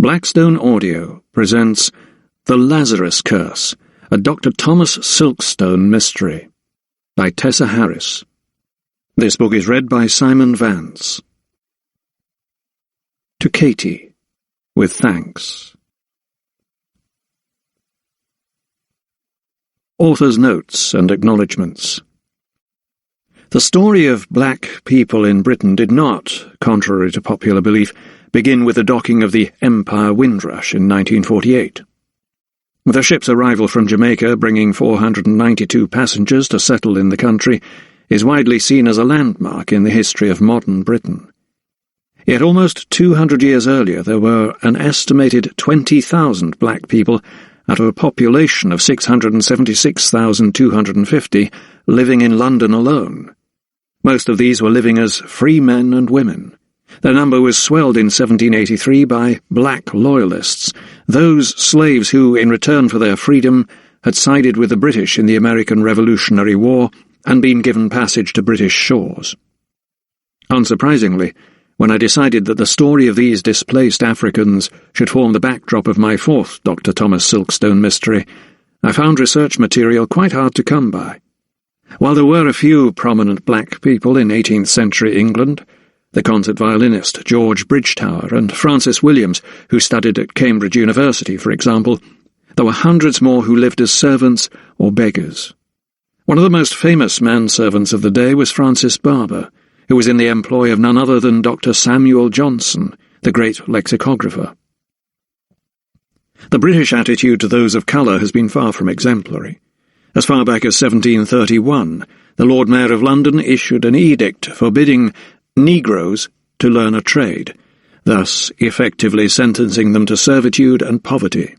Blackstone Audio presents The Lazarus Curse, a Dr. Thomas Silkstone mystery, by Tessa Harris. This book is read by Simon Vance. To Katie, with thanks. Author's Notes and Acknowledgements. The story of black people in Britain did not, contrary to popular belief, begin with the docking of the Empire Windrush in 1948. The ship's arrival from Jamaica, bringing 492 passengers to settle in the country, is widely seen as a landmark in the history of modern Britain. Yet almost 200 years earlier there were an estimated 20,000 black people out of a population of 676,250 living in London alone. Most of these were living as free men and women. Their number was swelled in 1783 by black loyalists, those slaves who, in return for their freedom, had sided with the British in the American Revolutionary War and been given passage to British shores. Unsurprisingly, when I decided that the story of these displaced Africans should form the backdrop of my fourth Dr. Thomas Silkstone mystery, I found research material quite hard to come by. While there were a few prominent black people in 18th century England, the concert violinist George Bridgetower and Francis Williams, who studied at Cambridge University, for example, there were hundreds more who lived as servants or beggars. One of the most famous manservants of the day was Francis Barber, who was in the employ of none other than Dr. Samuel Johnson, the great lexicographer. The British attitude to those of colour has been far from exemplary. As far back as 1731, the Lord Mayor of London issued an edict forbidding Negroes to learn a trade, thus effectively sentencing them to servitude and poverty.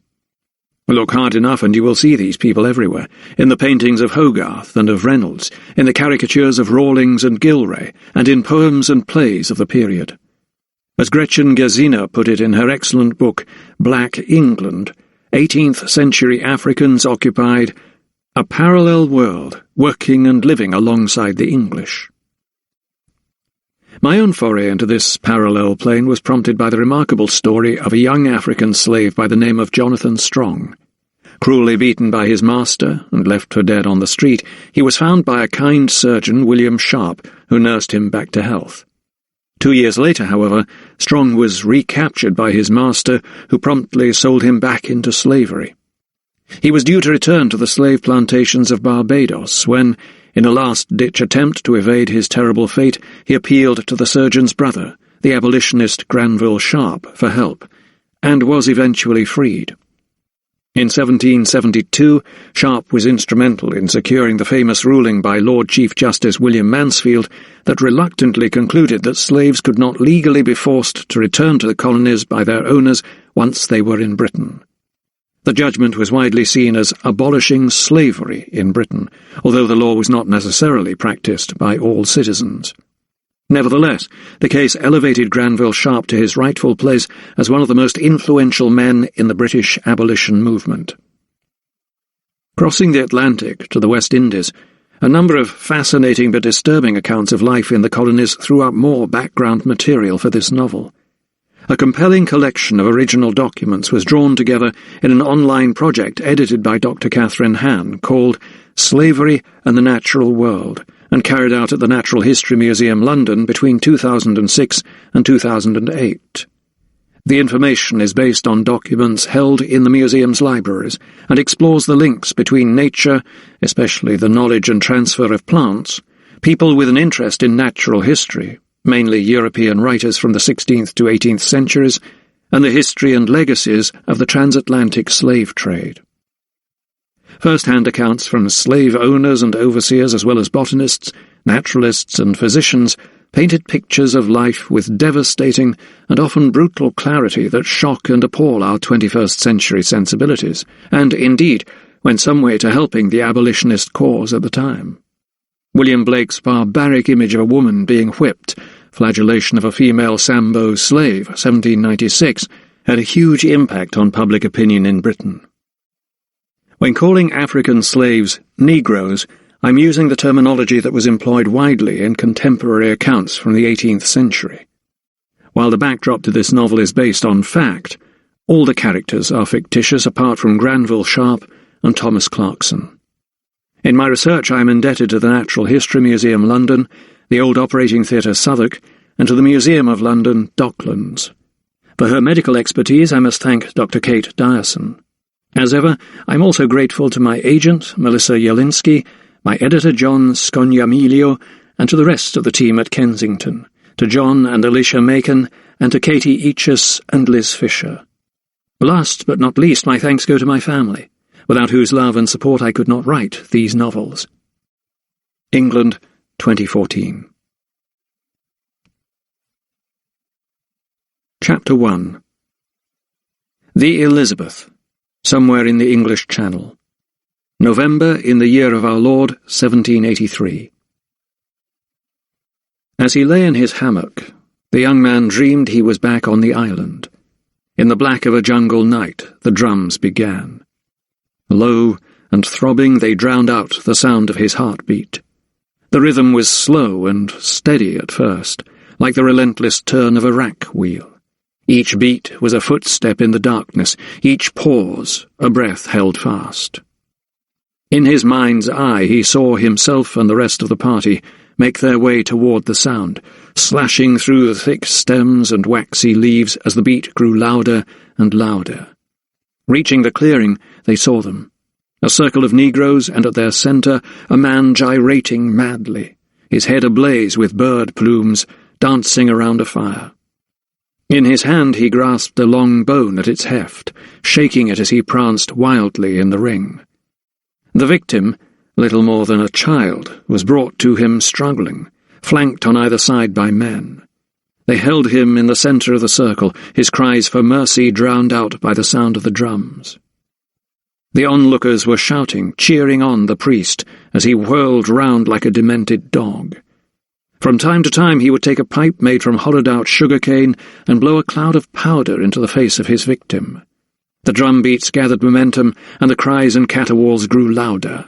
Look hard enough and you will see these people everywhere, in the paintings of Hogarth and of Reynolds, in the caricatures of Rawlings and Gilray, and in poems and plays of the period. As Gretchen Gesiner put it in her excellent book, Black England, 18th century Africans occupied a parallel world, working and living alongside the English. My own foray into this parallel plane was prompted by the remarkable story of a young African slave by the name of Jonathan Strong. Cruelly beaten by his master and left for dead on the street, he was found by a kind surgeon, William Sharp, who nursed him back to health. 2 years later, however, Strong was recaptured by his master, who promptly sold him back into slavery. He was due to return to the slave plantations of Barbados when, in a last-ditch attempt to evade his terrible fate, he appealed to the surgeon's brother, the abolitionist Granville Sharp, for help, and was eventually freed. In 1772, Sharp was instrumental in securing the famous ruling by Lord Chief Justice William Mansfield that reluctantly concluded that slaves could not legally be forced to return to the colonies by their owners once they were in Britain. The judgment was widely seen as abolishing slavery in Britain, although the law was not necessarily practised by all citizens. Nevertheless, the case elevated Granville Sharp to his rightful place as one of the most influential men in the British abolition movement. Crossing the Atlantic to the West Indies, a number of fascinating but disturbing accounts of life in the colonies threw up more background material for this novel. A compelling collection of original documents was drawn together in an online project edited by Dr. Catherine Han called Slavery and the Natural World, and carried out at the Natural History Museum, London, between 2006 and 2008. The information is based on documents held in the museum's libraries and explores the links between nature, especially the knowledge and transfer of plants, people with an interest in natural history, mainly European writers from the 16th to 18th centuries, and the history and legacies of the transatlantic slave trade. First-hand accounts from slave owners and overseers, as well as botanists, naturalists, and physicians, painted pictures of life with devastating and often brutal clarity that shock and appall our 21st century sensibilities, and, indeed, went some way to helping the abolitionist cause at the time. William Blake's barbaric image of a woman being whipped, flagellation of a female Sambo slave, 1796, had a huge impact on public opinion in Britain. When calling African slaves Negroes, I'm using the terminology that was employed widely in contemporary accounts from the 18th century. While the backdrop to this novel is based on fact, All the characters are fictitious apart from Granville Sharp and Thomas Clarkson. In my research I am indebted to the Natural History Museum, London, the Old Operating Theatre, Southwark, and to the Museum of London, Docklands. For her medical expertise I must thank Dr. Kate Dyerson. As ever, I am also grateful to my agent, Melissa Jelinski, my editor, John Scognamiglio, and to the rest of the team at Kensington, to John and Alicia Macon, and to Katie Eachus and Liz Fisher. Last but not least, my thanks go to my family, without whose love and support I could not write these novels. England, 2014. Chapter 1. The Elizabeth, somewhere in the English Channel. November in the year of our Lord, 1783. As he lay in his hammock, the young man dreamed he was back on the island. In the black of a jungle night, the drums began. Low and throbbing, they drowned out the sound of his heartbeat. The rhythm was slow and steady at first, like the relentless turn of a rack wheel. Each beat was a footstep in the darkness, each pause a breath held fast. In his mind's eye he saw himself and the rest of the party make their way toward the sound, slashing through the thick stems and waxy leaves as the beat grew louder and louder. Reaching the clearing, they saw them. A circle of Negroes, and at their centre a man gyrating madly, his head ablaze with bird plumes, dancing around a fire. In his hand he grasped a long bone at its heft, shaking it as he pranced wildly in the ring. The victim, little more than a child, was brought to him struggling, flanked on either side by men. They held him in the centre of the circle, his cries for mercy drowned out by the sound of the drums. The onlookers were shouting, cheering on the priest, as he whirled round like a demented dog. From time to time he would take a pipe made from hollowed-out sugar-cane and blow a cloud of powder into the face of his victim. The drum beats gathered momentum, and the cries and caterwauls grew louder.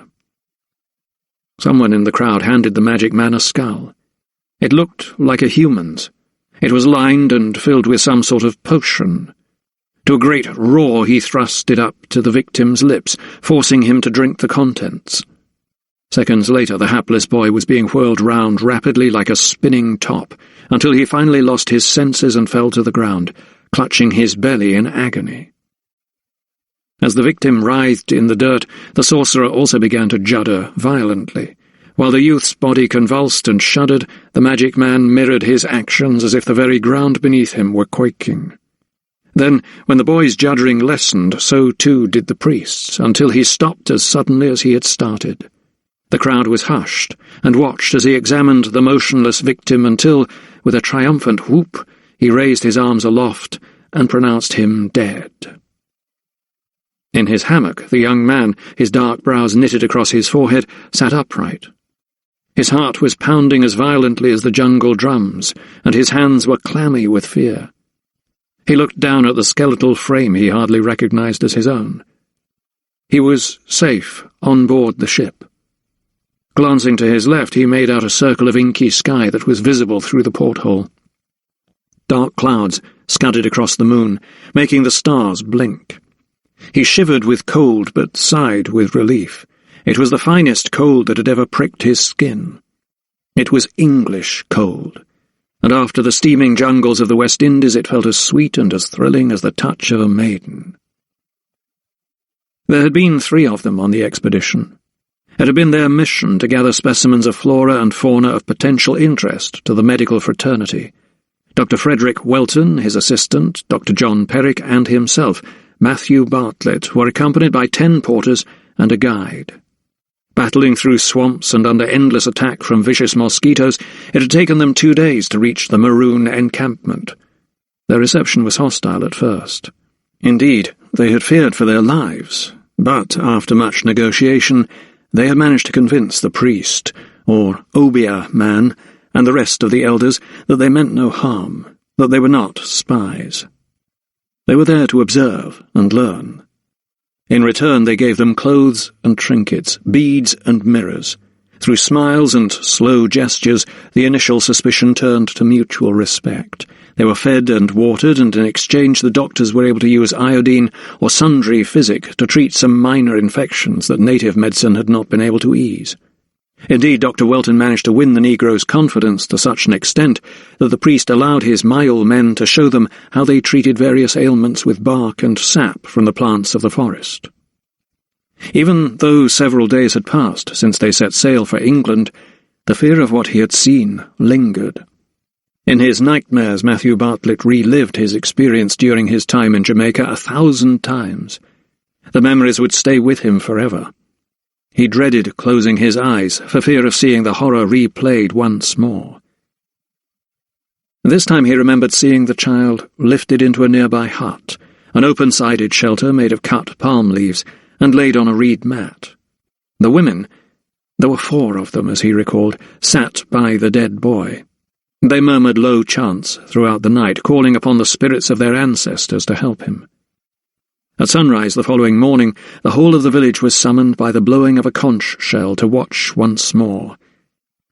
Someone in the crowd handed the magic man a skull. It looked like a human's. It was lined and filled with some sort of potion. To a great roar he thrust it up to the victim's lips, forcing him to drink the contents. Seconds later the hapless boy was being whirled round rapidly like a spinning top, until he finally lost his senses and fell to the ground, clutching his belly in agony. As the victim writhed in the dirt, the sorcerer also began to judder violently. While the youth's body convulsed and shuddered, the magic man mirrored his actions as if the very ground beneath him were quaking. Then, when the boy's juddering lessened, so too did the priest's, until he stopped as suddenly as he had started. The crowd was hushed, and watched as he examined the motionless victim until, with a triumphant whoop, he raised his arms aloft and pronounced him dead. In his hammock, the young man, his dark brows knitted across his forehead, sat upright. His heart was pounding as violently as the jungle drums, and his hands were clammy with fear. He looked down at the skeletal frame he hardly recognized as his own. He was safe on board the ship. Glancing to his left, he made out a circle of inky sky that was visible through the porthole. Dark clouds scudded across the moon, making the stars blink. He shivered with cold, but sighed with relief. It was the finest cold that had ever pricked his skin. It was English cold, and after the steaming jungles of the West Indies it felt as sweet and as thrilling as the touch of a maiden. There had been 3 of them on the expedition. It had been their mission to gather specimens of flora and fauna of potential interest to the medical fraternity. Dr. Frederick Welton, his assistant, Dr. John Perrick, and himself, Matthew Bartlett, were accompanied by 10 porters and a guide. Battling through swamps and under endless attack from vicious mosquitoes, it had taken them 2 days to reach the maroon encampment. Their reception was hostile at first. Indeed, they had feared for their lives, but after much negotiation, they had managed to convince the priest, or obeah man, and the rest of the elders that they meant no harm, that they were not spies. They were there to observe and learn. In return they gave them clothes and trinkets, beads and mirrors. Through smiles and slow gestures, the initial suspicion turned to mutual respect. They were fed and watered, and in exchange the doctors were able to use iodine or sundry physic to treat some minor infections that native medicine had not been able to ease. Indeed, Dr. Welton managed to win the Negro's confidence to such an extent that the priest allowed his Mayol men to show them how they treated various ailments with bark and sap from the plants of the forest. Even though several days had passed since they set sail for England, the fear of what he had seen lingered. In his nightmares, Matthew Bartlett relived his experience during his time in Jamaica 1,000 times. The memories would stay with him forever. He dreaded closing his eyes for fear of seeing the horror replayed once more. This time he remembered seeing the child lifted into a nearby hut, an open-sided shelter made of cut palm leaves, and laid on a reed mat. The women, there were 4 of them as he recalled, sat by the dead boy. They murmured low chants throughout the night, calling upon the spirits of their ancestors to help him. At sunrise the following morning, the whole of the village was summoned by the blowing of a conch shell to watch once more.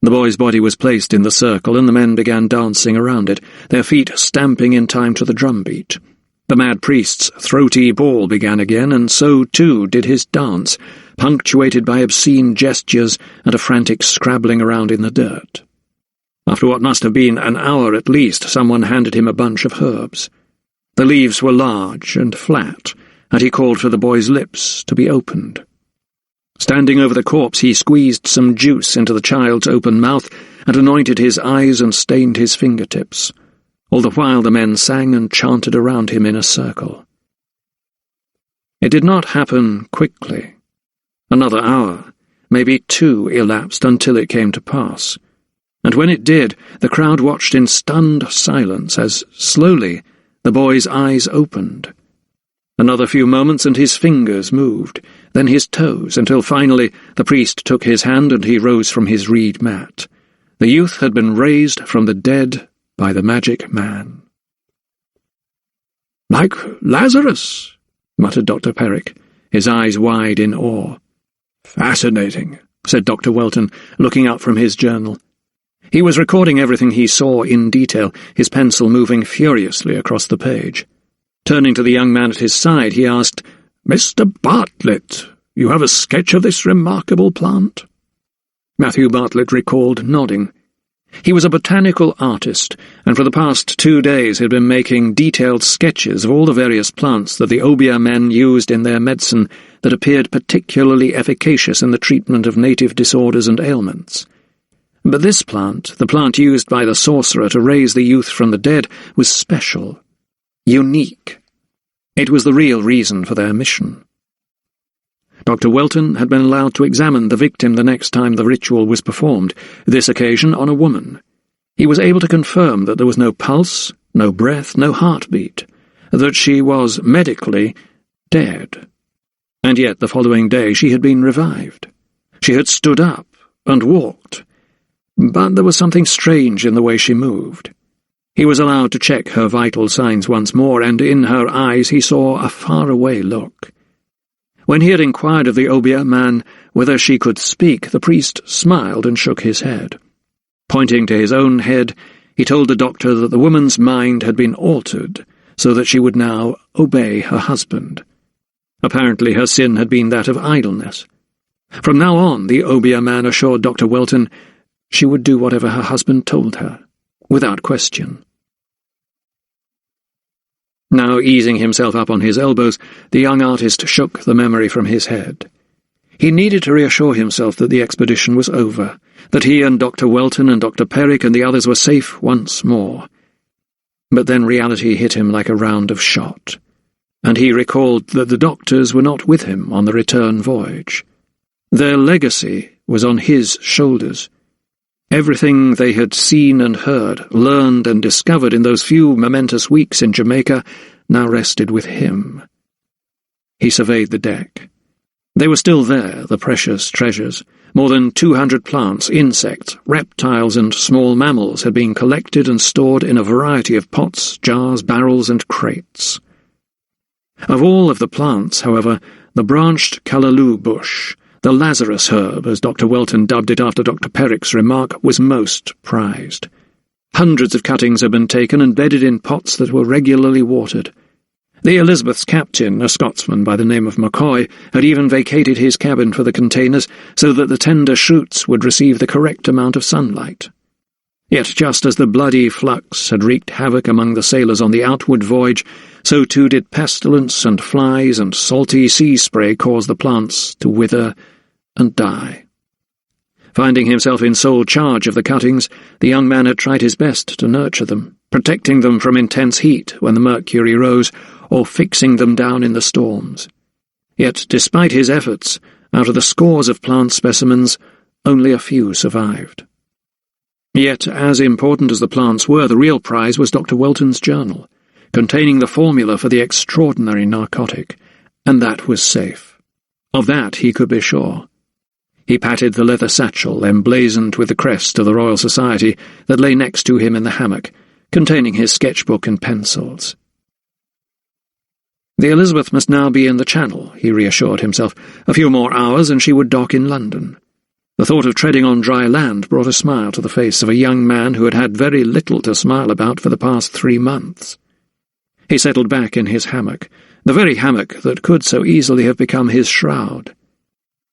The boy's body was placed in the circle, and the men began dancing around it, their feet stamping in time to the drumbeat. The mad priest's throaty bawl began again, and so too did his dance, punctuated by obscene gestures and a frantic scrabbling around in the dirt. After what must have been an hour at least, someone handed him a bunch of herbs. The leaves were large and flat, and he called for the boy's lips to be opened. Standing over the corpse, he squeezed some juice into the child's open mouth and anointed his eyes and stained his fingertips. All the while the men sang and chanted around him in a circle. It did not happen quickly. Another hour, maybe 2, elapsed until it came to pass. And when it did, the crowd watched in stunned silence as, slowly, the boy's eyes opened. Another few moments and his fingers moved, then his toes, until finally the priest took his hand and he rose from his reed mat. The youth had been raised from the dead by the magic man. "Like Lazarus," muttered Dr. Perrick, his eyes wide in awe. "Fascinating," said Dr. Welton, looking up from his journal. He was recording everything he saw in detail, his pencil moving furiously across the page. Turning to the young man at his side, he asked, "Mr. Bartlett, you have a sketch of this remarkable plant?" Matthew Bartlett recalled, nodding. He was a botanical artist, and for the past 2 days had been making detailed sketches of all the various plants that the Obeah men used in their medicine that appeared particularly efficacious in the treatment of native disorders and ailments. But this plant, the plant used by the sorcerer to raise the youth from the dead, was special, unique. It was the real reason for their mission. Dr. Welton had been allowed to examine the victim the next time the ritual was performed, this occasion on a woman. He was able to confirm that there was no pulse, no breath, no heartbeat, that she was medically dead. And yet the following day she had been revived. She had stood up and walked, but there was something strange in the way she moved. He was allowed to check her vital signs once more, and in her eyes he saw a faraway look. When he had inquired of the Obeah man whether she could speak, the priest smiled and shook his head. Pointing to his own head, he told the doctor that the woman's mind had been altered so that she would now obey her husband. Apparently her sin had been that of idleness. From now on, the Obeah man assured Dr. Welton, she would do whatever her husband told her, without question. Now easing himself up on his elbows, the young artist shook the memory from his head. He needed to reassure himself that the expedition was over, that he and Dr. Welton and Dr. Perrick and the others were safe once more. But then reality hit him like a round of shot, and he recalled that the doctors were not with him on the return voyage. Their legacy was on his shoulders. Everything they had seen and heard, learned and discovered in those few momentous weeks in Jamaica now rested with him. He surveyed the deck. They were still there, the precious treasures. More than 200 plants, insects, reptiles and small mammals had been collected and stored in a variety of pots, jars, barrels and crates. Of all of the plants, however, the branched callaloo bush, the Lazarus herb, as Dr. Welton dubbed it after Dr. Perrick's remark, was most prized. Hundreds of cuttings had been taken and bedded in pots that were regularly watered. The Elizabeth's captain, a Scotsman by the name of McCoy, had even vacated his cabin for the containers so that the tender shoots would receive the correct amount of sunlight. Yet just as the bloody flux had wreaked havoc among the sailors on the outward voyage, so too did pestilence and flies and salty sea spray cause the plants to wither and die. Finding himself in sole charge of the cuttings, the young man had tried his best to nurture them, protecting them from intense heat when the mercury rose, or fixing them down in the storms. Yet, despite his efforts, out of the scores of plant specimens, only a few survived. Yet, as important as the plants were, the real prize was Dr. Welton's journal, containing the formula for the extraordinary narcotic, and that was safe. Of that he could be sure. He patted the leather satchel emblazoned with the crest of the Royal Society that lay next to him in the hammock, containing his sketchbook and pencils. The Elizabeth must now be in the Channel, he reassured himself. A few more hours and she would dock in London. The thought of treading on dry land brought a smile to the face of a young man who had had very little to smile about for the past 3 months. He settled back in his hammock, the very hammock that could so easily have become his shroud.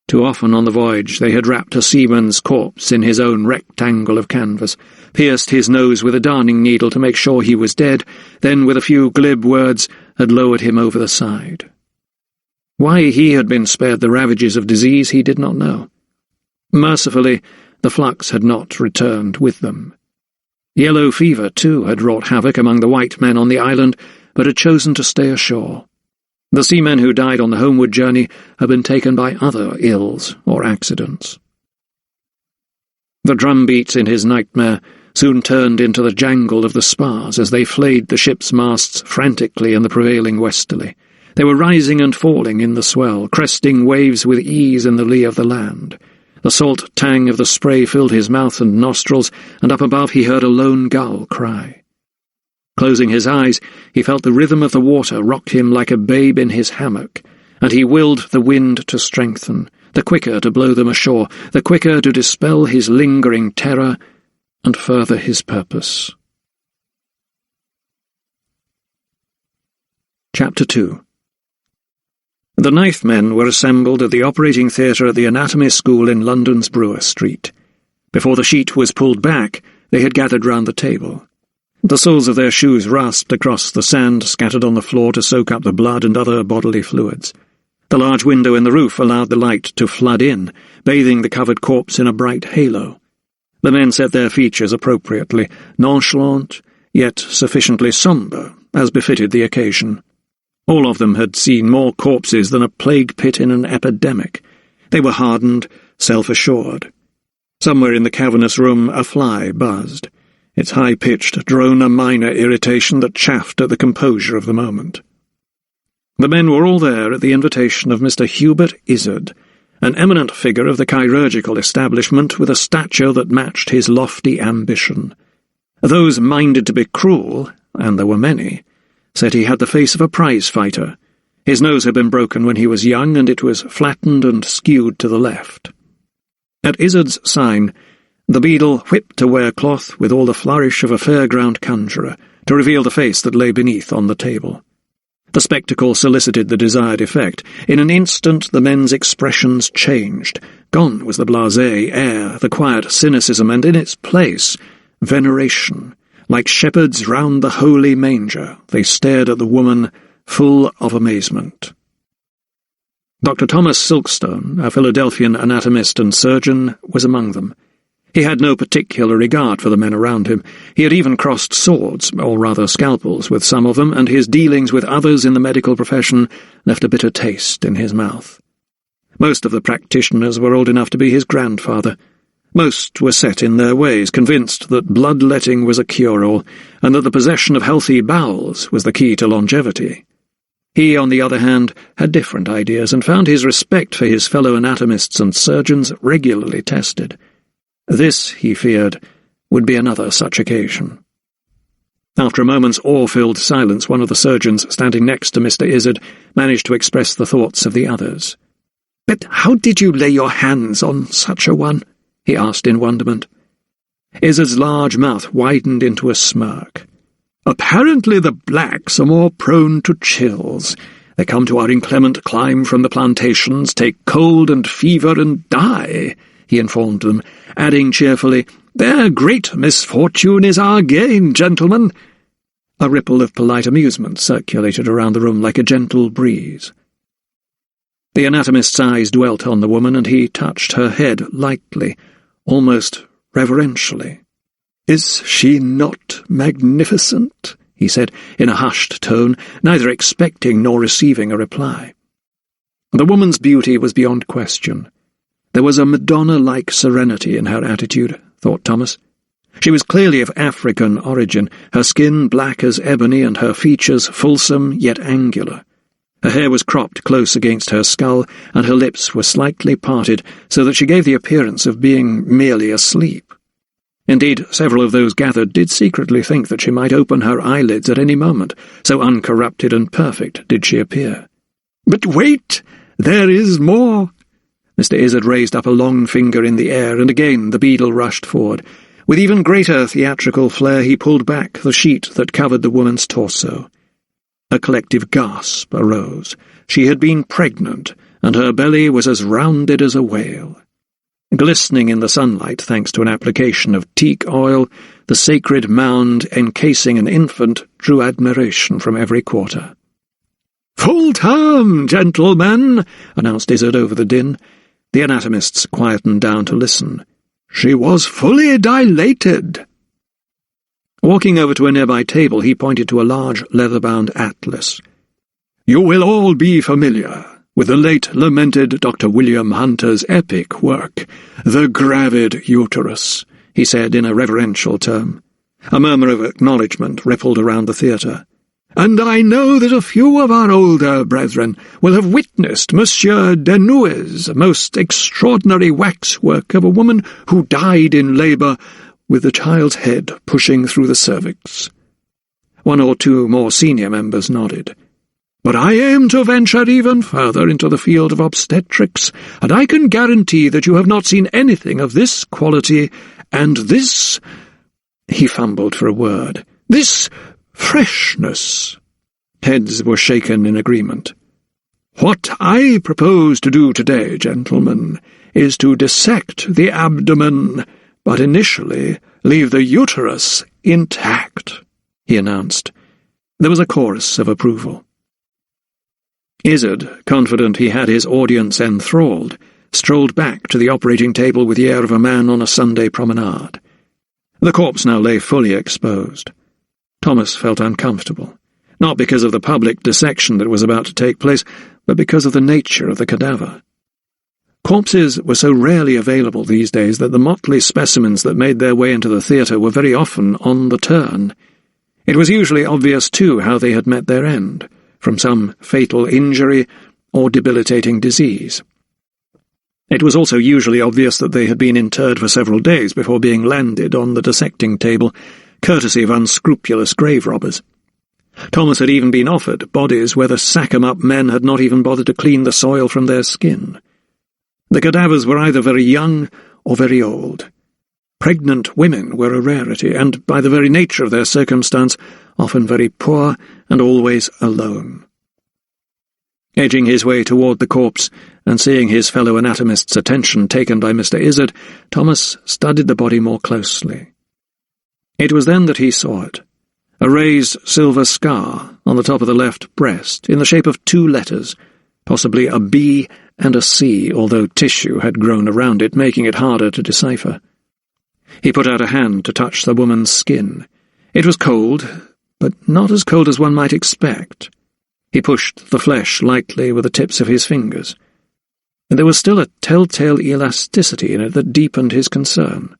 Too often on the voyage they had wrapped a seaman's corpse in his own rectangle of canvas, pierced his nose with a darning needle to make sure he was dead, then with a few glib words had lowered him over the side. Why he had been spared the ravages of disease he did not know. Mercifully, the flux had not returned with them. Yellow fever, too, had wrought havoc among the white men on the island, but had chosen to stay ashore. The seamen who died on the homeward journey had been taken by other ills or accidents. The drumbeats in his nightmare soon turned into the jangle of the spars as they flayed the ship's masts frantically in the prevailing westerly. They were rising and falling in the swell, cresting waves with ease in the lee of the land. The salt tang of the spray filled his mouth and nostrils, and up above he heard a lone gull cry. Closing his eyes, he felt the rhythm of the water rock him like a babe in his hammock, and he willed the wind to strengthen, the quicker to blow them ashore, the quicker to dispel his lingering terror and further his purpose. Chapter 2. The ninth men were assembled at the operating theatre at the Anatomy School in London's Brewer Street. Before the sheet was pulled back, they had gathered round the table. The soles of their shoes rasped across the sand scattered on the floor to soak up the blood and other bodily fluids. The large window in the roof allowed the light to flood in, bathing the covered corpse in a bright halo. The men set their features appropriately, nonchalant, yet sufficiently sombre, as befitted the occasion. All of them had seen more corpses than a plague pit in an epidemic. They were hardened, self-assured. Somewhere in the cavernous room a fly buzzed, its high-pitched drone a minor irritation that chaffed at the composure of the moment. The men were all there at the invitation of Mr. Hubert Izard, an eminent figure of the chirurgical establishment with a stature that matched his lofty ambition. Those minded to be cruel, and there were many, said he had the face of a prize-fighter. His nose had been broken when he was young, and it was flattened and skewed to the left. At Izard's sign, the beadle whipped a ware-cloth with all the flourish of a fair-ground conjurer, to reveal the face that lay beneath on the table. The spectacle solicited the desired effect. In an instant the men's expressions changed. Gone was the blasé air, the quiet cynicism, and in its place, veneration. Like shepherds round the holy manger, they stared at the woman, full of amazement. Dr. Thomas Silkstone, a Philadelphian anatomist and surgeon, was among them. He had no particular regard for the men around him. He had even crossed swords, or rather scalpels, with some of them, and his dealings with others in the medical profession left a bitter taste in his mouth. Most of the practitioners were old enough to be his grandfather. Most were set in their ways, convinced that bloodletting was a cure-all, and that the possession of healthy bowels was the key to longevity. He, on the other hand, had different ideas, and found his respect for his fellow anatomists and surgeons regularly tested. This, he feared, would be another such occasion. After a moment's awe-filled silence, one of the surgeons standing next to Mr. Izard managed to express the thoughts of the others. "But how did you lay your hands on such a one?" he asked in wonderment. Izzard's large mouth widened into a smirk. "Apparently the blacks are more prone to chills. They come to our inclement clime from the plantations, take cold and fever and die," he informed them, adding cheerfully, "Their great misfortune is our gain, gentlemen." A ripple of polite amusement circulated around the room like a gentle breeze. The anatomist's eyes dwelt on the woman, and he touched her head lightly, almost reverentially. "Is she not magnificent?" he said in a hushed tone, neither expecting nor receiving a reply. The woman's beauty was beyond question. There was a Madonna-like serenity in her attitude, thought Thomas. She was clearly of African origin, her skin black as ebony and her features fulsome yet angular. Her hair was cropped close against her skull, and her lips were slightly parted so that she gave the appearance of being merely asleep. Indeed, several of those gathered did secretly think that she might open her eyelids at any moment, so uncorrupted and perfect did she appear. "But wait! There is more!" Mr. Izzard raised up a long finger in the air, and again the beadle rushed forward. With even greater theatrical flair he pulled back the sheet that covered the woman's torso. A collective gasp arose. She had been pregnant, and her belly was as rounded as a whale. Glistening in the sunlight thanks to an application of teak oil, the sacred mound encasing an infant drew admiration from every quarter. "Full term, gentlemen," announced Izzard over the din. The anatomists quietened down to listen. "She was fully dilated." Walking over to a nearby table, he pointed to a large leather-bound atlas. "You will all be familiar with the late-lamented Dr. William Hunter's epic work, The Gravid Uterus," he said in a reverential term. A murmur of acknowledgment rippled around the theatre. "And I know that a few of our older brethren will have witnessed Monsieur Denouet's most extraordinary waxwork of a woman who died in labour with the child's head pushing through the cervix." One or two more senior members nodded. "But I aim to venture even further into the field of obstetrics, and I can guarantee that you have not seen anything of this quality, and this—" he fumbled for a word, "this freshness." Heads were shaken in agreement. "What I propose to do today, gentlemen, is to dissect the abdomen, but initially leave the uterus intact," he announced. There was a chorus of approval. Izzard, confident he had his audience enthralled, strolled back to the operating table with the air of a man on a Sunday promenade. The corpse now lay fully exposed. Thomas felt uncomfortable, not because of the public dissection that was about to take place, but because of the nature of the cadaver. Corpses were so rarely available these days that the motley specimens that made their way into the theatre were very often on the turn. It was usually obvious, too, how they had met their end, from some fatal injury or debilitating disease. It was also usually obvious that they had been interred for several days before being landed on the dissecting table, courtesy of unscrupulous grave robbers. Thomas had even been offered bodies where the sack-em-up men had not even bothered to clean the soil from their skin. The cadavers were either very young or very old. Pregnant women were a rarity, and by the very nature of their circumstance, often very poor and always alone. Edging his way toward the corpse, and seeing his fellow anatomist's attention taken by Mr. Izzard, Thomas studied the body more closely. It was then that he saw it, a raised silver scar on the top of the left breast, in the shape of two letters, possibly a B and a C, although tissue had grown around it, making it harder to decipher. He put out a hand to touch the woman's skin. It was cold, but not as cold as one might expect. He pushed the flesh lightly with the tips of his fingers, and there was still a telltale elasticity in it that deepened his concern.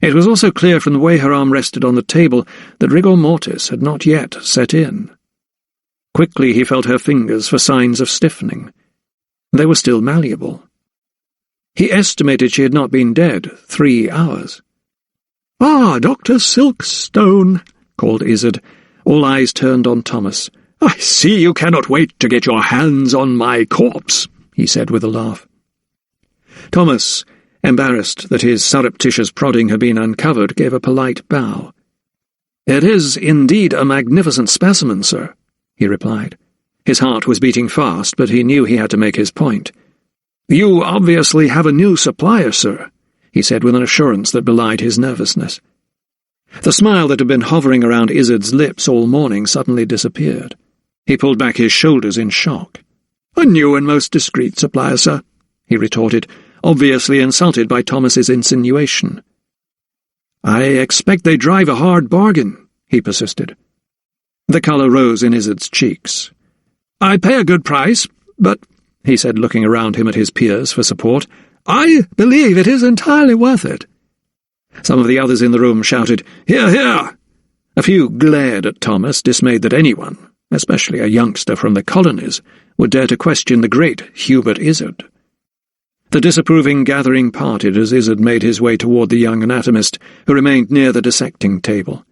It was also clear from the way her arm rested on the table that rigor mortis had not yet set in. Quickly he felt her fingers for signs of stiffening. They were still malleable. He estimated she had not been dead 3 hours. "Ah, Dr. Silkstone," called Izzard. All eyes turned on Thomas. "I see you cannot wait to get your hands on my corpse," he said with a laugh. Thomas, Embarrassed that his surreptitious prodding had been uncovered, gave a polite bow. "It is indeed a magnificent specimen, sir," he replied. His heart was beating fast, but he knew he had to make his point. "You obviously have a new supplier, sir," he said with an assurance that belied his nervousness. The smile that had been hovering around Izzard's lips all morning suddenly disappeared. He pulled back his shoulders in shock. "A new and most discreet supplier, sir," he retorted, obviously insulted by Thomas's insinuation. "I expect they drive a hard bargain," he persisted. The colour rose in Izzard's cheeks. "I pay a good price, but," he said, looking around him at his peers for support, "I believe it is entirely worth it." Some of the others in the room shouted, "Hear, hear!" A few glared at Thomas, dismayed that anyone, especially a youngster from the colonies, would dare to question the great Hubert Izzard. The disapproving gathering parted as Izzard made his way toward the young anatomist, who remained near the dissecting table.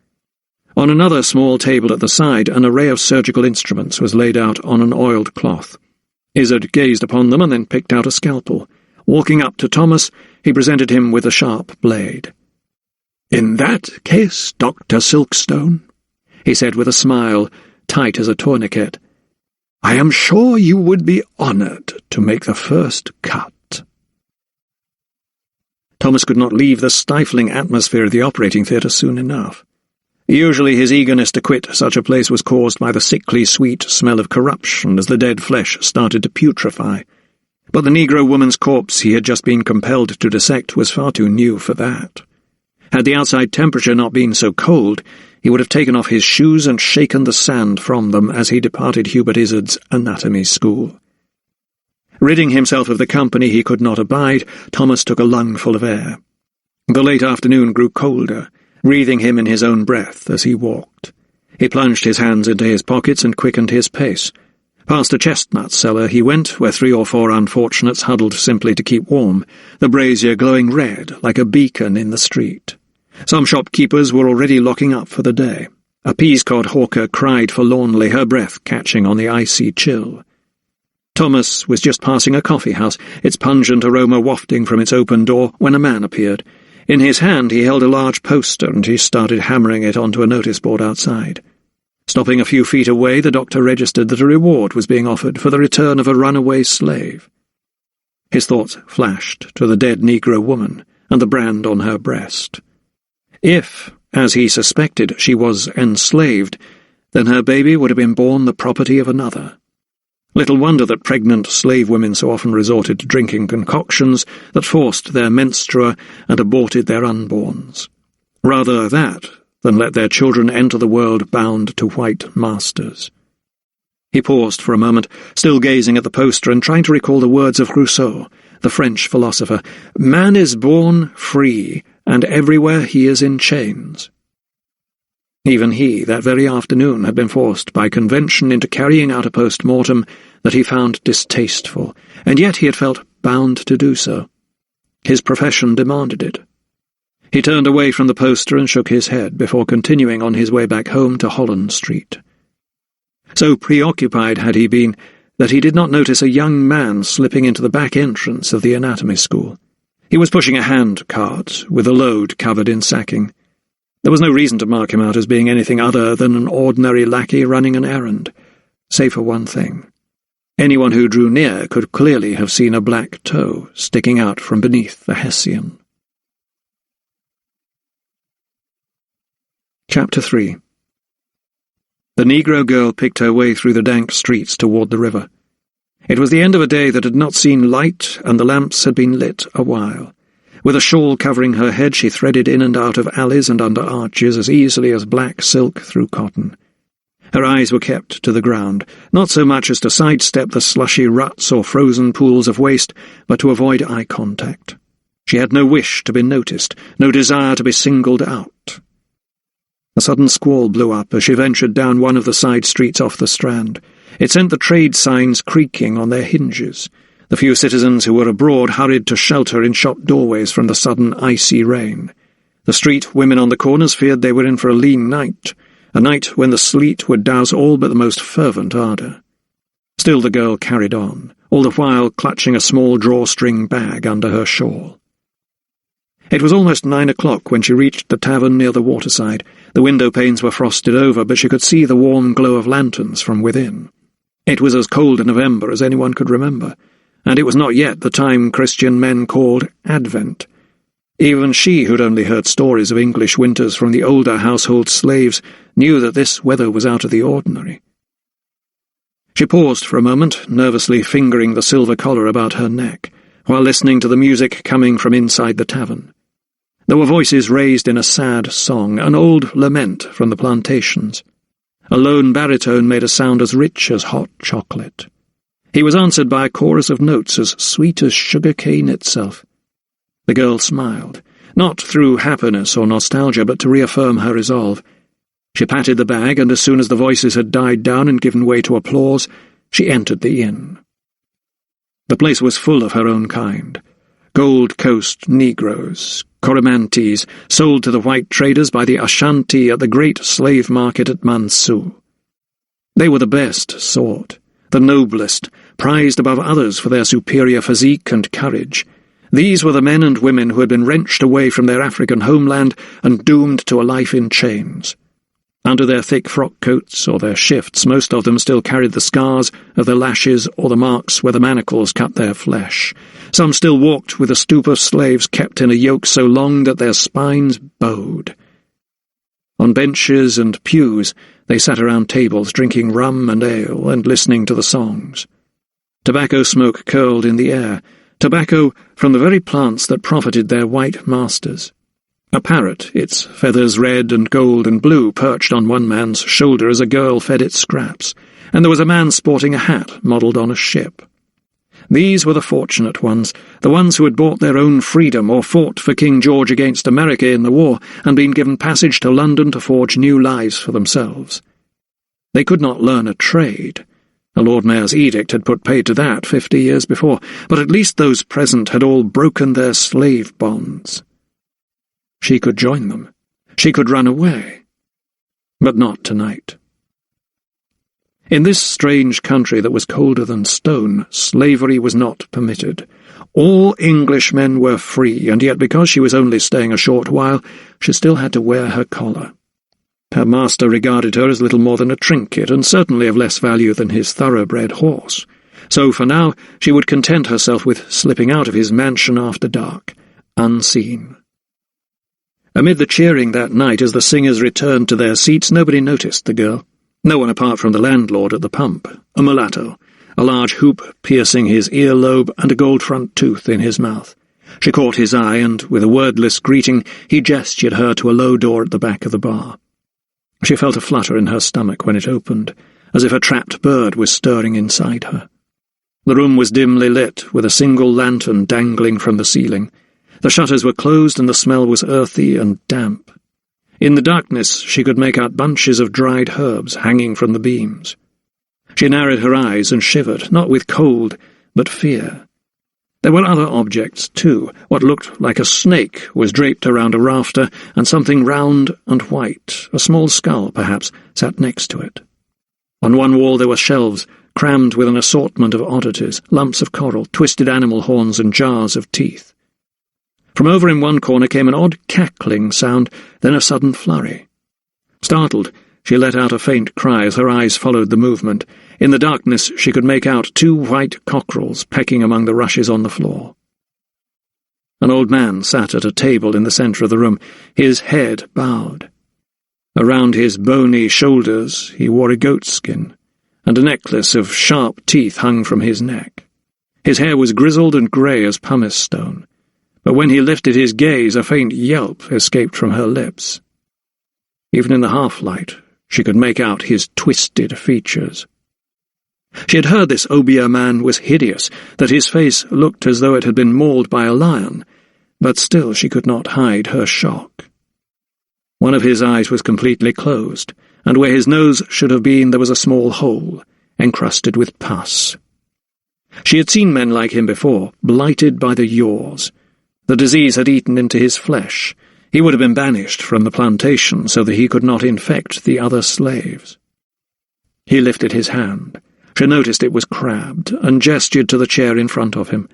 On another small table at the side, an array of surgical instruments was laid out on an oiled cloth. Izzard gazed upon them and then picked out a scalpel. Walking up to Thomas, he presented him with a sharp blade. "In that case, Dr. Silkstone," he said with a smile, tight as a tourniquet, "I am sure you would be honoured to make the first cut." Thomas could not leave the stifling atmosphere of the operating theatre soon enough. Usually his eagerness to quit such a place was caused by the sickly sweet smell of corruption as the dead flesh started to putrefy. But the Negro woman's corpse he had just been compelled to dissect was far too new for that. Had the outside temperature not been so cold, he would have taken off his shoes and shaken the sand from them as he departed Hubert Izzard's anatomy school. Ridding himself of the company he could not abide, Thomas took a lungful of air. The late afternoon grew colder, wreathing him in his own breath as he walked. He plunged his hands into his pockets and quickened his pace. Past a chestnut cellar he went, where 3 or 4 unfortunates huddled simply to keep warm, the brazier glowing red like a beacon in the street. Some shopkeepers were already locking up for the day. A peascod hawker cried forlornly, her breath catching on the icy chill. Thomas was just passing a coffee-house, its pungent aroma wafting from its open door, when a man appeared. In his hand he held a large poster, and he started hammering it onto a notice-board outside. Stopping a few feet away, the doctor registered that a reward was being offered for the return of a runaway slave. His thoughts flashed to the dead Negro woman and the brand on her breast. If, as he suspected, she was enslaved, then her baby would have been born the property of another. Little wonder that pregnant slave women so often resorted to drinking concoctions that forced their menstrua and aborted their unborns. Rather that than let their children enter the world bound to white masters. He paused for a moment, still gazing at the poster and trying to recall the words of Rousseau, the French philosopher, "Man is born free, and everywhere he is in chains." Even he, that very afternoon, had been forced by convention into carrying out a post-mortem that he found distasteful, and yet he had felt bound to do so. His profession demanded it. He turned away from the poster and shook his head before continuing on his way back home to Holland Street. So preoccupied had he been that he did not notice a young man slipping into the back entrance of the anatomy school. He was pushing a hand cart with a load covered in sacking. There was no reason to mark him out as being anything other than an ordinary lackey running an errand, save for one thing. Anyone who drew near could clearly have seen a black toe sticking out from beneath the hessian. Chapter 3. The Negro girl picked her way through the dank streets toward the river. It was the end of a day that had not seen light, and the lamps had been lit a while. With a shawl covering her head, she threaded in and out of alleys and under arches as easily as black silk through cotton. Her eyes were kept to the ground, not so much as to sidestep the slushy ruts or frozen pools of waste, but to avoid eye contact. She had no wish to be noticed, no desire to be singled out. A sudden squall blew up as she ventured down one of the side streets off the Strand. It sent the trade signs creaking on their hinges. The few citizens who were abroad hurried to shelter in shop doorways from the sudden icy rain. The street women on the corners feared they were in for a lean night, a night when the sleet would douse all but the most fervent ardour. Still the girl carried on, all the while clutching a small drawstring bag under her shawl. It was almost 9 o'clock when she reached the tavern near the waterside. The window panes were frosted over, but she could see the warm glow of lanterns from within. It was as cold a November as anyone could remember, and it was not yet the time Christian men called Advent. Even she, who'd only heard stories of English winters from the older household slaves, knew that this weather was out of the ordinary. She paused for a moment, nervously fingering the silver collar about her neck, while listening to the music coming from inside the tavern. There were voices raised in a sad song, an old lament from the plantations. A lone baritone made a sound as rich as hot chocolate. He was answered by a chorus of notes as sweet as sugar cane itself. The girl smiled, not through happiness or nostalgia, but to reaffirm her resolve. She patted the bag, and as soon as the voices had died down and given way to applause, she entered the inn. The place was full of her own kind. Gold Coast Negroes, Coromantes, sold to the white traders by the Ashanti at the great slave market at Mansu. They were the best sort, the noblest, prized above others for their superior physique and courage. These were the men and women who had been wrenched away from their African homeland and doomed to a life in chains. Under their thick frock coats or their shifts, most of them still carried the scars of the lashes or the marks where the manacles cut their flesh. Some still walked with a stoop of slaves kept in a yoke so long that their spines bowed. On benches and pews they sat around tables drinking rum and ale and listening to the songs. Tobacco smoke curled in the air, tobacco from the very plants that profited their white masters. A parrot, its feathers red and gold and blue, perched on one man's shoulder as a girl fed it scraps, and there was a man sporting a hat modelled on a ship. These were the fortunate ones, the ones who had bought their own freedom or fought for King George against America in the war and been given passage to London to forge new lives for themselves. They could not learn a trade. The Lord Mayor's edict had put paid to that 50 years before, but at least those present had all broken their slave bonds. She could join them. She could run away. But not tonight. In this strange country that was colder than stone, slavery was not permitted. All Englishmen were free, and yet because she was only staying a short while, she still had to wear her collar. Her master regarded her as little more than a trinket, and certainly of less value than his thoroughbred horse. So for now she would content herself with slipping out of his mansion after dark, unseen. Amid the cheering that night as the singers returned to their seats, nobody noticed the girl. No one apart from the landlord at the pump, a mulatto, a large hoop piercing his earlobe and a gold front tooth in his mouth. She caught his eye, and, with a wordless greeting, he gestured her to a low door at the back of the bar. She felt a flutter in her stomach when it opened, as if a trapped bird was stirring inside her. The room was dimly lit, with a single lantern dangling from the ceiling. The shutters were closed and the smell was earthy and damp. In the darkness she could make out bunches of dried herbs hanging from the beams. She narrowed her eyes and shivered, not with cold, but fear. There were other objects, too. What looked like a snake was draped around a rafter, and something round and white, a small skull perhaps, sat next to it. On one wall there were shelves, crammed with an assortment of oddities, lumps of coral, twisted animal horns, and jars of teeth. From over in one corner came an odd cackling sound, then a sudden flurry. Startled, she let out a faint cry as her eyes followed the movement. In the darkness she could make out 2 white cockerels pecking among the rushes on the floor. An old man sat at a table in the centre of the room, his head bowed. Around his bony shoulders he wore a goatskin, and a necklace of sharp teeth hung from his neck. His hair was grizzled and grey as pumice stone, but when he lifted his gaze a faint yelp escaped from her lips. Even in the half-light she could make out his twisted features. She had heard this Obeah man was hideous, that his face looked as though it had been mauled by a lion, but still she could not hide her shock. One of his eyes was completely closed, and where his nose should have been there was a small hole, encrusted with pus. She had seen men like him before, blighted by the yaws. The disease had eaten into his flesh. He would have been banished from the plantation so that he could not infect the other slaves. He lifted his hand. She noticed it was crabbed, and gestured to the chair in front of him.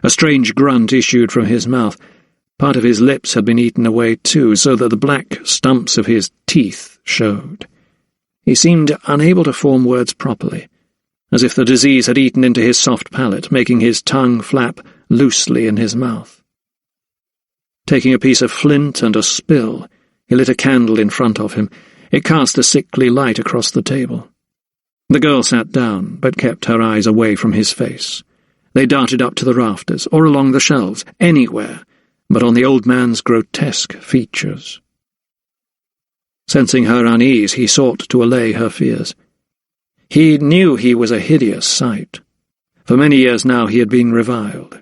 A strange grunt issued from his mouth. Part of his lips had been eaten away too, so that the black stumps of his teeth showed. He seemed unable to form words properly, as if the disease had eaten into his soft palate, making his tongue flap loosely in his mouth. Taking a piece of flint and a spill, he lit a candle in front of him. It cast a sickly light across the table. The girl sat down, but kept her eyes away from his face. They darted up to the rafters, or along the shelves, anywhere, but on the old man's grotesque features. Sensing her unease, he sought to allay her fears. He knew he was a hideous sight. For many years now he had been reviled.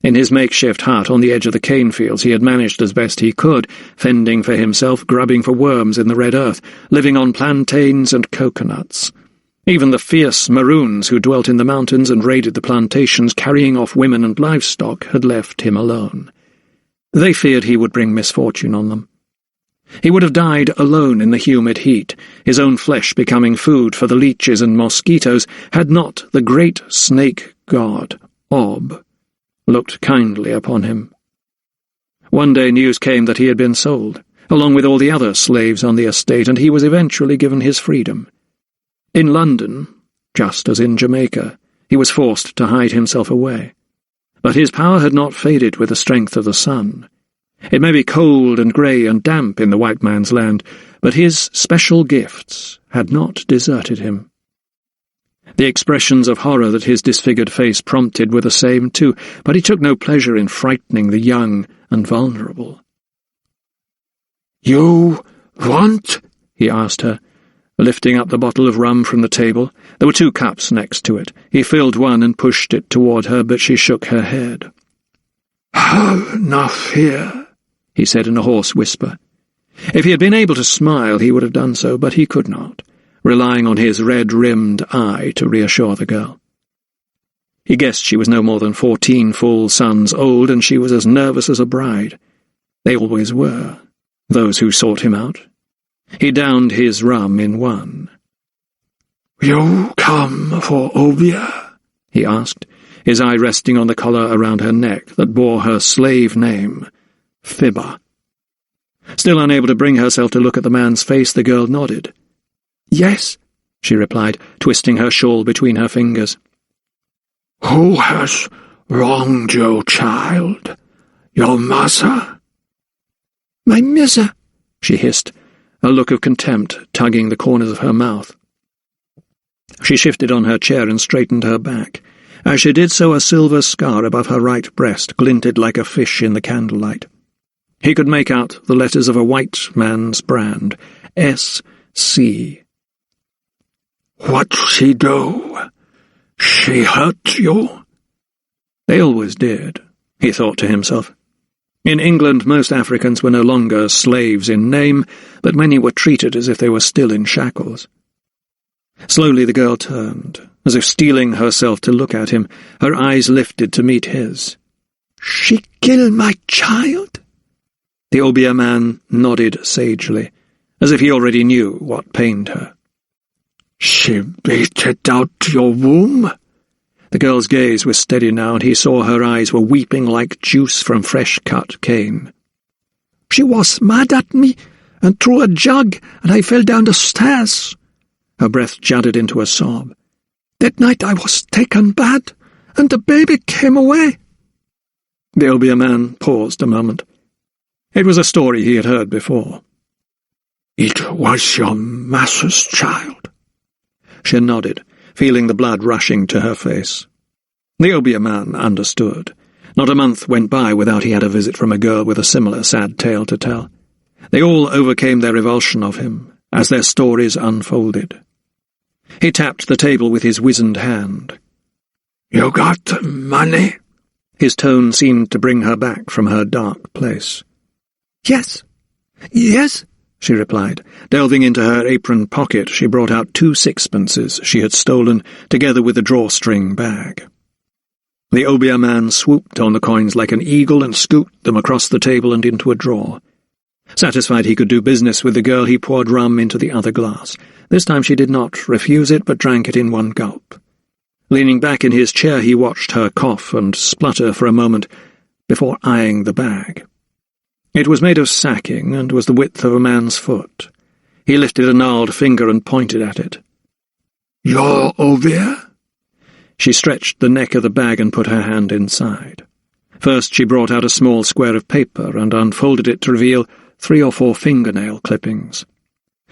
In his makeshift hut on the edge of the cane fields he had managed as best he could, fending for himself, grubbing for worms in the red earth, living on plantains and coconuts. Even the fierce Maroons who dwelt in the mountains and raided the plantations, carrying off women and livestock, had left him alone. They feared he would bring misfortune on them. He would have died alone in the humid heat, his own flesh becoming food for the leeches and mosquitoes, had not the great snake god, Ob, looked kindly upon him. One day news came that he had been sold, along with all the other slaves on the estate, and he was eventually given his freedom. In London, just as in Jamaica, he was forced to hide himself away. But his power had not faded with the strength of the sun. It may be cold and grey and damp in the white man's land, but his special gifts had not deserted him. The expressions of horror that his disfigured face prompted were the same too, but he took no pleasure in frightening the young and vulnerable. "You want?" he asked her, lifting up the bottle of rum from the table. There were 2 cups next to it. He filled one and pushed it toward her, but she shook her head. "Have enough here," he said in a hoarse whisper. If he had been able to smile, he would have done so, but he could not, relying on his red-rimmed eye to reassure the girl. He guessed she was no more than 14 full suns old, and she was as nervous as a bride. They always were, those who sought him out. He downed his rum in one. "You come for Obia?" he asked, his eye resting on the collar around her neck that bore her slave name, Fibber. Still unable to bring herself to look at the man's face, the girl nodded. "Yes," she replied, twisting her shawl between her fingers. "Who has wronged you, child? Your mother?" "My mother," she hissed, a look of contempt tugging the corners of her mouth. She shifted on her chair and straightened her back. As she did so, a silver scar above her right breast glinted like a fish in the candlelight. He could make out the letters of a white man's brand, S.C. "What she do? She hurt you?" They always did, he thought to himself. In England, most Africans were no longer slaves in name, but many were treated as if they were still in shackles. Slowly the girl turned, as if steeling herself to look at him, her eyes lifted to meet his. "She killed my child?" The Obia man nodded sagely, as if he already knew what pained her. "She beat it out your womb?" The girl's gaze was steady now, and he saw her eyes were weeping like juice from fresh-cut cane. "She was mad at me, and threw a jug, and I fell down the stairs." Her breath jutted into a sob. "That night I was taken bad, and the baby came away." The Obia man paused a moment. It was a story he had heard before. "It was your master's child?" She nodded, feeling the blood rushing to her face. The Obia man understood. Not a month went by without he had a visit from a girl with a similar sad tale to tell. They all overcame their revulsion of him, as their stories unfolded. He tapped the table with his wizened hand. "You got money?" His tone seemed to bring her back from her dark place. "Yes, yes," she replied. Delving into her apron pocket, she brought out 2 sixpences she had stolen, together with a drawstring bag. The Obia man swooped on the coins like an eagle and scooped them across the table and into a drawer. Satisfied he could do business with the girl, he poured rum into the other glass. This time she did not refuse it, but drank it in one gulp. Leaning back in his chair, he watched her cough and splutter for a moment before eyeing the bag. It was made of sacking and was the width of a man's foot. He lifted a gnarled finger and pointed at it. "You're Ovia?" She stretched the neck of the bag and put her hand inside. First she brought out a small square of paper and unfolded it to reveal 3 or 4 fingernail clippings.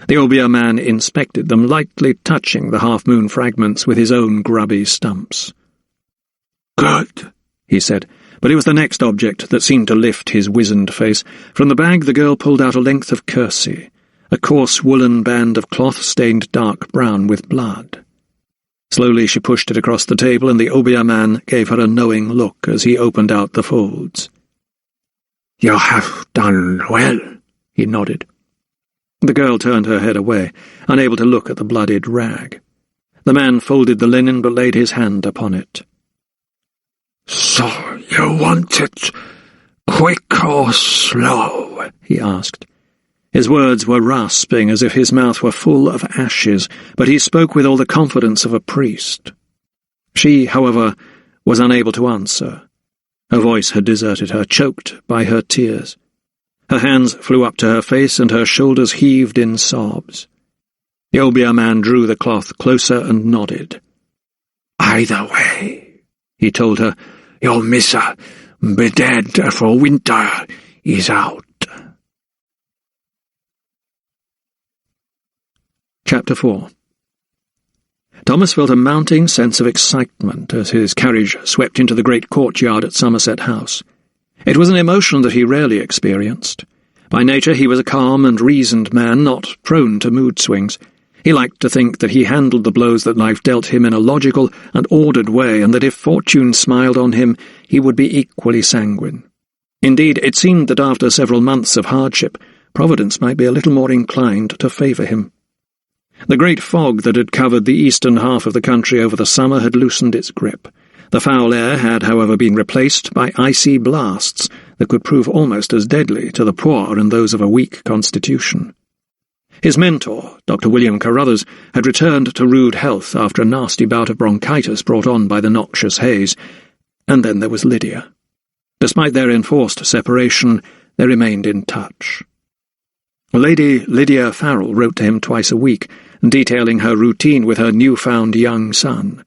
The Obia man inspected them, lightly touching the half-moon fragments with his own grubby stumps. "Good," he said, but it was the next object that seemed to lift his wizened face. From the bag the girl pulled out a length of kersey, a coarse woolen band of cloth stained dark brown with blood. Slowly she pushed it across the table, and the Obia man gave her a knowing look as he opened out the folds. "You have done well," he nodded. The girl turned her head away, unable to look at the bloodied rag. The man folded the linen but laid his hand upon it. "So you want it quick or slow?" he asked. His words were rasping, as if his mouth were full of ashes, but he spoke with all the confidence of a priest. She, however, was unable to answer. Her voice had deserted her, choked by her tears. Her hands flew up to her face, and her shoulders heaved in sobs. The Obia man drew the cloth closer and nodded. "Either way," he told her, "your missa, be dead for winter, is out." Chapter 4. Thomas felt a mounting sense of excitement as his carriage swept into the great courtyard at Somerset House. It was an emotion that he rarely experienced. By nature he was a calm and reasoned man, not prone to mood swings. He liked to think that he handled the blows that life dealt him in a logical and ordered way, and that if fortune smiled on him, he would be equally sanguine. Indeed, it seemed that after several months of hardship, Providence might be a little more inclined to favour him. The great fog that had covered the eastern half of the country over the summer had loosened its grip. The foul air had, however, been replaced by icy blasts that could prove almost as deadly to the poor and those of a weak constitution. His mentor, Dr. William Carruthers, had returned to rude health after a nasty bout of bronchitis brought on by the noxious haze, and then there was Lydia. Despite their enforced separation, they remained in touch. Lady Lydia Farrell wrote to him twice a week, detailing her routine with her newfound young son.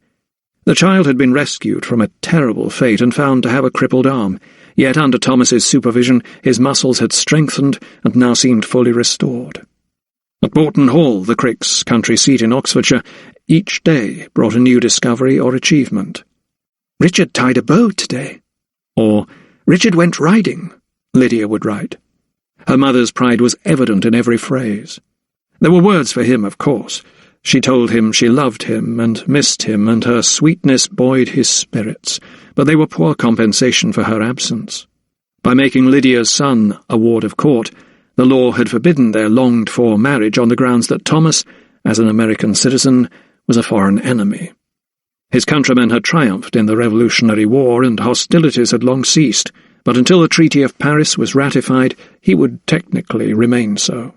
The child had been rescued from a terrible fate and found to have a crippled arm, yet under Thomas's supervision his muscles had strengthened and now seemed fully restored. At Boughton Hall, the Cricks' country seat in Oxfordshire, each day brought a new discovery or achievement. "Richard tied a bow today," or "Richard went riding," Lydia would write. Her mother's pride was evident in every phrase. There were words for him, of course. She told him she loved him and missed him, and her sweetness buoyed his spirits, but they were poor compensation for her absence. By making Lydia's son a ward of court, the law had forbidden their longed-for marriage on the grounds that Thomas, as an American citizen, was a foreign enemy. His countrymen had triumphed in the Revolutionary War, and hostilities had long ceased, but until the Treaty of Paris was ratified, he would technically remain so.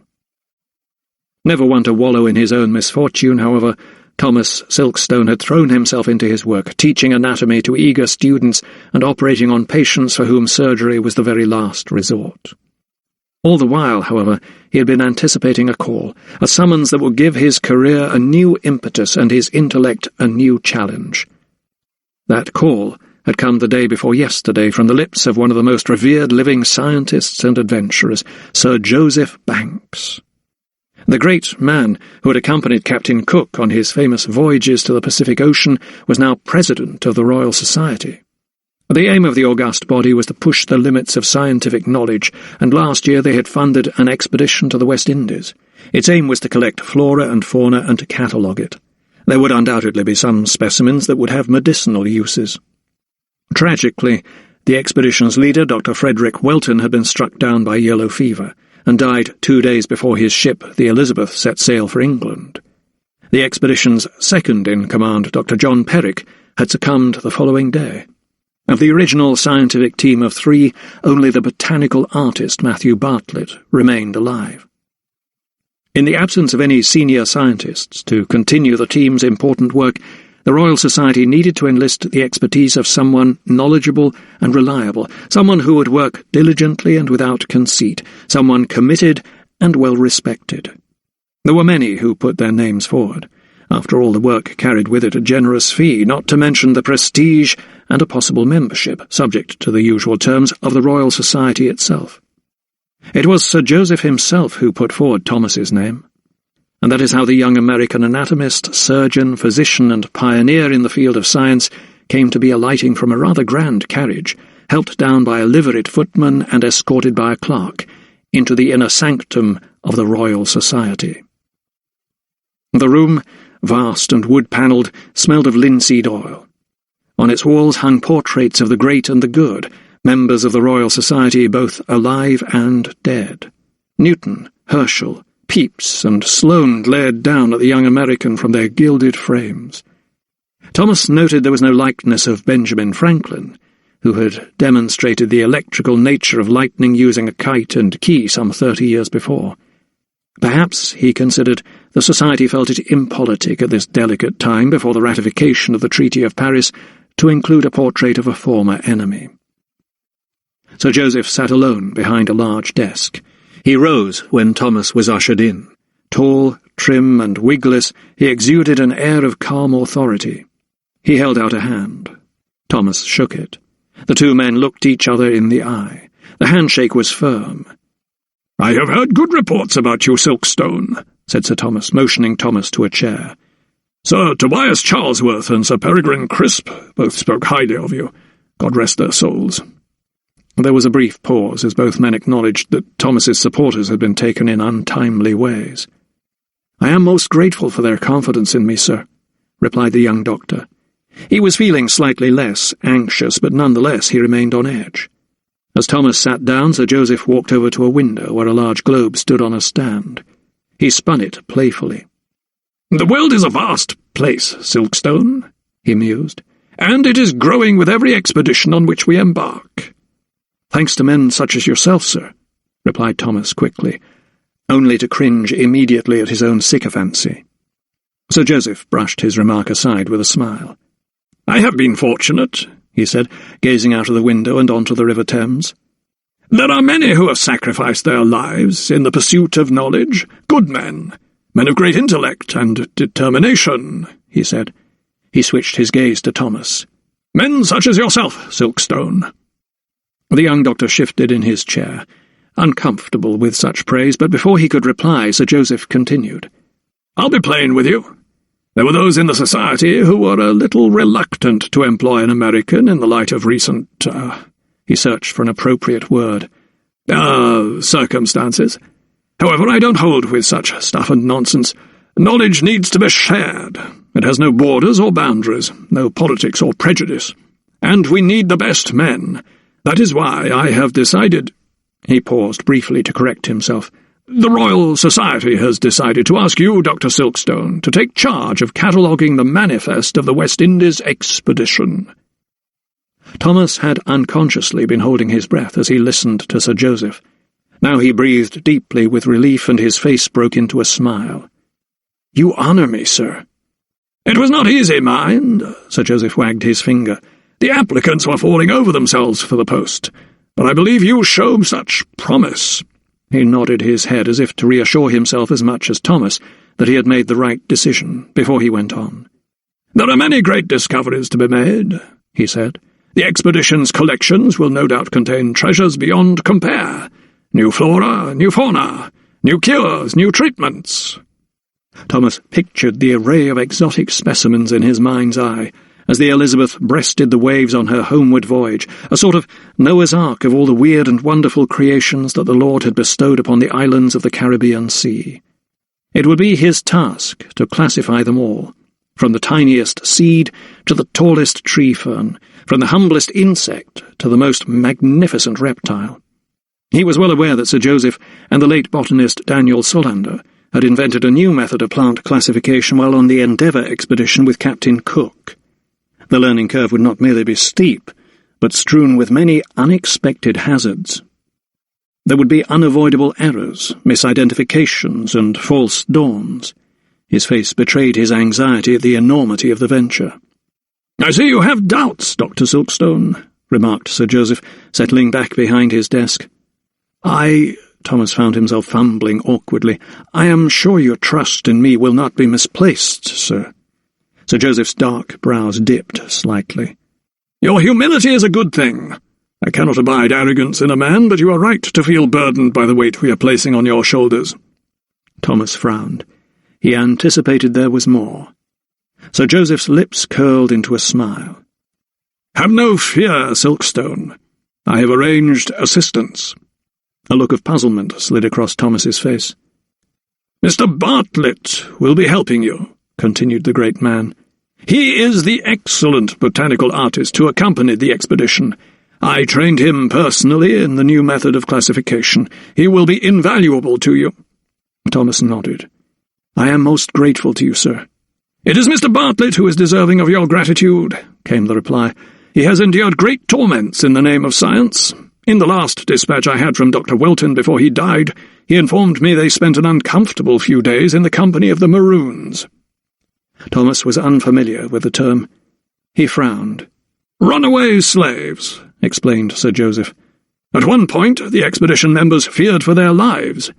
Never one to wallow in his own misfortune, however, Thomas Silkstone had thrown himself into his work, teaching anatomy to eager students and operating on patients for whom surgery was the very last resort. All the while, however, he had been anticipating a call, a summons that would give his career a new impetus and his intellect a new challenge. That call had come the day before yesterday from the lips of one of the most revered living scientists and adventurers, Sir Joseph Banks. The great man who had accompanied Captain Cook on his famous voyages to the Pacific Ocean was now president of the Royal Society. The aim of the august body was to push the limits of scientific knowledge, and last year they had funded an expedition to the West Indies. Its aim was to collect flora and fauna and to catalogue it. There would undoubtedly be some specimens that would have medicinal uses. Tragically, the expedition's leader, Dr. Frederick Welton, had been struck down by yellow fever, and died 2 days before his ship, the Elizabeth, set sail for England. The expedition's second-in-command, Dr. John Perrick, had succumbed the following day. Of the original scientific team of 3, only the botanical artist Matthew Bartlett remained alive. In the absence of any senior scientists to continue the team's important work, the Royal Society needed to enlist the expertise of someone knowledgeable and reliable, someone who would work diligently and without conceit, someone committed and well respected. There were many who put their names forward. After all, the work carried with it a generous fee, not to mention the prestige and a possible membership, subject to the usual terms, of the Royal Society itself. It was Sir Joseph himself who put forward Thomas's name, and that is how the young American anatomist, surgeon, physician, and pioneer in the field of science came to be alighting from a rather grand carriage, helped down by a liveried footman and escorted by a clerk, into the inner sanctum of the Royal Society. The room, vast and wood-panelled, smelled of linseed oil. On its walls hung portraits of the great and the good, members of the Royal Society both alive and dead. Newton, Herschel, Pepys, and Sloane glared down at the young American from their gilded frames. Thomas noted there was no likeness of Benjamin Franklin, who had demonstrated the electrical nature of lightning using a kite and key some 30 years before. Perhaps, he considered, the Society felt it impolitic at this delicate time before the ratification of the Treaty of Paris to include a portrait of a former enemy. Sir Joseph sat alone behind a large desk. He rose when Thomas was ushered in. Tall, trim, and wigless, he exuded an air of calm authority. He held out a hand. Thomas shook it. The two men looked each other in the eye. The handshake was firm. "I have heard good reports about you, Silkstone," said Sir Thomas, motioning Thomas to a chair. "Sir Tobias Charlesworth and Sir Peregrine Crisp both spoke highly of you. God rest their souls." There was a brief pause as both men acknowledged that Thomas's supporters had been taken in untimely ways. "I am most grateful for their confidence in me, sir," replied the young doctor. He was feeling slightly less anxious, but nonetheless he remained on edge. As Thomas sat down, Sir Joseph walked over to a window where a large globe stood on a stand. He spun it playfully. "The world is a vast place, Silkstone," he mused, "and it is growing with every expedition on which we embark." "Thanks to men such as yourself, sir," replied Thomas quickly, only to cringe immediately at his own sycophancy. Sir Joseph brushed his remark aside with a smile. "I have been fortunate," he said, gazing out of the window and onto the River Thames. "There are many who have sacrificed their lives in the pursuit of knowledge, good men of great intellect and determination," he said. He switched his gaze to Thomas. "Men such as yourself, Silkstone." The young doctor shifted in his chair, uncomfortable with such praise, but before he could reply, Sir Joseph continued. "I'll be plain with you. There were those in the Society who were a little reluctant to employ an American in the light of recent, he searched for an appropriate word, circumstances. However, I don't hold with such stuff and nonsense. Knowledge needs to be shared. It has no borders or boundaries, no politics or prejudice. And we need the best men. That is why I have decided—" He paused briefly to correct himself. "The Royal Society has decided to ask you, Dr. Silkstone, to take charge of cataloguing the manifest of the West Indies expedition." Thomas had unconsciously been holding his breath as he listened to Sir Joseph. Now he breathed deeply with relief, and his face broke into a smile. "You honour me, sir." "It was not easy, mind," Sir Joseph wagged his finger. "The applicants were falling over themselves for the post, but I believe you show such promise." He nodded his head as if to reassure himself as much as Thomas that he had made the right decision, before he went on. "There are many great discoveries to be made," he said. "The expedition's collections will no doubt contain treasures beyond compare. New flora, new fauna, new cures, new treatments." Thomas pictured the array of exotic specimens in his mind's eye, as the Elizabeth breasted the waves on her homeward voyage, a sort of Noah's Ark of all the weird and wonderful creations that the Lord had bestowed upon the islands of the Caribbean Sea. It would be his task to classify them all, from the tiniest seed to the tallest tree fern, from the humblest insect to the most magnificent reptile. He was well aware that Sir Joseph and the late botanist Daniel Solander had invented a new method of plant classification while on the Endeavour expedition with Captain Cook. The learning curve would not merely be steep, but strewn with many unexpected hazards. There would be unavoidable errors, misidentifications, and false dawns. His face betrayed his anxiety at the enormity of the venture. "I see you have doubts, Dr. Silkstone," remarked Sir Joseph, settling back behind his desk. Thomas found himself fumbling awkwardly. "I am sure your trust in me will not be misplaced, sir." Sir Joseph's dark brows dipped slightly. "Your humility is a good thing. I cannot abide arrogance in a man, but you are right to feel burdened by the weight we are placing on your shoulders." Thomas frowned. He anticipated there was more. Sir Joseph's lips curled into a smile. "Have no fear, Silkstone. I have arranged assistance." A look of puzzlement slid across Thomas's face. "Mr. Bartlett will be helping you," continued the great man. "He is the excellent botanical artist who accompanied the expedition. I trained him personally in the new method of classification. He will be invaluable to you." Thomas nodded. "I am most grateful to you, sir." "It is Mr. Bartlett who is deserving of your gratitude," came the reply. "He has endured great torments in the name of science. In the last dispatch I had from Dr. Welton before he died, he informed me they spent an uncomfortable few days in the company of the Maroons." Thomas was unfamiliar with the term. He frowned. "Runaway slaves," explained Sir Joseph. "At one point the expedition members feared for their lives.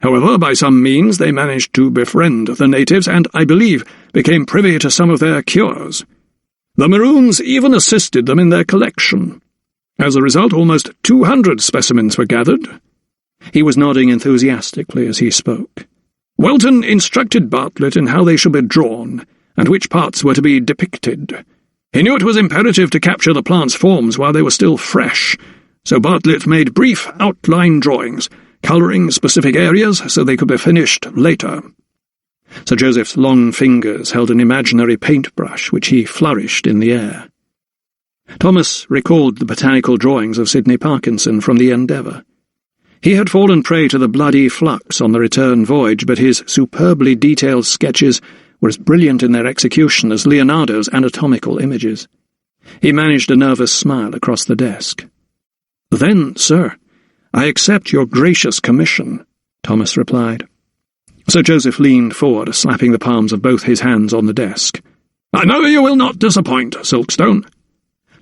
However, by some means they managed to befriend the natives and, I believe, became privy to some of their cures. The Maroons even assisted them in their collection. As a result, almost 200 specimens were gathered." He was nodding enthusiastically as he spoke. "Welton instructed Bartlett in how they should be drawn, and which parts were to be depicted. He knew it was imperative to capture the plants' forms while they were still fresh, so Bartlett made brief outline drawings, colouring specific areas so they could be finished later." Sir Joseph's long fingers held an imaginary paintbrush which he flourished in the air. Thomas recalled the botanical drawings of Sidney Parkinson from the Endeavour. He had fallen prey to the bloody flux on the return voyage, but his superbly detailed sketches were as brilliant in their execution as Leonardo's anatomical images. He managed a nervous smile across the desk. "Then, sir, I accept your gracious commission," Thomas replied. Sir Joseph leaned forward, slapping the palms of both his hands on the desk. "I know you will not disappoint, Silkstone."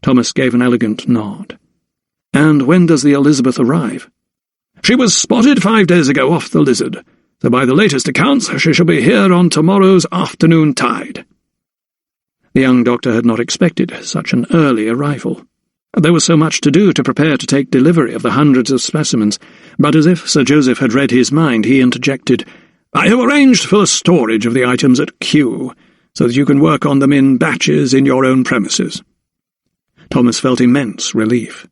Thomas gave an elegant nod. "And when does the Elizabeth arrive?" "She was spotted 5 days ago off the Lizard, so by the latest accounts she shall be here on tomorrow's afternoon tide." The young doctor had not expected such an early arrival. There was so much to do to prepare to take delivery of the hundreds of specimens, but as if Sir Joseph had read his mind, he interjected, "I have arranged for the storage of the items at Kew, so that you can work on them in batches in your own premises." Thomas felt immense relief.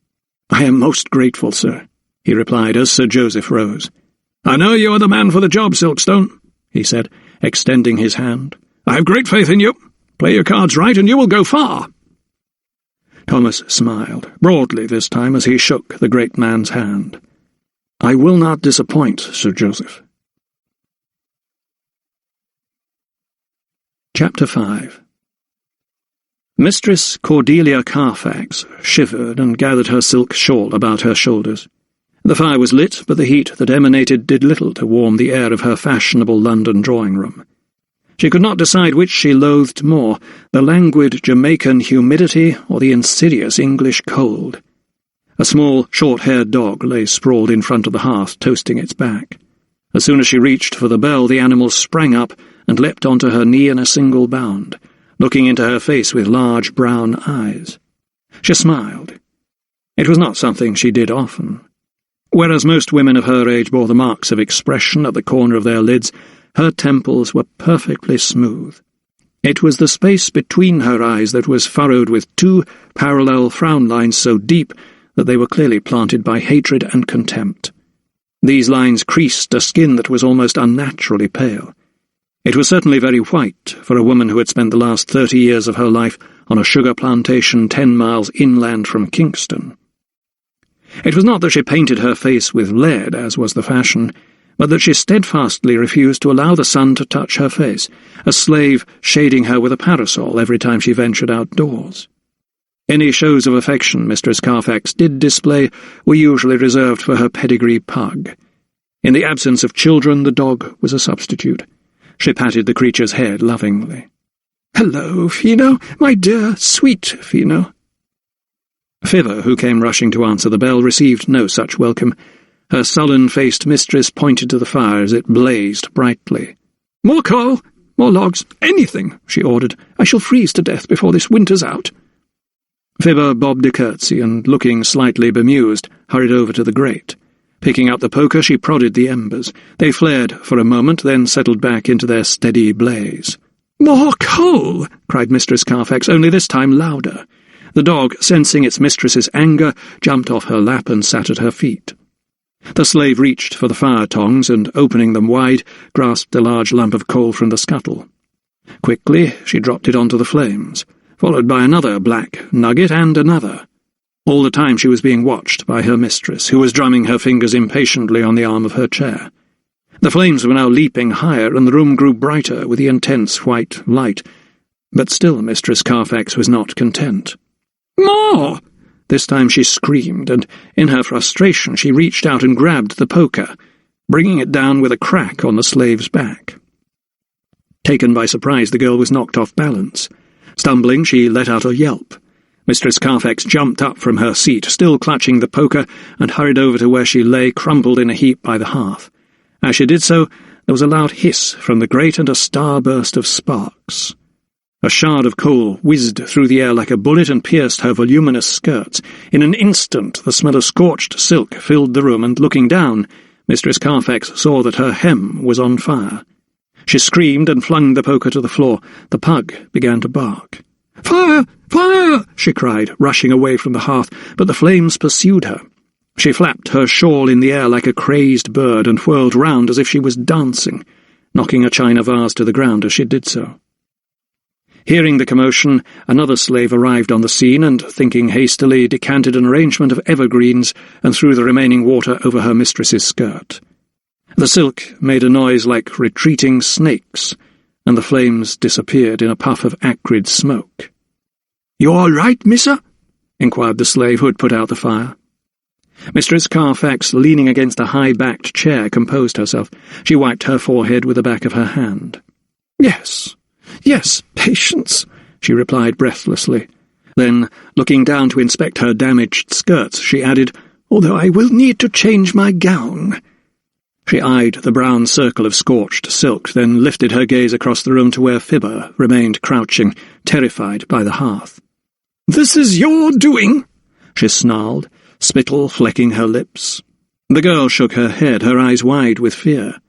"I am most grateful, sir," he replied as Sir Joseph rose. "I know you are the man for the job, Silkstone," he said, extending his hand. "I have great faith in you. Play your cards right and you will go far." Thomas smiled, broadly this time, as he shook the great man's hand. "I will not disappoint, Sir Joseph." Chapter 5. Mistress Cordelia Carfax shivered and gathered her silk shawl about her shoulders. The fire was lit, but the heat that emanated did little to warm the air of her fashionable London drawing-room. She could not decide which she loathed more, the languid Jamaican humidity or the insidious English cold. A small, short-haired dog lay sprawled in front of the hearth, toasting its back. As soon as she reached for the bell, the animal sprang up and leapt onto her knee in a single bound, looking into her face with large brown eyes. She smiled. It was not something she did often. Whereas most women of her age bore the marks of expression at the corner of their lids, her temples were perfectly smooth. It was the space between her eyes that was furrowed with 2 parallel frown lines so deep that they were clearly planted by hatred and contempt. These lines creased a skin that was almost unnaturally pale. It was certainly very white for a woman who had spent the last 30 years of her life on a sugar plantation 10 miles inland from Kingston. It was not that she painted her face with lead, as was the fashion, but that she steadfastly refused to allow the sun to touch her face, a slave shading her with a parasol every time she ventured outdoors. Any shows of affection Mistress Carfax did display were usually reserved for her pedigree pug. In the absence of children, the dog was a substitute. She patted the creature's head lovingly. "Hello, Fino, my dear, sweet Fino." Fibber, who came rushing to answer the bell, received no such welcome. Her sullen-faced mistress pointed to the fire as it blazed brightly. "More coal, more logs, anything," she ordered. "I shall freeze to death before this winter's out." Fibber bobbed a curtsy and, looking slightly bemused, hurried over to the grate. Picking up the poker, she prodded the embers. They flared for a moment, then settled back into their steady blaze. "More coal!" cried Mistress Carfax, only this time louder. The dog, sensing its mistress's anger, jumped off her lap and sat at her feet. The slave reached for the fire tongs and, opening them wide, grasped a large lump of coal from the scuttle. Quickly she dropped it onto the flames, followed by another black nugget and another. All the time she was being watched by her mistress, who was drumming her fingers impatiently on the arm of her chair. The flames were now leaping higher, and the room grew brighter with the intense white light. But still Mistress Carfax was not content. "More!" This time she screamed, and in her frustration she reached out and grabbed the poker, bringing it down with a crack on the slave's back. Taken by surprise, the girl was knocked off balance. Stumbling, she let out a yelp. Mistress Carfax jumped up from her seat, still clutching the poker, and hurried over to where she lay crumpled in a heap by the hearth. As she did so, there was a loud hiss from the grate and a starburst of sparks. A shard of coal whizzed through the air like a bullet and pierced her voluminous skirts. In an instant the smell of scorched silk filled the room, and looking down, Mistress Carfax saw that her hem was on fire. She screamed and flung the poker to the floor. The pug began to bark. "Fire! Fire!" she cried, rushing away from the hearth, but the flames pursued her. She flapped her shawl in the air like a crazed bird and whirled round as if she was dancing, knocking a china vase to the ground as she did so. Hearing the commotion, another slave arrived on the scene and, thinking hastily, decanted an arrangement of evergreens and threw the remaining water over her mistress's skirt. The silk made a noise like retreating snakes, and the flames disappeared in a puff of acrid smoke. "You all right, missa?" inquired the slave who had put out the fire. Mistress Carfax, leaning against a high-backed chair, composed herself. She wiped her forehead with the back of her hand. Yes, patience," she replied breathlessly. Then, looking down to inspect her damaged skirts, she added, "Although I will need to change my gown." She eyed the brown circle of scorched silk, then lifted her gaze across the room to where Fibber remained crouching, terrified by the hearth. "This is your doing," she snarled, spittle flecking her lips. The girl shook her head, her eyes wide with fear.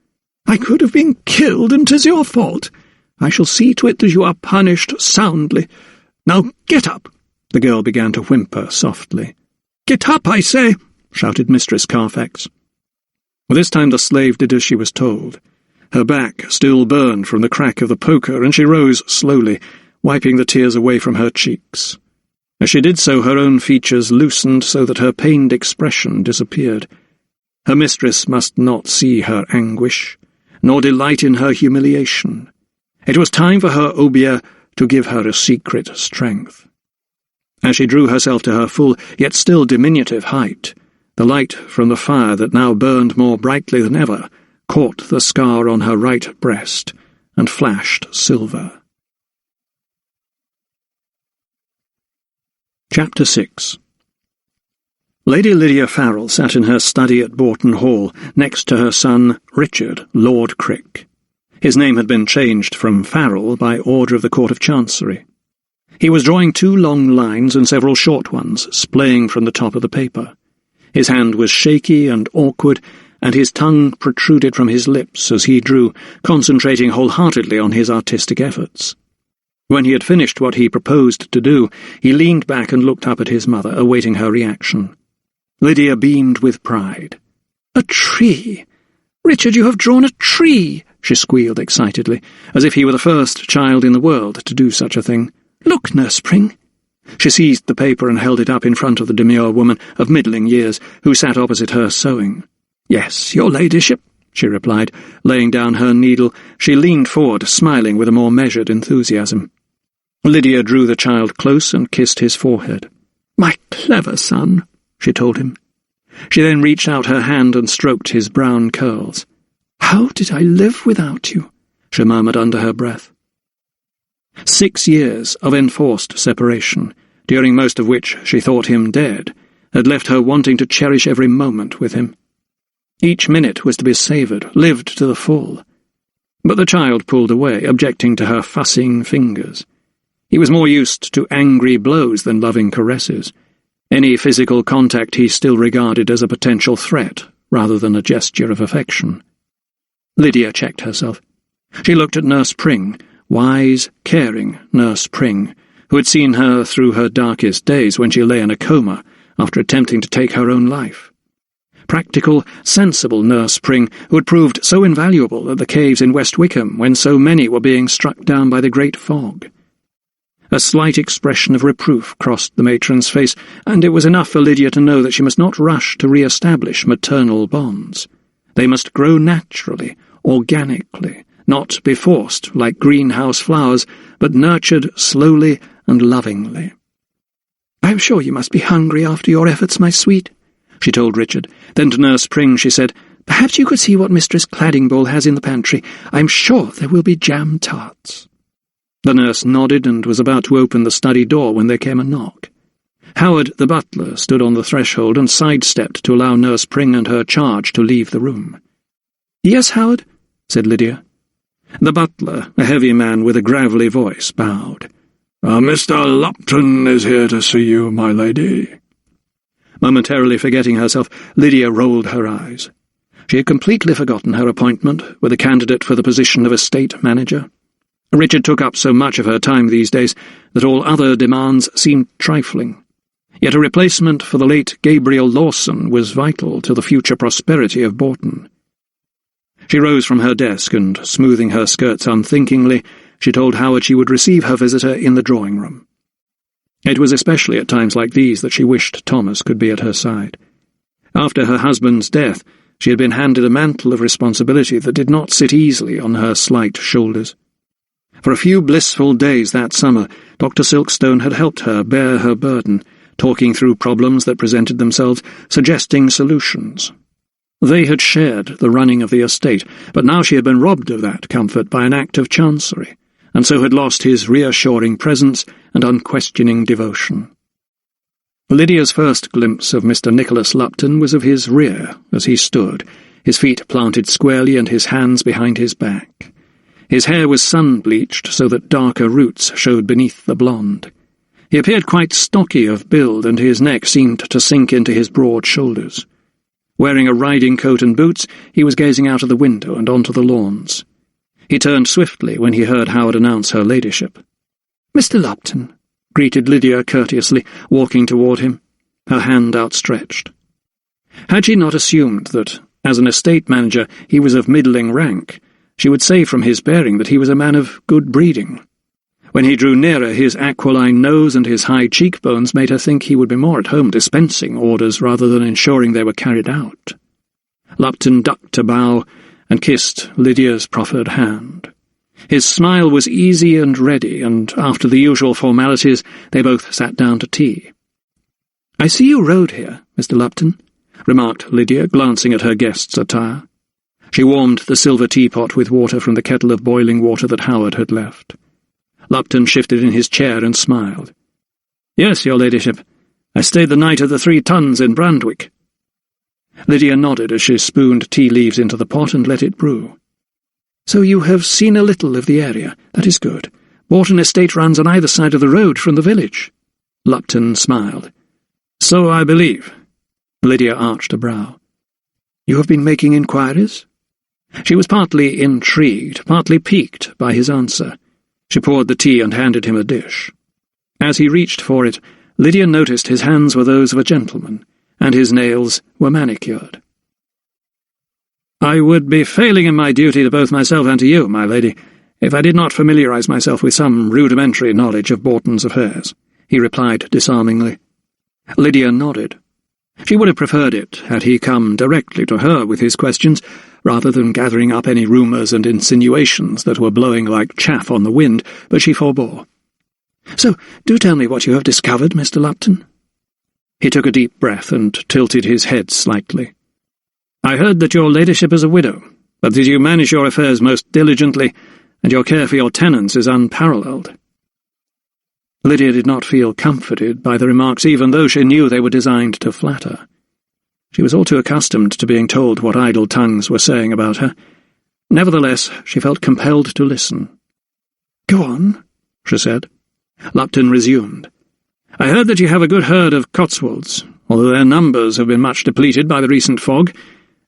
"I could have been killed, and 'tis your fault. I shall see to it that you are punished soundly. Now get up." The girl began to whimper softly. "Get up, I say," shouted Mistress Carfax. This time the slave did as she was told. Her back still burned from the crack of the poker, and she rose slowly, wiping the tears away from her cheeks. As she did so, her own features loosened so that her pained expression disappeared. Her mistress must not see her anguish, nor delight in her humiliation. It was time for her obeah to give her a secret strength. As she drew herself to her full, yet still diminutive height, the light from the fire that now burned more brightly than ever caught the scar on her right breast and flashed silver. Chapter 6. Lady Lydia Farrell sat in her study at Boughton Hall, next to her son, Richard, Lord Crick. His name had been changed from Farrell by order of the Court of Chancery. He was drawing 2 long lines and several short ones, splaying from the top of the paper. His hand was shaky and awkward, and his tongue protruded from his lips as he drew, concentrating wholeheartedly on his artistic efforts. When he had finished what he proposed to do, he leaned back and looked up at his mother, awaiting her reaction. Lydia beamed with pride. "A tree! Richard, you have drawn a tree!" she squealed excitedly, as if he were the first child in the world to do such a thing. "Look, Nurse Spring." She seized the paper and held it up in front of the demure woman of middling years, who sat opposite her sewing. "Yes, your ladyship," she replied, laying down her needle. She leaned forward, smiling with a more measured enthusiasm. Lydia drew the child close and kissed his forehead. "My clever son," she told him. She then reached out her hand and stroked his brown curls. "How did I live without you?" she murmured under her breath. 6 years of enforced separation, during most of which she thought him dead, had left her wanting to cherish every moment with him. Each minute was to be savoured, lived to the full. But the child pulled away, objecting to her fussing fingers. He was more used to angry blows than loving caresses. Any physical contact he still regarded as a potential threat, rather than a gesture of affection. Lydia checked herself. She looked at Nurse Pring, wise, caring Nurse Pring, who had seen her through her darkest days when she lay in a coma after attempting to take her own life. Practical, sensible Nurse Pring, who had proved so invaluable at the caves in West Wickham when so many were being struck down by the great fog. A slight expression of reproof crossed the matron's face, and it was enough for Lydia to know that she must not rush to re-establish maternal bonds. They must grow naturally, organically, not be forced like greenhouse flowers, but nurtured slowly and lovingly. "I am sure you must be hungry after your efforts, my sweet," she told Richard. Then to Nurse Pring she said, "Perhaps you could see what Mistress Claddingbull has in the pantry. I am sure there will be jam tarts." The nurse nodded and was about to open the study door when there came a knock. Howard, the butler, stood on the threshold and sidestepped to allow Nurse Pring and her charge to leave the room. "Yes, Howard?" said Lydia. The butler, a heavy man with a gravelly voice, bowed. Mr. Lupton is here to see you, my lady." Momentarily forgetting herself, Lydia rolled her eyes. She had completely forgotten her appointment with a candidate for the position of estate manager. Richard took up so much of her time these days that all other demands seemed trifling. Yet a replacement for the late Gabriel Lawson was vital to the future prosperity of Bourton. She rose from her desk and, smoothing her skirts unthinkingly, she told Howard she would receive her visitor in the drawing-room. It was especially at times like these that she wished Thomas could be at her side. After her husband's death, she had been handed a mantle of responsibility that did not sit easily on her slight shoulders. For a few blissful days that summer, Dr. Silkstone had helped her bear her burden, talking through problems that presented themselves, suggesting solutions. They had shared the running of the estate, but now she had been robbed of that comfort by an act of chancery, and so had lost his reassuring presence and unquestioning devotion. Lydia's first glimpse of Mr. Nicholas Lupton was of his rear, as he stood, his feet planted squarely and his hands behind his back. His hair was sun-bleached so that darker roots showed beneath the blonde. He appeared quite stocky of build, and his neck seemed to sink into his broad shoulders. Wearing a riding coat and boots, he was gazing out of the window and onto the lawns. He turned swiftly when he heard Howard announce her ladyship. "Mr. Lupton," greeted Lydia courteously, walking toward him, her hand outstretched. Had she not assumed that, as an estate manager, he was of middling rank, she would say from his bearing that he was a man of good breeding. When he drew nearer, his aquiline nose and his high cheekbones made her think he would be more at home dispensing orders rather than ensuring they were carried out. Lupton ducked a bow and kissed Lydia's proffered hand. His smile was easy and ready, and after the usual formalities, they both sat down to tea. "I see you rode here, Mr. Lupton," remarked Lydia, glancing at her guest's attire. She warmed the silver teapot with water from the kettle of boiling water that Howard had left. Lupton shifted in his chair and smiled. "Yes, your ladyship. I stayed the night at the 3 Tuns in Brandwick." Lydia nodded as she spooned tea leaves into the pot and let it brew. "So you have seen a little of the area. That is good. Bourton Estate runs on either side of the road from the village." Lupton smiled. "So I believe." Lydia arched a brow. "You have been making inquiries?" She was partly intrigued, partly piqued by his answer. She poured the tea and handed him a dish. As he reached for it, Lydia noticed his hands were those of a gentleman, and his nails were manicured. "I would be failing in my duty to both myself and to you, my lady, if I did not familiarize myself with some rudimentary knowledge of Bourton's affairs," he replied disarmingly. Lydia nodded. She would have preferred it had he come directly to her with his questions, rather than gathering up any rumours and insinuations that were blowing like chaff on the wind, but she forbore. "So, do tell me what you have discovered, Mr. Lupton." He took a deep breath and tilted his head slightly. "I heard that your ladyship is a widow, but that you manage your affairs most diligently, and your care for your tenants is unparalleled." Lydia did not feel comforted by the remarks, even though she knew they were designed to flatter. She was all too accustomed to being told what idle tongues were saying about her. Nevertheless, she felt compelled to listen. "Go on," she said. Lupton resumed. "I heard that you have a good herd of Cotswolds, although their numbers have been much depleted by the recent fog,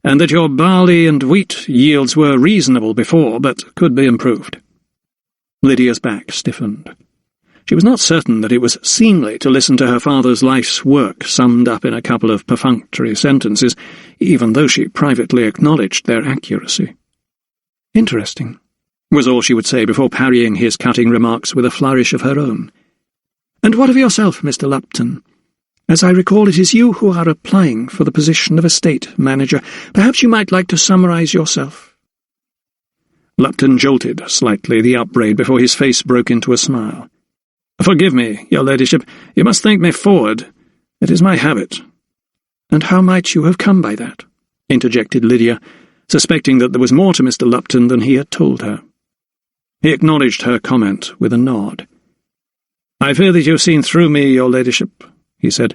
and that your barley and wheat yields were reasonable before, but could be improved." Lydia's back stiffened. She was not certain that it was seemly to listen to her father's life's work summed up in a couple of perfunctory sentences, even though she privately acknowledged their accuracy. "Interesting," was all she would say before parrying his cutting remarks with a flourish of her own. "And what of yourself, Mr. Lupton? As I recall, it is you who are applying for the position of estate manager. Perhaps you might like to summarize yourself." Lupton jolted slightly the upbraid before his face broke into a smile. "Forgive me, your ladyship. You must think me forward. It is my habit." "And how might you have come by that?" interjected Lydia, suspecting that there was more to Mr. Lupton than he had told her. He acknowledged her comment with a nod. "I fear that you have seen through me, your ladyship," he said.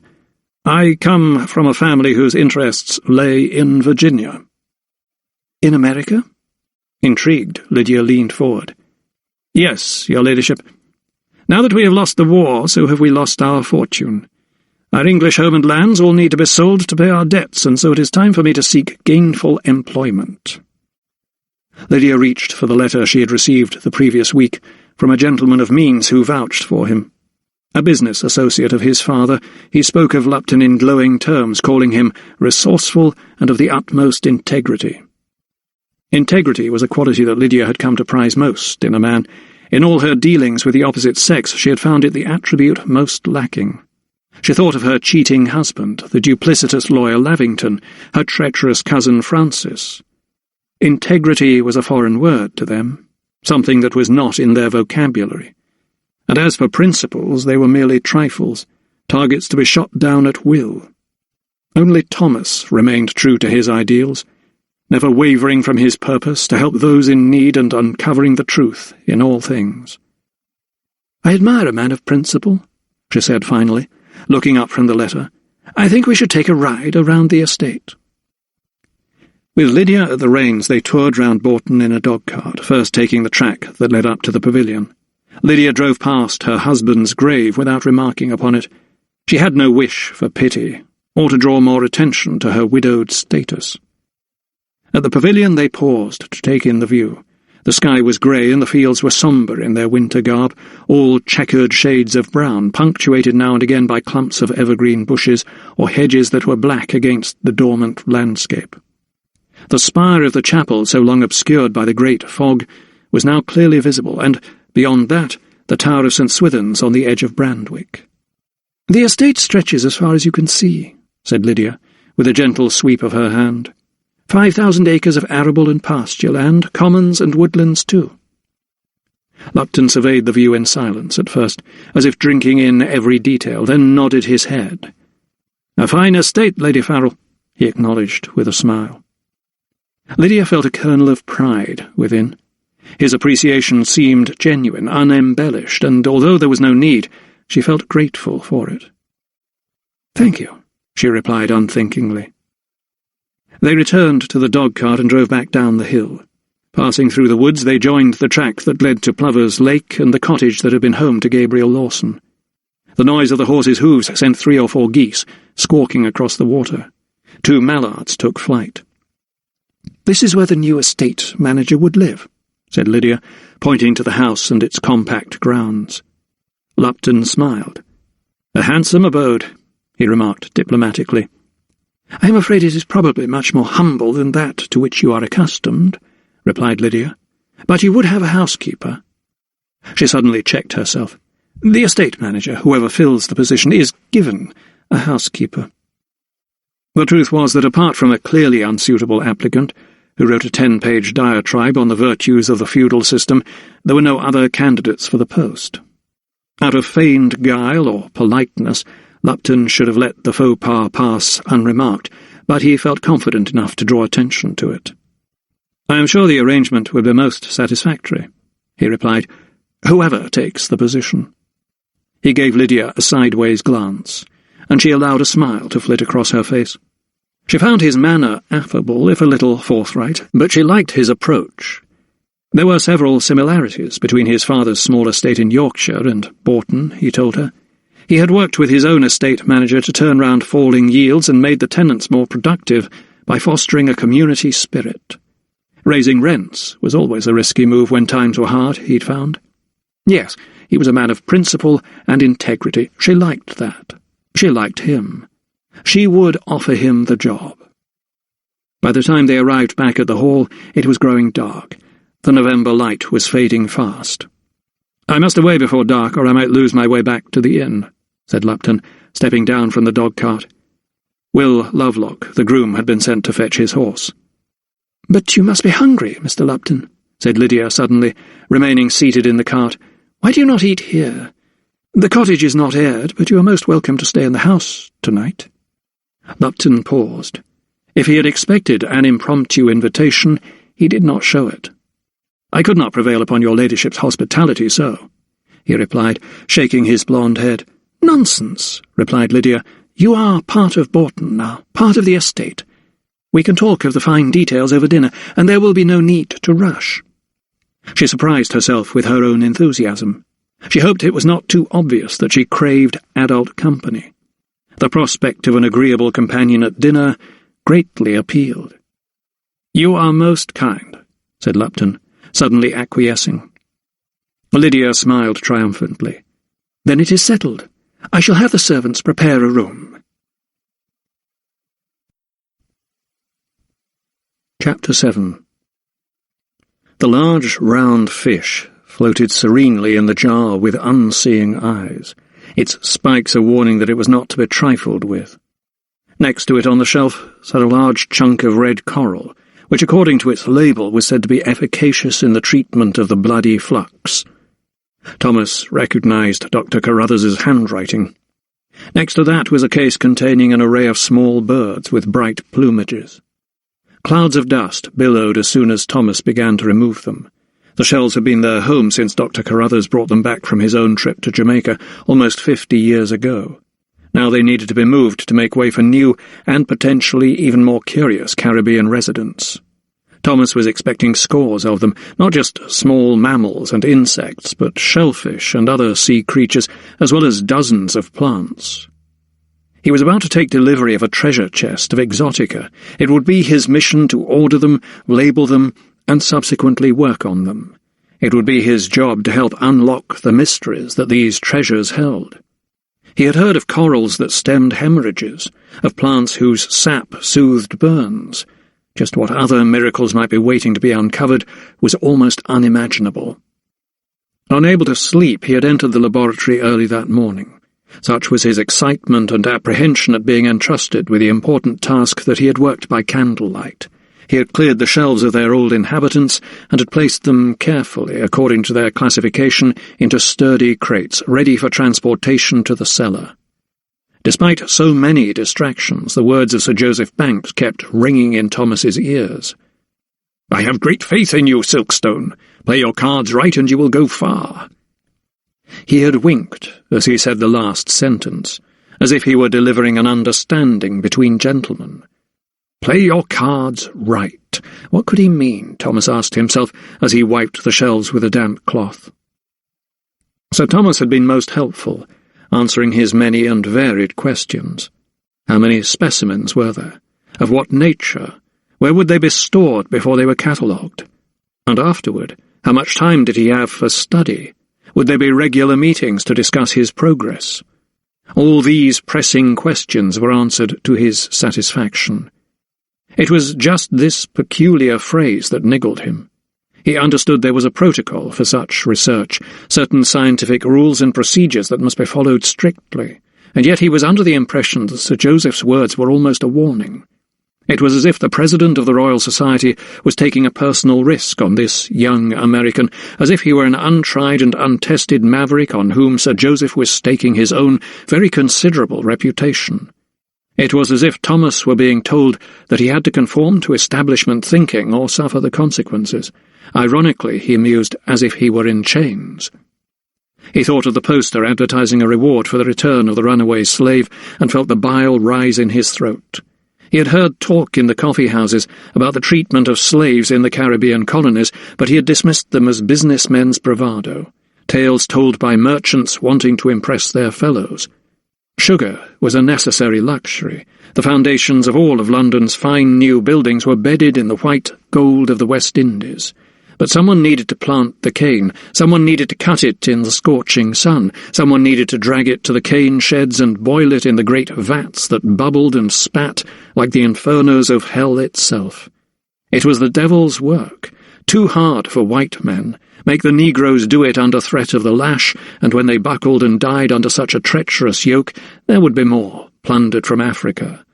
"I come from a family whose interests lay in Virginia." "In America?" Intrigued, Lydia leaned forward. "Yes, your ladyship. Now that we have lost the war, so have we lost our fortune. Our English home and lands all need to be sold to pay our debts, and so it is time for me to seek gainful employment." Lydia reached for the letter she had received the previous week from a gentleman of means who vouched for him. A business associate of his father, he spoke of Lupton in glowing terms, calling him resourceful and of the utmost integrity. Integrity was a quality that Lydia had come to prize most in a man. In all her dealings with the opposite sex, she had found it the attribute most lacking. She thought of her cheating husband, the duplicitous lawyer Lavington, her treacherous cousin Francis. Integrity was a foreign word to them, something that was not in their vocabulary. And as for principles, they were merely trifles, targets to be shot down at will. Only Thomas remained true to his ideals, never wavering from his purpose to help those in need and uncovering the truth in all things. "I admire a man of principle," she said finally, looking up from the letter. "I think we should take a ride around the estate." With Lydia at the reins, they toured round Bourton in a dog-cart, first taking the track that led up to the pavilion. Lydia drove past her husband's grave without remarking upon it. She had no wish for pity, or to draw more attention to her widowed status. At the pavilion they paused to take in the view. The sky was grey and the fields were sombre in their winter garb, all checkered shades of brown, punctuated now and again by clumps of evergreen bushes or hedges that were black against the dormant landscape. The spire of the chapel, so long obscured by the great fog, was now clearly visible, and, beyond that, the tower of St. Swithin's on the edge of Brandwick. "The estate stretches as far as you can see," said Lydia, with a gentle sweep of her hand. 5,000 acres of arable and pasture land, commons and woodlands too. Lupton surveyed the view in silence at first, as if drinking in every detail, then nodded his head. "A fine estate, Lady Farrell," he acknowledged with a smile. Lydia felt a kernel of pride within. His appreciation seemed genuine, unembellished, and although there was no need, she felt grateful for it. "Thank you," she replied unthinkingly. They returned to the dog-cart and drove back down the hill. Passing through the woods, they joined the track that led to Plover's Lake and the cottage that had been home to Gabriel Lawson. The noise of the horses' hooves sent 3 or 4 geese squawking across the water. 2 mallards took flight. "This is where the new estate manager would live," said Lydia, pointing to the house and its compact grounds. Lupton smiled. "A handsome abode," he remarked diplomatically. "I am afraid it is probably much more humble than that to which you are accustomed," replied Lydia. "But you would have a housekeeper." She suddenly checked herself. "The estate manager, whoever fills the position, is given a housekeeper." The truth was that apart from a clearly unsuitable applicant, who wrote a 10-page diatribe on the virtues of the feudal system, there were no other candidates for the post. Out of feigned guile or politeness, Lupton should have let the faux pas pass unremarked, but he felt confident enough to draw attention to it. "I am sure the arrangement will be most satisfactory," he replied. "Whoever takes the position." He gave Lydia a sideways glance, and she allowed a smile to flit across her face. She found his manner affable, if a little forthright, but she liked his approach. There were several similarities between his father's small estate in Yorkshire and Bourton, he told her. He had worked with his own estate manager to turn round falling yields and made the tenants more productive by fostering a community spirit. Raising rents was always a risky move when times were hard, he'd found. Yes, he was a man of principle and integrity. She liked that. She liked him. She would offer him the job. By the time they arrived back at the hall, it was growing dark. The November light was fading fast. "I must away before dark, or I might lose my way back to the inn," said Lupton, stepping down from the dog-cart. Will Lovelock, the groom, had been sent to fetch his horse. "But you must be hungry, Mr. Lupton," said Lydia suddenly, remaining seated in the cart. "Why do you not eat here? The cottage is not aired, but you are most welcome to stay in the house tonight." Lupton paused. If he had expected an impromptu invitation, he did not show it. "I could not prevail upon your ladyship's hospitality so," he replied, shaking his blonde head. "Nonsense," replied Lydia. "You are part of Bourton now, part of the estate. We can talk of the fine details over dinner, and there will be no need to rush." She surprised herself with her own enthusiasm. She hoped it was not too obvious that she craved adult company. The prospect of an agreeable companion at dinner greatly appealed. "You are most kind," said Lupton, suddenly acquiescing. Lydia smiled triumphantly. "Then it is settled. I shall have the servants prepare a room." Chapter 7. The large, round fish floated serenely in the jar with unseeing eyes, its spikes a warning that it was not to be trifled with. Next to it on the shelf sat a large chunk of red coral, which according to its label was said to be efficacious in the treatment of the bloody flux. Thomas recognized Dr. Carruthers's handwriting. Next to that was a case containing an array of small birds with bright plumages. Clouds of dust billowed as soon as Thomas began to remove them. The shells had been their home since Dr. Carruthers brought them back from his own trip to Jamaica almost 50 years ago. Now they needed to be moved to make way for new and potentially even more curious Caribbean residents. Thomas was expecting scores of them, not just small mammals and insects, but shellfish and other sea creatures, as well as dozens of plants. He was about to take delivery of a treasure chest of exotica. It would be his mission to order them, label them, and subsequently work on them. It would be his job to help unlock the mysteries that these treasures held. He had heard of corals that stemmed hemorrhages, of plants whose sap soothed burns. Just what other miracles might be waiting to be uncovered was almost unimaginable. Unable to sleep, he had entered the laboratory early that morning. Such was his excitement and apprehension at being entrusted with the important task that he had worked by candlelight. He had cleared the shelves of their old inhabitants and had placed them carefully, according to their classification, into sturdy crates, ready for transportation to the cellar. Despite so many distractions, the words of Sir Joseph Banks kept ringing in Thomas's ears. "I have great faith in you, Silkstone. Play your cards right and you will go far." He had winked as he said the last sentence, as if he were delivering an understanding between gentlemen. Play your cards right. What could he mean, Thomas asked himself, as he wiped the shelves with a damp cloth. Sir Thomas had been most helpful, answering his many and varied questions. How many specimens were there? Of what nature? Where would they be stored before they were catalogued? And afterward, how much time did he have for study? Would there be regular meetings to discuss his progress? All these pressing questions were answered to his satisfaction. It was just this peculiar phrase that niggled him. He understood there was a protocol for such research, certain scientific rules and procedures that must be followed strictly, and yet he was under the impression that Sir Joseph's words were almost a warning. It was as if the President of the Royal Society was taking a personal risk on this young American, as if he were an untried and untested maverick on whom Sir Joseph was staking his own very considerable reputation. It was as if Thomas were being told that he had to conform to establishment thinking or suffer the consequences, Ironically, he mused, as if he were in chains. He thought of the poster advertising a reward for the return of the runaway slave and felt the bile rise in his throat. He had heard talk in the coffee-houses about the treatment of slaves in the Caribbean colonies, but he had dismissed them as businessmen's bravado, tales told by merchants wanting to impress their fellows. Sugar was a necessary luxury. The foundations of all of London's fine new buildings were bedded in the white gold of the West Indies. But someone needed to plant the cane, someone needed to cut it in the scorching sun, someone needed to drag it to the cane sheds and boil it in the great vats that bubbled and spat like the infernos of hell itself. It was the devil's work, too hard for white men. Make the Negroes do it under threat of the lash, and when they buckled and died under such a treacherous yoke, there would be more, plundered from Africa.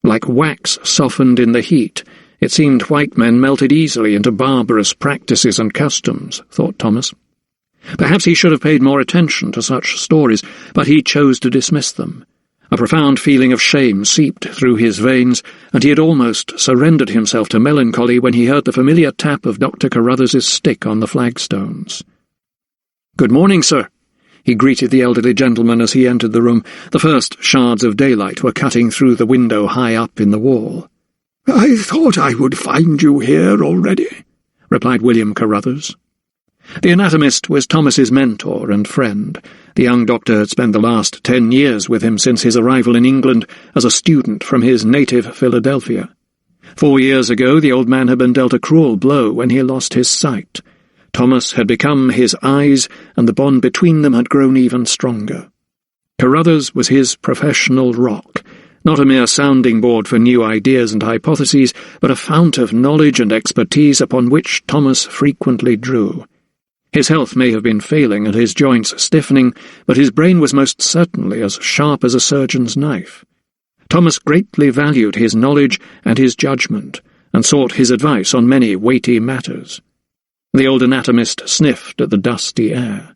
Like wax softened in the heat, it seemed white men melted easily into barbarous practices and customs, thought Thomas. Perhaps he should have paid more attention to such stories, but he chose to dismiss them. A profound feeling of shame seeped through his veins, and he had almost surrendered himself to melancholy when he heard the familiar tap of Dr. Carruthers's stick on the flagstones. "Good morning, sir," he greeted the elderly gentleman as he entered the room. The first shards of daylight were cutting through the window high up in the wall. "I thought I would find you here already," replied William Carruthers. The anatomist was Thomas's mentor and friend. The young doctor had spent the last 10 years with him since his arrival in England as a student from his native Philadelphia. 4 years ago the old man had been dealt a cruel blow when he lost his sight. Thomas had become his eyes, and the bond between them had grown even stronger. Carruthers was his professional rock, not a mere sounding board for new ideas and hypotheses, but a fount of knowledge and expertise upon which Thomas frequently drew. His health may have been failing and his joints stiffening, but his brain was most certainly as sharp as a surgeon's knife. Thomas greatly valued his knowledge and his judgment, and sought his advice on many weighty matters. The old anatomist sniffed at the dusty air.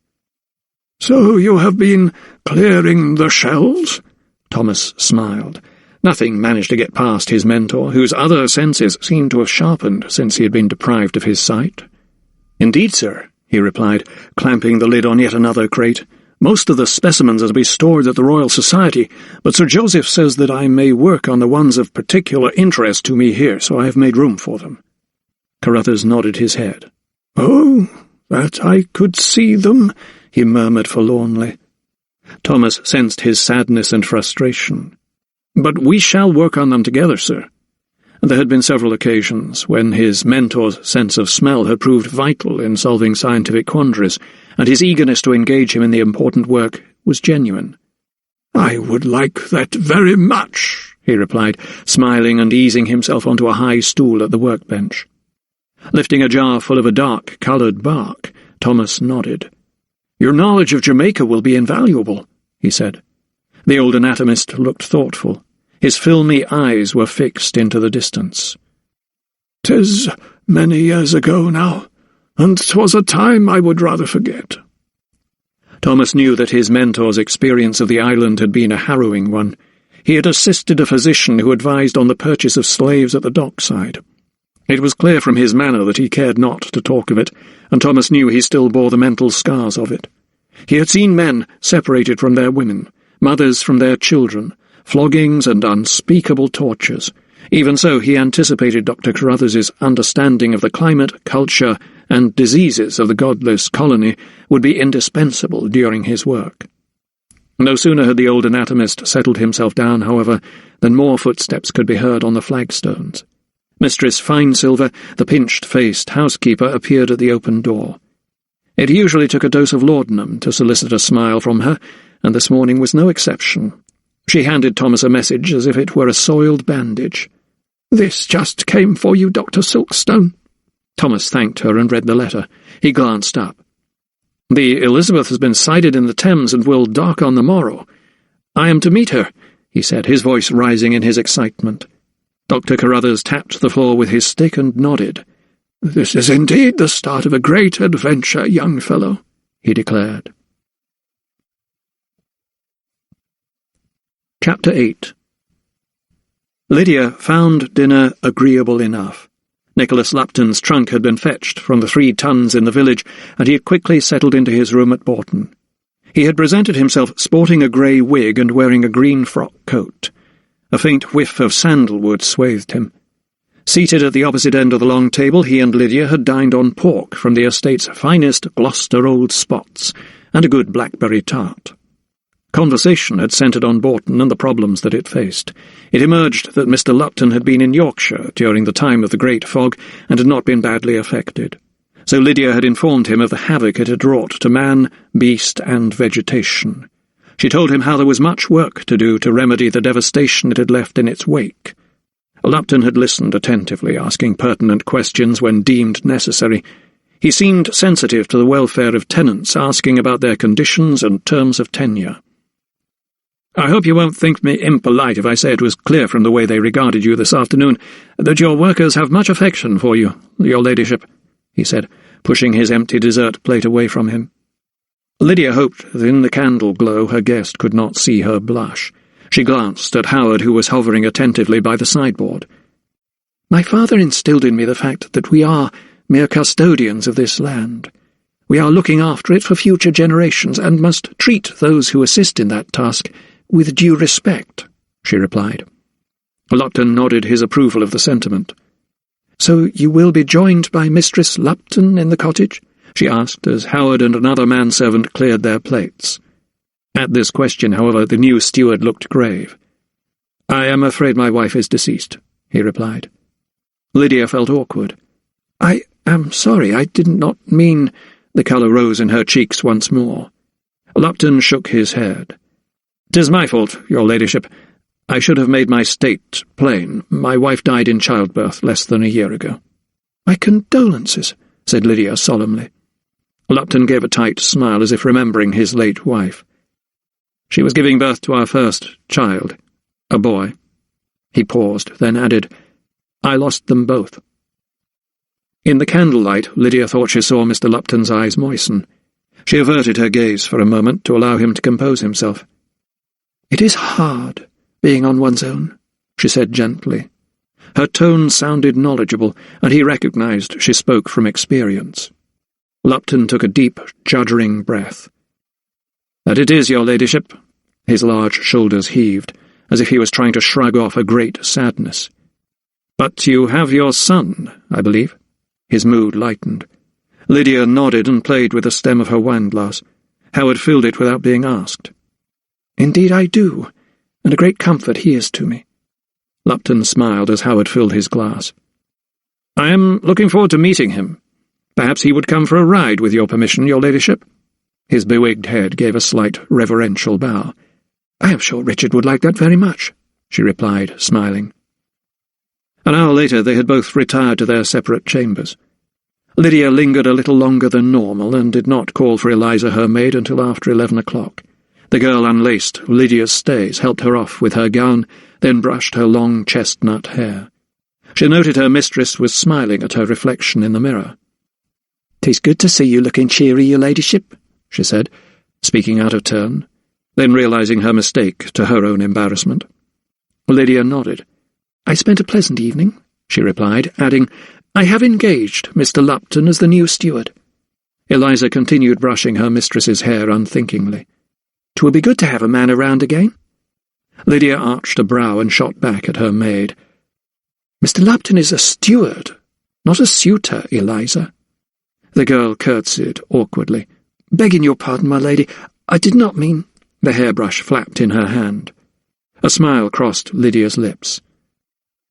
"So you have been clearing the shells?" Thomas smiled. Nothing managed to get past his mentor, whose other senses seemed to have sharpened since he had been deprived of his sight. "Indeed, sir," he replied, clamping the lid on yet another crate. "Most of the specimens are to be stored at the Royal Society, but Sir Joseph says that I may work on the ones of particular interest to me here, so I have made room for them." Carruthers nodded his head. "Oh, that I could see them," he murmured forlornly. Thomas sensed his sadness and frustration. "But we shall work on them together, sir." There had been several occasions when his mentor's sense of smell had proved vital in solving scientific quandaries, and his eagerness to engage him in the important work was genuine. "I would like that very much," he replied, smiling and easing himself onto a high stool at the workbench. Lifting a jar full of a dark-coloured bark, Thomas nodded. "Your knowledge of Jamaica will be invaluable," he said. The old anatomist looked thoughtful. His filmy eyes were fixed into the distance. "'Tis many years ago now, and 'twas a time I would rather forget." Thomas knew that his mentor's experience of the island had been a harrowing one. He had assisted a physician who advised on the purchase of slaves at the dockside. It was clear from his manner that he cared not to talk of it, and Thomas knew he still bore the mental scars of it. He had seen men separated from their women, mothers from their children, floggings and unspeakable tortures. Even so, he anticipated Dr. Carruthers's understanding of the climate, culture, and diseases of the godless colony would be indispensable during his work. No sooner had the old anatomist settled himself down, however, than more footsteps could be heard on the flagstones. Mistress Finesilver, the pinched-faced housekeeper, appeared at the open door. It usually took a dose of laudanum to solicit a smile from her, and this morning was no exception. She handed Thomas a message as if it were a soiled bandage. "This just came for you, Dr. Silkstone." Thomas thanked her and read the letter. He glanced up. "The Elizabeth has been sighted in the Thames and will dock on the morrow. I am to meet her," he said, his voice rising in his excitement. Dr. Carruthers tapped the floor with his stick and nodded. "This is indeed the start of a great adventure, young fellow," he declared. Chapter 8. Lydia found dinner agreeable enough. Nicholas Lupton's trunk had been fetched from the 3 tons in the village, and he had quickly settled into his room at Bourton. He had presented himself sporting a grey wig and wearing a green frock coat. A faint whiff of sandalwood swathed him. Seated at the opposite end of the long table, he and Lydia had dined on pork from the estate's finest Gloucester old spots, and a good blackberry tart. Conversation had centred on Bourton and the problems that it faced. It emerged that Mr. Lupton had been in Yorkshire during the time of the Great Fog and had not been badly affected. So Lydia had informed him of the havoc it had wrought to man, beast, and vegetation. She told him how there was much work to do to remedy the devastation it had left in its wake. Lupton had listened attentively, asking pertinent questions when deemed necessary. He seemed sensitive to the welfare of tenants, asking about their conditions and terms of tenure. "I hope you won't think me impolite if I say it was clear from the way they regarded you this afternoon that your workers have much affection for you, your ladyship," he said, pushing his empty dessert plate away from him. Lydia hoped that in the candle glow her guest could not see her blush. She glanced at Howard, who was hovering attentively by the sideboard. "My father instilled in me the fact that we are mere custodians of this land. We are looking after it for future generations, and must treat those who assist in that task with due respect," she replied. Lupton nodded his approval of the sentiment. "So you will be joined by Mistress Lupton in the cottage?" she asked, as Howard and another manservant cleared their plates. At this question, however, the new steward looked grave. "I am afraid my wife is deceased," he replied. Lydia felt awkward. "I am sorry, I did not mean—" The colour rose in her cheeks once more. Lupton shook his head. "'Tis my fault, your ladyship. I should have made my state plain. My wife died in childbirth less than a year ago." "My condolences," said Lydia solemnly. Lupton gave a tight smile as if remembering his late wife. "She was giving birth to our first child, a boy." He paused, then added, "I lost them both." In the candlelight, Lydia thought she saw Mr. Lupton's eyes moisten. She averted her gaze for a moment to allow him to compose himself. "It is hard, being on one's own," she said gently. Her tone sounded knowledgeable, and he recognized she spoke from experience. Lupton took a deep, shuddering breath. "That it is, your ladyship." His large shoulders heaved, as if he was trying to shrug off a great sadness. "But you have your son, I believe?" His mood lightened. Lydia nodded and played with the stem of her wineglass. Howard filled it without being asked. "Indeed I do, and a great comfort he is to me." Lupton smiled as Howard filled his glass. "I am looking forward to meeting him. Perhaps he would come for a ride, with your permission, your ladyship." His bewigged head gave a slight reverential bow. "I am sure Richard would like that very much," she replied, smiling. An hour later they had both retired to their separate chambers. Lydia lingered a little longer than normal and did not call for Eliza, her maid, until after 11 o'clock. The girl unlaced Lydia's stays, helped her off with her gown, then brushed her long chestnut hair. She noted her mistress was smiling at her reflection in the mirror. "'Tis good to see you looking cheery, your ladyship," she said, speaking out of turn, then realizing her mistake to her own embarrassment. Lydia nodded. "I spent a pleasant evening," she replied, adding, "I have engaged Mr. Lupton as the new steward." Eliza continued brushing her mistress's hair unthinkingly. "'Twill be good to have a man around again." Lydia arched a brow and shot back at her maid. "Mr. Lupton is a steward, not a suitor, Eliza." The girl curtsied awkwardly. "Begging your pardon, my lady, I did not mean—" The hairbrush flapped in her hand. A smile crossed Lydia's lips.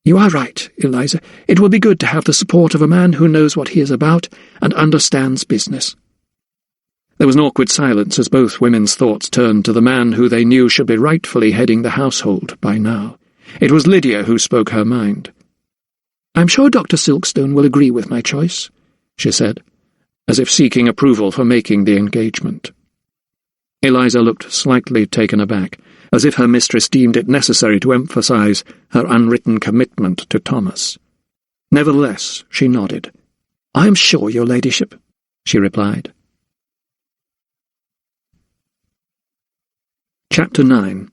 "You are right, Eliza. It will be good to have the support of a man who knows what he is about and understands business." There was an awkward silence as both women's thoughts turned to the man who they knew should be rightfully heading the household by now. It was Lydia who spoke her mind. "I'm sure Dr. Silkstone will agree with my choice," she said, as if seeking approval for making the engagement. Eliza looked slightly taken aback, as if her mistress deemed it necessary to emphasize her unwritten commitment to Thomas. Nevertheless, she nodded. "I am sure, your ladyship," she replied. Chapter 9.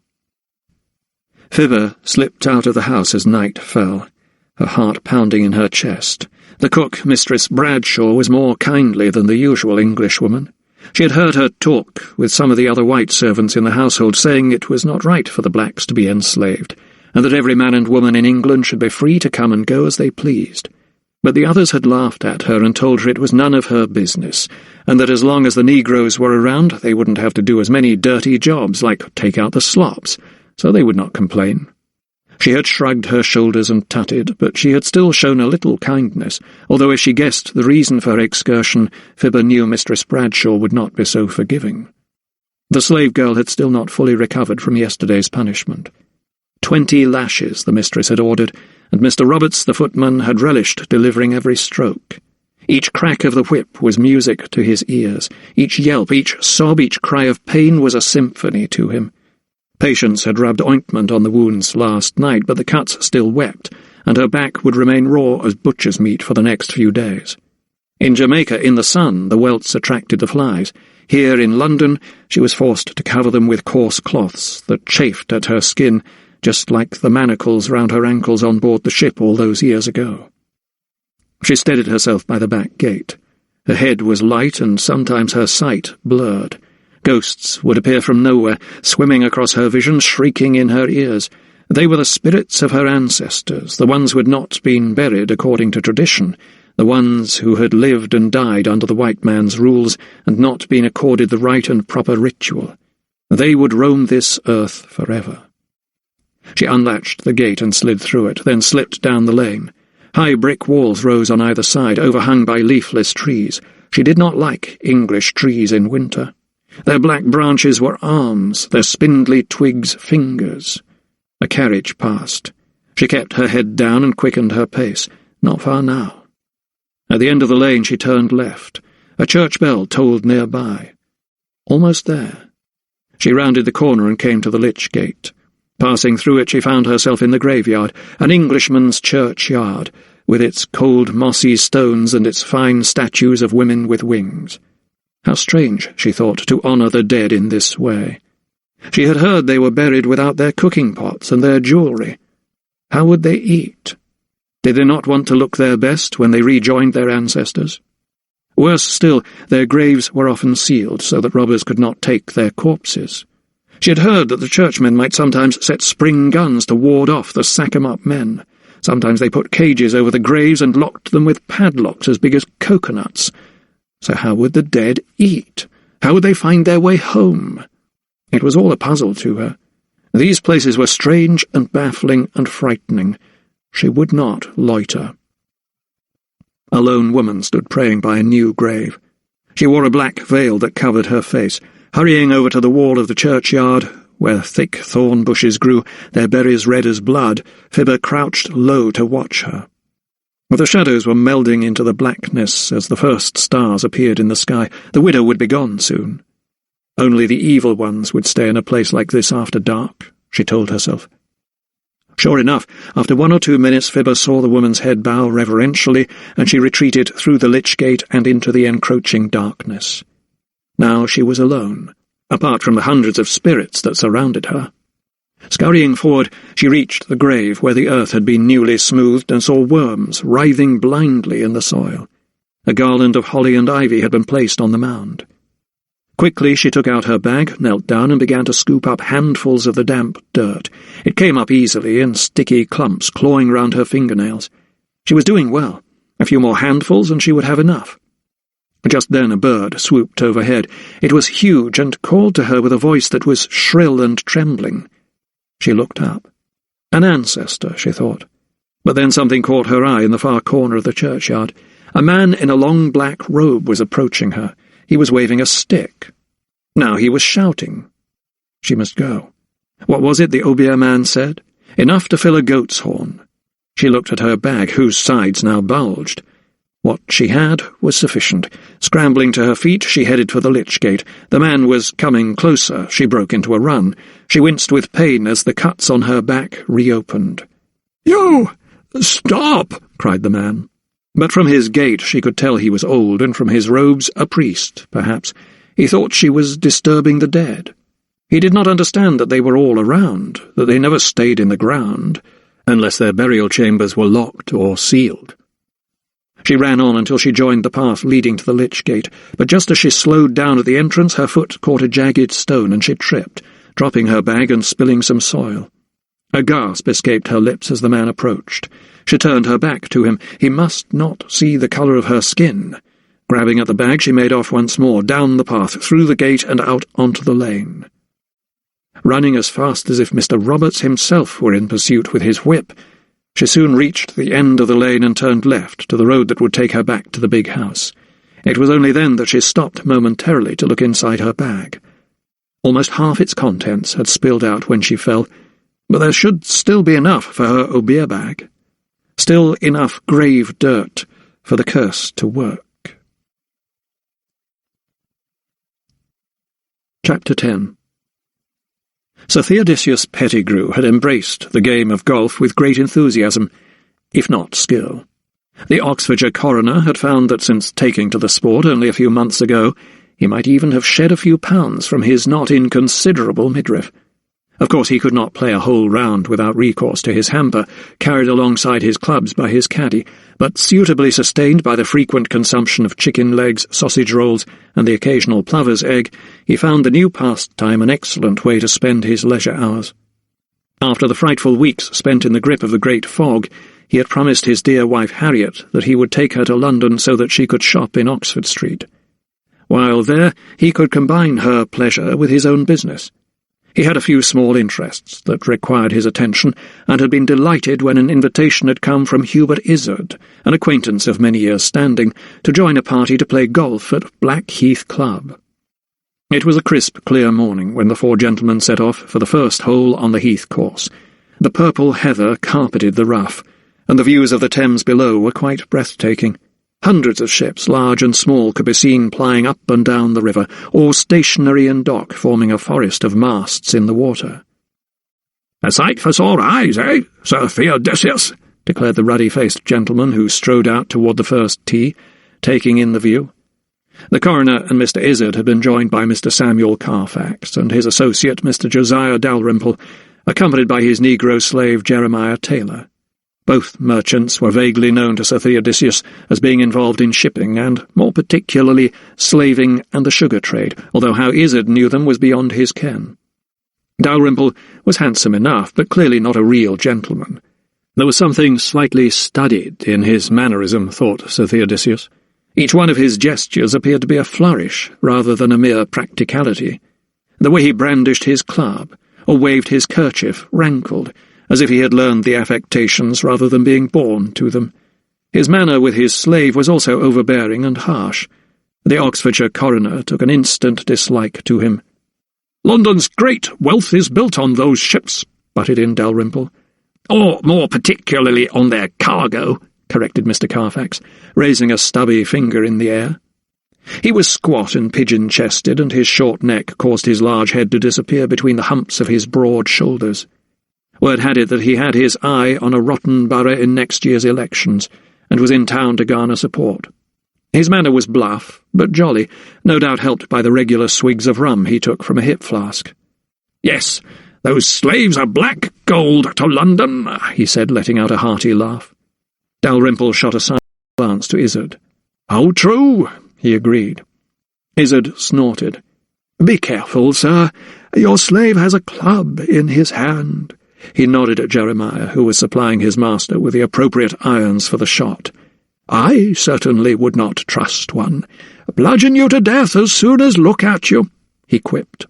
Fibber slipped out of the house as night fell. her heart pounding in her chest. The cook, Mistress Bradshaw, was more kindly than the usual Englishwoman. She had heard her talk with some of the other white servants in the household, saying it was not right for the blacks to be enslaved, and that every man and woman in England should be free to come and go as they pleased. But the others had laughed at her and told her it was none of her business, and that as long as the Negroes were around they wouldn't have to do as many dirty jobs like take out the slops, so they would not complain. She had shrugged her shoulders and tutted, but she had still shown a little kindness, although if she guessed the reason for her excursion, Fibber knew Mistress Bradshaw would not be so forgiving. The slave girl had still not fully recovered from yesterday's punishment. 20 lashes the mistress had ordered, and Mr. Roberts, the footman, had relished delivering every stroke. Each crack of the whip was music to his ears. Each yelp, each sob, each cry of pain was a symphony to him. Patience had rubbed ointment on the wounds last night, but the cuts still wept, and her back would remain raw as butcher's meat for the next few days. In Jamaica, in the sun, the welts attracted the flies. Here in London, she was forced to cover them with coarse cloths that chafed at her skin, just like the manacles round her ankles on board the ship all those years ago. She steadied herself by the back gate. Her head was light, and sometimes her sight blurred. Ghosts would appear from nowhere, swimming across her vision, shrieking in her ears. They were the spirits of her ancestors, the ones who had not been buried according to tradition, the ones who had lived and died under the white man's rules and not been accorded the right and proper ritual. They would roam this earth forever. She unlatched the gate and slid through it, then slipped down the lane. High brick walls rose on either side, overhung by leafless trees. She did not like English trees in winter. Their black branches were arms, their spindly twigs fingers. A carriage passed. She kept her head down and quickened her pace. Not far now. At the end of the lane she turned left. A church bell tolled nearby. Almost there. She rounded the corner and came to the lich gate. Passing through it, she found herself in the graveyard, an Englishman's churchyard, with its cold mossy stones and its fine statues of women with wings. How strange, she thought, to honour the dead in this way. She had heard they were buried without their cooking pots and their jewellery. How would they eat? Did they not want to look their best when they rejoined their ancestors? Worse still, their graves were often sealed so that robbers could not take their corpses. She had heard that the churchmen might sometimes set spring guns to ward off the sack-em-up men. Sometimes they put cages over the graves and locked them with padlocks as big as coconuts. So how would the dead eat? How would they find their way home? It was all a puzzle to her. These places were strange and baffling and frightening. She would not loiter. A lone woman stood praying by a new grave. She wore a black veil that covered her face. Hurrying over to the wall of the churchyard, where thick thorn bushes grew, their berries red as blood, Fibber crouched low to watch her. The shadows were melding into the blackness as the first stars appeared in the sky. The widow would be gone soon. Only the evil ones would stay in a place like this after dark, she told herself. Sure enough, after 1 or 2 minutes Fibber saw the woman's head bow reverentially, and she retreated through the lich gate and into the encroaching darkness. Now she was alone, apart from the hundreds of spirits that surrounded her. Scurrying forward, she reached the grave where the earth had been newly smoothed and saw worms writhing blindly in the soil. A garland of holly and ivy had been placed on the mound. Quickly she took out her bag, knelt down, and began to scoop up handfuls of the damp dirt. It came up easily in sticky clumps, clawing round her fingernails. She was doing well. A few more handfuls and she would have enough. Just then a bird swooped overhead. It was huge and called to her with a voice that was shrill and trembling. She looked up. An ancestor, she thought. But then something caught her eye in the far corner of the churchyard. A man in a long black robe was approaching her. He was waving a stick. Now he was shouting. She must go. What was it the Obeah man said? Enough to fill a goat's horn. She looked at her bag, whose sides now bulged. What she had was sufficient. Scrambling to her feet, she headed for the lich gate. The man was coming closer. She broke into a run. She winced with pain as the cuts on her back reopened. "You! Stop!" cried the man. But from his gait she could tell he was old, and from his robes a priest, perhaps. He thought she was disturbing the dead. He did not understand that they were all around, that they never stayed in the ground. unless their burial chambers were locked or sealed. She ran on until she joined the path leading to the lich gate, but just as she slowed down at the entrance, her foot caught a jagged stone and she tripped, dropping her bag and spilling some soil. A gasp escaped her lips as the man approached. She turned her back to him. He must not see the colour of her skin. Grabbing at the bag, she made off once more, down the path, through the gate and out onto the lane. Running as fast as if Mr. Roberts himself were in pursuit with his whip, she soon reached the end of the lane and turned left to the road that would take her back to the big house. It was only then that she stopped momentarily to look inside her bag. Almost half its contents had spilled out when she fell, but there should still be enough for her obeah bag. Still enough grave dirt for the curse to work. Chapter 10. Sir Theodosius Pettigrew had embraced the game of golf with great enthusiasm, if not skill. The Oxfordshire coroner had found that since taking to the sport only a few months ago, he might even have shed a few pounds from his not inconsiderable midriff. Of course, he could not play a whole round without recourse to his hamper, carried alongside his clubs by his caddy, but suitably sustained by the frequent consumption of chicken legs, sausage rolls, and the occasional plover's egg, he found the new pastime an excellent way to spend his leisure hours. After the frightful weeks spent in the grip of the great fog, he had promised his dear wife Harriet that he would take her to London so that she could shop in Oxford Street. While there, he could combine her pleasure with his own business. He had a few small interests that required his attention, and had been delighted when an invitation had come from Hubert Izzard, an acquaintance of many years' standing, to join a party to play golf at Blackheath Club. It was a crisp, clear morning when the four gentlemen set off for the first hole on the Heath course. The purple heather carpeted the rough, and the views of the Thames below were quite breathtaking. Hundreds of ships, large and small, could be seen plying up and down the river, all stationary in dock, forming a forest of masts in the water. "A sight for sore eyes, eh, Sir Theodosius?" declared the ruddy-faced gentleman who strode out toward the first tee, taking in the view. The coroner and Mr. Izzard had been joined by Mr. Samuel Carfax and his associate Mr. Josiah Dalrymple, accompanied by his negro slave Jeremiah Taylor. Both merchants were vaguely known to Sir Theodosius as being involved in shipping, and more particularly slaving and the sugar trade, although how Izzard knew them was beyond his ken. Dalrymple was handsome enough, but clearly not a real gentleman. There was something slightly studied in his mannerism, thought Sir Theodosius. Each one of his gestures appeared to be a flourish, rather than a mere practicality. The way he brandished his club, or waved his kerchief, rankled, as if he had learned the affectations rather than being born to them. His manner with his slave was also overbearing and harsh. The Oxfordshire coroner took an instant dislike to him. "London's great wealth is built on those ships," butted in Dalrymple. "Or more particularly on their cargo," corrected Mr. Carfax, raising a stubby finger in the air. He was squat and pigeon-chested, and his short neck caused his large head to disappear between the humps of his broad shoulders. Word had it that he had his eye on a rotten borough in next year's elections, and was in town to garner support. His manner was bluff, but jolly, no doubt helped by the regular swigs of rum he took from a hip flask. "Yes, those slaves are black gold to London," he said, letting out a hearty laugh. Dalrymple shot a side glance to Izzard. "How true," he agreed. Izzard snorted. "Be careful, sir. Your slave has a club in his hand." He nodded at Jeremiah, who was supplying his master with the appropriate irons for the shot. "I certainly would not trust one. Bludgeon you to death as soon as look at you," he quipped.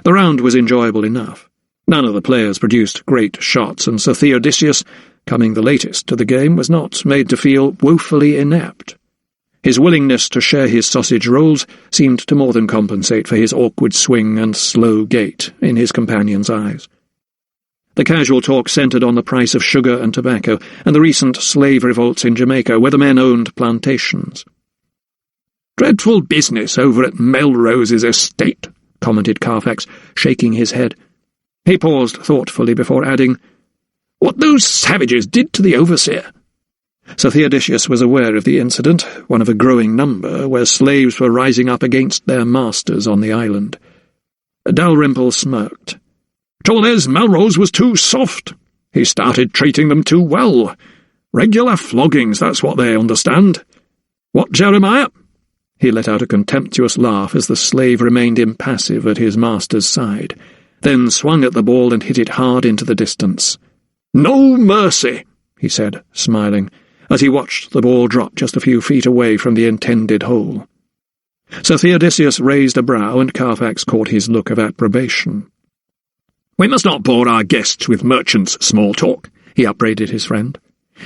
The round was enjoyable enough. None of the players produced great shots, and Sir Theodosius, coming the latest to the game, was not made to feel woefully inept. His willingness to share his sausage rolls seemed to more than compensate for his awkward swing and slow gait in his companion's eyes. The casual talk centred on the price of sugar and tobacco, and the recent slave revolts in Jamaica, where the men owned plantations. "Dreadful business over at Melrose's estate," commented Carfax, shaking his head. He paused thoughtfully before adding, "What those savages did to the overseer." Sir Theodosius was aware of the incident, one of a growing number, where slaves were rising up against their masters on the island. Dalrymple smirked. "Trouble is, Melrose was too soft. He started treating them too well. Regular floggings, that's what they understand. What, Jeremiah?" He let out a contemptuous laugh as the slave remained impassive at his master's side, then swung at the ball and hit it hard into the distance. "No mercy," he said, smiling, as he watched the ball drop just a few feet away from the intended hole. Sir Theodosius raised a brow, and Carfax caught his look of approbation. "We must not bore our guests with merchants' small talk," he upbraided his friend.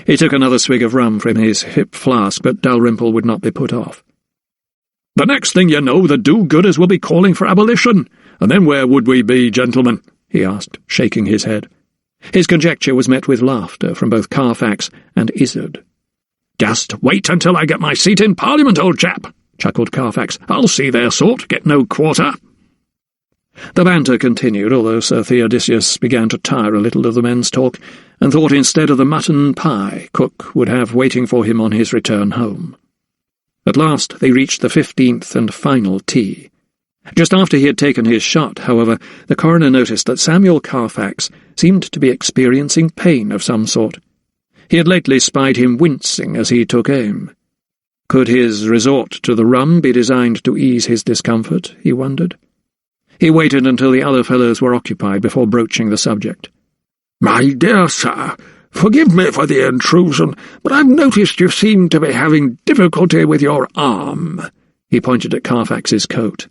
He took another swig of rum from his hip flask, but Dalrymple would not be put off. "The next thing you know, the do-gooders will be calling for abolition, and then where would we be, gentlemen?" he asked, shaking his head. His conjecture was met with laughter from both Carfax and Izzard. "Just wait until I get my seat in Parliament, old chap," chuckled Carfax. "I'll see their sort, get no quarter." The banter continued, although Sir Theodosius began to tire a little of the men's talk, and thought instead of the mutton pie Cook would have waiting for him on his return home. At last they reached the 15th and final tee. Just after he had taken his shot, however, the coroner noticed that Samuel Carfax seemed to be experiencing pain of some sort. He had lately spied him wincing as he took aim. Could his resort to the rum be designed to ease his discomfort, he wondered. He waited until the other fellows were occupied before broaching the subject. "My dear sir, forgive me for the intrusion, but I've noticed you seem to be having difficulty with your arm." He pointed at Carfax's coat.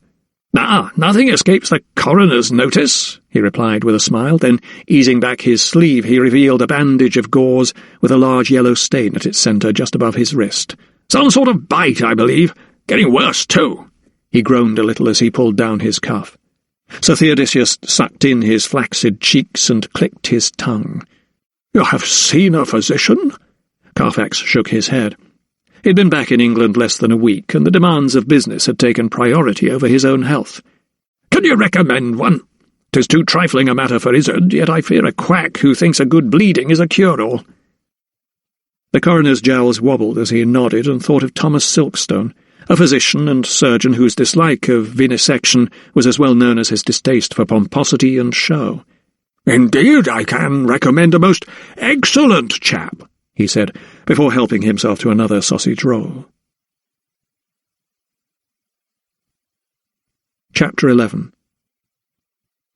Nothing escapes the coroner's notice," he replied with a smile. Then, easing back his sleeve, he revealed a bandage of gauze with a large yellow stain at its centre just above his wrist. "Some sort of bite, I believe. Getting worse, too." He groaned a little as he pulled down his cuff. Sir Theodosius sucked in his flaccid cheeks and clicked his tongue. "You have seen a physician?" Carfax shook his head. He'd been back in England less than a week, and the demands of business had taken priority over his own health. "Can you recommend one? 'Tis too trifling a matter for Izzard, yet I fear a quack who thinks a good bleeding is a cure-all." The coroner's jowls wobbled as he nodded and thought of Thomas Silkstone, a physician and surgeon whose dislike of vivisection was as well known as his distaste for pomposity and show. "Indeed, I can recommend a most excellent chap," he said, before helping himself to another sausage roll. Chapter 11.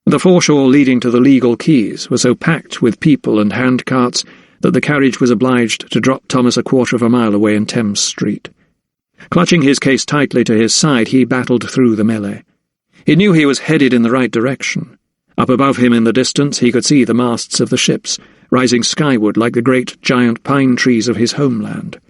The foreshore leading to the legal quays was so packed with people and hand-carts that the carriage was obliged to drop Thomas a quarter of a mile away in Thames Street. Clutching his case tightly to his side, he battled through the melee. He knew he was headed in the right direction. Up above him in the distance he could see the masts of the ships, rising skyward like the great giant pine trees of his homeland.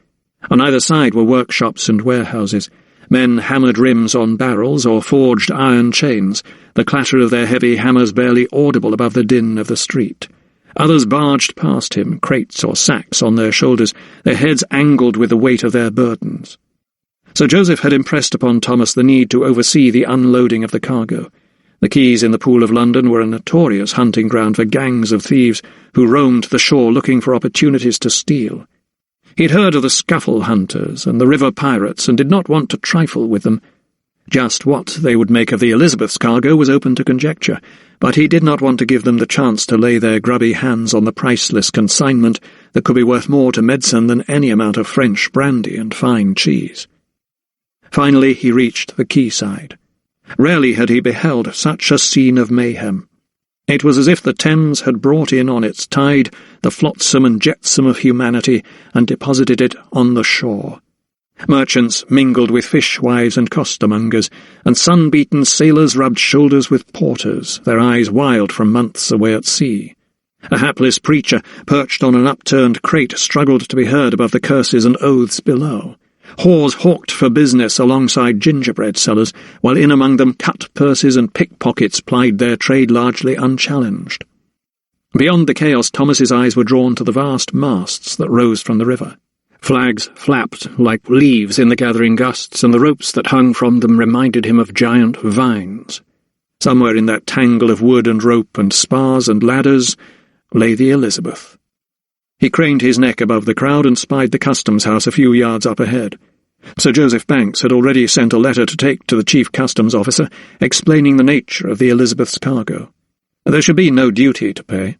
On either side were workshops and warehouses. Men hammered rims on barrels or forged iron chains, the clatter of their heavy hammers barely audible above the din of the street. Others barged past him, crates or sacks on their shoulders, their heads angled with the weight of their burdens. Sir Joseph had impressed upon Thomas the need to oversee the unloading of the cargo. The quays in the Pool of London were a notorious hunting ground for gangs of thieves who roamed the shore looking for opportunities to steal. He'd heard of the scuffle hunters and the river pirates and did not want to trifle with them. Just what they would make of the Elizabeth's cargo was open to conjecture, but he did not want to give them the chance to lay their grubby hands on the priceless consignment that could be worth more to Medicine than any amount of French brandy and fine cheese. Finally he reached the quayside. Rarely had he beheld such a scene of mayhem. It was as if the Thames had brought in on its tide the flotsam and jetsam of humanity and deposited it on the shore. Merchants mingled with fishwives and costermongers, and sun-beaten sailors rubbed shoulders with porters, their eyes wild from months away at sea. A hapless preacher, perched on an upturned crate, struggled to be heard above the curses and oaths below. Whores hawked for business alongside gingerbread sellers, while in among them cut-purses and pickpockets plied their trade largely unchallenged. Beyond the chaos, Thomas's eyes were drawn to the vast masts that rose from the river. Flags flapped like leaves in the gathering gusts, and the ropes that hung from them reminded him of giant vines. Somewhere in that tangle of wood and rope and spars and ladders lay the Elizabeth. He craned his neck above the crowd and spied the customs house a few yards up ahead. Sir Joseph Banks had already sent a letter to take to the chief customs officer, explaining the nature of the Elizabeth's cargo. There should be no duty to pay.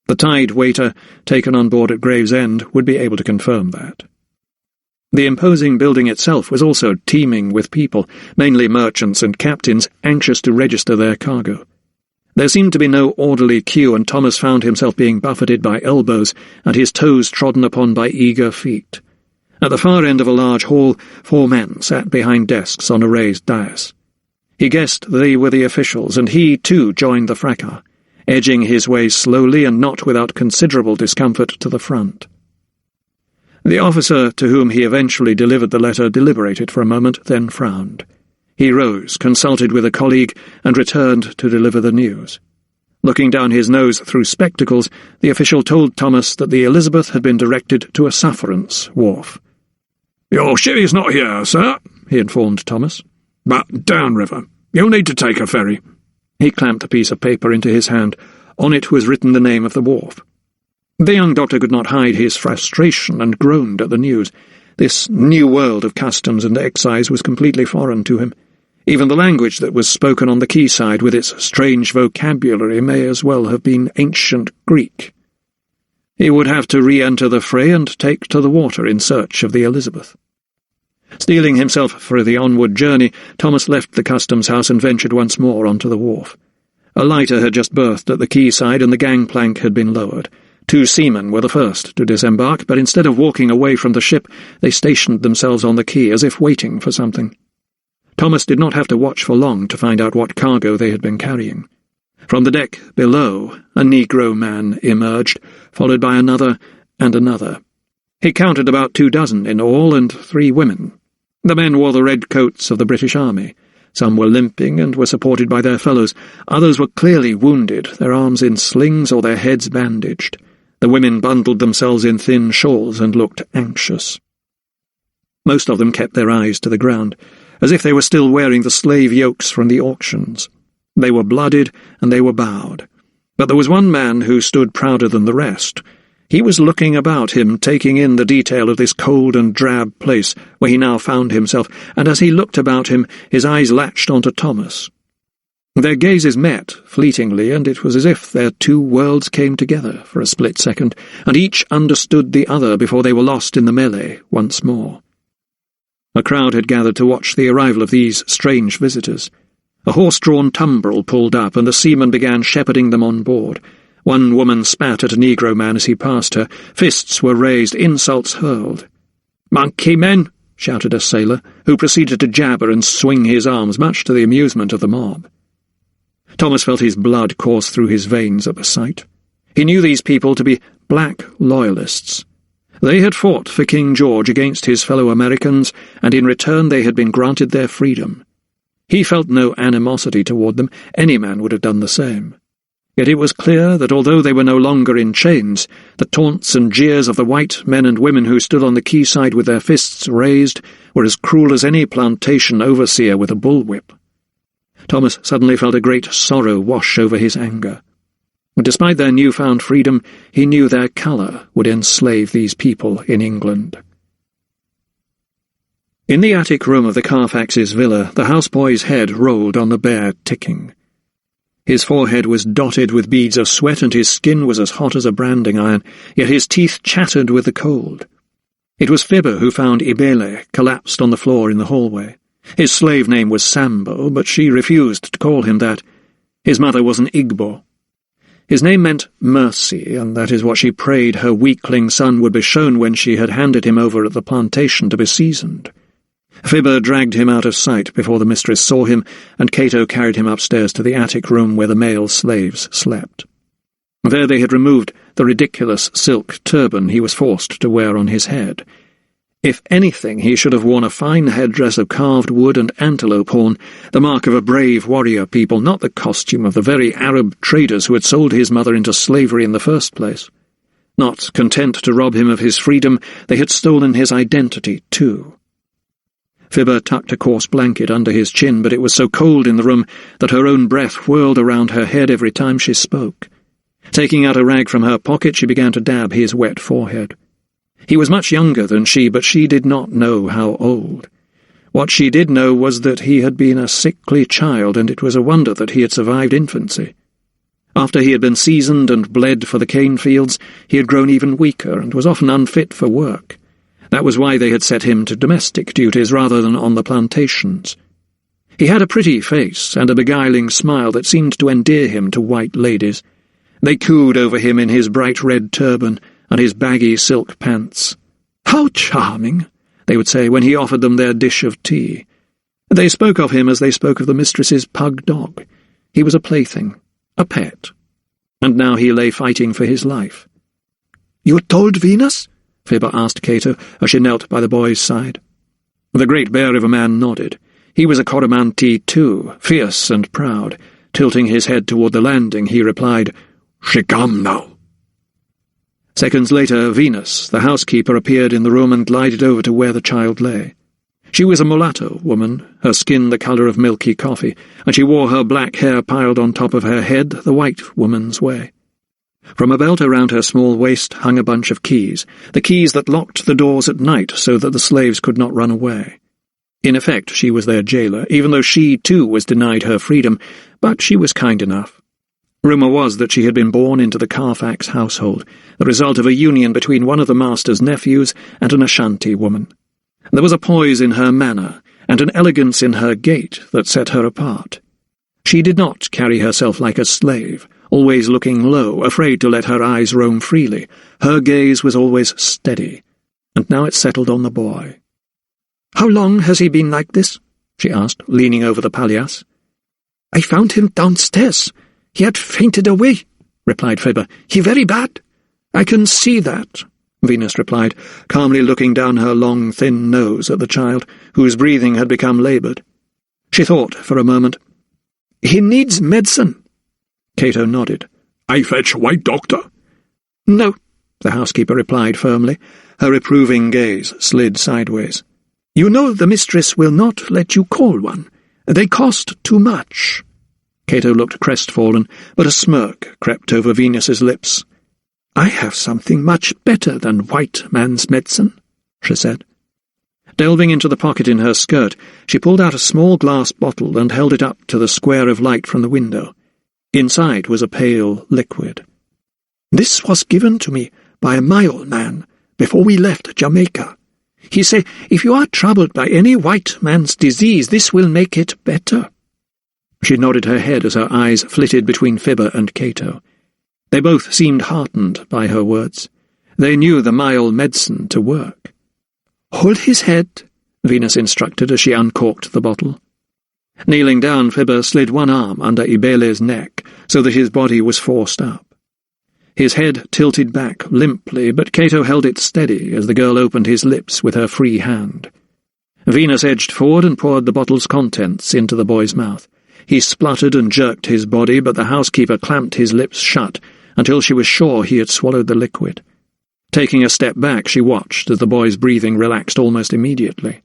The Tide waiter, taken on board at Gravesend, would be able to confirm that. The imposing building itself was also teeming with people, mainly merchants and captains, anxious to register their cargo. There seemed to be no orderly queue, and Thomas found himself being buffeted by elbows and his toes trodden upon by eager feet. At the far end of a large hall, 4 men sat behind desks on a raised dais. He guessed they were the officials, and he, too, joined the fracas, edging his way slowly and not without considerable discomfort to the front. The officer to whom he eventually delivered the letter deliberated for a moment, then frowned. He rose, consulted with a colleague, and returned to deliver the news. Looking down his nose through spectacles, the official told Thomas that the Elizabeth had been directed to a sufferance wharf. "Your ship is not here, sir," he informed Thomas, "but downriver. You'll need to take a ferry." He clamped a piece of paper into his hand. On it was written the name of the wharf. The young doctor could not hide his frustration and groaned at the news. This new world of customs and excise was completely foreign to him. Even the language that was spoken on the quayside with its strange vocabulary may as well have been ancient Greek. He would have to re-enter the fray and take to the water in search of the Elizabeth. Steeling himself for the onward journey, Thomas left the customs house and ventured once more onto the wharf. A lighter had just berthed at the quayside and the gangplank had been lowered. 2 seamen were the first to disembark, but instead of walking away from the ship, they stationed themselves on the quay as if waiting for something. Thomas did not have to watch for long to find out what cargo they had been carrying. From the deck below, a Negro man emerged, followed by another and another. He counted about 24 in all, and 3 women. The men wore the red coats of the British Army. Some were limping and were supported by their fellows. Others were clearly wounded, their arms in slings or their heads bandaged. The women bundled themselves in thin shawls and looked anxious. Most of them kept their eyes to the ground, as if they were still wearing the slave yokes from the auctions. They were blooded and they were bowed. But there was one man who stood prouder than the rest. He was looking about him, taking in the detail of this cold and drab place where he now found himself, and as he looked about him, his eyes latched onto Thomas. Their gazes met, fleetingly, and it was as if their 2 worlds came together for a split second, and each understood the other before they were lost in the melee once more. A crowd had gathered to watch the arrival of these strange visitors. A horse-drawn tumbrel pulled up, and the seamen began shepherding them on board. One woman spat at a Negro man as he passed her. Fists were raised, insults hurled. "Monkey men!" shouted a sailor, who proceeded to jabber and swing his arms, much to the amusement of the mob. Thomas felt his blood course through his veins at the sight. He knew these people to be black loyalists. They had fought for King George against his fellow Americans, and in return they had been granted their freedom. He felt no animosity toward them. Any man would have done the same. Yet it was clear that although they were no longer in chains, the taunts and jeers of the white men and women who stood on the quayside with their fists raised were as cruel as any plantation overseer with a bullwhip. Thomas suddenly felt a great sorrow wash over his anger. Despite their newfound freedom, he knew their colour would enslave these people in England. In the attic room of the Carfax's villa, the houseboy's head rolled on the bare ticking. His forehead was dotted with beads of sweat, and his skin was as hot as a branding iron, yet his teeth chattered with the cold. It was Fibber who found Ibele collapsed on the floor in the hallway. His slave name was Sambo, but she refused to call him that. His mother was an Igbo. His name meant mercy, and that is what she prayed her weakling son would be shown when she had handed him over at the plantation to be seasoned. Fibber dragged him out of sight before the mistress saw him, and Cato carried him upstairs to the attic room where the male slaves slept. There they had removed the ridiculous silk turban he was forced to wear on his head. If anything, he should have worn a fine headdress of carved wood and antelope horn, the mark of a brave warrior people, not the costume of the very Arab traders who had sold his mother into slavery in the first place. Not content to rob him of his freedom, they had stolen his identity, too. Fibber tucked a coarse blanket under his chin, but it was so cold in the room that her own breath whirled around her head every time she spoke. Taking out a rag from her pocket, she began to dab his wet forehead. He was much younger than she, but she did not know how old. What she did know was that he had been a sickly child, and it was a wonder that he had survived infancy. After he had been seasoned and bled for the cane fields, he had grown even weaker and was often unfit for work. That was why they had set him to domestic duties rather than on the plantations. He had a pretty face and a beguiling smile that seemed to endear him to white ladies. They cooed over him in his bright red turban and his baggy silk pants. "How charming!" they would say when he offered them their dish of tea. They spoke of him as they spoke of the mistress's pug dog. He was a plaything, a pet. And now he lay fighting for his life. "You told Venus?" Fibber asked Cato as she knelt by the boy's side. The great bear of a man nodded. He was a Coromantee too, fierce and proud. Tilting his head toward the landing, he replied, "She come now." Seconds later, Venus, the housekeeper, appeared in the room and glided over to where the child lay. She was a mulatto woman, her skin the colour of milky coffee, and she wore her black hair piled on top of her head the white woman's way. From a belt around her small waist hung a bunch of keys, the keys that locked the doors at night so that the slaves could not run away. In effect, she was their jailer, even though she, too, was denied her freedom, but she was kind enough. Rumour was that she had been born into the Carfax household, the result of a union between one of the master's nephews and an Ashanti woman. There was a poise in her manner, and an elegance in her gait that set her apart. She did not carry herself like a slave, always looking low, afraid to let her eyes roam freely. Her gaze was always steady, and now it settled on the boy. "How long has he been like this?" she asked, leaning over the palliasse. "I found him downstairs. He had fainted away," replied Fibber. "He very bad." "I can see that," Venus replied, calmly looking down her long, thin nose at the child, whose breathing had become laboured. She thought for a moment. "He needs medicine." Cato nodded. "I fetch white doctor?" "No," the housekeeper replied firmly. Her reproving gaze slid sideways. "You know the mistress will not let you call one. They cost too much." Cato looked crestfallen, but a smirk crept over Venus's lips. "I have something much better than white man's medicine," she said. Delving into the pocket in her skirt, she pulled out a small glass bottle and held it up to the square of light from the window. Inside was a pale liquid. "This was given to me by a Mayo man before we left Jamaica. He say, if you are troubled by any white man's disease, this will make it better." She nodded her head as her eyes flitted between Fibber and Cato. They both seemed heartened by her words. They knew the Mayol medicine to work. "Hold his head," Venus instructed as she uncorked the bottle. Kneeling down, Fibber slid one arm under Ibele's neck so that his body was forced up. His head tilted back limply, but Cato held it steady as the girl opened his lips with her free hand. Venus edged forward and poured the bottle's contents into the boy's mouth. He spluttered and jerked his body, but the housekeeper clamped his lips shut until she was sure he had swallowed the liquid. Taking a step back, she watched as the boy's breathing relaxed almost immediately.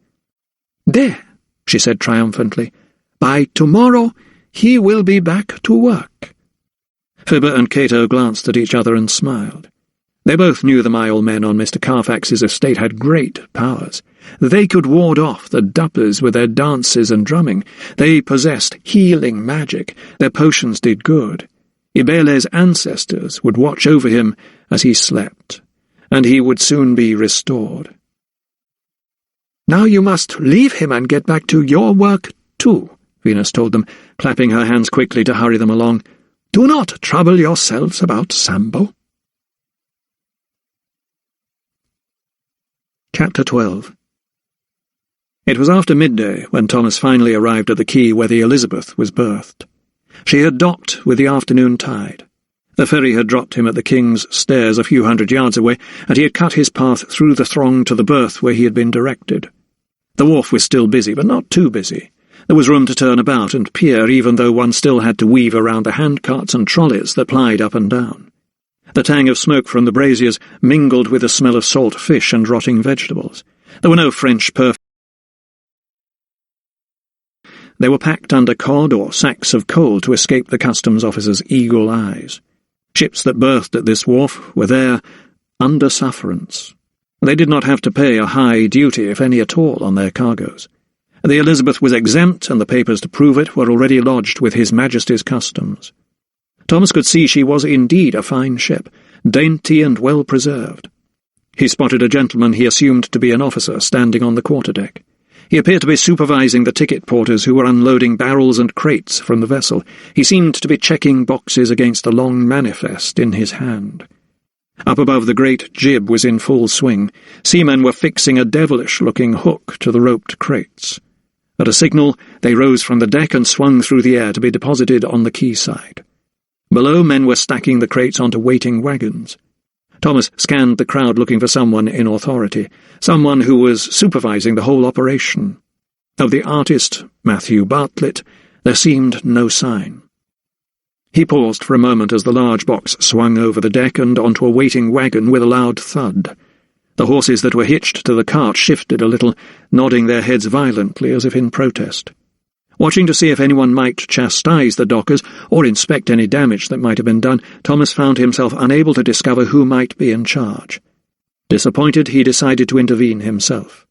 "There," she said triumphantly. "By tomorrow he will be back to work." Fibber and Cato glanced at each other and smiled. They both knew the Mayol men on Mr. Carfax's estate had great powers. They could ward off the duppers with their dances and drumming. They possessed healing magic. Their potions did good. Ibele's ancestors would watch over him as he slept, and he would soon be restored. "Now you must leave him and get back to your work too," Venus told them, clapping her hands quickly to hurry them along. "Do not trouble yourselves about Sambo." Chapter 12. It was after midday when Thomas finally arrived at the quay where the Elizabeth was berthed. She had docked with the afternoon tide. The ferry had dropped him at the King's Stairs a few hundred yards away, and he had cut his path through the throng to the berth where he had been directed. The wharf was still busy, but not too busy. There was room to turn about and peer, even though one still had to weave around the handcarts and trolleys that plied up and down. The tang of smoke from the braziers mingled with the smell of salt fish and rotting vegetables. There were no French perfumes. They were packed under cod or sacks of coal to escape the customs officer's eagle eyes. Ships that berthed at this wharf were there under sufferance. They did not have to pay a high duty, if any at all, on their cargoes. The Elizabeth was exempt, and the papers to prove it were already lodged with His Majesty's Customs. Thomas could see she was indeed a fine ship, dainty and well preserved. He spotted a gentleman he assumed to be an officer standing on the quarterdeck. He appeared to be supervising the ticket porters who were unloading barrels and crates from the vessel. He seemed to be checking boxes against a long manifest in his hand. Up above, the great jib was in full swing. Seamen were fixing a devilish-looking hook to the roped crates. At a signal, they rose from the deck and swung through the air to be deposited on the quayside. Below, men were stacking the crates onto waiting wagons. Thomas scanned the crowd looking for someone in authority, someone who was supervising the whole operation. Of the artist, Matthew Bartlett, there seemed no sign. He paused for a moment as the large box swung over the deck and onto a waiting wagon with a loud thud. The horses that were hitched to the cart shifted a little, nodding their heads violently as if in protest. Watching to see if anyone might chastise the dockers or inspect any damage that might have been done, Thomas found himself unable to discover who might be in charge. Disappointed, he decided to intervene himself.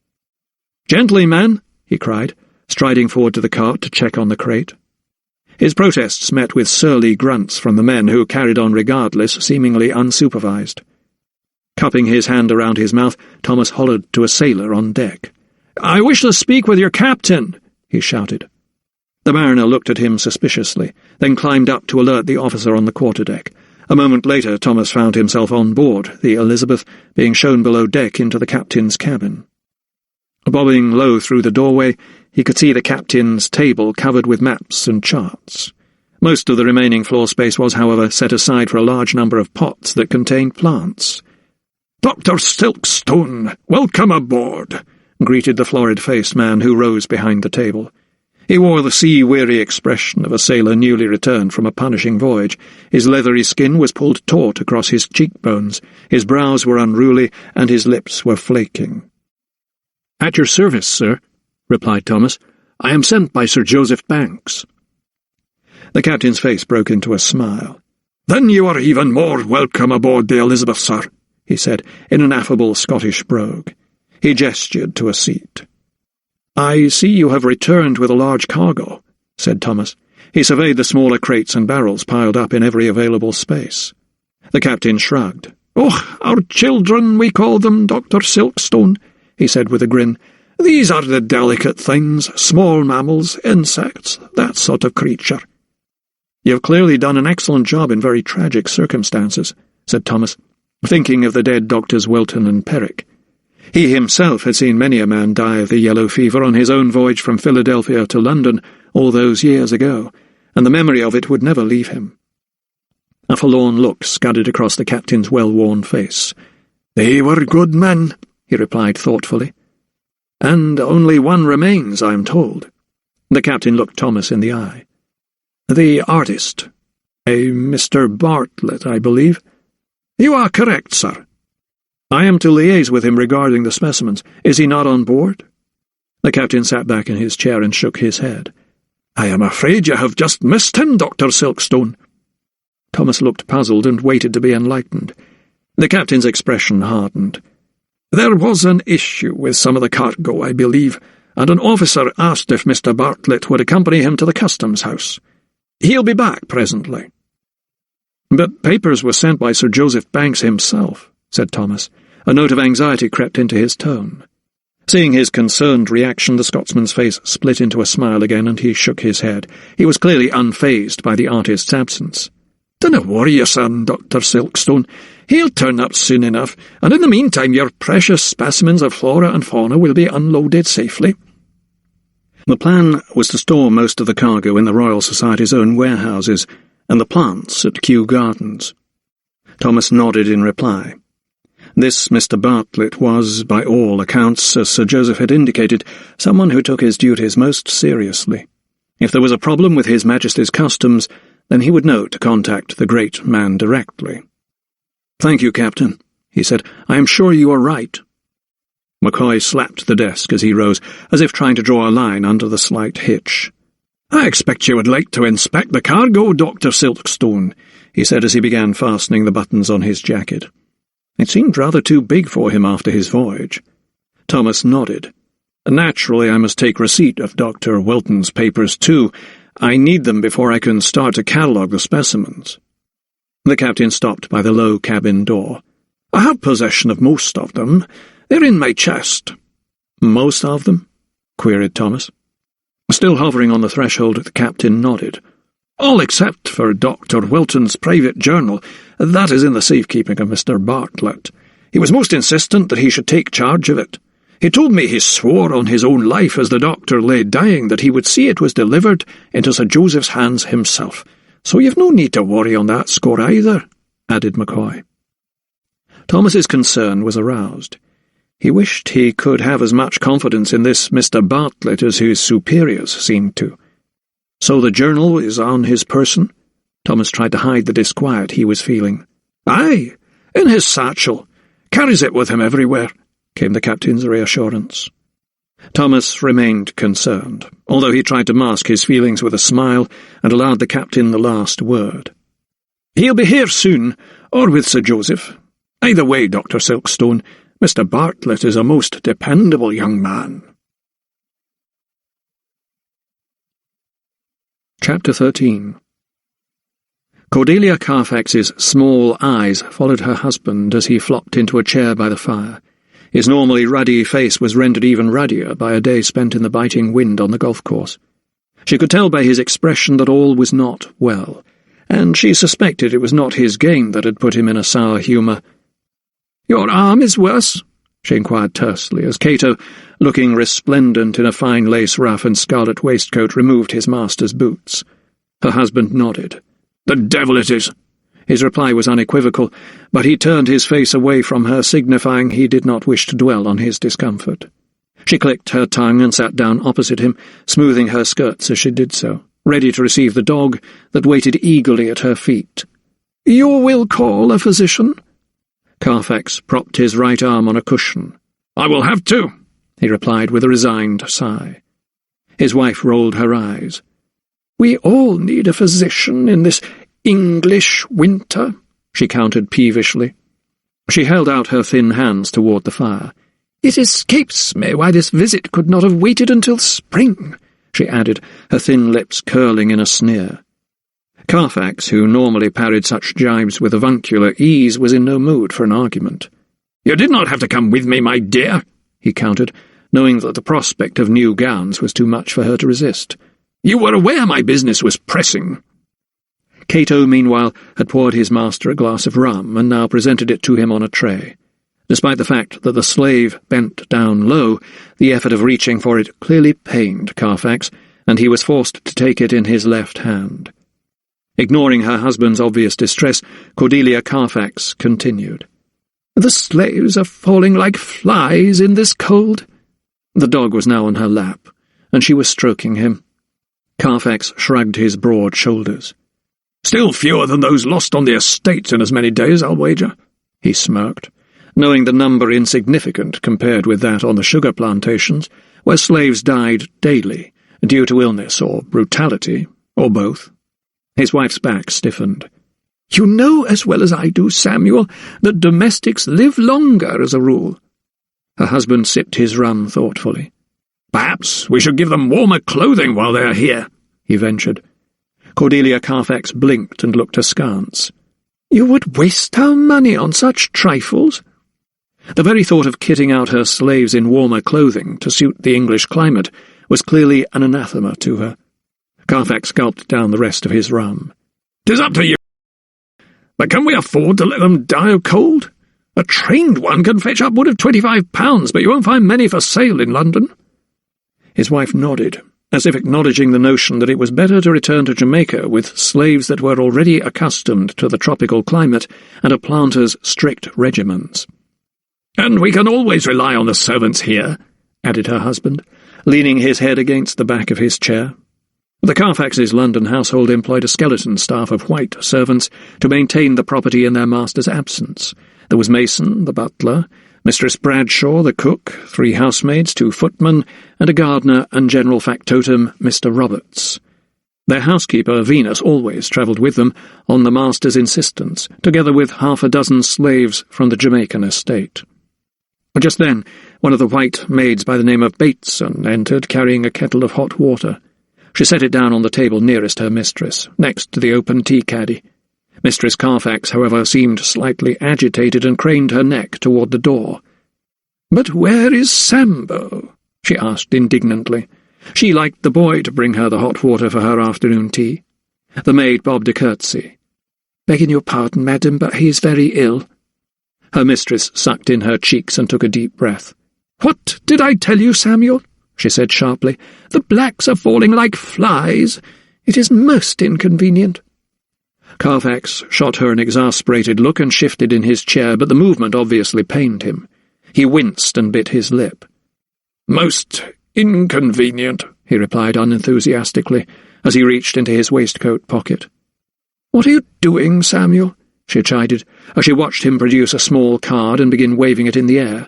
"Gently, man," he cried, striding forward to the cart to check on the crate. His protests met with surly grunts from the men who carried on regardless, seemingly unsupervised. Cupping his hand around his mouth, Thomas hollered to a sailor on deck. "I wish to speak with your captain," he shouted. The mariner looked at him suspiciously, then climbed up to alert the officer on the quarterdeck. A moment later, Thomas found himself on board, the Elizabeth being shown below deck into the captain's cabin. Bobbing low through the doorway, he could see the captain's table covered with maps and charts. Most of the remaining floor space was, however, set aside for a large number of pots that contained plants. "Dr. Silkstone, welcome aboard," greeted the florid-faced man who rose behind the table. He wore the sea-weary expression of a sailor newly returned from a punishing voyage. His leathery skin was pulled taut across his cheekbones, his brows were unruly, and his lips were flaking. "At your service, sir," replied Thomas. "I am sent by Sir Joseph Banks." The captain's face broke into a smile. "Then you are even more welcome aboard the Elizabeth, sir," he said, in an affable Scottish brogue. He gestured to a seat. "I see you have returned with a large cargo," said Thomas. He surveyed the smaller crates and barrels piled up in every available space. The captain shrugged. "Oh, our children, we call them, Dr. Silkstone," he said with a grin. "These are the delicate things, small mammals, insects, that sort of creature." "You have clearly done an excellent job in very tragic circumstances," said Thomas, thinking of the dead doctors Welton and Perrick. He himself had seen many a man die of the yellow fever on his own voyage from Philadelphia to London all those years ago, and the memory of it would never leave him. A forlorn look scudded across the captain's well-worn face. "They were good men," he replied thoughtfully. "And only one remains, I am told." The captain looked Thomas in the eye. "The artist, a Mr. Bartlett, I believe." "You are correct, sir." "I am to liaise with him regarding the specimens. Is he not on board?" The captain sat back in his chair and shook his head. "I am afraid you have just missed him, Dr. Silkstone." Thomas looked puzzled and waited to be enlightened. The captain's expression hardened. "There was an issue with some of the cargo, I believe, and an officer asked if Mr. Bartlett would accompany him to the customs house. He'll be back presently." "But papers were sent by Sir Joseph Banks himself," said Thomas. A note of anxiety crept into his tone. Seeing his concerned reaction, the Scotsman's face split into a smile again, and he shook his head. He was clearly unfazed by the artist's absence. "Dinna worry your son, Dr. Silkstone. He'll turn up soon enough, and in the meantime your precious specimens of flora and fauna will be unloaded safely." The plan was to store most of the cargo in the Royal Society's own warehouses, and the plants at Kew Gardens. Thomas nodded in reply. This Mr. Bartlett was, by all accounts, as Sir Joseph had indicated, someone who took his duties most seriously. If there was a problem with His Majesty's customs, then he would know to contact the great man directly. "Thank you, Captain," he said. "I am sure you are right." McCoy slapped the desk as he rose, as if trying to draw a line under the slight hitch. "I expect you would like to inspect the cargo, Dr. Silkstone," he said as he began fastening the buttons on his jacket. It seemed rather too big for him after his voyage. Thomas nodded. "Naturally, I must take receipt of Dr. Welton's papers too. I need them before I can start to catalogue the specimens." The captain stopped by the low cabin door. "I have possession of most of them. They're in my chest." "Most of them?" queried Thomas. Still hovering on the threshold, the captain nodded. "All except for Dr. Wilton's private journal. That is in the safekeeping of Mr. Bartlett. He was most insistent that he should take charge of it. He told me he swore on his own life as the doctor lay dying that he would see it was delivered into Sir Joseph's hands himself. So you've no need to worry on that score either," added McCoy. Thomas's concern was aroused. He wished he could have as much confidence in this Mr. Bartlett as his superiors seemed to. "So the journal is on his person?" Thomas tried to hide the disquiet he was feeling. "Aye, in his satchel. Carries it with him everywhere," came the captain's reassurance. Thomas remained concerned, although he tried to mask his feelings with a smile and allowed the captain the last word. "He'll be here soon, or with Sir Joseph. Either way, Dr. Silkstone, Mr. Bartlett is a most dependable young man." Chapter 13. Cordelia Carfax's small eyes followed her husband as he flopped into a chair by the fire. His normally ruddy face was rendered even ruddier by a day spent in the biting wind on the golf course. She could tell by his expression that all was not well, and she suspected it was not his game that had put him in a sour humour. "Your arm is worse?" she inquired tersely, as Cato, looking resplendent in a fine lace ruff and scarlet waistcoat, removed his master's boots. Her husband nodded. "The devil it is!" His reply was unequivocal, but he turned his face away from her, signifying he did not wish to dwell on his discomfort. She clicked her tongue and sat down opposite him, smoothing her skirts as she did so, ready to receive the dog that waited eagerly at her feet. "You will call a physician?" Carfax propped his right arm on a cushion. "I will have to," he replied with a resigned sigh. His wife rolled her eyes. "We all need a physician in this English winter," she countered peevishly. She held out her thin hands toward the fire. "It escapes me why this visit could not have waited until spring," she added, her thin lips curling in a sneer. Carfax, who normally parried such jibes with avuncular ease, was in no mood for an argument. "You did not have to come with me, my dear," he countered, knowing that the prospect of new gowns was too much for her to resist. "You were aware my business was pressing." Cato, meanwhile, had poured his master a glass of rum and now presented it to him on a tray. Despite the fact that the slave bent down low, the effort of reaching for it clearly pained Carfax, and he was forced to take it in his left hand. Ignoring her husband's obvious distress, Cordelia Carfax continued. "The slaves are falling like flies in this cold." The dog was now on her lap, and she was stroking him. Carfax shrugged his broad shoulders. "Still fewer than those lost on the estates in as many days, I'll wager," he smirked, knowing the number insignificant compared with that on the sugar plantations, where slaves died daily, due to illness or brutality, or both. His wife's back stiffened. "You know as well as I do, Samuel, that domestics live longer as a rule." Her husband sipped his rum thoughtfully. "Perhaps we should give them warmer clothing while they are here," he ventured. Cordelia Carfax blinked and looked askance. "You would waste our money on such trifles?" The very thought of kitting out her slaves in warmer clothing to suit the English climate was clearly an anathema to her. Carfax gulped down the rest of his rum. "'Tis up to you. But can we afford to let them die of cold? A trained one can fetch upward of £25, but you won't find many for sale in London." His wife nodded, as if acknowledging the notion that it was better to return to Jamaica with slaves that were already accustomed to the tropical climate and a planter's strict regimens. "And we can always rely on the servants here," added her husband, leaning his head against the back of his chair. The Carfax's London household employed a skeleton staff of white servants to maintain the property in their master's absence. There was Mason, the butler, Mistress Bradshaw, the cook, 3 housemaids, 2 footmen, and a gardener and general factotum, Mr. Roberts. Their housekeeper, Venus, always travelled with them, on the master's insistence, together with 6 slaves from the Jamaican estate. Just then, one of the white maids by the name of Bateson entered, carrying a kettle of hot water. She set it down on the table nearest her mistress, next to the open tea-caddy. Mistress Carfax, however, seemed slightly agitated and craned her neck toward the door. "But where is Sambo?" she asked indignantly. She liked the boy to bring her the hot water for her afternoon tea. The maid bobbed a curtsy. "Begging your pardon, madam, but he is very ill." Her mistress sucked in her cheeks and took a deep breath. "What did I tell you, Samuel?" she said sharply. "The blacks are falling like flies. It is most inconvenient." Carfax shot her an exasperated look and shifted in his chair, but the movement obviously pained him. He winced and bit his lip. "Most inconvenient," he replied unenthusiastically, as he reached into his waistcoat pocket. "What are you doing, Samuel?" she chided, as she watched him produce a small card and begin waving it in the air.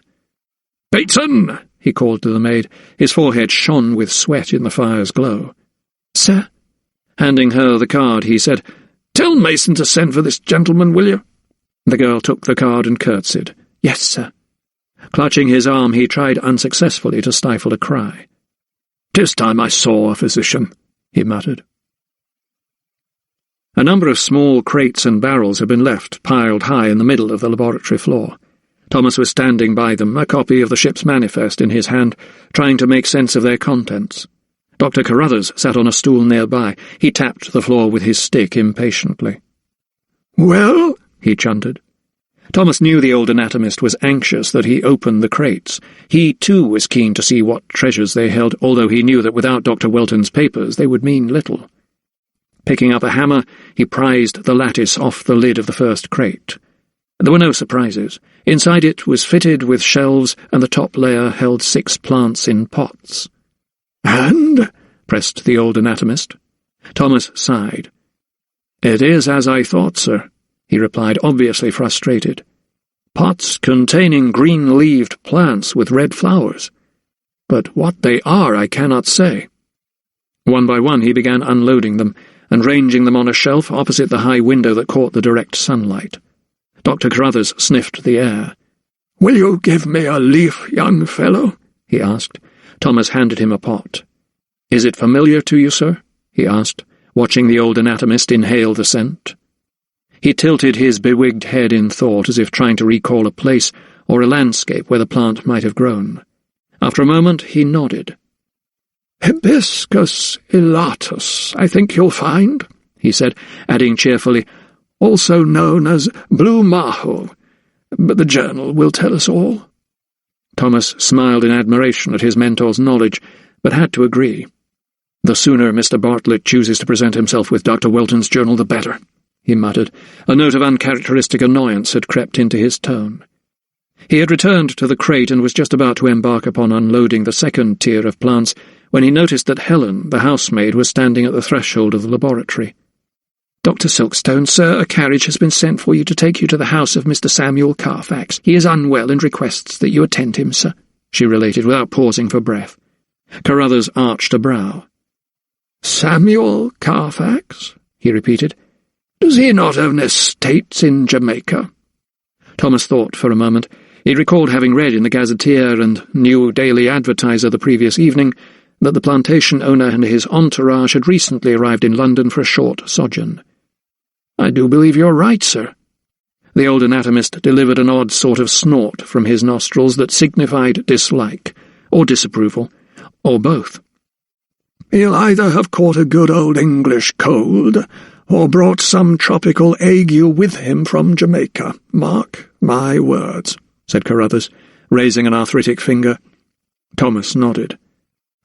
"Bateson!" he called to the maid. His forehead shone with sweat in the fire's glow. "Sir?" Handing her the card, he said, "Tell Mason to send for this gentleman, will you?" The girl took the card and curtsied. "Yes, sir." Clutching his arm, he tried unsuccessfully to stifle a cry. "'Tis time I saw a physician," he muttered. A number of small crates and barrels had been left piled high in the middle of the laboratory floor. Thomas was standing by them, a copy of the ship's manifest in his hand, trying to make sense of their contents. Dr. Carruthers sat on a stool nearby. He tapped the floor with his stick impatiently. "Well?" he chanted. Thomas knew the old anatomist was anxious that he open the crates. He, too, was keen to see what treasures they held, although he knew that without Dr. Welton's papers they would mean little. Picking up a hammer, he prized the lattice off the lid of the first crate. There were no surprises. Inside it was fitted with shelves, and the top layer held 6 plants in pots. "And?" pressed the old anatomist. Thomas sighed. "It is as I thought, sir," he replied, obviously frustrated. "Pots containing green-leaved plants with red flowers. But what they are I cannot say." One by one he began unloading them, and ranging them on a shelf opposite the high window that caught the direct sunlight. Dr. Carruthers sniffed the air. "Will you give me a leaf, young fellow?" he asked. Thomas handed him a pot. "Is it familiar to you, sir?" he asked, watching the old anatomist inhale the scent. He tilted his bewigged head in thought, as if trying to recall a place or a landscape where the plant might have grown. After a moment he nodded. "Hibiscus elatus, I think you'll find," he said, adding cheerfully, "also known as blue maho, but the journal will tell us all." Thomas smiled in admiration at his mentor's knowledge, but had to agree. "The sooner Mr. Bartlett chooses to present himself with Dr. Welton's journal, the better," he muttered. A note of uncharacteristic annoyance had crept into his tone. He had returned to the crate and was just about to embark upon unloading the second tier of plants when he noticed that Helen, the housemaid, was standing at the threshold of the laboratory. "Dr. Silkstone, sir, a carriage has been sent for you to take you to the house of Mr. Samuel Carfax. He is unwell and requests that you attend him, sir," she related without pausing for breath. Carruthers arched a brow. "Samuel Carfax?" he repeated. "Does he not own estates in Jamaica?" Thomas thought for a moment. He recalled having read in the Gazetteer and New Daily Advertiser the previous evening that the plantation owner and his entourage had recently arrived in London for a short sojourn. "I do believe you're right, sir." The old anatomist delivered an odd sort of snort from his nostrils that signified dislike, or disapproval, or both. "He'll either have caught a good old English cold, or brought some tropical ague with him from Jamaica. Mark my words," said Carruthers, raising an arthritic finger. Thomas nodded.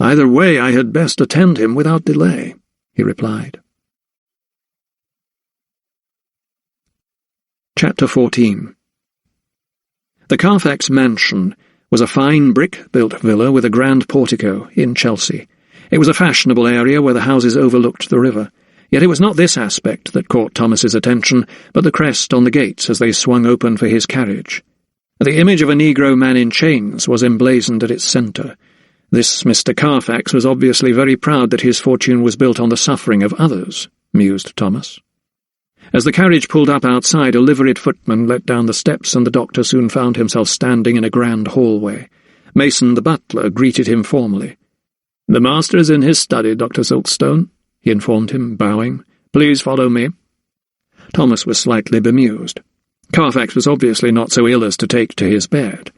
"Either way, I had best attend him without delay," he replied. Chapter 14. The Carfax mansion was a fine brick-built villa with a grand portico in Chelsea. It was a fashionable area where the houses overlooked the river, yet it was not this aspect that caught Thomas's attention, but the crest on the gates as they swung open for his carriage. The image of a Negro man in chains was emblazoned at its centre. This Mr. Carfax was obviously very proud that his fortune was built on the suffering of others, mused Thomas. As the carriage pulled up outside, a liveried footman let down the steps, and the doctor soon found himself standing in a grand hallway. Mason, the butler, greeted him formally. "The master is in his study, Dr. Silkstone," he informed him, bowing. "Please follow me." Thomas was slightly bemused. Carfax was obviously not so ill as to take to his bed.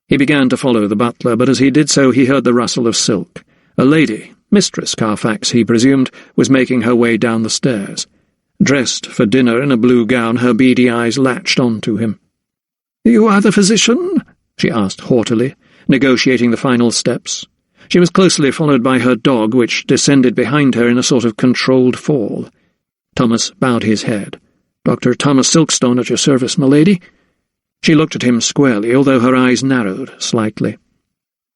He began to follow the butler, but as he did so he heard the rustle of silk. A lady, Mistress Carfax, he presumed, was making her way down the stairs. Dressed for dinner in a blue gown, her beady eyes latched on to him. "You are the physician?" she asked haughtily, negotiating the final steps. She was closely followed by her dog, which descended behind her in a sort of controlled fall. Thomas bowed his head. "Dr. Thomas Silkstone at your service, milady." She looked at him squarely, although her eyes narrowed slightly.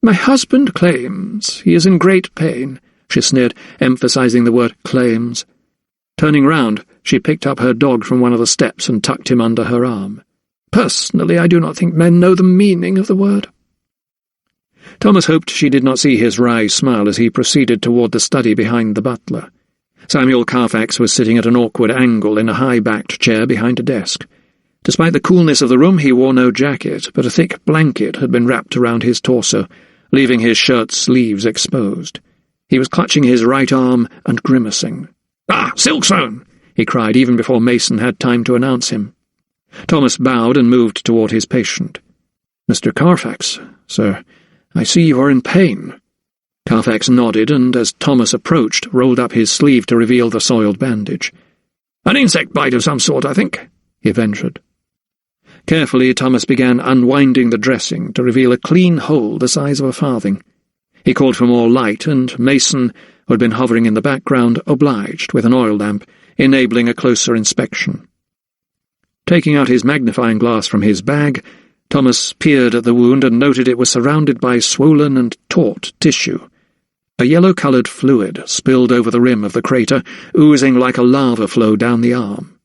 "My husband claims. He is in great pain," she sneered, emphasizing the word claims. Turning round, she picked up her dog from one of the steps and tucked him under her arm. "Personally, I do not think men know the meaning of the word." Thomas hoped she did not see his wry smile as he proceeded toward the study behind the butler. Samuel Carfax was sitting at an awkward angle in a high-backed chair behind a desk. Despite the coolness of the room, he wore no jacket, but a thick blanket had been wrapped around his torso, leaving his shirt's sleeves exposed. He was clutching his right arm and grimacing. "Ah, Silkstone!" he cried, even before Mason had time to announce him. Thomas bowed and moved toward his patient. "Mr. Carfax, sir, I see you are in pain." Carfax nodded and, as Thomas approached, rolled up his sleeve to reveal the soiled bandage. "An insect bite of some sort, I think," he ventured. Carefully, Thomas began unwinding the dressing to reveal a clean hole the size of a farthing. He called for more light, and Mason, who had been hovering in the background, obliged with an oil lamp, enabling a closer inspection. Taking out his magnifying glass from his bag, Thomas peered at the wound and noted it was surrounded by swollen and taut tissue. A yellow-coloured fluid spilled over the rim of the crater, oozing like a lava flow down the arm.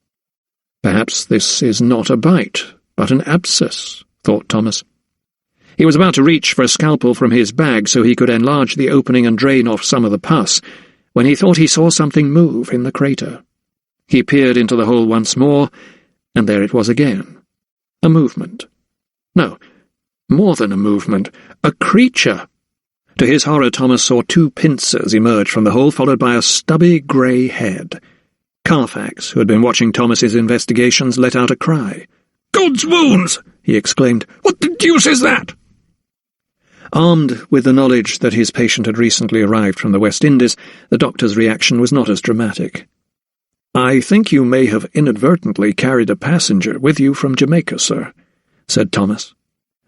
"Perhaps this is not a bite, but an abscess," thought Thomas. He was about to reach for a scalpel from his bag so he could enlarge the opening and drain off some of the pus, when he thought he saw something move in the crater. He peered into the hole once more, and there it was again. A movement. No, more than a movement. A creature. To his horror, Thomas saw two pincers emerge from the hole, followed by a stubby grey head. Carfax, who had been watching Thomas's investigations, let out a cry. "God's wounds!" he exclaimed. "What the deuce is that?" Armed with the knowledge that his patient had recently arrived from the West Indies, the doctor's reaction was not as dramatic. "I think you may have inadvertently carried a passenger with you from Jamaica, sir," said Thomas.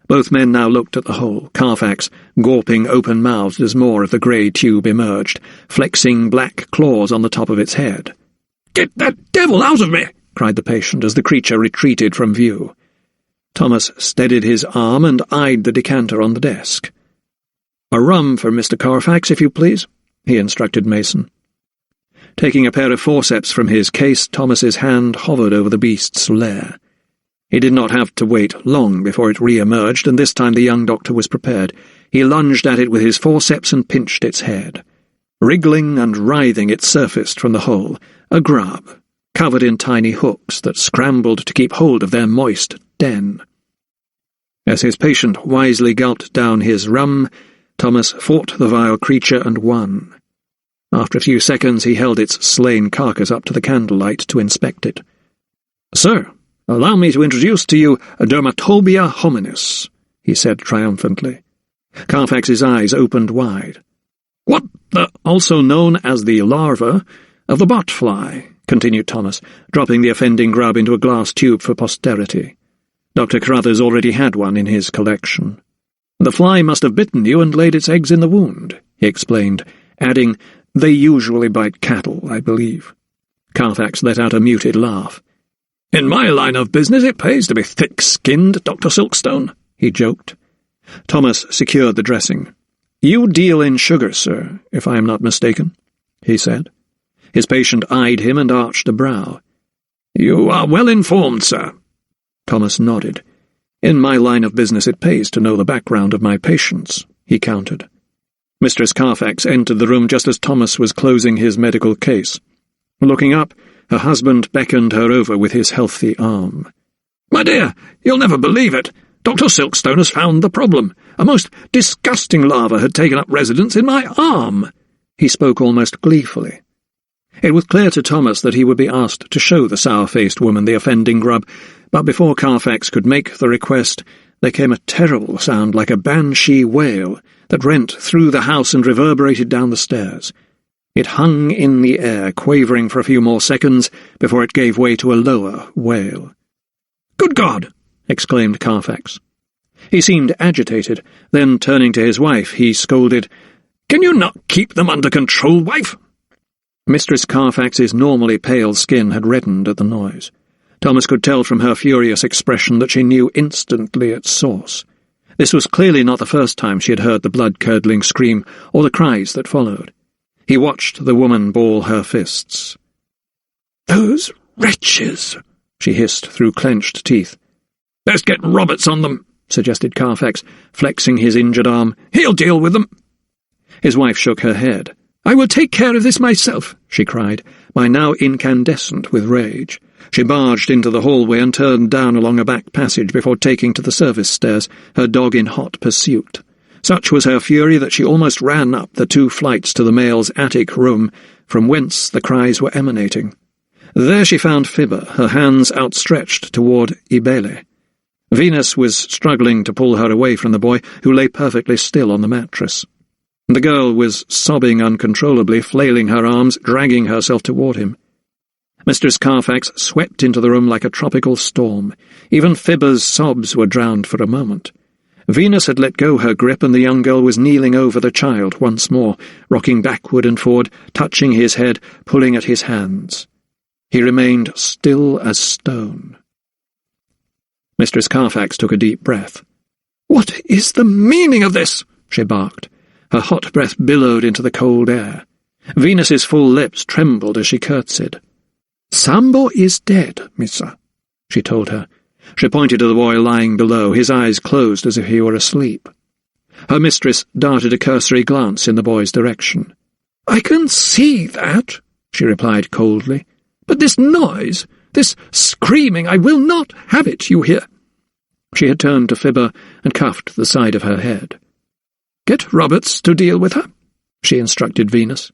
Both men now looked at the hole, Carfax gawping open-mouthed as more of the grey tube emerged, flexing black claws on the top of its head. "Get that devil out of me!" cried the patient as the creature retreated from view. Thomas steadied his arm and eyed the decanter on the desk. "A rum for Mr. Carfax, if you please," he instructed Mason. Taking a pair of forceps from his case, Thomas's hand hovered over the beast's lair. He did not have to wait long before it re-emerged, and this time the young doctor was prepared. He lunged at it with his forceps and pinched its head. Wriggling and writhing, it surfaced from the hole, a grub, covered in tiny hooks that scrambled to keep hold of their moist den. As his patient wisely gulped down his rum, Thomas fought the vile creature and won. After a few seconds he held its slain carcass up to the candlelight to inspect it. "Sir, allow me to introduce to you Dermatobia hominis," he said triumphantly. Carfax's eyes opened wide. "What the—" "Also known as the larva of the butt-fly," continued Thomas, dropping the offending grub into a glass tube for posterity. Dr. Carruthers already had one in his collection. "The fly must have bitten you and laid its eggs in the wound," he explained, adding, "They usually bite cattle, I believe." Carfax let out a muted laugh. "In my line of business it pays to be thick-skinned, Dr. Silkstone," he joked. Thomas secured the dressing. "You deal in sugar, sir, if I am not mistaken," he said. His patient eyed him and arched a brow. "You are well informed, sir." Thomas nodded. "In my line of business it pays to know the background of my patients," he countered. Mistress Carfax entered the room just as Thomas was closing his medical case. Looking up, her husband beckoned her over with his healthy arm. "My dear, you'll never believe it. Dr. Silkstone has found the problem. A most disgusting larva had taken up residence in my arm." He spoke almost gleefully. It was clear to Thomas that he would be asked to show the sour-faced woman the offending grub, but before Carfax could make the request, there came a terrible sound like a banshee wail that rent through the house and reverberated down the stairs. It hung in the air, quavering for a few more seconds before it gave way to a lower wail. "Good God!" exclaimed Carfax. He seemed agitated. Then, turning to his wife, he scolded, "Can you not keep them under control, wife?" Mistress Carfax's normally pale skin had reddened at the noise. Thomas could tell from her furious expression that she knew instantly its source. This was clearly not the first time she had heard the blood-curdling scream or the cries that followed. He watched the woman ball her fists. "Those wretches!" she hissed through clenched teeth. "Best get Roberts on them," suggested Carfax, flexing his injured arm. "He'll deal with them." His wife shook her head. "I will take care of this myself," she cried, by now incandescent with rage. She barged into the hallway and turned down along a back passage before taking to the service stairs, her dog in hot pursuit. Such was her fury that she almost ran up the 2 flights to the male's attic room, from whence the cries were emanating. There she found Fibber, her hands outstretched toward Ibele. Venus was struggling to pull her away from the boy, who lay perfectly still on the mattress. The girl was sobbing uncontrollably, flailing her arms, dragging herself toward him. Mistress Carfax swept into the room like a tropical storm. Even Fibber's sobs were drowned for a moment. Venus had let go her grip, and the young girl was kneeling over the child once more, rocking backward and forward, touching his head, pulling at his hands. He remained still as stone. Mistress Carfax took a deep breath. "What is the meaning of this?" she barked. Her hot breath billowed into the cold air. Venus's full lips trembled as she curtsied. "Sambo is dead, missa," she told her. She pointed to the boy lying below, his eyes closed as if he were asleep. Her mistress darted a cursory glance in the boy's direction. "I can see that," she replied coldly. "But this noise, this screaming, I will not have it, you hear?" She had turned to Fibber and cuffed the side of her head. "Get Roberts to deal with her," she instructed Venus.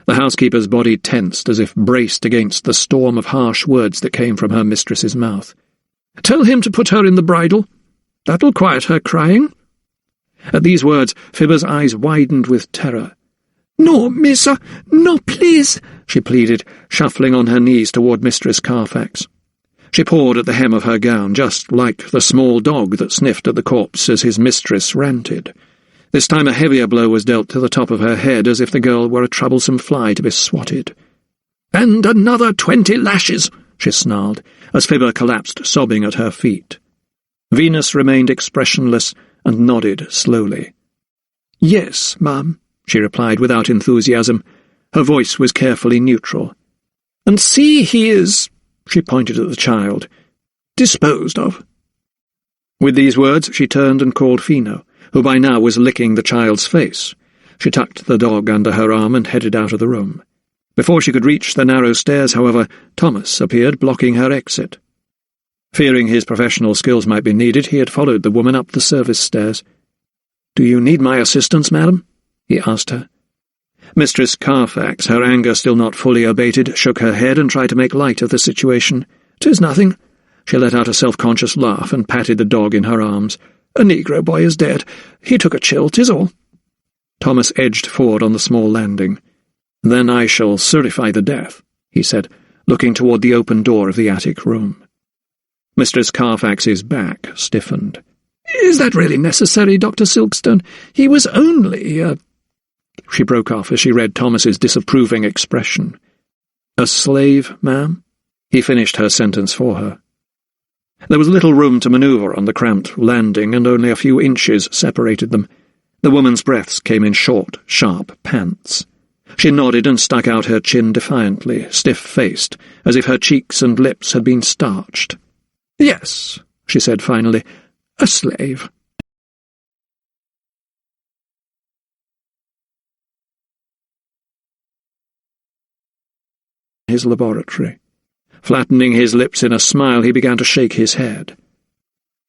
The housekeeper's body tensed as if braced against the storm of harsh words that came from her mistress's mouth. "Tell him to put her in the bridle. That'll quiet her crying." At these words, Fibber's eyes widened with terror. "No, missa, no, please," she pleaded, shuffling on her knees toward Mistress Carfax. She pawed at the hem of her gown, just like the small dog that sniffed at the corpse as his mistress ranted. This time a heavier blow was dealt to the top of her head, as if the girl were a troublesome fly to be swatted. "And another 20 lashes," she snarled, as Fibber collapsed sobbing at her feet. Venus remained expressionless and nodded slowly. "Yes, ma'am," she replied without enthusiasm. Her voice was carefully neutral. "And see he is," she pointed at the child, "disposed of." With these words she turned and called Fino, who by now was licking the child's face. She tucked the dog under her arm and headed out of the room. Before she could reach the narrow stairs, however, Thomas appeared, blocking her exit. Fearing his professional skills might be needed, he had followed the woman up the service stairs. "Do you need my assistance, madam?" he asked her. Mistress Carfax, her anger still not fully abated, shook her head and tried to make light of the situation. "'Tis nothing." She let out a self-conscious laugh and patted the dog in her arms. "A negro boy is dead. He took a chill, 'tis all." Thomas edged forward on the small landing. "Then I shall certify the death," he said, looking toward the open door of the attic room. Mistress Carfax's back stiffened. "Is that really necessary, Dr. Silkstone? He was only She broke off as she read Thomas's disapproving expression. "A slave, ma'am?" He finished her sentence for her. There was little room to maneuver on the cramped landing, and only a few inches separated them. The woman's breaths came in short, sharp pants. She nodded and stuck out her chin defiantly, stiff-faced, as if her cheeks and lips had been starched. "Yes," she said finally, "a slave." His laboratory. Flattening his lips in a smile, he began to shake his head.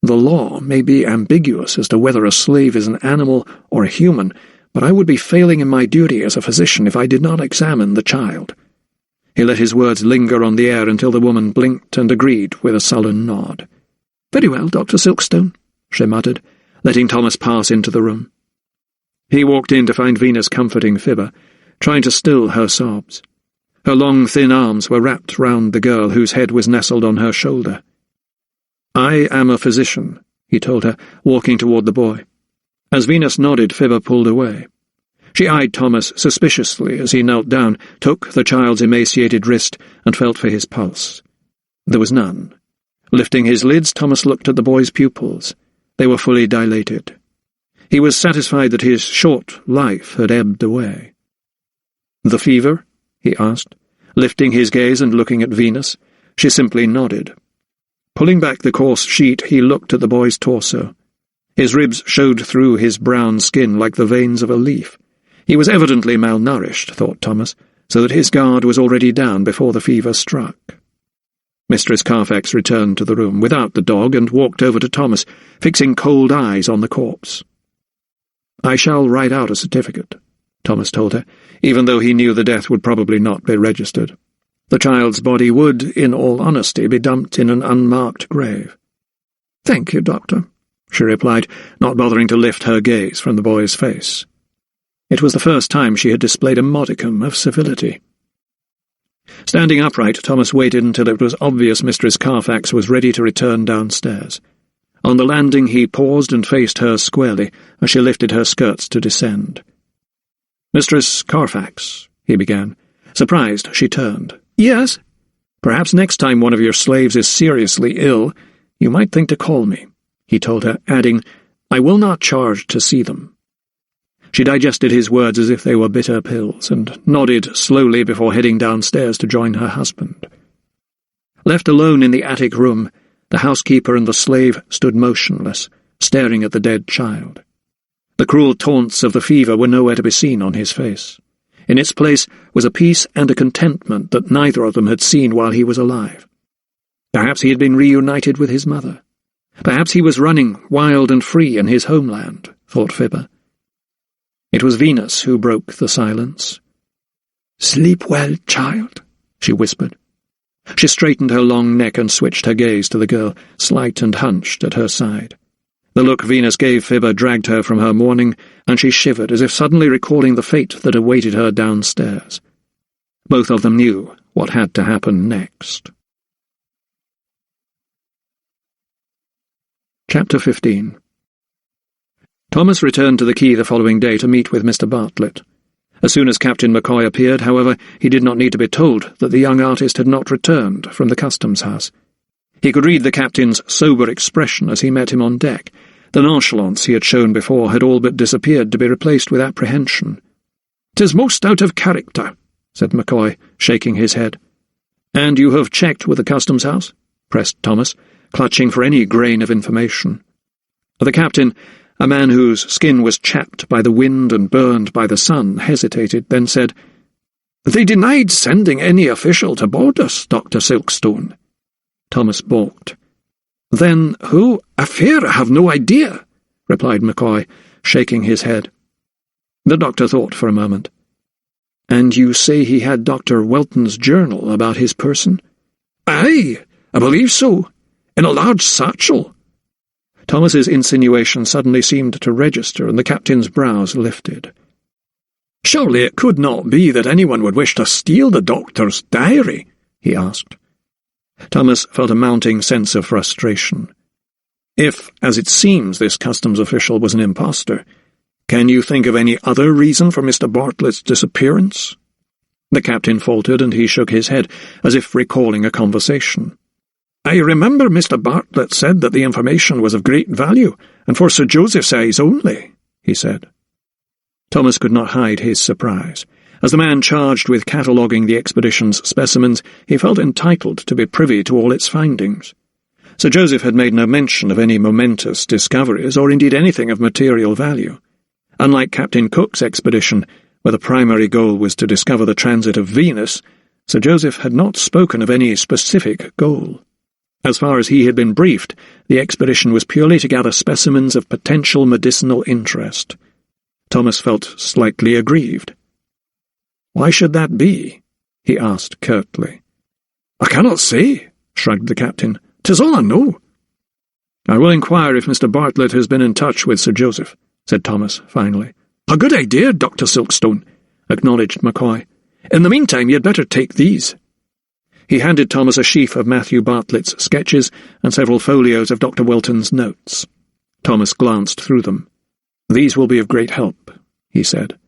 The law may be ambiguous as to whether a slave is an animal or a human, but I would be failing in my duty as a physician if I did not examine the child." He let his words linger on the air until the woman blinked and agreed with a sullen nod. "Very well, Dr. Silkstone," she muttered, letting Thomas pass into the room. He walked in to find Venus comforting Fibber, trying to still her sobs. Her long, thin arms were wrapped round the girl whose head was nestled on her shoulder. "I am a physician," he told her, walking toward the boy. As Venus nodded, Fibber pulled away. She eyed Thomas suspiciously as he knelt down, took the child's emaciated wrist, and felt for his pulse. There was none. Lifting his lids, Thomas looked at the boy's pupils. They were fully dilated. He was satisfied that his short life had ebbed away. "The fever?" he asked, lifting his gaze and looking at Venus. She simply nodded. Pulling back the coarse sheet, he looked at the boy's torso. His ribs showed through his brown skin like the veins of a leaf. He was evidently malnourished, thought Thomas, so that his guard was already down before the fever struck. Mistress Carfax returned to the room without the dog and walked over to Thomas, fixing cold eyes on the corpse. "I shall write out a certificate," Thomas told her, even though he knew the death would probably not be registered. The child's body would, in all honesty, be dumped in an unmarked grave. "Thank you, Doctor," she replied, not bothering to lift her gaze from the boy's face. It was the first time she had displayed a modicum of civility. Standing upright, Thomas waited until it was obvious Mistress Carfax was ready to return downstairs. On the landing he paused and faced her squarely as she lifted her skirts to descend. "Mistress Carfax," he began. Surprised, she turned. "Yes?" "Perhaps next time one of your slaves is seriously ill, you might think to call me," he told her, adding, "I will not charge to see them." She digested his words as if they were bitter pills, and nodded slowly before heading downstairs to join her husband. Left alone in the attic room, the housekeeper and the slave stood motionless, staring at the dead child. The cruel taunts of the fever were nowhere to be seen on his face. In its place was a peace and a contentment that neither of them had seen while he was alive. Perhaps he had been reunited with his mother. Perhaps he was running wild and free in his homeland, thought Fibber. It was Venus who broke the silence. "Sleep well, child," she whispered. She straightened her long neck and switched her gaze to the girl, slight and hunched at her side. The look Venus gave Fibber dragged her from her mourning, and she shivered as if suddenly recalling the fate that awaited her downstairs. Both of them knew what had to happen next. Chapter 15. Thomas returned to the quay the following day to meet with Mr. Bartlett. As soon as Captain McCoy appeared, however, he did not need to be told that the young artist had not returned from the customs house. He could read the captain's sober expression as he met him on deck. The nonchalance he had shown before had all but disappeared to be replaced with apprehension. "'Tis most out of character," said McCoy, shaking his head. "And you have checked with the customs house?" pressed Thomas, clutching for any grain of information. The captain, a man whose skin was chapped by the wind and burned by the sun, hesitated, then said, "They denied sending any official to board us, Dr. Silkstone." Thomas balked. "Then who—" "I fear I have no idea," replied McCoy, shaking his head. The doctor thought for a moment. "And you say he had Dr. Welton's journal about his person?" "Aye, I believe so. In a large satchel." Thomas's insinuation suddenly seemed to register, and the captain's brows lifted. "Surely it could not be that anyone would wish to steal the doctor's diary?" he asked. Thomas felt a mounting sense of frustration. If, as it seems, this customs official was an impostor, can you think of any other reason for Mr. Bartlett's disappearance? The captain faltered, and he shook his head, as if recalling a conversation. "I remember Mr. Bartlett said that the information was of great value, and for Sir Joseph's eyes only," he said. Thomas could not hide his surprise. As the man charged with cataloguing the expedition's specimens, he felt entitled to be privy to all its findings. Sir Joseph had made no mention of any momentous discoveries, or indeed anything of material value. Unlike Captain Cook's expedition, where the primary goal was to discover the transit of Venus, Sir Joseph had not spoken of any specific goal. As far as he had been briefed, the expedition was purely to gather specimens of potential medicinal interest. Thomas felt slightly aggrieved. "Why should that be?" he asked curtly. "I cannot say," shrugged the captain. "'Tis all I know." "I will inquire if Mr. Bartlett has been in touch with Sir Joseph," said Thomas finally. "A good idea, Dr. Silkstone," acknowledged McCoy. "In the meantime, you'd better take these." He handed Thomas a sheaf of Matthew Bartlett's sketches and several folios of Dr. Welton's notes. Thomas glanced through them. "These will be of great help," he said.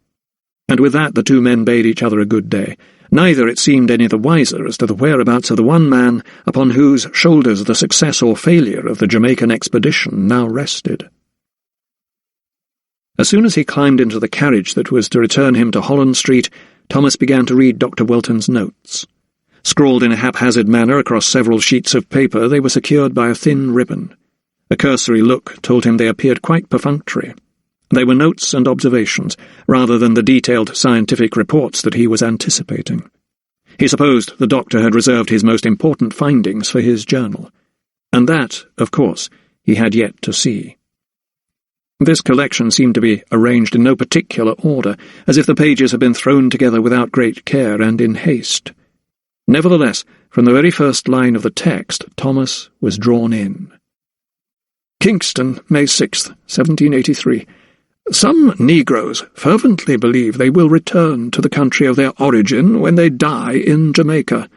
And with that the two men bade each other a good day. Neither, it seemed, any the wiser as to the whereabouts of the one man upon whose shoulders the success or failure of the Jamaican expedition now rested. As soon as he climbed into the carriage that was to return him to Holland Street, Thomas began to read Dr. Welton's notes. Scrawled in a haphazard manner across several sheets of paper, they were secured by a thin ribbon. A cursory look told him they appeared quite perfunctory. They were notes and observations, rather than the detailed scientific reports that he was anticipating. He supposed the doctor had reserved his most important findings for his journal, and that, of course, he had yet to see. This collection seemed to be arranged in no particular order, as if the pages had been thrown together without great care and in haste. Nevertheless, from the very first line of the text, Thomas was drawn in. Kingston, May 6th, 1783. Some Negroes fervently believe they will return to the country of their origin when they die in Jamaica.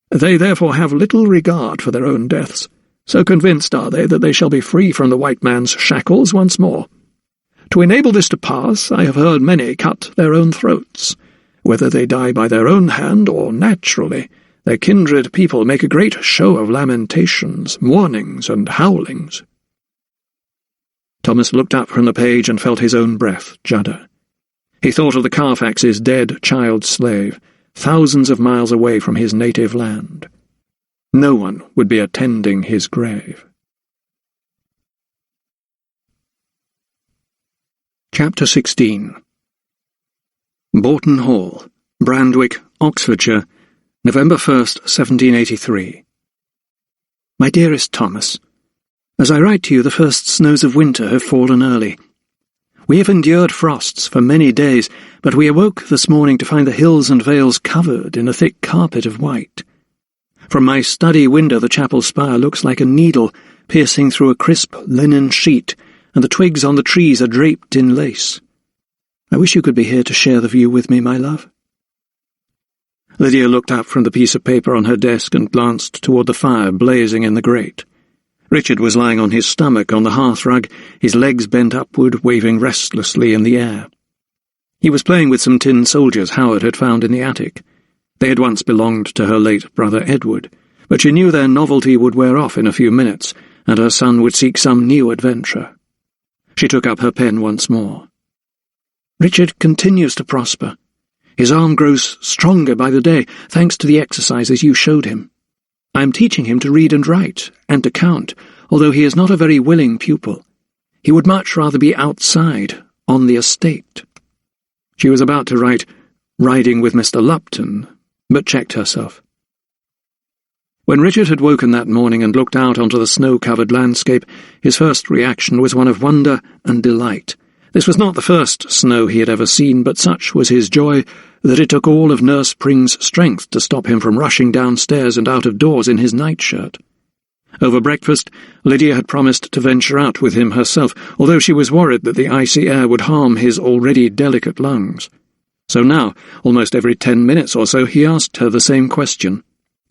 They therefore have little regard for their own deaths, so convinced are they that they shall be free from the white man's shackles once more. To enable this to pass, I have heard many cut their own throats. Whether they die by their own hand or naturally, their kindred people make a great show of lamentations, mournings, and howlings. Thomas looked up from the page and felt his own breath judder. He thought of the Carfax's dead child slave, thousands of miles away from his native land. No one would be attending his grave. Chapter 16. Boughton Hall, Brandwick, Oxfordshire, November 1st, 1783. My dearest Thomas, as I write to you, the first snows of winter have fallen early. We have endured frosts for many days, but we awoke this morning to find the hills and vales covered in a thick carpet of white. From my study window the chapel spire looks like a needle piercing through a crisp linen sheet, and the twigs on the trees are draped in lace. I wish you could be here to share the view with me, my love. Lydia looked up from the piece of paper on her desk and glanced toward the fire blazing in the grate. Richard was lying on his stomach on the hearthrug, his legs bent upward, waving restlessly in the air. He was playing with some tin soldiers Howard had found in the attic. They had once belonged to her late brother Edward, but she knew their novelty would wear off in a few minutes, and her son would seek some new adventure. She took up her pen once more. Richard continues to prosper. His arm grows stronger by the day, thanks to the exercises you showed him. I am teaching him to read and write, and to count, although he is not a very willing pupil. He would much rather be outside, on the estate. She was about to write, riding with Mr. Lupton, but checked herself. When Richard had woken that morning and looked out onto the snow-covered landscape, his first reaction was one of wonder and delight. This was not the first snow he had ever seen, but such was his joy that it took all of Nurse Pring's strength to stop him from rushing downstairs and out of doors in his nightshirt. Over breakfast, Lydia had promised to venture out with him herself, although she was worried that the icy air would harm his already delicate lungs. So now, almost every 10 minutes or so, he asked her the same question.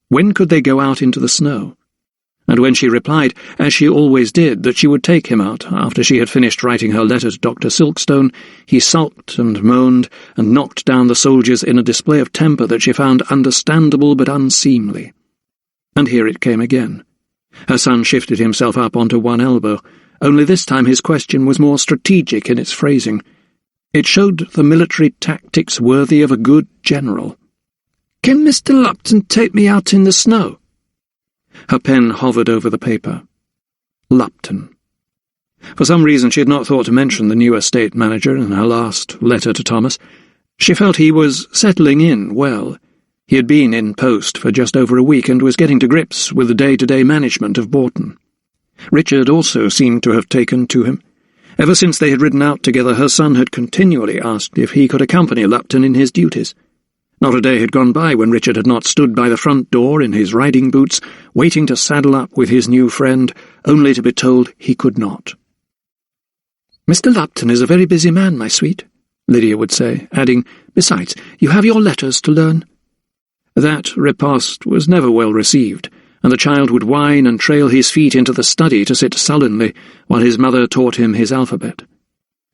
When could they go out into the snow? And when she replied, as she always did, that she would take him out after she had finished writing her letter to Dr. Silkstone, he sulked and moaned and knocked down the soldiers in a display of temper that she found understandable but unseemly. And here it came again. Her son shifted himself up onto one elbow, only this time his question was more strategic in its phrasing. It showed the military tactics worthy of a good general. "Can Mr. Lupton take me out in the snow?" Her pen hovered over the paper. Lupton. For some reason she had not thought to mention the new estate manager in her last letter to Thomas. She felt he was settling in well. He had been in post for just over a week and was getting to grips with the day-to-day management of Bourton. Richard also seemed to have taken to him. Ever since they had ridden out together, her son had continually asked if he could accompany Lupton in his duties. Not a day had gone by when Richard had not stood by the front door in his riding boots, waiting to saddle up with his new friend, only to be told he could not. "Mr. Lupton is a very busy man, my sweet," Lydia would say, adding, "Besides, you have your letters to learn." That riposte was never well received, and the child would whine and trail his feet into the study to sit sullenly while his mother taught him his alphabet.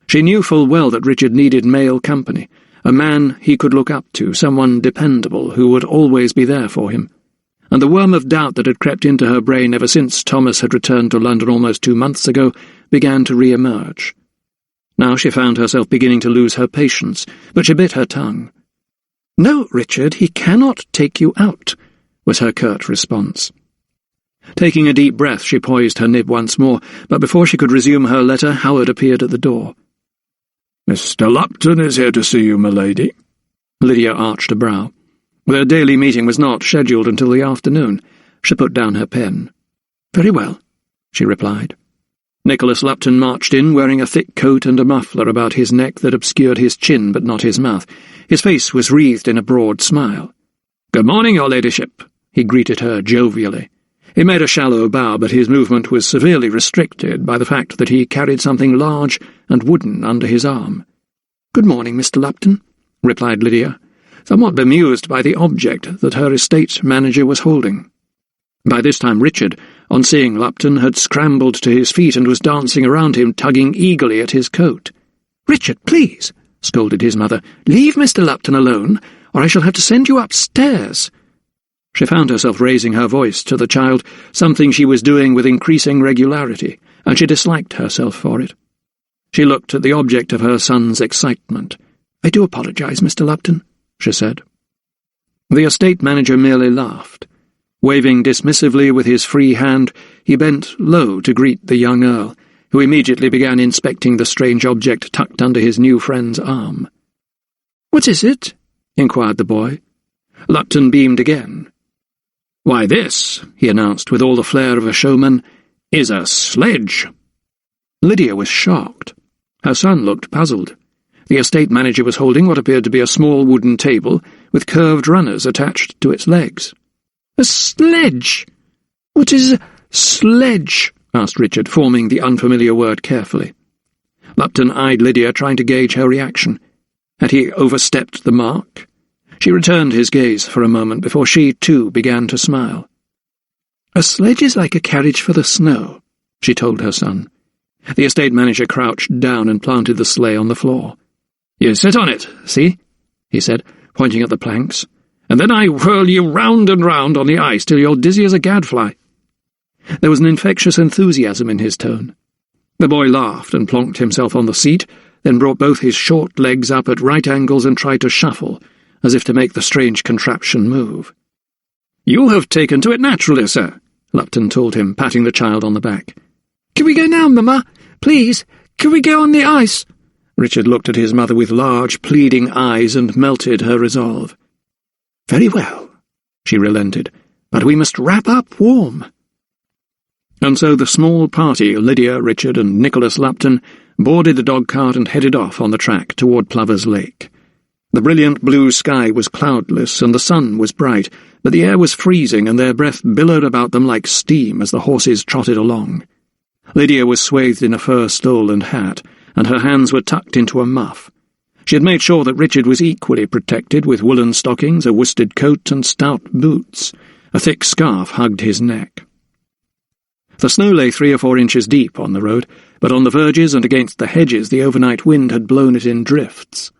She knew full well that Richard needed male company, a man he could look up to, someone dependable who would always be there for him, and the worm of doubt that had crept into her brain ever since Thomas had returned to London almost 2 months ago began to re-emerge. Now she found herself beginning to lose her patience, but she bit her tongue. "No, Richard, he cannot take you out," was her curt response. Taking a deep breath, she poised her nib once more, but before she could resume her letter, Howard appeared at the door. "Mr. Lupton is here to see you, my lady." Lydia arched a brow. Their daily meeting was not scheduled until the afternoon. She put down her pen. "Very well," she replied. Nicholas Lupton marched in, wearing a thick coat and a muffler about his neck that obscured his chin but not his mouth. His face was wreathed in a broad smile. "Good morning, your ladyship," he greeted her jovially. He made a shallow bow, but his movement was severely restricted by the fact that he carried something large and wooden under his arm. "Good morning, Mr. Lupton," replied Lydia, somewhat bemused by the object that her estate manager was holding. By this time Richard, on seeing Lupton, had scrambled to his feet and was dancing around him, tugging eagerly at his coat. "Richard, please," scolded his mother, "leave Mr. Lupton alone, or I shall have to send you upstairs." She found herself raising her voice to the child, something she was doing with increasing regularity, and she disliked herself for it. She looked at the object of her son's excitement. "I do apologize, Mr. Lupton," she said. The estate manager merely laughed. Waving dismissively with his free hand, he bent low to greet the young Earl, who immediately began inspecting the strange object tucked under his new friend's arm. "What is it?" inquired the boy. Lupton beamed again. "Why, this," he announced with all the flair of a showman, "is a sledge." Lydia was shocked. Her son looked puzzled. The estate manager was holding what appeared to be a small wooden table with curved runners attached to its legs. "A sledge? What is a sledge?" asked Richard, forming the unfamiliar word carefully. Lupton eyed Lydia, trying to gauge her reaction. Had he overstepped the mark? She returned his gaze for a moment before she, too, began to smile. "A sledge is like a carriage for the snow," she told her son. The estate manager crouched down and planted the sleigh on the floor. "You sit on it, see?" he said, pointing at the planks. "And then I whirl you round and round on the ice till you're dizzy as a gadfly." There was an infectious enthusiasm in his tone. The boy laughed and plonked himself on the seat, then brought both his short legs up at right angles and tried to shuffle, as if to make the strange contraption move. "You have taken to it naturally, sir," Lupton told him, patting the child on the back. "Can we go now, Mamma? Please, can we go on the ice?" Richard looked at his mother with large, pleading eyes and melted her resolve. "Very well," she relented, "but we must wrap up warm." And so the small party, Lydia, Richard, and Nicholas Lupton, boarded the dog-cart and headed off on the track toward Plover's Lake. The brilliant blue sky was cloudless, and the sun was bright, but the air was freezing, and their breath billowed about them like steam as the horses trotted along. Lydia was swathed in a fur stole and hat, and her hands were tucked into a muff. She had made sure that Richard was equally protected with woolen stockings, a worsted coat, and stout boots. A thick scarf hugged his neck. The snow lay 3 or 4 inches deep on the road, but on the verges and against the hedges the overnight wind had blown it in drifts.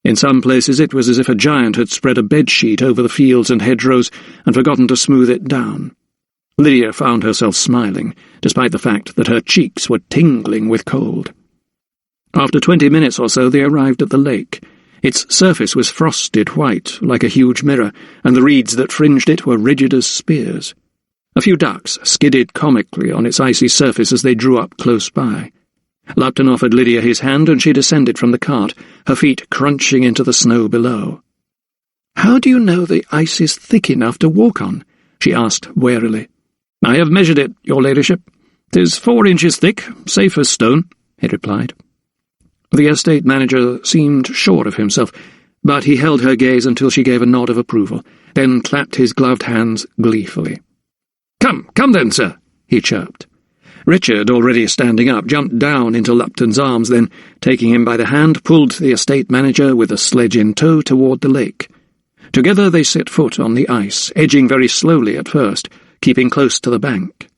In some places it was as if a giant had spread a bedsheet over the fields and hedgerows and forgotten to smooth it down. Lydia found herself smiling, despite the fact that her cheeks were tingling with cold. After 20 minutes or so they arrived at the lake. Its surface was frosted white, like a huge mirror, and the reeds that fringed it were rigid as spears. A few ducks skidded comically on its icy surface as they drew up close by. Lupton offered Lydia his hand, and she descended from the cart, her feet crunching into the snow below. "How do you know the ice is thick enough to walk on?" she asked warily. "I have measured it, your ladyship. 'Tis 4 inches thick, safe as stone," he replied. The estate manager seemed sure of himself, but he held her gaze until she gave a nod of approval, then clapped his gloved hands gleefully. Come then, sir," he chirped. Richard, already standing up, jumped down into Lupton's arms, then, taking him by the hand, pulled the estate manager with the sledge in tow toward the lake. Together they set foot on the ice, edging very slowly at first, keeping close to the bank.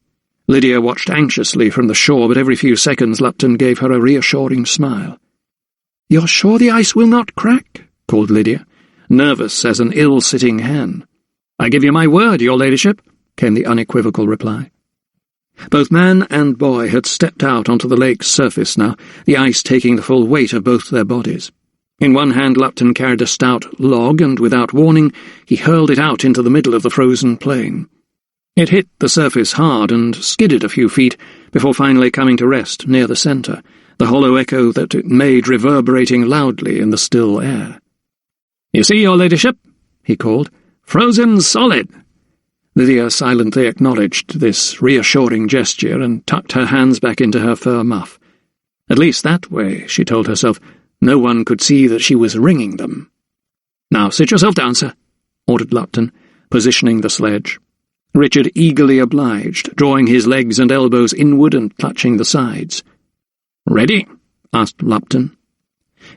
Lydia watched anxiously from the shore, but every few seconds Lupton gave her a reassuring smile. "You're sure the ice will not crack?" called Lydia, nervous as an ill-sitting hen. "I give you my word, your ladyship," came the unequivocal reply. Both man and boy had stepped out onto the lake's surface now, the ice taking the full weight of both their bodies. In one hand Lupton carried a stout log, and without warning he hurled it out into the middle of the frozen plain. It hit the surface hard and skidded a few feet before finally coming to rest near the centre, the hollow echo that it made reverberating loudly in the still air. "You see, your ladyship," he called, "frozen solid." Lydia silently acknowledged this reassuring gesture and tucked her hands back into her fur muff. At least that way, she told herself, no one could see that she was wringing them. "Now sit yourself down, sir," ordered Lupton, positioning the sledge. Richard eagerly obliged, drawing his legs and elbows inward and clutching the sides. "Ready?" asked Lupton.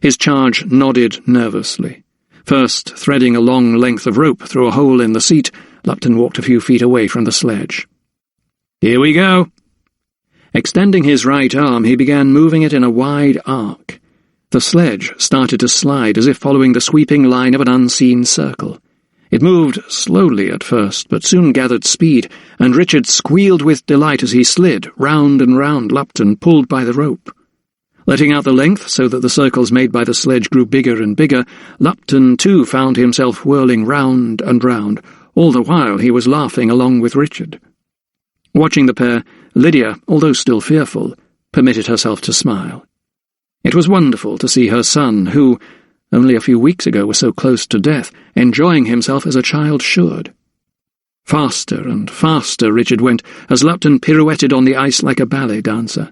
His charge nodded nervously. First, threading a long length of rope through a hole in the seat, Lupton walked a few feet away from the sledge. "Here we go." Extending his right arm, he began moving it in a wide arc. The sledge started to slide as if following the sweeping line of an unseen circle. It moved slowly at first, but soon gathered speed, and Richard squealed with delight as he slid round and round Lupton, pulled by the rope. Letting out the length so that the circles made by the sledge grew bigger and bigger, Lupton too found himself whirling round and round. All the while he was laughing along with Richard. Watching the pair, Lydia, although still fearful, permitted herself to smile. It was wonderful to see her son, who, only a few weeks ago, was so close to death, enjoying himself as a child should. Faster and faster Richard went, as Lupton pirouetted on the ice like a ballet dancer.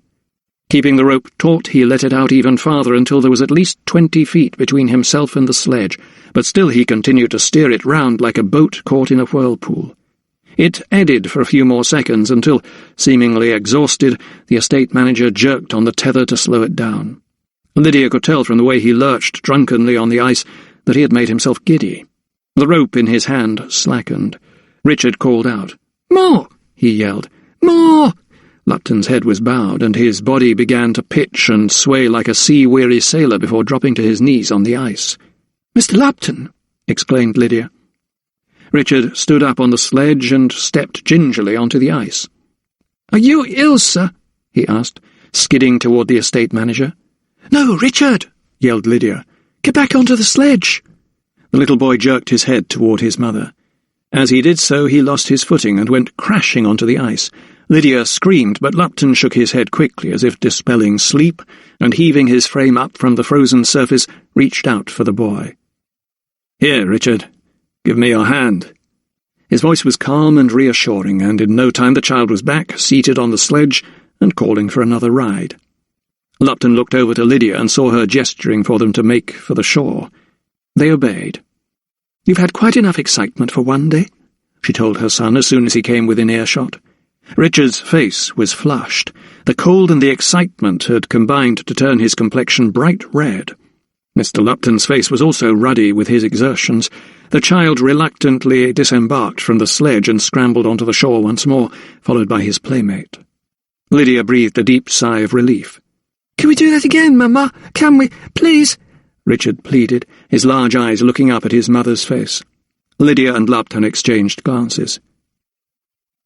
Keeping the rope taut, he let it out even farther until there was at least 20 feet between himself and the sledge, but still he continued to steer it round like a boat caught in a whirlpool. It eddied for a few more seconds until, seemingly exhausted, the estate manager jerked on the tether to slow it down. Lydia could tell from the way he lurched drunkenly on the ice that he had made himself giddy. The rope in his hand slackened. Richard called out. "More!" he yelled. "More!" Lupton's head was bowed, and his body began to pitch and sway like a sea-weary sailor before dropping to his knees on the ice. "Mr. Lupton!" exclaimed Lydia. Richard stood up on the sledge and stepped gingerly onto the ice. "Are you ill, sir?" he asked, skidding toward the estate manager. "No, Richard!" yelled Lydia. "Get back onto the sledge!" The little boy jerked his head toward his mother. As he did so, he lost his footing and went crashing onto the ice. Lydia screamed, but Lupton shook his head quickly as if dispelling sleep, and heaving his frame up from the frozen surface, reached out for the boy. "Here, Richard, give me your hand." His voice was calm and reassuring, and in no time the child was back, seated on the sledge, and calling for another ride. Lupton looked over to Lydia and saw her gesturing for them to make for the shore. They obeyed. "You've had quite enough excitement for one day," she told her son as soon as he came within earshot. Richard's face was flushed. The cold and the excitement had combined to turn his complexion bright red. Mr. Lupton's face was also ruddy with his exertions. The child reluctantly disembarked from the sledge and scrambled onto the shore once more, followed by his playmate. Lydia breathed a deep sigh of relief. "Can we do that again, Mama? Can we, please?" Richard pleaded, his large eyes looking up at his mother's face. Lydia and Lupton exchanged glances.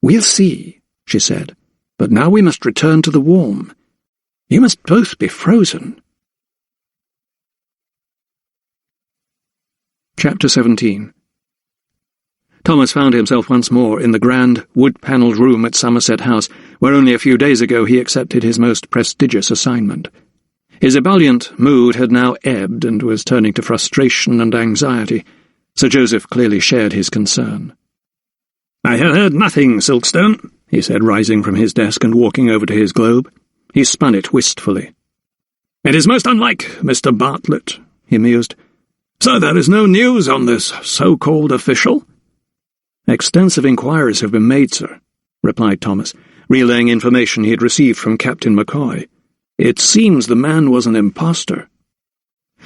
"We'll see," she said, "but now we must return to the warm. You must both be frozen." Chapter 17. Thomas found himself once more in the grand, wood-panelled room at Somerset House, where only a few days ago he accepted his most prestigious assignment. His ebullient mood had now ebbed and was turning to frustration and anxiety. Sir Joseph clearly shared his concern. "I have heard nothing, Silkstone," he said, rising from his desk and walking over to his globe. He spun it wistfully. "It is most unlike Mr. Bartlett," he mused. "So there is no news on this so-called official?" "Extensive inquiries have been made, sir," replied Thomas, relaying information he had received from Captain McCoy. "It seems the man was an impostor."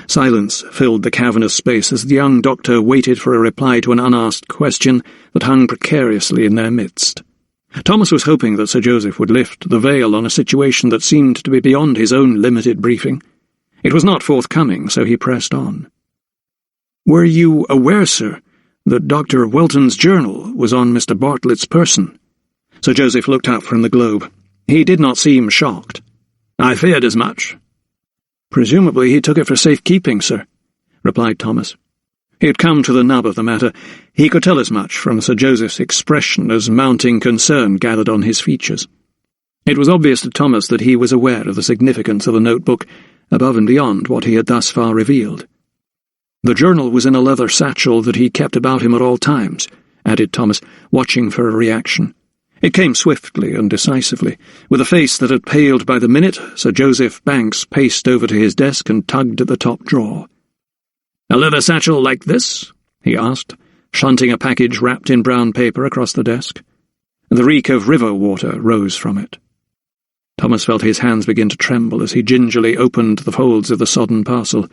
Silence filled the cavernous space as the young doctor waited for a reply to an unasked question that hung precariously in their midst. Thomas was hoping that Sir Joseph would lift the veil on a situation that seemed to be beyond his own limited briefing. It was not forthcoming, so he pressed on. "Were you aware, sir, that Dr. Welton's journal was on Mr. Bartlett's person?" Sir Joseph looked up from the globe. He did not seem shocked. "I feared as much." "Presumably he took it for safekeeping, sir," replied Thomas. He had come to the nub of the matter. He could tell as much from Sir Joseph's expression as mounting concern gathered on his features. It was obvious to Thomas that he was aware of the significance of the notebook, above and beyond what he had thus far revealed. "The journal was in a leather satchel that he kept about him at all times," added Thomas, watching for a reaction. It came swiftly and decisively. With a face that had paled by the minute, Sir Joseph Banks paced over to his desk and tugged at the top drawer. "A leather satchel like this?" he asked, shunting a package wrapped in brown paper across the desk. The reek of river water rose from it. Thomas felt his hands begin to tremble as he gingerly opened the folds of the sodden parcel.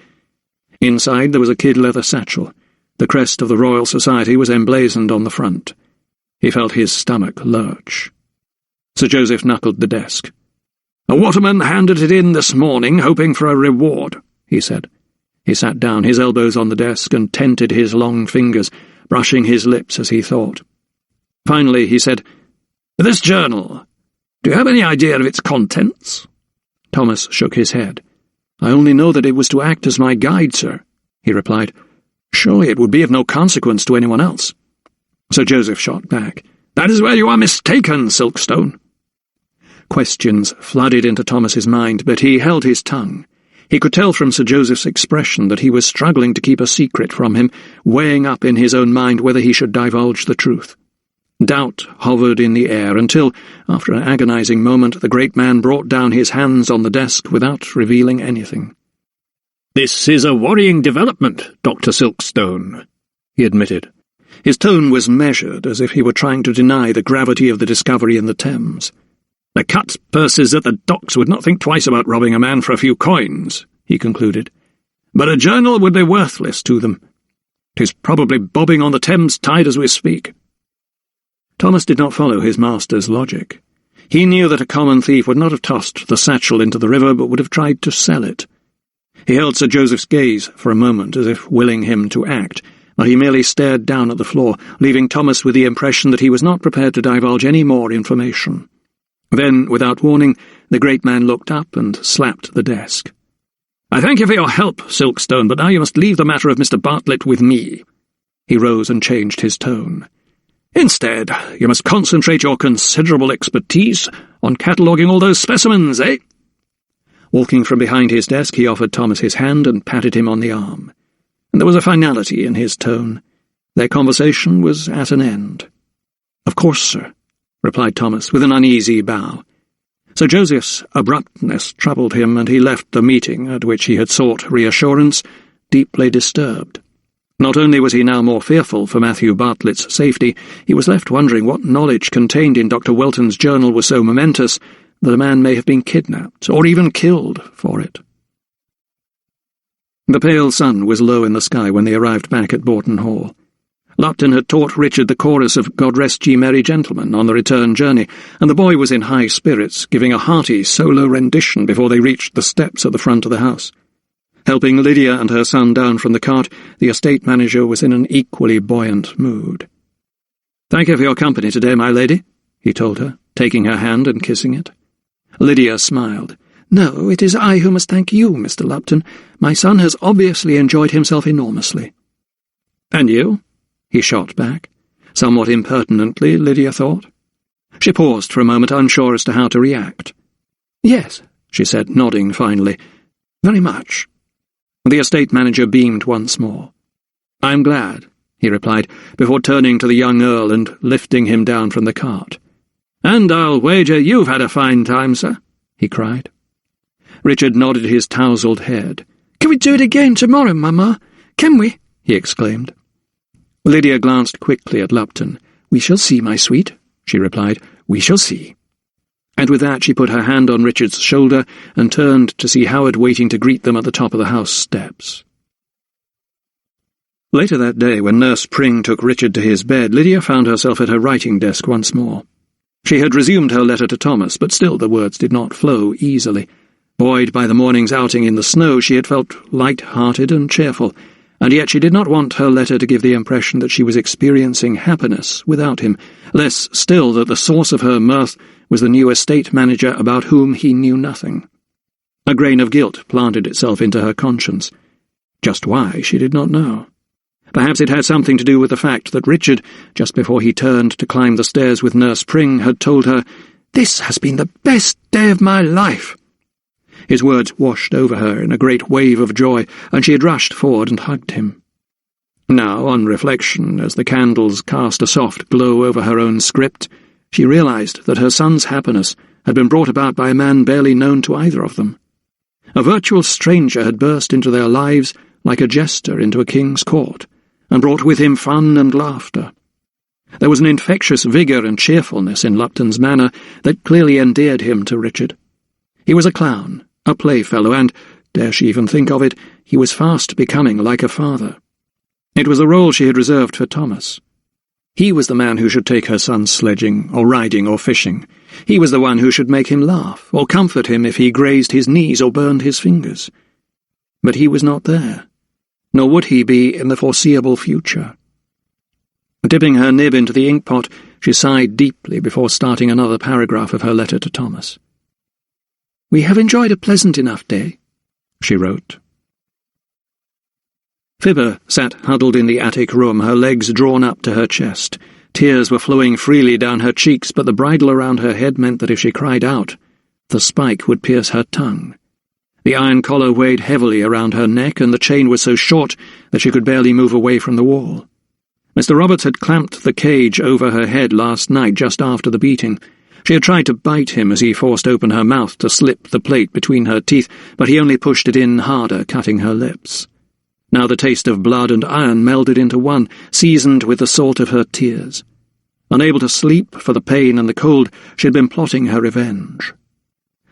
Inside there was a kid leather satchel. The crest of the Royal Society was emblazoned on the front. He felt his stomach lurch. Sir Joseph knuckled the desk. "A waterman handed it in this morning, hoping for a reward," he said. He sat down, his elbows on the desk, and tented his long fingers, brushing his lips as he thought. Finally he said, "This journal, do you have any idea of its contents?" Thomas shook his head. "I only know that it was to act as my guide, sir," he replied. "Surely it would be of no consequence to anyone else." Sir Joseph shot back. "That is where you are mistaken, Silkstone." Questions flooded into Thomas's mind, but he held his tongue. He could tell from Sir Joseph's expression that he was struggling to keep a secret from him, weighing up in his own mind whether he should divulge the truth. Doubt hovered in the air until, after an agonizing moment, the great man brought down his hands on the desk without revealing anything. "This is a worrying development, Dr. Silkstone," he admitted. His tone was measured, as if he were trying to deny the gravity of the discovery in the Thames. "The cut purses at the docks would not think twice about robbing a man for a few coins," he concluded. "But a journal would be worthless to them. 'Tis probably bobbing on the Thames tide as we speak." Thomas did not follow his master's logic. He knew that a common thief would not have tossed the satchel into the river, but would have tried to sell it. He held Sir Joseph's gaze for a moment, as if willing him to act, but he merely stared down at the floor, leaving Thomas with the impression that he was not prepared to divulge any more information. Then, without warning, the great man looked up and slapped the desk. "I thank you for your help, Silkstone, but now you must leave the matter of Mr. Bartlett with me." He rose and changed his tone. "Instead, you must concentrate your considerable expertise on cataloguing all those specimens, eh?" Walking from behind his desk, he offered Thomas his hand and patted him on the arm. And there was a finality in his tone. Their conversation was at an end. "Of course, sir," replied Thomas, with an uneasy bow. Sir Joseph's abruptness troubled him, and he left the meeting, at which he had sought reassurance, deeply disturbed. Not only was he now more fearful for Matthew Bartlett's safety, he was left wondering what knowledge contained in Dr. Welton's journal was so momentous that a man may have been kidnapped, or even killed, for it. The pale sun was low in the sky when they arrived back at Boughton Hall. Lupton had taught Richard the chorus of God Rest Ye Merry Gentlemen on the return journey, and the boy was in high spirits, giving a hearty solo rendition before they reached the steps at the front of the house. Helping Lydia and her son down from the cart, the estate manager was in an equally buoyant mood. "Thank you for your company today, my lady," he told her, taking her hand and kissing it. Lydia smiled. "No, it is I who must thank you, Mr. Lupton. My son has obviously enjoyed himself enormously." "And you?" he shot back. Somewhat impertinently, Lydia thought. She paused for a moment, unsure as to how to react. "Yes," she said, nodding finally. "Very much." The estate manager beamed once more. "I'm glad," he replied, before turning to the young Earl and lifting him down from the cart. "And I'll wager you've had a fine time, sir," he cried. Richard nodded his tousled head. "Can we do it again tomorrow, Mamma? Can we?" he exclaimed. Lydia glanced quickly at Lupton. "We shall see, my sweet," she replied. "We shall see." And with that she put her hand on Richard's shoulder and turned to see Howard waiting to greet them at the top of the house steps. Later that day, when Nurse Pring took Richard to his bed, Lydia found herself at her writing desk once more. She had resumed her letter to Thomas, but still the words did not flow easily. Buoyed by the morning's outing in the snow, she had felt light-hearted and cheerful, and yet she did not want her letter to give the impression that she was experiencing happiness without him, less still that the source of her mirth was the new estate manager about whom he knew nothing. A grain of guilt planted itself into her conscience. Just why, she did not know. Perhaps it had something to do with the fact that Richard, just before he turned to climb the stairs with Nurse Pring, had told her, "This has been the best day of my life." His words washed over her in a great wave of joy, and she had rushed forward and hugged him. Now, on reflection, as the candles cast a soft glow over her own script, she realized that her son's happiness had been brought about by a man barely known to either of them. A virtual stranger had burst into their lives like a jester into a king's court, and brought with him fun and laughter. There was an infectious vigour and cheerfulness in Lupton's manner that clearly endeared him to Richard. He was a clown, a playfellow, and, dare she even think of it, he was fast becoming like a father. It was a role she had reserved for Thomas. He was the man who should take her son sledging, or riding, or fishing. He was the one who should make him laugh, or comfort him if he grazed his knees or burned his fingers. But he was not there, nor would he be in the foreseeable future. Dipping her nib into the inkpot, she sighed deeply before starting another paragraph of her letter to Thomas. "We have enjoyed a pleasant enough day," she wrote. Fibber sat huddled in the attic room, her legs drawn up to her chest. Tears were flowing freely down her cheeks, but the bridle around her head meant that if she cried out, the spike would pierce her tongue. The iron collar weighed heavily around her neck, and the chain was so short that she could barely move away from the wall. Mr. Roberts had clamped the cage over her head last night, just after the beating. She had tried to bite him as he forced open her mouth to slip the plate between her teeth, but he only pushed it in harder, cutting her lips. Now the taste of blood and iron melded into one, seasoned with the salt of her tears. Unable to sleep for the pain and the cold, she had been plotting her revenge.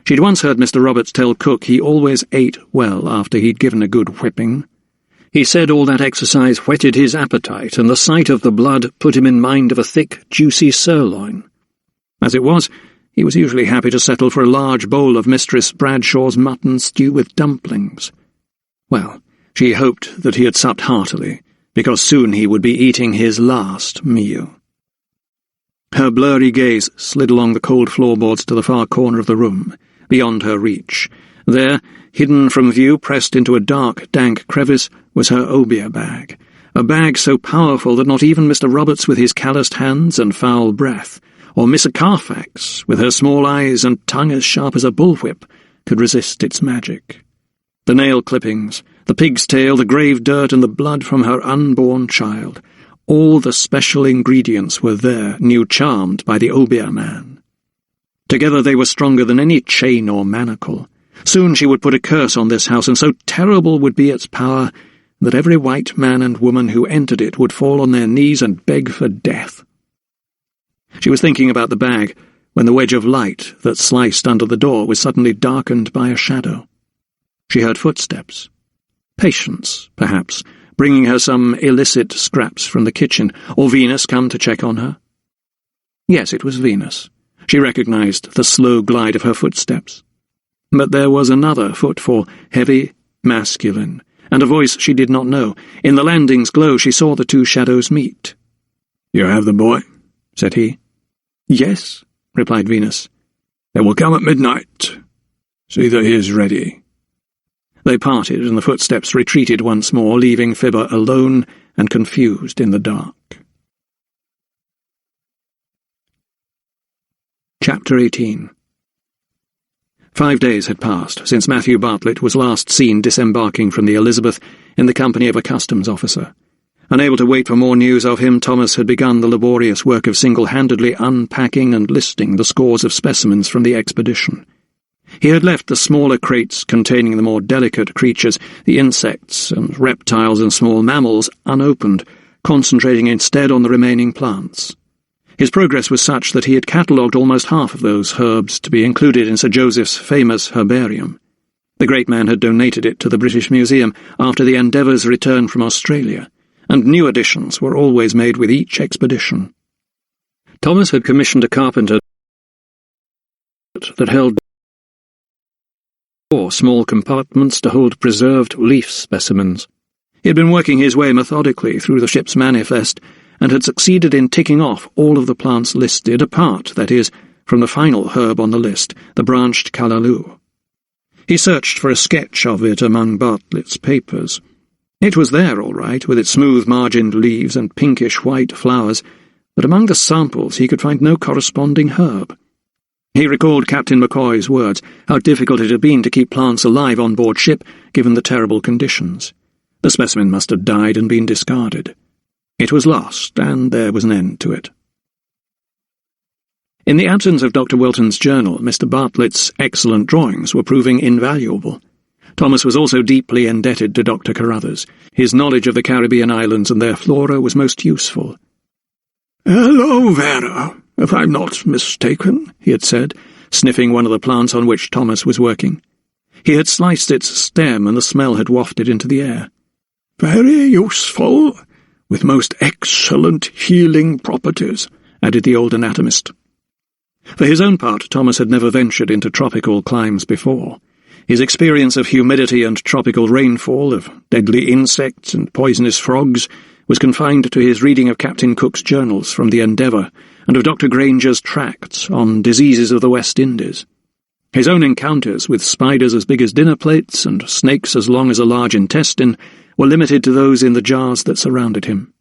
She'd once heard Mr. Roberts tell Cook he always ate well after he'd given a good whipping. He said all that exercise whetted his appetite, and the sight of the blood put him in mind of a thick, juicy sirloin. As it was, he was usually happy to settle for a large bowl of Mistress Bradshaw's mutton stew with dumplings. Well, she hoped that he had supped heartily, because soon he would be eating his last meal. Her blurry gaze slid along the cold floorboards to the far corner of the room, beyond her reach. There, hidden from view, pressed into a dark, dank crevice, was her obeah bag, a bag so powerful that not even Mr. Roberts with his calloused hands and foul breath, or Miss Carfax, with her small eyes and tongue as sharp as a bullwhip, could resist its magic. The nail clippings, the pig's tail, the grave dirt, and the blood from her unborn child, all the special ingredients were there, new charmed by the obeah man. Together they were stronger than any chain or manacle. Soon she would put a curse on this house, and so terrible would be its power that every white man and woman who entered it would fall on their knees and beg for death. She was thinking about the bag when the wedge of light that sliced under the door was suddenly darkened by a shadow. She heard footsteps. Patience, perhaps, bringing her some illicit scraps from the kitchen, or Venus come to check on her. Yes, it was Venus. She recognized the slow glide of her footsteps. But there was another footfall, heavy, masculine, and a voice she did not know. In the landing's glow she saw the two shadows meet. "You have the boy?" said he. "Yes," replied Venus. "Then we'll come at midnight. See that he is ready." They parted, and the footsteps retreated once more, leaving Fibber alone and confused in the dark. Chapter 18. 5 days had passed since Matthew Bartlett was last seen disembarking from the Elizabeth in the company of a customs officer. Unable to wait for more news of him, Thomas had begun the laborious work of single-handedly unpacking and listing the scores of specimens from the expedition. He had left the smaller crates containing the more delicate creatures, the insects and reptiles and small mammals, unopened, concentrating instead on the remaining plants. His progress was such that he had catalogued almost half of those herbs to be included in Sir Joseph's famous herbarium. The great man had donated it to the British Museum after the Endeavour's return from Australia, and new additions were always made with each expedition. Thomas had commissioned a carpenter that held 4 small compartments to hold preserved leaf specimens. He had been working his way methodically through the ship's manifest, and had succeeded in ticking off all of the plants listed, apart, that is, from the final herb on the list, the branched callaloo. He searched for a sketch of it among Bartlett's papers. It was there, all right, with its smooth-margined leaves and pinkish-white flowers, but among the samples he could find no corresponding herb. He recalled Captain McCoy's words, how difficult it had been to keep plants alive on board ship, given the terrible conditions. The specimen must have died and been discarded. It was lost, and there was an end to it. In the absence of Dr. Welton's journal, Mr. Bartlett's excellent drawings were proving invaluable. Thomas was also deeply indebted to Dr. Carruthers. His knowledge of the Caribbean islands and their flora was most useful. "Aloe vera, if I'm not mistaken," he had said, sniffing one of the plants on which Thomas was working. He had sliced its stem, and the smell had wafted into the air. "Very useful, with most excellent healing properties," added the old anatomist. For his own part, Thomas had never ventured into tropical climes before. His experience of humidity and tropical rainfall, of deadly insects and poisonous frogs, was confined to his reading of Captain Cook's journals from the Endeavour and of Dr. Granger's tracts on diseases of the West Indies. His own encounters with spiders as big as dinner plates and snakes as long as a large intestine were limited to those in the jars that surrounded him.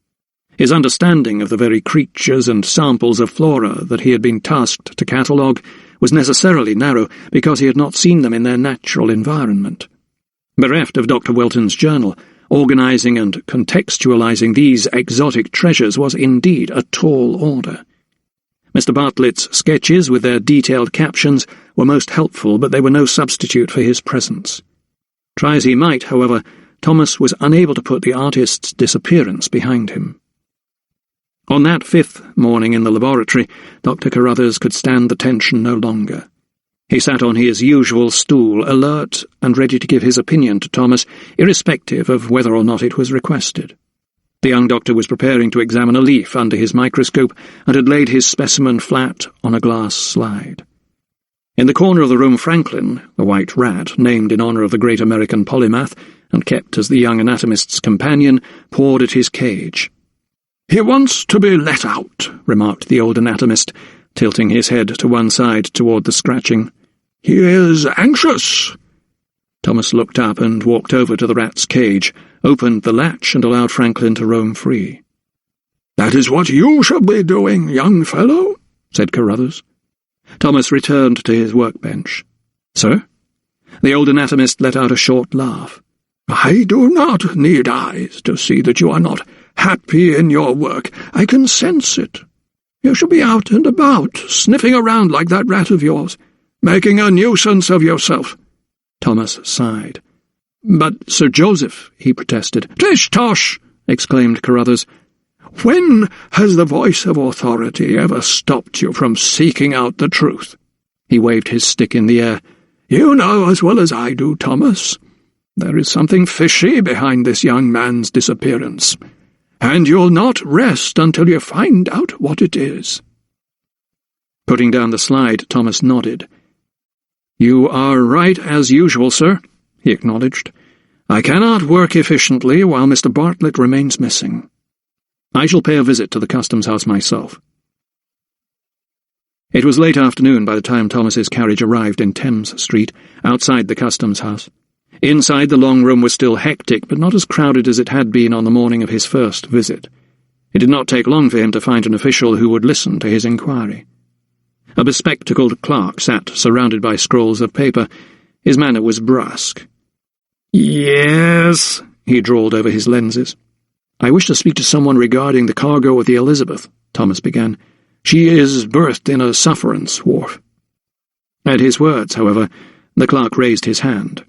His understanding of the very creatures and samples of flora that he had been tasked to catalogue was necessarily narrow because he had not seen them in their natural environment. Bereft of Dr. Welton's journal, organising and contextualising these exotic treasures was indeed a tall order. Mr. Bartlett's sketches, with their detailed captions, were most helpful, but they were no substitute for his presence. Try as he might, however, Thomas was unable to put the artist's disappearance behind him. On that 5th morning in the laboratory, Dr. Carruthers could stand the tension no longer. He sat on his usual stool, alert and ready to give his opinion to Thomas, irrespective of whether or not it was requested. The young doctor was preparing to examine a leaf under his microscope and had laid his specimen flat on a glass slide. In the corner of the room, Franklin, the white rat, named in honour of the great American polymath and kept as the young anatomist's companion, pawed at his cage. "He wants to be let out," remarked the old anatomist, tilting his head to one side toward the scratching. "He is anxious." Thomas looked up and walked over to the rat's cage, opened the latch and allowed Franklin to roam free. "That is what you should be doing, young fellow," said Carruthers. Thomas returned to his workbench. "Sir?" The old anatomist let out a short laugh. "I do not need eyes to see that you are not happy in your work. I can sense it. You should be out and about, sniffing around like that rat of yours, making a nuisance of yourself." Thomas sighed. "But, Sir Joseph," he protested. "Tish-tosh!" exclaimed Carruthers. "When has the voice of authority ever stopped you from seeking out the truth?" He waved his stick in the air. "You know as well as I do, Thomas. There is something fishy behind this young man's disappearance, and you'll not rest until you find out what it is." Putting down the slide, Thomas nodded. "You are right as usual, sir," he acknowledged. "I cannot work efficiently while Mr. Bartlett remains missing. I shall pay a visit to the Customs House myself." It was late afternoon by the time Thomas's carriage arrived in Thames Street, outside the Customs House. Inside, the long room was still hectic, but not as crowded as it had been on the morning of his first visit. It did not take long for him to find an official who would listen to his inquiry. A bespectacled clerk sat surrounded by scrolls of paper. His manner was brusque. "Yes," he drawled over his lenses. "I wish to speak to someone regarding the cargo of the Elizabeth," Thomas began. "She is berthed in a sufferance wharf." At his words, however, the clerk raised his hand.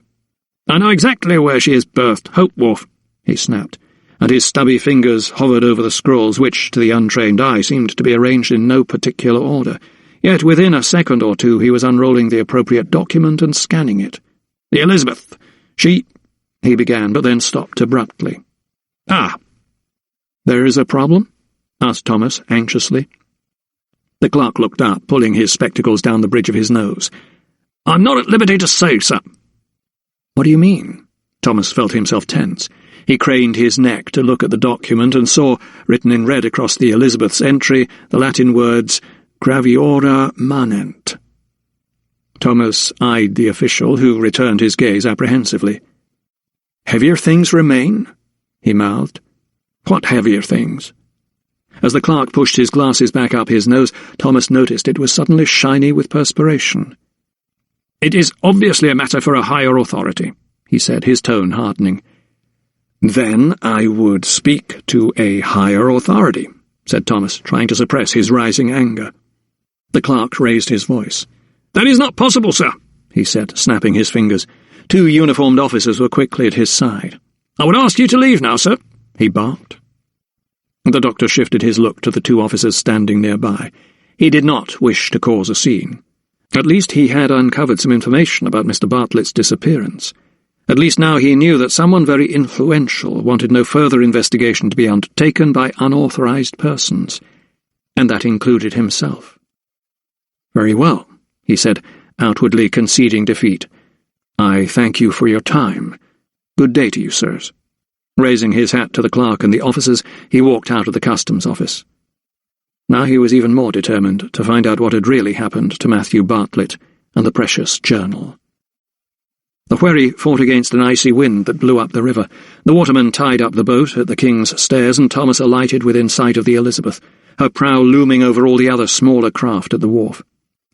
"I know exactly where she is berthed, Hope Wharf," he snapped, and his stubby fingers hovered over the scrolls which, to the untrained eye, seemed to be arranged in no particular order. Yet within a second or two he was unrolling the appropriate document and scanning it. "The Elizabeth, she—" he began, but then stopped abruptly. "Ah." "There is a problem?" asked Thomas anxiously. The clerk looked up, pulling his spectacles down the bridge of his nose. "I'm not at liberty to say, sir." "What do you mean?" Thomas felt himself tense. He craned his neck to look at the document and saw, written in red across the Elizabeth's entry, the Latin words, Graviora manent. Thomas eyed the official, who returned his gaze apprehensively. "Heavier things remain?" he mouthed. "What heavier things?" As the clerk pushed his glasses back up his nose, Thomas noticed it was suddenly shiny with perspiration. "It is obviously a matter for a higher authority," he said, his tone hardening. "Then I would speak to a higher authority," said Thomas, trying to suppress his rising anger. The clerk raised his voice. "That is not possible, sir," he said, snapping his fingers. Two uniformed officers were quickly at his side. "I would ask you to leave now, sir," he barked. The doctor shifted his look to the two officers standing nearby. He did not wish to cause a scene. At least he had uncovered some information about Mr. Bartlett's disappearance. At least now he knew that someone very influential wanted no further investigation to be undertaken by unauthorized persons, and that included himself. "Very well," he said, outwardly conceding defeat. "I thank you for your time. Good day to you, sirs." Raising his hat to the clerk and the officers, he walked out of the customs office. Now he was even more determined to find out what had really happened to Matthew Bartlett and the precious journal. The wherry fought against an icy wind that blew up the river. The watermen tied up the boat at the King's Stairs, and Thomas alighted within sight of the Elizabeth, her prow looming over all the other smaller craft at the wharf.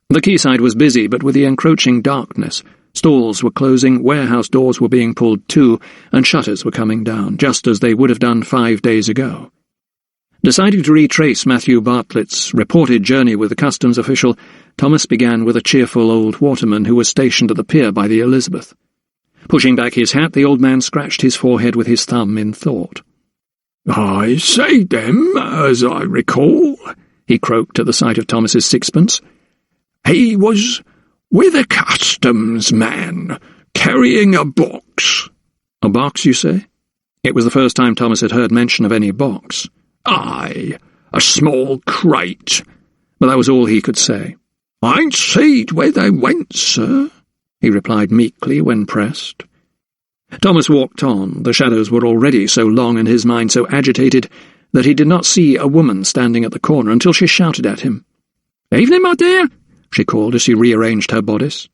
The quayside was busy, but with the encroaching darkness, stalls were closing, warehouse doors were being pulled to, and shutters were coming down, just as they would have done 5 days ago. Deciding to retrace Matthew Bartlett's reported journey with the customs official, Thomas began with a cheerful old waterman who was stationed at the pier by the Elizabeth. Pushing back his hat, the old man scratched his forehead with his thumb in thought. "I say them, as I recall," he croaked at the sight of Thomas's sixpence. "He was with a customs man, carrying a box." "A box, you say?" It was the first time Thomas had heard mention of any box. "Aye, a small crate," but that was all he could say. "I ain't seed where they went, sir," he replied meekly when pressed. Thomas walked on. The shadows were already so long and his mind so agitated that he did not see a woman standing at the corner until she shouted at him. "Evening, my dear," she called as she rearranged her bodice.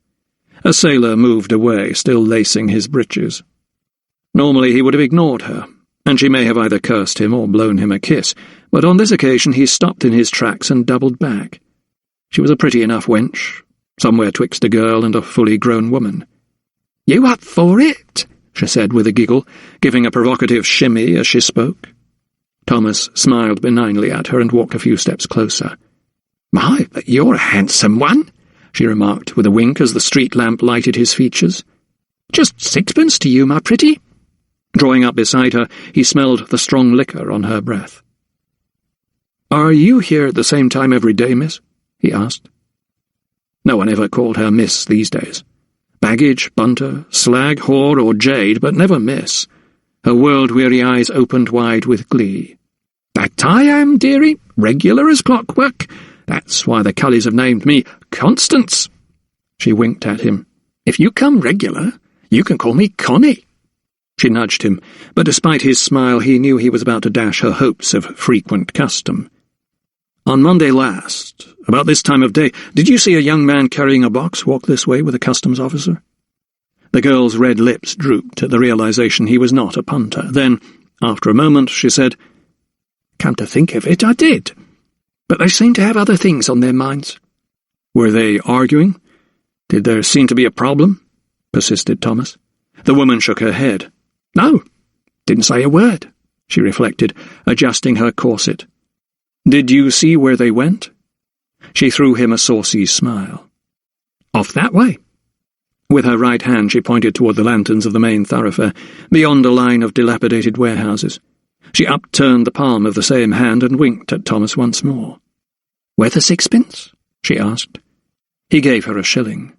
A sailor moved away, still lacing his breeches. Normally he would have ignored her, and she may have either cursed him or blown him a kiss, but on this occasion he stopped in his tracks and doubled back. She was a pretty enough wench, somewhere twixt a girl and a fully grown woman. "You up for it?" she said with a giggle, giving a provocative shimmy as she spoke. Thomas smiled benignly at her and walked a few steps closer. "My, but you're a handsome one," she remarked with a wink as the street lamp lighted his features. "Just sixpence to you, my pretty." Drawing up beside her, he smelled the strong liquor on her breath. "Are you here at the same time every day, miss?" he asked. No one ever called her miss these days. Baggage, bunter, slag, whore, or jade, but never miss. Her world-weary eyes opened wide with glee. "That I am, dearie, regular as clockwork. That's why the cullies have named me Constance." She winked at him. "If you come regular, you can call me Connie." She nudged him, but despite his smile he knew he was about to dash her hopes of frequent custom. "On Monday last, about this time of day, did you see a young man carrying a box walk this way with a customs officer?" The girl's red lips drooped at the realization he was not a punter. Then, after a moment, she said, "Come to think of it, I did. But they seem to have other things on their minds." "Were they arguing? Did there seem to be a problem?" persisted Thomas. The woman shook her head. "No, didn't say a word," she reflected, adjusting her corset. "Did you see where they went?" She threw him a saucy smile. "Off that way." With her right hand she pointed toward the lanterns of the main thoroughfare, beyond a line of dilapidated warehouses. She upturned the palm of the same hand and winked at Thomas once more. "Worth a sixpence?" she asked. He gave her a shilling.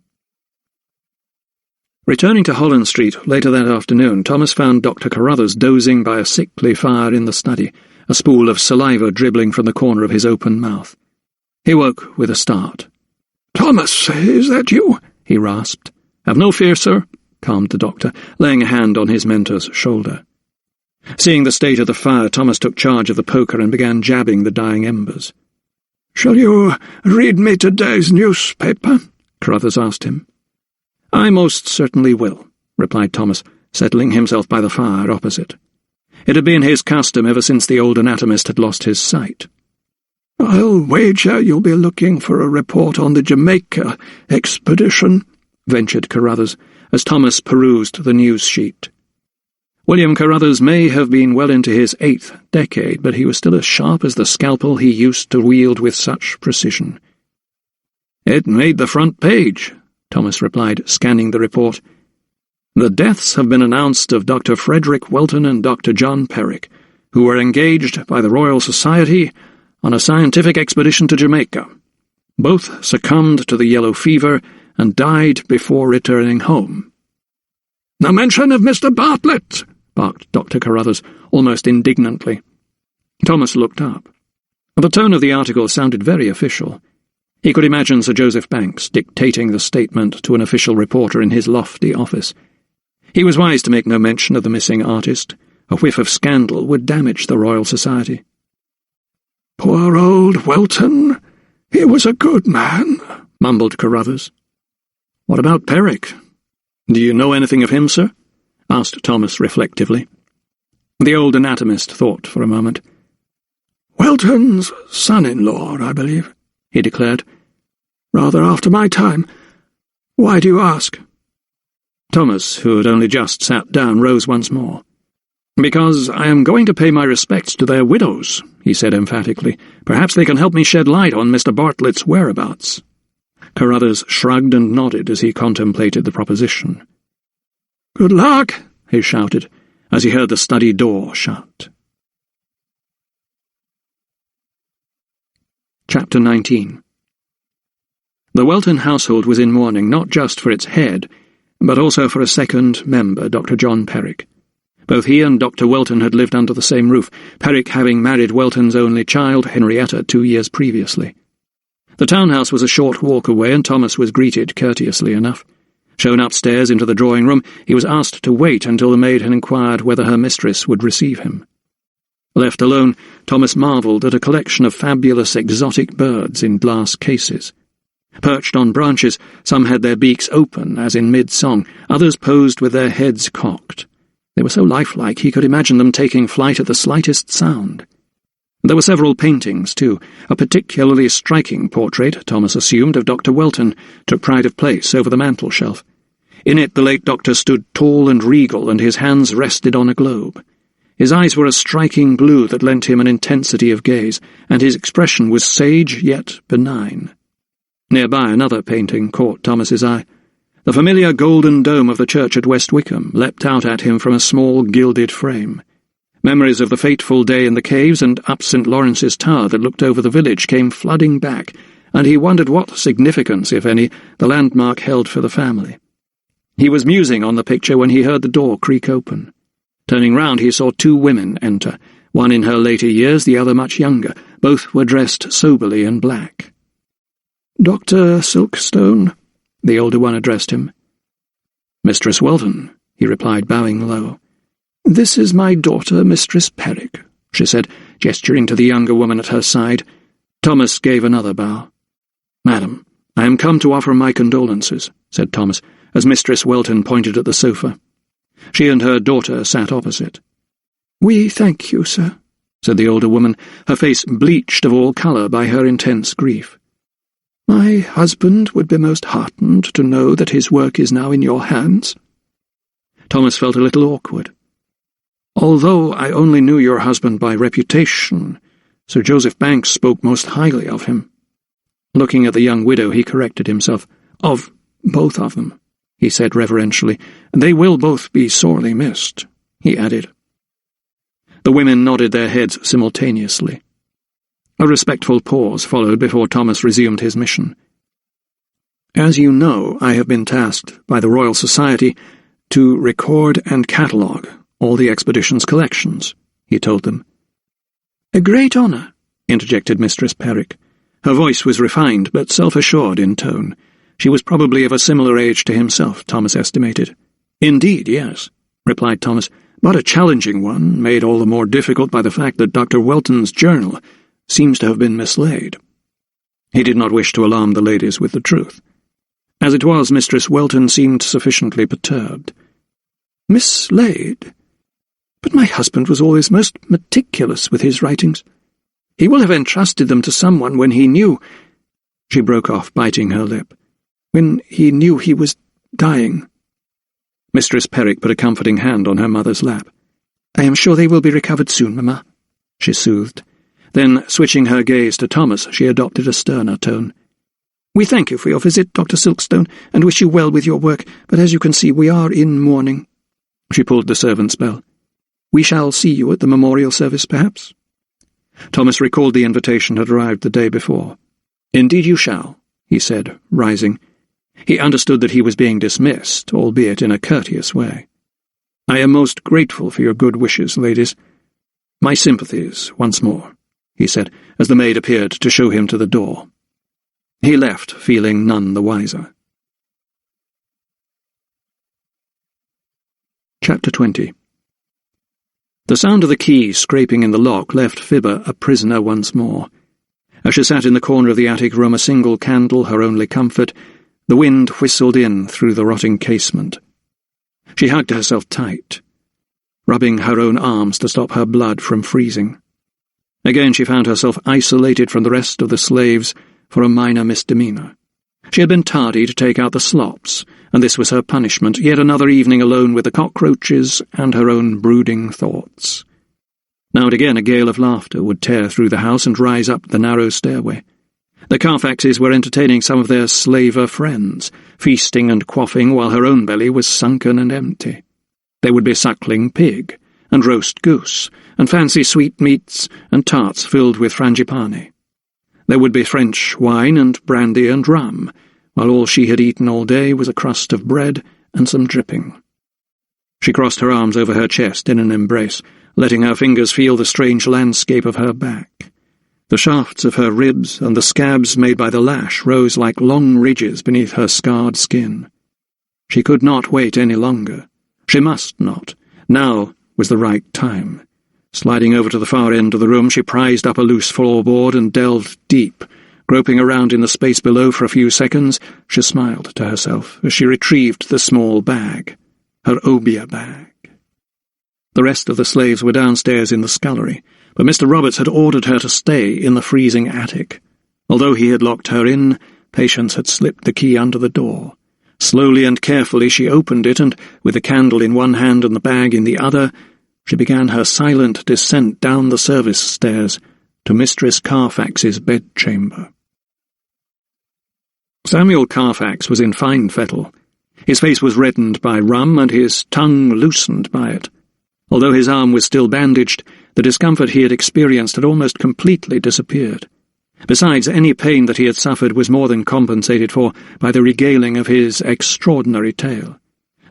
Returning to Holland Street later that afternoon, Thomas found Dr. Carruthers dozing by a sickly fire in the study, a spool of saliva dribbling from the corner of his open mouth. He woke with a start. "Thomas, is that you?" he rasped. "Have no fear, sir," calmed the doctor, laying a hand on his mentor's shoulder. Seeing the state of the fire, Thomas took charge of the poker and began jabbing the dying embers. "Shall you read me today's newspaper?" Carruthers asked him. "I most certainly will," replied Thomas, settling himself by the fire opposite. It had been his custom ever since the old anatomist had lost his sight. "I'll wager you'll be looking for a report on the Jamaica expedition," ventured Carruthers, as Thomas perused the news sheet. William Carruthers may have been well into his 8th decade, but he was still as sharp as the scalpel he used to wield with such precision. "It made the front page," Thomas replied, scanning the report. "The deaths have been announced of Dr. Frederick Welton and Dr. John Perrick, who were engaged by the Royal Society on a scientific expedition to Jamaica. Both succumbed to the yellow fever and died before returning home." "No mention of Mr. Bartlett!" barked Dr. Carruthers, almost indignantly. Thomas looked up. The tone of the article sounded very official. He could imagine Sir Joseph Banks dictating the statement to an official reporter in his lofty office. He was wise to make no mention of the missing artist. A whiff of scandal would damage the Royal Society. "Poor old Welton. He was a good man," mumbled Carruthers. "What about Perrick? Do you know anything of him, sir?" asked Thomas reflectively. The old anatomist thought for a moment. "Welton's son-in-law, I believe," he declared. "Rather after my time. Why do you ask?" Thomas, who had only just sat down, rose once more. "Because I am going to pay my respects to their widows," he said emphatically. "Perhaps they can help me shed light on Mr. Bartlett's whereabouts." Carruthers shrugged and nodded as he contemplated the proposition. "Good luck," he shouted, as he heard the study door shut. Chapter 19. The Welton household was in mourning not just for its head, but also for a second member, Dr. John Perrick. Both he and Dr. Welton had lived under the same roof, Perrick having married Welton's only child, Henrietta, 2 years previously. The townhouse was a short walk away, and Thomas was greeted courteously enough. Shown upstairs into the drawing-room, he was asked to wait until the maid had inquired whether her mistress would receive him. Left alone, Thomas marvelled at a collection of fabulous exotic birds in glass cases. Perched on branches, some had their beaks open, as in mid-song, others posed with their heads cocked. They were so lifelike he could imagine them taking flight at the slightest sound. There were several paintings, too. A particularly striking portrait, Thomas assumed, of Dr. Welton, took pride of place over the mantel-shelf. In it the late doctor stood tall and regal, and his hands rested on a globe. His eyes were a striking blue that lent him an intensity of gaze, and his expression was sage yet benign. Nearby another painting caught Thomas's eye. The familiar golden dome of the church at West Wickham leapt out at him from a small gilded frame. Memories of the fateful day in the caves and up St. Lawrence's Tower that looked over the village came flooding back, and he wondered what significance, if any, the landmark held for the family. He was musing on the picture when he heard the door creak open. Turning round, he saw 2 women enter, one in her later years, the other much younger. Both were dressed soberly in black. "Dr. Silkstone," the older one addressed him. "Mistress Welton," he replied, bowing low. "This is my daughter, Mistress Perrick," she said, gesturing to the younger woman at her side. Thomas gave another bow. "Madam, I am come to offer my condolences," said Thomas, as Mistress Welton pointed at the sofa. She and her daughter sat opposite. "We thank you, sir," said the older woman, her face bleached of all colour by her intense grief. "My husband would be most heartened to know that his work is now in your hands." Thomas felt a little awkward. Although I only knew your husband by reputation, Sir Joseph Banks spoke most highly of him." Looking at the young widow, he corrected himself. "Of both of them," he said reverentially. "They will both be sorely missed," he added. The women nodded their heads simultaneously. A respectful pause followed before Thomas resumed his mission. "As you know, I have been tasked by the Royal Society to record and catalogue all the expedition's collections," he told them. "A great honour," interjected Mistress Perrick. Her voice was refined but self-assured in tone. She was probably of a similar age to himself, Thomas estimated. "Indeed, yes," replied Thomas, "but a challenging one, made all the more difficult by the fact that Dr. Welton's journal seems to have been mislaid." He did not wish to alarm the ladies with the truth. As it was, Mistress Welton seemed sufficiently perturbed. "Mislaid? But my husband was always most meticulous with his writings. He will have entrusted them to someone when he knew—" She broke off, biting her lip. "When he knew he was dying." Mistress Perrick put a comforting hand on her mother's lap. "I am sure they will be recovered soon, Mamma," she soothed. Then, switching her gaze to Thomas, she adopted a sterner tone. "We thank you for your visit, Dr. Silkstone, and wish you well with your work, but as you can see, we are in mourning." She pulled the servant's bell. "We shall see you at the memorial service, perhaps?" Thomas recalled the invitation had arrived the day before. "Indeed you shall," he said, rising. He understood that he was being dismissed, albeit in a courteous way. "I am most grateful for your good wishes, ladies. My sympathies, once more," he said, as the maid appeared to show him to the door. He left, feeling none the wiser. Chapter 20. The sound of the key scraping in the lock left Fibber a prisoner once more. As she sat in the corner of the attic room, a single candle, her only comfort, the wind whistled in through the rotting casement. She hugged herself tight, rubbing her own arms to stop her blood from freezing. Again she found herself isolated from the rest of the slaves for a minor misdemeanour. She had been tardy to take out the slops, and this was her punishment, yet another evening alone with the cockroaches and her own brooding thoughts. Now and again a gale of laughter would tear through the house and rise up the narrow stairway. The Carfaxes were entertaining some of their slaver friends, feasting and quaffing while her own belly was sunken and empty. There would be suckling pig, and roast goose, and fancy sweetmeats, and tarts filled with frangipane. There would be French wine and brandy and rum, while all she had eaten all day was a crust of bread and some dripping. She crossed her arms over her chest in an embrace, letting her fingers feel the strange landscape of her back. The shafts of her ribs and the scabs made by the lash rose like long ridges beneath her scarred skin. She could not wait any longer. She must not. Now was the right time. Sliding over to the far end of the room, she prized up a loose floorboard and delved deep. Groping around in the space below for a few seconds, she smiled to herself as she retrieved the small bag, her obeah bag. The rest of the slaves were downstairs in the scullery, but Mr. Roberts had ordered her to stay in the freezing attic. Although he had locked her in, Patience had slipped the key under the door. Slowly and carefully she opened it, and, with the candle in one hand and the bag in the other, she began her silent descent down the service stairs to Mistress Carfax's bedchamber. Samuel Carfax was in fine fettle. His face was reddened by rum, and his tongue loosened by it. Although his arm was still bandaged, the discomfort he had experienced had almost completely disappeared. Besides, any pain that he had suffered was more than compensated for by the regaling of his extraordinary tale.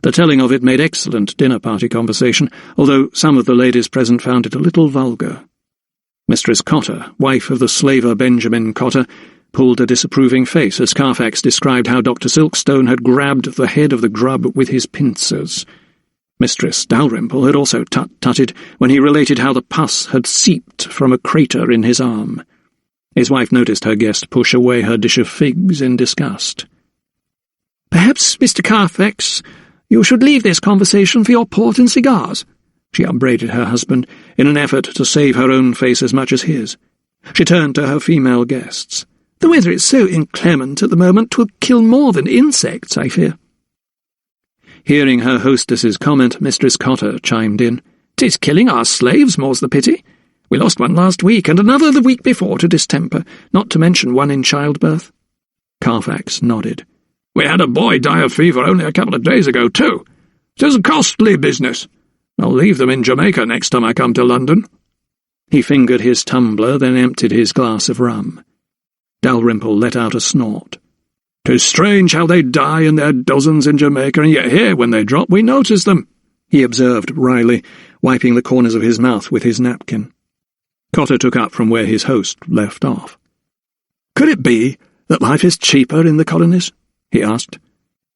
The telling of it made excellent dinner-party conversation, although some of the ladies present found it a little vulgar. Mistress Cotter, wife of the slaver Benjamin Cotter, pulled a disapproving face as Carfax described how Dr. Silkstone had grabbed the head of the grub with his pincers. Mistress Dalrymple had also tut-tutted when he related how the pus had seeped from a crater in his arm. His wife noticed her guest push away her dish of figs in disgust. "Perhaps, Mr. Carfax, you should leave this conversation for your port and cigars," she upbraided her husband, in an effort to save her own face as much as his. She turned to her female guests. "The weather is so inclement at the moment, 'twill kill more than insects, I fear." Hearing her hostess's comment, Mistress Cotter chimed in. 'Tis killing our slaves, more's the pity. We lost one last week, and another the week before to distemper, not to mention one in childbirth." Carfax nodded. "We had a boy die of fever only a couple of days ago, too. 'Tis a costly business. I'll leave them in Jamaica next time I come to London." He fingered his tumbler, then emptied his glass of rum. Dalrymple let out a snort. "'Tis strange how they die in their dozens in Jamaica, and yet here, when they drop, we notice them," he observed wryly, wiping the corners of his mouth with his napkin. Cotter took up from where his host left off. "Could it be that life is cheaper in the colonies?" he asked.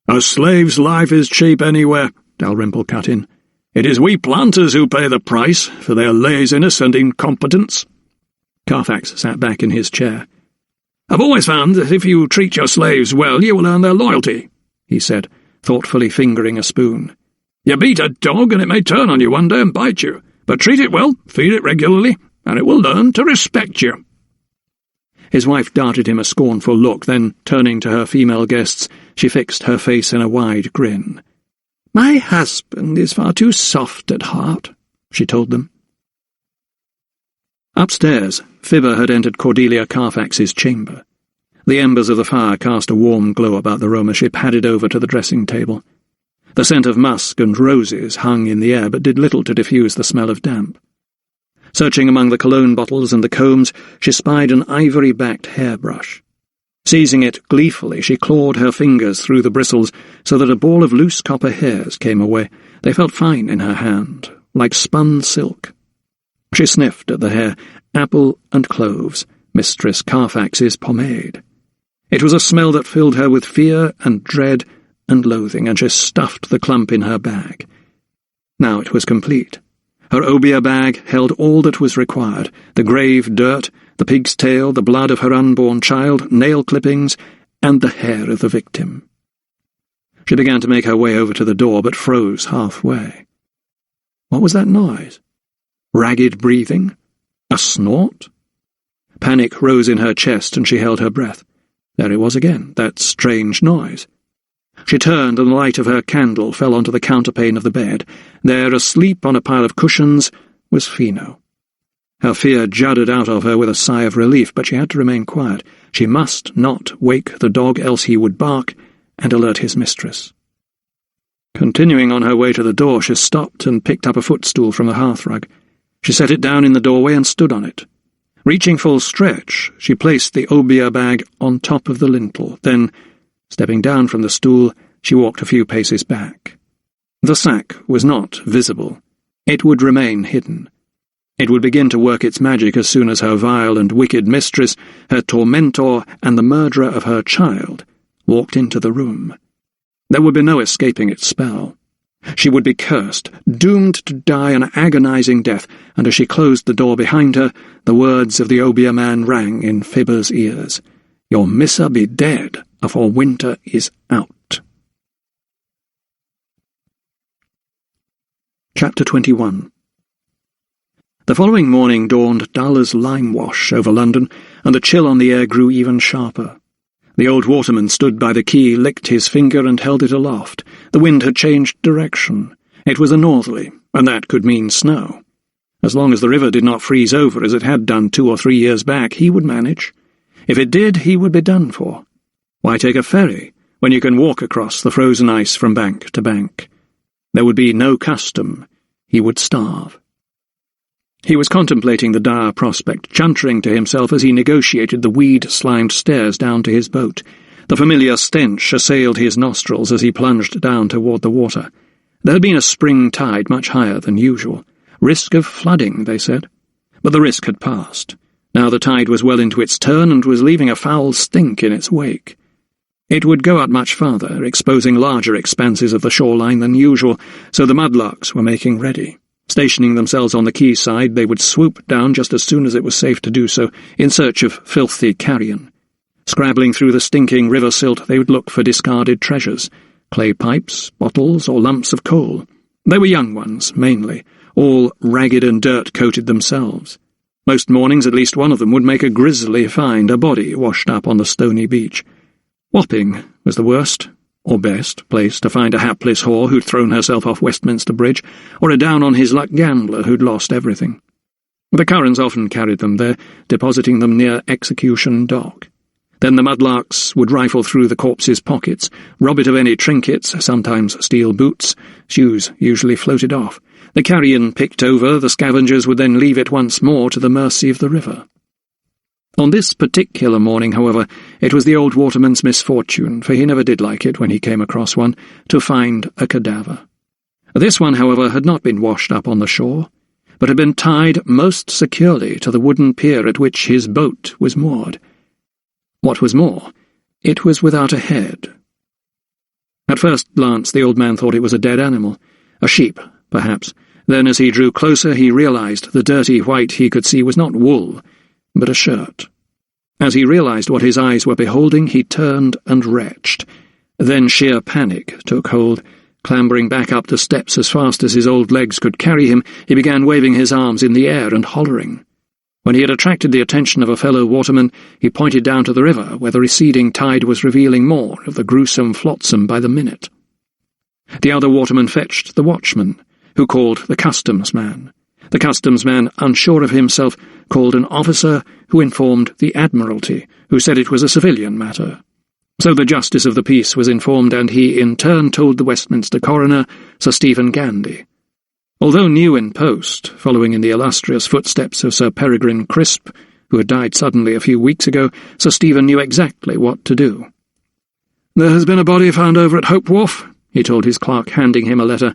"A slave's life is cheap anywhere," Dalrymple cut in. "It is we planters who pay the price for their laziness and incompetence." Carfax sat back in his chair. "I've always found that if you treat your slaves well, you will earn their loyalty," he said, thoughtfully fingering a spoon. "You beat a dog and it may turn on you one day and bite you, but treat it well, feed it regularly, and it will learn to respect you." His wife darted him a scornful look, then, turning to her female guests, she fixed her face in a wide grin. "My husband is far too soft at heart," she told them. Upstairs, Fibber had entered Cordelia Carfax's chamber. The embers of the fire cast a warm glow about the room as she padded over to the dressing-table. The scent of musk and roses hung in the air, but did little to diffuse the smell of damp. Searching among the cologne bottles and the combs, she spied an ivory-backed hairbrush. Seizing it gleefully, she clawed her fingers through the bristles so that a ball of loose copper hairs came away. They felt fine in her hand, like spun silk. She sniffed at the hair. Apple and cloves, Mistress Carfax's pomade. It was a smell that filled her with fear and dread and loathing, and she stuffed the clump in her bag. Now it was complete. Her obeah bag held all that was required: the grave dirt, the pig's tail, the blood of her unborn child, nail clippings, and the hair of the victim. She began to make her way over to the door, but froze halfway. What was that noise? Ragged breathing? A snort? Panic rose in her chest, and she held her breath. There it was again, that strange noise. She turned, and the light of her candle fell onto the counterpane of the bed. There, asleep on a pile of cushions, was Fino. Her fear judded out of her with a sigh of relief, but she had to remain quiet. She must not wake the dog, else he would bark and alert his mistress. Continuing on her way to the door, she stopped and picked up a footstool from the hearthrug. She set it down in the doorway and stood on it. Reaching full stretch, she placed the obeah bag on top of the lintel. Then, stepping down from the stool, she walked a few paces back. The sack was not visible. It would remain hidden. It would begin to work its magic as soon as her vile and wicked mistress, her tormentor, and the murderer of her child walked into the room. There would be no escaping its spell. She would be cursed, doomed to die an agonizing death, and as she closed the door behind her, the words of the obeah man rang in Fibber's ears. "Your missa be dead afore winter is out." Chapter 21. The following morning dawned dull as lime-wash over London, and the chill on the air grew even sharper. The old waterman stood by the quay, licked his finger and held it aloft. The wind had changed direction. It was a northerly, and that could mean snow. As long as the river did not freeze over as it had done 2 or 3 years back, he would manage. If it did, he would be done for. Why take a ferry when you can walk across the frozen ice from bank to bank? There would be no custom. He would starve. He was contemplating the dire prospect, chuntering to himself as he negotiated the weed-slimed stairs down to his boat. The familiar stench assailed his nostrils as he plunged down toward the water. There had been a spring tide much higher than usual. Risk of flooding, they said. But the risk had passed. Now the tide was well into its turn and was leaving a foul stink in its wake. It would go out much farther, exposing larger expanses of the shoreline than usual, so the mudlarks were making ready. Stationing themselves on the quayside, they would swoop down just as soon as it was safe to do so, in search of filthy carrion. Scrabbling through the stinking river silt, they would look for discarded treasures, clay pipes, bottles, or lumps of coal. They were young ones, mainly, all ragged and dirt-coated themselves. Most mornings at least one of them would make a grisly find, a body washed up on the stony beach. Whopping was the worst, or best place to find a hapless whore who'd thrown herself off Westminster Bridge, or a down-on-his-luck gambler who'd lost everything. The currents often carried them there, depositing them near Execution Dock. Then the mudlarks would rifle through the corpse's pockets, rob it of any trinkets, sometimes steel boots. Shoes usually floated off. The carrion picked over, the scavengers would then leave it once more to the mercy of the river. On this particular morning, however, it was the old waterman's misfortune, for he never did like it when he came across one, to find a cadaver. This one, however, had not been washed up on the shore, but had been tied most securely to the wooden pier at which his boat was moored. What was more, it was without a head. At first glance, the old man thought it was a dead animal, a sheep, perhaps. Then, as he drew closer, he realized the dirty white he could see was not wool, but a shirt. As he realized what his eyes were beholding, he turned and retched. Then sheer panic took hold. Clambering back up the steps as fast as his old legs could carry him, he began waving his arms in the air and hollering. When he had attracted the attention of a fellow waterman, he pointed down to the river, where the receding tide was revealing more of the gruesome flotsam by the minute. The other waterman fetched the watchman, who called the customs man. The customs man, unsure of himself, called an officer who informed the Admiralty, who said it was a civilian matter. So the Justice of the Peace was informed, and he in turn told the Westminster coroner, Sir Stephen Gandy. Although new in post, following in the illustrious footsteps of Sir Peregrine Crisp, who had died suddenly a few weeks ago, Sir Stephen knew exactly what to do. "There has been a body found over at Hope Wharf," he told his clerk, handing him a letter.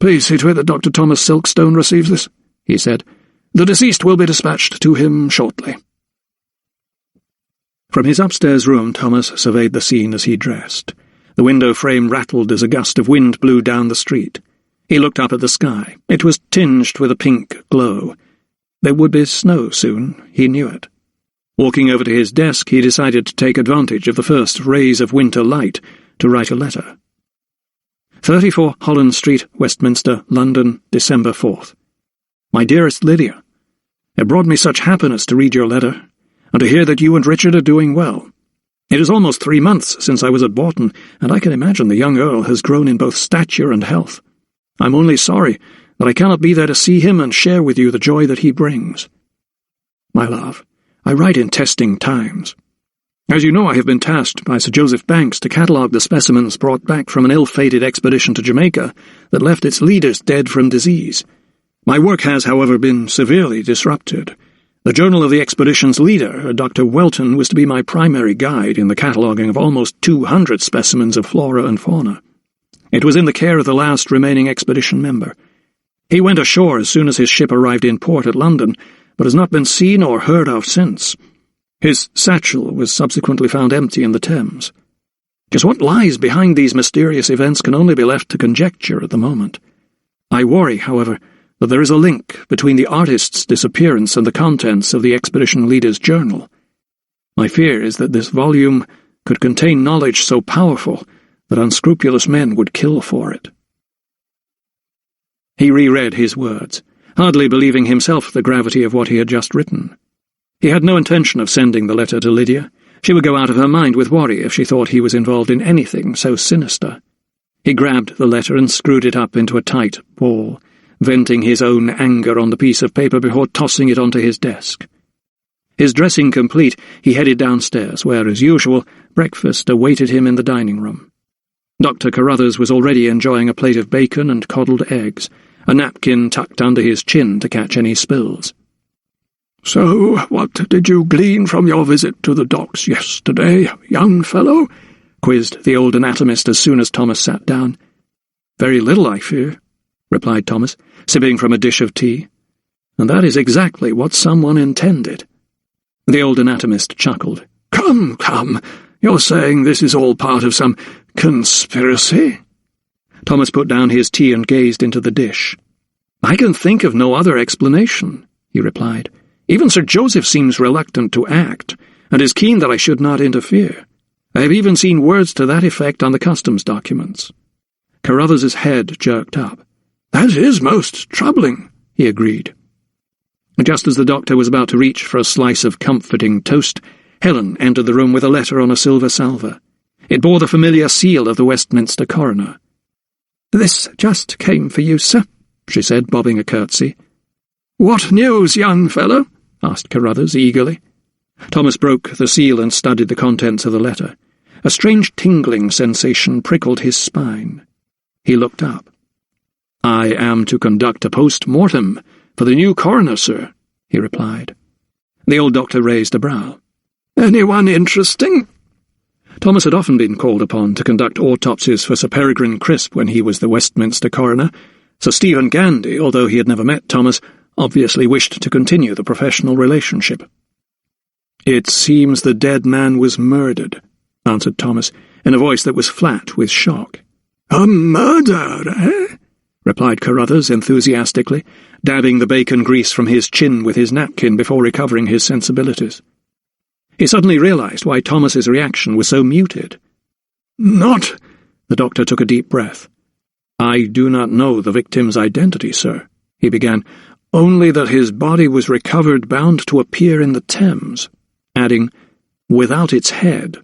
"Please see to it that Dr. Thomas Silkstone receives this," he said. "The deceased will be dispatched to him shortly." From his upstairs room, Thomas surveyed the scene as he dressed. The window frame rattled as a gust of wind blew down the street. He looked up at the sky. It was tinged with a pink glow. There would be snow soon, he knew it. Walking over to his desk, he decided to take advantage of the first rays of winter light to write a letter. 34 Holland Street, Westminster, London, December 4th. My dearest Lydia, it brought me such happiness to read your letter, and to hear that you and Richard are doing well. It is almost 3 months since I was at Bourton, and I can imagine the young Earl has grown in both stature and health. I'm only sorry that I cannot be there to see him and share with you the joy that he brings. My love, I write in testing times. As you know, I have been tasked by Sir Joseph Banks to catalogue the specimens brought back from an ill-fated expedition to Jamaica that left its leaders dead from disease. My work has, however, been severely disrupted. The journal of the expedition's leader, Dr. Welton, was to be my primary guide in the cataloguing of almost 200 specimens of flora and fauna. It was in the care of the last remaining expedition member. He went ashore as soon as his ship arrived in port at London, but has not been seen or heard of since. His satchel was subsequently found empty in the Thames. Just what lies behind these mysterious events can only be left to conjecture at the moment. I worry, however, that there is a link between the artist's disappearance and the contents of the expedition leader's journal. My fear is that this volume could contain knowledge so powerful that unscrupulous men would kill for it. He reread his words, hardly believing himself the gravity of what he had just written. He had no intention of sending the letter to Lydia. She would go out of her mind with worry if she thought he was involved in anything so sinister. He grabbed the letter and screwed it up into a tight ball, venting his own anger on the piece of paper before tossing it onto his desk. His dressing complete, he headed downstairs, where, as usual, breakfast awaited him in the dining room. Dr. Carruthers was already enjoying a plate of bacon and coddled eggs, a napkin tucked under his chin to catch any spills. "So, what did you glean from your visit to the docks yesterday, young fellow?" quizzed the old anatomist as soon as Thomas sat down. "Very little, I fear," replied Thomas, sipping from a dish of tea. "And that is exactly what someone intended." The old anatomist chuckled. Come, you're saying this is all part of some conspiracy?" Thomas put down his tea and gazed into the dish. "I can think of no other explanation," he replied. "Even Sir Joseph seems reluctant to act, and is keen that I should not interfere. I have even seen words to that effect on the customs documents." Carruthers's head jerked up. "That is most troubling," he agreed. Just as the doctor was about to reach for a slice of comforting toast, Helen entered the room with a letter on a silver salver. It bore the familiar seal of the Westminster coroner. "This just came for you, sir," she said, bobbing a curtsy. "What news, young fellow?" asked Carruthers eagerly. Thomas broke the seal and studied the contents of the letter. A strange tingling sensation prickled his spine. He looked up. "I am to conduct a post-mortem for the new coroner, sir," he replied. The old doctor raised a brow. "Anyone interesting?" Thomas had often been called upon to conduct autopsies for Sir Peregrine Crisp when he was the Westminster coroner. Sir Stephen Gandy, although he had never met Thomas, obviously wished to continue the professional relationship. "It seems the dead man was murdered," answered Thomas, in a voice that was flat with shock. "A murder, eh?" replied Carruthers enthusiastically, dabbing the bacon grease from his chin with his napkin before recovering his sensibilities. He suddenly realized why Thomas's reaction was so muted. "Not—" The doctor took a deep breath. "I do not know the victim's identity, sir," he began, "only that his body was recovered bound to appear in the Thames," adding, "without its head."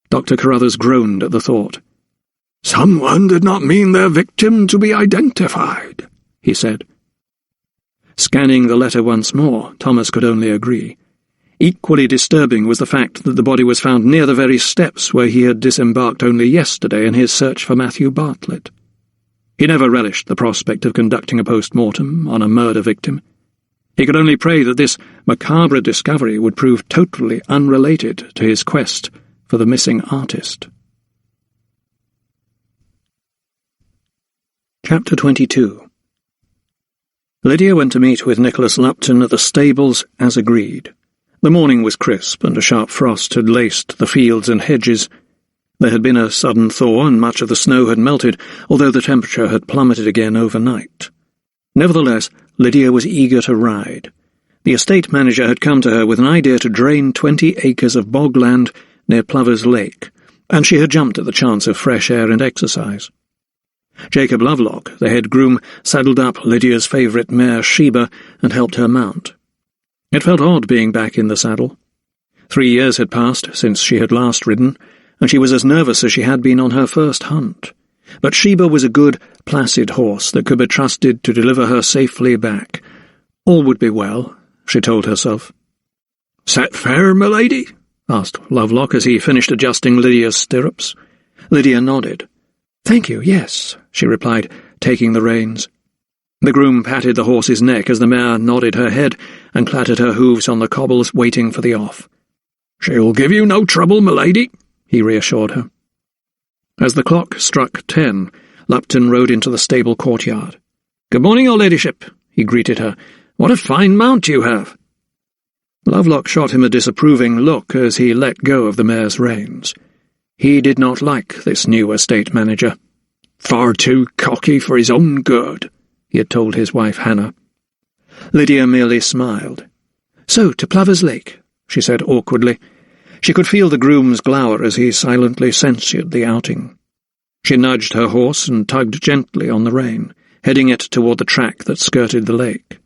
Dr. Carruthers groaned at the thought. "Someone did not mean their victim to be identified," he said. Scanning the letter once more, Thomas could only agree. Equally disturbing was the fact that the body was found near the very steps where he had disembarked only yesterday in his search for Matthew Bartlett. He never relished the prospect of conducting a post-mortem on a murder victim. He could only pray that this macabre discovery would prove totally unrelated to his quest for the missing artist. Chapter 22. Lydia went to meet with Nicholas Lupton at the stables as agreed. The morning was crisp, and a sharp frost had laced the fields and hedges. There had been a sudden thaw, and much of the snow had melted, although the temperature had plummeted again overnight. Nevertheless, Lydia was eager to ride. The estate manager had come to her with an idea to drain 20 acres of bogland near Plover's Lake, and she had jumped at the chance of fresh air and exercise. Jacob Lovelock, the head groom, saddled up Lydia's favourite mare Sheba and helped her mount. It felt odd being back in the saddle. 3 years had passed since she had last ridden, and she was as nervous as she had been on her first hunt. But Sheba was a good, placid horse that could be trusted to deliver her safely back. All would be well, she told herself. "Set fair, milady?" asked Lovelock as he finished adjusting Lydia's stirrups. Lydia nodded. "Thank you, yes," she replied, taking the reins. The groom patted the horse's neck as the mare nodded her head and clattered her hooves on the cobbles, waiting for the off. "She'll give you no trouble, milady," he reassured her. As the clock struck 10, Lupton rode into the stable courtyard. "Good morning, your ladyship," he greeted her. "What a fine mount you have." Lovelock shot him a disapproving look as he let go of the mare's reins. He did not like this new estate manager. "Far too cocky for his own good," he had told his wife Hannah. Lydia merely smiled. "So, to Plover's Lake," she said awkwardly. She could feel the groom's glower as he silently censured the outing. She nudged her horse and tugged gently on the rein, heading it toward the track that skirted the lake.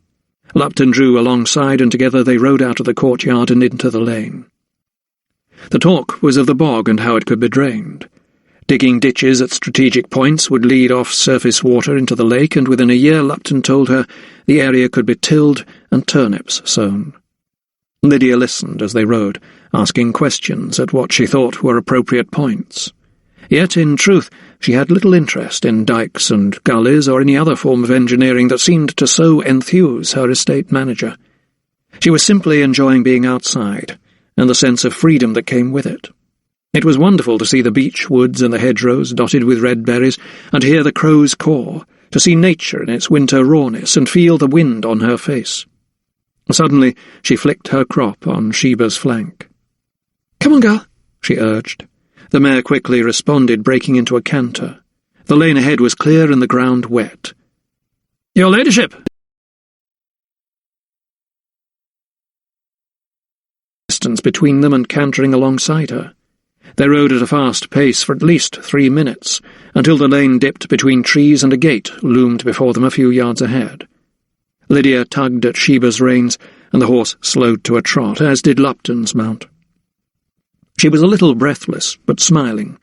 Lupton drew alongside, and together they rode out of the courtyard and into the lane. The talk was of the bog and how it could be drained. Digging ditches at strategic points would lead off surface water into the lake, and within a year, Lupton told her, the area could be tilled and turnips sown. Lydia listened as they rode, asking questions at what she thought were appropriate points. Yet, in truth, she had little interest in dikes and gullies or any other form of engineering that seemed to so enthuse her estate manager. She was simply enjoying being outside, and the sense of freedom that came with it. It was wonderful to see the beech woods and the hedgerows dotted with red berries, and hear the crows caw, to see nature in its winter rawness and feel the wind on her face. Suddenly she flicked her crop on Sheba's flank. "Come on, girl," she urged. The mare quickly responded, breaking into a canter. The lane ahead was clear and the ground wet. "Your ladyship!" Distance between them and cantering alongside her. They rode at a fast pace for at least 3 minutes, until the lane dipped between trees and a gate loomed before them a few yards ahead. Lydia tugged at Sheba's reins, and the horse slowed to a trot, as did Lupton's mount. She was a little breathless, but smiling.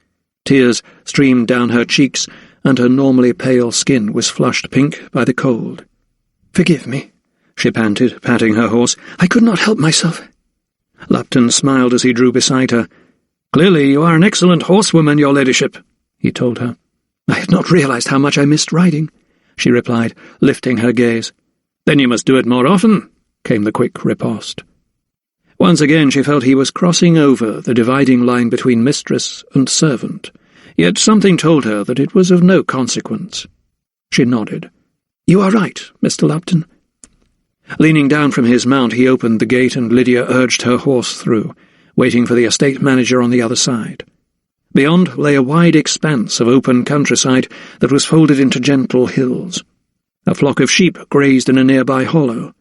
Tears streamed down her cheeks, and her normally pale skin was flushed pink by the cold. "Forgive me," she panted, patting her horse. "I could not help myself." Lupton smiled as he drew beside her. "Clearly you are an excellent horsewoman, your ladyship," he told her. "I had not realized how much I missed riding," she replied, lifting her gaze. "Then you must do it more often," came the quick riposte. Once again she felt he was crossing over the dividing line between mistress and servant, yet something told her that it was of no consequence. She nodded. "You are right, Mr. Lupton." Leaning down from his mount, he opened the gate, and Lydia urged her horse through, waiting for the estate manager on the other side. Beyond lay a wide expanse of open countryside that was folded into gentle hills. A flock of sheep grazed in a nearby hollow.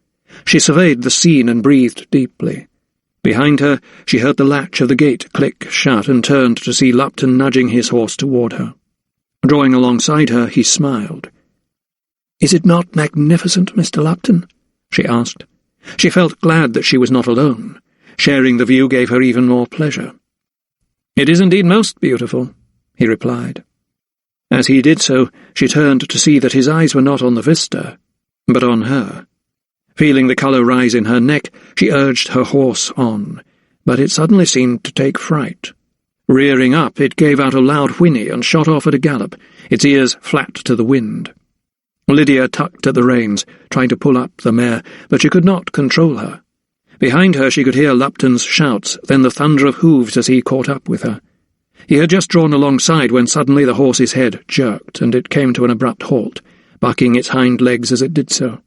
She surveyed the scene and breathed deeply. Behind her, she heard the latch of the gate click shut and turned to see Lupton nudging his horse toward her. Drawing alongside her, he smiled. "Is it not magnificent, Mr. Lupton?" she asked. She felt glad that she was not alone. Sharing the view gave her even more pleasure. "It is indeed most beautiful," he replied. As he did so, she turned to see that his eyes were not on the vista, but on her. Feeling the colour rise in her neck, she urged her horse on, but it suddenly seemed to take fright. Rearing up, it gave out a loud whinny and shot off at a gallop, its ears flat to the wind. Lydia tugged at the reins, trying to pull up the mare, but she could not control her. Behind her she could hear Lupton's shouts, then the thunder of hooves as he caught up with her. He had just drawn alongside when suddenly the horse's head jerked, and it came to an abrupt halt, bucking its hind legs as it did so.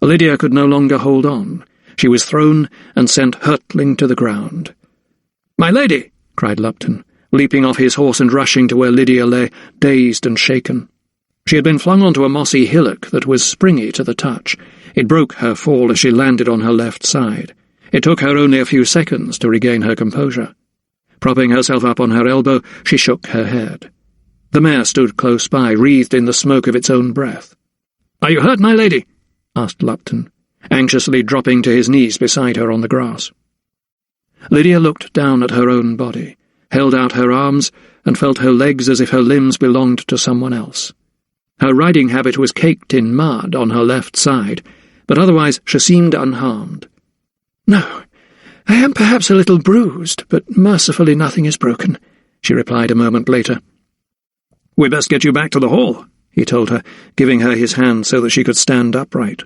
Lydia could no longer hold on. She was thrown and sent hurtling to the ground. "My lady!" cried Lupton, leaping off his horse and rushing to where Lydia lay, dazed and shaken. She had been flung onto a mossy hillock that was springy to the touch. It broke her fall as she landed on her left side. It took her only a few seconds to regain her composure. Propping herself up on her elbow, she shook her head. The mare stood close by, wreathed in the smoke of its own breath. "Are you hurt, my lady?" asked Lupton, anxiously dropping to his knees beside her on the grass. Lydia looked down at her own body, held out her arms, and felt her legs as if her limbs belonged to someone else. Her riding habit was caked in mud on her left side, but otherwise she seemed unharmed. "No, I am perhaps a little bruised, but mercifully nothing is broken," she replied a moment later. "We best get you back to the hall," he told her, giving her his hand so that she could stand upright.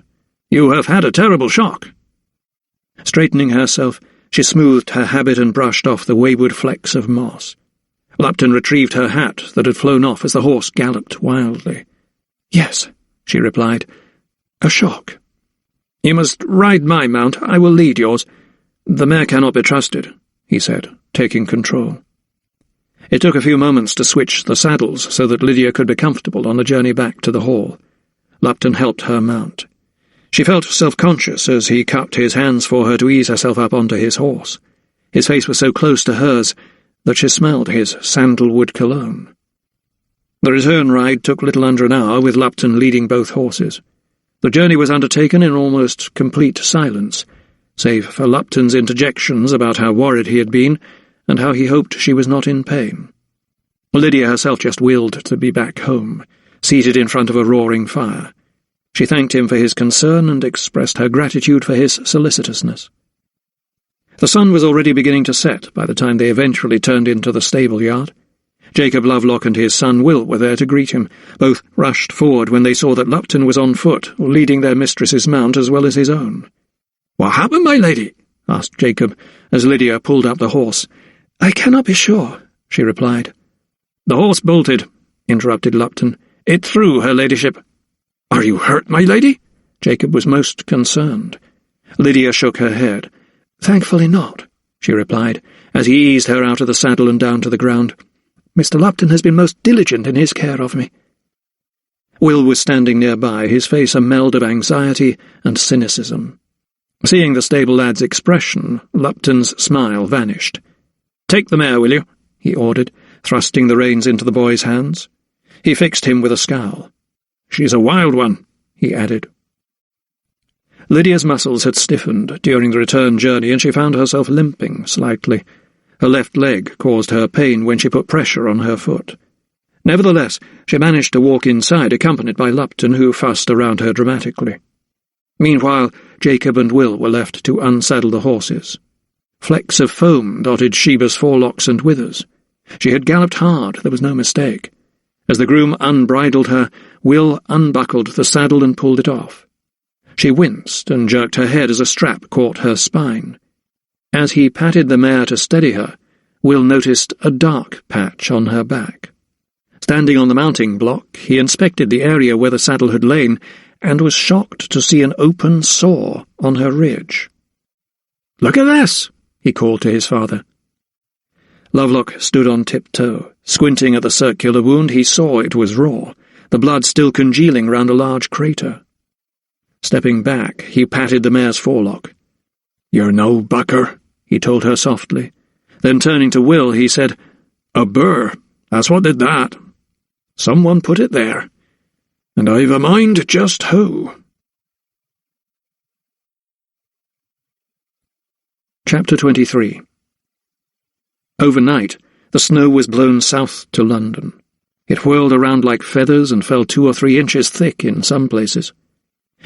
"You have had a terrible shock." Straightening herself, she smoothed her habit and brushed off the wayward flecks of moss. Lupton retrieved her hat that had flown off as the horse galloped wildly. "Yes," she replied, "a shock." "You must ride my mount. I will lead yours. The mare cannot be trusted," he said, taking control. It took a few moments to switch the saddles so that Lydia could be comfortable on the journey back to the hall. Lupton helped her mount. She felt self-conscious as he cupped his hands for her to ease herself up onto his horse. His face was so close to hers that she smelled his sandalwood cologne. The return ride took little under an hour, with Lupton leading both horses. The journey was undertaken in almost complete silence, save for Lupton's interjections about how worried he had been and how he hoped she was not in pain. Lydia herself just willed to be back home, seated in front of a roaring fire. She thanked him for his concern and expressed her gratitude for his solicitousness. The sun was already beginning to set by the time they eventually turned into the stable yard. Jacob Lovelock and his son Will were there to greet him. Both rushed forward when they saw that Lupton was on foot, leading their mistress's mount as well as his own. "What happened, my lady?" asked Jacob, as Lydia pulled up the horse. "I cannot be sure," she replied. "The horse bolted," interrupted Lupton. "It threw her ladyship." "Are you hurt, my lady?" Jacob was most concerned. Lydia shook her head. "Thankfully not," she replied, as he eased her out of the saddle and down to the ground. "Mr. Lupton has been most diligent in his care of me." Will was standing nearby, his face a meld of anxiety and cynicism. Seeing the stable lad's expression, Lupton's smile vanished. "Take the mare, will you?" he ordered, thrusting the reins into the boy's hands. He fixed him with a scowl. "She's a wild one," he added. Lydia's muscles had stiffened during the return journey, and she found herself limping slightly. Her left leg caused her pain when she put pressure on her foot. Nevertheless, she managed to walk inside, accompanied by Lupton, who fussed around her dramatically. Meanwhile, Jacob and Will were left to unsaddle the horses. Flecks of foam dotted Sheba's forelocks and withers. She had galloped hard, there was no mistake. As the groom unbridled her, Will unbuckled the saddle and pulled it off. She winced and jerked her head as a strap caught her spine. As he patted the mare to steady her, Will noticed a dark patch on her back. Standing on the mounting block, he inspected the area where the saddle had lain, and was shocked to see an open sore on her ridge. "Look at this!" he called to his father. Lovelock stood on tiptoe. Squinting at the circular wound, he saw it was raw, the blood still congealing round a large crater. Stepping back, he patted the mare's forelock. "You're no bucker," he told her softly. Then turning to Will, he said, "A burr, that's what did that. Someone put it there, and I've a mind just who." Chapter 23. Overnight, the snow was blown south to London. It whirled around like feathers and fell 2 or 3 inches thick in some places.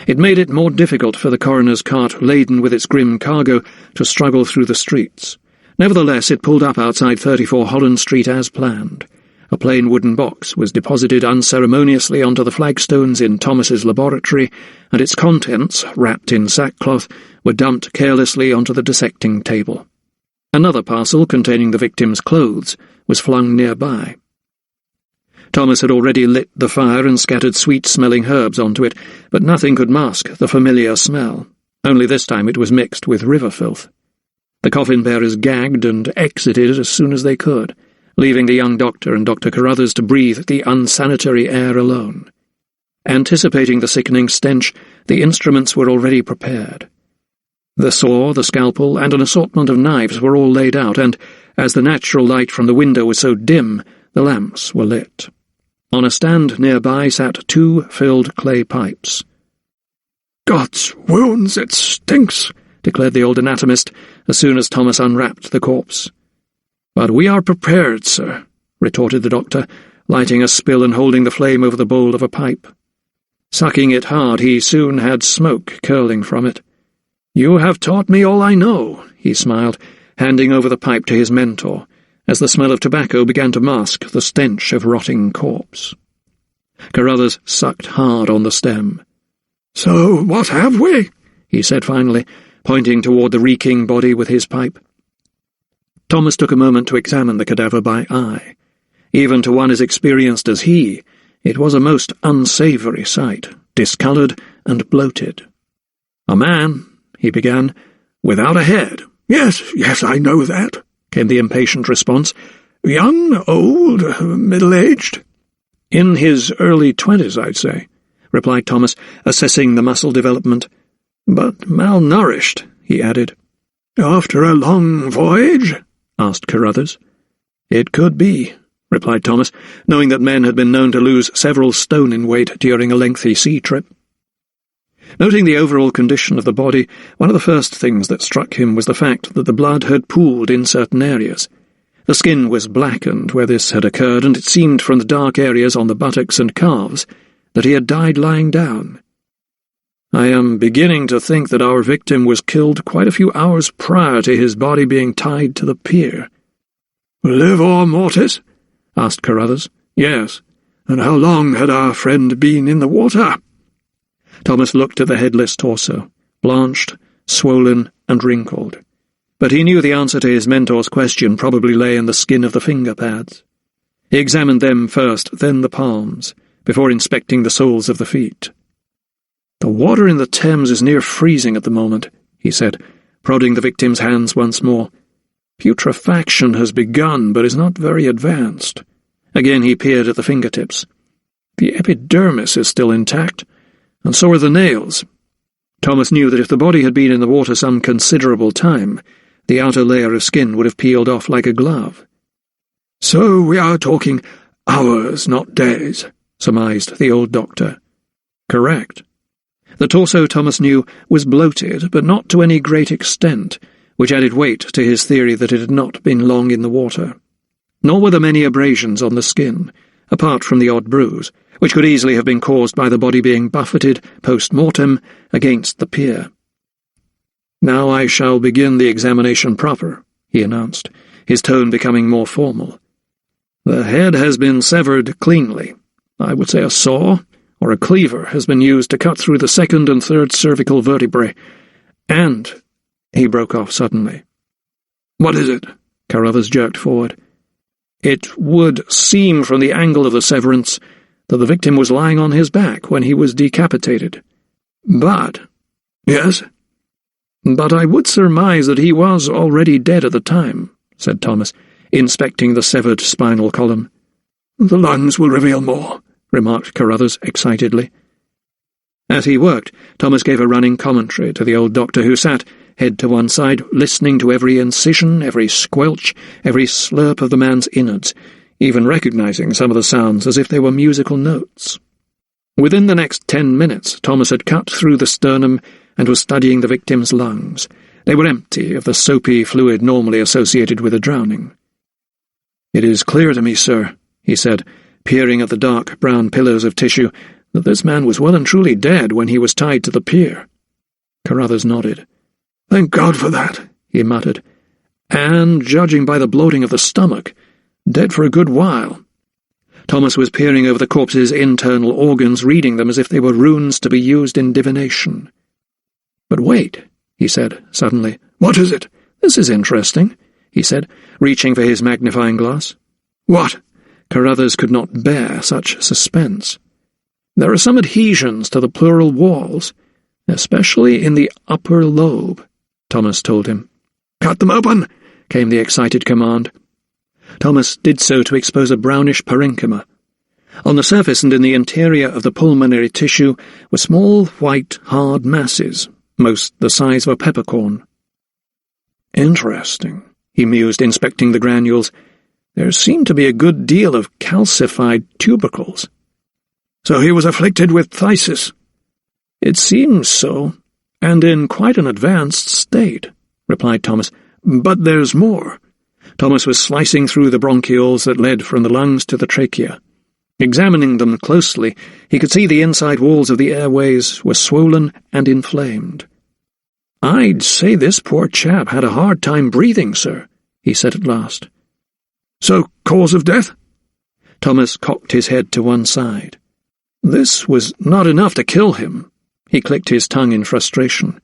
It made it more difficult for the coroner's cart, laden with its grim cargo, to struggle through the streets. Nevertheless, it pulled up outside 34 Holland Street as planned. A plain wooden box was deposited unceremoniously onto the flagstones in Thomas's laboratory, and its contents, wrapped in sackcloth, were dumped carelessly onto the dissecting table. Another parcel containing the victim's clothes was flung nearby. Thomas had already lit the fire and scattered sweet-smelling herbs onto it, but nothing could mask the familiar smell. Only this time it was mixed with river filth. The coffin-bearers gagged and exited as soon as they could, leaving the young doctor and Dr. Carruthers to breathe the unsanitary air alone. Anticipating the sickening stench, the instruments were already prepared. The saw, the scalpel, and an assortment of knives were all laid out, and, as the natural light from the window was so dim, the lamps were lit. On a stand nearby sat 2 filled clay pipes. "God's wounds, it stinks," declared the old anatomist, as soon as Thomas unwrapped the corpse. "But we are prepared, sir," retorted the doctor, lighting a spill and holding the flame over the bowl of a pipe. Sucking it hard, he soon had smoke curling from it. "You have taught me all I know," he smiled, handing over the pipe to his mentor, as the smell of tobacco began to mask the stench of rotting corpse. Carruthers sucked hard on the stem. "So what have we?" he said finally, pointing toward the reeking body with his pipe. Thomas took a moment to examine the cadaver by eye. Even to one as experienced as he, it was a most unsavoury sight, discoloured and bloated. "A man," he began, "without a head." Yes, I know that," came the impatient response. "Young, old, middle-aged?" "In his early 20s, I'd say," replied Thomas, assessing the muscle development. "But malnourished," he added. "After a long voyage?" asked Carruthers. "It could be," replied Thomas, knowing that men had been known to lose several stone in weight during a lengthy sea trip. Noting the overall condition of the body, one of the first things that struck him was the fact that the blood had pooled in certain areas. The skin was blackened where this had occurred, and it seemed from the dark areas on the buttocks and calves that he had died lying down. "I am beginning to think that our victim was killed quite a few hours prior to his body being tied to the pier." "Livor mortis?" asked Carruthers. "Yes." "And how long had our friend been in the water?" Thomas looked at the headless torso, blanched, swollen, and wrinkled. But he knew the answer to his mentor's question probably lay in the skin of the finger pads. He examined them first, then the palms, before inspecting the soles of the feet. "The water in the Thames is near freezing at the moment," he said, prodding the victim's hands once more. "Putrefaction has begun, but is not very advanced." Again he peered at the fingertips. "The epidermis is still intact, and so are the nails." Thomas knew that if the body had been in the water some considerable time, the outer layer of skin would have peeled off like a glove. "So we are talking hours, not days," surmised the old doctor. "Correct." The torso, Thomas knew, was bloated, but not to any great extent, which added weight to his theory that it had not been long in the water. Nor were there many abrasions on the skin, apart from the odd bruise, which could easily have been caused by the body being buffeted post-mortem against the pier. "Now I shall begin the examination proper," he announced, his tone becoming more formal. "The head has been severed cleanly. I would say a saw or a cleaver has been used to cut through the second and third cervical vertebrae, and—" He broke off suddenly. "What is it?" Carruthers jerked forward. "It would seem from the angle of the severance that the victim was lying on his back when he was decapitated. But—" "Yes?" "But I would surmise that he was already dead at the time," said Thomas, inspecting the severed spinal column. "The lungs will reveal more," remarked Carruthers excitedly. As he worked, Thomas gave a running commentary to the old doctor, who sat, head to one side, listening to every incision, every squelch, every slurp of the man's innards, even recognizing some of the sounds as if they were musical notes. Within the next 10 minutes, Thomas had cut through the sternum and was studying the victim's lungs. They were empty of the soapy fluid normally associated with a drowning. "It is clear to me, sir," he said, peering at the dark brown pillows of tissue, "that this man was well and truly dead when he was tied to the pier." Carruthers nodded. "Thank God for that," he muttered. "And, judging by the bloating of the stomach, dead for a good while." Thomas was peering over the corpse's internal organs, reading them as if they were runes to be used in divination. "But wait," he said suddenly. "What is it?" "This is interesting," he said, reaching for his magnifying glass. "What?" Carruthers could not bear such suspense. "There are some adhesions to the pleural walls, especially in the upper lobe," Thomas told him. "Cut them open," came the excited command. Thomas did so to expose a brownish parenchyma. On the surface and in the interior of the pulmonary tissue were small, white, hard masses, most the size of a peppercorn. "Interesting," he mused, inspecting the granules. "There seemed to be a good deal of calcified tubercles." "So he was afflicted with phthisis?" "It seems so, and in quite an advanced state," replied Thomas. "But there's more." Thomas was slicing through the bronchioles that led from the lungs to the trachea. Examining them closely, he could see the inside walls of the airways were swollen and inflamed. "I'd say this poor chap had a hard time breathing, sir," he said at last. "So, cause of death?" Thomas cocked his head to one side. "This was not enough to kill him." He clicked his tongue in frustration.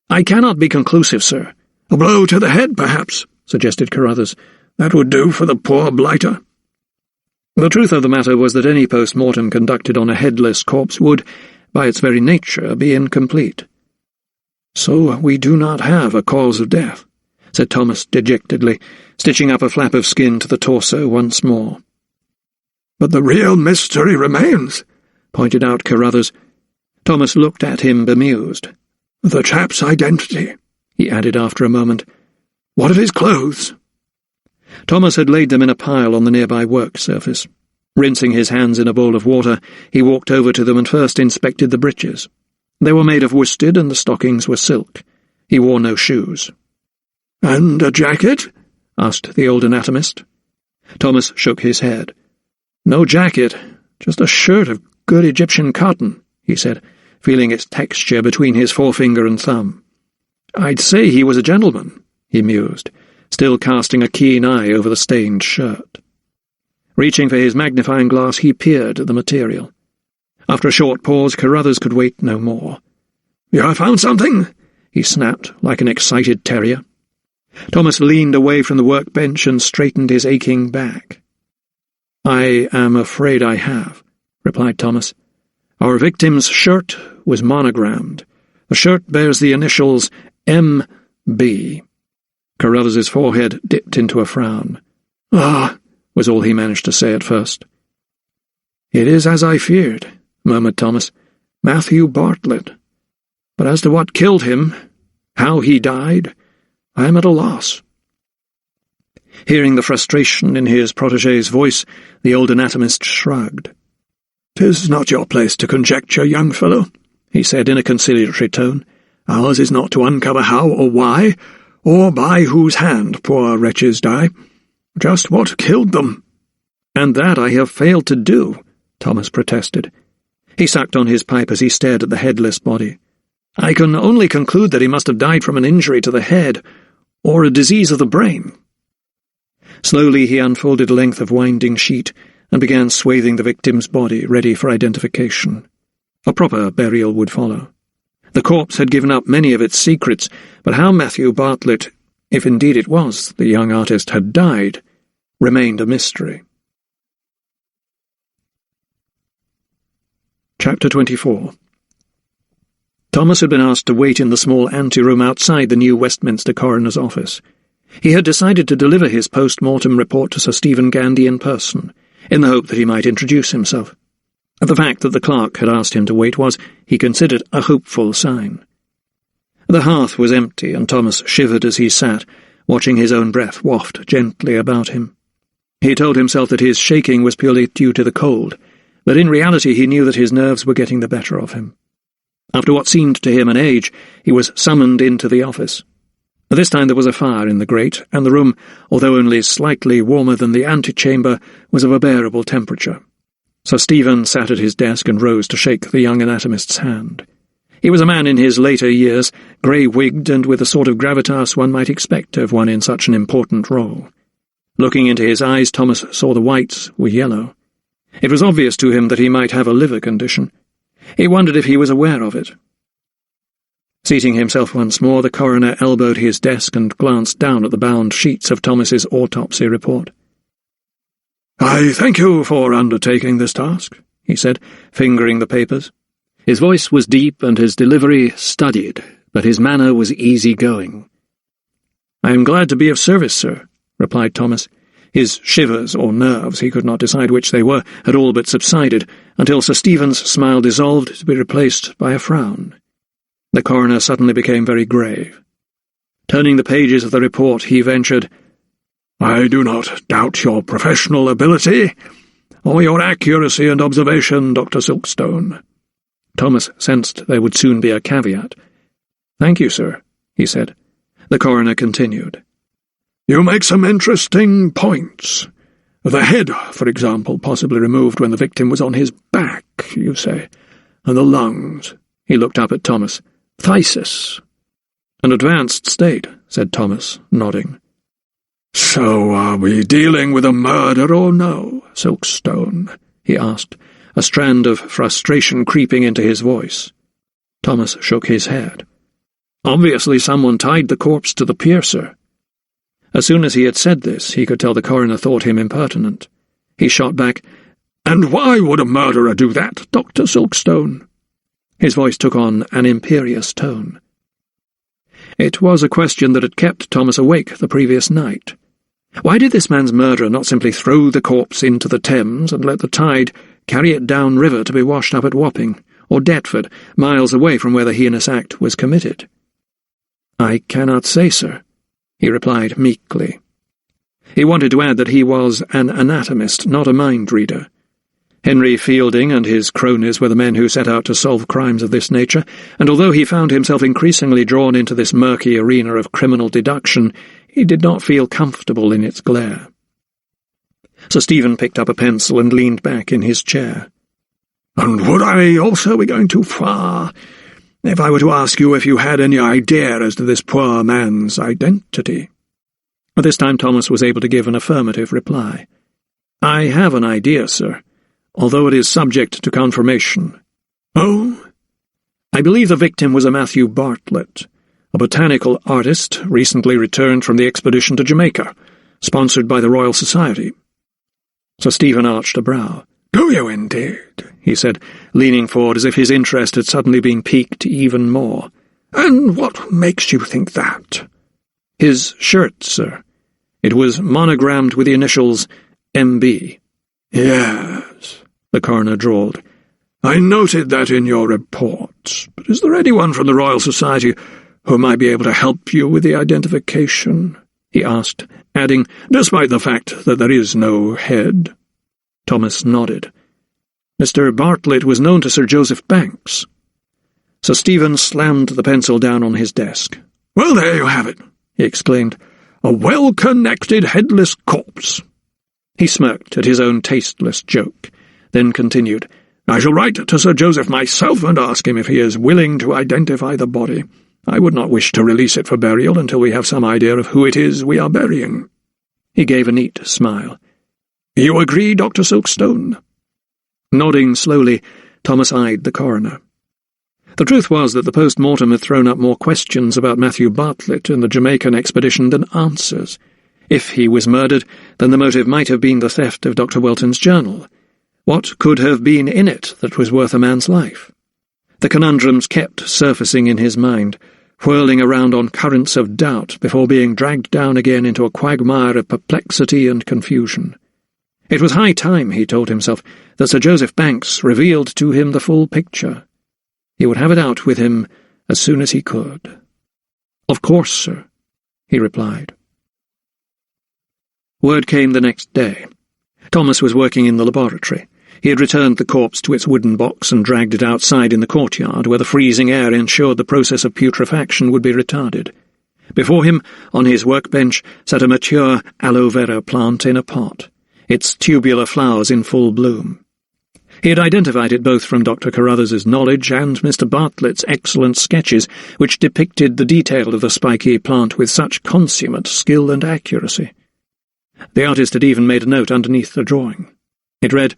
"I cannot be conclusive, sir." "A blow to the head, perhaps?" suggested Carruthers. "That would do for the poor blighter." The truth of the matter was that any post-mortem conducted on a headless corpse would, by its very nature, be incomplete. "So we do not have a cause of death," said Thomas dejectedly, stitching up a flap of skin to the torso once more. "But the real mystery remains," pointed out Carruthers. Thomas looked at him bemused. "The chap's identity," he added after a moment. "What of his clothes?" Thomas had laid them in a pile on the nearby work surface. Rinsing his hands in a bowl of water, he walked over to them and first inspected the breeches. They were made of worsted and the stockings were silk. He wore no shoes. "And a jacket?" asked the old anatomist. Thomas shook his head. "No jacket, just a shirt of good Egyptian cotton," he said, feeling its texture between his forefinger and thumb. "I'd say he was a gentleman," he mused, still casting a keen eye over the stained shirt. Reaching for his magnifying glass, he peered at the material. After a short pause, Carruthers could wait no more. "You have found something?" he snapped, like an excited terrier. Thomas leaned away from the workbench and straightened his aching back. "I am afraid I have," replied Thomas. "Our victim's shirt was monogrammed. The shirt bears the initials M.B. Carruthers's forehead dipped into a frown. "Ah," was all he managed to say at first. "It is as I feared," murmured Thomas. "Matthew Bartlett. But as to what killed him, how he died, I am at a loss." Hearing the frustration in his protégé's voice, the old anatomist shrugged. "'Tis not your place to conjecture, young fellow," he said in a conciliatory tone. "Ours is not to uncover how or why, or by whose hand poor wretches die. Just what killed them?" "And that I have failed to do," Thomas protested. He sucked on his pipe as he stared at the headless body. "I can only conclude that he must have died from an injury to the head, or a disease of the brain." Slowly he unfolded a length of winding sheet and began swathing the victim's body, ready for identification. A proper burial would follow. The corpse had given up many of its secrets, but how Matthew Bartlett, if indeed it was the young artist, had died, remained a mystery. Chapter 24. Thomas had been asked to wait in the small anteroom outside the new Westminster coroner's office. He had decided to deliver his post-mortem report to Sir Stephen Gandy in person, in the hope that he might introduce himself. The fact that the clerk had asked him to wait was, he considered, a hopeful sign. The hearth was empty, and Thomas shivered as he sat, watching his own breath waft gently about him. He told himself that his shaking was purely due to the cold, but in reality he knew that his nerves were getting the better of him. After what seemed to him an age, he was summoned into the office. This time there was a fire in the grate, and the room, although only slightly warmer than the antechamber, was of a bearable temperature. Sir Stephen sat at his desk and rose to shake the young anatomist's hand. He was a man in his later years, grey-wigged and with the sort of gravitas one might expect of one in such an important role. Looking into his eyes, Thomas saw the whites were yellow. It was obvious to him that he might have a liver condition. He wondered if he was aware of it. Seating himself once more, the coroner elbowed his desk and glanced down at the bound sheets of Thomas's autopsy report. "I thank you for undertaking this task," he said, fingering the papers. His voice was deep and his delivery studied, but his manner was easy-going. "I am glad to be of service, sir," replied Thomas. His shivers, or nerves, he could not decide which they were, had all but subsided, until Sir Stephen's smile dissolved to be replaced by a frown. The coroner suddenly became very grave. Turning the pages of the report, he ventured, "I do not doubt your professional ability, or your accuracy and observation, Dr. Silkstone." Thomas sensed there would soon be a caveat. "Thank you, sir," he said. The coroner continued. "You make some interesting points. The head, for example, possibly removed when the victim was on his back, you say, and the lungs." He looked up at Thomas. "Phthisis." "An advanced state," said Thomas, nodding. "So are we dealing with a murder or no, Silkstone?" he asked, a strand of frustration creeping into his voice. Thomas shook his head. "Obviously someone tied the corpse to the pier, sir." As soon as he had said this, he could tell the coroner thought him impertinent. He shot back, "And why would a murderer do that, Dr. Silkstone?" His voice took on an imperious tone. It was a question that had kept Thomas awake the previous night. Why did this man's murderer not simply throw the corpse into the Thames and let the tide carry it down river to be washed up at Wapping, or Deptford, miles away from where the heinous act was committed? "I cannot say, sir," he replied meekly. He wanted to add that he was an anatomist, not a mind-reader. Henry Fielding and his cronies were the men who set out to solve crimes of this nature, and although he found himself increasingly drawn into this murky arena of criminal deduction, he did not feel comfortable in its glare. Sir Stephen picked up a pencil and leaned back in his chair. "And would I also be going too far if I were to ask you if you had any idea as to this poor man's identity?" At this time Thomas was able to give an affirmative reply. "I have an idea, sir, although it is subject to confirmation." "Oh?" "I believe the victim was a Matthew Bartlett, a botanical artist recently returned from the expedition to Jamaica, sponsored by the Royal Society." Sir Stephen arched a brow. "Do you indeed?" he said, leaning forward as if his interest had suddenly been piqued even more. "And what makes you think that?" "His shirt, sir. It was monogrammed with the initials M.B. "Yes," the coroner drawled. "I noted that in your report. But is there anyone from the Royal Society who might be able to help you with the identification?" he asked, adding, "despite the fact that there is no head." Thomas nodded. "Mr. Bartlett was known to Sir Joseph Banks." Sir Stephen slammed the pencil down on his desk. "Well, there you have it," he exclaimed. "A well-connected headless corpse." He smirked at his own tasteless joke, then continued, "I shall write to Sir Joseph myself and ask him if he is willing to identify the body. I would not wish to release it for burial until we have some idea of who it is we are burying." He gave a neat smile. "You agree, Dr. Silkstone?" Nodding slowly, Thomas eyed the coroner. The truth was that the post-mortem had thrown up more questions about Matthew Bartlett and the Jamaican expedition than answers. If he was murdered, then the motive might have been the theft of Dr. Welton's journal. What could have been in it that was worth a man's life? The conundrums kept surfacing in his mind, whirling around on currents of doubt before being dragged down again into a quagmire of perplexity and confusion. It was high time, he told himself, that Sir Joseph Banks revealed to him the full picture. He would have it out with him as soon as he could. "Of course, sir," he replied. Word came the next day. Thomas was working in the laboratory. He had returned the corpse to its wooden box and dragged it outside in the courtyard, where the freezing air ensured the process of putrefaction would be retarded. Before him, on his workbench, sat a mature aloe vera plant in a pot, its tubular flowers in full bloom. He had identified it both from Dr. Carruthers's knowledge and Mr. Bartlett's excellent sketches, which depicted the detail of the spiky plant with such consummate skill and accuracy. The artist had even made a note underneath the drawing. It read,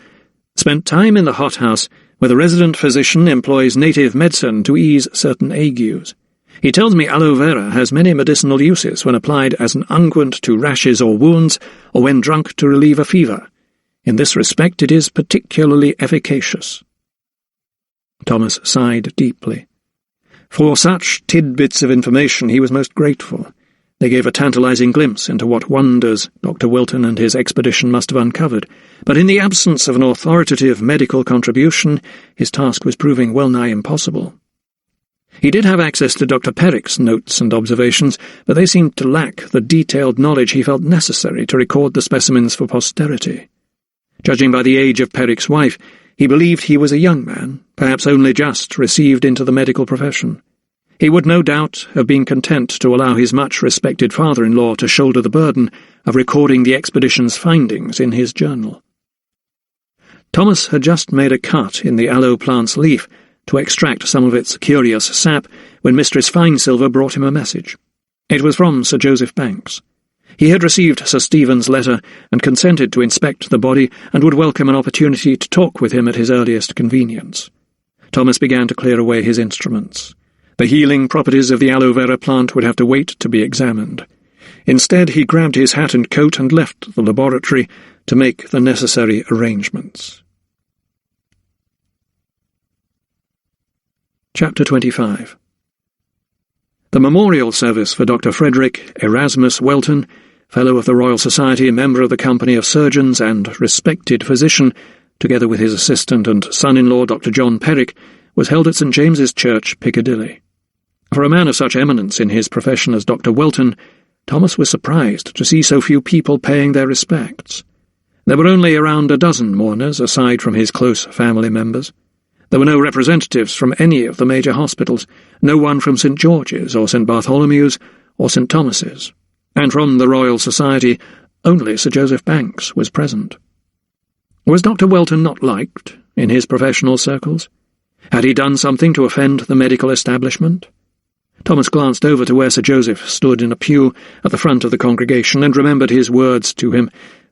"Spent time in the hothouse, where the resident physician employs native medicine to ease certain agues. He tells me aloe vera has many medicinal uses when applied as an unguent to rashes or wounds, or when drunk to relieve a fever. In this respect it is particularly efficacious." Thomas sighed deeply. For such tidbits of information he was most grateful. They gave a tantalizing glimpse into what wonders Dr. Welton and his expedition must have uncovered, but in the absence of an authoritative medical contribution, his task was proving well-nigh impossible. He did have access to Dr. Perrick's notes and observations, but they seemed to lack the detailed knowledge he felt necessary to record the specimens for posterity. Judging by the age of Perrick's wife, he believed he was a young man, perhaps only just received into the medical profession. He would no doubt have been content to allow his much-respected father-in-law to shoulder the burden of recording the expedition's findings in his journal. Thomas had just made a cut in the aloe plant's leaf to extract some of its curious sap when Mistress Finesilver brought him a message. It was from Sir Joseph Banks. He had received Sir Stephen's letter and consented to inspect the body and would welcome an opportunity to talk with him at his earliest convenience. Thomas began to clear away his instruments. The healing properties of the aloe vera plant would have to wait to be examined. Instead, he grabbed his hat and coat and left the laboratory to make the necessary arrangements. Chapter 25. The memorial service for Dr. Frederick Erasmus Welton, Fellow of the Royal Society, member of the Company of Surgeons and respected physician, together with his assistant and son-in-law Dr. John Perrick, was held at St. James's Church, Piccadilly. For a man of such eminence in his profession as Dr. Welton, Thomas was surprised to see so few people paying their respects. There were only around a dozen mourners, aside from his close family members. There were no representatives from any of the major hospitals, no one from St. George's or St. Bartholomew's or St. Thomas's, and from the Royal Society only Sir Joseph Banks was present. Was Dr. Welton not liked in his professional circles? Had he done something to offend the medical establishment? Thomas glanced over to where Sir Joseph stood in a pew at the front of the congregation and remembered his words to him,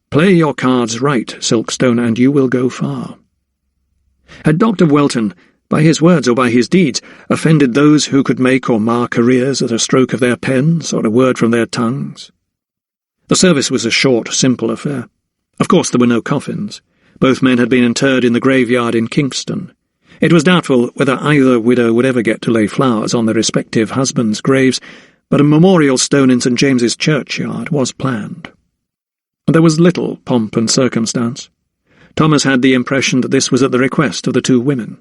"Play your cards right, Silkstone, and you will go far." Had Dr. Welton, by his words or by his deeds, offended those who could make or mar careers at a stroke of their pens or a word from their tongues? The service was a short, simple affair. Of course there were no coffins. Both men had been interred in the graveyard in Kingston. It was doubtful whether either widow would ever get to lay flowers on their respective husbands' graves, but a memorial stone in St. James's churchyard was planned. There was little pomp and circumstance. Thomas had the impression that this was at the request of the two women.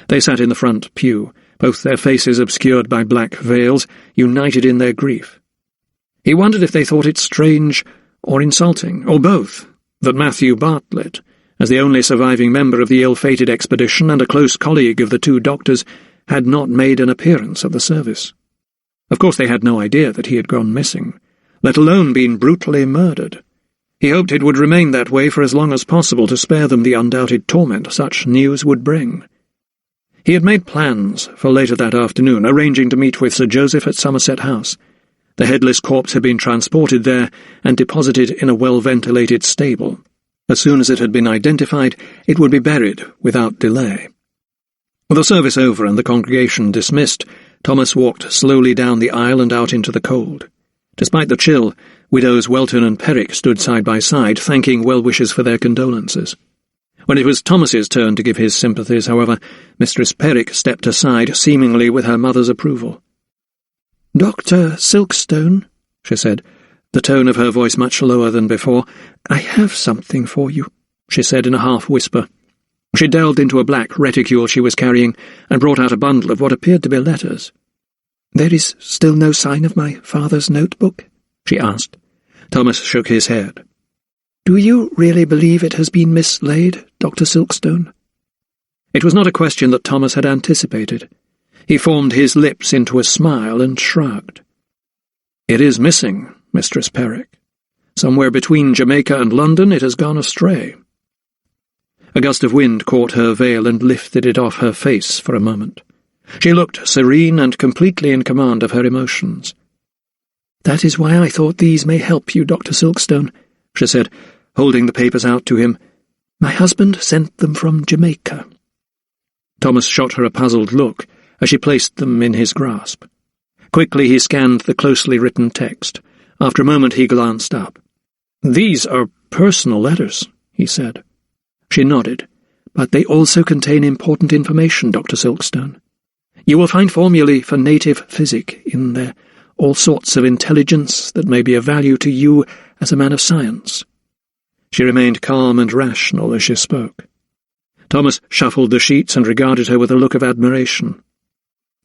They sat in the front pew, both their faces obscured by black veils, united in their grief. He wondered if they thought it strange or insulting, or both, that Matthew Bartlett, as the only surviving member of the ill-fated expedition and a close colleague of the two doctors, had not made an appearance at the service. Of course they had no idea that he had gone missing, let alone been brutally murdered. He hoped it would remain that way for as long as possible to spare them the undoubted torment such news would bring. He had made plans for later that afternoon, arranging to meet with Sir Joseph at Somerset House. The headless corpse had been transported there and deposited in a well-ventilated stable. As soon as it had been identified, it would be buried without delay. With the service over and the congregation dismissed, Thomas walked slowly down the aisle and out into the cold. Despite the chill, widows Welton and Perrick stood side by side, thanking well-wishers for their condolences. When it was Thomas's turn to give his sympathies, however, Mistress Perrick stepped aside, seemingly with her mother's approval. "Dr. Silkstone," she said, the tone of her voice much lower than before, "I have something for you," she said in a half-whisper. She delved into a black reticule she was carrying and brought out a bundle of what appeared to be letters. "There is still no sign of my father's notebook?" she asked. Thomas shook his head. "Do you really believe it has been mislaid, Dr. Silkstone?" It was not a question that Thomas had anticipated. He formed his lips into a smile and shrugged. "It is missing, Mistress Perrick. Somewhere between Jamaica and London it has gone astray." A gust of wind caught her veil and lifted it off her face for a moment. She looked serene and completely in command of her emotions. "That is why I thought these may help you, Dr. Silkstone," she said, holding the papers out to him. "My husband sent them from Jamaica." Thomas shot her a puzzled look as she placed them in his grasp. Quickly he scanned the closely written text. After a moment he glanced up. "These are personal letters," he said. She nodded. "But they also contain important information, Dr. Silkstone. You will find formulae for native physic in there, all sorts of intelligence that may be of value to you as a man of science." She remained calm and rational as she spoke. Thomas shuffled the sheets and regarded her with a look of admiration.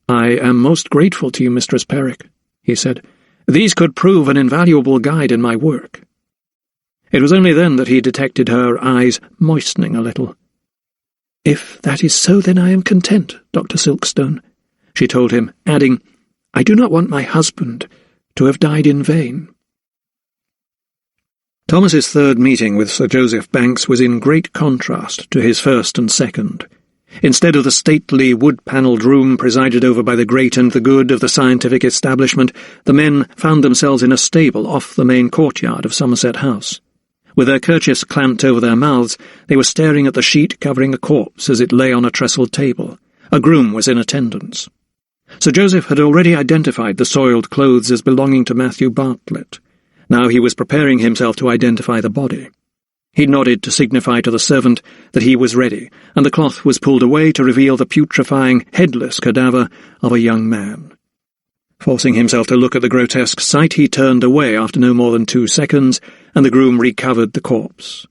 "I am most grateful to you, Mistress Perrick," he said. "These could prove an invaluable guide in my work." It was only then that he detected her eyes moistening a little. "If that is so, then I am content, Dr. Silkstone," she told him, adding, "I do not want my husband to have died in vain." Thomas's third meeting with Sir Joseph Banks was in great contrast to his first and second. Instead of the stately wood-panelled room presided over by the great and the good of the scientific establishment, the men found themselves in a stable off the main courtyard of Somerset House. With their kerchiefs clamped over their mouths, they were staring at the sheet covering a corpse as it lay on a trestled table. A groom was in attendance. Sir Joseph had already identified the soiled clothes as belonging to Matthew Bartlett. Now he was preparing himself to identify the body. He nodded to signify to the servant that he was ready, and the cloth was pulled away to reveal the putrefying, headless cadaver of a young man. Forcing himself to look at the grotesque sight, he turned away after no more than 2 seconds, and the groom recovered the corpse.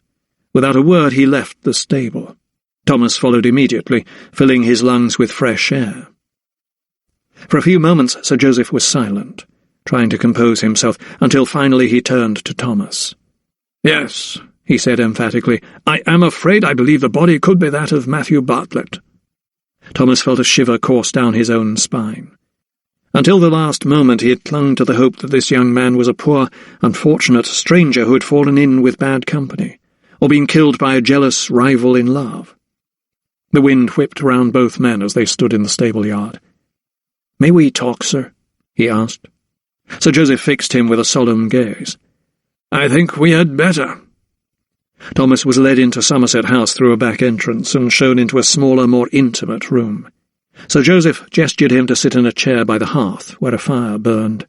Without a word he left the stable. Thomas followed immediately, filling his lungs with fresh air. For a few moments Sir Joseph was silent, trying to compose himself, until finally he turned to Thomas. "Yes," he said emphatically, "I am afraid I believe the body could be that of Matthew Bartlett." Thomas felt a shiver course down his own spine. Until the last moment he had clung to the hope that this young man was a poor, unfortunate stranger who had fallen in with bad company, or been killed by a jealous rival in love. The wind whipped round both men as they stood in the stable-yard. "May we talk, sir?" he asked. Sir Joseph fixed him with a solemn gaze. "I think we had better." Thomas was led into Somerset House through a back entrance and shown into a smaller, more intimate room. Sir Joseph gestured him to sit in a chair by the hearth, where a fire burned.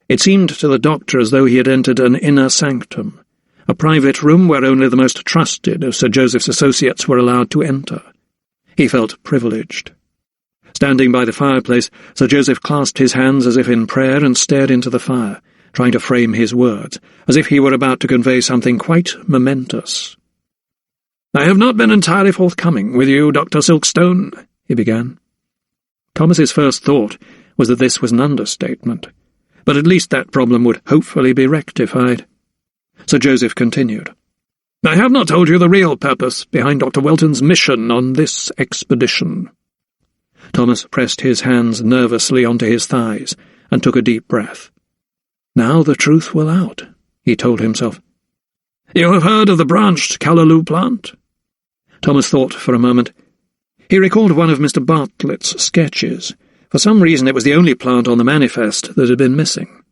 It seemed to the doctor as though he had entered an inner sanctum, a private room where only the most trusted of Sir Joseph's associates were allowed to enter. He felt privileged. Standing by the fireplace, Sir Joseph clasped his hands as if in prayer and stared into the fire, trying to frame his words, as if he were about to convey something quite momentous. "I have not been entirely forthcoming with you, Dr. Silkstone," he began. Thomas's first thought was that this was an understatement, but at least that problem would hopefully be rectified. Sir Joseph continued, "I have not told you the real purpose behind Dr. Welton's mission on this expedition." Thomas pressed his hands nervously onto his thighs, and took a deep breath. Now the truth will out, he told himself. You have heard of the branched callaloo plant? Thomas thought for a moment. He recalled one of Mr. Bartlett's sketches. For some reason it was the only plant on the manifest that had been missing.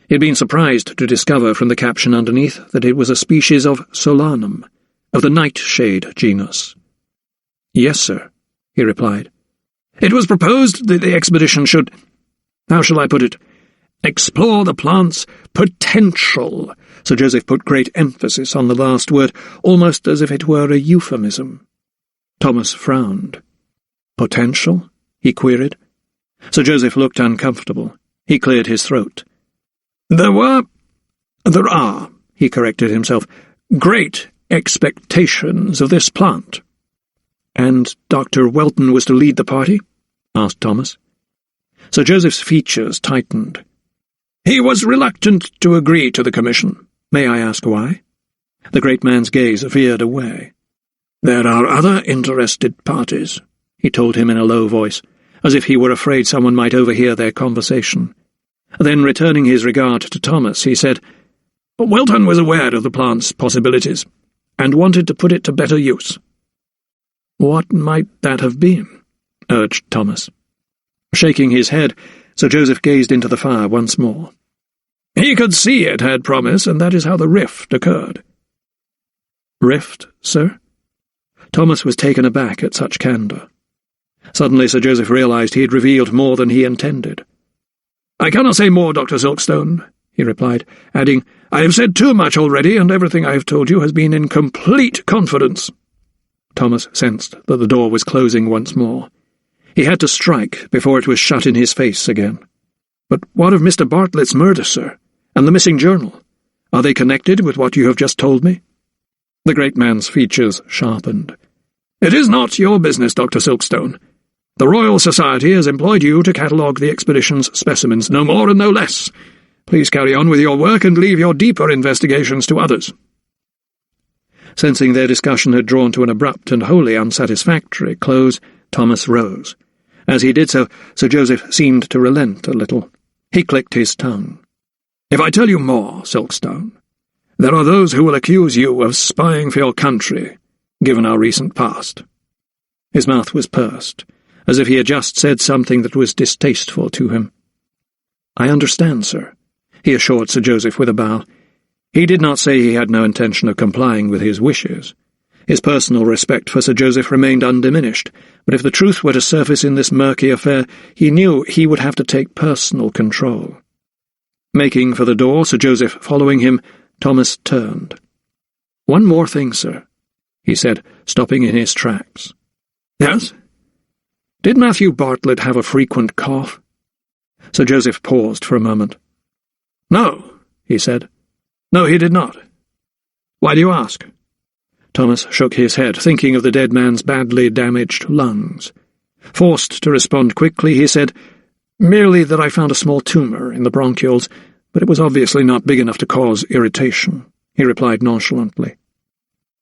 He had been surprised to discover from the caption underneath that it was a species of solanum, of the nightshade genus. "Yes, sir," he replied. It was proposed that the expedition should, how shall I put it, explore the plant's potential. Sir Joseph put great emphasis on the last word, almost as if it were a euphemism. Thomas frowned. "Potential?" he queried. Sir Joseph looked uncomfortable. He cleared his throat. There are, he corrected himself, great expectations of this plant. And Dr. Welton was to lead the party? Asked Thomas. Sir Joseph's features tightened. He was reluctant to agree to the commission. May I ask why? The great man's gaze veered away. There are other interested parties, he told him in a low voice, as if he were afraid someone might overhear their conversation. Then, returning his regard to Thomas, he said, Welton was aware of the plant's possibilities, and wanted to put it to better use. What might that have been? Urged Thomas. Shaking his head, Sir Joseph gazed into the fire once more. He could see it had promise, and that is how the rift occurred. Rift, sir? Thomas was taken aback at such candour. Suddenly Sir Joseph realised he had revealed more than he intended. I cannot say more, Dr. Silkstone, he replied, adding, I have said too much already, and everything I have told you has been in complete confidence. Thomas sensed that the door was closing once more. He had to strike before it was shut in his face again. But what of Mr. Bartlett's murder, sir, and the missing journal? Are they connected with what you have just told me? The great man's features sharpened. It is not your business, Dr. Silkstone. The Royal Society has employed you to catalogue the expedition's specimens, no more and no less. Please carry on with your work and leave your deeper investigations to others. Sensing their discussion had drawn to an abrupt and wholly unsatisfactory close, Thomas rose. As he did so, Sir Joseph seemed to relent a little. He clicked his tongue. If I tell you more, Silkstone, there are those who will accuse you of spying for your country, given our recent past. His mouth was pursed, as if he had just said something that was distasteful to him. I understand, sir, he assured Sir Joseph with a bow. He did not say he had no intention of complying with his wishes. His personal respect for Sir Joseph remained undiminished, but if the truth were to surface in this murky affair, he knew he would have to take personal control. Making for the door, Sir Joseph following him, Thomas turned. One more thing, sir, he said, stopping in his tracks. Yes? Did Matthew Bartlett have a frequent cough? Sir Joseph paused for a moment. No, he said. No, he did not. Why do you ask? Thomas shook his head, thinking of the dead man's badly damaged lungs. Forced to respond quickly, he said, Merely that I found a small tumour in the bronchioles, but it was obviously not big enough to cause irritation, he replied nonchalantly.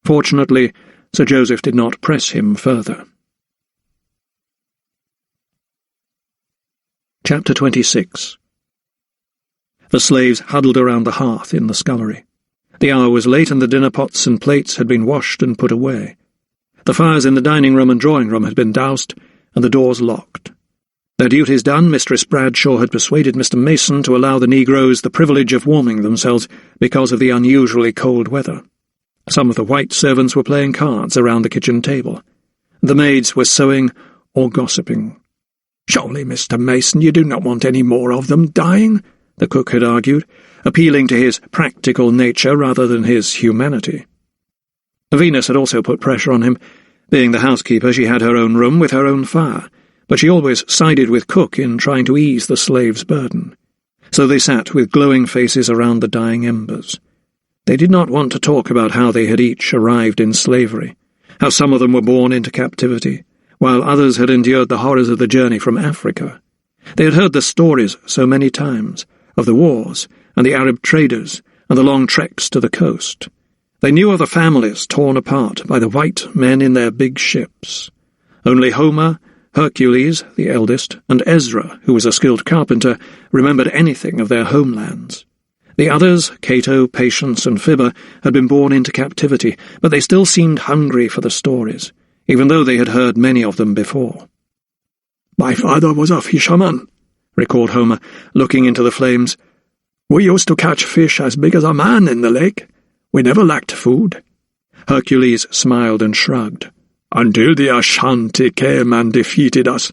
Fortunately, Sir Joseph did not press him further. Chapter 26. The slaves huddled around the hearth in the scullery. The hour was late, and the dinner pots and plates had been washed and put away. The fires in the dining room and drawing room had been doused, and the doors locked. Their duties done, Mistress Bradshaw had persuaded Mr. Mason to allow the negroes the privilege of warming themselves because of the unusually cold weather. Some of the white servants were playing cards around the kitchen table. The maids were sewing or gossiping. Surely, Mr. Mason, you do not want any more of them dying, the cook had argued, appealing to his practical nature rather than his humanity. Venus had also put pressure on him. Being the housekeeper, she had her own room with her own fire, but she always sided with Cook in trying to ease the slave's burden. So they sat with glowing faces around the dying embers. They did not want to talk about how they had each arrived in slavery, how some of them were born into captivity, while others had endured the horrors of the journey from Africa. They had heard the stories so many times, of the wars, and the Arab traders, and the long treks to the coast. They knew of the families torn apart by the white men in their big ships. Only Homer, Hercules, the eldest, and Ezra, who was a skilled carpenter, remembered anything of their homelands. The others, Cato, Patience, and Fibber, had been born into captivity, but they still seemed hungry for the stories, even though they had heard many of them before. "My father was a fisherman," recalled Homer, looking into the flames. "We used to catch fish as big as a man in the lake. We never lacked food." Hercules smiled and shrugged. "Until the Ashanti came and defeated us."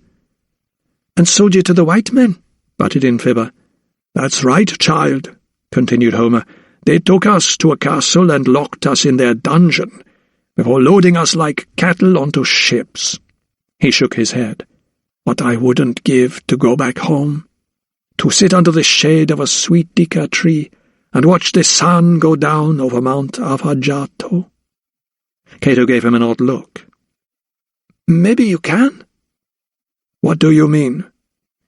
"And sold you to the white men?" butted in Fibber. "That's right, child," continued Homer. "They took us to a castle and locked us in their dungeon, before loading us like cattle onto ships." He shook his head. "What I wouldn't give to go back home, to sit under the shade of a sweet dika tree and watch the sun go down over Mount Avajato." Cato gave him an odd look. "Maybe you can." "What do you mean?"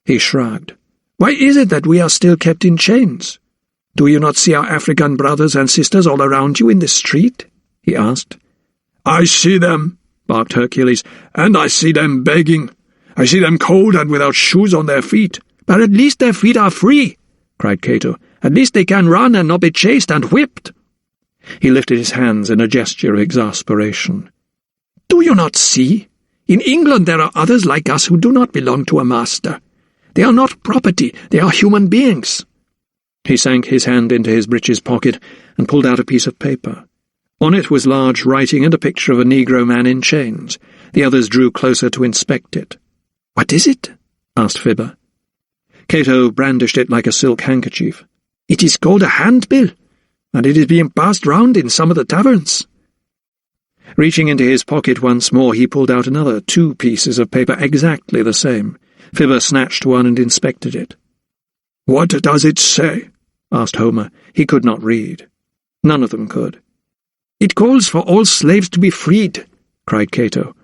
He shrugged. "Why is it that we are still kept in chains? Do you not see our African brothers and sisters all around you in the street?" he asked. "I see them," barked Hercules, "and I see them begging. I see them cold and without shoes on their feet." "But at least their feet are free," cried Cato. "At least they can run and not be chased and whipped." He lifted his hands in a gesture of exasperation. "Do you not see? In England there are others like us who do not belong to a master. They are not property, they are human beings." He sank his hand into his breeches pocket and pulled out a piece of paper. On it was large writing and a picture of a Negro man in chains. The others drew closer to inspect it. "What is it?" asked Fibber. Cato brandished it like a silk handkerchief. "It is called a handbill, and it is being passed round in some of the taverns." Reaching into his pocket once more, he pulled out another 2 pieces of paper exactly the same. Fibber snatched one and inspected it. "What does it say?" asked Homer. He could not read. None of them could. "It calls for all slaves to be freed," cried Cato.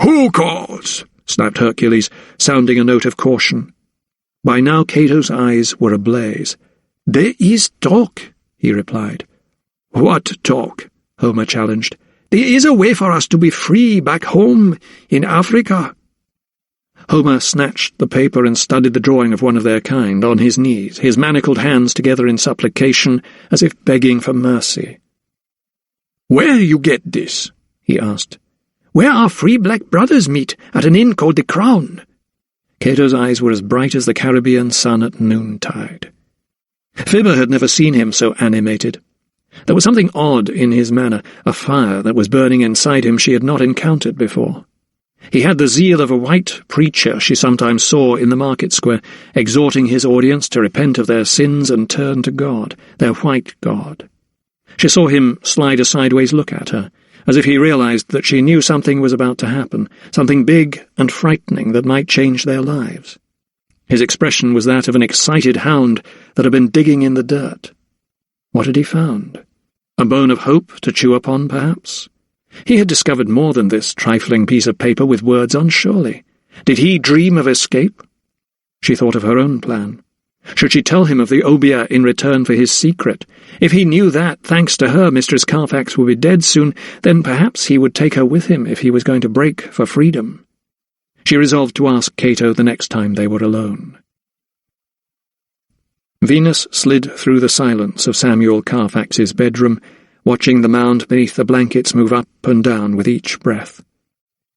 "Who calls?" snapped Hercules, sounding a note of caution. By now Cato's eyes were ablaze. "There is talk," he replied. "What talk?" Homer challenged. "There is a way for us to be free back home in Africa." Homer snatched the paper and studied the drawing of one of their kind on his knees, his manacled hands together in supplication, as if begging for mercy. "Where you get this?" he asked. "Where our free black brothers meet, at an inn called the Crown." Cato's eyes were as bright as the Caribbean sun at noontide. Fibber had never seen him so animated. There was something odd in his manner, a fire that was burning inside him she had not encountered before. He had the zeal of a white preacher she sometimes saw in the market square, exhorting his audience to repent of their sins and turn to God, their white God. She saw him slide a sideways look at her, as if he realized that she knew something was about to happen, something big and frightening that might change their lives. His expression was that of an excited hound that had been digging in the dirt. What had he found? A bone of hope to chew upon, perhaps? He had discovered more than this trifling piece of paper with words on, surely. Did he dream of escape? She thought of her own plan. Should she tell him of the obeah in return for his secret? If he knew that, thanks to her, Mistress Carfax would be dead soon, then perhaps he would take her with him if he was going to break for freedom. She resolved to ask Cato the next time they were alone. Venus slid through the silence of Samuel Carfax's bedroom, watching the mound beneath the blankets move up and down with each breath.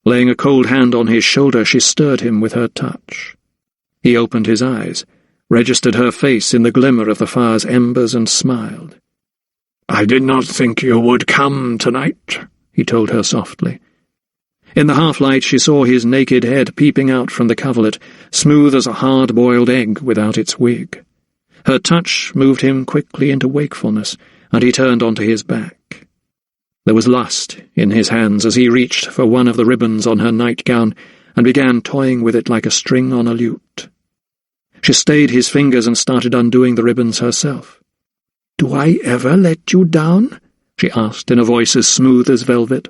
Laying a cold hand on his shoulder, she stirred him with her touch. He opened his eyes, registered her face in the glimmer of the fire's embers, and smiled. "I did not think you would come tonight," he told her softly. In the half-light she saw his naked head peeping out from the coverlet, smooth as a hard-boiled egg without its wig. Her touch moved him quickly into wakefulness, and he turned onto his back. There was lust in his hands as he reached for one of the ribbons on her nightgown and began toying with it like a string on a lute. She stayed his fingers and started undoing the ribbons herself. "Do I ever let you down?" she asked in a voice as smooth as velvet.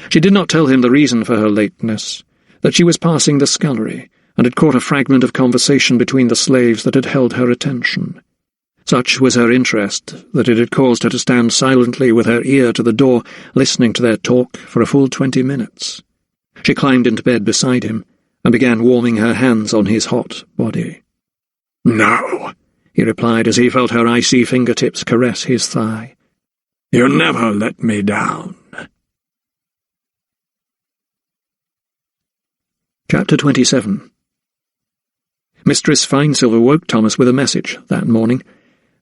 She did not tell him the reason for her lateness, that she was passing the scullery, and had caught a fragment of conversation between the slaves that had held her attention. Such was her interest that it had caused her to stand silently with her ear to the door, listening to their talk for a full 20 minutes. She climbed into bed beside him, and began warming her hands on his hot body. "No," he replied as he felt her icy fingertips caress his thigh. "You never let me down." Chapter 27. Mistress Finesilver woke Thomas with a message that morning.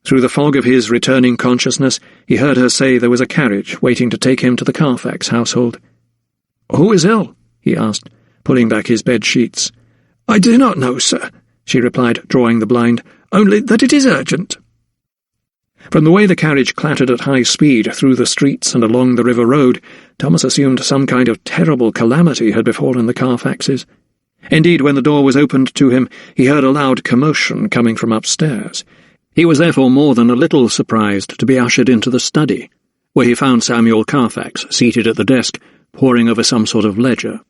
Through the fog of his returning consciousness, he heard her say there was a carriage waiting to take him to the Carfax household. "Who is ill?" he asked, pulling back his bed-sheets. "I do not know, sir," she replied, drawing the blind, "only that it is urgent." From the way the carriage clattered at high speed through the streets and along the river road, Thomas assumed some kind of terrible calamity had befallen the Carfaxes. Indeed, when the door was opened to him, he heard a loud commotion coming from upstairs. He was therefore more than a little surprised to be ushered into the study, where he found Samuel Carfax seated at the desk, poring over some sort of ledger.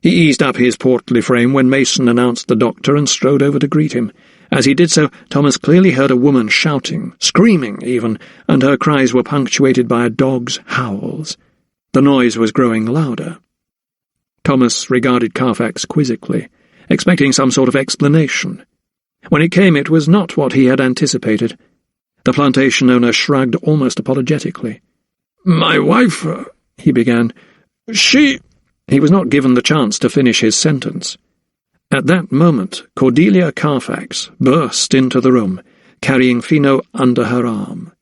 He eased up his portly frame when Mason announced the doctor and strode over to greet him. As he did so, Thomas clearly heard a woman shouting, screaming even, and her cries were punctuated by a dog's howls. The noise was growing louder. Thomas regarded Carfax quizzically, expecting some sort of explanation. When it came, it was not what he had anticipated. The plantation owner shrugged almost apologetically. "My wife," he began, "she—" He was not given the chance to finish his sentence. At that moment, Cordelia Carfax burst into the room, carrying Fino under her arm.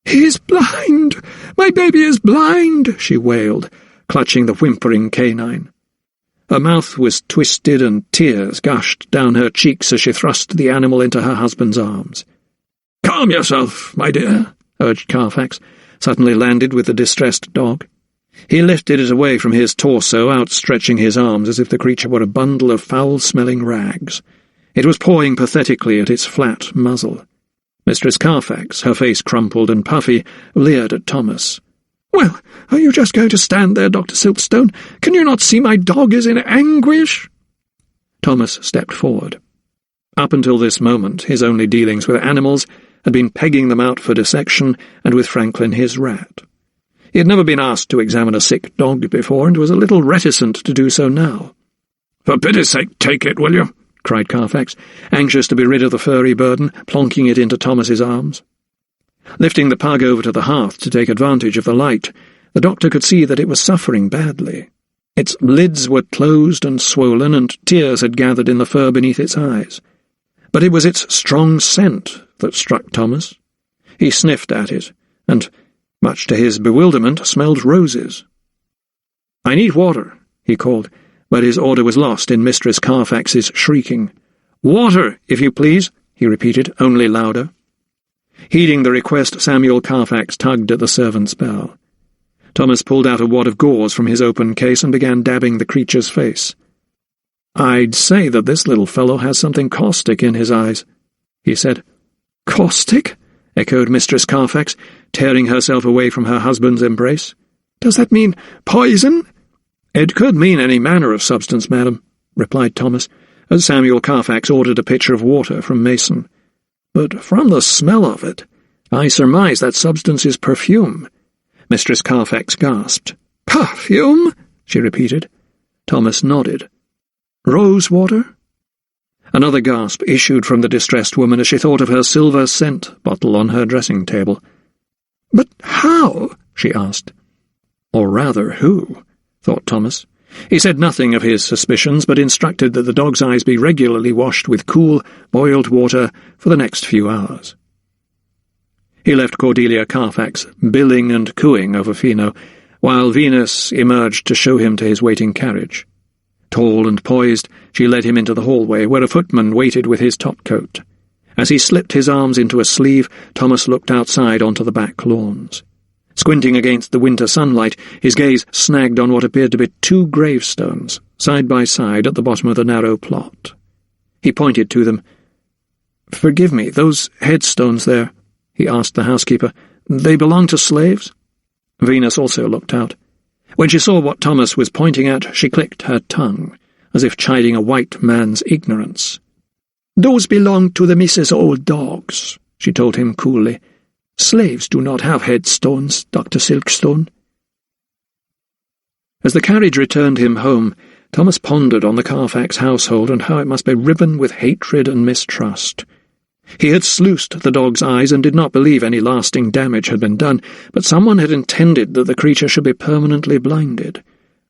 "He is blind! My baby is blind!" she wailed, clutching the whimpering canine. Her mouth was twisted and tears gushed down her cheeks as she thrust the animal into her husband's arms. "Calm yourself, my dear," urged Carfax, suddenly landed with the distressed dog. He lifted it away from his torso, outstretching his arms as if the creature were a bundle of foul-smelling rags. It was pawing pathetically at its flat muzzle. Mistress Carfax, her face crumpled and puffy, leered at Thomas. "Well, are you just going to stand there, Dr. Silkstone? Can you not see my dog is in anguish?" Thomas stepped forward. Up until this moment, his only dealings with animals had been pegging them out for dissection and with Franklin his rat. He had never been asked to examine a sick dog before, and was a little reticent to do so now. "For pity's sake, take it, will you?" cried Carfax, anxious to be rid of the furry burden, plonking it into Thomas's arms. Lifting the pug over to the hearth to take advantage of the light, the doctor could see that it was suffering badly. Its lids were closed and swollen, and tears had gathered in the fur beneath its eyes. But it was its strong scent that struck Thomas. He sniffed at it, and, much to his bewilderment, smelled roses. "I need water," he called, but his order was lost in Mistress Carfax's shrieking. "Water, if you please," he repeated, only louder. Heeding the request, Samuel Carfax tugged at the servant's bell. Thomas pulled out a wad of gauze from his open case and began dabbing the creature's face. "I'd say that this little fellow has something caustic in his eyes," he said. "Caustic?" echoed Mistress Carfax, tearing herself away from her husband's embrace. "Does that mean poison?" "It could mean any manner of substance, madam," replied Thomas, as Samuel Carfax ordered a pitcher of water from Mason. "But from the smell of it, I surmise that substance is perfume." Mistress Carfax gasped. "Perfume?" she repeated. Thomas nodded. "Rose water?" Another gasp issued from the distressed woman as she thought of her silver scent bottle on her dressing table. "But how?" she asked. Or rather, who? Thought Thomas. He said nothing of his suspicions, but instructed that the dog's eyes be regularly washed with cool, boiled water for the next few hours. He left Cordelia Carfax billing and cooing over Fino, while Venus emerged to show him to his waiting carriage. Tall and poised, she led him into the hallway, where a footman waited with his topcoat. As he slipped his arms into a sleeve, Thomas looked outside onto the back lawns. Squinting against the winter sunlight, his gaze snagged on what appeared to be 2 gravestones, side by side at the bottom of the narrow plot. He pointed to them. "Forgive me, those headstones there," he asked the housekeeper, "they belong to slaves?" Venus also looked out. When she saw what Thomas was pointing at, she clicked her tongue, as if chiding a white man's ignorance. "Those belong to the Mrs. Old Dogs," she told him coolly. "Slaves do not have headstones, Dr. Silkstone." As the carriage returned him home, Thomas pondered on the Carfax household and how it must be riven with hatred and mistrust. He had sluiced the dog's eyes and did not believe any lasting damage had been done, but someone had intended that the creature should be permanently blinded,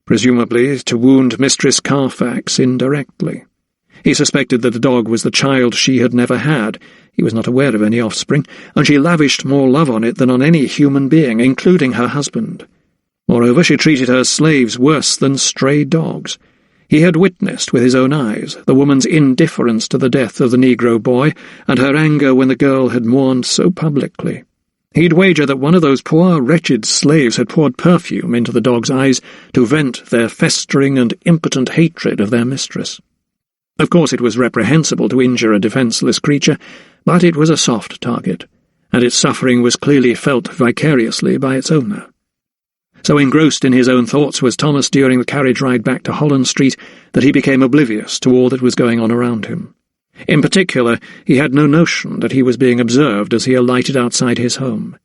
presumably to wound Mistress Carfax indirectly. He suspected that the dog was the child she had never had. He was not aware of any offspring, and she lavished more love on it than on any human being, including her husband. Moreover, she treated her slaves worse than stray dogs. He had witnessed with his own eyes the woman's indifference to the death of the Negro boy, and her anger when the girl had mourned so publicly. He'd wager that one of those poor, wretched slaves had poured perfume into the dog's eyes to vent their festering and impotent hatred of their mistress. Of course it was reprehensible to injure a defenceless creature, but it was a soft target, and its suffering was clearly felt vicariously by its owner. So engrossed in his own thoughts was Thomas during the carriage ride back to Holland Street that he became oblivious to all that was going on around him. In particular, he had no notion that he was being observed as he alighted outside his home.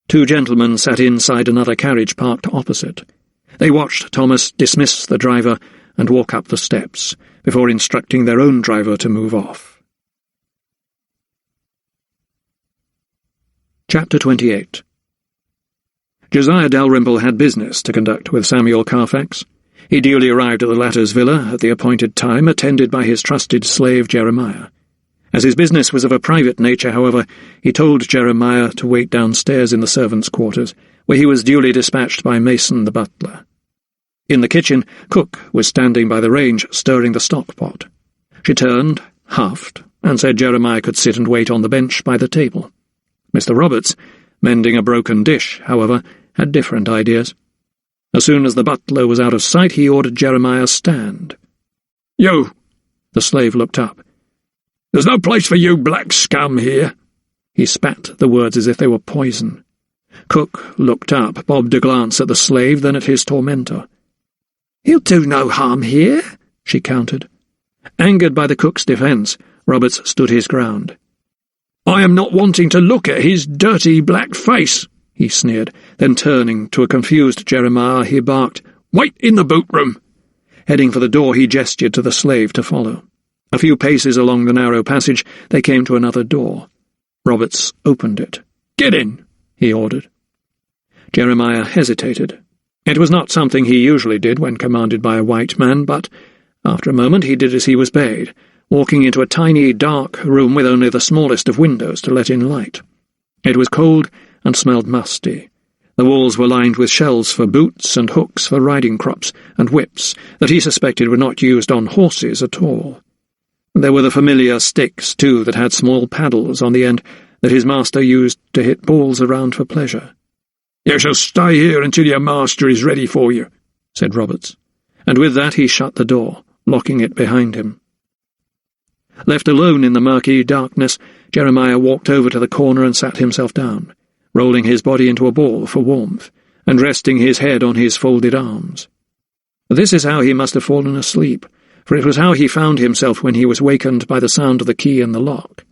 Two gentlemen sat inside another carriage parked opposite. They watched Thomas dismiss the driver and walk up the steps, before instructing their own driver to move off. Chapter 28. Josiah Dalrymple had business to conduct with Samuel Carfax. He duly arrived at the latter's villa at the appointed time, attended by his trusted slave Jeremiah. As his business was of a private nature, however, he told Jeremiah to wait downstairs in the servants' quarters, where he was duly dispatched by Mason the butler. In the kitchen, Cook was standing by the range, stirring the stock pot. She turned, huffed, and said Jeremiah could sit and wait on the bench by the table. Mr. Roberts, mending a broken dish, however, had different ideas. As soon as the butler was out of sight, he ordered Jeremiah stand. "You!" The slave looked up. "There's no place for you black scum here." He spat the words as if they were poison. Cook looked up, bobbed a glance at the slave, then at his tormentor. "He'll do no harm here," she countered. Angered by the cook's defence, Roberts stood his ground. "I am not wanting to look at his dirty black face," he sneered. Then turning to a confused Jeremiah, he barked, "Wait in the boot room." Heading for the door, he gestured to the slave to follow. A few paces along the narrow passage, they came to another door. Roberts opened it. "Get in," he ordered. Jeremiah hesitated. It was not something he usually did when commanded by a white man, but after a moment he did as he was bade, walking into a tiny, dark room with only the smallest of windows to let in light. It was cold and smelled musty. The walls were lined with shelves for boots and hooks for riding crops and whips that he suspected were not used on horses at all. There were the familiar sticks, too, that had small paddles on the end that his master used to hit balls around for pleasure. "You shall stay here until your master is ready for you," said Roberts, and with that he shut the door, locking it behind him. Left alone in the murky darkness, Jeremiah walked over to the corner and sat himself down, rolling his body into a ball for warmth, and resting his head on his folded arms. This is how he must have fallen asleep, for it was how he found himself when he was wakened by the sound of the key in the lock.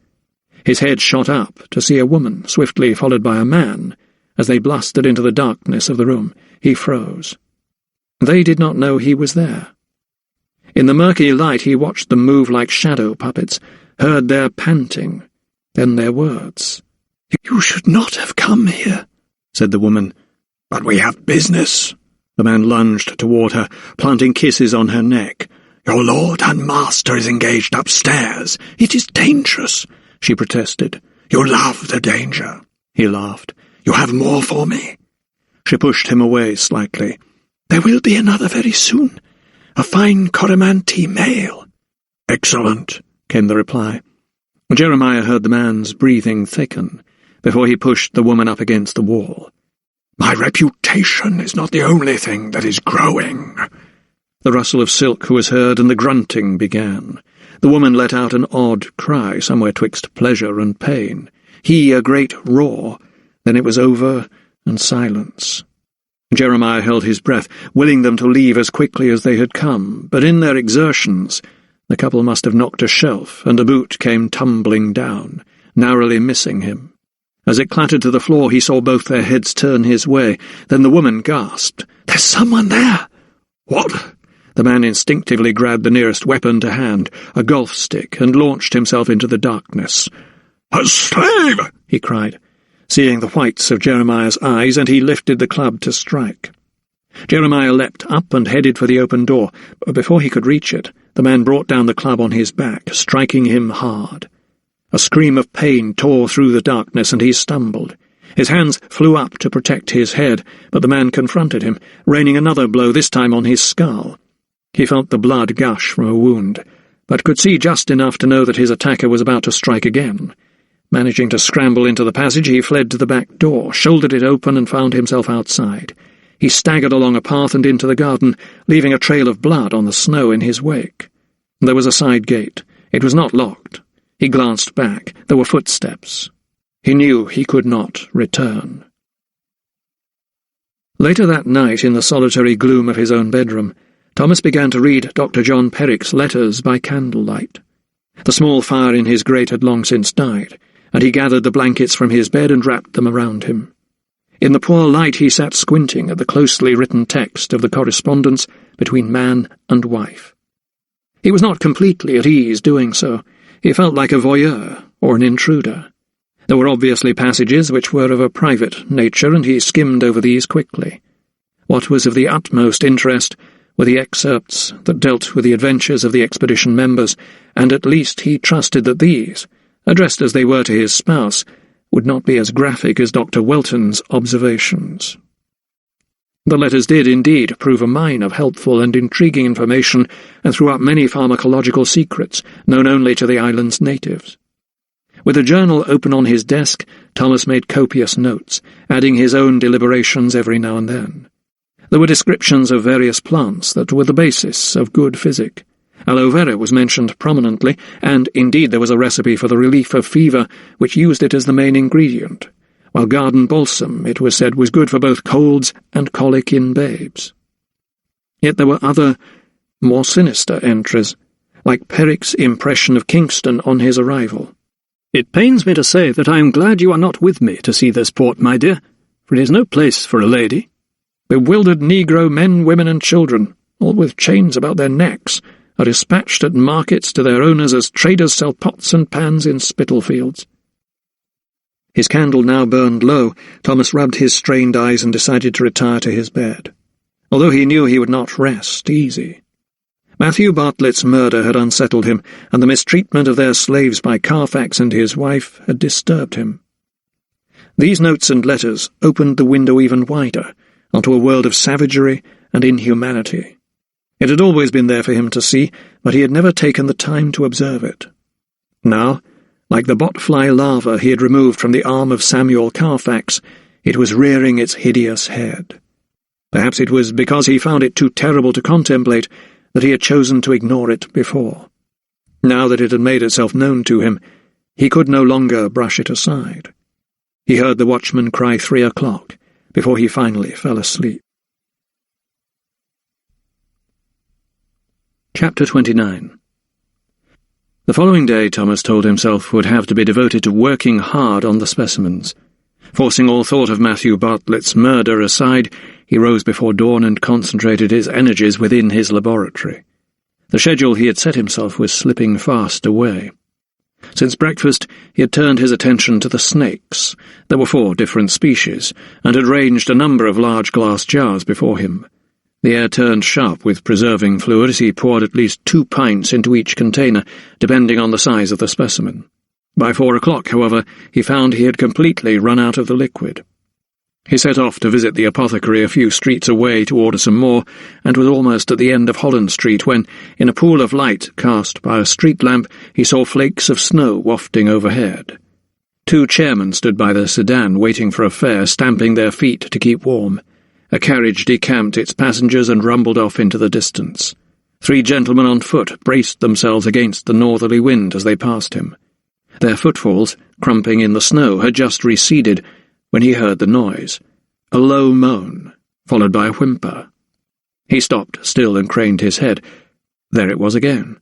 His head shot up to see a woman, swiftly followed by a man. As they blustered into the darkness of the room, he froze. They did not know he was there. In the murky light he watched them move like shadow puppets, heard their panting, then their words. "You should not have come here," said the woman. "But we have business." The man lunged toward her, planting kisses on her neck. "Your lord and master is engaged upstairs. It is dangerous," she protested. "You love the danger." He laughed. "You have more for me." She pushed him away slightly. "There will be another very soon. A fine Coromantee male." "Excellent," came the reply. Jeremiah heard the man's breathing thicken before he pushed the woman up against the wall. "My reputation is not the only thing that is growing." The rustle of silk was heard and the grunting began. The woman let out an odd cry somewhere twixt pleasure and pain. He a great roar. Then it was over, and silence. Jeremiah held his breath, willing them to leave as quickly as they had come, but in their exertions the couple must have knocked a shelf, and a boot came tumbling down, narrowly missing him. As it clattered to the floor, he saw both their heads turn his way. Then the woman gasped, "There's someone there!" "What?" The man instinctively grabbed the nearest weapon to hand, a golf stick, and launched himself into the darkness. "A slave!" he cried, seeing the whites of Jeremiah's eyes, and he lifted the club to strike. Jeremiah leapt up and headed for the open door, but before he could reach it, the man brought down the club on his back, striking him hard. A scream of pain tore through the darkness, and he stumbled. His hands flew up to protect his head, but the man confronted him, raining another blow, this time on his skull. He felt the blood gush from a wound, but could see just enough to know that his attacker was about to strike again. Managing to scramble into the passage, he fled to the back door, shouldered it open, and found himself outside. He staggered along a path and into the garden, leaving a trail of blood on the snow in his wake. There was a side gate. It was not locked. He glanced back. There were footsteps. He knew he could not return. Later that night, in the solitary gloom of his own bedroom, Thomas began to read Dr. John Perrick's letters by candlelight. The small fire in his grate had long since died, and he gathered the blankets from his bed and wrapped them around him. In the poor light he sat squinting at the closely written text of the correspondence between man and wife. He was not completely at ease doing so. He felt like a voyeur or an intruder. There were obviously passages which were of a private nature, and he skimmed over these quickly. What was of the utmost interest were the excerpts that dealt with the adventures of the expedition members, and at least he trusted that these, addressed as they were to his spouse, would not be as graphic as Dr. Welton's observations. The letters did indeed prove a mine of helpful and intriguing information, and threw up many pharmacological secrets known only to the island's natives. With a journal open on his desk, Thomas made copious notes, adding his own deliberations every now and then. There were descriptions of various plants that were the basis of good physic. Aloe vera was mentioned prominently, and indeed there was a recipe for the relief of fever which used it as the main ingredient, while garden balsam, it was said, was good for both colds and colic in babes. Yet there were other, more sinister entries, like Perrick's impression of Kingston on his arrival. "It pains me to say that I am glad you are not with me to see this port, my dear, for it is no place for a lady. Bewildered negro men, women, and children, all with chains about their necks, are dispatched at markets to their owners as traders sell pots and pans in Spitalfields." His candle now burned low. Thomas rubbed his strained eyes and decided to retire to his bed, although he knew he would not rest easy. Matthew Bartlett's murder had unsettled him, and the mistreatment of their slaves by Carfax and his wife had disturbed him. These notes and letters opened the window even wider, onto a world of savagery and inhumanity. It had always been there for him to see, but he had never taken the time to observe it. Now, like the botfly larva he had removed from the arm of Samuel Carfax, it was rearing its hideous head. Perhaps it was because he found it too terrible to contemplate that he had chosen to ignore it before. Now that it had made itself known to him, he could no longer brush it aside. He heard the watchman cry 3 o'clock before he finally fell asleep. Chapter 29. The following day, Thomas told himself, would have to be devoted to working hard on the specimens. Forcing all thought of Matthew Bartlett's murder aside, he rose before dawn and concentrated his energies within his laboratory. The schedule he had set himself was slipping fast away. Since breakfast, he had turned his attention to the snakes. There were 4 different species, and had ranged a number of large glass jars before him. The air turned sharp with preserving fluid as he poured at least 2 pints into each container, depending on the size of the specimen. By 4 o'clock, however, he found he had completely run out of the liquid. He set off to visit the apothecary a few streets away to order some more, and was almost at the end of Holland Street when, in a pool of light cast by a street lamp, he saw flakes of snow wafting overhead. 2 chairmen stood by their sedan waiting for a fare, stamping their feet to keep warm. A carriage decamped its passengers and rumbled off into the distance. 3 gentlemen on foot braced themselves against the northerly wind as they passed him. Their footfalls, crumping in the snow, had just receded when he heard the noise, a low moan, followed by a whimper. He stopped still and craned his head. There it was again.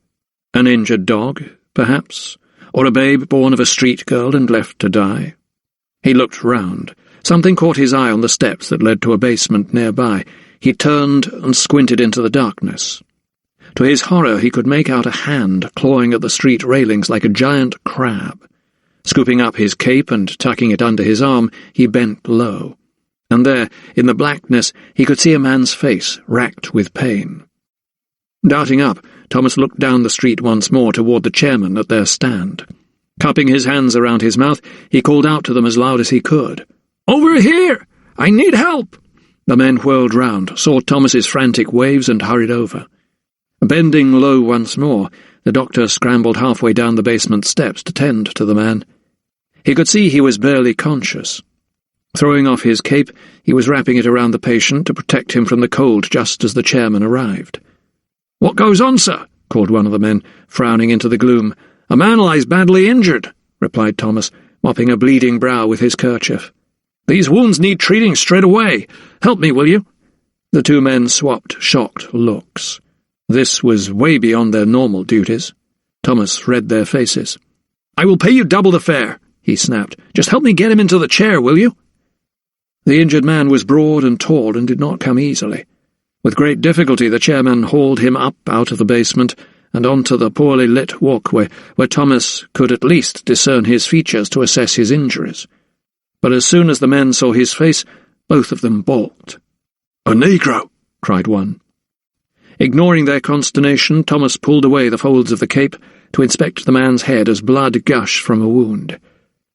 An injured dog, perhaps, or a babe born of a street girl and left to die. He looked round. Something caught his eye on the steps that led to a basement nearby. He turned and squinted into the darkness. To his horror, he could make out a hand clawing at the street railings like a giant crab. Scooping up his cape and tucking it under his arm, he bent low. And there, in the blackness, he could see a man's face, racked with pain. Darting up, Thomas looked down the street once more toward the chairmen at their stand. Cupping his hands around his mouth, he called out to them as loud as he could. "Over here! I need help!" The men whirled round, saw Thomas's frantic waves, and hurried over. Bending low once more, the doctor scrambled halfway down the basement steps to tend to the man. He could see he was barely conscious. Throwing off his cape, he was wrapping it around the patient to protect him from the cold just as the chairman arrived. "What goes on, sir?" called one of the men, frowning into the gloom. "A man lies badly injured," replied Thomas, mopping a bleeding brow with his kerchief. "These wounds need treating straight away. Help me, will you?" The two men swapped shocked looks. This was way beyond their normal duties. Thomas read their faces. "I will pay you double the fare," he snapped. "Just help me get him into the chair, will you?" The injured man was broad and tall and did not come easily. With great difficulty the chairman hauled him up out of the basement and onto the poorly lit walkway, where Thomas could at least discern his features to assess his injuries. But as soon as the men saw his face, both of them balked. "A Negro!" cried one. Ignoring their consternation, Thomas pulled away the folds of the cape to inspect the man's head as blood gushed from a wound.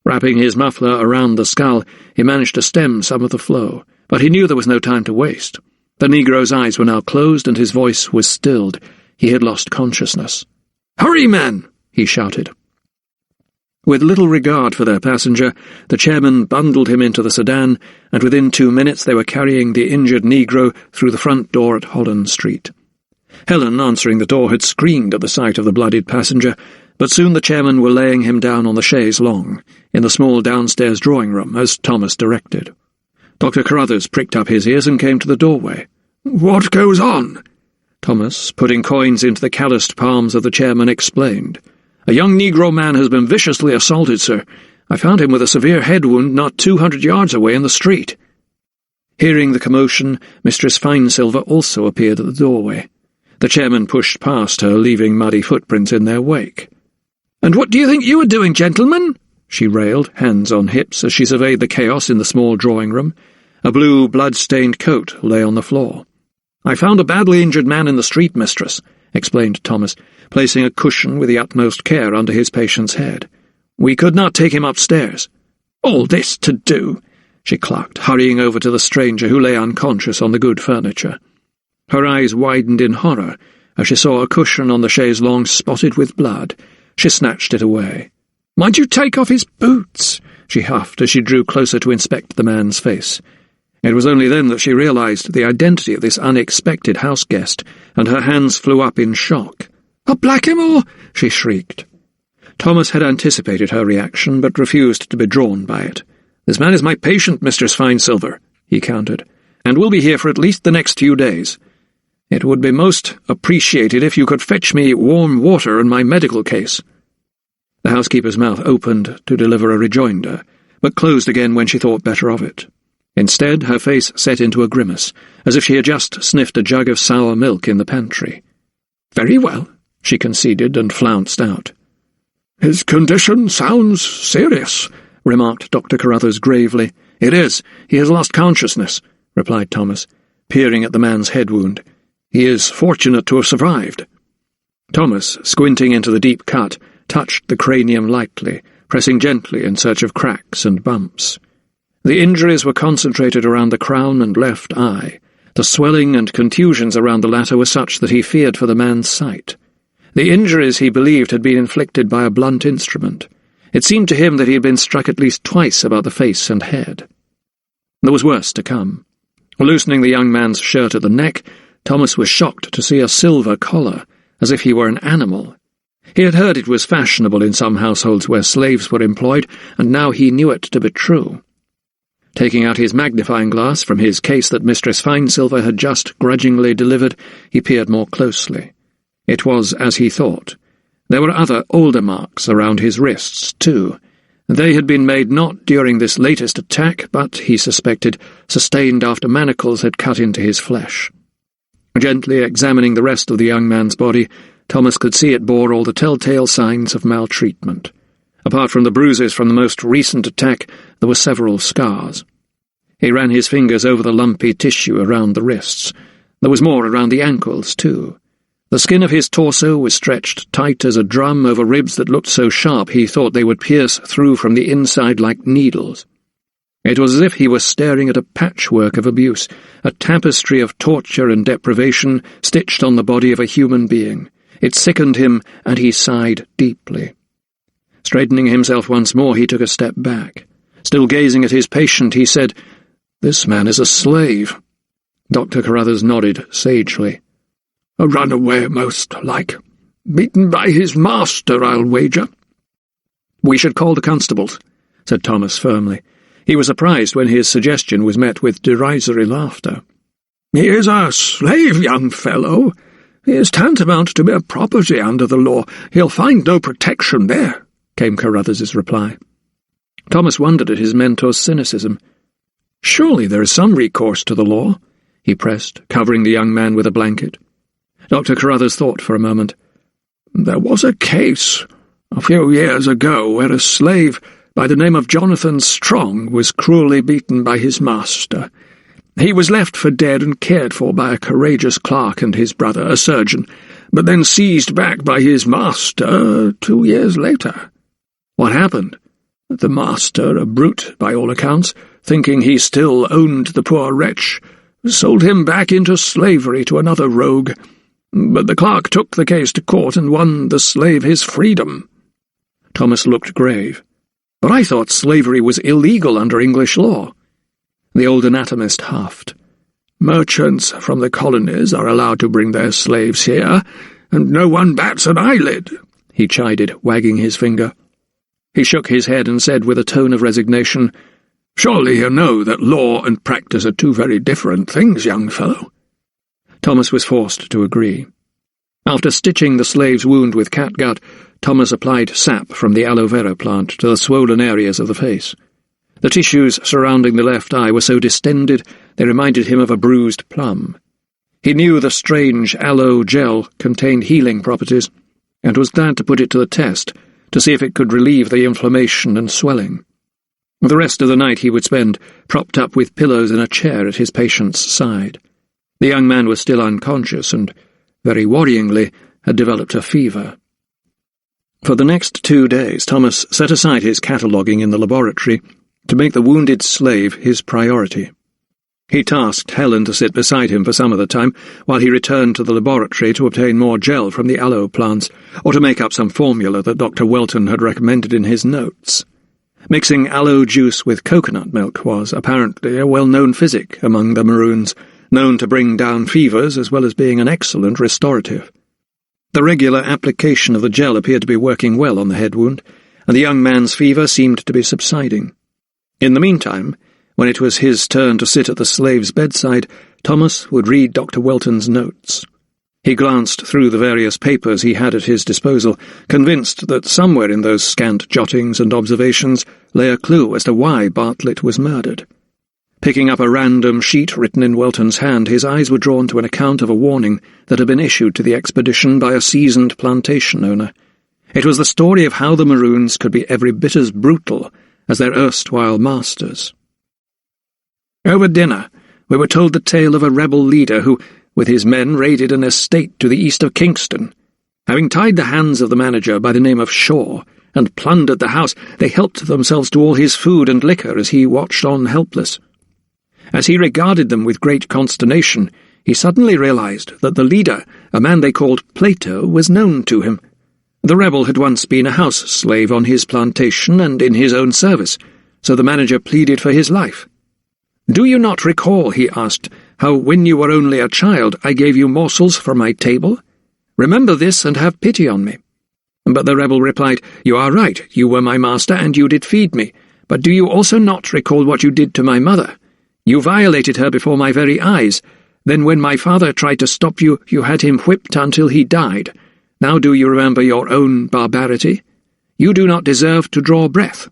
Wrapping his muffler around the skull, he managed to stem some of the flow, but he knew there was no time to waste. The Negro's eyes were now closed and his voice was stilled. He had lost consciousness. "Hurry, men!" he shouted. With little regard for their passenger, the chairman bundled him into the sedan, and within 2 minutes they were carrying the injured Negro through the front door at Holland Street. Helen, answering the door, had screamed at the sight of the bloodied passenger, but soon the chairmen were laying him down on the chaise longue, in the small downstairs drawing-room, as Thomas directed. Dr. Carruthers pricked up his ears and came to the doorway. "What goes on?" Thomas, putting coins into the calloused palms of the chairman, explained. "A young Negro man has been viciously assaulted, sir. I found him with a severe head wound not 200 yards away in the street." Hearing the commotion, Mistress Finesilver also appeared at the doorway. The chairman pushed past her, leaving muddy footprints in their wake. "And what do you think you were doing, gentlemen?" she railed, hands on hips, as she surveyed the chaos in the small drawing-room. A blue, blood-stained coat lay on the floor. "I found a badly injured man in the street, mistress," explained Thomas, placing a cushion with the utmost care under his patient's head. "We could not take him upstairs." "All this to do," she clucked, hurrying over to the stranger who lay unconscious on the good furniture. Her eyes widened in horror as she saw a cushion on the chaise longue spotted with blood. She snatched it away. "Mind you take off his boots," she huffed as she drew closer to inspect the man's face. It was only then that she realized the identity of this unexpected house guest, and her hands flew up in shock. "A blackamoor!" she shrieked. Thomas had anticipated her reaction, but refused to be drawn by it. "This man is my patient, Mistress Finesilver," he countered, "and will be here for at least the next few days. It would be most appreciated if you could fetch me warm water and my medical case." The housekeeper's mouth opened to deliver a rejoinder, but closed again when she thought better of it. Instead, her face set into a grimace, as if she had just sniffed a jug of sour milk in the pantry. "Very well," she conceded and flounced out. "His condition sounds serious," remarked Dr. Carruthers gravely. "It is. He has lost consciousness," replied Thomas, peering at the man's head wound. "He is fortunate to have survived." Thomas, squinting into the deep cut, touched the cranium lightly, pressing gently in search of cracks and bumps. The injuries were concentrated around the crown and left eye. The swelling and contusions around the latter were such that he feared for the man's sight. The injuries, he believed, had been inflicted by a blunt instrument. It seemed to him that he had been struck at least twice about the face and head. There was worse to come. Loosening the young man's shirt at the neck, Thomas was shocked to see a silver collar, as if he were an animal. He had heard it was fashionable in some households where slaves were employed, and now he knew it to be true. Taking out his magnifying glass from his case that Mistress Finesilver had just grudgingly delivered, he peered more closely. It was as he thought. There were other older marks around his wrists, too. They had been made not during this latest attack, but, he suspected, sustained after manacles had cut into his flesh. Gently examining the rest of the young man's body, Thomas could see it bore all the telltale signs of maltreatment. Apart from the bruises from the most recent attack, there were several scars. He ran his fingers over the lumpy tissue around the wrists. There was more around the ankles, too. The skin of his torso was stretched tight as a drum over ribs that looked so sharp he thought they would pierce through from the inside like needles. It was as if he was staring at a patchwork of abuse, a tapestry of torture and deprivation stitched on the body of a human being. It sickened him, and he sighed deeply. Straightening himself once more, he took a step back. Still gazing at his patient, he said, "This man is a slave." Dr. Carruthers nodded sagely. "A runaway, most like. Beaten by his master, I'll wager." "We should call the constables," said Thomas firmly. He was surprised when his suggestion was met with derisory laughter. "He is a slave, young fellow. He is tantamount to mere property under the law. He'll find no protection there," came Carruthers's reply. Thomas wondered at his mentor's cynicism. "Surely there is some recourse to the law," he pressed, covering the young man with a blanket. Dr. Carruthers thought for a moment. "There was a case a few years ago where a slave by the name of Jonathan Strong was cruelly beaten by his master. He was left for dead and cared for by a courageous clerk and his brother, a surgeon, but then seized back by his master 2 years later. What happened? The master, a brute by all accounts, thinking he still owned the poor wretch, sold him back into slavery to another rogue. But the clerk took the case to court and won the slave his freedom." Thomas looked grave. "But I thought slavery was illegal under English law." The old anatomist huffed. "Merchants from the colonies are allowed to bring their slaves here, and no one bats an eyelid," he chided, wagging his finger. He shook his head and said with a tone of resignation, "Surely you know that law and practice are two very different things, young fellow." Thomas was forced to agree. After stitching the slave's wound with catgut, Thomas applied sap from the aloe vera plant to the swollen areas of the face. The tissues surrounding the left eye were so distended they reminded him of a bruised plum. He knew the strange aloe gel contained healing properties, and was glad to put it to the test to see if it could relieve the inflammation and swelling. The rest of the night he would spend propped up with pillows in a chair at his patient's side. The young man was still unconscious and, very worryingly, had developed a fever. For the next 2 days, Thomas set aside his cataloguing in the laboratory to make the wounded slave his priority. He tasked Helen to sit beside him for some of the time, while he returned to the laboratory to obtain more gel from the aloe plants, or to make up some formula that Dr. Welton had recommended in his notes. Mixing aloe juice with coconut milk was apparently a well-known physic among the Maroons, known to bring down fevers as well as being an excellent restorative. The regular application of the gel appeared to be working well on the head wound, and the young man's fever seemed to be subsiding. In the meantime, when it was his turn to sit at the slave's bedside, Thomas would read Dr. Welton's notes. He glanced through the various papers he had at his disposal, convinced that somewhere in those scant jottings and observations lay a clue as to why Bartlett was murdered. Picking up a random sheet written in Welton's hand, his eyes were drawn to an account of a warning that had been issued to the expedition by a seasoned plantation owner. It was the story of how the Maroons could be every bit as brutal as their erstwhile masters. Over dinner, we were told the tale of a rebel leader who, with his men, raided an estate to the east of Kingston. Having tied the hands of the manager by the name of Shaw and plundered the house, they helped themselves to all his food and liquor as he watched on helpless. As he regarded them with great consternation, he suddenly realized that the leader, a man they called Plato, was known to him. The rebel had once been a house slave on his plantation and in his own service, so the manager pleaded for his life. "Do you not recall," he asked, "how when you were only a child I gave you morsels from my table? Remember this and have pity on me." But the rebel replied, "You are right, you were my master and you did feed me, but do you also not recall what you did to my mother? You violated her before my very eyes. Then when my father tried to stop you, you had him whipped until he died. Now do you remember your own barbarity? You do not deserve to draw breath."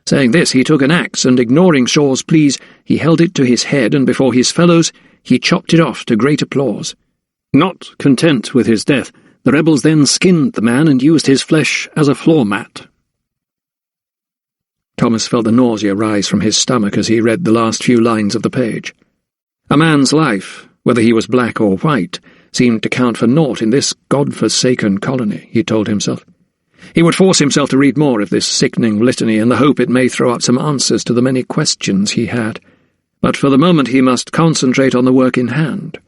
Saying this, he took an axe, and ignoring Shaw's pleas, he held it to his head, and before his fellows he chopped it off to great applause. Not content with his death, the rebels then skinned the man and used his flesh as a floor mat. Thomas felt the nausea rise from his stomach as he read the last few lines of the page. A man's life, whether he was black or white, seemed to count for naught in this God-forsaken colony, he told himself. He would force himself to read more of this sickening litany in the hope it may throw up some answers to the many questions he had. But for the moment he must concentrate on the work in hand.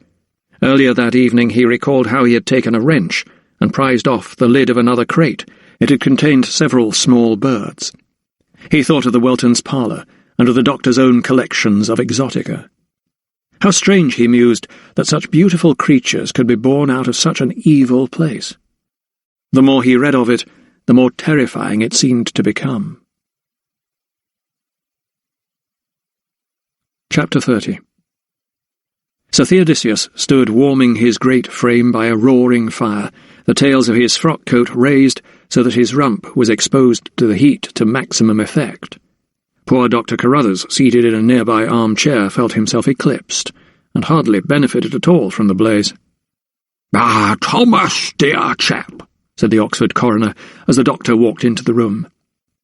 Earlier that evening he recalled how he had taken a wrench and prized off the lid of another crate. It had contained several small birds. He thought of the Weltons' parlour and of the doctor's own collections of exotica. How strange, he mused, that such beautiful creatures could be born out of such an evil place. The more he read of it, the more terrifying it seemed to become. Chapter 30. Sir Theodosius stood warming his great frame by a roaring fire, the tails of his frock-coat raised so that his rump was exposed to the heat to maximum effect. Poor Dr. Carruthers, seated in a nearby armchair, felt himself eclipsed, and hardly benefited at all from the blaze. "Ah, Thomas, dear chap," said the Oxford coroner, as the doctor walked into the room.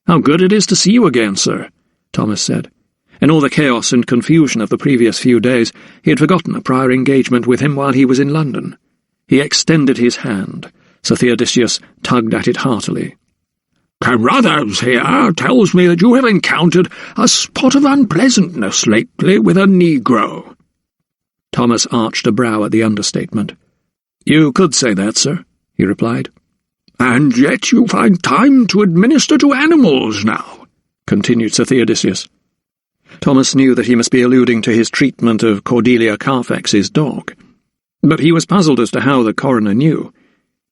"How good it is to see you again, sir," Thomas said. In all the chaos and confusion of the previous few days, he had forgotten a prior engagement with him while he was in London. He extended his hand. Sir Theodosius tugged at it heartily. "Carruthers here tells me that you have encountered a spot of unpleasantness lately with a Negro." Thomas arched a brow at the understatement. "You could say that, sir," he replied. "And yet you find time to administer to animals now," continued Sir Theodosius. Thomas knew that he must be alluding to his treatment of Cordelia Carfax's dog, but he was puzzled as to how the coroner knew.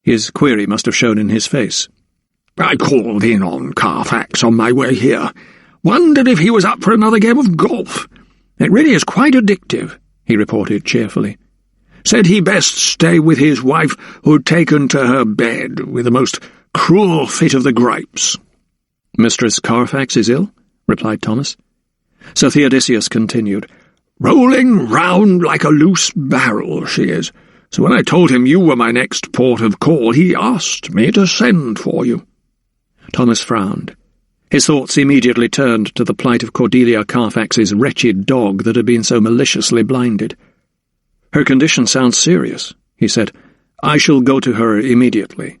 His query must have shown in his face. "I called in on Carfax on my way here. Wondered if he was up for another game of golf. It really is quite addictive," he reported cheerfully. "Said he best stay with his wife, who'd taken to her bed with the most cruel fit of the gripes." "Mistress Carfax is ill?" replied Thomas. Sir Theodosius continued, "Rolling round like a loose barrel, she is. So when I told him you were my next port of call, he asked me to send for you." Thomas frowned. His thoughts immediately turned to the plight of Cordelia Carfax's wretched dog that had been so maliciously blinded. "Her condition sounds serious," he said. "I shall go to her immediately."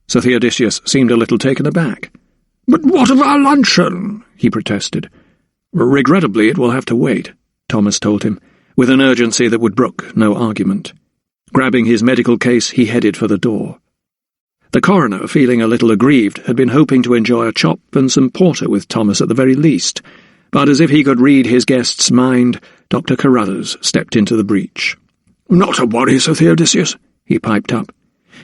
Sir Theodosius seemed a little taken aback. "But what of our luncheon?" he protested. "Regrettably, it will have to wait," Thomas told him, with an urgency that would brook no argument. Grabbing his medical case, he headed for the door. The coroner, feeling a little aggrieved, had been hoping to enjoy a chop and some porter with Thomas at the very least, but as if he could read his guest's mind, Dr. Carruthers stepped into the breach. "Not a worry, Sir Theodosius," he piped up.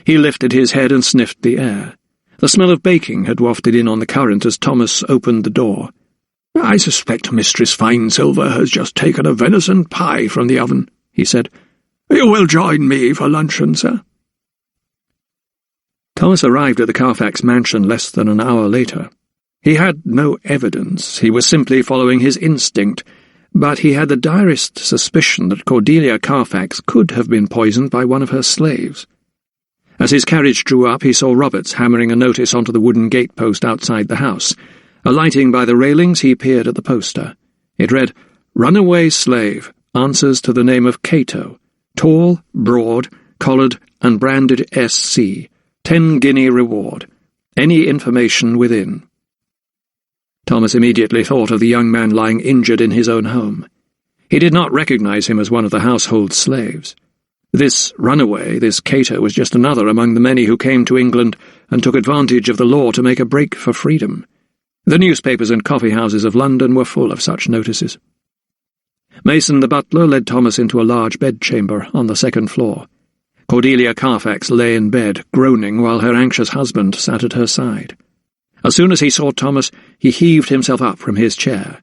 He lifted his head and sniffed the air. The smell of baking had wafted in on the current as Thomas opened the door. "I suspect Mistress Finesilver has just taken a venison pie from the oven," he said. "You will join me for luncheon, sir." Thomas arrived at the Carfax mansion less than an hour later. He had no evidence, he was simply following his instinct, but he had the direst suspicion that Cordelia Carfax could have been poisoned by one of her slaves. As his carriage drew up, he saw Roberts hammering a notice onto the wooden gatepost outside the house. Alighting by the railings, he peered at the poster. It read, "Runaway slave, answers to the name of Cato, tall, broad, collared and branded SC, 10 guinea reward. Any information within." Thomas immediately thought of the young man lying injured in his own home. He did not recognize him as one of the household slaves. This runaway, this Cato, was just another among the many who came to England and took advantage of the law to make a break for freedom. The newspapers and coffee-houses of London were full of such notices. Mason the butler led Thomas into a large bedchamber on the second floor. Cordelia Carfax lay in bed, groaning, while her anxious husband sat at her side. As soon as he saw Thomas, he heaved himself up from his chair.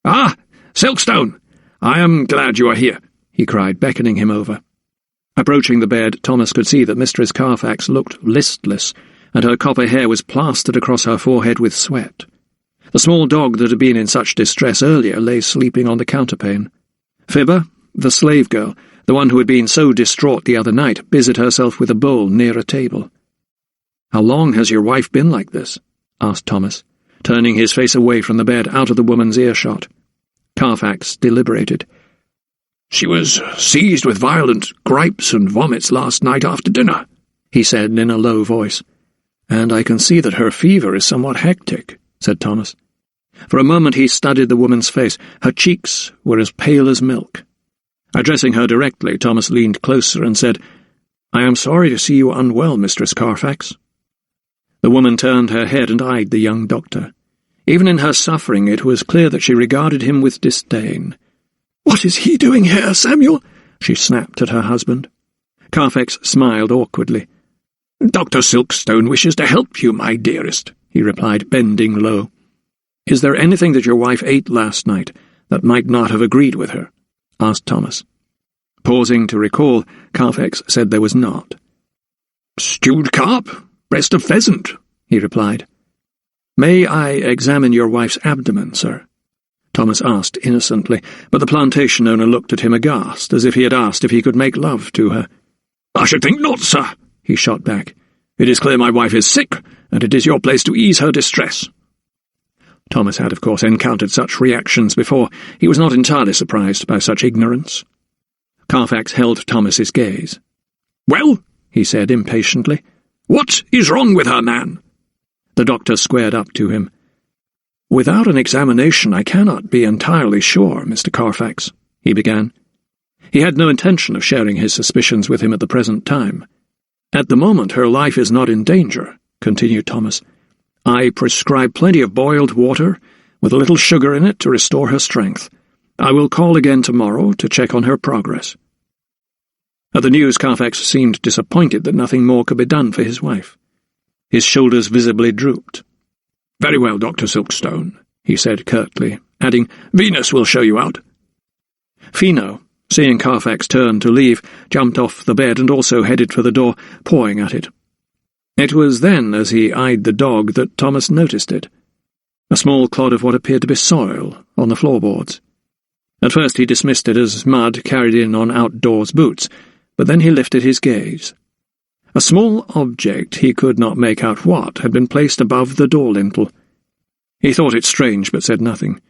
"Ah, Silkstone! I am glad you are here," he cried, beckoning him over. Approaching the bed, Thomas could see that Mistress Carfax looked listless, and her copper hair was plastered across her forehead with sweat. The small dog that had been in such distress earlier lay sleeping on the counterpane. Fibber, The slave girl, the one who had been so distraught the other night, busied herself with a bowl near a table. "How long has your wife been like this?" asked Thomas, turning his face away from the bed out of the woman's earshot. Carfax deliberated. "She was seized with violent gripes and vomits last night after dinner," he said in a low voice. "And I can see that her fever is somewhat hectic," said Thomas. For a moment he studied the woman's face. Her cheeks were as pale as milk. Addressing her directly, Thomas leaned closer and said, "I am sorry to see you unwell, Mistress Carfax." The woman turned her head and eyed the young doctor. Even in her suffering it was clear that she regarded him with disdain. "What is he doing here, Samuel?" she snapped at her husband. Carfax smiled awkwardly. "Dr. Silkstone wishes to help you, my dearest," he replied, bending low. "Is there anything that your wife ate last night that might not have agreed with her?" asked Thomas. Pausing to recall, Carfax said there was not. "Stewed carp, breast of pheasant," he replied. "May I examine your wife's abdomen, sir?" Thomas asked innocently, but the plantation owner looked at him aghast, as if he had asked if he could make love to her. "I should think not, sir," he shot back. "It is clear my wife is sick, and it is your place to ease her distress." Thomas had, of course, encountered such reactions before. He was not entirely surprised by such ignorance. Carfax held Thomas's gaze. "Well," he said impatiently, "what is wrong with her, man?" The doctor squared up to him. "Without an examination I cannot be entirely sure, Mr. Carfax," he began. He had no intention of sharing his suspicions with him at the present time. "At the moment her life is not in danger," continued Thomas. "I prescribe plenty of boiled water, with a little sugar in it to restore her strength. I will call again tomorrow to check on her progress." At the news, Carfax seemed disappointed that nothing more could be done for his wife. His shoulders visibly drooped. "Very well, Dr. Silkstone," he said curtly, adding, "Venus will show you out." Fino, seeing Carfax turn to leave, jumped off the bed and also headed for the door, pawing at it. It was then, as he eyed the dog, that Thomas noticed it. A small clod of what appeared to be soil on the floorboards. At first he dismissed it as mud carried in on outdoors boots, but then he lifted his gaze. A small object, he could not make out what, had been placed above the door lintel. He thought it strange, but said nothing.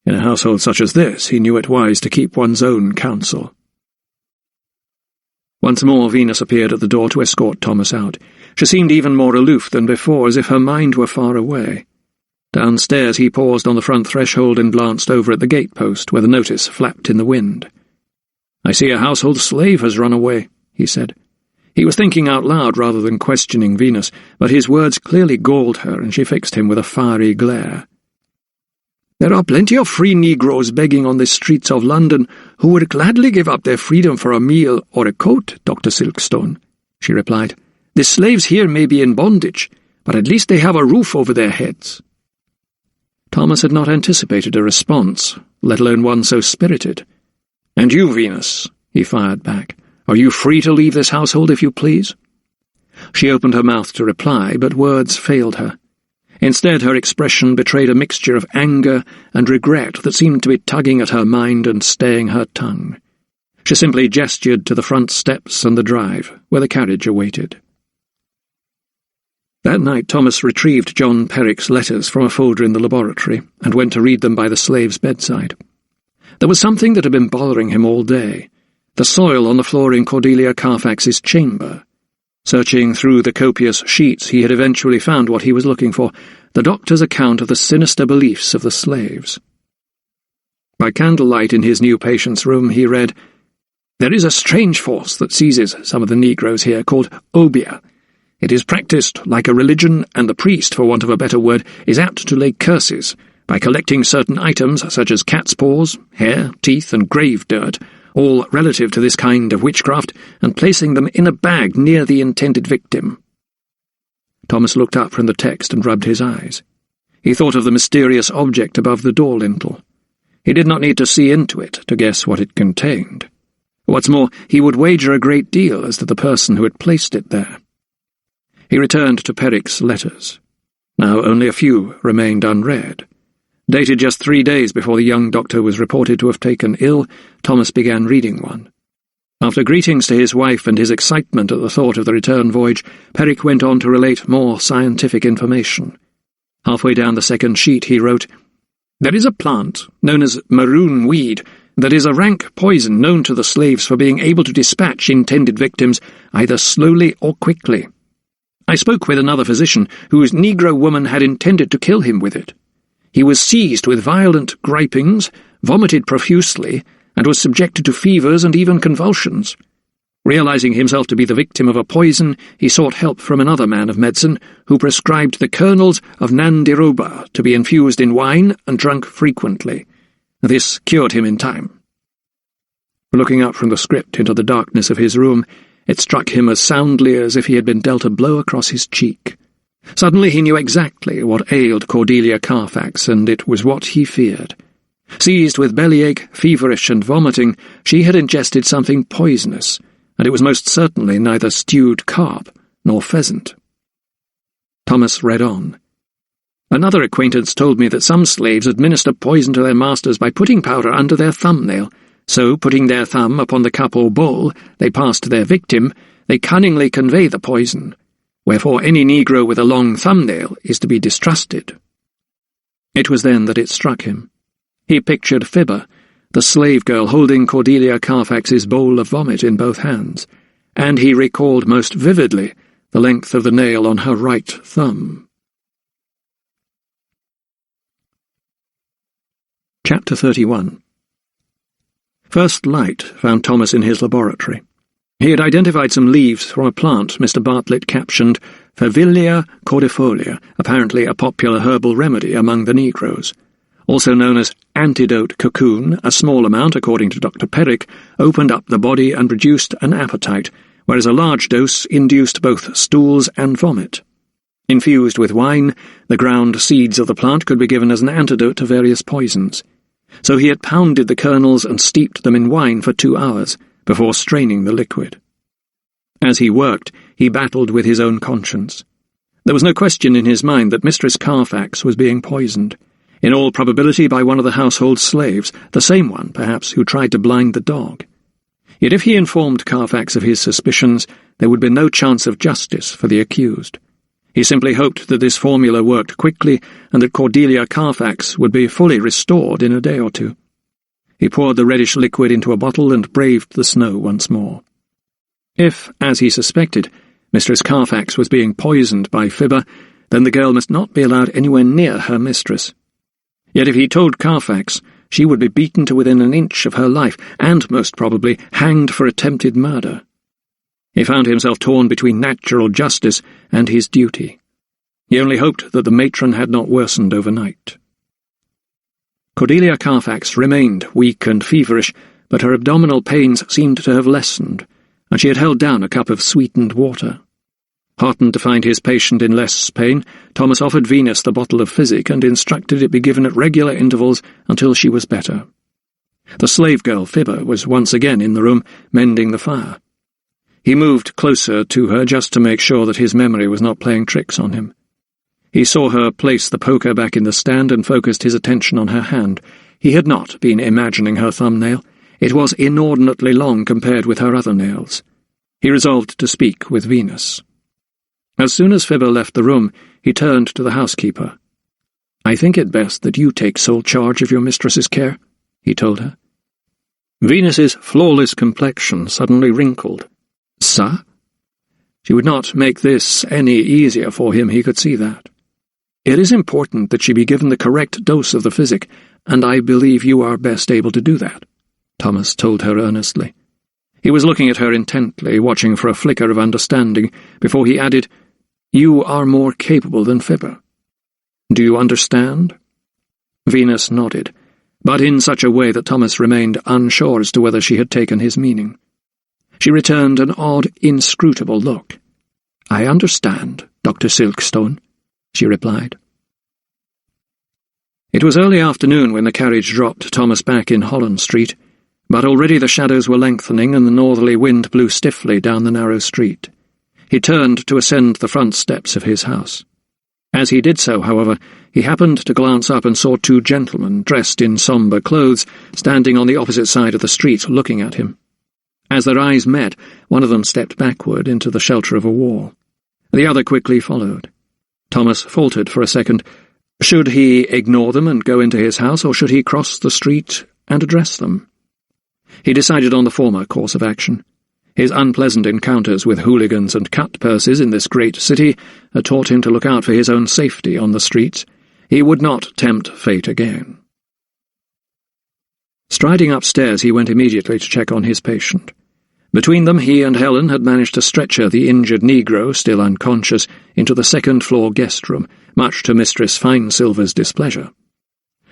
In a household such as this, he knew it wise to keep one's own counsel. Once more Venus appeared at the door to escort Thomas out. She seemed even more aloof than before, as if her mind were far away. Downstairs he paused on the front threshold and glanced over at the gate-post, where the notice flapped in the wind. "I see a household slave has run away," he said. He was thinking out loud rather than questioning Venus, but his words clearly galled her, and she fixed him with a fiery glare. "There are plenty of free Negroes begging on the streets of London who would gladly give up their freedom for a meal or a coat, Dr. Silkstone," she replied. "The slaves here may be in bondage, but at least they have a roof over their heads." Thomas had not anticipated a response, let alone one so spirited. "And you, Venus," he fired back, "are you free to leave this household if you please?" She opened her mouth to reply, but words failed her. Instead, her expression betrayed a mixture of anger and regret that seemed to be tugging at her mind and staying her tongue. She simply gestured to the front steps and the drive, where the carriage awaited. That night Thomas retrieved John Perrick's letters from a folder in the laboratory and went to read them by the slave's bedside. There was something that had been bothering him all day, the soil on the floor in Cordelia Carfax's chamber. Searching through the copious sheets, he had eventually found what he was looking for, the doctor's account of the sinister beliefs of the slaves. By candlelight in his new patient's room he read, "There is a strange force that seizes some of the Negroes here called obia. It is practiced like a religion, and the priest, for want of a better word, is apt to lay curses by collecting certain items such as cat's paws, hair, teeth, and grave dirt, all relative to this kind of witchcraft, and placing them in a bag near the intended victim." Thomas looked up from the text and rubbed his eyes. He thought of the mysterious object above the door lintel. He did not need to see into it to guess what it contained. What's more, he would wager a great deal as to the person who had placed it there. He returned to Perrick's letters. Now only a few remained unread. Dated just 3 days before the young doctor was reported to have taken ill, Thomas began reading one. After greetings to his wife and his excitement at the thought of the return voyage, Peric went on to relate more scientific information. Halfway down the second sheet he wrote, "There is a plant, known as maroon weed, that is a rank poison known to the slaves for being able to dispatch intended victims either slowly or quickly. I spoke with another physician whose Negro woman had intended to kill him with it. He was seized with violent gripings, vomited profusely, and was subjected to fevers and even convulsions. Realizing himself to be the victim of a poison, he sought help from another man of medicine, who prescribed the kernels of nandiroba to be infused in wine and drunk frequently. This cured him in time." Looking up from the script into the darkness of his room, it struck him as soundly as if he had been dealt a blow across his cheek. Suddenly he knew exactly what ailed Cordelia Carfax, and it was what he feared. Seized with bellyache, feverish and vomiting, she had ingested something poisonous, and it was most certainly neither stewed carp nor pheasant. Thomas read on. "Another acquaintance told me that some slaves administer poison to their masters by putting powder under their thumbnail. So, putting their thumb upon the cup or bowl they pass to their victim, they cunningly convey the poison. Wherefore any Negro with a long thumbnail is to be distrusted." It was then that it struck him. He pictured Fibber, the slave girl holding Cordelia Carfax's bowl of vomit in both hands, and he recalled most vividly the length of the nail on her right thumb. Chapter 31. First light found Thomas in his laboratory. He had identified some leaves from a plant Mr. Bartlett captioned Favilia cordifolia, apparently a popular herbal remedy among the Negroes. Also known as antidote cocoon, a small amount, according to Dr. Peric, opened up the body and produced an appetite, whereas a large dose induced both stools and vomit. Infused with wine, the ground seeds of the plant could be given as an antidote to various poisons. So he had pounded the kernels and steeped them in wine for 2 hours, before straining the liquid. As he worked, he battled with his own conscience. There was no question in his mind that Mistress Carfax was being poisoned, in all probability by one of the household slaves, the same one, perhaps, who tried to blind the dog. Yet if he informed Carfax of his suspicions, there would be no chance of justice for the accused. He simply hoped that this formula worked quickly and that Cordelia Carfax would be fully restored in a day or two. He poured the reddish liquid into a bottle and braved the snow once more. If, as he suspected, Mistress Carfax was being poisoned by Fibber, then the girl must not be allowed anywhere near her mistress. Yet if he told Carfax, she would be beaten to within an inch of her life, and, most probably, hanged for attempted murder. He found himself torn between natural justice and his duty. He only hoped that the matron had not worsened overnight. Cordelia Carfax remained weak and feverish, but her abdominal pains seemed to have lessened, and she had held down a cup of sweetened water. Heartened to find his patient in less pain, Thomas offered Venus the bottle of physic and instructed it be given at regular intervals until she was better. The slave girl, Fibber, was once again in the room, mending the fire. He moved closer to her just to make sure that his memory was not playing tricks on him. He saw her place the poker back in the stand and focused his attention on her hand. He had not been imagining her thumbnail. It was inordinately long compared with her other nails. He resolved to speak with Venus. As soon as Fibber left the room, he turned to the housekeeper. "I think it best that you take sole charge of your mistress's care," he told her. Venus's flawless complexion suddenly wrinkled. "Sir?" She would not make this any easier for him, he could see that. "It is important that she be given the correct dose of the physic, and I believe you are best able to do that," Thomas told her earnestly. He was looking at her intently, watching for a flicker of understanding, before he added, "You are more capable than Fibber. Do you understand?" Venus nodded, but in such a way that Thomas remained unsure as to whether she had taken his meaning. She returned an odd, inscrutable look. "I understand, Dr. Silkstone," she replied. It was early afternoon when the carriage dropped Thomas back in Holland Street, but already the shadows were lengthening and the northerly wind blew stiffly down the narrow street. He turned to ascend the front steps of his house. As he did so, however, he happened to glance up and saw two gentlemen, dressed in sombre clothes, standing on the opposite side of the street looking at him. As their eyes met, one of them stepped backward into the shelter of a wall. The other quickly followed. Thomas faltered for a second. Should he ignore them and go into his house, or should he cross the street and address them? He decided on the former course of action. His unpleasant encounters with hooligans and cut-purses in this great city had taught him to look out for his own safety on the streets. He would not tempt fate again. Striding upstairs, he went immediately to check on his patient. Between them, he and Helen had managed to stretcher the injured negro, still unconscious, into the second-floor guest-room, much to Mistress Finesilver's displeasure.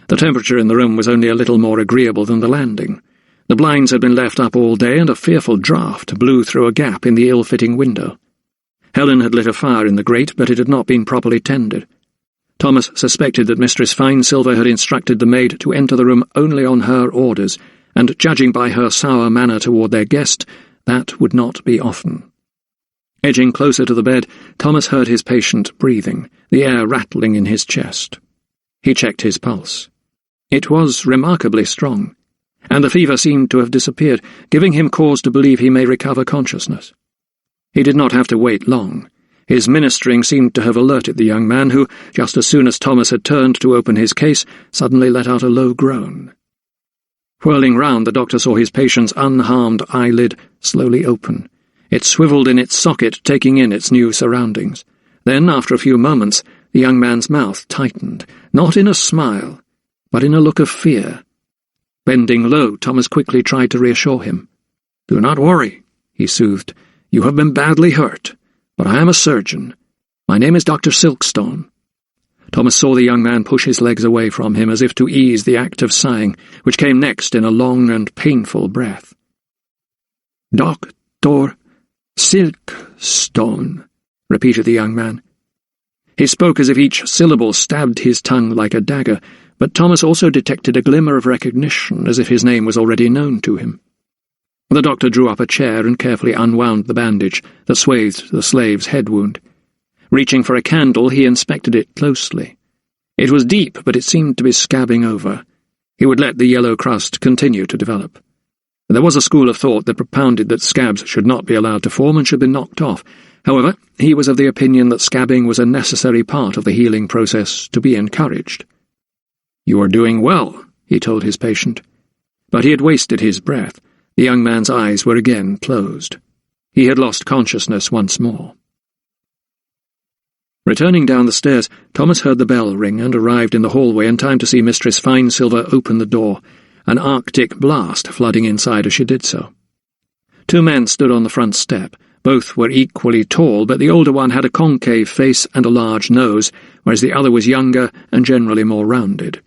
The temperature in the room was only a little more agreeable than the landing. The blinds had been left up all day, and a fearful draught blew through a gap in the ill-fitting window. Helen had lit a fire in the grate, but it had not been properly tended. Thomas suspected that Mistress Finesilver had instructed the maid to enter the room only on her orders, and, judging by her sour manner toward their guest, that would not be often. Edging closer to the bed, Thomas heard his patient breathing, the air rattling in his chest. He checked his pulse. It was remarkably strong, and the fever seemed to have disappeared, giving him cause to believe he may recover consciousness. He did not have to wait long. His ministering seemed to have alerted the young man, who, just as soon as Thomas had turned to open his case, suddenly let out a low groan. Whirling round, the doctor saw his patient's unharmed eyelid slowly open. It swiveled in its socket, taking in its new surroundings. Then, after a few moments, the young man's mouth tightened, not in a smile, but in a look of fear. Bending low, Thomas quickly tried to reassure him. "Do not worry," he soothed. "You have been badly hurt, but I am a surgeon. My name is Dr. Silkstone." Thomas saw the young man push his legs away from him as if to ease the act of sighing, which came next in a long and painful breath. "Dr. Silkstone," repeated the young man. He spoke as if each syllable stabbed his tongue like a dagger, but Thomas also detected a glimmer of recognition, as if his name was already known to him. The doctor drew up a chair and carefully unwound the bandage that swathed the slave's head wound. Reaching for a candle, he inspected it closely. It was deep, but it seemed to be scabbing over. He would let the yellow crust continue to develop. There was a school of thought that propounded that scabs should not be allowed to form and should be knocked off. However, he was of the opinion that scabbing was a necessary part of the healing process to be encouraged. "You are doing well," he told his patient. But he had wasted his breath. The young man's eyes were again closed. He had lost consciousness once more. Returning down the stairs, Thomas heard the bell ring and arrived in the hallway in time to see Mistress Finesilver open the door, an Arctic blast flooding inside as she did so. Two men stood on the front step. Both were equally tall, but the older one had a concave face and a large nose, whereas the other was younger and generally more rounded.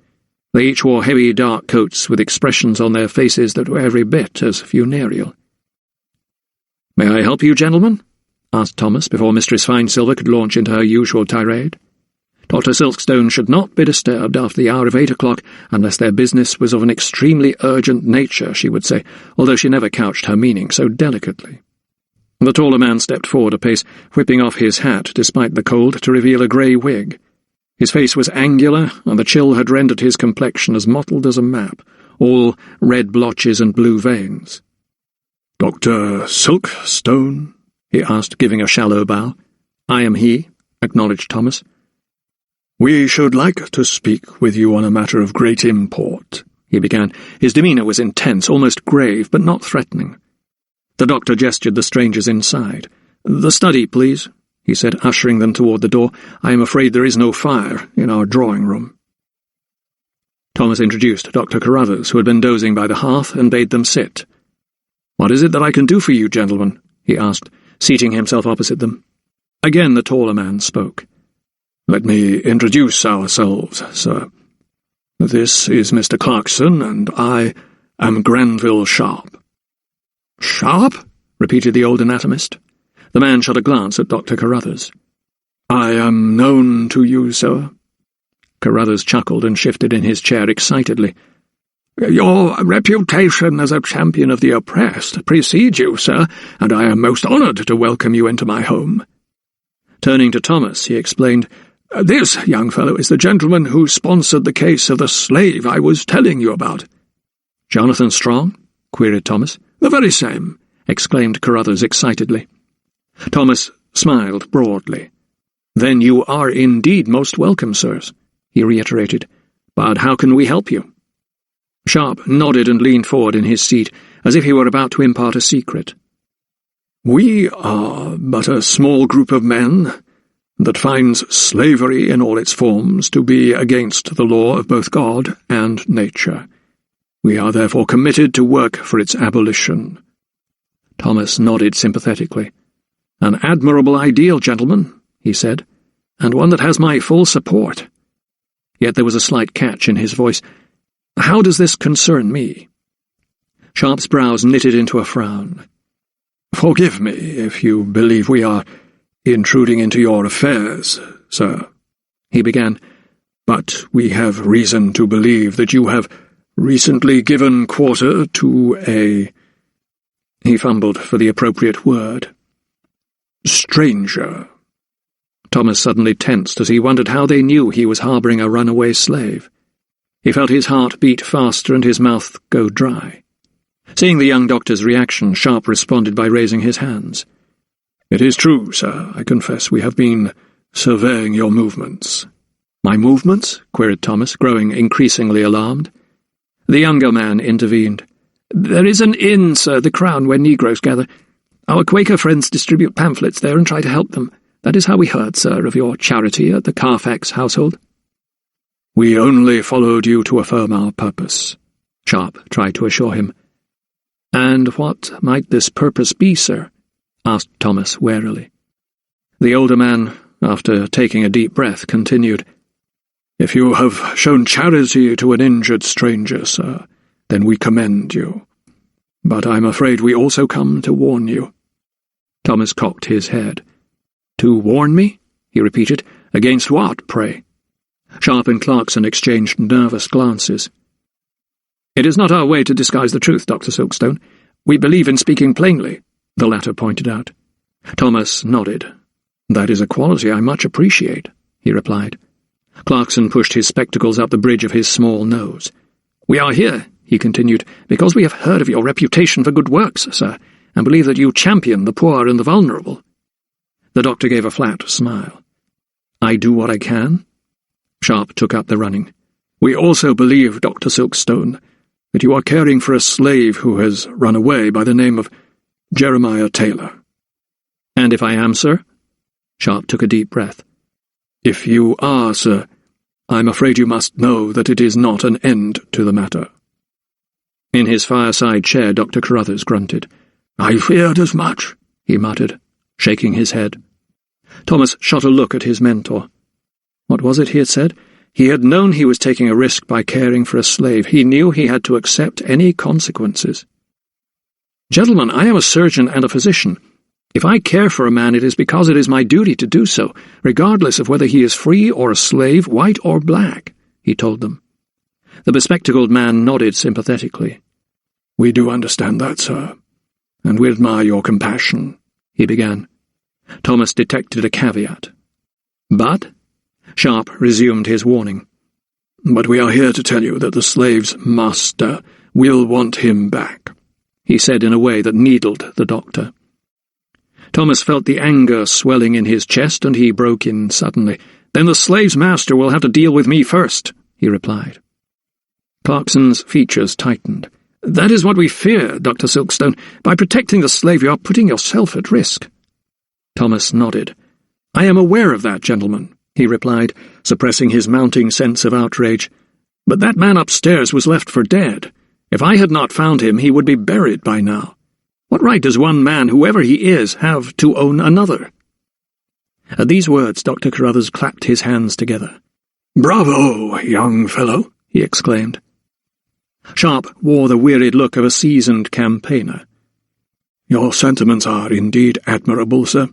They each wore heavy dark coats with expressions on their faces that were every bit as funereal. "May I help you, gentlemen?" asked Thomas before Mistress Finesilver could launch into her usual tirade. Dr. Silkstone should not be disturbed after the hour of 8 o'clock unless their business was of an extremely urgent nature, she would say, although she never couched her meaning so delicately. The taller man stepped forward a pace, whipping off his hat despite the cold to reveal a grey wig. His face was angular, and the chill had rendered his complexion as mottled as a map, all red blotches and blue veins. "Dr. Silkstone?" he asked, giving a shallow bow. "I am he," acknowledged Thomas. "We should like to speak with you on a matter of great import," he began. His demeanour was intense, almost grave, but not threatening. The doctor gestured the strangers inside. "The study, please," he said, ushering them toward the door. "I am afraid there is no fire in our drawing-room." Thomas introduced Dr. Carruthers, who had been dozing by the hearth, and bade them sit. "What is it that I can do for you, gentlemen?" he asked, seating himself opposite them. Again the taller man spoke. "Let me introduce ourselves, sir. This is Mr. Clarkson, and I am Granville Sharp." "Sharp?" repeated the old anatomist. The man shot a glance at Dr. Carruthers. "I am known to you, sir." Carruthers chuckled and shifted in his chair excitedly. "Your reputation as a champion of the oppressed precedes you, sir, and I am most honoured to welcome you into my home." Turning to Thomas, he explained, This, young fellow, is the gentleman who sponsored the case of the slave I was telling you about." "Jonathan Strong?" queried Thomas. "The very same," exclaimed Carruthers excitedly. Thomas smiled broadly. "Then you are indeed most welcome, sirs," he reiterated. "But how can we help you?" Sharp nodded and leaned forward in his seat, as if he were about to impart a secret. "We are but a small group of men that finds slavery in all its forms to be against the law of both God and nature. We are therefore committed to work for its abolition." Thomas nodded sympathetically. "An admirable ideal, gentlemen," he said, "and one that has my full support." Yet there was a slight catch in his voice. "How does this concern me?" Sharp's brows knitted into a frown. "Forgive me if you believe we are intruding into your affairs, sir," he began, "but we have reason to believe that you have recently given quarter to a—" he fumbled for the appropriate word. "stranger." Thomas suddenly tensed as he wondered how they knew he was harbouring a runaway slave. He felt his heart beat faster and his mouth go dry. Seeing the young doctor's reaction, Sharp responded by raising his hands. "It is true, sir, I confess we have been surveying your movements." "My movements?" queried Thomas, growing increasingly alarmed. The younger man intervened. "There is an inn, sir, the Crown, where Negroes gather. Our Quaker friends distribute pamphlets there and try to help them. That is how we heard, sir, of your charity at the Carfax household." "We only followed you to affirm our purpose," Sharp tried to assure him. "And what might this purpose be, sir?" asked Thomas warily. The older man, after taking a deep breath, continued, "If you have shown charity to an injured stranger, sir, then we commend you. But I'm afraid we also come to warn you." Thomas cocked his head. "To warn me?" he repeated. "Against what, pray?" Sharp and Clarkson exchanged nervous glances. "It is not our way to disguise the truth, Dr. Silkstone. We believe in speaking plainly," the latter pointed out. Thomas nodded. "That is a quality I much appreciate," he replied. Clarkson pushed his spectacles up the bridge of his small nose. "We are here," he continued, "because we have heard of your reputation for good works, sir, and believe that you champion the poor and the vulnerable." The doctor gave a flat smile. "I do what I can." Sharp took up the running. "We also believe, Dr. Silkstone, that you are caring for a slave who has run away by the name of Jeremiah Taylor." "And if I am, sir?" Sharp took a deep breath. "If you are, sir, I'm afraid you must know that it is not an end to the matter." In his fireside chair, Dr. Carruthers grunted. "I feared as much," he muttered, shaking his head. Thomas shot a look at his mentor. What was it he had said? He had known he was taking a risk by caring for a slave. He knew he had to accept any consequences. "Gentlemen, I am a surgeon and a physician. If I care for a man, it is because it is my duty to do so, regardless of whether he is free or a slave, white or black," he told them. The bespectacled man nodded sympathetically. "We do understand that, sir, and we admire your compassion," he began. Thomas detected a caveat. "But?" Sharp resumed his warning. "But we are here to tell you that the slave's master will want him back," he said in a way that needled the doctor. Thomas felt the anger swelling in his chest, and he broke in suddenly. "Then the slave's master will have to deal with me first," he replied. Clarkson's features tightened. "That is what we fear, Dr. Silkstone. By protecting the slave, you are putting yourself at risk." Thomas nodded. "I am aware of that, gentlemen," he replied, suppressing his mounting sense of outrage. "But that man upstairs was left for dead. If I had not found him, he would be buried by now. What right does one man, whoever he is, have to own another?" At these words, Dr. Carruthers clapped his hands together. "Bravo, young fellow!" he exclaimed. Sharp wore the wearied look of a seasoned campaigner. "Your sentiments are indeed admirable, sir,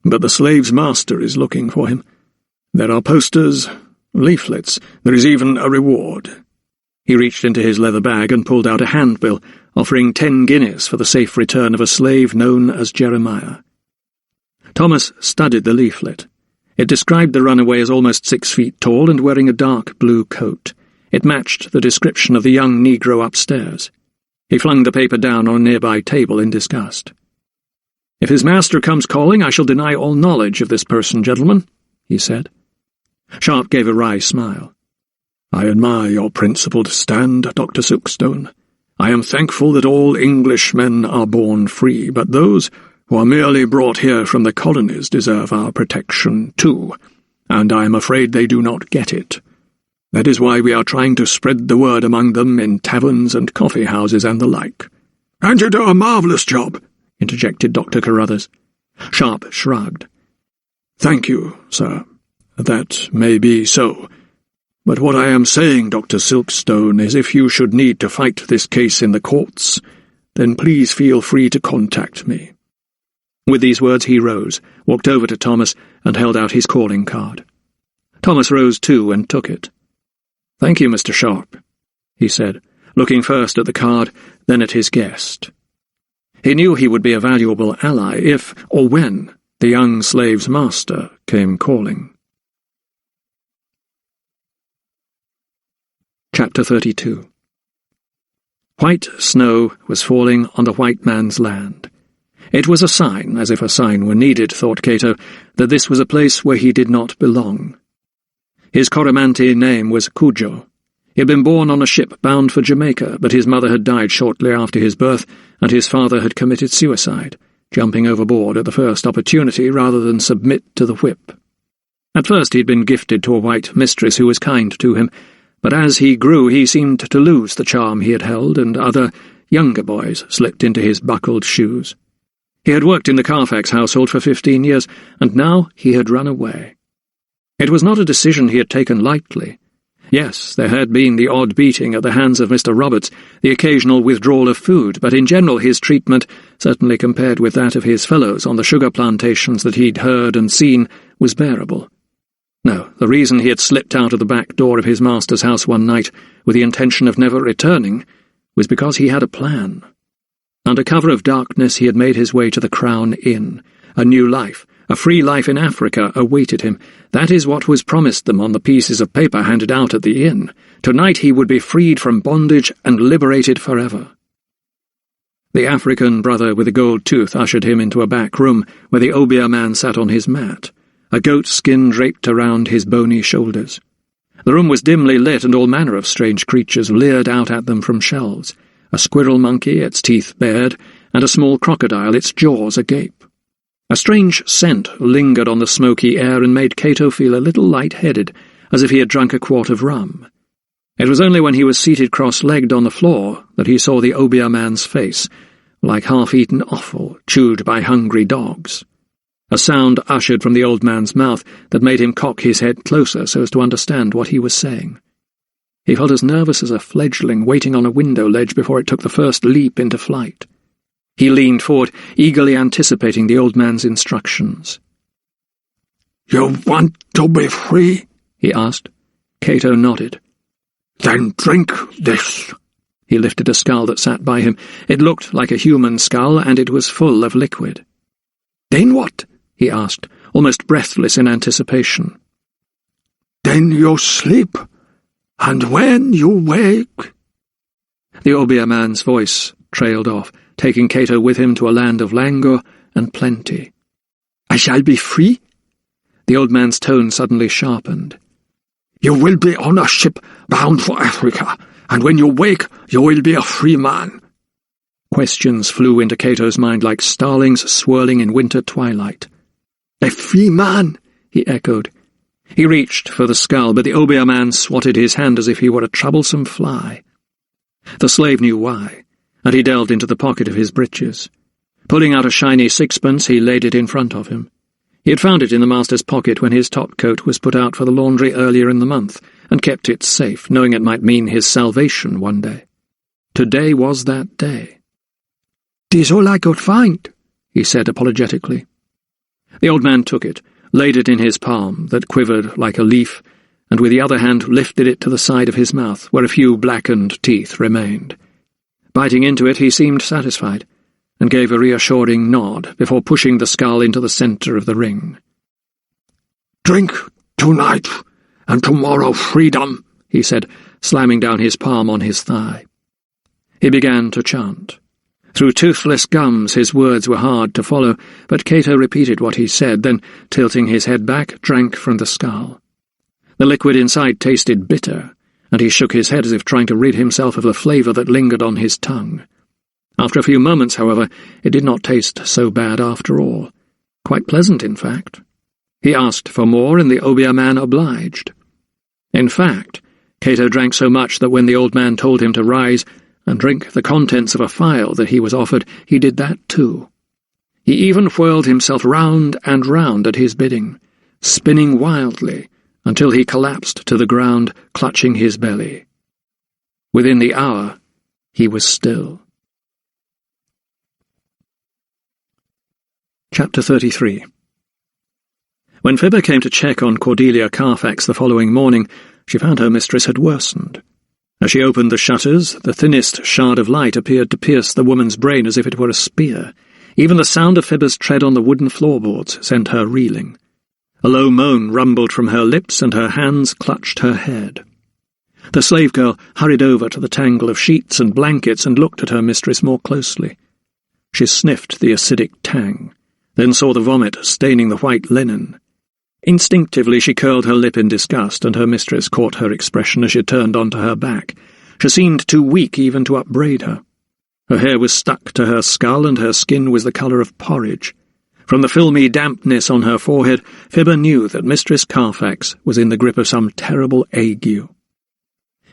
but the slave's master is looking for him. There are posters, leaflets, there is even a reward." He reached into his leather bag and pulled out a handbill, offering 10 guineas for the safe return of a slave known as Jeremiah. Thomas studied the leaflet. It described the runaway as almost 6 feet tall and wearing a dark blue coat. It matched the description of the young Negro upstairs. He flung the paper down on a nearby table in disgust. "If his master comes calling, I shall deny all knowledge of this person, gentlemen," he said. Sharp gave a wry smile. "I admire your principled stand, Dr. Silkstone. I am thankful that all Englishmen are born free, but those who are merely brought here from the colonies deserve our protection too, and I am afraid they do not get it. That is why we are trying to spread the word among them in taverns and coffee-houses and the like." "And you do a marvellous job," interjected Dr. Carruthers. Sharp shrugged. "Thank you, sir. That may be so. But what I am saying, Dr. Silkstone, is if you should need to fight this case in the courts, then please feel free to contact me." With these words he rose, walked over to Thomas, and held out his calling card. Thomas rose too and took it. "Thank you, Mr. Sharp," he said, looking first at the card, then at his guest. He knew he would be a valuable ally if, or when, the young slave's master came calling. Chapter 32. White snow was falling on the white man's land. It was a sign, as if a sign were needed, thought Cato, that this was a place where he did not belong. His Coromantee name was Cudjo. He had been born on a ship bound for Jamaica, but his mother had died shortly after his birth, and his father had committed suicide, jumping overboard at the first opportunity rather than submit to the whip. At first he had been gifted to a white mistress who was kind to him, but as he grew he seemed to lose the charm he had held, and other, younger boys slipped into his buckled shoes. He had worked in the Carfax household for 15 years, and now he had run away. It was not a decision he had taken lightly. Yes, there had been the odd beating at the hands of Mr. Roberts, the occasional withdrawal of food, but in general his treatment, certainly compared with that of his fellows on the sugar plantations that he'd heard and seen, was bearable. No, the reason he had slipped out of the back door of his master's house one night with the intention of never returning was because he had a plan. Under cover of darkness he had made his way to the Crown Inn. A new life, a free life in Africa, awaited him. That is what was promised them on the pieces of paper handed out at the inn. Tonight he would be freed from bondage and liberated forever. The African brother with the gold tooth ushered him into a back room where the Obeah man sat on his mat, a goat skin draped around his bony shoulders. The room was dimly lit, and all manner of strange creatures leered out at them from shelves. A squirrel monkey, its teeth bared, and a small crocodile, its jaws agape. A strange scent lingered on the smoky air and made Cato feel a little light-headed, as if he had drunk a quart of rum. It was only when he was seated cross-legged on the floor that he saw the Obeah man's face, like half-eaten offal chewed by hungry dogs. A sound ushered from the old man's mouth that made him cock his head closer so as to understand what he was saying. He felt as nervous as a fledgling waiting on a window ledge before it took the first leap into flight. He leaned forward, eagerly anticipating the old man's instructions. "You want to be free?" he asked. Cato nodded. "Then drink this." He lifted a skull that sat by him. It looked like a human skull, and it was full of liquid. "Then what?" he asked, almost breathless in anticipation. "Then you sleep, and when you wake—" The Obeah man's voice trailed off, taking Cato with him to a land of languor and plenty. "I shall be free?" The old man's tone suddenly sharpened. "You will be on a ship bound for Africa, and when you wake you will be a free man." Questions flew into Cato's mind like starlings swirling in winter twilight. "A free man," he echoed. He reached for the skull, but the Obeah man swatted his hand as if he were a troublesome fly. The slave knew why, and he delved into the pocket of his breeches. Pulling out a shiny sixpence, he laid it in front of him. He had found it in the master's pocket when his top-coat was put out for the laundry earlier in the month, and kept it safe, knowing it might mean his salvation one day. Today was that day. "'Tis all I could find," he said apologetically. The old man took it, laid it in his palm, that quivered like a leaf, and with the other hand lifted it to the side of his mouth, where a few blackened teeth remained. Biting into it, he seemed satisfied, and gave a reassuring nod before pushing the skull into the centre of the ring. "Drink tonight, and tomorrow freedom," he said, slamming down his palm on his thigh. He began to chant. Through toothless gums his words were hard to follow, but Cato repeated what he said, then, tilting his head back, drank from the skull. The liquid inside tasted bitter, and he shook his head as if trying to rid himself of the flavour that lingered on his tongue. After a few moments, however, it did not taste so bad after all. Quite pleasant, in fact. He asked for more, and the obeah man obliged. In fact, Cato drank so much that when the old man told him to rise and drink the contents of a phial that he was offered, he did that too. He even whirled himself round and round at his bidding, spinning wildly until he collapsed to the ground, clutching his belly. Within the hour, he was still. Chapter 33. When Fibber came to check on Cordelia Carfax the following morning, she found her mistress had worsened. As she opened the shutters, the thinnest shard of light appeared to pierce the woman's brain as if it were a spear. Even the sound of Fibber's tread on the wooden floorboards sent her reeling. A low moan rumbled from her lips, and her hands clutched her head. The slave girl hurried over to the tangle of sheets and blankets and looked at her mistress more closely. She sniffed the acidic tang, then saw the vomit staining the white linen. Instinctively she curled her lip in disgust, and her mistress caught her expression as she turned onto her back. She seemed too weak even to upbraid her. Her hair was stuck to her skull, and her skin was the colour of porridge. From the filmy dampness on her forehead, Fibber knew that Mistress Carfax was in the grip of some terrible ague.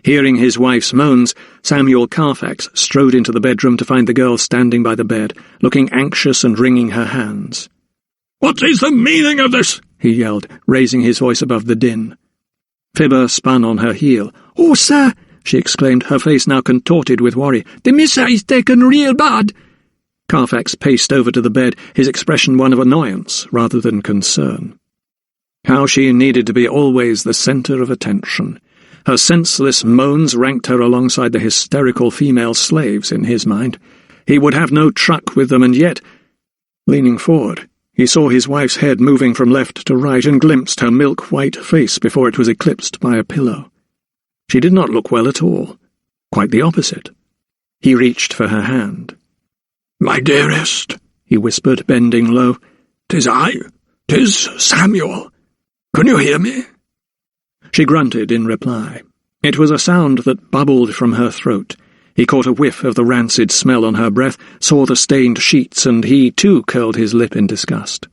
Hearing his wife's moans, Samuel Carfax strode into the bedroom to find the girl standing by the bed, looking anxious and wringing her hands. "What is the meaning of this?" he yelled, raising his voice above the din. Fibber spun on her heel. "Oh, sir," she exclaimed, her face now contorted with worry. "The misser is taken real bad." Carfax paced over to the bed, his expression one of annoyance rather than concern. How she needed to be always the centre of attention. Her senseless moans ranked her alongside the hysterical female slaves in his mind. He would have no truck with them, and yet, leaning forward, he saw his wife's head moving from left to right and glimpsed her milk-white face before it was eclipsed by a pillow. She did not look well at all. Quite the opposite. He reached for her hand. "My dearest," he whispered, bending low, "'tis I, 'tis Samuel. Can you hear me?" She grunted in reply. It was a sound that bubbled from her throat. He caught a whiff of the rancid smell on her breath, saw the stained sheets, and he, too, curled his lip in disgust.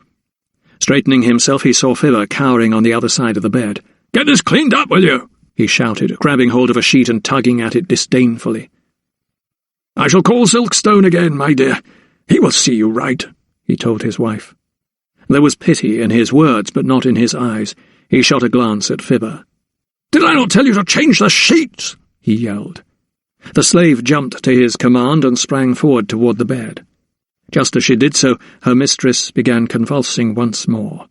Straightening himself, he saw Fibber cowering on the other side of the bed. "Get this cleaned up, will you?" he shouted, grabbing hold of a sheet and tugging at it disdainfully. "I shall call Silkstone again, my dear. He will see you right," he told his wife. There was pity in his words, but not in his eyes. He shot a glance at Fibber. "Did I not tell you to change the sheets?" he yelled. The slave jumped to his command and sprang forward toward the bed. Just as she did so, her mistress began convulsing once more.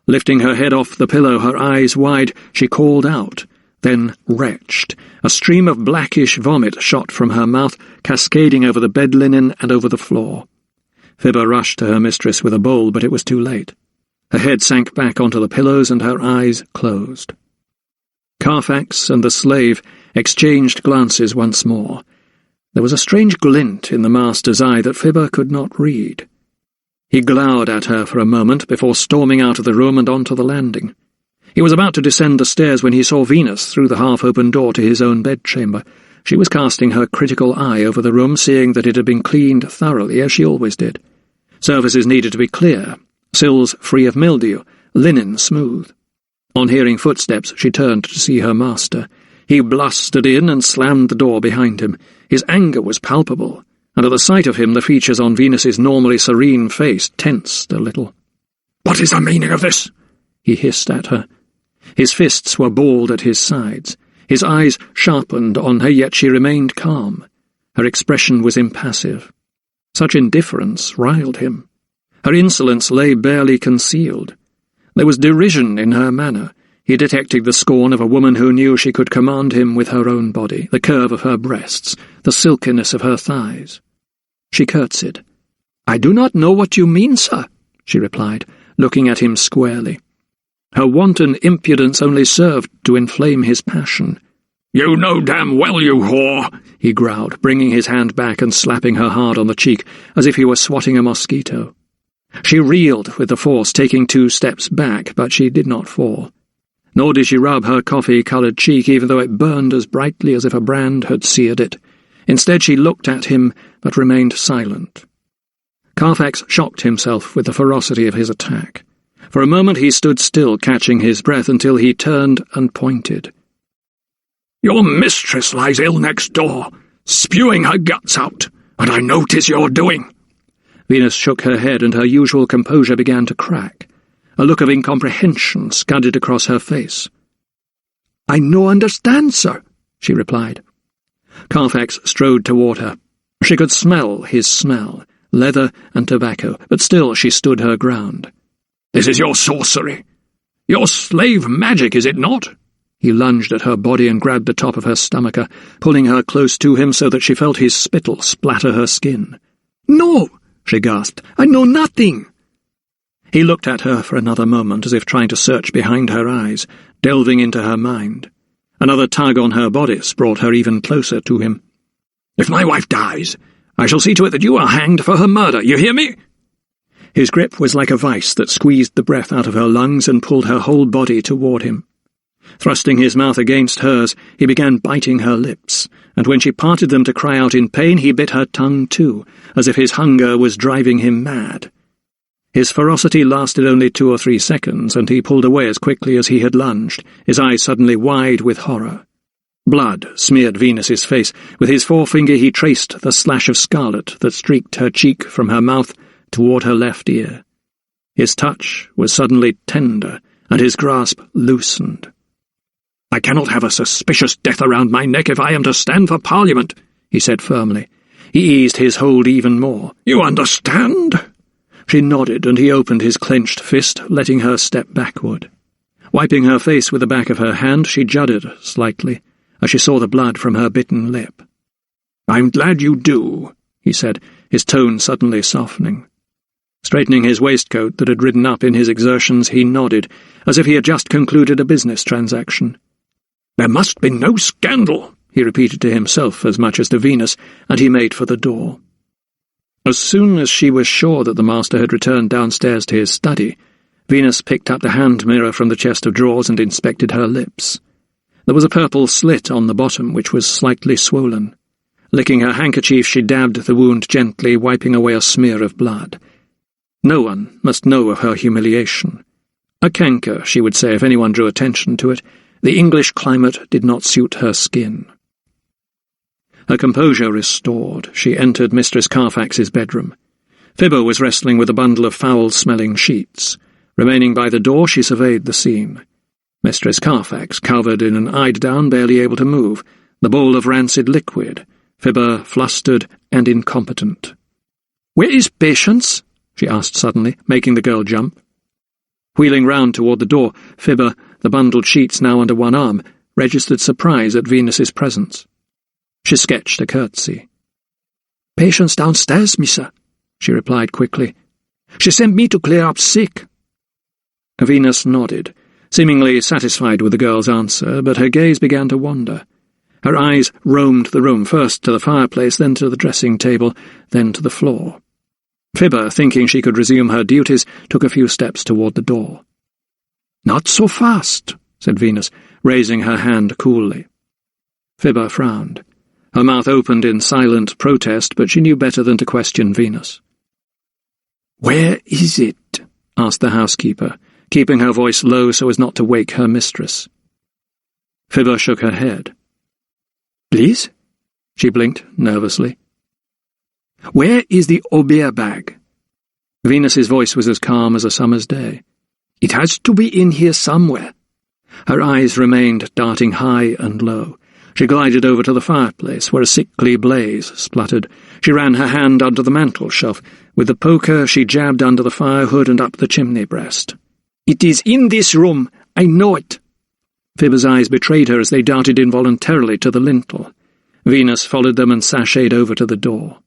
Lifting her head off the pillow, her eyes wide, she called out, then retched. A stream of blackish vomit shot from her mouth, cascading over the bed linen and over the floor. Fibber rushed to her mistress with a bowl, but it was too late. Her head sank back onto the pillows and her eyes closed. Carfax and the slave exchanged glances once more. There was a strange glint in the master's eye that Fibber could not read. He glowered at her for a moment before storming out of the room and onto the landing. He was about to descend the stairs when he saw Venus through the half-open door to his own bedchamber. She was casting her critical eye over the room, seeing that it had been cleaned thoroughly, as she always did. Surfaces needed to be clear, sills free of mildew, linen smooth. On hearing footsteps, she turned to see her master. He blustered in and slammed the door behind him. His anger was palpable, and at the sight of him the features on Venus's normally serene face tensed a little. "What is the meaning of this?" he hissed at her. His fists were balled at his sides. His eyes sharpened on her, yet she remained calm. Her expression was impassive. Such indifference riled him. Her insolence lay barely concealed. There was derision in her manner. He detected the scorn of a woman who knew she could command him with her own body, the curve of her breasts, the silkiness of her thighs. She curtsied. "I do not know what you mean, sir," she replied, looking at him squarely. Her wanton impudence only served to inflame his passion. "You know damn well, you whore," he growled, bringing his hand back and slapping her hard on the cheek, as if he were swatting a mosquito. She reeled with the force, taking 2 steps back, but she did not fall. Nor did she rub her coffee-coloured cheek, even though it burned as brightly as if a brand had seared it. Instead she looked at him, but remained silent. Carfax shocked himself with the ferocity of his attack. For a moment he stood still, catching his breath, until he turned and pointed. "Your mistress lies ill next door, spewing her guts out, and I know 'tis your doing." Venus shook her head, and her usual composure began to crack. A look of incomprehension scudded across her face. "I no understand, sir," she replied. Carfax strode toward her. She could smell his smell, leather and tobacco, but still she stood her ground. "This is your sorcery. Your slave magic, is it not?" He lunged at her body and grabbed the top of her stomacher, pulling her close to him so that she felt his spittle splatter her skin. "No," she gasped. "I know nothing." He looked at her for another moment, as if trying to search behind her eyes, delving into her mind. Another tug on her bodice brought her even closer to him. "If my wife dies, I shall see to it that you are hanged for her murder, you hear me?" His grip was like a vice that squeezed the breath out of her lungs and pulled her whole body toward him. Thrusting his mouth against hers, he began biting her lips, and when she parted them to cry out in pain, he bit her tongue too, as if his hunger was driving him mad. His ferocity lasted only 2 or 3 seconds, and he pulled away as quickly as he had lunged, his eyes suddenly wide with horror. Blood smeared Venus's face. With his forefinger he traced the slash of scarlet that streaked her cheek from her mouth toward her left ear. His touch was suddenly tender, and his grasp loosened. "I cannot have a suspicious death around my neck if I am to stand for Parliament," he said firmly. He eased his hold even more. "You understand?" She nodded, and he opened his clenched fist, letting her step backward. Wiping her face with the back of her hand, she juddered slightly, as she saw the blood from her bitten lip. "I'm glad you do," he said, his tone suddenly softening. Straightening his waistcoat that had ridden up in his exertions, he nodded, as if he had just concluded a business transaction. "There must be no scandal," he repeated to himself as much as to Venus, and he made for the door. As soon as she was sure that the master had returned downstairs to his study, Venus picked up the hand mirror from the chest of drawers and inspected her lips. There was a purple slit on the bottom, which was slightly swollen. Licking her handkerchief, she dabbed the wound gently, wiping away a smear of blood. No one must know of her humiliation. A canker, she would say, if anyone drew attention to it. The English climate did not suit her skin. Her composure restored, she entered Mistress Carfax's bedroom. Fibber was wrestling with a bundle of foul-smelling sheets. Remaining by the door, she surveyed the scene. Mistress Carfax, covered in an eiderdown, barely able to move, the bowl of rancid liquid, Fibber flustered and incompetent. "Where is Patience?" she asked suddenly, making the girl jump. Wheeling round toward the door, Fibber, the bundled sheets now under one arm, registered surprise at Venus's presence. She sketched a curtsy. "Patience downstairs, missa," she replied quickly. "She sent me to clear up sick." Venus nodded, seemingly satisfied with the girl's answer, but her gaze began to wander. Her eyes roamed the room, first to the fireplace, then to the dressing-table, then to the floor. Fibber, thinking she could resume her duties, took a few steps toward the door. "Not so fast," said Venus, raising her hand coolly. Fibber frowned. Her mouth opened in silent protest, but she knew better than to question Venus. "Where is it?" asked the housekeeper, keeping her voice low so as not to wake her mistress. Fibber shook her head. "Please?" She blinked nervously. "Where is the obeah bag?" Venus's voice was as calm as a summer's day. "It has to be in here somewhere." Her eyes remained darting high and low. She glided over to the fireplace, where a sickly blaze spluttered. She ran her hand under the mantel-shelf. With the poker, she jabbed under the firehood and up the chimney-breast. "It is in this room. I know it." Fibber's eyes betrayed her as they darted involuntarily to the lintel. Venus followed them and sashayed over to the door.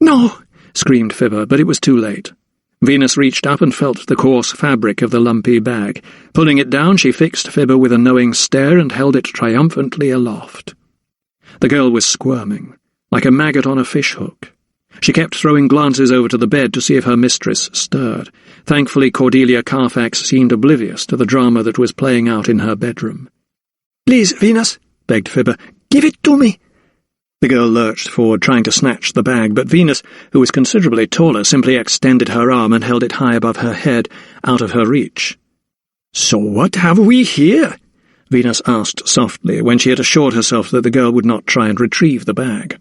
"No!" screamed Fibber, but it was too late. Venus reached up and felt the coarse fabric of the lumpy bag. Pulling it down, she fixed Fibber with a knowing stare and held it triumphantly aloft. The girl was squirming, like a maggot on a fishhook. She kept throwing glances over to the bed to see if her mistress stirred. Thankfully, Cordelia Carfax seemed oblivious to the drama that was playing out in her bedroom. "Please, Venus," begged Fibber, "give it to me." The girl lurched forward, trying to snatch the bag, but Venus, who was considerably taller, simply extended her arm and held it high above her head, out of her reach. "So what have we here?" Venus asked softly, when she had assured herself that the girl would not try and retrieve the bag.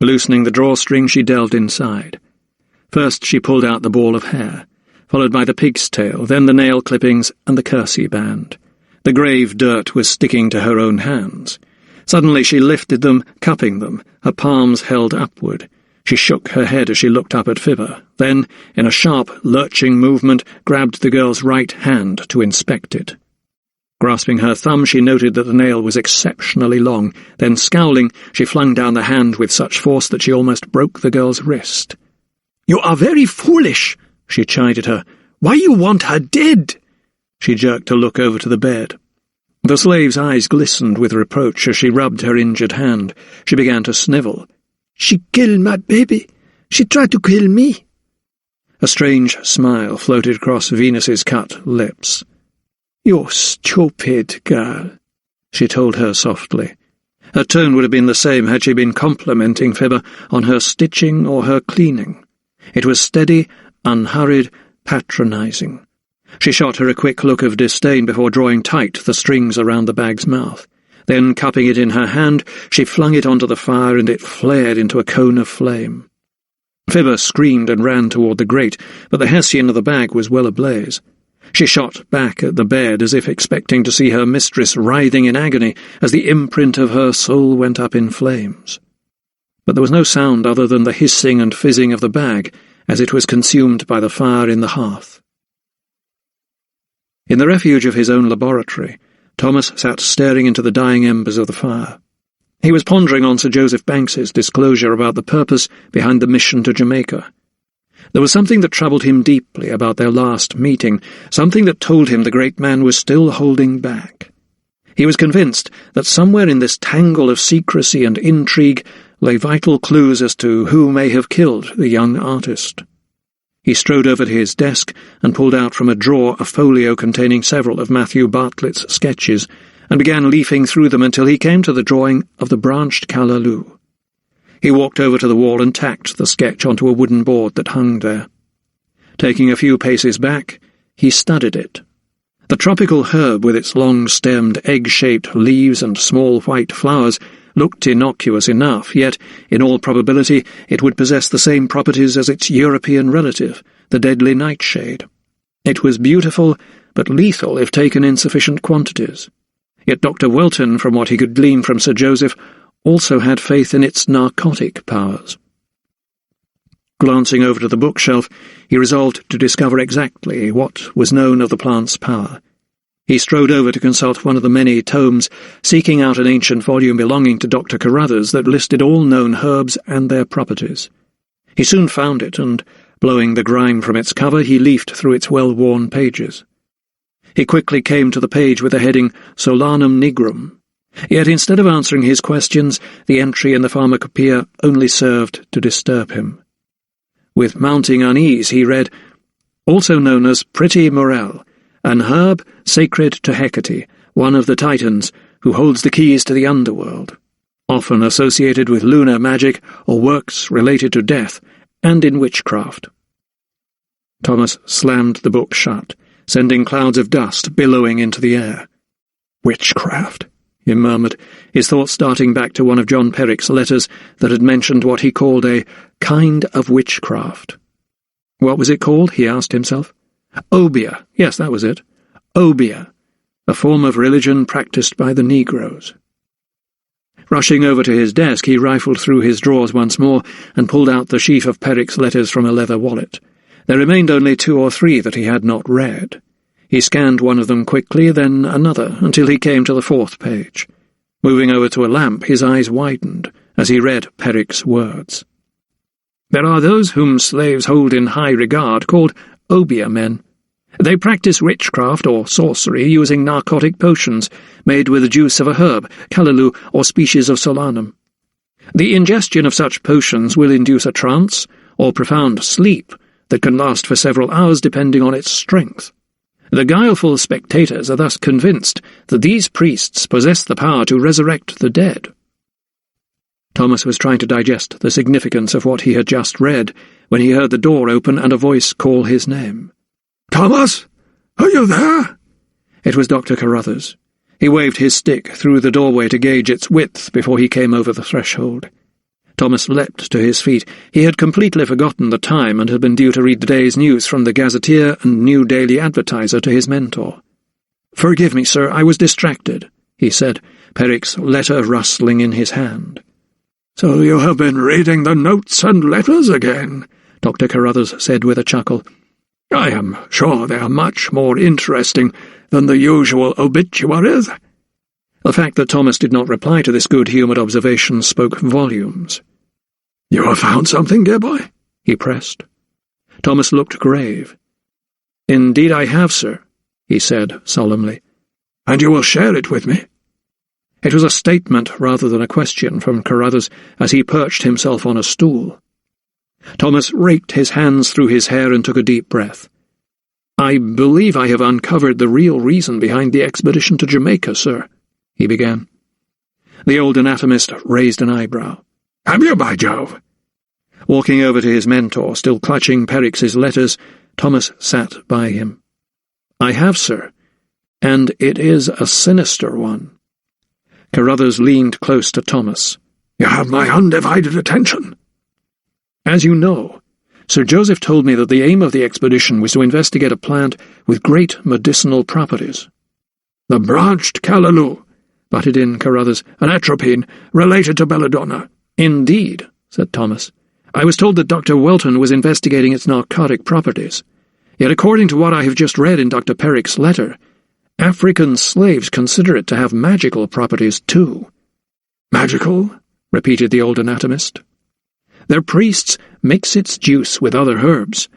Loosening the drawstring, she delved inside. First she pulled out the ball of hair, followed by the pig's tail, then the nail clippings and the kersey band. The grave dirt was sticking to her own hands. Suddenly she lifted them, cupping them, her palms held upward. She shook her head as she looked up at Fibber, then, in a sharp, lurching movement, grabbed the girl's right hand to inspect it. Grasping her thumb, she noted that the nail was exceptionally long. Then, scowling, she flung down the hand with such force that she almost broke the girl's wrist. "You are very foolish," she chided her. "Why you want her dead?" She jerked a look over to the bed. The slave's eyes glistened with reproach as she rubbed her injured hand. She began to snivel. "She killed my baby. She tried to kill me." A strange smile floated across Venus's cut lips. "You stupid girl," she told her softly. Her tone would have been the same had she been complimenting Fibber on her stitching or her cleaning. It was steady, unhurried, patronizing. She shot her a quick look of disdain before drawing tight the strings around the bag's mouth. Then, cupping it in her hand, she flung it onto the fire and it flared into a cone of flame. Fibber screamed and ran toward the grate, but the hessian of the bag was well ablaze. She shot back at the bed as if expecting to see her mistress writhing in agony as the imprint of her soul went up in flames. But there was no sound other than the hissing and fizzing of the bag as it was consumed by the fire in the hearth. In the refuge of his own laboratory, Thomas sat staring into the dying embers of the fire. He was pondering on Sir Joseph Banks's disclosure about the purpose behind the mission to Jamaica. There was something that troubled him deeply about their last meeting, something that told him the great man was still holding back. He was convinced that somewhere in this tangle of secrecy and intrigue lay vital clues as to who may have killed the young artist. He strode over to his desk and pulled out from a drawer a folio containing several of Matthew Bartlett's sketches, and began leafing through them until he came to the drawing of the branched callaloo. He walked over to the wall and tacked the sketch onto a wooden board that hung there. Taking a few paces back, he studied it. The tropical herb with its long-stemmed, egg-shaped leaves and small white flowers looked innocuous enough, yet, in all probability, it would possess the same properties as its European relative, the deadly nightshade. It was beautiful, but lethal if taken in sufficient quantities. Yet Dr. Welton, from what he could glean from Sir Joseph, also had faith in its narcotic powers. Glancing over to the bookshelf, he resolved to discover exactly what was known of the plant's power. He strode over to consult one of the many tomes, seeking out an ancient volume belonging to Dr. Carruthers that listed all known herbs and their properties. He soon found it, and, blowing the grime from its cover, he leafed through its well-worn pages. He quickly came to the page with the heading Solanum nigrum. Yet instead of answering his questions, the entry in the pharmacopoeia only served to disturb him. With mounting unease, he read, "Also known as Pretty Morel, an herb sacred to Hecate, one of the Titans, who holds the keys to the underworld, often associated with lunar magic or works related to death, and in witchcraft." Thomas slammed the book shut, sending clouds of dust billowing into the air. "Witchcraft," he murmured, his thoughts darting back to one of John Perrick's letters that had mentioned what he called a kind of witchcraft. What was it called, he asked himself. Obeah, yes, that was it. Obeah, a form of religion practiced by the Negroes. Rushing over to his desk, he rifled through his drawers once more and pulled out the sheaf of Perrick's letters from a leather wallet. There remained only 2 or 3 that he had not read. He scanned one of them quickly, then another, until he came to the 4th page. Moving over to a lamp, his eyes widened as he read Perrick's words. "There are those whom slaves hold in high regard, called obeah men. They practice witchcraft or sorcery using narcotic potions made with the juice of a herb, callaloo, or species of solanum. The ingestion of such potions will induce a trance or profound sleep that can last for several hours depending on its strength. The guileful spectators are thus convinced that these priests possess the power to resurrect the dead. Thomas was trying to digest the significance of what he had just read when he heard the door open and a voice call his name. "Thomas, are you there?" It was Dr. Carruthers. He waved his stick through the doorway to gauge its width before he came over the threshold. Thomas leapt to his feet. He had completely forgotten the time and had been due to read the day's news from the Gazetteer and New Daily Advertiser to his mentor. "Forgive me, sir, I was distracted," he said, Perrick's letter rustling in his hand. "So you have been reading the notes and letters again," Dr. Carruthers said with a chuckle. "I am sure they are much more interesting than the usual obituaries." The fact that Thomas did not reply to this good-humoured observation spoke volumes. "You have found something, dear boy?" he pressed. Thomas looked grave. "Indeed I have, sir," he said solemnly. "And you will share it with me?" It was a statement rather than a question from Carruthers as he perched himself on a stool. Thomas raked his hands through his hair and took a deep breath. "I believe I have uncovered the real reason behind the expedition to Jamaica, sir," he began. The old anatomist raised an eyebrow. "Have you, by Jove?" Walking over to his mentor, still clutching Perrick's letters, Thomas sat by him. "I have, sir, and it is a sinister one." Carruthers leaned close to Thomas. "You have my undivided attention." "As you know, Sir Joseph told me that the aim of the expedition was to investigate a plant with great medicinal properties." "The branched callaloo," butted in Carruthers. "an atropine related to belladonna." "Indeed," said Thomas. "I was told that Dr. Welton was investigating its narcotic properties. Yet according to what I have just read in Dr. Perrick's letter, African slaves consider it to have magical properties too." "Magical?" repeated the old anatomist. "Their priests mix its juice with other herbs,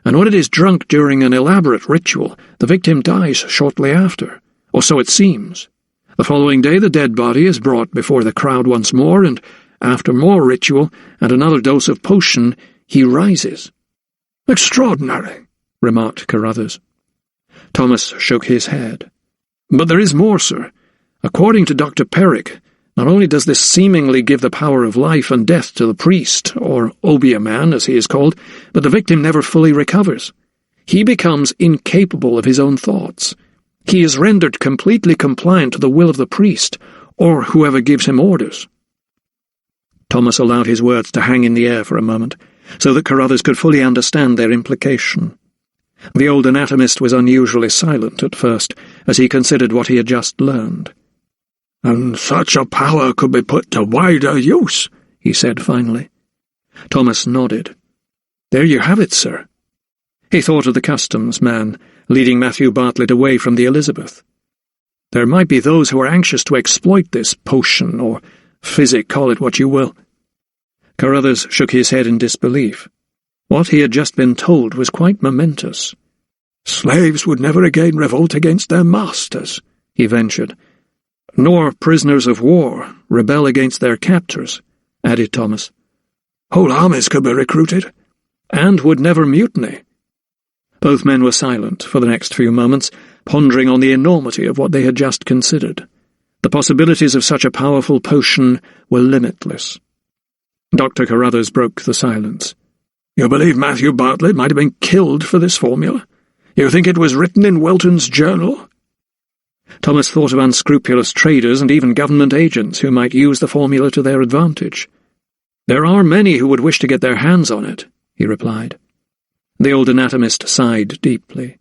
and when it is drunk during an elaborate ritual, the victim dies shortly after, or so it seems. The following day the dead body is brought before the crowd once more, and after more ritual and another dose of potion, he rises." "Extraordinary," remarked Carruthers. Thomas shook his head. "But there is more, sir. According to Dr. Perrick, not only does this seemingly give the power of life and death to the priest, or obeah man as he is called, but the victim never fully recovers. He becomes incapable of his own thoughts. He is rendered completely compliant to the will of the priest, or whoever gives him orders." Thomas allowed his words to hang in the air for a moment, so that Carruthers could fully understand their implication. The old anatomist was unusually silent at first, as he considered what he had just learned. "And such a power could be put to wider use," he said finally. Thomas nodded. "There you have it, sir." He thought of the customs man, leading Matthew Bartlett away from the Elizabeth. There might be those who are anxious to exploit this potion, or physic, call it what you will. Carruthers shook his head in disbelief. What he had just been told was quite momentous. "Slaves would never again revolt against their masters," he ventured. "Nor prisoners of war rebel against their captors," added Thomas. "Whole armies could be recruited." "And would never mutiny." Both men were silent for the next few moments, pondering on the enormity of what they had just considered. The possibilities of such a powerful potion were limitless. Dr. Carruthers broke the silence. "You believe Matthew Bartlett might have been killed for this formula? You think it was written in Welton's journal?" Thomas thought of unscrupulous traders and even government agents who might use the formula to their advantage. "There are many who would wish to get their hands on it," he replied. The old anatomist sighed deeply.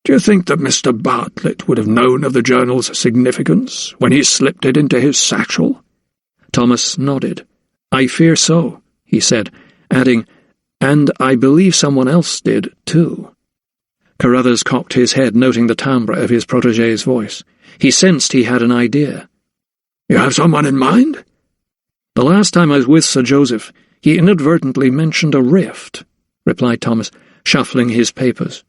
"Do you think that Mr. Bartlett would have known of the journal's significance when he slipped it into his satchel?" Thomas nodded. "I fear so," he said, adding, "and I believe someone else did, too." Carruthers cocked his head, noting the timbre of his protégé's voice. He sensed he had an idea. "You have someone in mind?" "The last time I was with Sir Joseph, he inadvertently mentioned a rift," replied Thomas. shuffling his papers.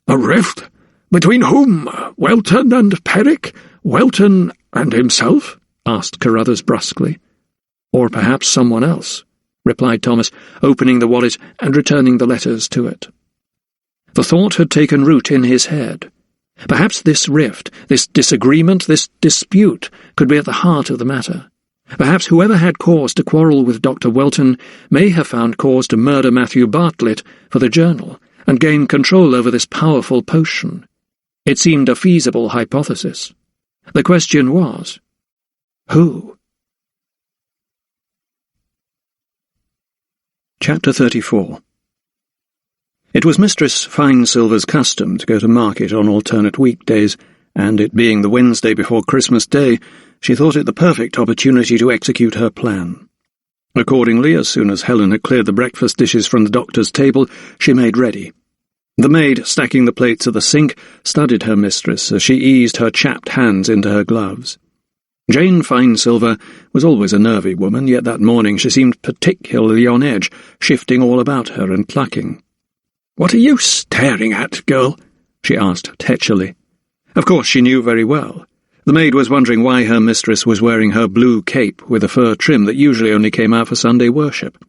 A rift? Between whom? Welton and Perrick? Welton and himself? Asked Carruthers brusquely. Or perhaps someone else, replied Thomas, opening the wallet and returning the letters to it. The thought had taken root in his head. Perhaps this rift, this disagreement, this dispute could be at the heart of the matter. Perhaps whoever had cause to quarrel with Dr. Welton may have found cause to murder Matthew Bartlett for the journal and gain control over this powerful potion. It seemed a feasible hypothesis. The question was, who? Chapter 34. It was Mistress Finesilver's custom to go to market on alternate weekdays, and it being the Wednesday before Christmas Day, she thought it the perfect opportunity to execute her plan. Accordingly, as soon as Helen had cleared the breakfast dishes from the doctor's table, she made ready. The maid, stacking the plates at the sink, studied her mistress as she eased her chapped hands into her gloves. Jane Finesilver was always a nervy woman, yet that morning she seemed particularly on edge, shifting all about her and clucking. "What are you staring at, girl?" she asked tetchily. Of course she knew very well. The maid was wondering why her mistress was wearing her blue cape with a fur trim that usually only came out for Sunday worship.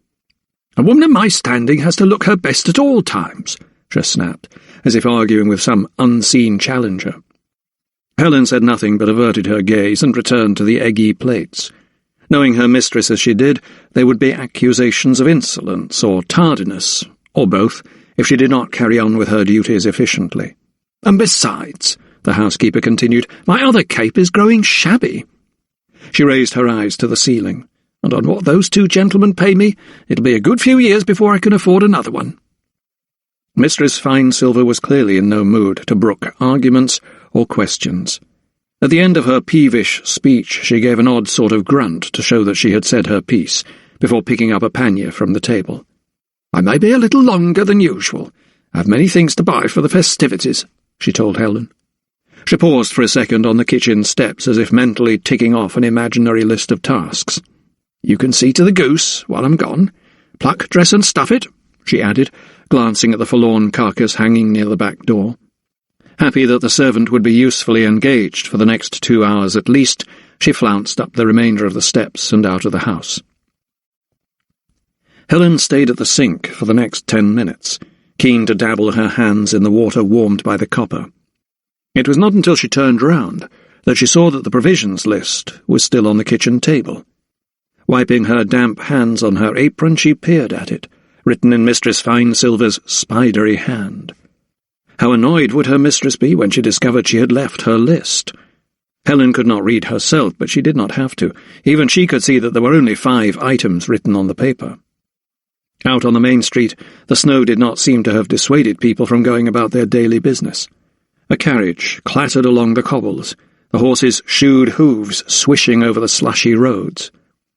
"A woman of my standing has to look her best at all times," she snapped, as if arguing with some unseen challenger. Helen said nothing but averted her gaze and returned to the eggy plates. Knowing her mistress as she did, there would be accusations of insolence or tardiness, or both, if she did not carry on with her duties efficiently. "And besides," the housekeeper continued, "my other cape is growing shabby." She raised her eyes to the ceiling. "And on what those two gentlemen pay me, it'll be a good few years before I can afford another one." Mistress Finesilver was clearly in no mood to brook arguments or questions. At the end of her peevish speech she gave an odd sort of grunt to show that she had said her piece, before picking up a pannier from the table. "I may be a little longer than usual. I have many things to buy for the festivities," she told Helen. She paused for a second on the kitchen steps as if mentally ticking off an imaginary list of tasks. "You can see to the goose while I'm gone. Pluck, dress and stuff it," she added, glancing at the forlorn carcass hanging near the back door. Happy that the servant would be usefully engaged for the next 2 hours at least, she flounced up the remainder of the steps and out of the house. Helen stayed at the sink for the next 10 minutes, keen to dabble her hands in the water warmed by the copper. It was not until she turned round that she saw that the provisions list was still on the kitchen table. Wiping her damp hands on her apron, she peered at it, written in Mistress Finesilver's spidery hand. How annoyed would her mistress be when she discovered she had left her list? Helen could not read herself, but she did not have to. Even she could see that there were only 5 items written on the paper. Out on the main street, the snow did not seem to have dissuaded people from going about their daily business. A carriage clattered along the cobbles, the horses' shoed hooves swishing over the slushy roads.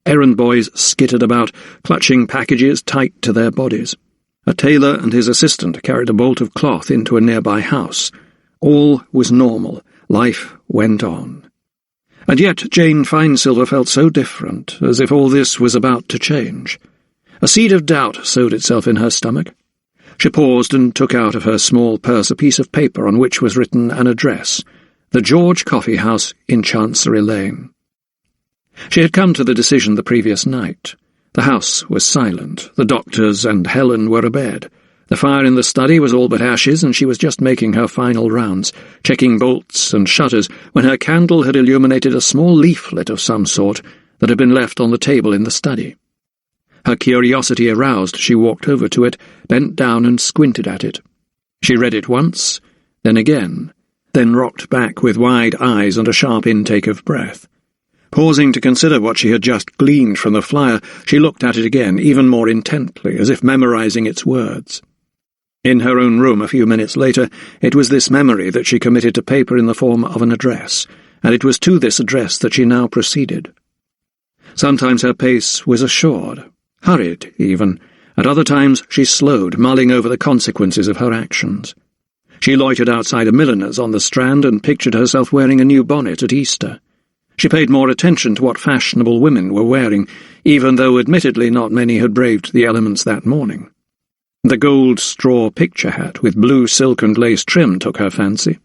Errand boys skittered about, clutching packages tight to their bodies. A tailor and his assistant carried a bolt of cloth into a nearby house. All was normal. Life went on. And yet Jane Finesilver felt so different, as if all this was about to change. A seed of doubt sowed itself in her stomach. She paused and took out of her small purse a piece of paper on which was written an address, the George Coffee House in Chancery Lane. She had come to the decision the previous night. The house was silent. The doctors and Helen were abed. The fire in the study was all but ashes, and she was just making her final rounds, checking bolts and shutters, when her candle had illuminated a small leaflet of some sort that had been left on the table in the study. Her curiosity aroused, she walked over to it, bent down and squinted at it. She read it once, then again, then rocked back with wide eyes and a sharp intake of breath. Pausing to consider what she had just gleaned from the flyer, she looked at it again, even more intently, as if memorizing its words. In her own room a few minutes later, it was this memory that she committed to paper in the form of an address, and it was to this address that she now proceeded. Sometimes her pace was assured, hurried even. At other times she slowed, mulling over the consequences of her actions. She loitered outside a milliner's on the Strand and pictured herself wearing a new bonnet at Easter. She paid more attention to what fashionable women were wearing, even though admittedly not many had braved the elements that morning. The gold straw picture hat with blue silk and lace trim took her fancy.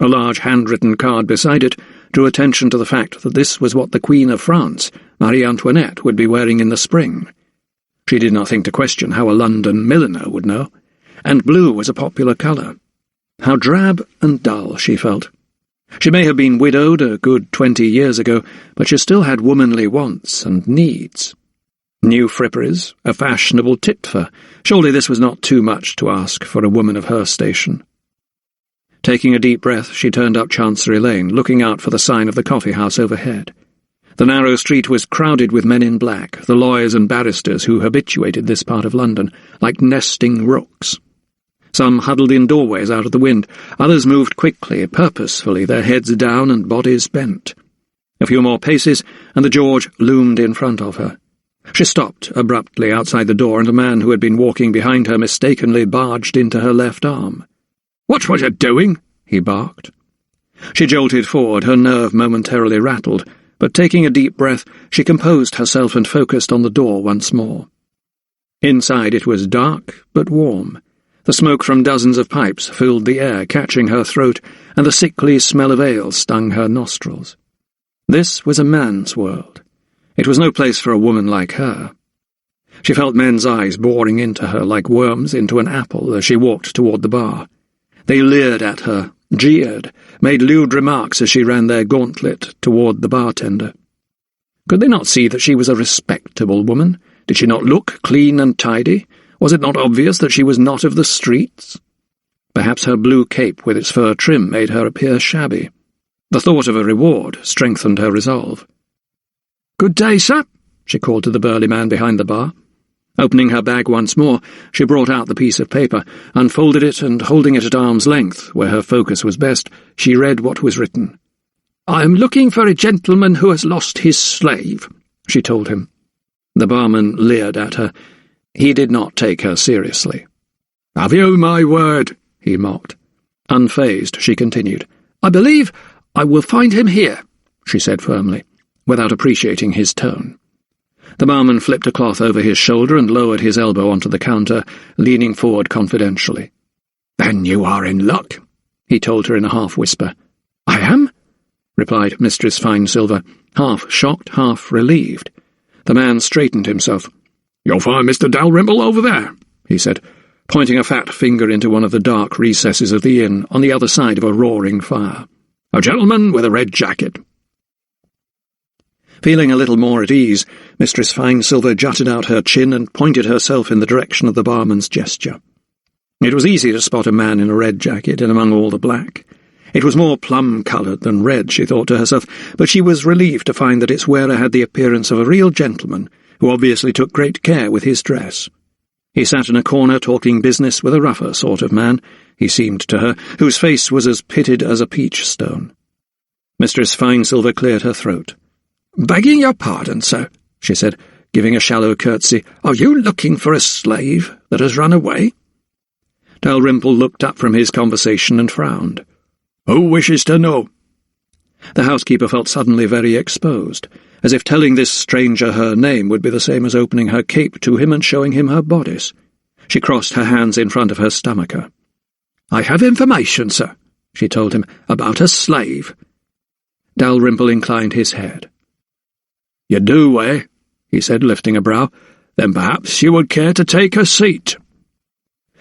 A large handwritten card beside it drew attention to the fact that this was what the Queen of France, Marie Antoinette, would be wearing in the spring. She did not think to question how a London milliner would know, and blue was a popular colour. How drab and dull she felt. She may have been widowed a good 20 years ago, but she still had womanly wants and needs. New fripperies, a fashionable tit-for. Surely this was not too much to ask for a woman of her station. Taking a deep breath, she turned up Chancery Lane, looking out for the sign of the coffee-house overhead. The narrow street was crowded with men in black, the lawyers and barristers who habituated this part of London, like nesting rooks. Some huddled in doorways out of the wind, others moved quickly, purposefully, their heads down and bodies bent. A few more paces, and the George loomed in front of her. She stopped abruptly outside the door, and a man who had been walking behind her mistakenly barged into her left arm. "What were you doing?" he barked. She jolted forward, her nerve momentarily rattled, but taking a deep breath, she composed herself and focused on the door once more. Inside it was dark, but warm. The smoke from dozens of pipes filled the air, catching her throat, and the sickly smell of ale stung her nostrils. This was a man's world. It was no place for a woman like her. She felt men's eyes boring into her like worms into an apple as she walked toward the bar. They leered at her, jeered, made lewd remarks as she ran their gauntlet toward the bartender. Could they not see that she was a respectable woman? Did she not look clean and tidy? Was it not obvious that she was not of the streets? Perhaps her blue cape with its fur trim made her appear shabby. The thought of a reward strengthened her resolve. "Good day, sir," she called to the burly man behind the bar. Opening her bag once more, she brought out the piece of paper, unfolded it, and holding it at arm's length, where her focus was best, she read what was written. "I am looking for a gentleman who has lost his slave," she told him. The barman leered at her. He did not take her seriously. "Have you my word?" he mocked. Unfazed, she continued. "I believe I will find him here," she said firmly, without appreciating his tone. The barman flipped a cloth over his shoulder and lowered his elbow onto the counter, leaning forward confidentially. "Then you are in luck," he told her in a half-whisper. "I am?" replied Mistress Finesilver, half shocked, half relieved. The man straightened himself. "You'll find Mr. Dalrymple over there," he said, pointing a fat finger into one of the dark recesses of the inn on the other side of a roaring fire. "A gentleman with a red jacket." Feeling a little more at ease, Mistress Finesilver jutted out her chin and pointed herself in the direction of the barman's gesture. It was easy to spot a man in a red jacket in among all the black. It was more plum-coloured than red, she thought to herself, but she was relieved to find that its wearer had the appearance of a real gentleman, who obviously took great care with his dress. He sat in a corner talking business with a rougher sort of man, he seemed to her, whose face was as pitted as a peach stone. Mistress Finesilver cleared her throat. "Begging your pardon, sir," she said, giving a shallow curtsy, "are you looking for a slave that has run away?" Dalrymple looked up from his conversation and frowned. "Who wishes to know?" The housekeeper felt suddenly very exposed, as if telling this stranger her name would be the same as opening her cape to him and showing him her bodice. She crossed her hands in front of her stomacher. "I have information, sir," she told him, "about a slave." Dalrymple inclined his head. "You do, eh?" he said, lifting a brow. "Then perhaps you would care to take a seat."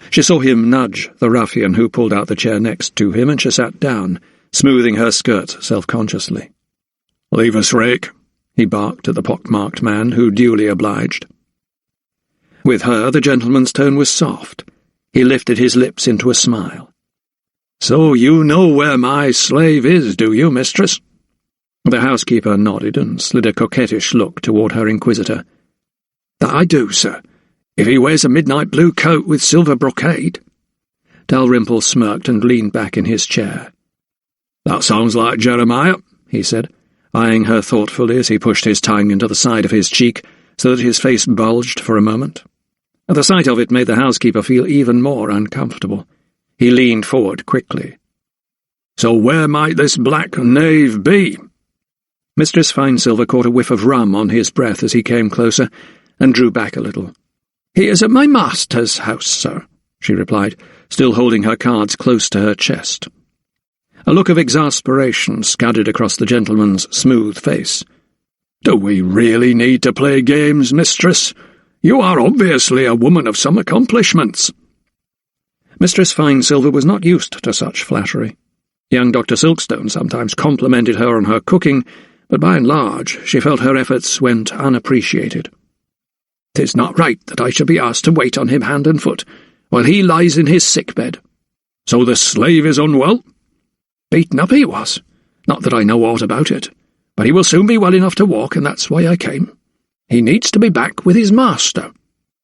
She saw him nudge the ruffian who pulled out the chair next to him, and she sat down, smoothing her skirts self-consciously. "Leave us, rake," he barked at the pock-marked man, who duly obliged. With her, the gentleman's tone was soft. He lifted his lips into a smile. "So you know where my slave is, do you, mistress?" The housekeeper nodded and slid a coquettish look toward her inquisitor. "That I do, sir, if he wears a midnight blue coat with silver brocade." Dalrymple smirked and leaned back in his chair. "That sounds like Jeremiah," he said, eyeing her thoughtfully as he pushed his tongue into the side of his cheek so that his face bulged for a moment. The sight of it made the housekeeper feel even more uncomfortable. He leaned forward quickly. "So where might this black knave be?" Mistress Finesilver caught a whiff of rum on his breath as he came closer, and drew back a little. "He is at my master's house, sir," she replied, still holding her cards close to her chest. A look of exasperation scudded across the gentleman's smooth face. "Do we really need to play games, mistress? You are obviously a woman of some accomplishments." Mistress Finesilver was not used to such flattery. Young Dr. Silkstone sometimes complimented her on her cooking, but by and large she felt her efforts went unappreciated. "'Tis not right that I should be asked to wait on him hand and foot, while he lies in his sick-bed." "So the slave is unwell?" "Beaten up he was. Not that I know aught about it, but he will soon be well enough to walk, and that's why I came. He needs to be back with his master."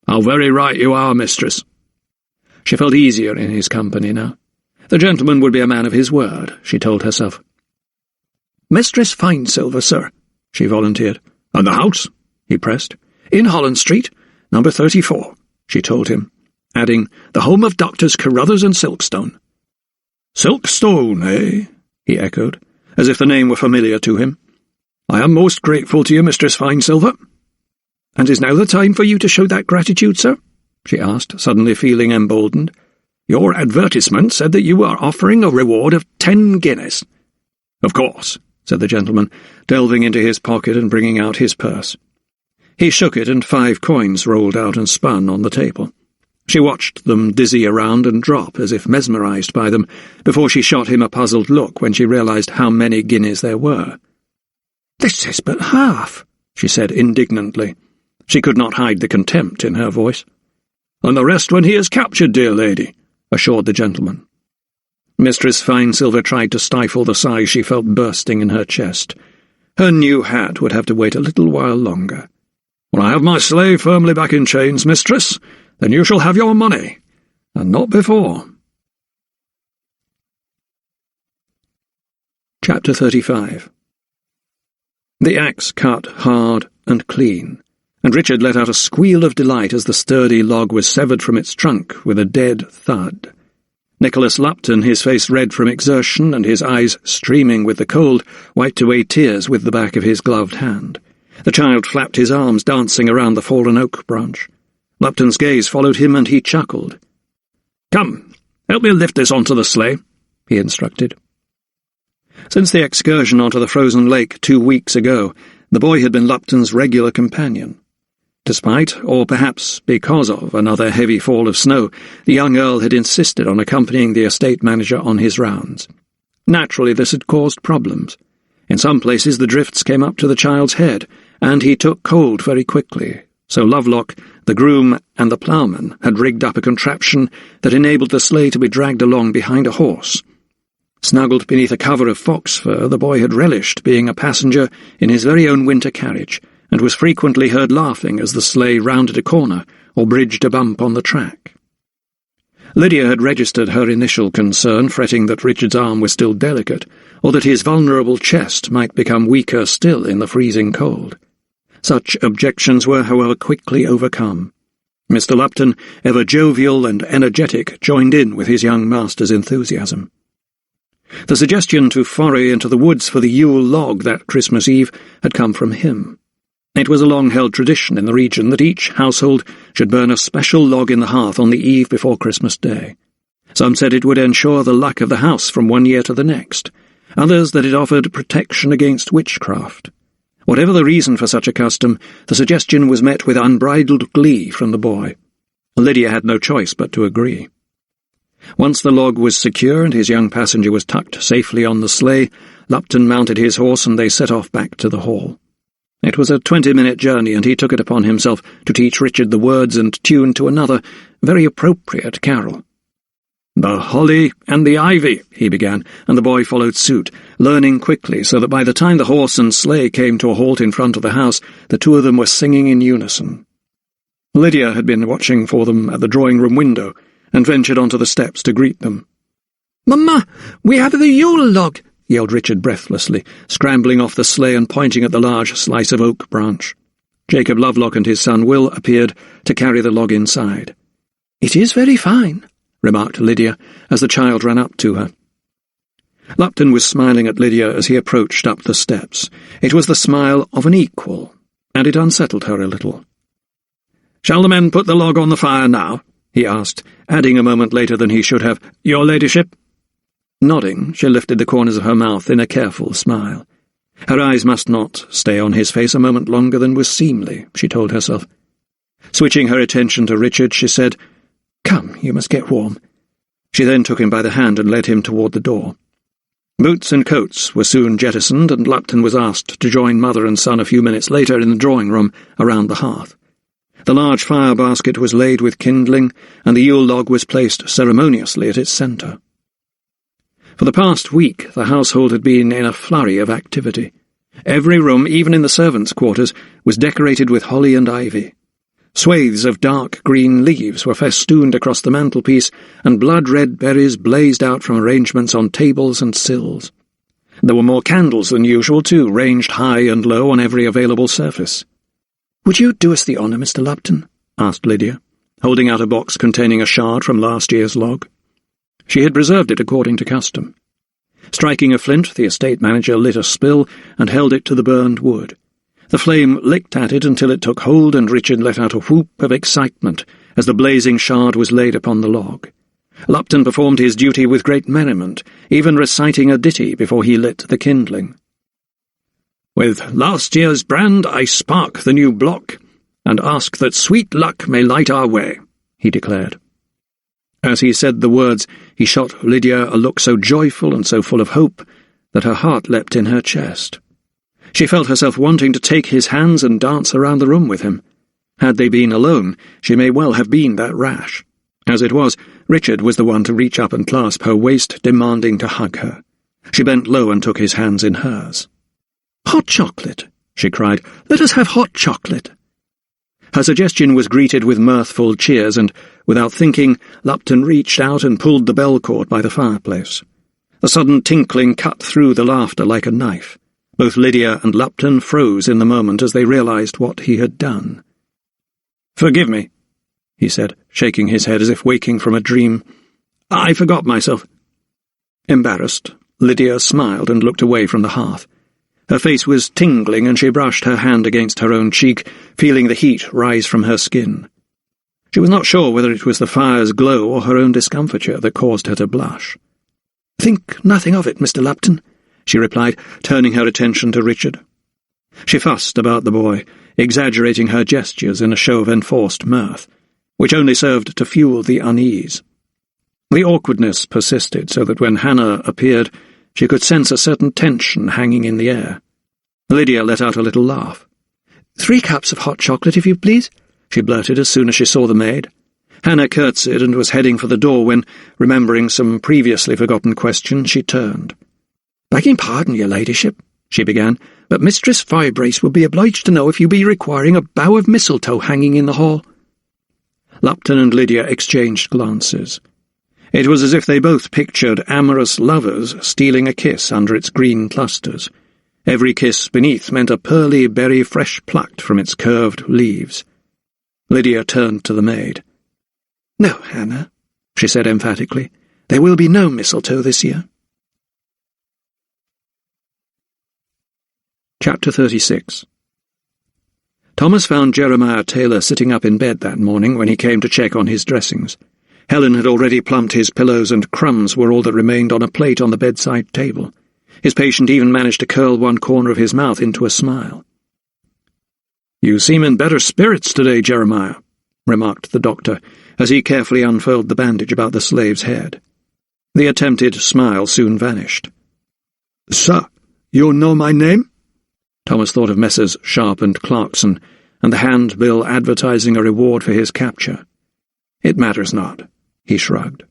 "How very right you are, mistress." She felt easier in his company now. The gentleman would be a man of his word, she told herself. "Mistress Finesilver, sir," she volunteered. "And the house?" he pressed. "In Holland Street, number 34, she told him, adding, "the home of Doctors Carruthers and Silkstone." "Silkstone, eh?" he echoed, as if the name were familiar to him. "I am most grateful to you, Mistress Finesilver." "And is now the time for you to show that gratitude, sir?" she asked, suddenly feeling emboldened. "Your advertisement said that you are offering a reward of 10 guineas. "Of course," said the gentleman, delving into his pocket and bringing out his purse. He shook it, and 5 coins rolled out and spun on the table. She watched them dizzy around and drop as if mesmerized by them, before she shot him a puzzled look when she realized how many guineas there were. "This is but half," she said indignantly. She could not hide the contempt in her voice. "And the rest when he is captured, dear lady," assured the gentleman. Mistress Finesilver tried to stifle the sigh she felt bursting in her chest. Her new hat would have to wait a little while longer. "When I have my slave firmly back in chains, mistress, then you shall have your money, and not before." Chapter 35. The axe cut hard and clean, and Richard let out a squeal of delight as the sturdy log was severed from its trunk with a dead thud. Nicholas Lupton, his face red from exertion and his eyes streaming with the cold, wiped away tears with the back of his gloved hand. The child flapped his arms, dancing around the fallen oak branch. Lupton's gaze followed him, and he chuckled. "Come, help me lift this onto the sleigh," he instructed. Since the excursion onto the frozen lake 2 weeks ago, the boy had been Lupton's regular companion. Despite, or perhaps because of, another heavy fall of snow, the young Earl had insisted on accompanying the estate manager on his rounds. Naturally, this had caused problems. In some places the drifts came up to the child's head, and he took cold very quickly, so Lovelock, the groom, and the ploughman had rigged up a contraption that enabled the sleigh to be dragged along behind a horse. Snuggled beneath a cover of fox fur, the boy had relished being a passenger in his very own winter carriage, and was frequently heard laughing as the sleigh rounded a corner or bridged a bump on the track. Lydia had registered her initial concern, fretting that Richard's arm was still delicate, or that his vulnerable chest might become weaker still in the freezing cold. Such objections were, however, quickly overcome. Mr. Lupton, ever jovial and energetic, joined in with his young master's enthusiasm. The suggestion to foray into the woods for the Yule log that Christmas Eve had come from him. It was a long-held tradition in the region that each household should burn a special log in the hearth on the eve before Christmas Day. Some said it would ensure the luck of the house from one year to the next, others that it offered protection against witchcraft. Whatever the reason for such a custom, the suggestion was met with unbridled glee from the boy. Lydia had no choice but to agree. Once the log was secure and his young passenger was tucked safely on the sleigh, Lupton mounted his horse and they set off back to the hall. It was a 20-minute journey, and he took it upon himself to teach Richard the words and tune to another, very appropriate carol. "The holly and the ivy," he began, and the boy followed suit, learning quickly so that by the time the horse and sleigh came to a halt in front of the house, the two of them were singing in unison. Lydia had been watching for them at the drawing-room window, and ventured onto the steps to greet them. "Mamma, we have the Yule log!" yelled Richard breathlessly, scrambling off the sleigh and pointing at the large slice of oak branch. Jacob Lovelock and his son Will appeared to carry the log inside. "It is very fine," remarked Lydia, as the child ran up to her. Lupton was smiling at Lydia as he approached up the steps. It was the smile of an equal, and it unsettled her a little. "Shall the men put the log on the fire now?" he asked, adding a moment later than he should have, "Your ladyship?" Nodding, she lifted the corners of her mouth in a careful smile. Her eyes must not stay on his face a moment longer than was seemly, she told herself. Switching her attention to Richard, she said, "Come, you must get warm." She then took him by the hand and led him toward the door. Boots and coats were soon jettisoned, and Lupton was asked to join mother and son a few minutes later in the drawing-room around the hearth. The large fire basket was laid with kindling, and the Yule log was placed ceremoniously at its centre. For the past week, the household had been in a flurry of activity. Every room, even in the servants' quarters, was decorated with holly and ivy. Swathes of dark green leaves were festooned across the mantelpiece, and blood-red berries blazed out from arrangements on tables and sills. There were more candles than usual, too, ranged high and low on every available surface. "Would you do us the honour, Mr. Lupton?" asked Lydia, holding out a box containing a shard from last year's log. She had preserved it according to custom. Striking a flint, the estate manager lit a spill and held it to the burned wood. The flame licked at it until it took hold, and Richard let out a whoop of excitement as the blazing shard was laid upon the log. Lupton performed his duty with great merriment, even reciting a ditty before he lit the kindling. "With last year's brand I spark the new block, and ask that sweet luck may light our way," he declared. As he said the words, he shot Lydia a look so joyful and so full of hope that her heart leapt in her chest. She felt herself wanting to take his hands and dance around the room with him. Had they been alone, she may well have been that rash. As it was, Richard was the one to reach up and clasp her waist, demanding to hug her. She bent low and took his hands in hers. "Hot chocolate," she cried. "Let us have hot chocolate." Her suggestion was greeted with mirthful cheers, and, without thinking, Lupton reached out and pulled the bell cord by the fireplace. The sudden tinkling cut through the laughter like a knife. Both Lydia and Lupton froze in the moment as they realized what he had done. "Forgive me," he said, shaking his head as if waking from a dream. "I forgot myself." Embarrassed, Lydia smiled and looked away from the hearth. Her face was tingling, and she brushed her hand against her own cheek, feeling the heat rise from her skin. She was not sure whether it was the fire's glow or her own discomfiture that caused her to blush. "Think nothing of it, Mr. Lupton," she replied, turning her attention to Richard. She fussed about the boy, exaggerating her gestures in a show of enforced mirth, which only served to fuel the unease. The awkwardness persisted, so that when Hannah appeared, she could sense a certain tension hanging in the air. Lydia let out a little laugh. "3 cups of hot chocolate, if you please," she blurted as soon as she saw the maid. Hannah curtsied and was heading for the door when, remembering some previously forgotten question, she turned. "Begging pardon, your ladyship," she began, "but Mistress Firebrace will be obliged to know if you be requiring a bough of mistletoe hanging in the hall." Lupton and Lydia exchanged glances. It was as if they both pictured amorous lovers stealing a kiss under its green clusters. Every kiss beneath meant a pearly berry fresh plucked from its curved leaves. Lydia turned to the maid. "No, Hannah," she said emphatically. "There will be no mistletoe this year." Chapter 36. Thomas found Jeremiah Taylor sitting up in bed that morning when he came to check on his dressings. Helen had already plumped his pillows, and crumbs were all that remained on a plate on the bedside table. His patient even managed to curl one corner of his mouth into a smile. "You seem in better spirits today, Jeremiah," remarked the doctor, as he carefully unfurled the bandage about the slave's head. The attempted smile soon vanished. "Sir, you know my name?" Thomas thought of Messrs. Sharp and Clarkson, and the handbill advertising a reward for his capture. "It matters not," he shrugged.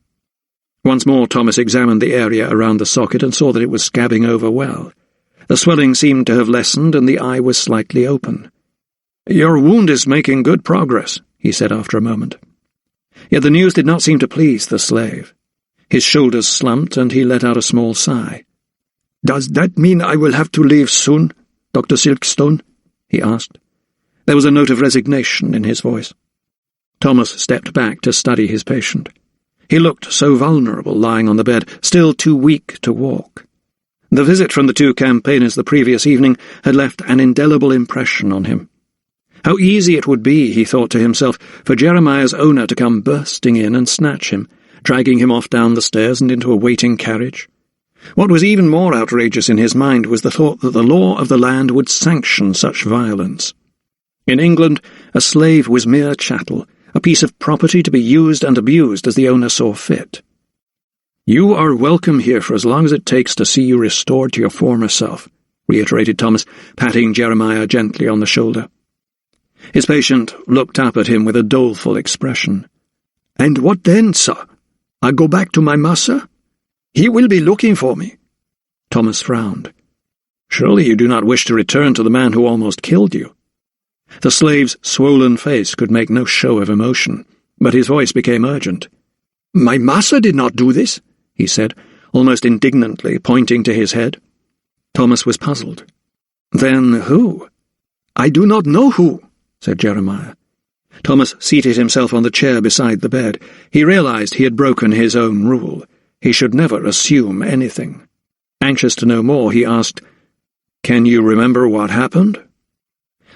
Once more Thomas examined the area around the socket and saw that it was scabbing over well. The swelling seemed to have lessened, and the eye was slightly open. "Your wound is making good progress," he said after a moment. Yet the news did not seem to please the slave. His shoulders slumped, and he let out a small sigh. "Does that mean I will have to leave soon, Dr. Silkstone?" he asked. There was a note of resignation in his voice. Thomas stepped back to study his patient. He looked so vulnerable lying on the bed, still too weak to walk. The visit from the 2 campaigners the previous evening had left an indelible impression on him. How easy it would be, he thought to himself, for Jeremiah's owner to come bursting in and snatch him, dragging him off down the stairs and into a waiting carriage. What was even more outrageous in his mind was the thought that the law of the land would sanction such violence. In England, a slave was mere chattel, a piece of property to be used and abused as the owner saw fit. "You are welcome here for as long as it takes to see you restored to your former self," reiterated Thomas, patting Jeremiah gently on the shoulder. His patient looked up at him with a doleful expression. "And what then, sir? I go back to my master? He will be looking for me." Thomas frowned. "Surely you do not wish to return to the man who almost killed you?" The slave's swollen face could make no show of emotion, but his voice became urgent. "My master did not do this," he said, almost indignantly, pointing to his head. Thomas was puzzled. "Then who?" "I do not know who," said Jeremiah. Thomas seated himself on the chair beside the bed. He realized he had broken his own rule. He should never assume anything. Anxious to know more, he asked, "Can you remember what happened?"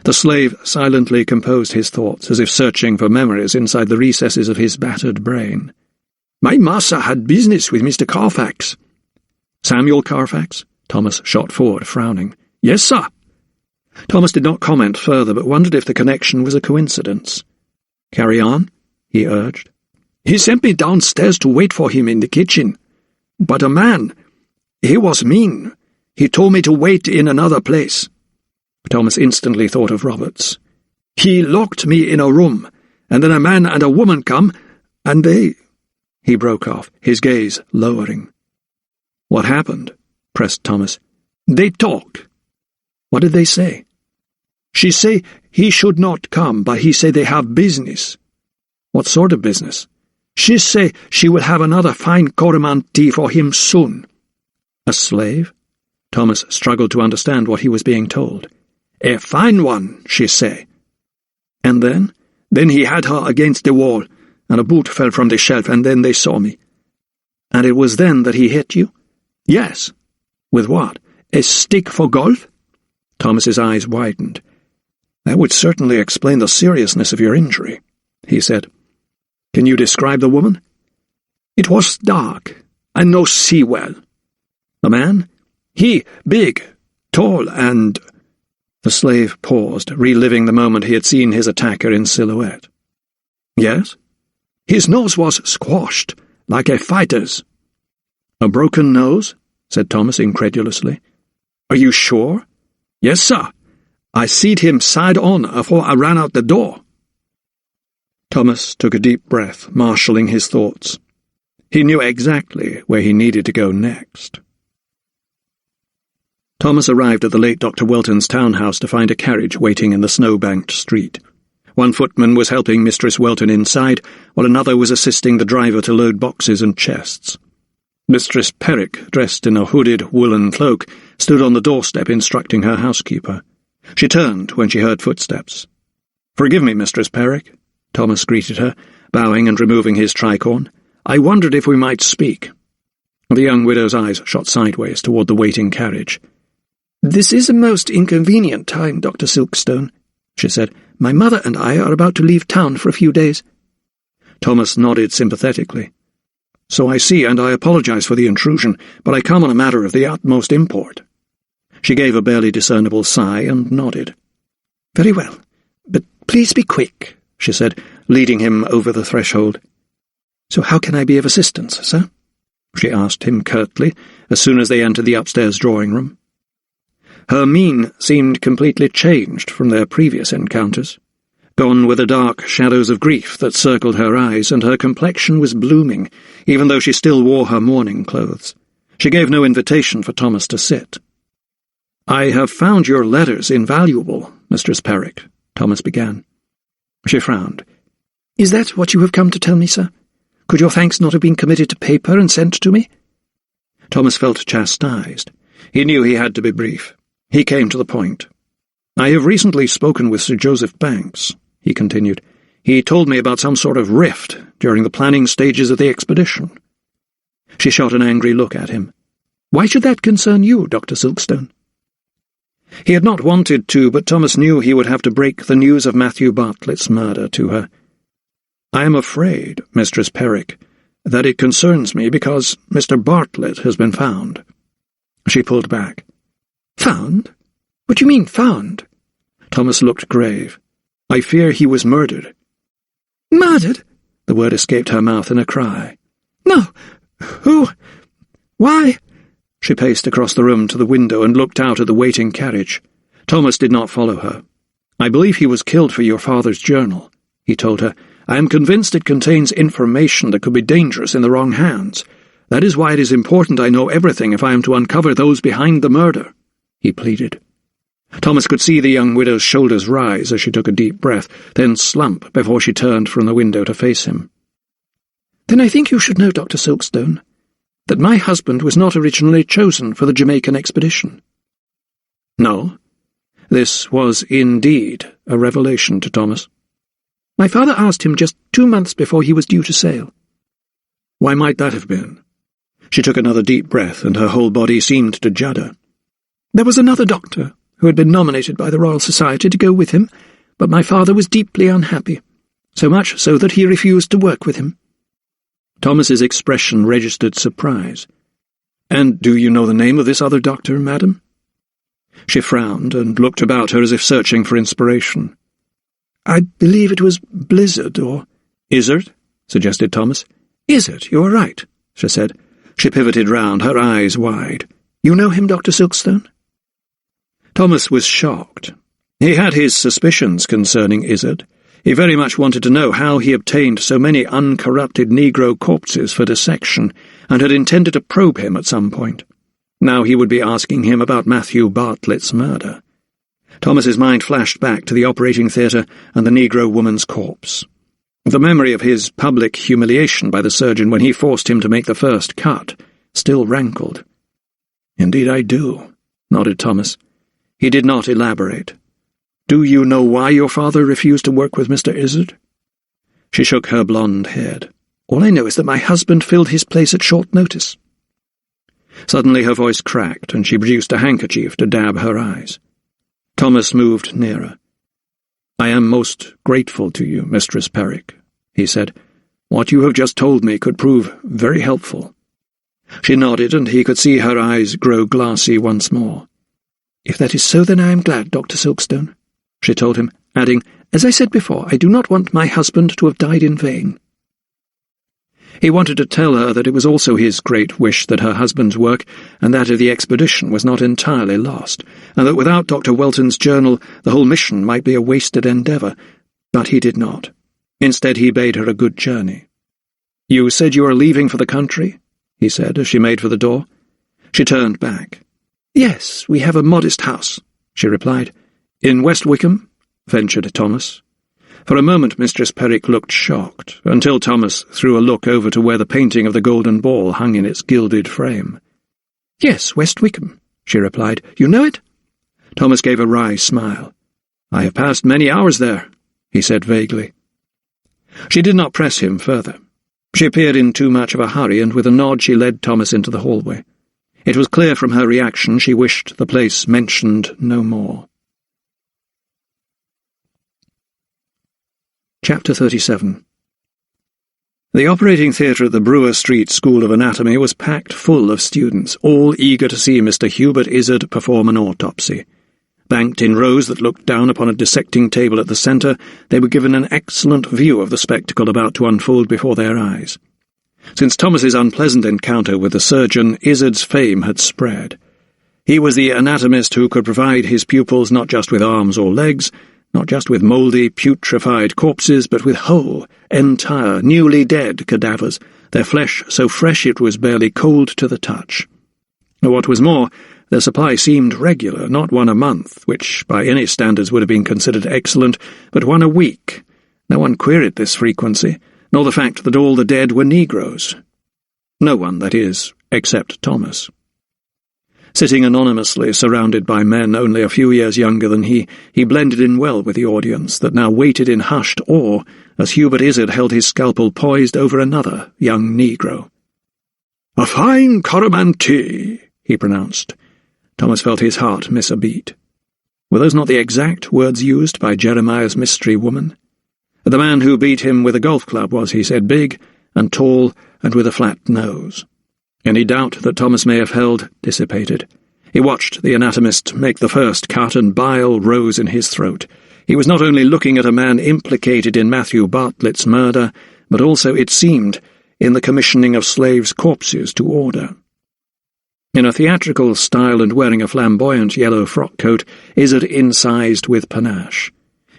The slave silently composed his thoughts, as if searching for memories inside the recesses of his battered brain. "My master had business with Mr. Carfax." "Samuel Carfax?" Thomas shot forward, frowning. "Yes, sir." Thomas did not comment further, but wondered if the connection was a coincidence. "Carry on," he urged. "He sent me downstairs to wait for him in the kitchen. But a man, he was mean. He told me to wait in another place." Thomas instantly thought of Roberts. "He locked me in a room, and then a man and a woman come, and they—" He broke off, his gaze lowering. "What happened?" pressed Thomas. "They talked." "What did they say?" "She say he should not come, but he say they have business." "What sort of business?" "She say she will have another fine Coromantee for him soon." "A slave?" Thomas struggled to understand what he was being told. "A fine one," she say. "And then?" "Then he had her against the wall, and a boot fell from the shelf, and then they saw me." "And it was then that he hit you?" "Yes." "With what?" "A stick for golf." Thomas's eyes widened. "That would certainly explain the seriousness of your injury," he said. "Can you describe the woman?" "It was dark, and no see well." "The man?" "He big, tall, and—" The slave paused, reliving the moment he had seen his attacker in silhouette. "Yes?" "His nose was squashed, like a fighter's." "A broken nose?" said Thomas incredulously. "Are you sure?" "Yes, sir. I seed him side on afore I ran out the door." Thomas took a deep breath, marshalling his thoughts. He knew exactly where he needed to go next. Thomas arrived at the late Dr. Welton's townhouse to find a carriage waiting in the snow-banked street. One footman was helping Mistress Welton inside, while another was assisting the driver to load boxes and chests. Mistress Perrick, dressed in a hooded woolen cloak, stood on the doorstep instructing her housekeeper. She turned when she heard footsteps. "Forgive me, Mistress Perrick," Thomas greeted her, bowing and removing his tricorn. "I wondered if we might speak." The young widow's eyes shot sideways toward the waiting carriage. "This is a most inconvenient time, Dr. Silkstone," she said. "My mother and I are about to leave town for a few days." Thomas nodded sympathetically. "So I see, and I apologize for the intrusion, but I come on a matter of the utmost import." She gave a barely discernible sigh and nodded. "Very well, but please be quick," she said, leading him over the threshold. "So how can I be of assistance, sir?" she asked him curtly, as soon as they entered the upstairs drawing-room. Her mien seemed completely changed from their previous encounters. Gone were the dark shadows of grief that circled her eyes, and her complexion was blooming, even though she still wore her mourning clothes. She gave no invitation for Thomas to sit. "I have found your letters invaluable, Mistress Perrick," Thomas began. She frowned. "Is that what you have come to tell me, sir? Could your thanks not have been committed to paper and sent to me?" Thomas felt chastised. He knew he had to be brief. He came to the point. "I have recently spoken with Sir Joseph Banks," he continued. "He told me about some sort of rift during the planning stages of the expedition." She shot an angry look at him. "Why should that concern you, Dr. Silkstone?" He had not wanted to, but Thomas knew he would have to break the news of Matthew Bartlett's murder to her. "I am afraid, Mistress Perrick, that it concerns me because Mr. Bartlett has been found." She pulled back. "Found? What do you mean, found?" Thomas looked grave. "I fear he was murdered." "Murdered?" The word escaped her mouth in a cry. "No! Who? Why?" She paced across the room to the window and looked out at the waiting carriage. Thomas did not follow her. "I believe he was killed for your father's journal," he told her. "I am convinced it contains information that could be dangerous in the wrong hands. That is why it is important I know everything if I am to uncover those behind the murder," he pleaded. Thomas could see the young widow's shoulders rise as she took a deep breath, then slump before she turned from the window to face him. "Then I think you should know, Dr. Silkstone, that my husband was not originally chosen for the Jamaican expedition." No, this was indeed a revelation to Thomas. "My father asked him just 2 months before he was due to sail." Why might that have been? She took another deep breath, and her whole body seemed to judder. "There was another doctor who had been nominated by the Royal Society to go with him, but my father was deeply unhappy, so much so that he refused to work with him." Thomas's expression registered surprise. "And do you know the name of this other doctor, madam?" She frowned and looked about her as if searching for inspiration. "I believe it was Blizzard, or—" "Izzard?" suggested Thomas. "Izzard, you are right," she said. She pivoted round, her eyes wide. "You know him, Dr. Silkstone?" Thomas was shocked. He had his suspicions concerning Izzard. He very much wanted to know how he obtained so many uncorrupted Negro corpses for dissection, and had intended to probe him at some point. Now he would be asking him about Matthew Bartlett's murder. Thomas's mind flashed back to the operating theatre and the Negro woman's corpse. The memory of his public humiliation by the surgeon when he forced him to make the first cut still rankled. "Indeed I do," nodded Thomas. He did not elaborate. "Do you know why your father refused to work with Mr. Izzard?" She shook her blonde head. "All I know is that my husband filled his place at short notice." Suddenly her voice cracked, and she produced a handkerchief to dab her eyes. Thomas moved nearer. "I am most grateful to you, Mistress Perrick," he said. "What you have just told me could prove very helpful." She nodded, and he could see her eyes grow glassy once more. "If that is so, then I am glad, Dr. Silkstone," she told him, adding, "As I said before, I do not want my husband to have died in vain." He wanted to tell her that it was also his great wish that her husband's work and that of the expedition was not entirely lost, and that without Dr. Welton's journal the whole mission might be a wasted endeavour, but he did not. Instead he bade her a good journey. "You said you are leaving for the country?" he said as she made for the door. She turned back. "Yes, we have a modest house," she replied. "In West Wickham?" ventured Thomas. For a moment Mistress Perrick looked shocked, until Thomas threw a look over to where the painting of the golden ball hung in its gilded frame. "Yes, West Wickham," she replied. "You know it?" Thomas gave a wry smile. "I have passed many hours there," he said vaguely. She did not press him further. She appeared in too much of a hurry, and with a nod she led Thomas into the hallway. It was clear from her reaction she wished the place mentioned no more. Chapter 37. The operating theatre at the Brewer Street School of Anatomy was packed full of students, all eager to see Mr. Hubert Izzard perform an autopsy. Banked in rows that looked down upon a dissecting table at the centre, they were given an excellent view of the spectacle about to unfold before their eyes. Since Thomas's unpleasant encounter with the surgeon, Izzard's fame had spread. He was the anatomist who could provide his pupils not just with arms or legs, not just with mouldy, putrefied corpses, but with whole, entire, newly dead cadavers, their flesh so fresh it was barely cold to the touch. What was more, their supply seemed regular, not one a month, which by any standards would have been considered excellent, but one a week. No one queried this frequency, nor the fact that all the dead were Negroes. No one, that is, except Thomas. Sitting anonymously, surrounded by men only a few years younger than he blended in well with the audience that now waited in hushed awe as Hubert Izzard held his scalpel poised over another young Negro. "A fine Coromantee," he pronounced. Thomas felt his heart miss a beat. Were those not the exact words used by Jeremiah's mystery woman? The man who beat him with a golf club was, he said, big and tall and with a flat nose. Any doubt that Thomas may have held dissipated. He watched the anatomist make the first cut, and bile rose in his throat. He was not only looking at a man implicated in Matthew Bartlett's murder, but also, it seemed, in the commissioning of slaves' corpses to order. In a theatrical style and wearing a flamboyant yellow frock coat, Izzard incised with panache.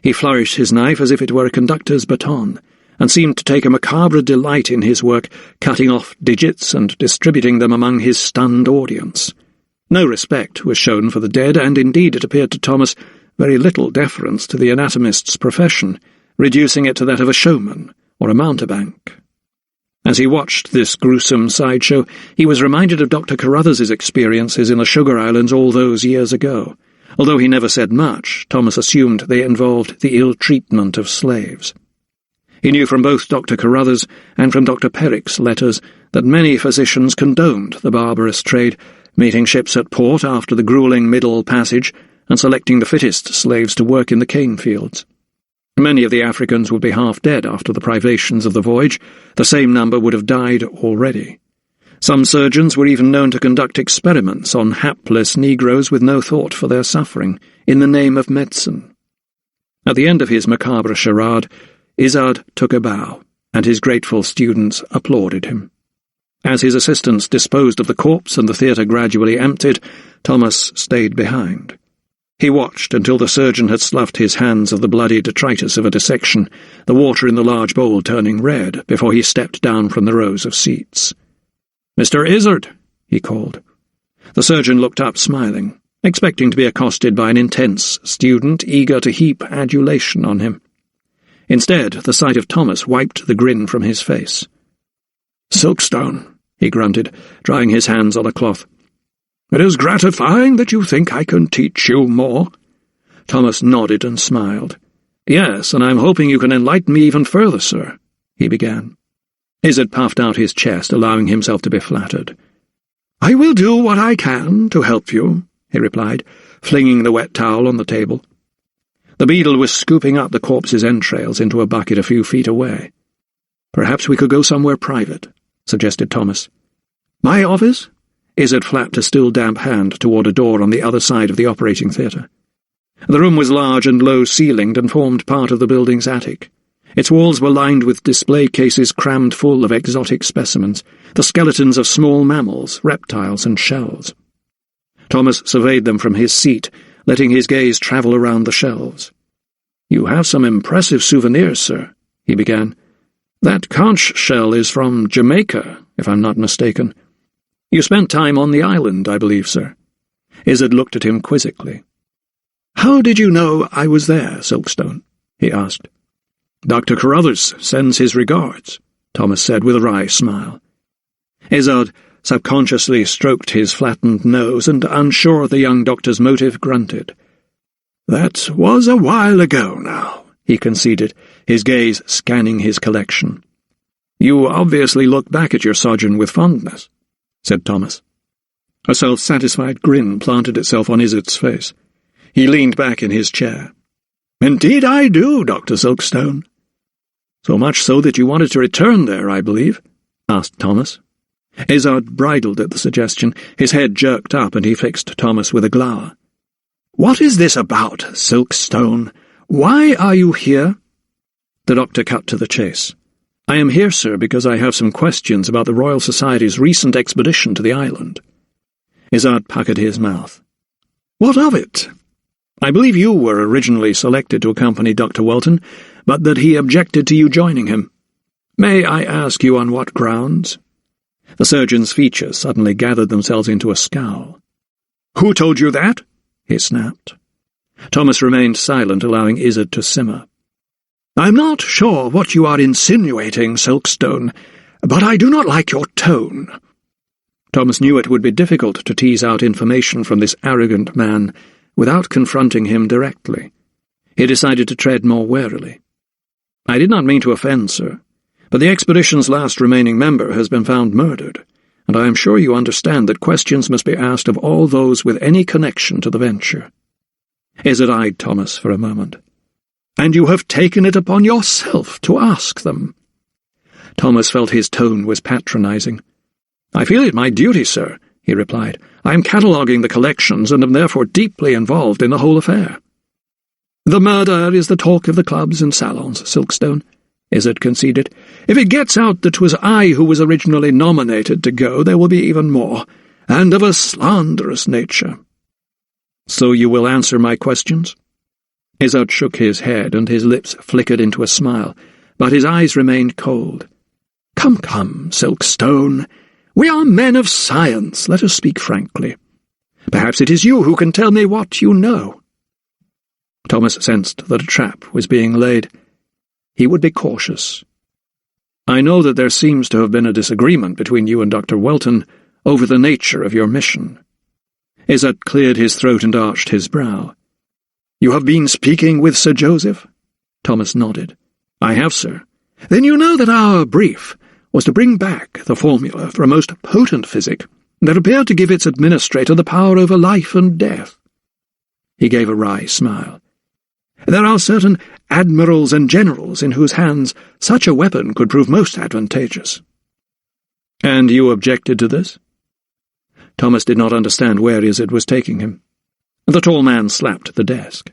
He flourished his knife as if it were a conductor's baton, and seemed to take a macabre delight in his work, cutting off digits and distributing them among his stunned audience. No respect was shown for the dead, and indeed it appeared to Thomas very little deference to the anatomist's profession, reducing it to that of a showman or a mountebank. As he watched this gruesome sideshow, he was reminded of Dr. Carruthers's experiences in the Sugar Islands all those years ago. Although he never said much, Thomas assumed they involved the ill treatment of slaves. He knew from both Dr. Carruthers and from Dr. Perrick's letters that many physicians condoned the barbarous trade, meeting ships at port after the gruelling Middle Passage and selecting the fittest slaves to work in the cane fields. Many of the Africans would be half dead after the privations of the voyage. The same number would have died already. Some surgeons were even known to conduct experiments on hapless Negroes with no thought for their suffering, in the name of medicine. At the end of his macabre charade, Izzard took a bow, and his grateful students applauded him. As his assistants disposed of the corpse and the theatre gradually emptied, Thomas stayed behind. He watched until the surgeon had sloughed his hands of the bloody detritus of a dissection, the water in the large bowl turning red, before he stepped down from the rows of seats. "Mr. Izzard," he called. The surgeon looked up, smiling, expecting to be accosted by an intense student eager to heap adulation on him. Instead, the sight of Thomas wiped the grin from his face. "Silkstone," he grunted, drying his hands on a cloth. "It is gratifying that you think I can teach you more." Thomas nodded and smiled. "Yes, and I'm hoping you can enlighten me even further, sir," he began. Izzard puffed out his chest, allowing himself to be flattered. "I will do what I can to help you," he replied, flinging the wet towel on the table. The beadle was scooping up the corpse's entrails into a bucket a few feet away. "Perhaps we could go somewhere private," suggested Thomas. "My office?" Izzard flapped a still damp hand toward a door on the other side of the operating theatre. The room was large and low-ceilinged and formed part of the building's attic. Its walls were lined with display cases crammed full of exotic specimens, the skeletons of small mammals, reptiles, and shells. Thomas surveyed them from his seat, letting his gaze travel around the shelves. "You have some impressive souvenirs, sir," he began. "That conch shell is from Jamaica, if I'm not mistaken. You spent time on the island, I believe, sir." Izzard looked at him quizzically. "How did you know I was there, Silkstone?" he asked. "Dr. Carruthers sends his regards," Thomas said with a wry smile. Izzard subconsciously stroked his flattened nose and, unsure of the young doctor's motive, grunted. "That was a while ago now," he conceded, his gaze scanning his collection. "You obviously look back at your sojourn with fondness," said Thomas. A self-satisfied grin planted itself on Izzard's face. He leaned back in his chair. "Indeed I do, Dr. Silkstone." "So much so that you wanted to return there, I believe?" asked Thomas. Izzard bridled at the suggestion. His head jerked up, and he fixed Thomas with a glower. "What is this about, Silkstone? Why are you here?" The doctor cut to the chase. "I am here, sir, because I have some questions about the Royal Society's recent expedition to the island." Izzard puckered his mouth. "What of it?" "I believe you were originally selected to accompany Dr. Welton, but that he objected to you joining him. May I ask you on what grounds?" The surgeon's features suddenly gathered themselves into a scowl. "Who told you that?" he snapped. Thomas remained silent, allowing Izzard to simmer. "I'm not sure what you are insinuating, Silkstone, but I do not like your tone." Thomas knew it would be difficult to tease out information from this arrogant man without confronting him directly. He decided to tread more warily. "I did not mean to offend, sir, but the expedition's last remaining member has been found murdered, and I am sure you understand that questions must be asked of all those with any connection to the venture." Izzard eyed Thomas for a moment. "And you have taken it upon yourself to ask them?" Thomas felt his tone was patronising. "I feel it my duty, sir," he replied. "I am cataloguing the collections and am therefore deeply involved in the whole affair." "The murder is the talk of the clubs and salons, Silkstone," Izzard conceded. "If it gets out that 'twas I who was originally nominated to go, there will be even more, and of a slanderous nature." "So you will answer my questions?" Izzard shook his head, and his lips flickered into a smile, but his eyes remained cold. Come, Silkstone. We are men of science, let us speak frankly. Perhaps it is you who can tell me what you know." Thomas sensed that a trap was being laid. He would be cautious. "I know that there seems to have been a disagreement between you and Dr. Welton over the nature of your mission." Izzard cleared his throat and arched his brow. "You have been speaking with Sir Joseph?" Thomas nodded. "I have, sir." "Then you know that our brief was to bring back the formula for a most potent physic that appeared to give its administrator the power over life and death." He gave a wry smile. "There are certain admirals and generals in whose hands such a weapon could prove most advantageous." "And you objected to this?" Thomas did not understand where Izzard was taking him. The tall man slapped the desk.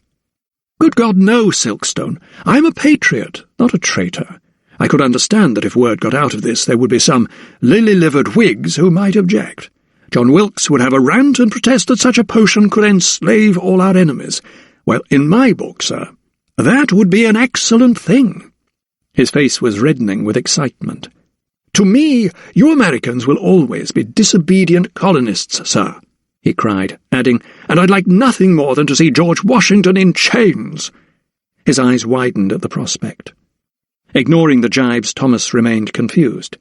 "Good God, no, Silkstone. I am a patriot, not a traitor. I could understand that if word got out of this, there would be some lily-livered Whigs who might object. John Wilkes would have a rant and protest that such a potion could enslave all our enemies. Well, in my book, sir, that would be an excellent thing." His face was reddening with excitement. "To me, you Americans will always be disobedient colonists, sir," he cried, adding, "and I'd like nothing more than to see George Washington in chains." His eyes widened at the prospect. Ignoring the jibes, Thomas remained confused.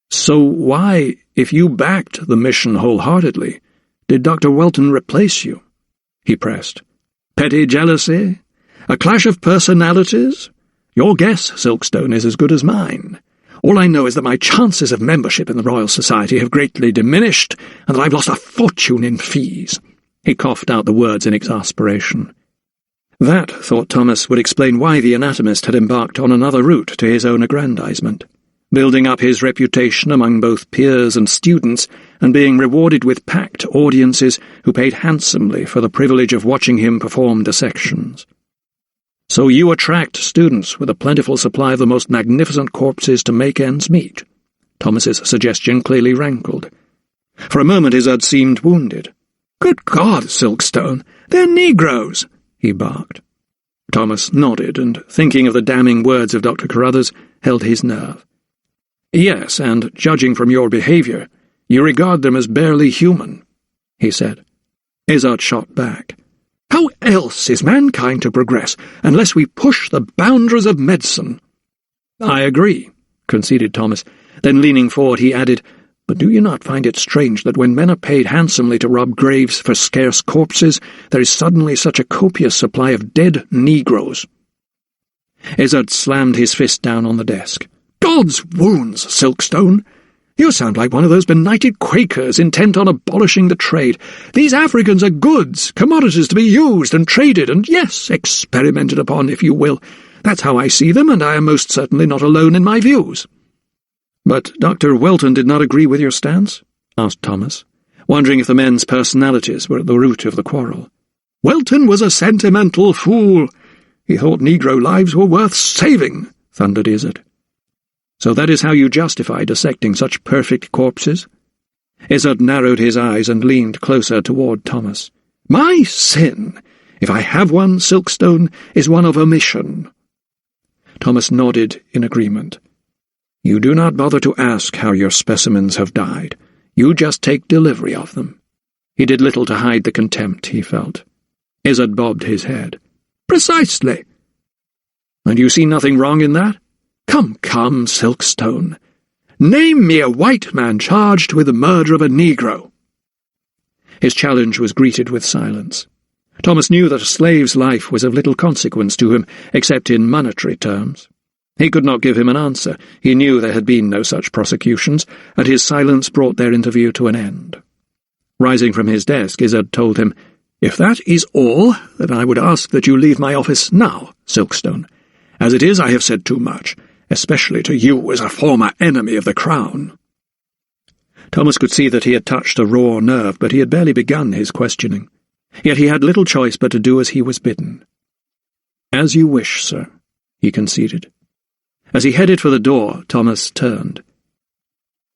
"So why, if you backed the mission wholeheartedly, did Dr. Welton replace you?" he pressed. "Petty jealousy? A clash of personalities? Your guess, Silkstone, is as good as mine. All I know is that my chances of membership in the Royal Society have greatly diminished, and that I've lost a fortune in fees." He coughed out the words in exasperation. That, thought Thomas, would explain why the anatomist had embarked on another route to his own aggrandizement, building up his reputation among both peers and students, and being rewarded with packed audiences who paid handsomely for the privilege of watching him perform dissections. "So you attract students with a plentiful supply of the most magnificent corpses to make ends meet?" Thomas's suggestion clearly rankled. For a moment Izzard seemed wounded. "Good God, Silkstone, they're Negroes!" he barked. Thomas nodded, and, thinking of the damning words of Dr. Carruthers, held his nerve. "Yes, and judging from your behaviour, you regard them as barely human," he said. Izzard shot back. "How else is mankind to progress unless we push the boundaries of medicine?" "I agree," conceded Thomas. Then, leaning forward, he added, "But do you not find it strange that when men are paid handsomely to rob graves for scarce corpses, there is suddenly such a copious supply of dead Negroes?" Izzard slammed his fist down on the desk. "God's wounds, Silkstone! You sound like one of those benighted Quakers intent on abolishing the trade. These Africans are goods, commodities to be used and traded and, yes, experimented upon, if you will. That's how I see them, and I am most certainly not alone in my views." "But Dr. Welton did not agree with your stance?" asked Thomas, wondering if the men's personalities were at the root of the quarrel. "Welton was a sentimental fool. He thought Negro lives were worth saving," thundered Izzard. "So that is how you justify dissecting such perfect corpses?" Izzard narrowed his eyes and leaned closer toward Thomas. "My sin, if I have one, Silkstone, is one of omission." Thomas nodded in agreement. "You do not bother to ask how your specimens have died. You just take delivery of them." He did little to hide the contempt he felt. Izzard bobbed his head. "Precisely." "And you see nothing wrong in that?" Come, Silkstone. Name me a white man charged with the murder of a Negro." His challenge was greeted with silence. Thomas knew that a slave's life was of little consequence to him, except in monetary terms. He could not give him an answer. He knew there had been no such prosecutions, and his silence brought their interview to an end. Rising from his desk, Izzard told him, "If that is all, then I would ask that you leave my office now, Silkstone. As it is, I have said too much, especially to you as a former enemy of the Crown." Thomas could see that he had touched a raw nerve, but he had barely begun his questioning. Yet he had little choice but to do as he was bidden. "As you wish, sir," he conceded. As he headed for the door, Thomas turned.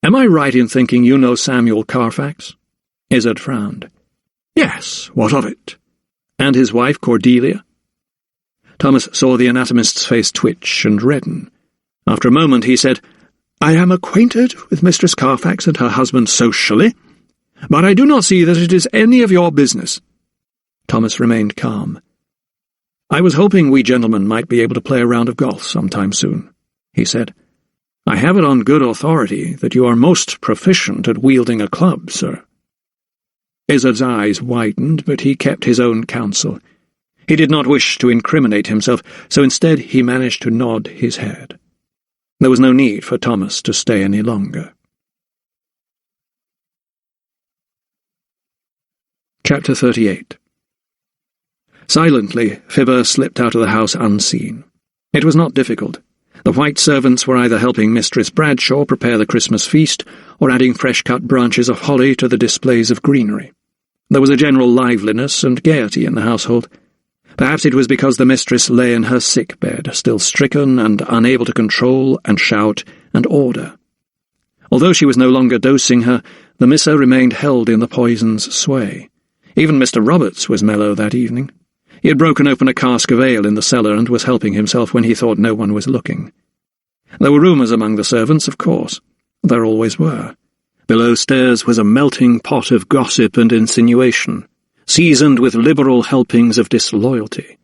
"Am I right in thinking you know Samuel Carfax?" Izzard frowned. "Yes, what of it?" "And his wife Cordelia?" Thomas saw the anatomist's face twitch and redden. After a moment he said, "I am acquainted with Mistress Carfax and her husband socially, but I do not see that it is any of your business." Thomas remained calm. "I was hoping we gentlemen might be able to play a round of golf sometime soon," he said. "I have it on good authority that you are most proficient at wielding a club, sir." Izzard's eyes widened, but he kept his own counsel. He did not wish to incriminate himself, so instead he managed to nod his head. There was no need for Thomas to stay any longer. Chapter 38. Silently, Fibber slipped out of the house unseen. It was not difficult. The white servants were either helping Mistress Bradshaw prepare the Christmas feast, or adding fresh-cut branches of holly to the displays of greenery. There was a general liveliness and gaiety in the household. Perhaps it was because the mistress lay in her sick bed, still stricken and unable to control and shout and order. Although she was no longer dosing her, the Missa remained held in the poison's sway. Even Mr. Roberts was mellow that evening. He had broken open a cask of ale in the cellar and was helping himself when he thought no one was looking. There were rumours among the servants, of course. There always were. Below stairs was a melting pot of gossip and insinuation, seasoned with liberal helpings of disloyalty.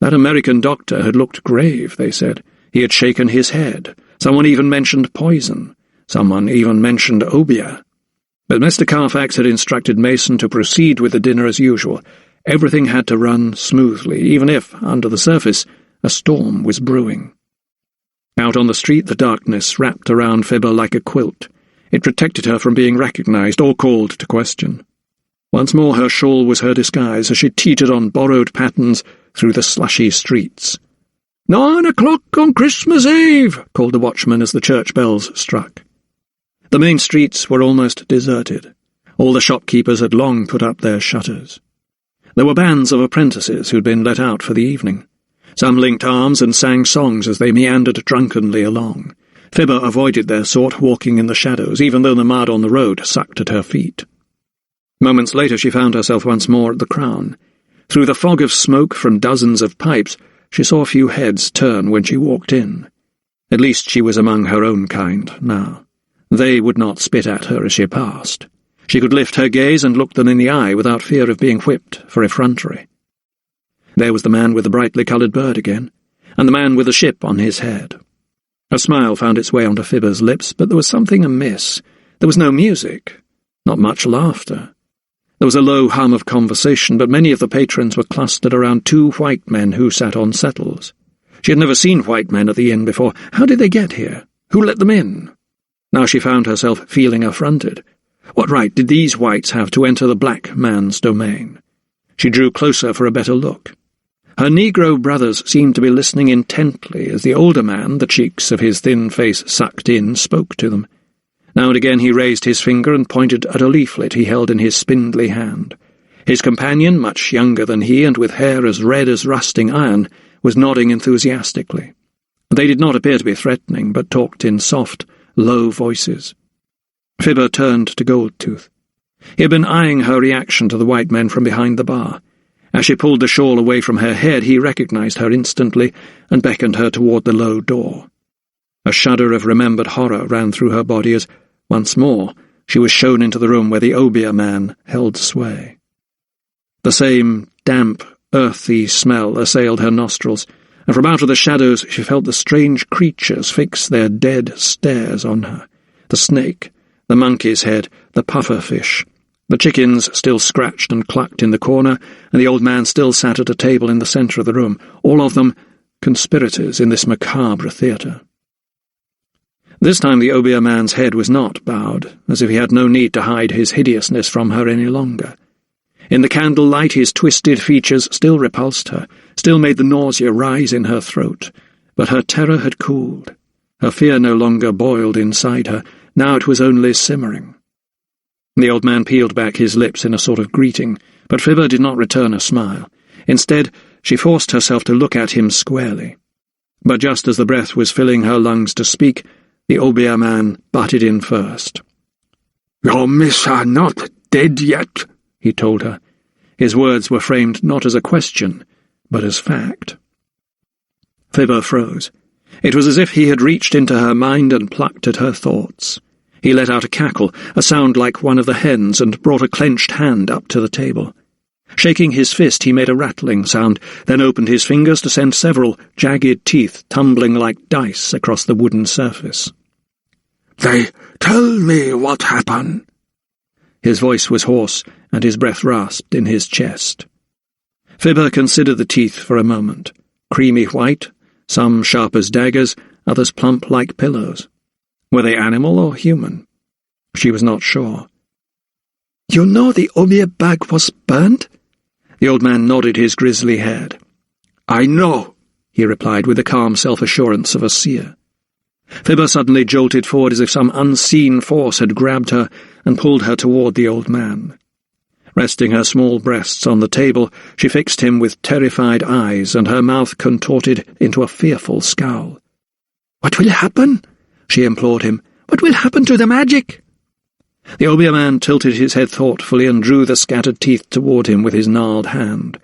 That American doctor had looked grave, they said. He had shaken his head. Someone even mentioned poison. Someone even mentioned obeah. But Mr. Carfax had instructed Mason to proceed with the dinner as usual. Everything had to run smoothly, even if, under the surface, a storm was brewing. Out on the street, the darkness wrapped around Fibber like a quilt. It protected her from being recognized or called to question. Once more her shawl was her disguise as she teetered on borrowed patterns through the slushy streets. 9 o'clock on Christmas Eve, called the watchman as the church bells struck. The main streets were almost deserted. All the shopkeepers had long put up their shutters. There were bands of apprentices who'd been let out for the evening. Some linked arms and sang songs as they meandered drunkenly along. Fibber avoided their sort, walking in the shadows, even though the mud on the road sucked at her feet. Moments later she found herself once more at the Crown. Through the fog of smoke from dozens of pipes, she saw a few heads turn when she walked in. At least she was among her own kind now. They would not spit at her as she passed. She could lift her gaze and look them in the eye without fear of being whipped for effrontery. There was the man with the brightly coloured bird again, and the man with the ship on his head. A smile found its way onto Fibber's lips, but there was something amiss. There was no music, not much laughter. There was a low hum of conversation, but many of the patrons were clustered around 2 white men who sat on settles. She had never seen white men at the inn before. How did they get here? Who let them in? Now she found herself feeling affronted. What right did these whites have to enter the black man's domain? She drew closer for a better look. Her Negro brothers seemed to be listening intently as the older man, the cheeks of his thin face sucked in, spoke to them. Now and again he raised his finger and pointed at a leaflet he held in his spindly hand. His companion, much younger than he and with hair as red as rusting iron, was nodding enthusiastically. They did not appear to be threatening, but talked in soft, low voices. Fibber turned to Goldtooth. He had been eyeing her reaction to the white men from behind the bar. As she pulled the shawl away from her head, he recognized her instantly and beckoned her toward the low door. A shudder of remembered horror ran through her body as, once more, she was shown into the room where the obeah man held sway. The same damp, earthy smell assailed her nostrils, and from out of the shadows she felt the strange creatures fix their dead stares on her. The snake, the monkey's head, the pufferfish. The chickens still scratched and clucked in the corner, and the old man still sat at a table in the centre of the room, all of them conspirators in this macabre theatre. This time the obeah man's head was not bowed, as if he had no need to hide his hideousness from her any longer. In the candlelight his twisted features still repulsed her, still made the nausea rise in her throat, but her terror had cooled. Her fear no longer boiled inside her, now it was only simmering. The old man peeled back his lips in a sort of greeting, but Fibber did not return a smile. Instead, she forced herself to look at him squarely. But just as the breath was filling her lungs to speak, the Obeah man butted in first. "Your miss are not dead yet," he told her. His words were framed not as a question, but as fact. Fibber froze. It was as if he had reached into her mind and plucked at her thoughts. He let out a cackle, a sound like one of the hens, and brought a clenched hand up to the table. Shaking his fist, he made a rattling sound, then opened his fingers to send several jagged teeth tumbling like dice across the wooden surface. "They tell me what happened." His voice was hoarse, and his breath rasped in his chest. Fibber considered the teeth for a moment. Creamy white, some sharp as daggers, others plump like pillows. Were they animal or human? She was not sure. "You know the Obeah bag was burned?" The old man nodded his grisly head. "I know," he replied with the calm self-assurance of a seer. Fibber suddenly jolted forward as if some unseen force had grabbed her and pulled her toward the old man. Resting her small breasts on the table, she fixed him with terrified eyes, and her mouth contorted into a fearful scowl. "What will happen?" she implored him. "What will happen to the magic?" The Obeah man tilted his head thoughtfully and drew the scattered teeth toward him with his gnarled hand.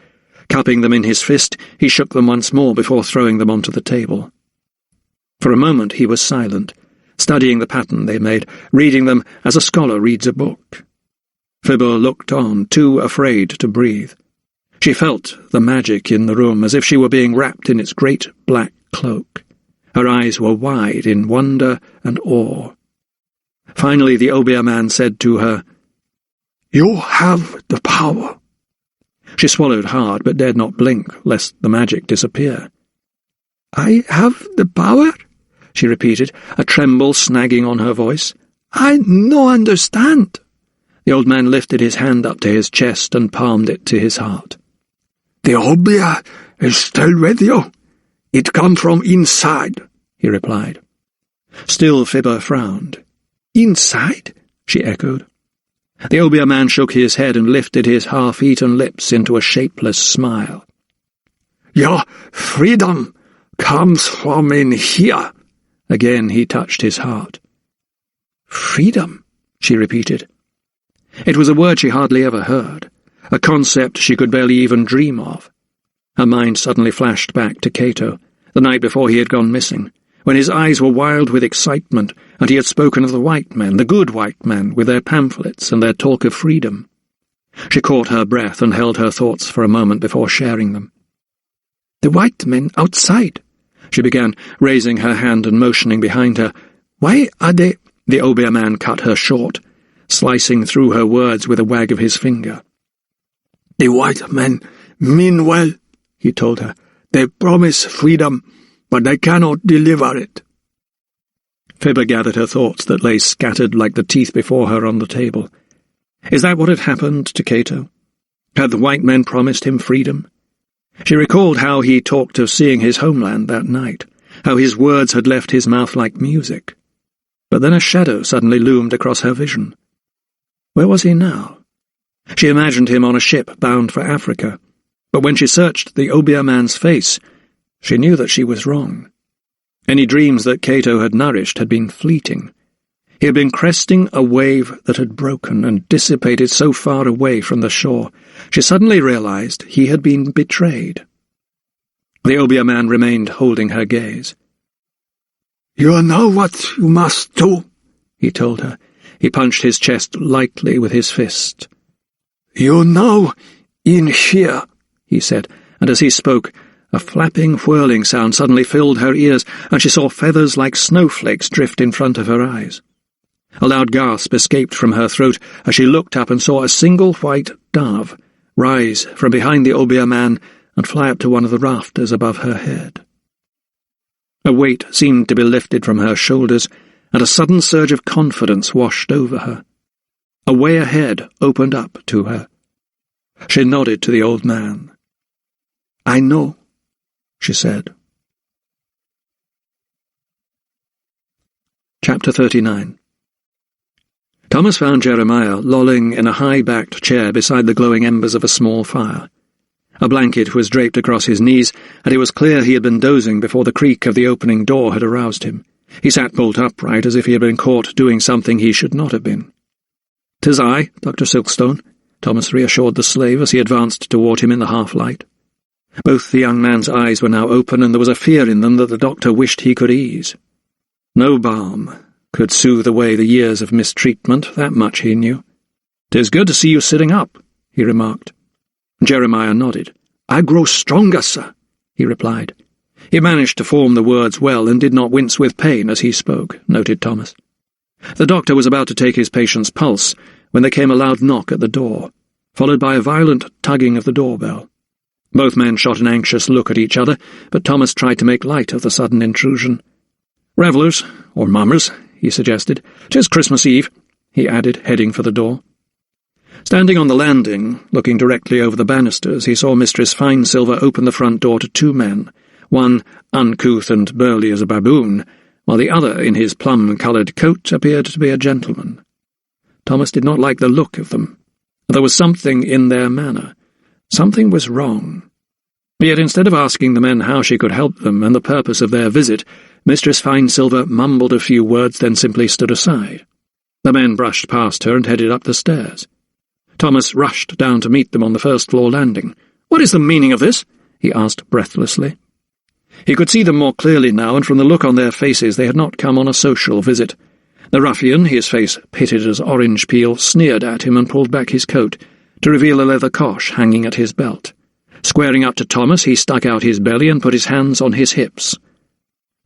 Cupping them in his fist, he shook them once more before throwing them onto the table. For a moment he was silent, studying the pattern they made, reading them as a scholar reads a book. Fibber looked on, too afraid to breathe. She felt the magic in the room, as if she were being wrapped in its great black cloak. Her eyes were wide in wonder and awe. Finally the Obeah man said to her, "You have the power." She swallowed hard, but dared not blink, lest the magic disappear. "I have the power?" she repeated, a tremble snagging on her voice. "I no understand." The old man lifted his hand up to his chest and palmed it to his heart. "The Obeah is still with you. It comes from inside," he replied. Still Fibber frowned. "Inside?" she echoed. The Obeah man shook his head and lifted his half-eaten lips into a shapeless smile. "Your freedom comes from in here." Again he touched his heart. "Freedom," she repeated. It was a word she hardly ever heard, a concept she could barely even dream of. Her mind suddenly flashed back to Cato, the night before he had gone missing, when his eyes were wild with excitement, and he had spoken of the white men, the good white men, with their pamphlets and their talk of freedom. She caught her breath and held her thoughts for a moment before sharing them. "The white men outside," she began, raising her hand and motioning behind her. "Why are they—" The Obeah man cut her short, slicing through her words with a wag of his finger. "The white men mean well," he told her. "They promise freedom, but they cannot deliver it." Fibber gathered her thoughts that lay scattered like the teeth before her on the table. Is that what had happened to Cato? Had the white men promised him freedom? She recalled how he talked of seeing his homeland that night, how his words had left his mouth like music. But then a shadow suddenly loomed across her vision. Where was he now? She imagined him on a ship bound for Africa, but when she searched the Obeah man's face, she knew that she was wrong. Any dreams that Cato had nourished had been fleeting. He had been cresting a wave that had broken and dissipated so far away from the shore. She suddenly realized he had been betrayed. The Obeah man remained holding her gaze. "You know what you must do," he told her. He punched his chest lightly with his fist. "You know, in here," he said, and as he spoke, a flapping, whirling sound suddenly filled her ears, and she saw feathers like snowflakes drift in front of her eyes. A loud gasp escaped from her throat as she looked up and saw a single white dove rise from behind the Obeah man and fly up to one of the rafters above her head. A weight seemed to be lifted from her shoulders, and a sudden surge of confidence washed over her. A way ahead opened up to her. She nodded to the old man. "I know," she said. Chapter 39. Thomas found Jeremiah lolling in a high-backed chair beside the glowing embers of a small fire. A blanket was draped across his knees, and it was clear he had been dozing before the creak of the opening door had aroused him. He sat bolt upright as if he had been caught doing something he should not have been. "'Tis I, Dr. Silkstone," Thomas reassured the slave as he advanced toward him in the half-light. Both the young man's eyes were now open, and there was a fear in them that the doctor wished he could ease. No balm could soothe away the years of mistreatment, that much he knew. "'Tis good to see you sitting up," he remarked. Jeremiah nodded. "I grow stronger, sir," he replied. He managed to form the words well and did not wince with pain as he spoke, noted Thomas. The doctor was about to take his patient's pulse when there came a loud knock at the door, followed by a violent tugging of the doorbell. Both men shot an anxious look at each other, but Thomas tried to make light of the sudden intrusion. "Revellers, or mummers," he suggested. "'Tis Christmas Eve," he added, heading for the door. Standing on the landing, looking directly over the banisters, he saw Mistress Finesilver open the front door to two men, one uncouth and burly as a baboon, while the other, in his plum-coloured coat, appeared to be a gentleman. Thomas did not like the look of them. There was something in their manner. Something was wrong. Yet instead of asking the men how she could help them and the purpose of their visit, Mistress Finesilver mumbled a few words, then simply stood aside. The men brushed past her and headed up the stairs. Thomas rushed down to meet them on the first-floor landing. "What is the meaning of this?" he asked breathlessly. He could see them more clearly now, and from the look on their faces they had not come on a social visit. The ruffian, his face pitted as orange peel, sneered at him and pulled back his coat, to reveal a leather cosh hanging at his belt. Squaring up to Thomas, he stuck out his belly and put his hands on his hips.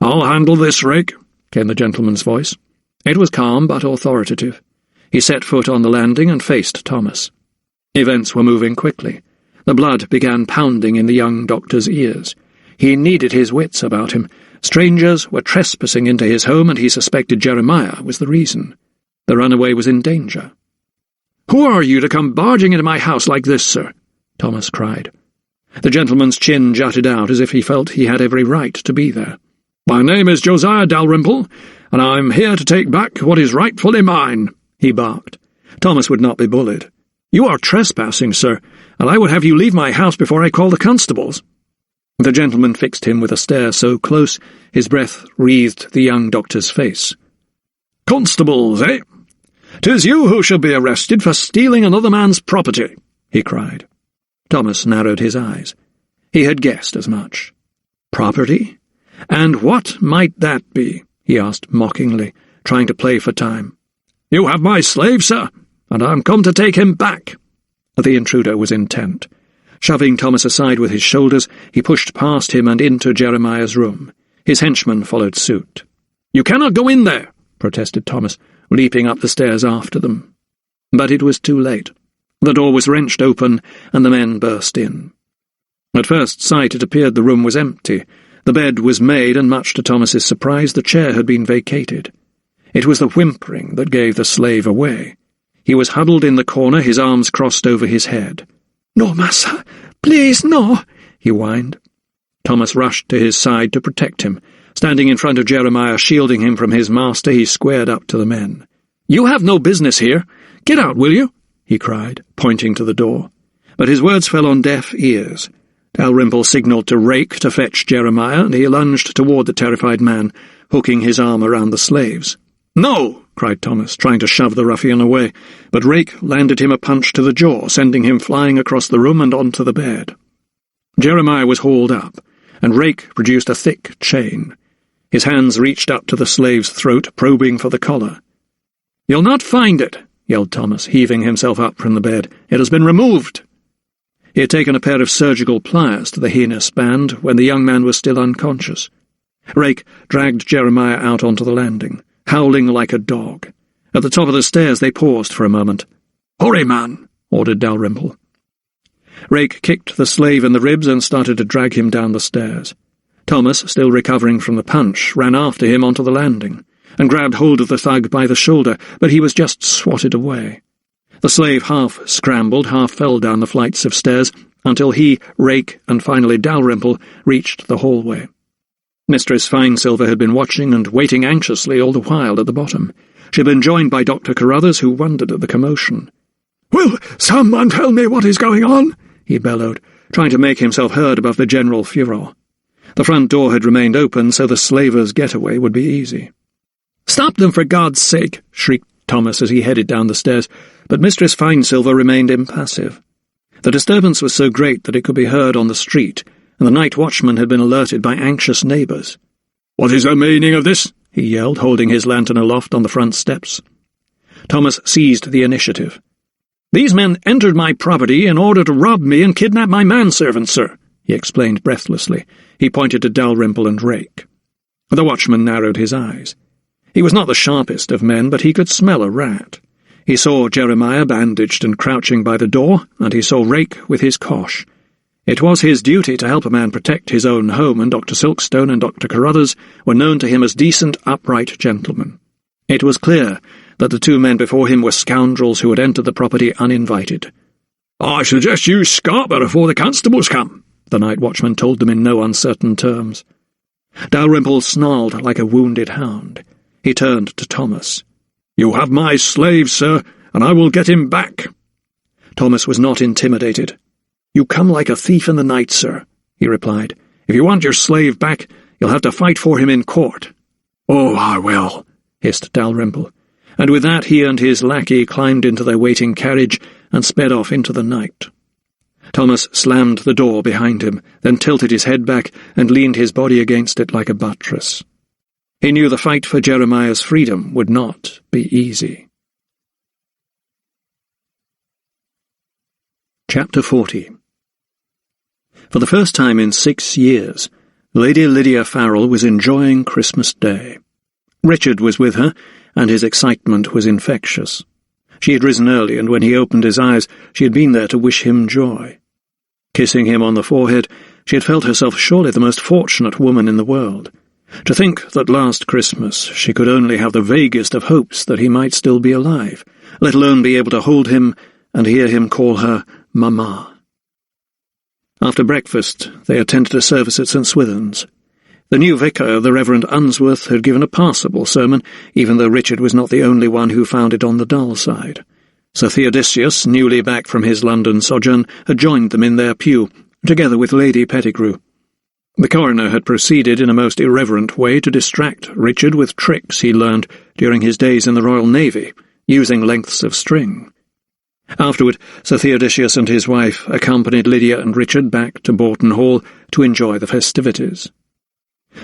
"I'll handle this, Rake," came the gentleman's voice. It was calm but authoritative. He set foot on the landing and faced Thomas. Events were moving quickly. The blood began pounding in the young doctor's ears. He needed his wits about him. Strangers were trespassing into his home, and he suspected Jeremiah was the reason. The runaway was in danger. "Who are you to come barging into my house like this, sir?" Thomas cried. The gentleman's chin jutted out as if he felt he had every right to be there. "My name is Josiah Dalrymple, and I'm here to take back what is rightfully mine," he barked. Thomas would not be bullied. "You are trespassing, sir, and I would have you leave my house before I call the constables." The gentleman fixed him with a stare so close his breath wreathed the young doctor's face. "Constables, eh? 'Tis you who shall be arrested for stealing another man's property," he cried. Thomas narrowed his eyes. He had guessed as much. Property? And what might that be? He asked mockingly, trying to play for time. "You have my slave, sir, and I'm come to take him back." The intruder was intent. Shoving Thomas aside with his shoulders, he pushed past him and into Jeremiah's room. His henchman followed suit. "You cannot go in there," protested Thomas, leaping up the stairs after them. But it was too late. The door was wrenched open, and the men burst in. At first sight it appeared the room was empty. The bed was made, and much to Thomas's surprise, the chair had been vacated. It was the whimpering that gave the slave away. He was huddled in the corner, his arms crossed over his head. "No, massa, please, no," he whined. Thomas rushed to his side to protect him. Standing in front of Jeremiah, shielding him from his master, he squared up to the men. "You have no business here. Get out, will you?" he cried, pointing to the door. But his words fell on deaf ears. Dalrymple signalled to Rake to fetch Jeremiah, and he lunged toward the terrified man, hooking his arm around the slaves. "No!" cried Thomas, trying to shove the ruffian away, but Rake landed him a punch to the jaw, sending him flying across the room and onto the bed. Jeremiah was hauled up, and Rake produced a thick chain. His hands reached up to the slave's throat, probing for the collar. "You'll not find it," yelled Thomas, heaving himself up from the bed. "It has been removed." He had taken a pair of surgical pliers to the heinous band when the young man was still unconscious. Rake dragged Jeremiah out onto the landing, howling like a dog. At the top of the stairs they paused for a moment. "Hurry, man," ordered Dalrymple. Rake kicked the slave in the ribs and started to drag him down the stairs. Thomas, still recovering from the punch, ran after him onto the landing and grabbed hold of the thug by the shoulder, but he was just swatted away. The slave half scrambled, half fell down the flights of stairs, until he, Rake, and finally Dalrymple reached the hallway. Mistress Finesilver had been watching and waiting anxiously all the while at the bottom. She had been joined by Dr. Carruthers, who wondered at the commotion. "Will someone tell me what is going on?" he bellowed, trying to make himself heard above the general furor. The front door had remained open, so the slavers' getaway would be easy. "Stop them, for God's sake!" shrieked Thomas as he headed down the stairs, but Mistress Finesilver remained impassive. The disturbance was so great that it could be heard on the street, and the night watchman had been alerted by anxious neighbours. "What is the meaning of this?" he yelled, holding his lantern aloft on the front steps. Thomas seized the initiative. "These men entered my property in order to rob me and kidnap my manservant, sir," he explained breathlessly. He pointed to Dalrymple and Rake. The watchman narrowed his eyes. He was not the sharpest of men, but he could smell a rat. He saw Jeremiah bandaged and crouching by the door, and he saw Rake with his cosh. It was his duty to help a man protect his own home, and Dr. Silkstone and Dr. Carruthers were known to him as decent, upright gentlemen. It was clear that the two men before him were scoundrels who had entered the property uninvited. "I suggest you scarper before the constables come," the night watchman told them in no uncertain terms. Dalrymple snarled like a wounded hound. He turned to Thomas. "You have my slave, sir, and I will get him back." Thomas was not intimidated. "You come like a thief in the night, sir," he replied. "If you want your slave back, you'll have to fight for him in court." "Oh, I will," hissed Dalrymple, and with that he and his lackey climbed into their waiting carriage and sped off into the night. Thomas slammed the door behind him, then tilted his head back and leaned his body against it like a buttress. He knew the fight for Jeremiah's freedom would not be easy. Chapter 40. For the first time in 6 years, Lady Lydia Farrell was enjoying Christmas Day. Richard was with her, and his excitement was infectious. She had risen early, and when he opened his eyes, she had been there to wish him joy. Kissing him on the forehead, she had felt herself surely the most fortunate woman in the world. To think that last Christmas she could only have the vaguest of hopes that he might still be alive, let alone be able to hold him and hear him call her Mamma. After breakfast, they attended a service at St. Swithin's. The new vicar, the Reverend Unsworth, had given a passable sermon, even though Richard was not the only one who found it on the dull side. Sir Theodosius, newly back from his London sojourn, had joined them in their pew, together with Lady Pettigrew. The coroner had proceeded in a most irreverent way to distract Richard with tricks he learned during his days in the Royal Navy, using lengths of string. Afterward, Sir Theodosius and his wife accompanied Lydia and Richard back to Boughton Hall to enjoy the festivities.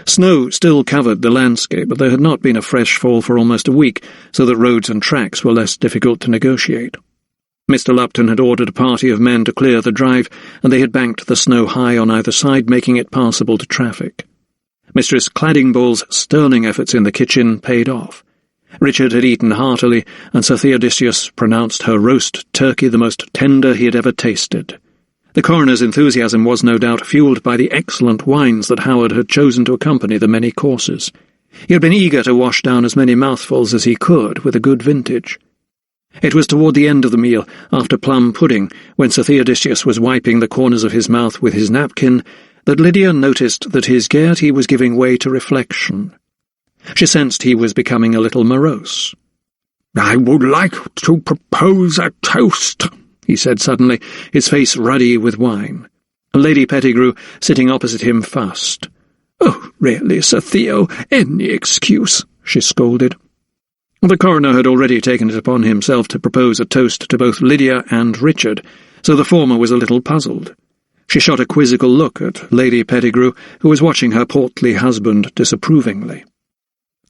Snow still covered the landscape, but there had not been a fresh fall for almost a week, so that roads and tracks were less difficult to negotiate. Mr. Lupton had ordered a party of men to clear the drive, and they had banked the snow high on either side, making it passable to traffic. Mistress Claddingbull's sterling efforts in the kitchen paid off. Richard had eaten heartily, and Sir Theodosius pronounced her roast turkey the most tender he had ever tasted. The coroner's enthusiasm was no doubt fuelled by the excellent wines that Howard had chosen to accompany the many courses. He had been eager to wash down as many mouthfuls as he could with a good vintage. It was toward the end of the meal, after plum pudding, when Sir Theodosius was wiping the corners of his mouth with his napkin, that Lydia noticed that his gaiety was giving way to reflection. She sensed he was becoming a little morose. "I would like to propose a toast," he said suddenly, his face ruddy with wine. Lady Pettigrew, sitting opposite him, fussed. "Oh, really, Sir Theo, any excuse," she scolded. The coroner had already taken it upon himself to propose a toast to both Lydia and Richard, so the former was a little puzzled. She shot a quizzical look at Lady Pettigrew, who was watching her portly husband disapprovingly.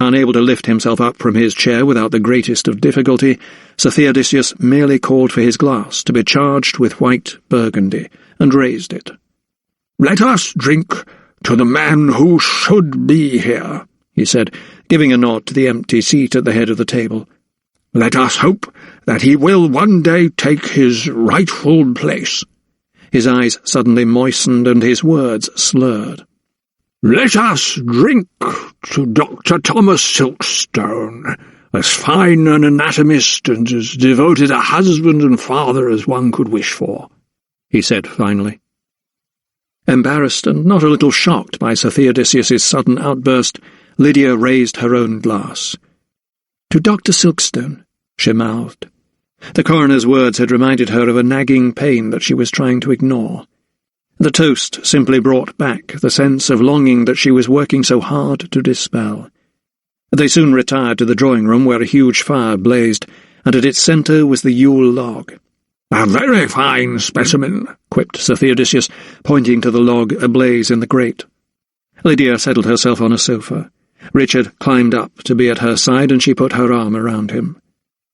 Unable to lift himself up from his chair without the greatest of difficulty, Sir Theodosius merely called for his glass to be charged with white burgundy, and raised it. "Let us drink to the man who should be here," he said, giving a nod to the empty seat at the head of the table. "Let us hope that he will one day take his rightful place." His eyes suddenly moistened and his words slurred. "Let us drink to Dr. Thomas Silkstone, As fine an anatomist and as devoted a husband and father as one could wish for," he said finally. Embarrassed and not a little shocked by Sir Theodosius's sudden outburst, Lydia raised her own glass. "To Dr. Silkstone," she mouthed. The coroner's words had reminded her of a nagging pain that she was trying to ignore. The toast simply brought back the sense of longing that she was working so hard to dispel. They soon retired to the drawing-room where a huge fire blazed, and at its centre was the Yule log. "A very fine specimen," quipped Sir Theodosius, pointing to the log ablaze in the grate. Lydia settled herself on a sofa. Richard climbed up to be at her side, and she put her arm around him.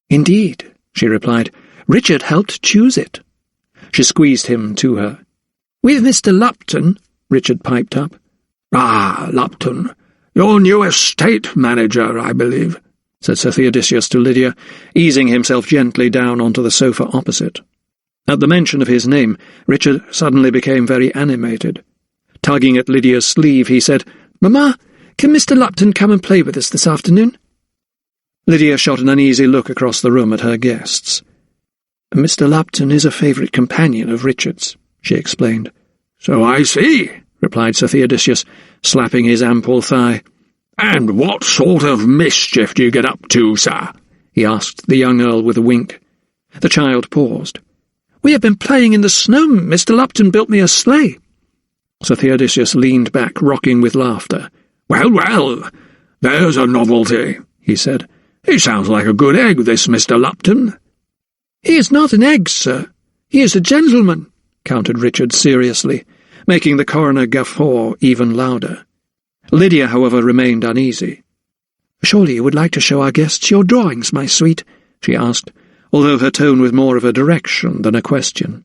"Indeed," she replied. "Richard helped choose it." She squeezed him to her. "With Mr. Lupton," Richard piped up. "Ah, Lupton. Your new estate manager, I believe," said Sir Theodosius to Lydia, easing himself gently down onto the sofa opposite. At the mention of his name, Richard suddenly became very animated. Tugging at Lydia's sleeve, he said, "Mamma, can Mr. Lupton come and play with us this afternoon?" Lydia shot an uneasy look across the room at her guests. "Mr. Lupton is a favourite companion of Richard's," she explained. "So I see," replied Sir Theodosius, slapping his ample thigh. "And what sort of mischief do you get up to, sir?" he asked the young Earl with a wink. The child paused. "We have been playing in the snow. Mr. Lupton built me a sleigh." Sir Theodosius leaned back, rocking with laughter. Well, well, there's a novelty," he said. "He sounds like a good egg, this Mr. Lupton." "He is not an egg, sir. He is a gentleman," countered Richard seriously, making the coroner guffaw even louder. Lydia, however, remained uneasy. "Surely you would like to show our guests your drawings, my sweet?" she asked, although her tone was more of a direction than a question.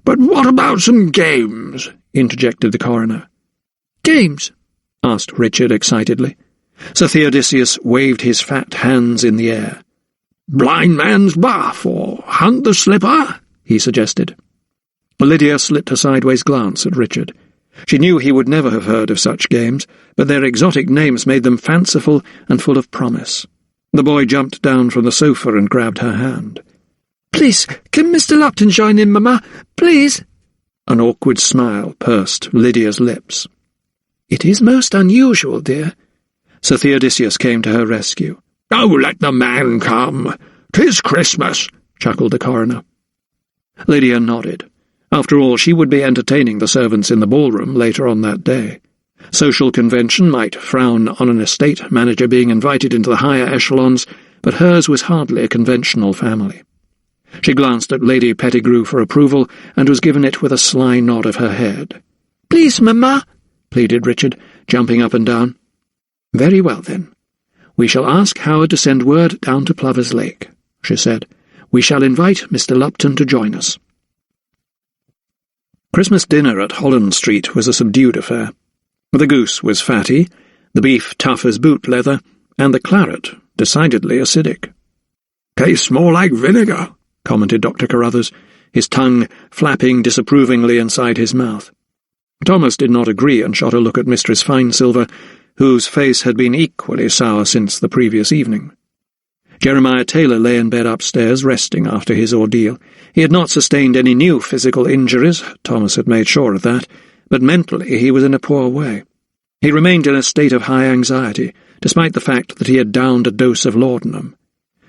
"But what about some games?" interjected the coroner. "Games?" asked Richard excitedly. Sir Theodosius waved his fat hands in the air. "Blind man's buff, or hunt the slipper?" he suggested. Lydia slipped a sideways glance at Richard. She knew he would never have heard of such games, but their exotic names made them fanciful and full of promise. The boy jumped down from the sofa and grabbed her hand. "Please, can Mr. Lupton join in, Mamma? Please?" An awkward smile pursed Lydia's lips. "It is most unusual, dear." Sir Theodosius came to her rescue. "Oh, let the man come. 'Tis Christmas," chuckled the coroner. Lydia nodded. After all, she would be entertaining the servants in the ballroom later on that day. Social convention might frown on an estate manager being invited into the higher echelons, but hers was hardly a conventional family. She glanced at Lady Pettigrew for approval, and was given it with a sly nod of her head. "Please, Mamma," pleaded Richard, jumping up and down. "Very well, then. We shall ask Howard to send word down to Plover's Lake," she said. "We shall invite Mr. Lupton to join us." Christmas dinner at Holland Street was a subdued affair. The goose was fatty, the beef tough as boot leather, and the claret decidedly acidic. "Tastes more like vinegar," commented Dr. Carruthers, his tongue flapping disapprovingly inside his mouth. Thomas did not agree and shot a look at Mistress Finesilver, whose face had been equally sour since the previous evening. Jeremiah Taylor lay in bed upstairs, resting after his ordeal. He had not sustained any new physical injuries, Thomas had made sure of that, but mentally he was in a poor way. He remained in a state of high anxiety, despite the fact that he had downed a dose of laudanum.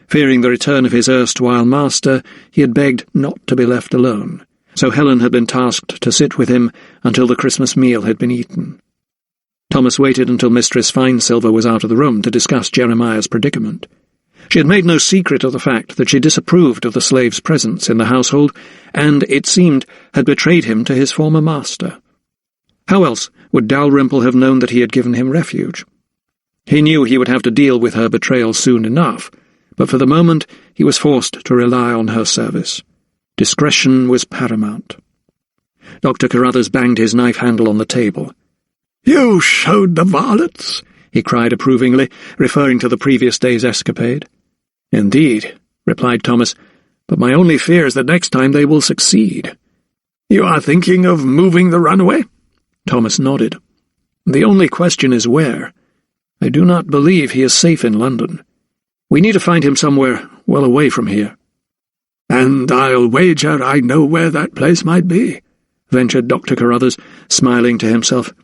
Fearing the return of his erstwhile master, he had begged not to be left alone, so Helen had been tasked to sit with him until the Christmas meal had been eaten. Thomas waited until Mistress Finesilver was out of the room to discuss Jeremiah's predicament. She had made no secret of the fact that she disapproved of the slave's presence in the household, and, it seemed, had betrayed him to his former master. How else would Dalrymple have known that he had given him refuge? He knew he would have to deal with her betrayal soon enough, but for the moment he was forced to rely on her service. Discretion was paramount. Dr. Carruthers banged his knife handle on the table. "You showed the varlets?" he cried approvingly, referring to the previous day's escapade. "Indeed," replied Thomas, "but my only fear is that next time they will succeed." "You are thinking of moving the runaway?" Thomas nodded. "The only question is where. I do not believe he is safe in London. We need to find him somewhere well away from here." "And I'll wager I know where that place might be," ventured Dr. Carruthers, smiling to himself.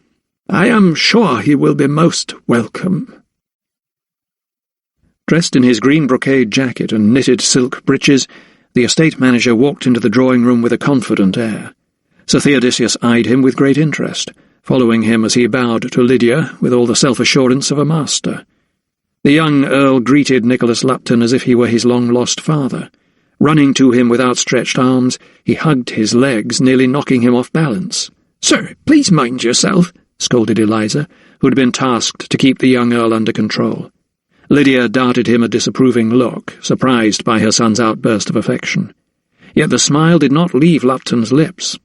"I am sure he will be most welcome." Dressed in his green brocade jacket and knitted silk breeches, the estate manager walked into the drawing-room with a confident air. Sir Theodosius eyed him with great interest, following him as he bowed to Lydia with all the self-assurance of a master. The young Earl greeted Nicholas Lupton as if he were his long-lost father. Running to him with outstretched arms, he hugged his legs, nearly knocking him off balance. "Sir, please mind yourself," scolded Eliza, who had been tasked to keep the young Earl under control. Lydia darted him a disapproving look, surprised by her son's outburst of affection. Yet the smile did not leave Lupton's lips.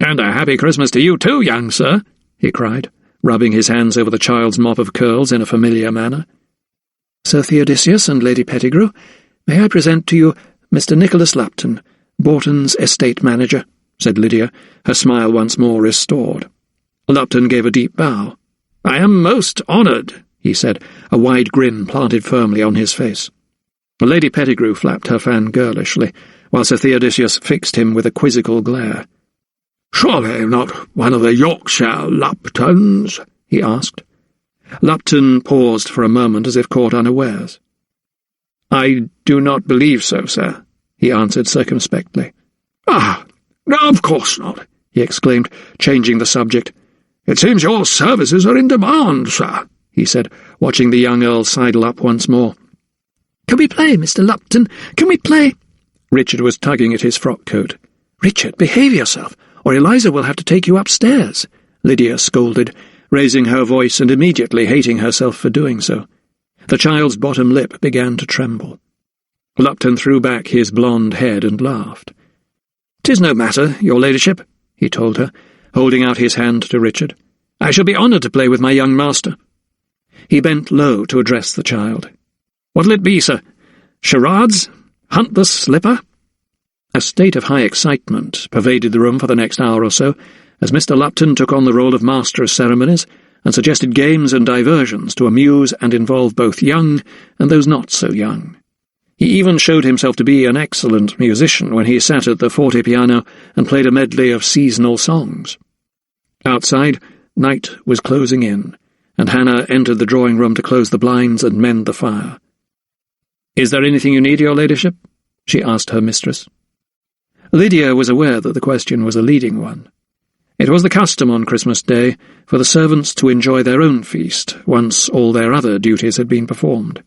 "And a happy Christmas to you too, young sir," he cried, rubbing his hands over the child's mop of curls in a familiar manner. "Sir Theodosius and Lady Pettigrew, may I present to you Mr. Nicholas Lupton, Borton's estate manager," said Lydia, her smile once more restored. Lupton gave a deep bow. "I am most honoured," he said, a wide grin planted firmly on his face. Lady Pettigrew flapped her fan girlishly, while Sir Theodosius fixed him with a quizzical glare. "Surely not one of the Yorkshire Luptons?" he asked. Lupton paused for a moment as if caught unawares. "I do not believe so, sir," he answered circumspectly. "Ah, of course not," he exclaimed, changing the subject. "It seems your services are in demand, sir," he said, watching the young Earl sidle up once more. "Can we play, Mr. Lupton? Can we play?" Richard was tugging at his frock coat. "Richard, behave yourself, or Eliza will have to take you upstairs," Lydia scolded, raising her voice and immediately hating herself for doing so. The child's bottom lip began to tremble. Lupton threw back his blonde head and laughed. "'Tis no matter, your ladyship," he told her, holding out his hand to Richard. "I shall be honoured to play with my young master." He bent low to address the child. "What'll it be, sir? Charades? Hunt the slipper?" A state of high excitement pervaded the room for the next hour or so, as Mr. Lupton took on the role of master of ceremonies and suggested games and diversions to amuse and involve both young and those not so young. He even showed himself to be an excellent musician when he sat at the fortepiano and played a medley of seasonal songs. Outside, night was closing in, and Hannah entered the drawing-room to close the blinds and mend the fire. "Is there anything you need, your ladyship?" she asked her mistress. Lydia was aware that the question was a leading one. It was the custom on Christmas Day for the servants to enjoy their own feast once all their other duties had been performed.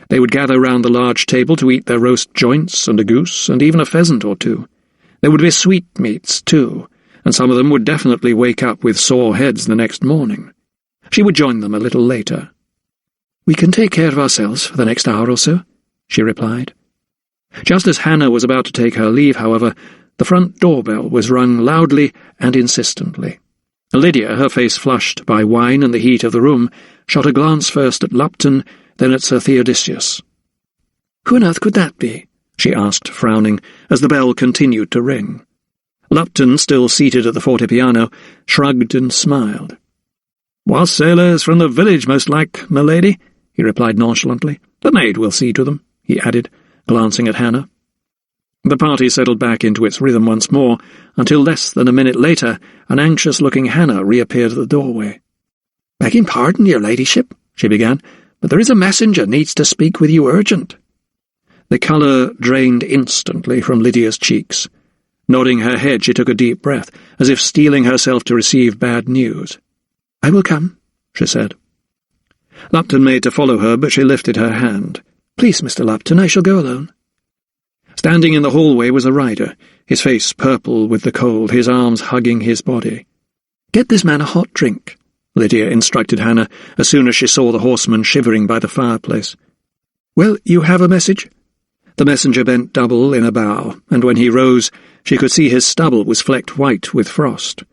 They would gather round the large table to eat their roast joints and a goose and even a pheasant or two. There would be sweetmeats, too, and some of them would definitely wake up with sore heads the next morning. She would join them a little later. "We can take care of ourselves for the next hour or so," she replied. Just as Hannah was about to take her leave, however, the front doorbell was rung loudly and insistently. Lydia, her face flushed by wine and the heat of the room, shot a glance first at Lupton, then at Sir Theodosius. "Who on earth could that be?" she asked, frowning, as the bell continued to ring. Lupton, still seated at the fortepiano, shrugged and smiled. "Wassailers from the village, most like, my lady," he replied nonchalantly. "The maid will see to them," he added, glancing at Hannah. The party settled back into its rhythm once more, until less than a minute later an anxious-looking Hannah reappeared at the doorway. "Begging pardon, your ladyship," she began, "but there is a messenger needs to speak with you urgent." The colour drained instantly from Lydia's cheeks. Nodding her head, she took a deep breath, as if steeling herself to receive bad news. "I will come," she said. Lupton made to follow her, but she lifted her hand. "Please, Mr. Lupton, I shall go alone." Standing in the hallway was a rider, his face purple with the cold, his arms hugging his body. "Get this man a hot drink," Lydia instructed Hannah as soon as she saw the horseman shivering by the fireplace. "Well, you have a message?" The messenger bent double in a bow, and when he rose, she could see his stubble was flecked white with frost.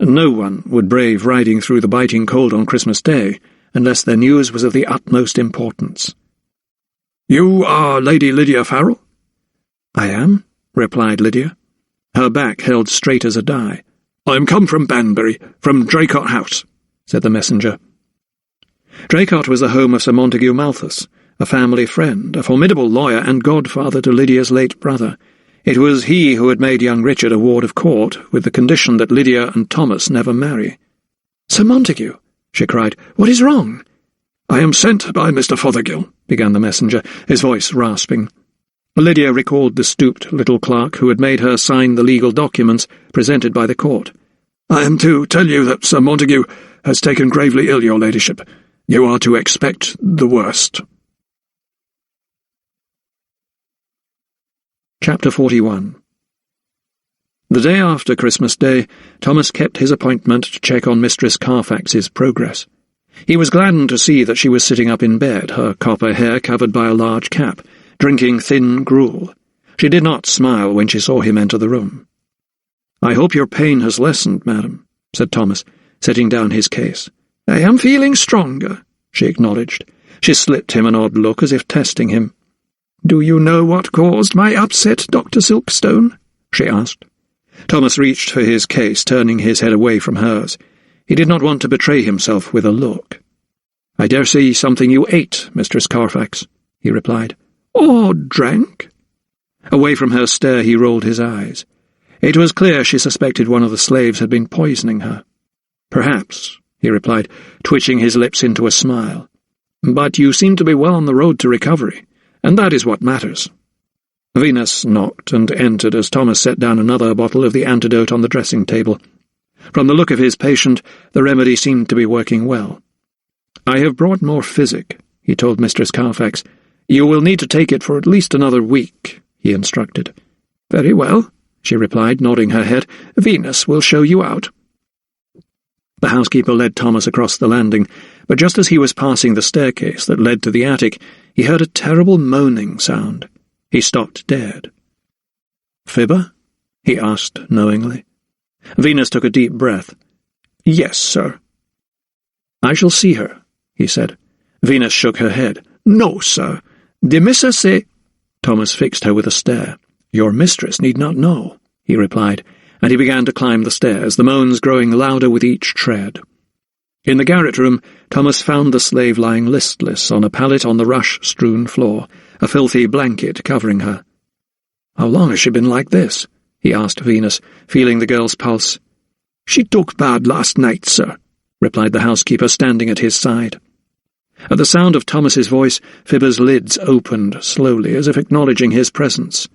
No one would brave riding through the biting cold on Christmas Day unless their news was of the utmost importance. "You are Lady Lydia Farrell?" "I am," replied Lydia. Her back held straight as a die. "I am come from Banbury, from Draycott House," said the messenger. Draycott was the home of Sir Montague Malthus, a family friend, a formidable lawyer and godfather to Lydia's late brother. It was he who had made young Richard a ward of court, with the condition that Lydia and Thomas never marry. "Sir Montague," she cried, "what is wrong?" "I am sent by Mr. Fothergill," began the messenger, his voice rasping. Lydia recalled the stooped little clerk who had made her sign the legal documents presented by the court. "I am to tell you that Sir Montague has taken gravely ill, your ladyship. You are to expect the worst." Chapter 41. The day after Christmas Day, Thomas kept his appointment to check on Mistress Carfax's progress. He was gladdened to see that she was sitting up in bed, her copper hair covered by a large cap, drinking thin gruel. She did not smile when she saw him enter the room. "I hope your pain has lessened, madam," said Thomas, setting down his case. "I am feeling stronger," she acknowledged. She slipped him an odd look as if testing him. "Do you know what caused my upset, Dr. Silkstone?" she asked. Thomas reached for his case, turning his head away from hers. He did not want to betray himself with a look. "I dare say something you ate, Mistress Carfax," he replied. "Or drank?" Away from her stare he rolled his eyes. It was clear she suspected one of the slaves had been poisoning her. "Perhaps," he replied, twitching his lips into a smile. "But you seem to be well on the road to recovery, and that is what matters." Venus knocked and entered as Thomas set down another bottle of the antidote on the dressing table. From the look of his patient, the remedy seemed to be working well. "I have brought more physic," he told Mistress Carfax. "You will need to take it for at least another week," he instructed. "Very well," she replied, nodding her head. "Venus will show you out." The housekeeper led Thomas across the landing, but just as he was passing the staircase that led to the attic, he heard a terrible moaning sound. He stopped dead. "Fibber?" he asked knowingly. Venus took a deep breath. "Yes, sir." "I shall see her," he said. Venus shook her head. "No, sir. The missus say—" Thomas fixed her with a stare. "Your mistress need not know," he replied, and he began to climb the stairs, the moans growing louder with each tread. In the garret room, Thomas found the slave lying listless on a pallet on the rush-strewn floor, a filthy blanket covering her. "How long has she been like this?" he asked Venus, feeling the girl's pulse. "She took bad last night, sir," replied the housekeeper, standing at his side. At the sound of Thomas's voice, Fibber's lids opened slowly, as if acknowledging his presence.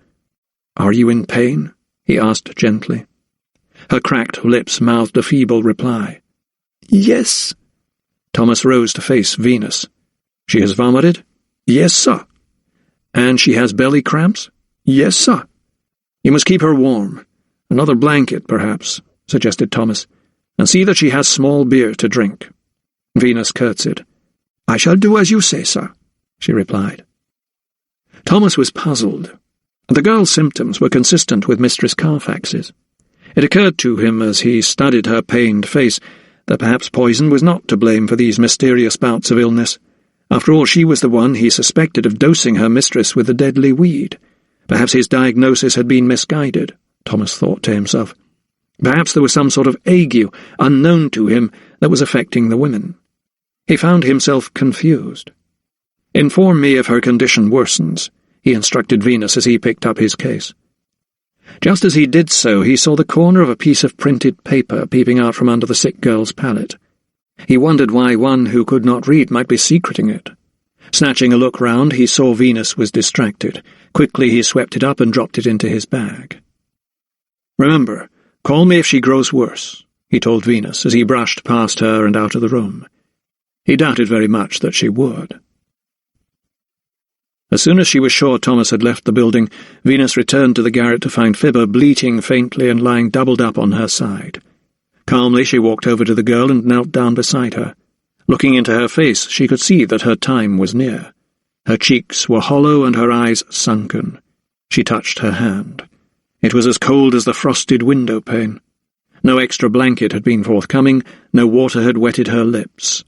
"Are you in pain?" he asked gently. Her cracked lips mouthed a feeble reply. "Yes." Thomas rose to face Venus. "She has vomited?" "Yes, sir." "And she has belly cramps?" "Yes, sir." "You must keep her warm. Another blanket, perhaps," suggested Thomas, "and see that she has small beer to drink." Venus curtsied. "I shall do as you say, sir," she replied. Thomas was puzzled. The girl's symptoms were consistent with Mistress Carfax's. It occurred to him as he studied her pained face that perhaps poison was not to blame for these mysterious bouts of illness. After all, she was the one he suspected of dosing her mistress with the deadly weed. Perhaps his diagnosis had been misguided, Thomas thought to himself. Perhaps there was some sort of ague, unknown to him, that was affecting the women. He found himself confused. "Inform me if her condition worsens," he instructed Venus as he picked up his case. Just as he did so, he saw the corner of a piece of printed paper peeping out from under the sick girl's pallet. He wondered why one who could not read might be secreting it. Snatching a look round, he saw Venus was distracted. Quickly he swept it up and dropped it into his bag. "Remember, call me if she grows worse," he told Venus as he brushed past her and out of the room. He doubted very much that she would. As soon as she was sure Thomas had left the building, Venus returned to the garret to find Fibber bleating faintly and lying doubled up on her side. Calmly she walked over to the girl and knelt down beside her. Looking into her face, she could see that her time was near. Her cheeks were hollow and her eyes sunken. She touched her hand. It was as cold as the frosted window pane. No extra blanket had been forthcoming, no water had wetted her lips.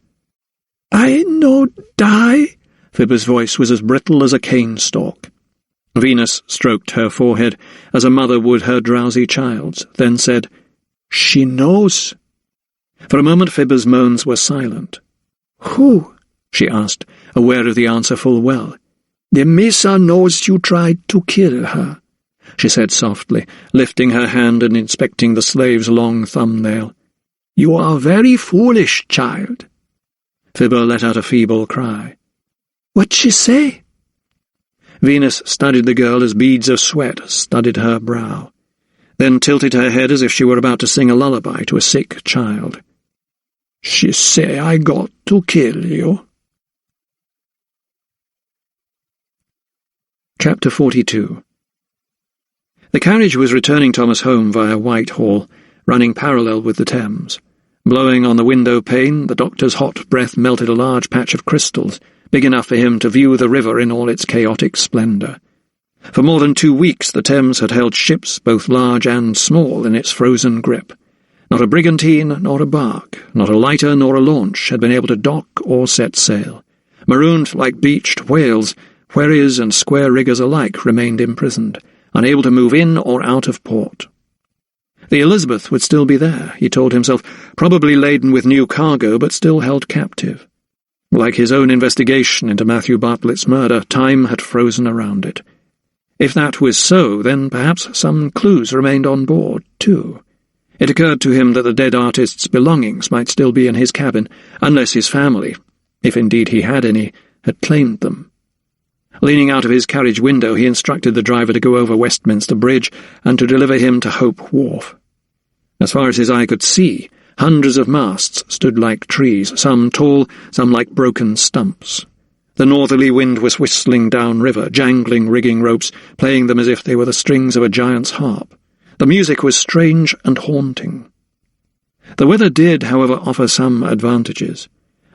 "I no die?" Fibber's voice was as brittle as a cane stalk. Venus stroked her forehead, as a mother would her drowsy child's, then said, "She knows." For a moment Fibber's moans were silent. "Who?" she asked, aware of the answer full well. "The Missa knows you tried to kill her," she said softly, lifting her hand and inspecting the slave's long thumbnail. "You are very foolish, child." Fibber let out a feeble cry. "What'd she say?" Venus studied the girl as beads of sweat studied her brow, then tilted her head as if she were about to sing a lullaby to a sick child. "She say I got to kill you." Chapter 42. The carriage was returning Thomas home via Whitehall, running parallel with the Thames. Blowing on the window pane, the doctor's hot breath melted a large patch of crystals, big enough for him to view the river in all its chaotic splendour. For more than 2 weeks the Thames had held ships, both large and small, in its frozen grip. Not a brigantine nor a bark, not a lighter nor a launch had been able to dock or set sail. Marooned like beached whales, wherries and square riggers alike remained imprisoned, unable to move in or out of port. The Elizabeth would still be there, he told himself, probably laden with new cargo but still held captive. Like his own investigation into Matthew Bartlett's murder, time had frozen around it. If that was so, then perhaps some clues remained on board, too. It occurred to him that the dead artist's belongings might still be in his cabin, unless his family, if indeed he had any, had claimed them. Leaning out of his carriage window, he instructed the driver to go over Westminster Bridge and to deliver him to Hope Wharf. As far as his eye could see, hundreds of masts stood like trees, some tall, some like broken stumps. The northerly wind was whistling downriver, jangling rigging ropes, playing them as if they were the strings of a giant's harp. The music was strange and haunting. The weather did, however, offer some advantages.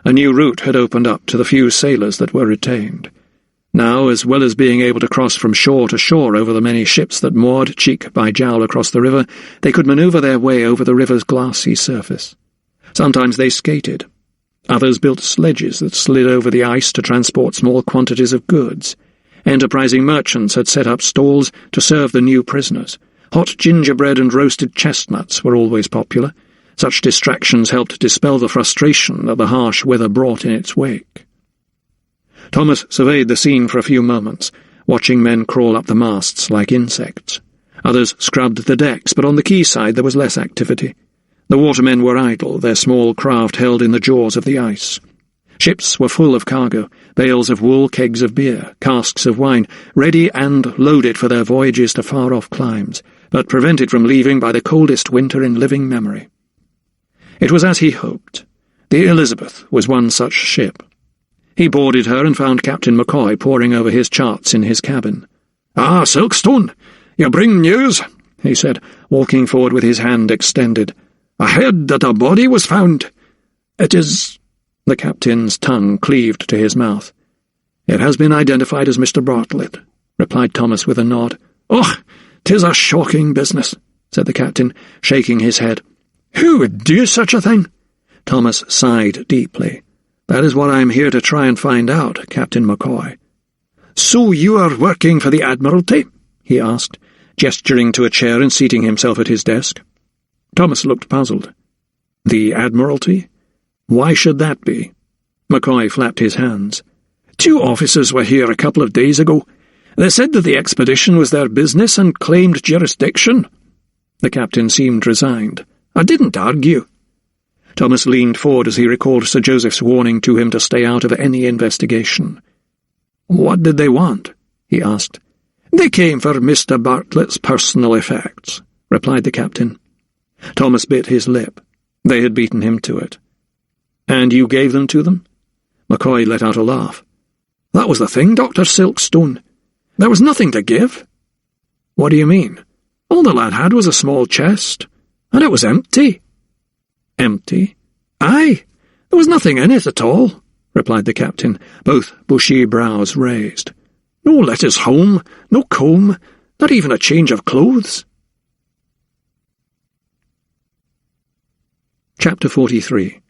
A new route had opened up to the few sailors that were retained. Now, as well as being able to cross from shore to shore over the many ships that moored cheek by jowl across the river, they could manoeuvre their way over the river's glassy surface. Sometimes they skated. Others built sledges that slid over the ice to transport small quantities of goods. Enterprising merchants had set up stalls to serve the new prisoners. Hot gingerbread and roasted chestnuts were always popular. Such distractions helped dispel the frustration that the harsh weather brought in its wake. Thomas surveyed the scene for a few moments, watching men crawl up the masts like insects. Others scrubbed the decks, but on the quayside there was less activity. The watermen were idle, their small craft held in the jaws of the ice. Ships were full of cargo, bales of wool, kegs of beer, casks of wine, ready and loaded for their voyages to far-off climes, but prevented from leaving by the coldest winter in living memory. It was as he hoped. The Elizabeth was one such ship. He boarded her and found Captain McCoy poring over his charts in his cabin. "Ah, Silkstone, you bring news," he said, walking forward with his hand extended. "I heard that a body was found. It is—" The captain's tongue cleaved to his mouth. "It has been identified as Mr. Bartlett," replied Thomas with a nod. "Oh, 'tis a shocking business," said the captain, shaking his head. "Who would do such a thing?" Thomas sighed deeply. "That is what I am here to try and find out, Captain McCoy." "So you are working for the Admiralty?" he asked, gesturing to a chair and seating himself at his desk. Thomas looked puzzled. The Admiralty? Why should that be? McCoy flapped his hands. "2 officers were here a couple of days ago. They said that the expedition was their business and claimed jurisdiction." The captain seemed resigned. "I didn't argue." Thomas leaned forward as he recalled Sir Joseph's warning to him to stay out of any investigation. "What did they want?" he asked. "They came for Mr. Bartlett's personal effects," replied the captain. Thomas bit his lip. They had beaten him to it. "And you gave them to them?" McCoy let out a laugh. "That was the thing, Dr. Silkstone. There was nothing to give." "What do you mean?" "All the lad had was a small chest, and it was empty." "Empty?" "Aye, there was nothing in it at all," replied the captain, both bushy brows raised. "No letters home, no comb, not even a change of clothes." Chapter 43.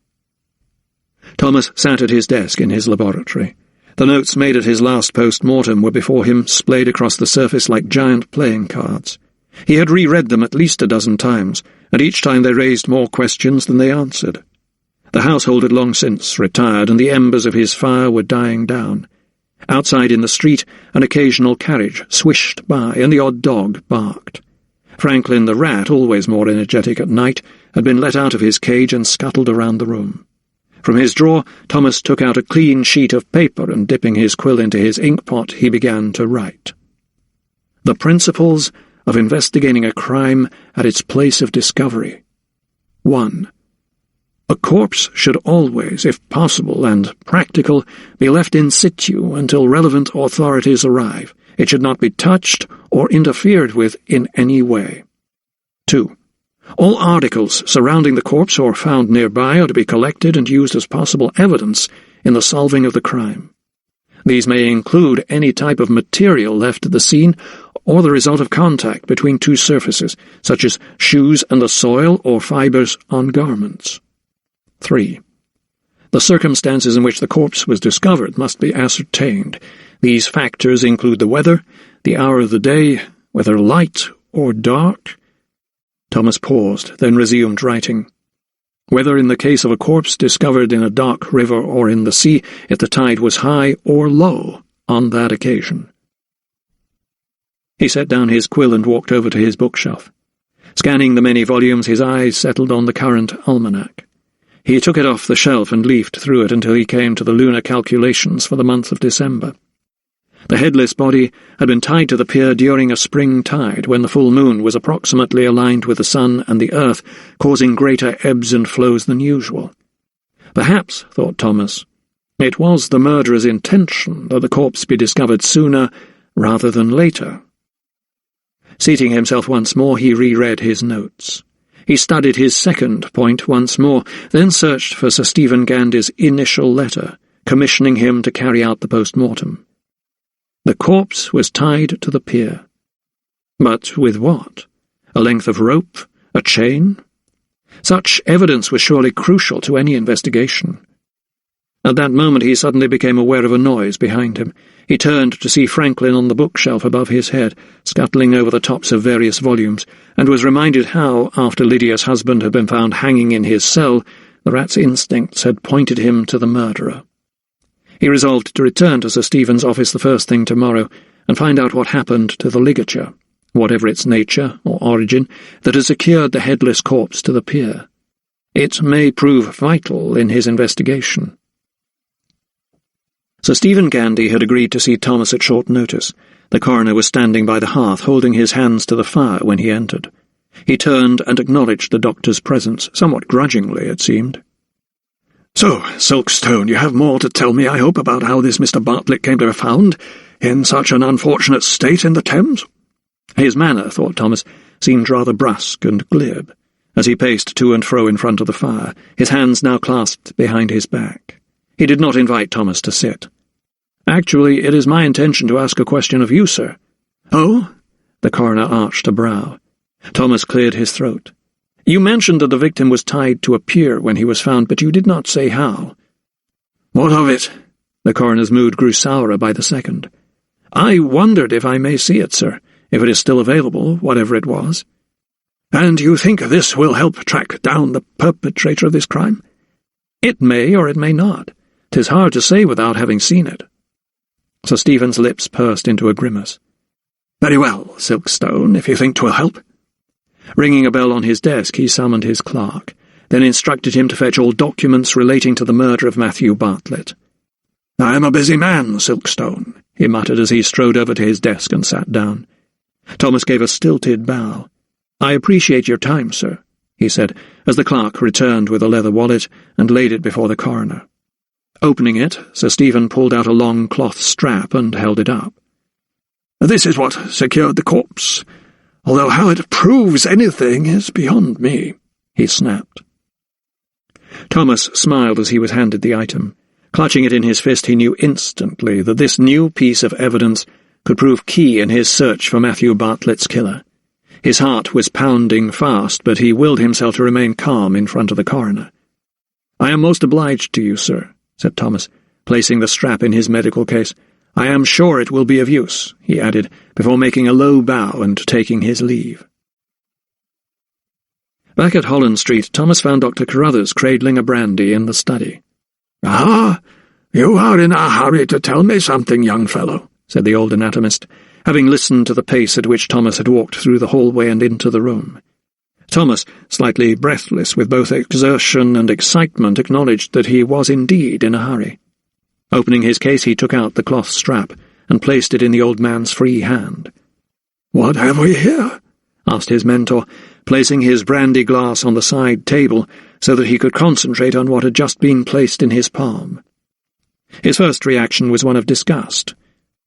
Thomas sat at his desk in his laboratory. The notes made at his last post-mortem were before him, splayed across the surface like giant playing cards. He had reread them at least a dozen times, and each time they raised more questions than they answered. The household had long since retired, and the embers of his fire were dying down. Outside in the street, an occasional carriage swished by, and the odd dog barked. Franklin the rat, always more energetic at night, had been let out of his cage and scuttled around the room. From his drawer, Thomas took out a clean sheet of paper, and dipping his quill into his inkpot, he began to write. The principles of investigating a crime at its place of discovery. 1. A corpse should always, if possible and practical, be left in situ until relevant authorities arrive. It should not be touched or interfered with in any way. 2. All articles surrounding the corpse or found nearby are to be collected and used as possible evidence in the solving of the crime. These may include any type of material left at the scene or the result of contact between two surfaces, such as shoes and the soil or fibers on garments. 3. The circumstances in which the corpse was discovered must be ascertained. These factors include the weather, the hour of the day, whether light or dark. Thomas paused, then resumed writing. Whether in the case of a corpse discovered in a dark river or in the sea, if the tide was high or low on that occasion. He set down his quill and walked over to his bookshelf. Scanning the many volumes, his eyes settled on the current almanac. He took it off the shelf and leafed through it until he came to the lunar calculations for the month of December. The headless body had been tied to the pier during a spring tide, when the full moon was approximately aligned with the sun and the earth, causing greater ebbs and flows than usual. Perhaps, thought Thomas, it was the murderer's intention that the corpse be discovered sooner rather than later. Seating himself once more, he reread his notes. He studied his second point once more, then searched for Sir Stephen Gandy's initial letter, commissioning him to carry out the post-mortem. The corpse was tied to the pier. But with what? A length of rope? A chain? Such evidence was surely crucial to any investigation. At that moment he suddenly became aware of a noise behind him. He turned to see Franklin on the bookshelf above his head, scuttling over the tops of various volumes, and was reminded how, after Lydia's husband had been found hanging in his cell, the rat's instincts had pointed him to the murderer. He resolved to return to Sir Stephen's office the first thing tomorrow and find out what happened to the ligature, whatever its nature or origin, that had secured the headless corpse to the pier. It may prove vital in his investigation. Sir Stephen Gandy had agreed to see Thomas at short notice. The coroner was standing by the hearth, holding his hands to the fire when he entered. He turned and acknowledged the doctor's presence, somewhat grudgingly, it seemed. "So, Silkstone, you have more to tell me, I hope, about how this Mr. Bartlett came to be found in such an unfortunate state in the Thames?" His manner, thought Thomas, seemed rather brusque and glib, as he paced to and fro in front of the fire, his hands now clasped behind his back. He did not invite Thomas to sit. "Actually, it is my intention to ask a question of you, sir." "Oh?" The coroner arched a brow. Thomas cleared his throat. "You mentioned that the victim was tied to a pier when he was found, but you did not say how." "What of it?" The coroner's mood grew sourer by the second. "I wondered if I may see it, sir, if it is still available, whatever it was." "And you think this will help track down the perpetrator of this crime?" "It may or it may not. 'Tis hard to say without having seen it." Sir Stephen's lips pursed into a grimace. "Very well, Silkstone, if you think 'twill help." Ringing a bell on his desk, he summoned his clerk, then instructed him to fetch all documents relating to the murder of Matthew Bartlett. "I am a busy man, Silkstone," he muttered as he strode over to his desk and sat down. Thomas gave a stilted bow. "I appreciate your time, sir," he said, as the clerk returned with a leather wallet and laid it before the coroner. Opening it, Sir Stephen pulled out a long cloth strap and held it up. "This is what secured the corpse, although how it proves anything is beyond me," he snapped. Thomas smiled as he was handed the item. Clutching it in his fist, he knew instantly that this new piece of evidence could prove key in his search for Matthew Bartlett's killer. His heart was pounding fast, but he willed himself to remain calm in front of the coroner. "I am most obliged to you, sir," said Thomas, placing the strap in his medical case. "I am sure it will be of use," he added, before making a low bow and taking his leave. Back at Holland Street, Thomas found Dr. Carruthers cradling a brandy in the study. "Ah, you are in a hurry to tell me something, young fellow," said the old anatomist, having listened to the pace at which Thomas had walked through the hallway and into the room. Thomas, slightly breathless with both exertion and excitement, acknowledged that he was indeed in a hurry. Opening his case, he took out the cloth strap and placed it in the old man's free hand. "What have we here?" asked his mentor, placing his brandy glass on the side table so that he could concentrate on what had just been placed in his palm. His first reaction was one of disgust.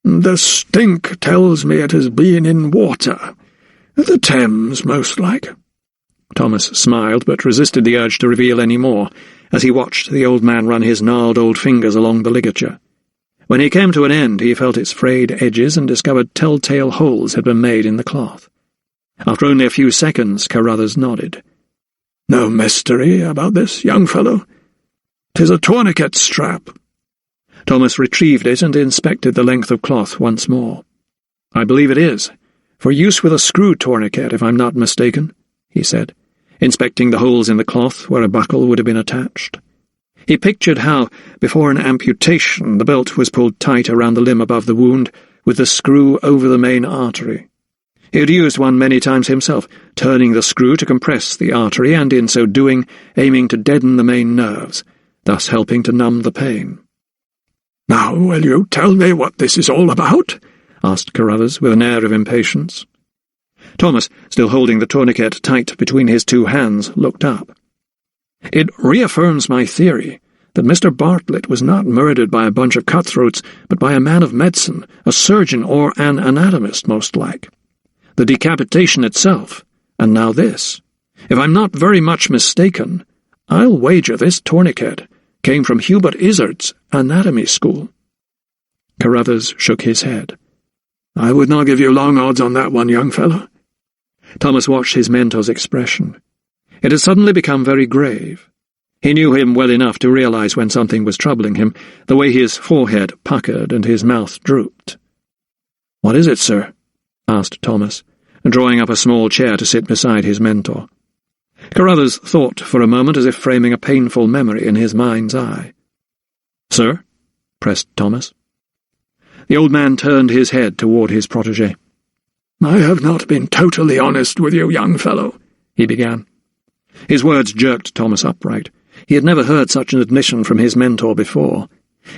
"The stink tells me it has been in water. The Thames, most like." Thomas smiled, but resisted the urge to reveal any more, as he watched the old man run his gnarled old fingers along the ligature. When he came to an end, he felt its frayed edges and discovered telltale holes had been made in the cloth. After only a few seconds, Carruthers nodded. "No mystery about this, young fellow. 'Tis a tourniquet strap." Thomas retrieved it and inspected the length of cloth once more. "I believe it is, for use with a screw tourniquet, if I'm not mistaken," he said, inspecting the holes in the cloth where a buckle would have been attached. He pictured how, before an amputation, the belt was pulled tight around the limb above the wound, with the screw over the main artery. He had used one many times himself, turning the screw to compress the artery and, in so doing, aiming to deaden the main nerves, thus helping to numb the pain. "Now will you tell me what this is all about?" asked Carruthers with an air of impatience. Thomas, still holding the tourniquet tight between his two hands, looked up. "It reaffirms my theory that Mr. Bartlett was not murdered by a bunch of cutthroats, but by a man of medicine, a surgeon or an anatomist, most like. The decapitation itself, and now this. If I'm not very much mistaken, I'll wager this tourniquet came from Hubert Izzard's anatomy school." Carruthers shook his head. "I would not give you long odds on that one, young fellow." Thomas watched his mentor's expression. It had suddenly become very grave. He knew him well enough to realize when something was troubling him, the way his forehead puckered and his mouth drooped. "What is it, sir?" asked Thomas, drawing up a small chair to sit beside his mentor. Carruthers thought for a moment, as if framing a painful memory in his mind's eye. "Sir?" pressed Thomas. The old man turned his head toward his protégé. "I have not been totally honest with you, young fellow," he began. His words jerked Thomas upright. He had never heard such an admission from his mentor before.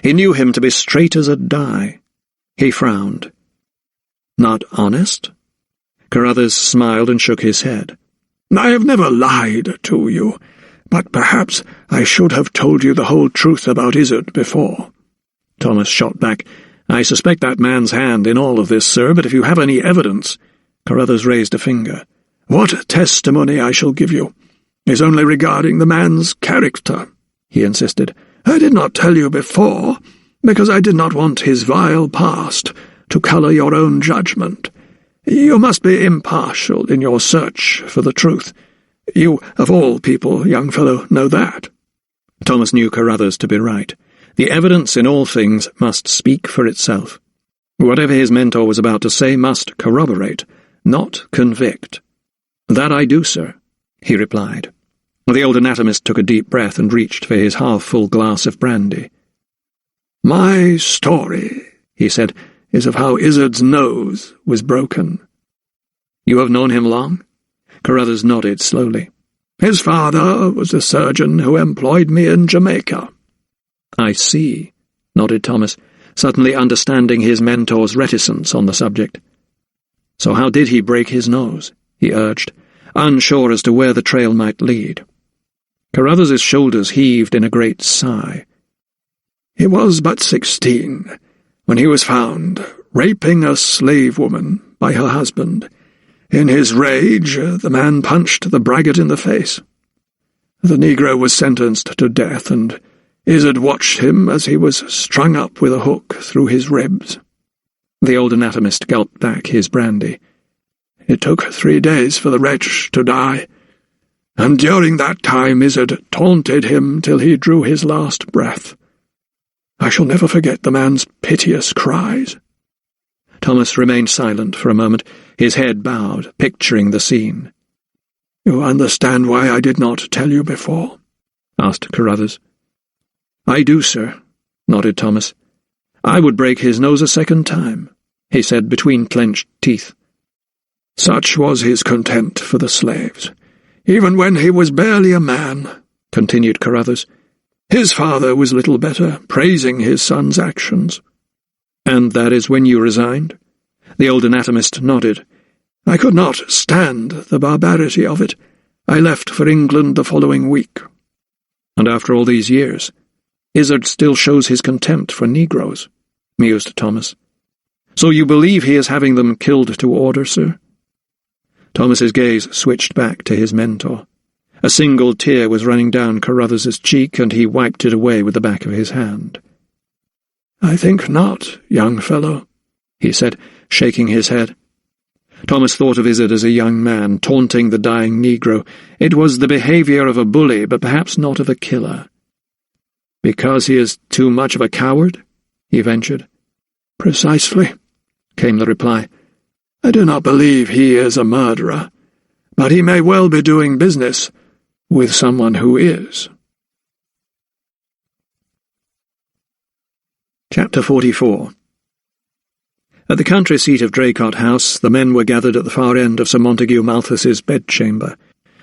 He knew him to be straight as a die. He frowned. "Not honest?" Carruthers smiled and shook his head. "I have never lied to you, but perhaps I should have told you the whole truth about Izzard before." Thomas shot back. "I suspect that man's hand in all of this, sir, but if you have any evidence—" Carruthers raised a finger. "What testimony I shall give you is only regarding the man's character," he insisted. "I did not tell you before, because I did not want his vile past to colour your own judgment. You must be impartial in your search for the truth. You, of all people, young fellow, know that." Thomas knew Carruthers to be right. The evidence in all things must speak for itself. Whatever his mentor was about to say must corroborate, not convict. "That I do, sir," he replied. The old anatomist took a deep breath and reached for his half-full glass of brandy. "My story," he said, "is of how Izzard's nose was broken." "You have known him long?" Carruthers nodded slowly. "His father was the surgeon who employed me in Jamaica." "I see," nodded Thomas, suddenly understanding his mentor's reticence on the subject. "So how did he break his nose?" he urged, unsure as to where the trail might lead. Carruthers's shoulders heaved in a great sigh. "He was but 16 when he was found raping a slave woman by her husband. In his rage, the man punched the braggart in the face. The Negro was sentenced to death, and Izzard watched him as he was strung up with a hook through his ribs." The old anatomist gulped back his brandy. "It took 3 days for the wretch to die, and during that time Izzard taunted him till he drew his last breath. I shall never forget the man's piteous cries." Thomas remained silent for a moment, his head bowed, picturing the scene. You understand why I did not tell you before?" asked Carruthers. "I do, sir," nodded Thomas. "I would break his nose a second time," he said between clenched teeth. "Such was his contempt for the slaves, even when he was barely a man," continued Carruthers. "His father was little better, praising his son's actions." "And that is when you resigned?" The old anatomist nodded. "I could not stand the barbarity of it. I left for England the following week." "And after all these years, Izzard still shows his contempt for Negroes," mused Thomas. "So you believe he is having them killed to order, sir?" Thomas's gaze switched back to his mentor. A single tear was running down Carruthers's cheek, and he wiped it away with the back of his hand. "I think not, young fellow," he said, shaking his head. Thomas thought of Izzard as a young man, taunting the dying Negro. It was the behaviour of a bully, but perhaps not of a killer. "Because he is too much of a coward?" he ventured. "Precisely," came the reply. "I do not believe he is a murderer, but he may well be doing business with someone who is." Chapter 44. At the country seat of Draycott House, the men were gathered at the far end of Sir Montague Malthus's bedchamber.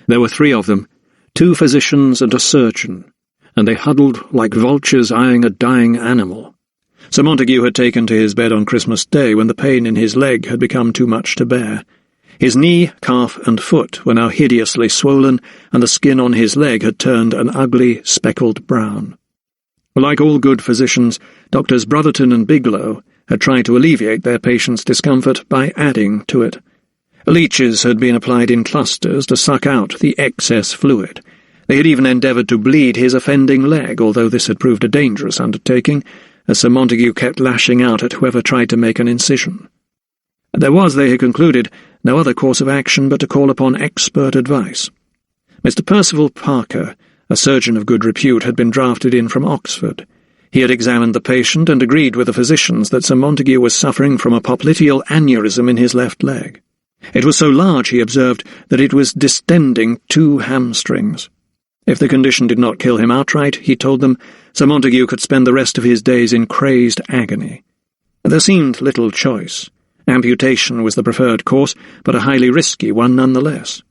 There were 3 of them, 2 physicians and a surgeon, and they huddled like vultures eyeing a dying animal. Sir Montague had taken to his bed on Christmas Day when the pain in his leg had become too much to bear. His knee, calf, and foot were now hideously swollen, and the skin on his leg had turned an ugly, speckled brown. Like all good physicians, Doctors Brotherton and Biglow had tried to alleviate their patients' discomfort by adding to it. Leeches had been applied in clusters to suck out the excess fluid. They had even endeavoured to bleed his offending leg, although this had proved a dangerous undertaking, as Sir Montague kept lashing out at whoever tried to make an incision. There was, they had concluded, no other course of action but to call upon expert advice. Mr. Percival Parker, a surgeon of good repute, had been drafted in from Oxford. He had examined the patient and agreed with the physicians that Sir Montague was suffering from a popliteal aneurysm in his left leg. It was so large, he observed, that it was distending 2 hamstrings. If the condition did not kill him outright, he told them, Sir Montague could spend the rest of his days in crazed agony. There seemed little choice. Amputation was the preferred course, but a highly risky one nonetheless.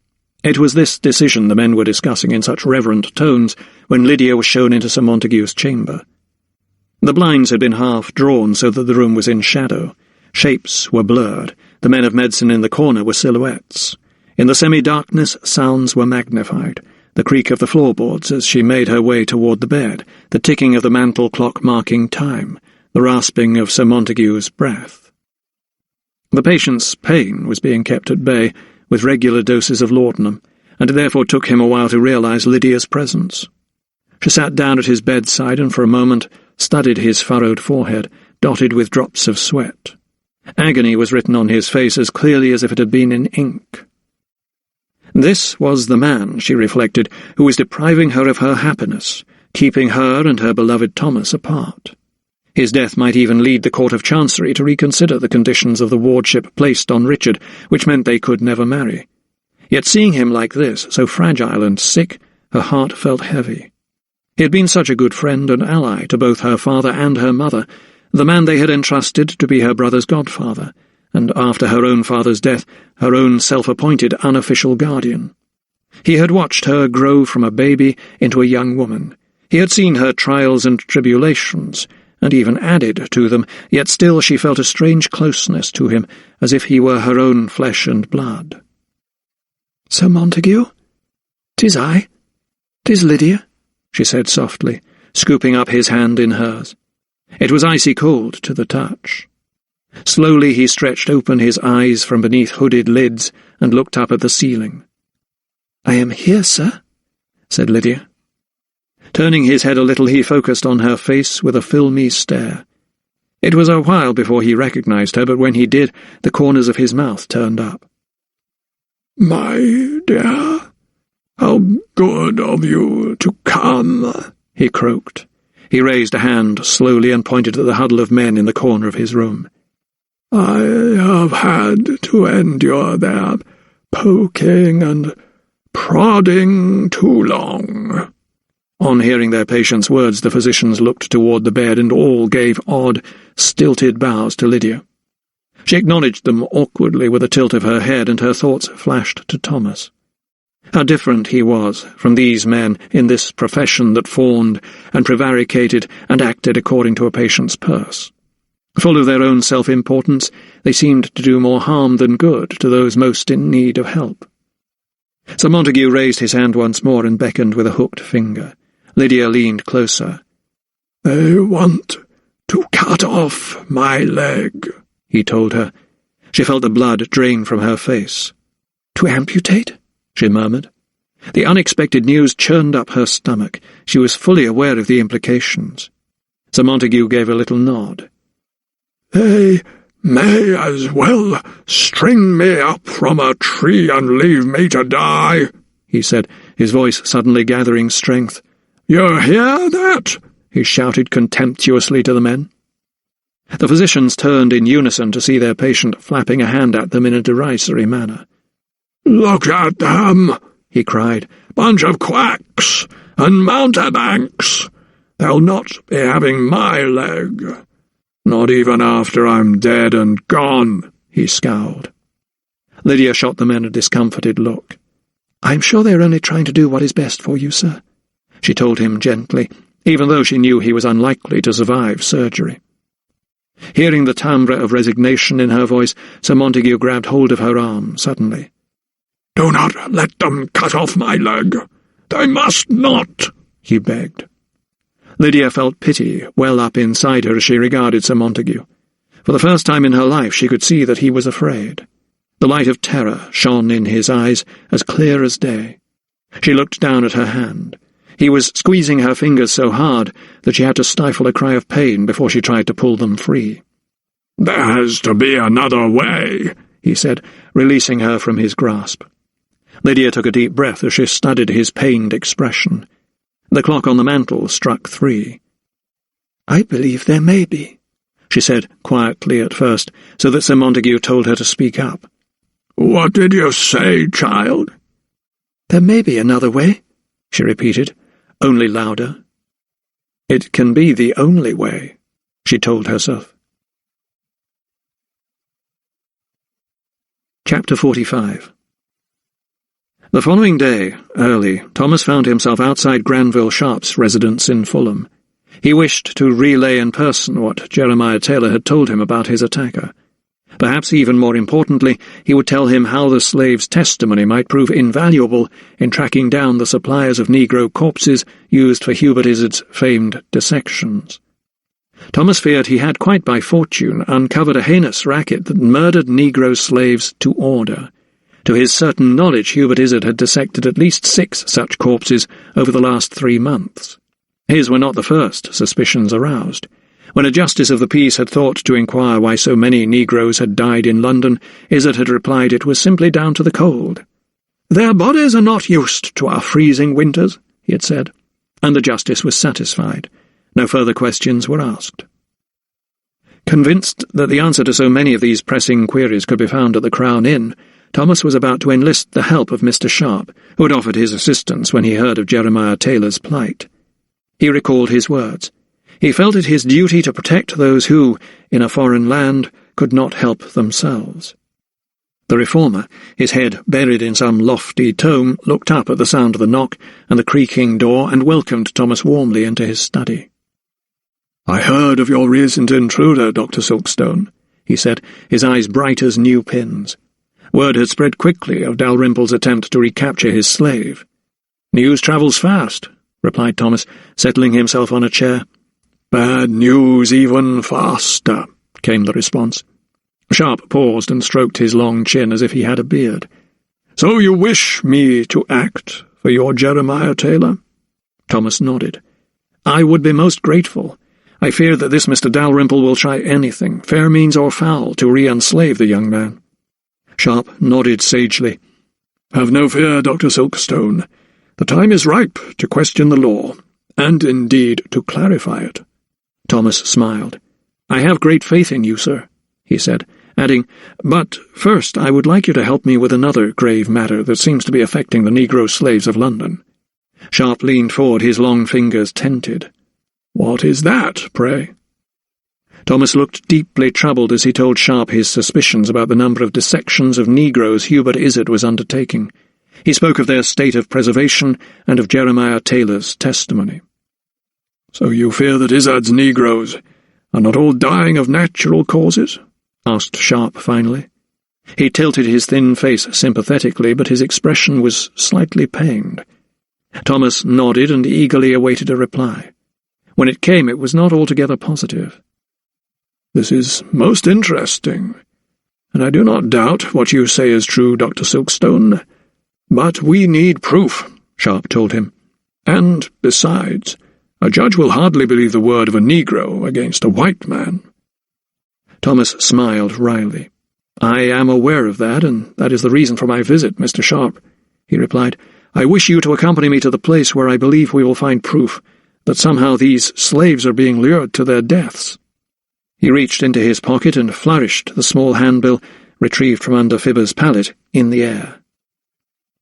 It was this decision the men were discussing in such reverent tones when Lydia was shown into Sir Montague's chamber. The blinds had been half drawn so that the room was in shadow. Shapes were blurred. The men of medicine in the corner were silhouettes. In the semi-darkness, sounds were magnified. The creak of the floorboards as she made her way toward the bed, the ticking of the mantel clock marking time, the rasping of Sir Montague's breath. The patient's pain was being kept at bay with regular doses of laudanum, and it therefore took him a while to realize Lydia's presence. She sat down at his bedside and for a moment studied his furrowed forehead, dotted with drops of sweat. Agony was written on his face as clearly as if it had been in ink. This was the man, she reflected, who was depriving her of her happiness, keeping her and her beloved Thomas apart. His death might even lead the Court of Chancery to reconsider the conditions of the wardship placed on Richard, which meant they could never marry. Yet seeing him like this, so fragile and sick, her heart felt heavy. He had been such a good friend and ally to both her father and her mother, the man they had entrusted to be her brother's godfather, and after her own father's death, her own self-appointed unofficial guardian. He had watched her grow from a baby into a young woman. He had seen her trials and tribulations, and even added to them, yet still she felt a strange closeness to him, as if he were her own flesh and blood. "Sir Montague? 'Tis I. 'Tis Lydia," she said softly, scooping up his hand in hers. It was icy cold to the touch. Slowly he stretched open his eyes from beneath hooded lids and looked up at the ceiling. "I am here, sir," said Lydia. Turning his head a little, he focused on her face with a filmy stare. It was a while before he recognized her, but when he did, the corners of his mouth turned up. "My dear, how good of you to come," he croaked. He raised a hand slowly and pointed at the huddle of men in the corner of his room. "I have had to endure their poking and prodding too long." On hearing their patient's words, the physicians looked toward the bed and all gave odd, stilted bows to Lydia. She acknowledged them awkwardly with a tilt of her head, and her thoughts flashed to Thomas. How different he was from these men in this profession that fawned and prevaricated and acted according to a patient's purse. Full of their own self-importance, they seemed to do more harm than good to those most in need of help. Sir Montague raised his hand once more and beckoned with a hooked finger. Lydia leaned closer. "They want to cut off my leg," he told her. She felt the blood drain from her face. "To amputate?" she murmured. The unexpected news churned up her stomach. She was fully aware of the implications. Sir Montague gave a little nod. "They may as well string me up from a tree and leave me to die," he said, his voice suddenly gathering strength. "You hear that?" he shouted contemptuously to the men. The physicians turned in unison to see their patient flapping a hand at them in a derisory manner. "Look at them," he cried. "Bunch of quacks and mountebanks. They'll not be having my leg. Not even after I'm dead and gone," he scowled. Lydia shot the men a discomfited look. "I'm sure they're only trying to do what is best for you, sir," she told him gently, even though she knew he was unlikely to survive surgery. Hearing the timbre of resignation in her voice, Sir Montague grabbed hold of her arm suddenly. "Do not let them cut off my leg. They must not," he begged. Lydia felt pity well up inside her as she regarded Sir Montague. For the first time in her life she could see that he was afraid. The light of terror shone in his eyes as clear as day. She looked down at her hand. He was squeezing her fingers so hard that she had to stifle a cry of pain before she tried to pull them free. "There has to be another way," he said, releasing her from his grasp. Lydia took a deep breath as she studied his pained expression. The clock on the mantel struck 3. "I believe there may be," she said quietly at first, so that Sir Montague told her to speak up. "What did you say, child?" "There may be another way," she repeated, only louder. "It can be the only way," she told herself. Chapter 45. The following day, early, Thomas found himself outside Granville Sharp's residence in Fulham. He wished to relay in person what Jeremiah Taylor had told him about his attacker. Perhaps even more importantly, he would tell him how the slave's testimony might prove invaluable in tracking down the suppliers of Negro corpses used for Hubert Izzard's famed dissections. Thomas feared he had, quite by fortune, uncovered a heinous racket that murdered Negro slaves to order. To his certain knowledge, Hubert Izzard had dissected at least 6 such corpses over the last 3 months. His were not the first suspicions aroused. When a justice of the peace had thought to inquire why so many Negroes had died in London, Izzard had replied it was simply down to the cold. "Their bodies are not used to our freezing winters," he had said, and the justice was satisfied. No further questions were asked. Convinced that the answer to so many of these pressing queries could be found at the Crown Inn, Thomas was about to enlist the help of Mr. Sharp, who had offered his assistance when he heard of Jeremiah Taylor's plight. He recalled his words. He felt it his duty to protect those who, in a foreign land, could not help themselves. The reformer, his head buried in some lofty tome, looked up at the sound of the knock and the creaking door and welcomed Thomas warmly into his study. "I heard of your recent intruder, Dr. Silkstone," he said, his eyes bright as new pins. Word had spread quickly of Dalrymple's attempt to recapture his slave. "News travels fast," replied Thomas, settling himself on a chair. "Bad news even faster," came the response. Sharp paused and stroked his long chin as if he had a beard. "So you wish me to act for your Jeremiah Taylor?" Thomas nodded. "I would be most grateful. I fear that this Mr. Dalrymple will try anything, fair means or foul, to re-enslave the young man." Sharp nodded sagely. "Have no fear, Dr. Silkstone. The time is ripe to question the law, and indeed to clarify it." Thomas smiled. "I have great faith in you, sir," he said, adding, "But first I would like you to help me with another grave matter that seems to be affecting the Negro slaves of London." Sharp leaned forward, his long fingers tented. "What is that, pray?" Thomas looked deeply troubled as he told Sharp his suspicions about the number of dissections of Negroes Hubert Izzard was undertaking. He spoke of their state of preservation and of Jeremiah Taylor's testimony. "So you fear that Izzard's Negroes are not all dying of natural causes?" asked Sharp finally. He tilted his thin face sympathetically, but his expression was slightly pained. Thomas nodded and eagerly awaited a reply. When it came, it was not altogether positive. "This is most interesting, and I do not doubt what you say is true, Dr. Silkstone. But we need proof," Sharp told him. "And, besides, a judge will hardly believe the word of a Negro against a white man." Thomas smiled wryly. "I am aware of that, and that is the reason for my visit, Mr. Sharp," he replied. "I wish you to accompany me to the place where I believe we will find proof that somehow these slaves are being lured to their deaths." He reached into his pocket and flourished the small handbill, retrieved from under Fibber's pallet, in the air.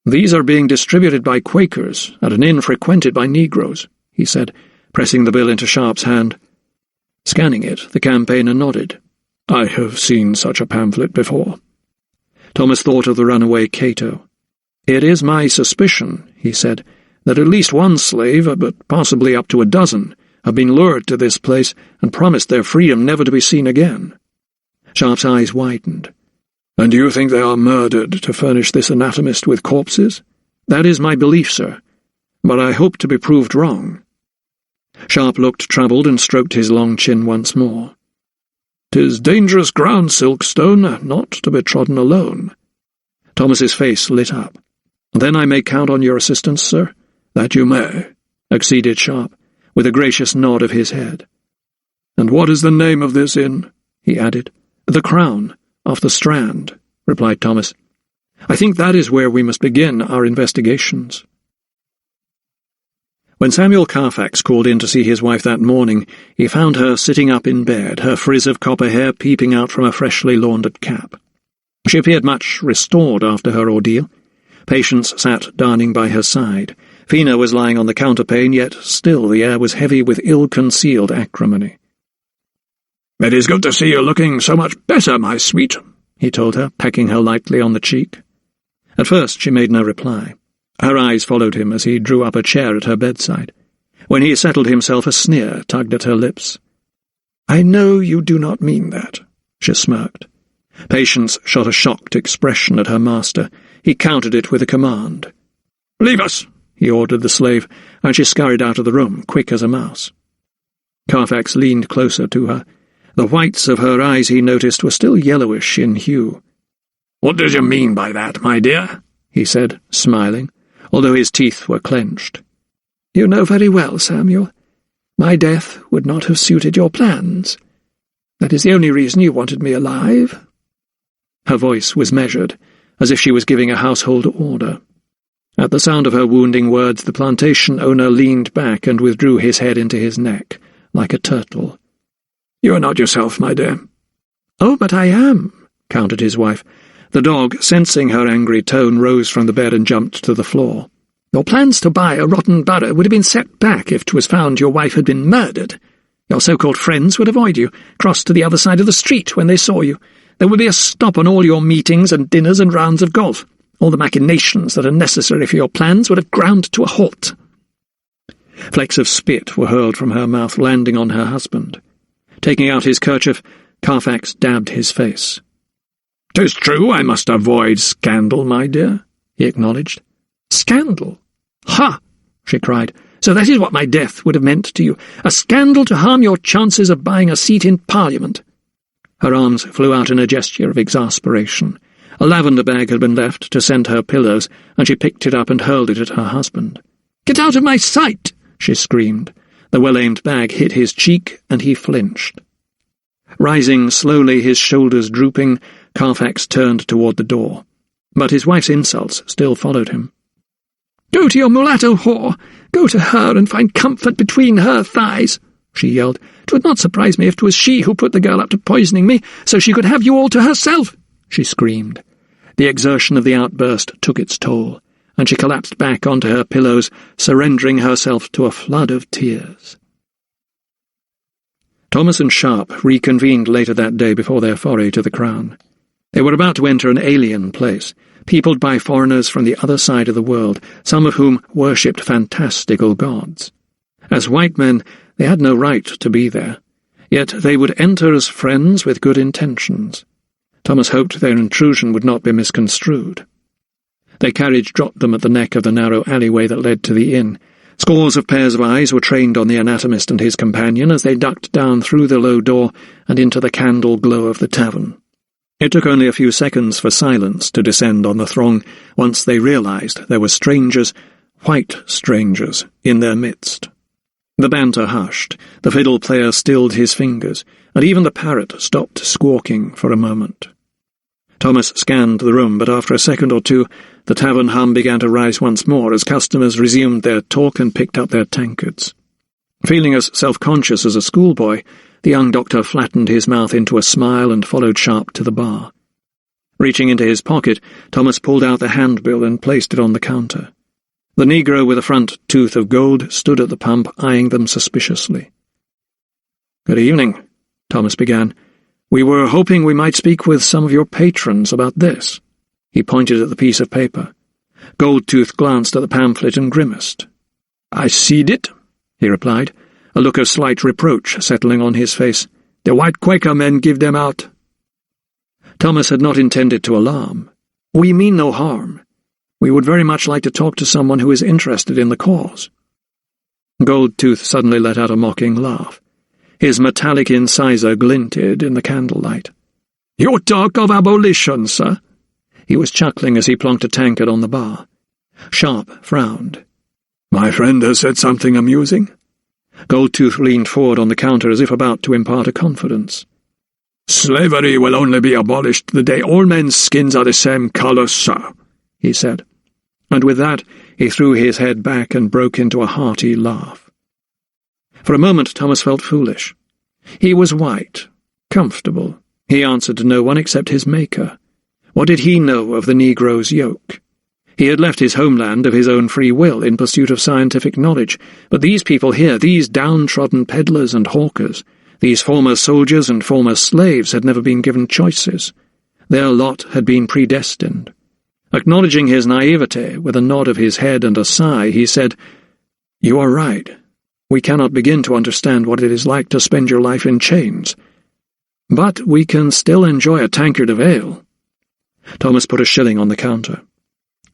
"These are being distributed by Quakers at an inn frequented by Negroes," he said, pressing the bill into Sharp's hand. Scanning it, the campaigner nodded. "I have seen such a pamphlet before." Thomas thought of the runaway Cato. "It is my suspicion," he said, "that at least one slave, but possibly up to a dozen, have been lured to this place and promised their freedom never to be seen again." Sharp's eyes widened. "And you think they are murdered to furnish this anatomist with corpses?" "That is my belief, sir, but I hope to be proved wrong." Sharp looked troubled and stroked his long chin once more. "'Tis dangerous ground, Silkstone, not to be trodden alone." Thomas's face lit up. "Then I may count on your assistance, sir?" "That you may," acceded Sharp, with a gracious nod of his head. "And what is the name of this inn?" he added. "The Crown, off the Strand," replied Thomas. "I think that is where we must begin our investigations." When Samuel Carfax called in to see his wife that morning, he found her sitting up in bed, her frizz of copper hair peeping out from a freshly laundered cap. She appeared much restored after her ordeal. Patience sat darning by her side. Fina was lying on the counterpane, yet still the air was heavy with ill-concealed acrimony. "It is good to see you looking so much better, my sweet," he told her, pecking her lightly on the cheek. At first she made no reply. Her eyes followed him as he drew up a chair at her bedside. When he settled himself, a sneer tugged at her lips. "I know you do not mean that," she smirked. Patience shot a shocked expression at her master. He countered it with a command. "Leave us," he ordered the slave, and she scurried out of the room, quick as a mouse. Carfax leaned closer to her. The whites of her eyes, he noticed, were still yellowish in hue. "What did you mean by that, my dear?" he said, smiling, although his teeth were clenched. "You know very well, Samuel. My death would not have suited your plans. That is the only reason you wanted me alive." Her voice was measured, as if she was giving a household order. At the sound of her wounding words, the plantation owner leaned back and withdrew his head into his neck, like a turtle. "You are not yourself, my dear." "Oh, but I am," countered his wife. The dog, sensing her angry tone, rose from the bed and jumped to the floor. "Your plans to buy a rotten borough would have been set back if 'twas found your wife had been murdered. Your so-called friends would avoid you, cross to the other side of the street when they saw you. There would be a stop on all your meetings and dinners and rounds of golf. All the machinations that are necessary for your plans would have ground to a halt." Flecks of spit were hurled from her mouth, landing on her husband. Taking out his kerchief, Carfax dabbed his face. "'Tis true I must avoid scandal, my dear," he acknowledged. "Scandal? Ha!" she cried. "So that is what my death would have meant to you. A scandal to harm your chances of buying a seat in Parliament." Her arms flew out in a gesture of exasperation. A lavender bag had been left to scent her pillows, and she picked it up and hurled it at her husband. "Get out of my sight!" she screamed. The well-aimed bag hit his cheek, and he flinched. Rising slowly, his shoulders drooping, Carfax turned toward the door. But his wife's insults still followed him. "Go to your mulatto whore! Go to her and find comfort between her thighs!" she yelled. "It would not surprise me if 'twas she who put the girl up to poisoning me, so she could have you all to herself," she screamed. The exertion of the outburst took its toll, and she collapsed back onto her pillows, surrendering herself to a flood of tears. Thomas and Sharp reconvened later that day before their foray to the Crown. They were about to enter an alien place, peopled by foreigners from the other side of the world, some of whom worshipped fantastical gods. As white men, they had no right to be there, yet they would enter as friends with good intentions. Thomas hoped their intrusion would not be misconstrued. Their carriage dropped them at the neck of the narrow alleyway that led to the inn. Scores of pairs of eyes were trained on the anatomist and his companion as they ducked down through the low door and into the candle glow of the tavern. It took only a few seconds for silence to descend on the throng once they realized there were strangers, white strangers, in their midst. The banter hushed, the fiddle player stilled his fingers, and even the parrot stopped squawking for a moment. Thomas scanned the room, but after a second or two, the tavern hum began to rise once more as customers resumed their talk and picked up their tankards. Feeling as self-conscious as a schoolboy, the young doctor flattened his mouth into a smile and followed Sharp to the bar. Reaching into his pocket, Thomas pulled out the handbill and placed it on the counter. The negro with a front tooth of gold stood at the pump, eyeing them suspiciously. "Good evening," Thomas began. "We were hoping we might speak with some of your patrons about this." He pointed at the piece of paper. Goldtooth glanced at the pamphlet and grimaced. "I seed it," he replied, a look of slight reproach settling on his face. "The white Quaker men give them out." Thomas had not intended to alarm. "We mean no harm. We would very much like to talk to someone who is interested in the cause." Goldtooth suddenly let out a mocking laugh. His metallic incisor glinted in the candlelight. "You talk of abolition, sir?" He was chuckling as he plonked a tankard on the bar. Sharp frowned. "My friend has said something amusing." Goldtooth leaned forward on the counter as if about to impart a confidence. "Slavery will only be abolished the day all men's skins are the same colour, sir," he said. And with that, he threw his head back and broke into a hearty laugh. For a moment, Thomas felt foolish. He was white, comfortable. He answered to no one except his Maker. What did he know of the Negro's yoke? He had left his homeland of his own free will in pursuit of scientific knowledge, but these people here, these downtrodden peddlers and hawkers, these former soldiers and former slaves had never been given choices. Their lot had been predestined. Acknowledging his naivete with a nod of his head and a sigh, he said, "You are right. We cannot begin to understand what it is like to spend your life in chains. But we can still enjoy a tankard of ale." Thomas put a shilling on the counter.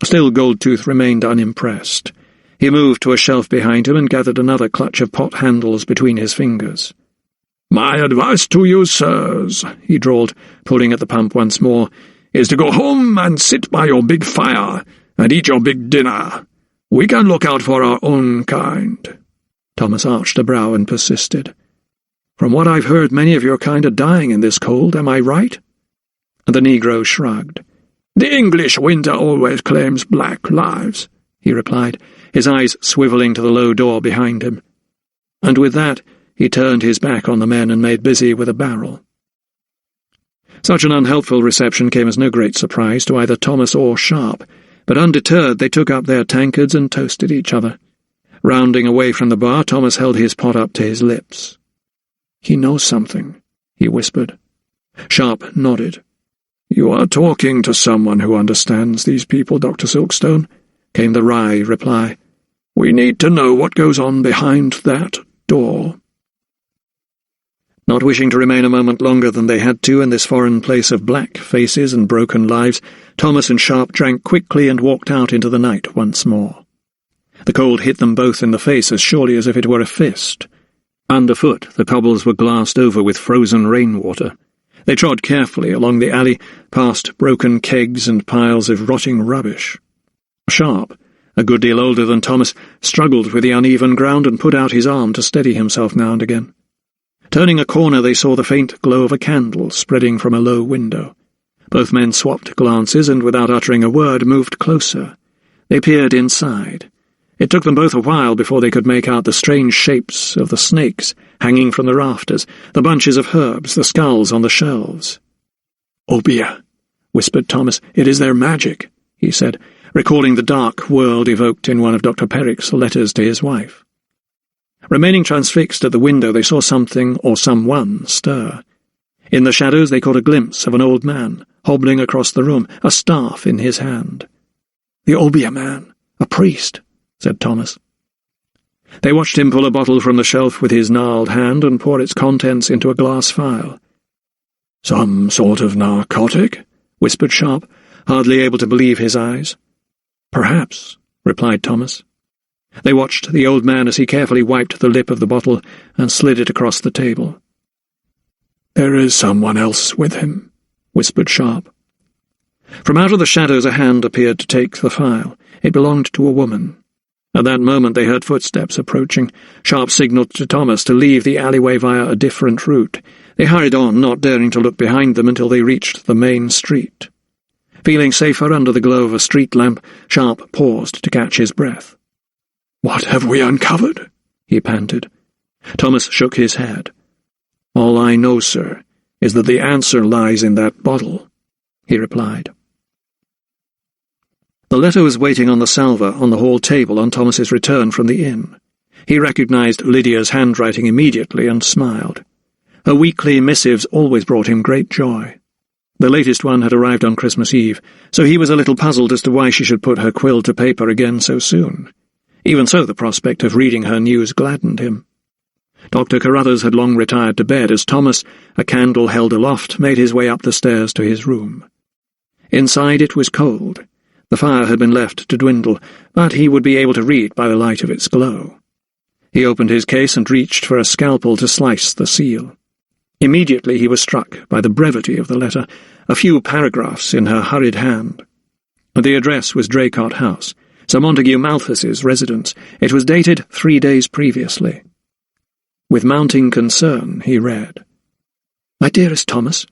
Still Goldtooth remained unimpressed. He moved to a shelf behind him and gathered another clutch of pot handles between his fingers. "My advice to you, sirs," he drawled, pulling at the pump once more, "is to go home and sit by your big fire and eat your big dinner. We can look out for our own kind." Thomas arched a brow and persisted. "From what I've heard, many of your kind are dying in this cold, am I right?" The Negro shrugged. "The English winter always claims black lives," he replied, his eyes swivelling to the low door behind him. And with that, he turned his back on the men and made busy with a barrel. Such an unhelpful reception came as no great surprise to either Thomas or Sharp, but undeterred they took up their tankards and toasted each other. Rounding away from the bar, Thomas held his pot up to his lips. "He knows something," he whispered. Sharp nodded. "You are talking to someone who understands these people, Dr. Silkstone," came the wry reply. "We need to know what goes on behind that door." Not wishing to remain a moment longer than they had to in this foreign place of black faces and broken lives, Thomas and Sharp drank quickly and walked out into the night once more. The cold hit them both in the face as surely as if it were a fist. Underfoot, the cobbles were glassed over with frozen rainwater. They trod carefully along the alley, past broken kegs and piles of rotting rubbish. Sharp, a good deal older than Thomas, struggled with the uneven ground and put out his arm to steady himself now and again. Turning a corner, they saw the faint glow of a candle spreading from a low window. Both men swapped glances and, without uttering a word, moved closer. They peered inside. It took them both a while before they could make out the strange shapes of the snakes hanging from the rafters, the bunches of herbs, the skulls on the shelves. "Obeah," whispered Thomas. "It is their magic," he said, recalling the dark world evoked in one of Dr. Perrick's letters to his wife. Remaining transfixed at the window, they saw something or someone stir. In the shadows they caught a glimpse of an old man, hobbling across the room, a staff in his hand. "The Obeah man, a priest," said Thomas. They watched him pull a bottle from the shelf with his gnarled hand and pour its contents into a glass phial. "Some sort of narcotic?" whispered Sharp, hardly able to believe his eyes. "Perhaps," replied Thomas. They watched the old man as he carefully wiped the lip of the bottle and slid it across the table. "There is someone else with him," whispered Sharp. From out of the shadows a hand appeared to take the phial. It belonged to a woman. At that moment they heard footsteps approaching. Sharp signalled to Thomas to leave the alleyway via a different route. They hurried on, not daring to look behind them until they reached the main street. Feeling safer under the glow of a street lamp, Sharp paused to catch his breath. "What have we uncovered?" he panted. Thomas shook his head. "All I know, sir, is that the answer lies in that bottle," he replied. The letter was waiting on the salver on the hall table on Thomas's return from the inn. He recognized Lydia's handwriting immediately and smiled. Her weekly missives always brought him great joy. The latest one had arrived on Christmas Eve, so he was a little puzzled as to why she should put her quill to paper again so soon. Even so, the prospect of reading her news gladdened him. Dr. Carruthers had long retired to bed as Thomas, a candle held aloft, made his way up the stairs to his room. Inside it was cold. The fire had been left to dwindle, but he would be able to read by the light of its glow. He opened his case and reached for a scalpel to slice the seal. Immediately he was struck by the brevity of the letter, a few paragraphs in her hurried hand. The address was Draycott House, Sir Montague Malthus's residence. It was dated 3 days previously. With mounting concern he read, "My dearest Thomas,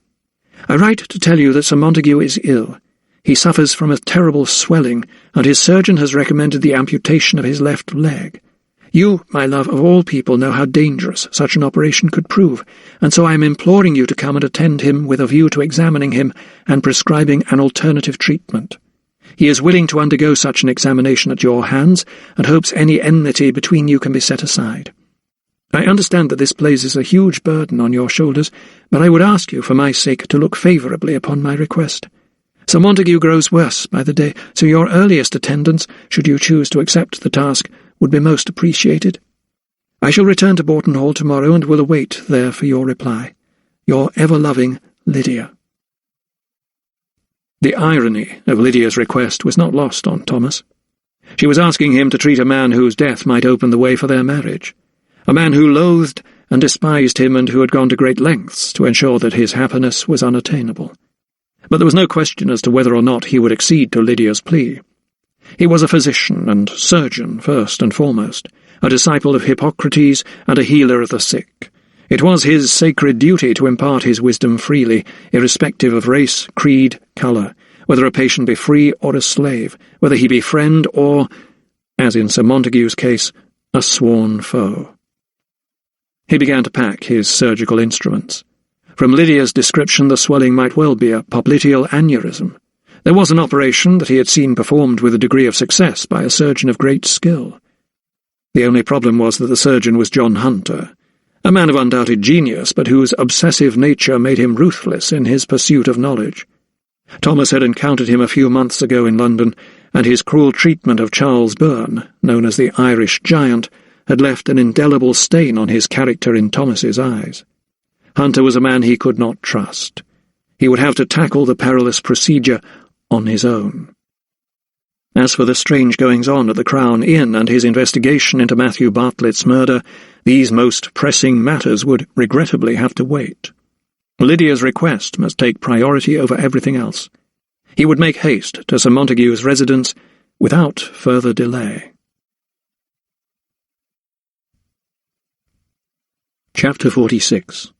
I write to tell you that Sir Montague is ill. He suffers from a terrible swelling, and his surgeon has recommended the amputation of his left leg. You, my love, of all people know how dangerous such an operation could prove, and so I am imploring you to come and attend him with a view to examining him and prescribing an alternative treatment. He is willing to undergo such an examination at your hands, and hopes any enmity between you can be set aside. I understand that this places a huge burden on your shoulders, but I would ask you, for my sake, to look favourably upon my request. Sir Montague grows worse by the day, so your earliest attendance, should you choose to accept the task, would be most appreciated. I shall return to Borton Hall tomorrow and will await there for your reply. Your ever-loving Lydia." The irony of Lydia's request was not lost on Thomas. She was asking him to treat a man whose death might open the way for their marriage, a man who loathed and despised him and who had gone to great lengths to ensure that his happiness was unattainable. But there was no question as to whether or not he would accede to Lydia's plea. He was a physician and surgeon first and foremost, a disciple of Hippocrates and a healer of the sick. It was his sacred duty to impart his wisdom freely, irrespective of race, creed, colour, whether a patient be free or a slave, whether he be friend or, as in Sir Montague's case, a sworn foe. He began to pack his surgical instruments. From Lydia's description, the swelling might well be a popliteal aneurysm. There was an operation that he had seen performed with a degree of success by a surgeon of great skill. The only problem was that the surgeon was John Hunter, a man of undoubted genius, but whose obsessive nature made him ruthless in his pursuit of knowledge. Thomas had encountered him a few months ago in London, and his cruel treatment of Charles Byrne, known as the Irish Giant, had left an indelible stain on his character in Thomas's eyes. Hunter was a man he could not trust. He would have to tackle the perilous procedure on his own. As for the strange goings-on at the Crown Inn and his investigation into Matthew Bartlett's murder, these most pressing matters would regrettably have to wait. Lydia's request must take priority over everything else. He would make haste to Sir Montague's residence without further delay. Chapter 46.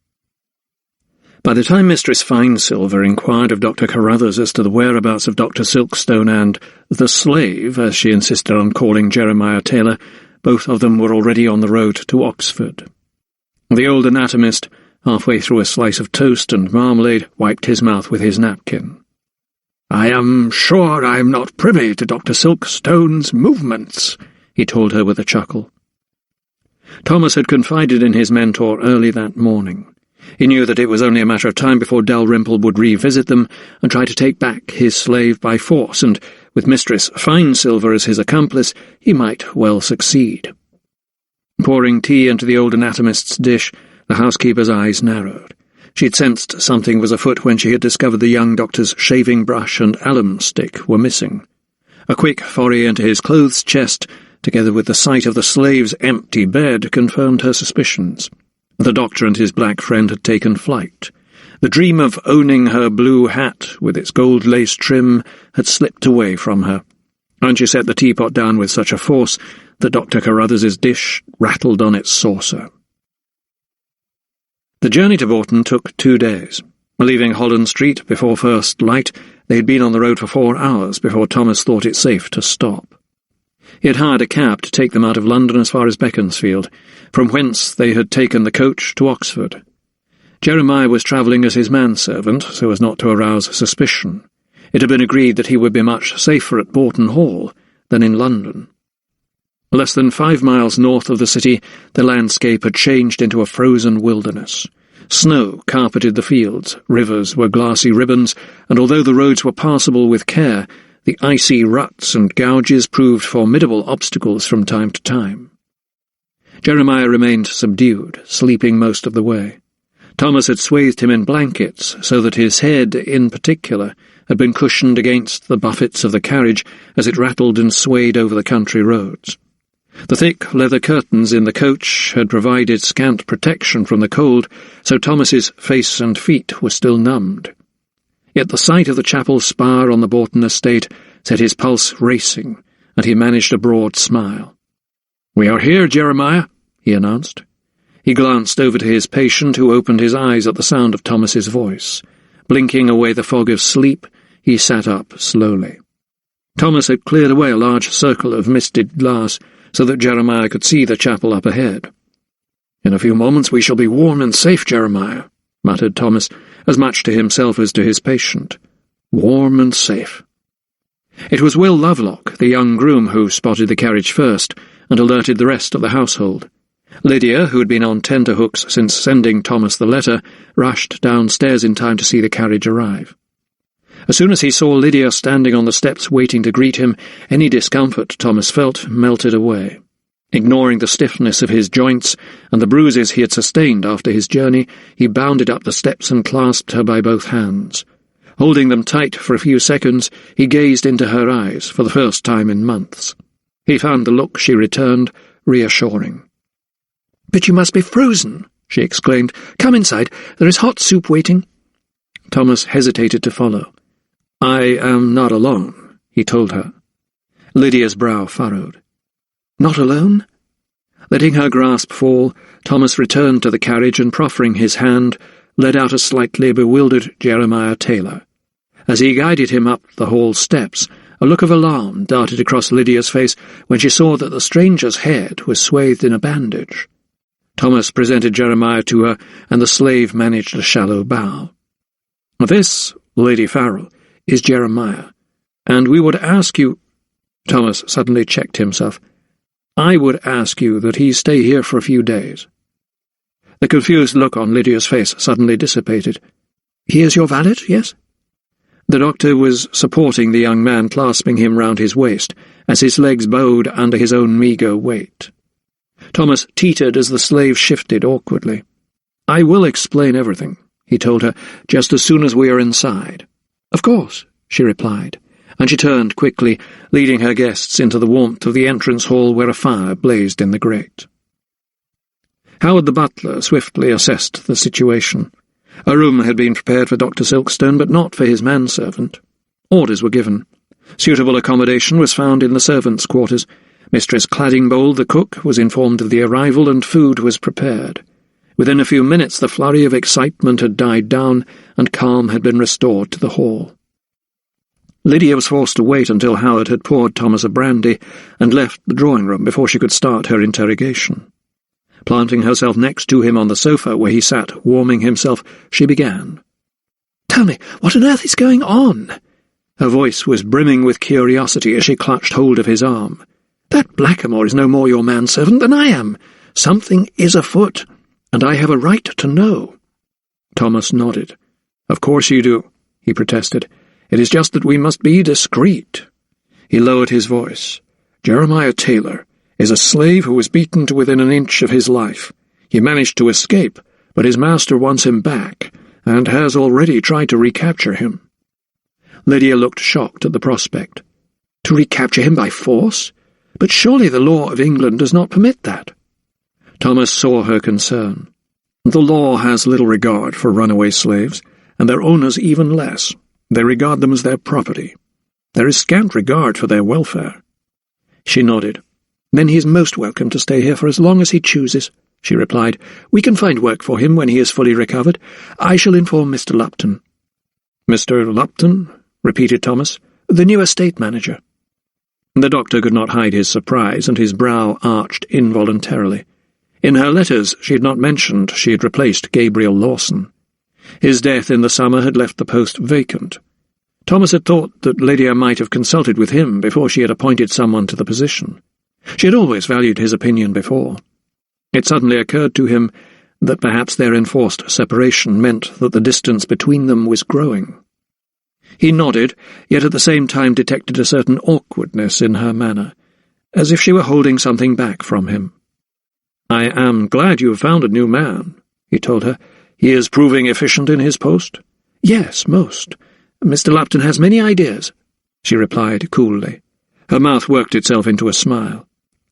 By the time Mistress Finesilver inquired of Dr. Carruthers as to the whereabouts of Dr. Silkstone and the slave, as she insisted on calling Jeremiah Taylor, both of them were already on the road to Oxford. The old anatomist, halfway through a slice of toast and marmalade, wiped his mouth with his napkin. "I am sure I am not privy to Dr. Silkstone's movements," he told her with a chuckle. Thomas had confided in his mentor early that morning. He knew that it was only a matter of time before Dalrymple would revisit them and try to take back his slave by force, and with Mistress Finesilver as his accomplice, he might well succeed. Pouring tea into the old anatomist's dish, the housekeeper's eyes narrowed. She had sensed something was afoot when she had discovered the young doctor's shaving brush and alum stick were missing. A quick foray into his clothes chest, together with the sight of the slave's empty bed, confirmed her suspicions. The doctor and his black friend had taken flight. The dream of owning her blue hat, with its gold lace trim, had slipped away from her, and she set the teapot down with such a force that Dr. Carruthers's dish rattled on its saucer. The journey to Bourton took 2 days. Leaving Holland Street before first light, they had been on the road for 4 hours before Thomas thought it safe to stop. He had hired a cab to take them out of London as far as Beaconsfield, from whence they had taken the coach to Oxford. Jeremiah was travelling as his manservant, so as not to arouse suspicion. It had been agreed that he would be much safer at Bourton Hall than in London. Less than 5 miles north of the city, the landscape had changed into a frozen wilderness. Snow carpeted the fields, rivers were glassy ribbons, and although the roads were passable with care, the icy ruts and gouges proved formidable obstacles from time to time. Jeremiah remained subdued, sleeping most of the way. Thomas had swathed him in blankets, so that his head, in particular, had been cushioned against the buffets of the carriage as it rattled and swayed over the country roads. The thick leather curtains in the coach had provided scant protection from the cold, so Thomas's face and feet were still numbed. Yet the sight of the chapel spire on the Bourton estate set his pulse racing, and he managed a broad smile. "We are here, Jeremiah," he announced. He glanced over to his patient, who opened his eyes at the sound of Thomas's voice. Blinking away the fog of sleep, he sat up slowly. Thomas had cleared away a large circle of misted glass, so that Jeremiah could see the chapel up ahead. "In a few moments we shall be warm and safe, Jeremiah," muttered Thomas, as much to himself as to his patient. "Warm and safe." It was Will Lovelock, the young groom, who spotted the carriage first and alerted the rest of the household. Lydia, who had been on tenterhooks since sending Thomas the letter, rushed downstairs in time to see the carriage arrive. As soon as he saw Lydia standing on the steps waiting to greet him, any discomfort Thomas felt melted away. Ignoring the stiffness of his joints and the bruises he had sustained after his journey, he bounded up the steps and clasped her by both hands. Holding them tight for a few seconds, he gazed into her eyes for the first time in months. He found the look she returned reassuring. "But you must be frozen," she exclaimed. "Come inside. There is hot soup waiting." Thomas hesitated to follow. "I am not alone," he told her. Lydia's brow furrowed. "Not alone?" Letting her grasp fall, Thomas returned to the carriage and, proffering his hand, led out a slightly bewildered Jeremiah Taylor. As he guided him up the hall steps, a look of alarm darted across Lydia's face when she saw that the stranger's head was swathed in a bandage. Thomas presented Jeremiah to her, and the slave managed a shallow bow. "This, Lady Farrell, is Jeremiah, and we would ask you—" Thomas suddenly checked himself. "I would ask you that he stay here for a few days." The confused look on Lydia's face suddenly dissipated. "He is your valet, yes?" The doctor was supporting the young man, clasping him round his waist, as his legs bowed under his own meagre weight. Thomas teetered as the slave shifted awkwardly. "I will explain everything," he told her, "just as soon as we are inside." "Of course," she replied, and she turned quickly, leading her guests into the warmth of the entrance hall where a fire blazed in the grate. Howard the butler swiftly assessed the situation. A room had been prepared for Dr. Silkstone, but not for his manservant. Orders were given. Suitable accommodation was found in the servants' quarters. Mistress Claddingbolt, the cook, was informed of the arrival, and food was prepared. Within a few minutes the flurry of excitement had died down, and calm had been restored to the hall. Lydia was forced to wait until Howard had poured Thomas a brandy and left the drawing-room before she could start her interrogation. Planting herself next to him on the sofa where he sat warming himself, she began. "Tell me, what on earth is going on?" Her voice was brimming with curiosity as she clutched hold of his arm. "That blackamoor is no more your manservant than I am. Something is afoot, and I have a right to know." Thomas nodded. "Of course you do," he protested. "It is just that we must be discreet." He lowered his voice. "Jeremiah Taylor is a slave who was beaten to within an inch of his life. He managed to escape, but his master wants him back, and has already tried to recapture him." Lydia looked shocked at the prospect. "To recapture him by force? But surely the law of England does not permit that." Thomas saw her concern. "The law has little regard for runaway slaves, and their owners even less. They regard them as their property. There is scant regard for their welfare." She nodded. "Then he is most welcome to stay here for as long as he chooses," she replied. "We can find work for him when he is fully recovered. I shall inform Mr. Lupton." "Mr. Lupton?" repeated Thomas. "The new estate manager." The doctor could not hide his surprise, and his brow arched involuntarily. In her letters she had not mentioned she had replaced Gabriel Lawson. His death in the summer had left the post vacant. Thomas had thought that Lydia might have consulted with him before she had appointed someone to the position. She had always valued his opinion before. It suddenly occurred to him that perhaps their enforced separation meant that the distance between them was growing. He nodded, yet at the same time detected a certain awkwardness in her manner, as if she were holding something back from him. "I am glad you have found a new man," he told her. "He is proving efficient in his post?" "Yes, most. Mr. Lupton has many ideas," she replied coolly. Her mouth worked itself into a smile.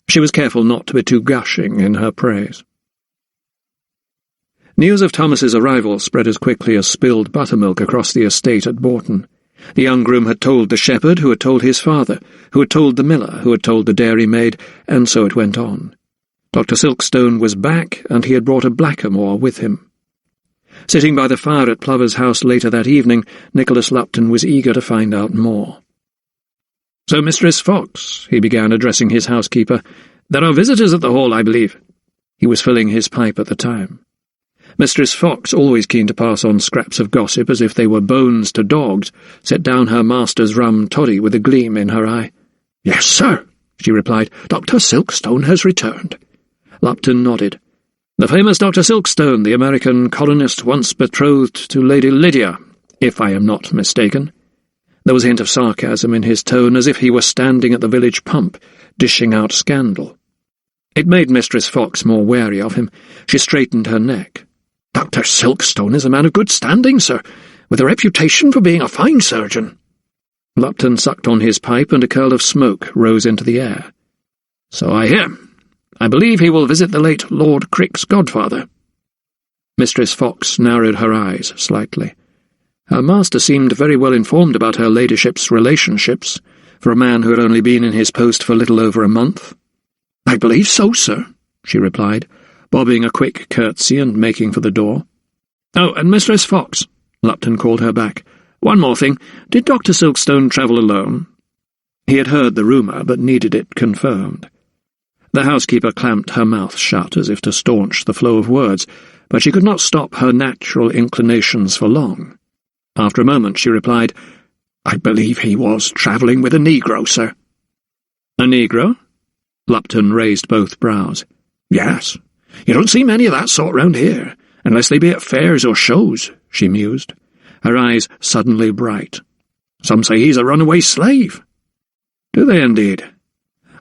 She was careful not to be too gushing in her praise. News of Thomas's arrival spread as quickly as spilled buttermilk across the estate at Bourton. The young groom had told the shepherd, who had told his father, who had told the miller, who had told the dairymaid, and so it went on. Dr. Silkstone was back, and he had brought a blackamoor with him. Sitting by the fire at Plover's house later that evening, Nicholas Lupton was eager to find out more. "So, Mistress Fox," he began, addressing his housekeeper, "there are visitors at the hall, I believe." He was filling his pipe at the time. Mistress Fox, always keen to pass on scraps of gossip as if they were bones to dogs, set down her master's rum toddy with a gleam in her eye. "Yes, sir," she replied. "Dr. Silkstone has returned." Lupton nodded. "The famous Dr. Silkstone, the American colonist once betrothed to Lady Lydia, if I am not mistaken." There was a hint of sarcasm in his tone, as if he were standing at the village pump, dishing out scandal. It made Mistress Fox more wary of him. She straightened her neck. "Dr. Silkstone is a man of good standing, sir, with a reputation for being a fine surgeon." Lupton sucked on his pipe, and a curl of smoke rose into the air. "So I hear. I believe he will visit the late Lord Crick's godfather." Mistress Fox narrowed her eyes slightly. Her master seemed very well informed about her ladyship's relationships, for a man who had only been in his post for little over a month. "I believe so, sir," she replied, bobbing a quick curtsy and making for the door. "Oh, and Mistress Fox," Lupton called her back. "One more thing. Did Dr. Silkstone travel alone?" He had heard the rumour, but needed it confirmed. The housekeeper clamped her mouth shut as if to staunch the flow of words, but she could not stop her natural inclinations for long. After a moment she replied, "I believe he was travelling with a Negro, sir." "A Negro?" Lupton raised both brows. "Yes. You don't see many of that sort round here, unless they be at fairs or shows," she mused, her eyes suddenly bright. "Some say he's a runaway slave." "Do they indeed?"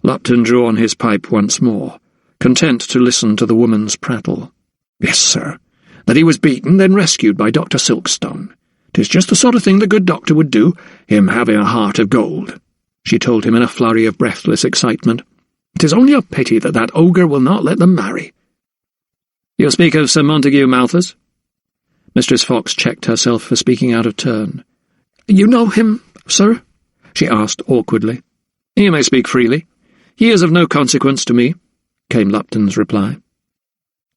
Lupton drew on his pipe once more, content to listen to the woman's prattle. "Yes, sir. That he was beaten, then rescued by Dr. Silkstone. 'Tis just the sort of thing the good doctor would do, him having a heart of gold," she told him in a flurry of breathless excitement. "'Tis only a pity that that ogre will not let them marry." "You speak of Sir Montague Malthus?" Mistress Fox checked herself for speaking out of turn. "You know him, sir?" she asked awkwardly. "You may speak freely. He is of no consequence to me," came Lupton's reply.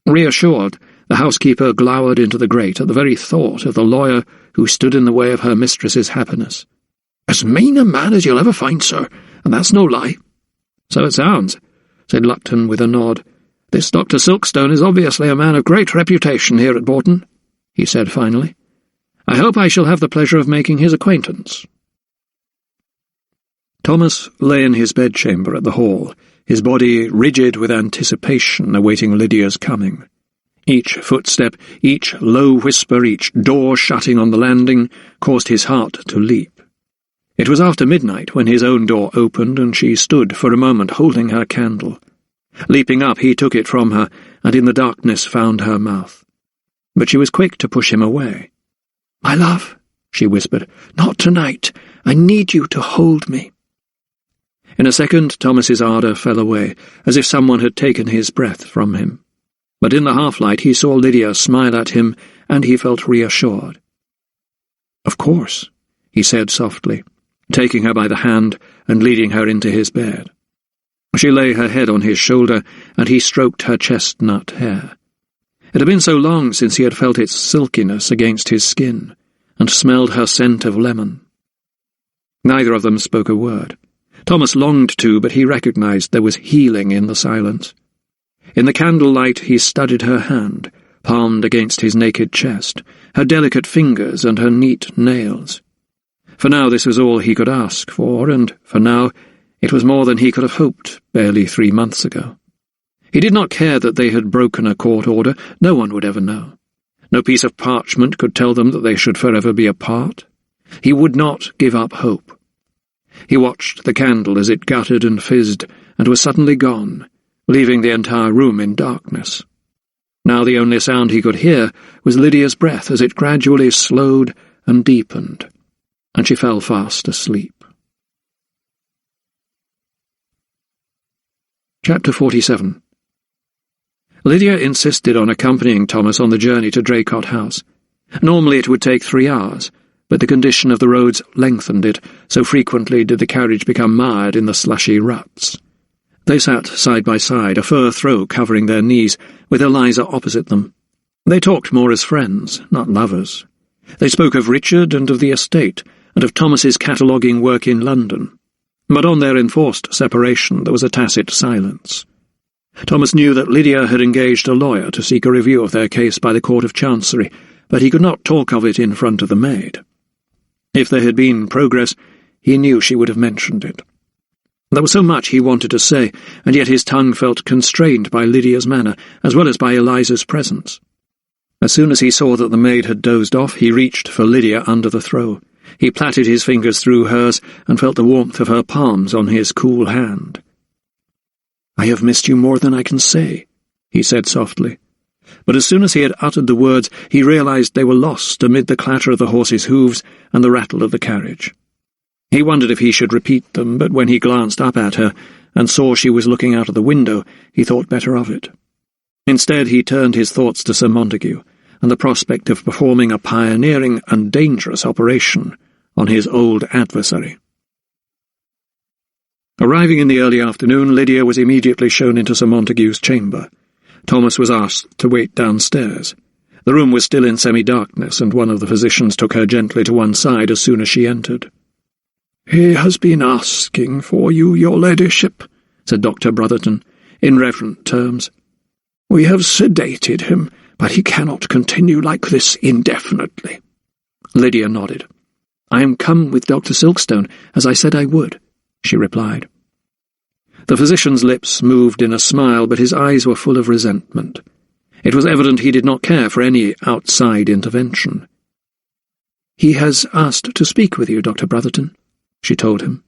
Reassured, The housekeeper glowered into the grate at the very thought of the lawyer who stood in the way of her mistress's happiness. "As mean a man as you'll ever find, sir, and that's no lie." "So it sounds," said Lupton with a nod. "This Dr. Silkstone is obviously a man of great reputation here at Bourton," he said finally. "I hope I shall have the pleasure of making his acquaintance." Thomas lay in his bedchamber at the Hall, his body rigid with anticipation awaiting Lydia's coming. Each footstep, each low whisper, each door shutting on the landing caused his heart to leap. It was after midnight when his own door opened and she stood for a moment holding her candle. Leaping up, he took it from her and in the darkness found her mouth. But she was quick to push him away. "My love," she whispered, "not tonight. I need you to hold me." In a second, Thomas's ardour fell away, as if someone had taken his breath from him. But in the half-light he saw Lydia smile at him, and he felt reassured. "Of course," he said softly, taking her by the hand and leading her into his bed. She lay her head on his shoulder, and he stroked her chestnut hair. It had been so long since he had felt its silkiness against his skin, and smelled her scent of lemon. Neither of them spoke a word. Thomas longed to, but he recognized there was healing in the silence. In the candlelight he studied her hand, palmed against his naked chest, her delicate fingers and her neat nails. For now this was all he could ask for, and for now it was more than he could have hoped barely 3 months ago. He did not care that they had broken a court order. No one would ever know. No piece of parchment could tell them that they should forever be apart. He would not give up hope. He watched the candle as it guttered and fizzed and was suddenly gone, leaving the entire room in darkness. Now the only sound he could hear was Lydia's breath as it gradually slowed and deepened, and she fell fast asleep. Chapter 47. Lydia insisted on accompanying Thomas on the journey to Draycott House. Normally it would take 3 hours, but the condition of the roads lengthened it, so frequently did the carriage become mired in the slushy ruts. They sat side by side, a fur throw covering their knees, with Eliza opposite them. They talked more as friends, not lovers. They spoke of Richard and of the estate, and of Thomas's cataloguing work in London. But on their enforced separation there was a tacit silence. Thomas knew that Lydia had engaged a lawyer to seek a review of their case by the Court of Chancery, but he could not talk of it in front of the maid. If there had been progress, he knew she would have mentioned it. There was so much he wanted to say, and yet his tongue felt constrained by Lydia's manner, as well as by Eliza's presence. As soon as he saw that the maid had dozed off, he reached for Lydia under the throw. He plaited his fingers through hers and felt the warmth of her palms on his cool hand. "I have missed you more than I can say," he said softly. But as soon as he had uttered the words, he realized they were lost amid the clatter of the horses' hooves and the rattle of the carriage. He wondered if he should repeat them, but when he glanced up at her and saw she was looking out of the window, he thought better of it. Instead, he turned his thoughts to Sir Montague and the prospect of performing a pioneering and dangerous operation on his old adversary. Arriving in the early afternoon, Lydia was immediately shown into Sir Montague's chamber. Thomas was asked to wait downstairs. The room was still in semi-darkness, and one of the physicians took her gently to one side as soon as she entered. "He has been asking for you, your ladyship," said Dr. Brotherton, in reverent terms. "We have sedated him, but he cannot continue like this indefinitely." Lydia nodded. "I am come with Dr. Silkstone, as I said I would," she replied. The physician's lips moved in a smile, but his eyes were full of resentment. It was evident he did not care for any outside intervention. "He has asked to speak with you, Dr. Brotherton," she told him.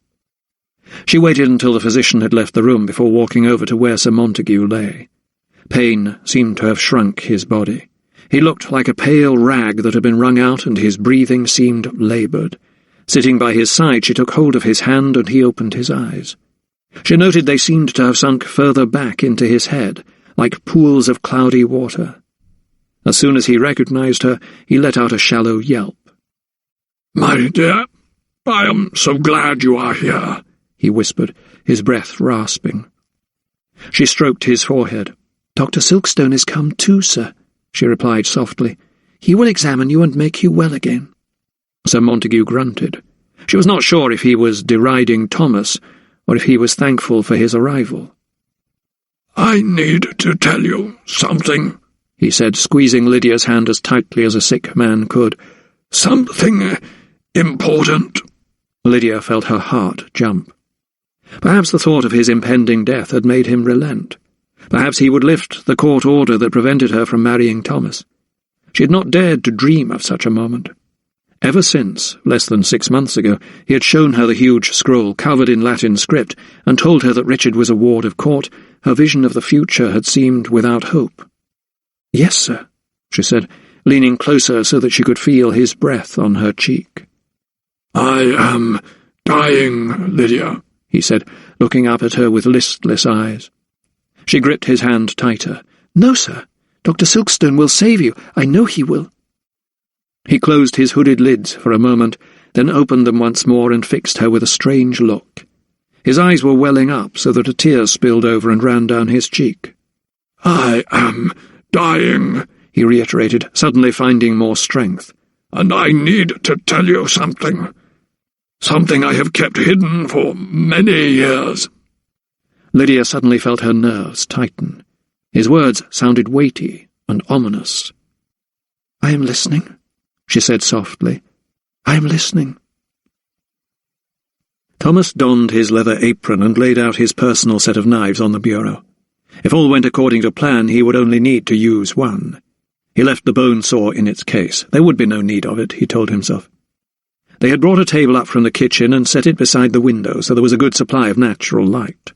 She waited until the physician had left the room before walking over to where Sir Montague lay. Pain seemed to have shrunk his body. He looked like a pale rag that had been wrung out, and his breathing seemed laboured. Sitting by his side, she took hold of his hand, and he opened his eyes. She noted they seemed to have sunk further back into his head, like pools of cloudy water. As soon as he recognized her, he let out a shallow yelp. "My dear, I am so glad you are here," he whispered, his breath rasping. She stroked his forehead. "Dr. Silkstone is come too, sir," she replied softly. "He will examine you and make you well again." Sir Montague grunted. She was not sure if he was deriding Thomas, or if he was thankful for his arrival. "I need to tell you something," he said, squeezing Lydia's hand as tightly as a sick man could. "Something important." Lydia felt her heart jump. Perhaps the thought of his impending death had made him relent. Perhaps he would lift the court order that prevented her from marrying Thomas. She had not dared to dream of such a moment. Ever since, less than 6 months ago, he had shown her the huge scroll covered in Latin script and told her that Richard was a ward of court, her vision of the future had seemed without hope. "Yes, sir," she said, leaning closer so that she could feel his breath on her cheek. "I am dying, Lydia," he said, looking up at her with listless eyes. She gripped his hand tighter. "No, sir. Dr. Silkstone will save you. I know he will." He closed his hooded lids for a moment, then opened them once more and fixed her with a strange look. His eyes were welling up so that a tear spilled over and ran down his cheek. "I am dying," he reiterated, suddenly finding more strength. "And I need to tell you something. Something I have kept hidden for many years." Lydia suddenly felt her nerves tighten. His words sounded weighty and ominous. "I am listening," she said softly. "I am listening." Thomas donned his leather apron and laid out his personal set of knives on the bureau. If all went according to plan, he would only need to use one. He left the bone saw in its case. There would be no need of it, he told himself. They had brought a table up from the kitchen and set it beside the window, so there was a good supply of natural light.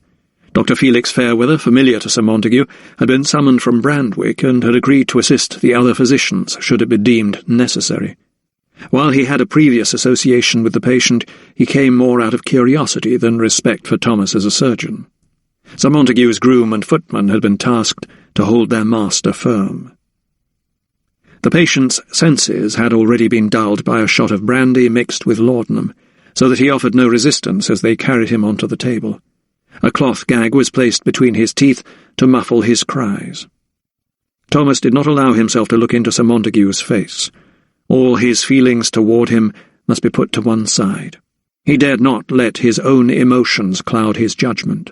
Dr. Felix Fairweather, familiar to Sir Montague, had been summoned from Brandwick and had agreed to assist the other physicians should it be deemed necessary. While he had a previous association with the patient, he came more out of curiosity than respect for Thomas as a surgeon. Sir Montague's groom and footman had been tasked to hold their master firm. The patient's senses had already been dulled by a shot of brandy mixed with laudanum, so that he offered no resistance as they carried him onto the table. A cloth gag was placed between his teeth to muffle his cries. Thomas did not allow himself to look into Sir Montague's face. All his feelings toward him must be put to one side. He dared not let his own emotions cloud his judgment.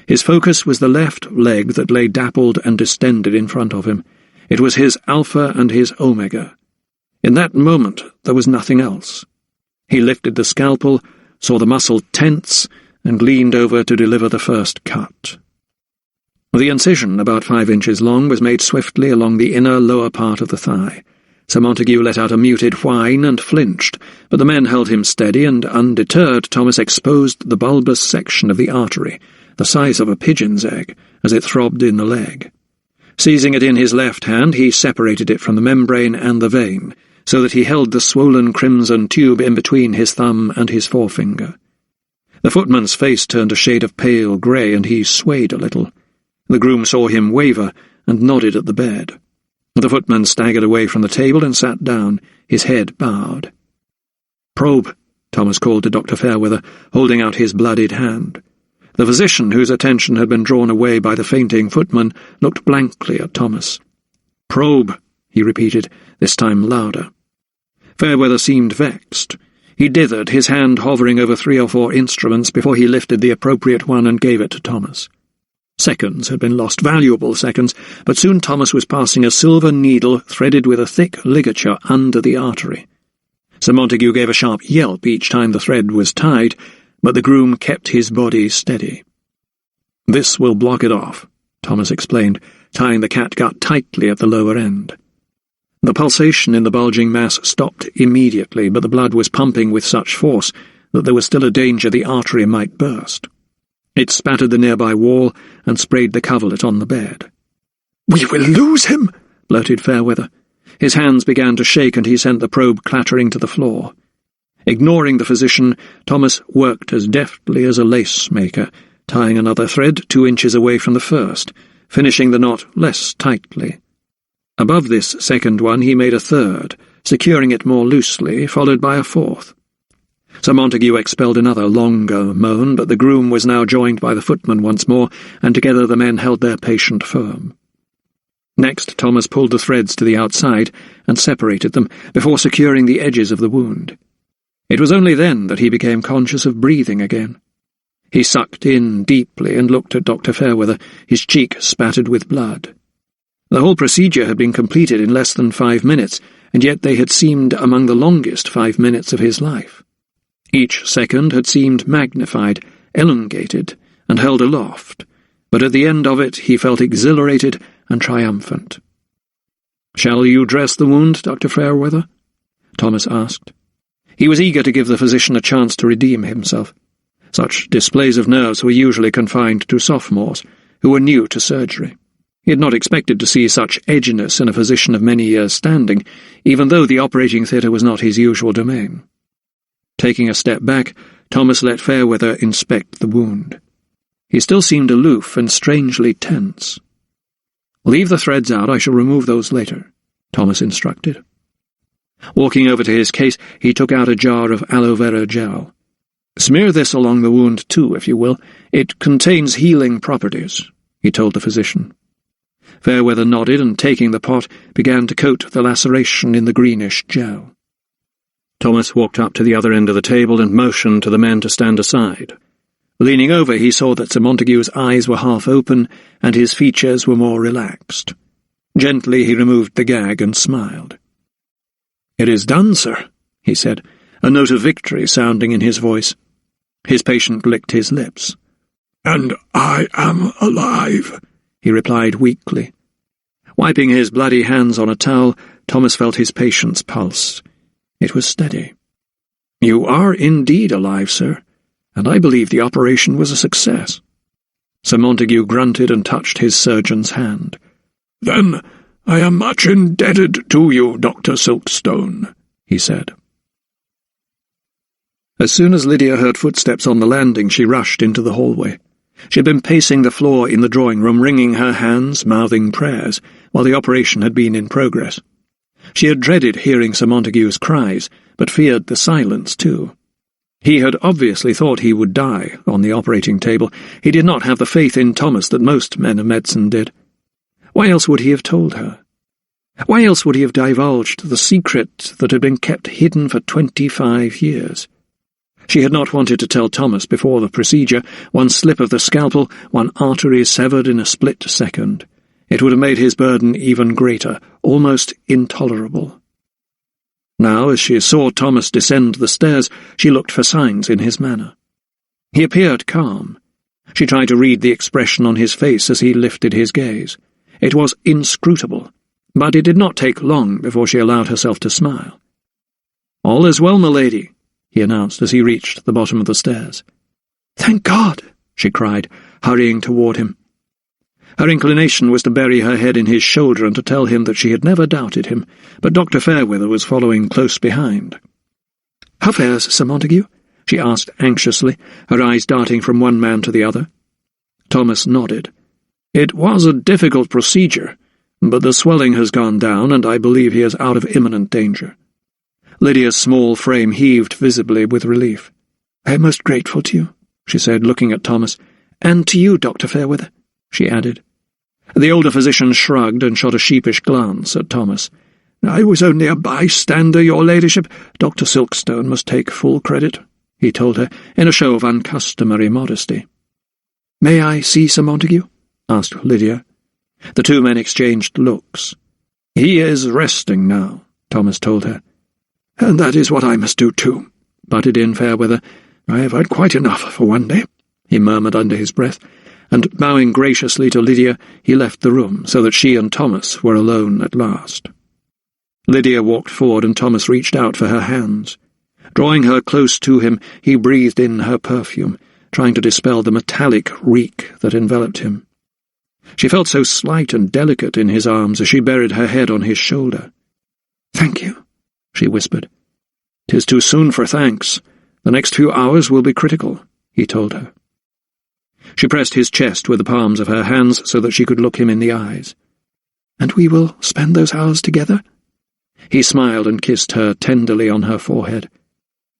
His focus was the left leg that lay dappled and distended in front of him. It was his alpha and his omega. In that moment there was nothing else. He lifted the scalpel, saw the muscle tense, and leaned over to deliver the first cut. The incision, about 5 inches long, was made swiftly along the inner lower part of the thigh. Sir Montague let out a muted whine and flinched, but the men held him steady, and undeterred Thomas exposed the bulbous section of the artery, the size of a pigeon's egg, as it throbbed in the leg. Seizing it in his left hand, he separated it from the membrane and the vein, so that he held the swollen crimson tube in between his thumb and his forefinger. The footman's face turned a shade of pale grey, and he swayed a little. The groom saw him waver and nodded at the bed. The footman staggered away from the table and sat down, his head bowed. "Probe," Thomas called to Dr. Fairweather, holding out his bloodied hand. The physician, whose attention had been drawn away by the fainting footman, looked blankly at Thomas. "Probe," he repeated, this time louder. Fairweather seemed vexed. He dithered, his hand hovering over 3 or 4 instruments before he lifted the appropriate one and gave it to Thomas. Seconds had been lost, valuable seconds, but soon Thomas was passing a silver needle threaded with a thick ligature under the artery. Sir Montague gave a sharp yelp each time the thread was tied, but the groom kept his body steady. "This will block it off," Thomas explained, tying the catgut tightly at the lower end. The pulsation in the bulging mass stopped immediately, but the blood was pumping with such force that there was still a danger the artery might burst. It spattered the nearby wall and sprayed the coverlet on the bed. "We will lose him," blurted Fairweather. His hands began to shake, and he sent the probe clattering to the floor. Ignoring the physician, Thomas worked as deftly as a lace-maker, tying another thread 2 inches away from the first, finishing the knot less tightly. Above this second one he made a third, securing it more loosely, followed by a fourth. Sir Montague expelled another longer moan, but the groom was now joined by the footman once more, and together the men held their patient firm. Next, Thomas pulled the threads to the outside and separated them before securing the edges of the wound. It was only then that he became conscious of breathing again. He sucked in deeply and looked at Dr. Fairweather, his cheek spattered with blood. The whole procedure had been completed in less than 5 minutes, and yet they had seemed among the longest 5 minutes of his life. Each second had seemed magnified, elongated, and held aloft, but at the end of it he felt exhilarated and triumphant. "Shall you dress the wound, Dr. Fairweather?" Thomas asked. He was eager to give the physician a chance to redeem himself. Such displays of nerves were usually confined to sophomores, who were new to surgery. He had not expected to see such edginess in a physician of many years' standing, even though the operating theatre was not his usual domain. Taking a step back, Thomas let Fairweather inspect the wound. He still seemed aloof and strangely tense. "Leave the threads out, I shall remove those later," Thomas instructed. Walking over to his case, he took out a jar of aloe vera gel. "Smear this along the wound too, if you will. It contains healing properties," he told the physician. Fairweather nodded and, taking the pot, began to coat the laceration in the greenish gel. Thomas walked up to the other end of the table and motioned to the men to stand aside. Leaning over, he saw that Sir Montague's eyes were half open and his features were more relaxed. Gently he removed the gag and smiled. "It is done, sir," he said, a note of victory sounding in his voice. His patient licked his lips. "And I am alive," he replied weakly. Wiping his bloody hands on a towel, Thomas felt his patient's pulse. It was steady. "You are indeed alive, sir, and I believe the operation was a success." Sir Montague grunted and touched his surgeon's hand. "Then I am much indebted to you, Dr. Silkstone," he said. As soon as Lydia heard footsteps on the landing, she rushed into the hallway. She had been pacing the floor in the drawing-room, wringing her hands, mouthing prayers, while the operation had been in progress. She had dreaded hearing Sir Montague's cries, but feared the silence too. He had obviously thought he would die on the operating table. He did not have the faith in Thomas that most men of medicine did. Why else would he have told her? Why else would he have divulged the secret that had been kept hidden for 25 years? She had not wanted to tell Thomas before the procedure. One slip of the scalpel, one artery severed in a split second. It would have made his burden even greater, almost intolerable. Now, as she saw Thomas descend the stairs, she looked for signs in his manner. He appeared calm. She tried to read the expression on his face as he lifted his gaze. It was inscrutable, but it did not take long before she allowed herself to smile. "All is well, milady," he announced as he reached the bottom of the stairs. "Thank God!" she cried, hurrying toward him. Her inclination was to bury her head in his shoulder and to tell him that she had never doubted him, but Dr. Fairweather was following close behind. "How fares Sir Montague?" she asked anxiously, her eyes darting from one man to the other. Thomas nodded. "It was a difficult procedure, but the swelling has gone down, and I believe he is out of imminent danger." Lydia's small frame heaved visibly with relief. "I am most grateful to you," she said, looking at Thomas. "And to you, Dr. Fairweather," she added. The older physician shrugged and shot a sheepish glance at Thomas. "I was only a bystander, your ladyship. Dr. Silkstone must take full credit," he told her, in a show of uncustomary modesty. "May I see Sir Montague?" asked Lydia. The two men exchanged looks. "He is resting now," Thomas told her. "And that is what I must do too," butted in Fairweather. "I have had quite enough for one day," he murmured under his breath, and bowing graciously to Lydia, he left the room so that she and Thomas were alone at last. Lydia walked forward and Thomas reached out for her hands. Drawing her close to him, he breathed in her perfume, trying to dispel the metallic reek that enveloped him. She felt so slight and delicate in his arms as she buried her head on his shoulder. "Thank you," she whispered. "'Tis too soon for thanks. The next few hours will be critical," he told her. She pressed his chest with the palms of her hands so that she could look him in the eyes. "And we will spend those hours together?" He smiled and kissed her tenderly on her forehead.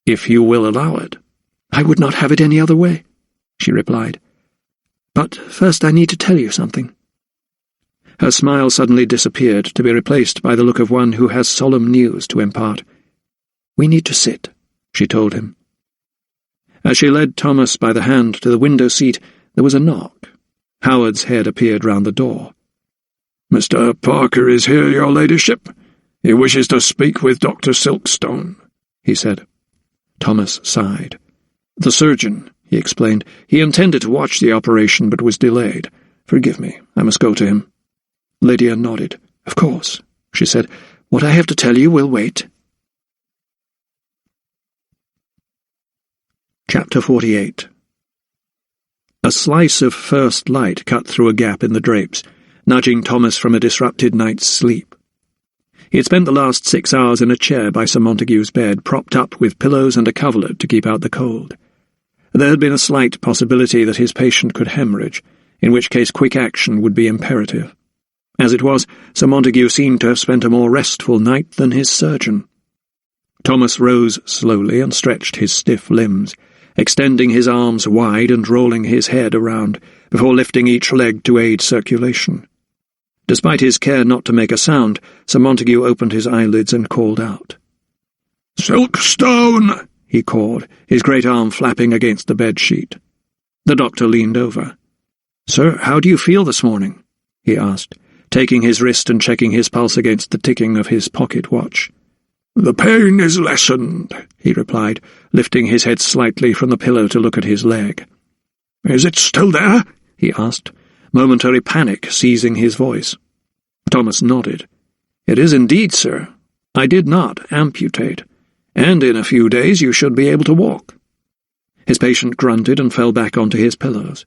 "If you will allow it." "I would not have it any other way," she replied. "But first I need to tell you something." Her smile suddenly disappeared, to be replaced by the look of one who has solemn news to impart. "We need to sit," she told him. As she led Thomas by the hand to the window seat, there was a knock. Howard's head appeared round the door. "Mr. Parker is here, your ladyship. He wishes to speak with Dr. Silkstone," he said. Thomas sighed. "The surgeon," he explained. "He intended to watch the operation, but was delayed. Forgive me, I must go to him." Lydia nodded. "Of course," she said. "What I have to tell you will wait." Chapter 48. A slice of first light cut through a gap in the drapes, nudging Thomas from a disrupted night's sleep. He had spent the last 6 hours in a chair by Sir Montague's bed, propped up with pillows and a coverlet to keep out the cold. There had been a slight possibility that his patient could hemorrhage, in which case quick action would be imperative. As it was, Sir Montague seemed to have spent a more restful night than his surgeon. Thomas rose slowly and stretched his stiff limbs, extending his arms wide and rolling his head around, before lifting each leg to aid circulation. Despite his care not to make a sound, Sir Montague opened his eyelids and called out. "Silkstone!" he called, his great arm flapping against the bed-sheet. The doctor leaned over. "Sir, how do you feel this morning?" he asked, taking his wrist and checking his pulse against the ticking of his pocket watch. "The pain is lessened," he replied, lifting his head slightly from the pillow to look at his leg. "Is it still there?" he asked, momentary panic seizing his voice. Thomas nodded. "It is indeed, sir. I did not amputate, and in a few days you should be able to walk." His patient grunted and fell back onto his pillows.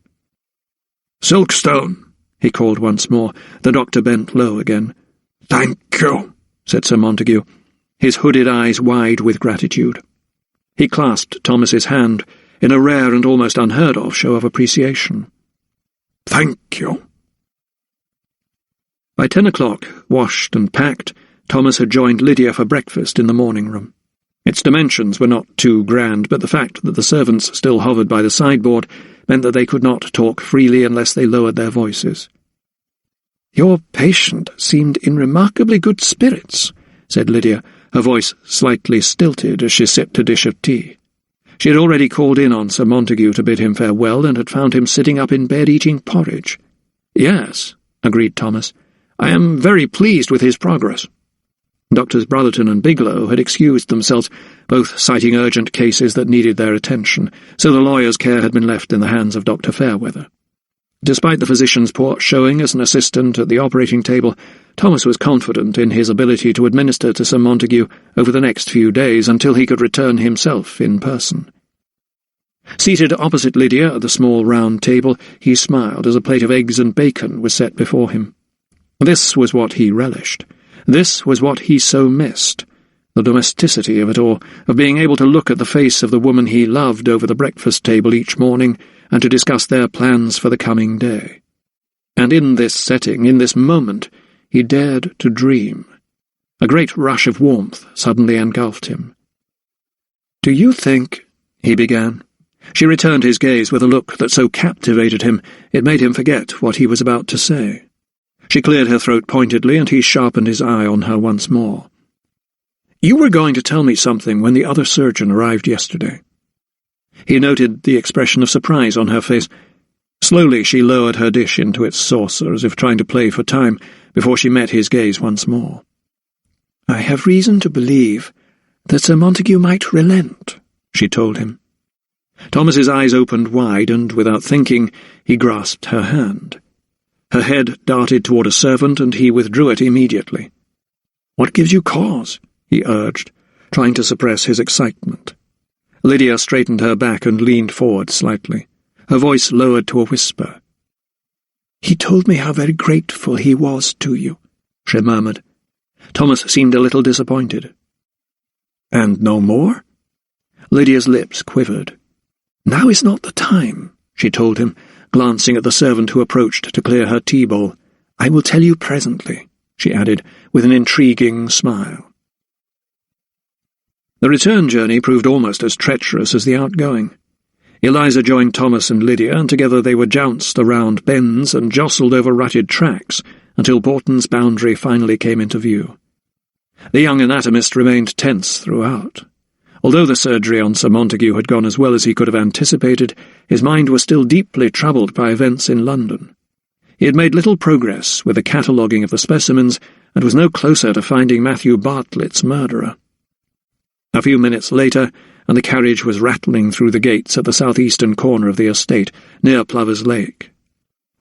"Silkstone," he called once more. The doctor bent low again. "Thank you," said Sir Montague, his hooded eyes wide with gratitude. He clasped Thomas's hand in a rare and almost unheard-of show of appreciation. "Thank you." By 10 o'clock, washed and packed, Thomas had joined Lydia for breakfast in the morning room. Its dimensions were not too grand, but the fact that the servants still hovered by the sideboard meant that they could not talk freely unless they lowered their voices. "Your patient seemed in remarkably good spirits," said Lydia, her voice slightly stilted as she sipped a dish of tea. She had already called in on Sir Montague to bid him farewell, and had found him sitting up in bed eating porridge. "Yes," agreed Thomas. "I am very pleased with his progress." Doctors Brotherton and Bigelow had excused themselves, both citing urgent cases that needed their attention, so the lawyer's care had been left in the hands of Dr. Fairweather. Despite the physician's poor showing as an assistant at the operating table, Thomas was confident in his ability to administer to Sir Montague over the next few days until he could return himself in person. Seated opposite Lydia at the small round table, he smiled as a plate of eggs and bacon was set before him. This was what he relished. This was what he so missed. The domesticity of it all, of being able to look at the face of the woman he loved over the breakfast table each morning and to discuss their plans for the coming day. And in this setting, in this moment, he dared to dream. A great rush of warmth suddenly engulfed him. "Do you think—" he began. She returned his gaze with a look that so captivated him it made him forget what he was about to say. She cleared her throat pointedly, and he sharpened his eye on her once more. "You were going to tell me something when the other surgeon arrived yesterday." He noted the expression of surprise on her face. Slowly she lowered her dish into its saucer, as if trying to play for time, before she met his gaze once more. "I have reason to believe that Sir Montague might relent," she told him. Thomas's eyes opened wide, and, without thinking, he grasped her hand. Her head darted toward a servant, and he withdrew it immediately. "What gives you cause?" he urged, trying to suppress his excitement. Lydia straightened her back and leaned forward slightly, her voice lowered to a whisper. "He told me how very grateful he was to you," she murmured. Thomas seemed a little disappointed. "And no more?" Lydia's lips quivered. "Now is not the time," she told him, glancing at the servant who approached to clear her tea bowl. "I will tell you presently," she added, with an intriguing smile. The return journey proved almost as treacherous as the outgoing. Eliza joined Thomas and Lydia, and together they were jounced around bends and jostled over rutted tracks, until Borton's boundary finally came into view. The young anatomist remained tense throughout. Although the surgery on Sir Montague had gone as well as he could have anticipated, his mind was still deeply troubled by events in London. He had made little progress with the cataloguing of the specimens, and was no closer to finding Matthew Bartlett's murderer. A few minutes later, and the carriage was rattling through the gates at the southeastern corner of the estate, near Plover's Lake.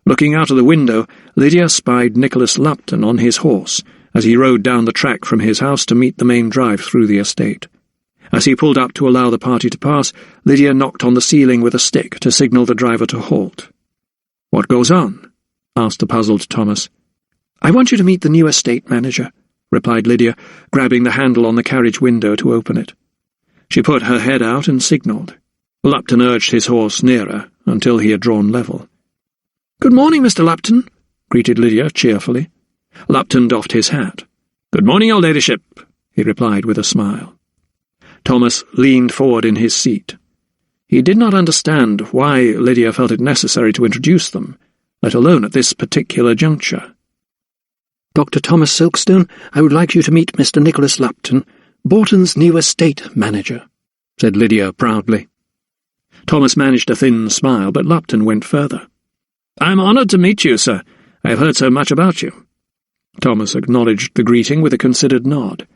Looking out of the window, Lydia spied Nicholas Lupton on his horse, as he rode down the track from his house to meet the main drive through the estate. As he pulled up to allow the party to pass, Lydia knocked on the ceiling with a stick to signal the driver to halt. "What goes on?" asked the puzzled Thomas. "I want you to meet the new estate manager," replied Lydia, grabbing the handle on the carriage window to open it. She put her head out and signalled. Lupton urged his horse nearer until he had drawn level. "Good morning, Mr. Lupton," greeted Lydia cheerfully. Lupton doffed his hat. "Good morning, your ladyship," he replied with a smile. Thomas leaned forward in his seat. He did not understand why Lydia felt it necessary to introduce them, let alone at this particular juncture. "Dr. Thomas Silkstone, I would like you to meet Mr. Nicholas Lupton, Borton's new estate manager," said Lydia proudly. Thomas managed a thin smile, but Lupton went further. "I'm honoured to meet you, sir. I have heard so much about you." Thomas acknowledged the greeting with a considered nod.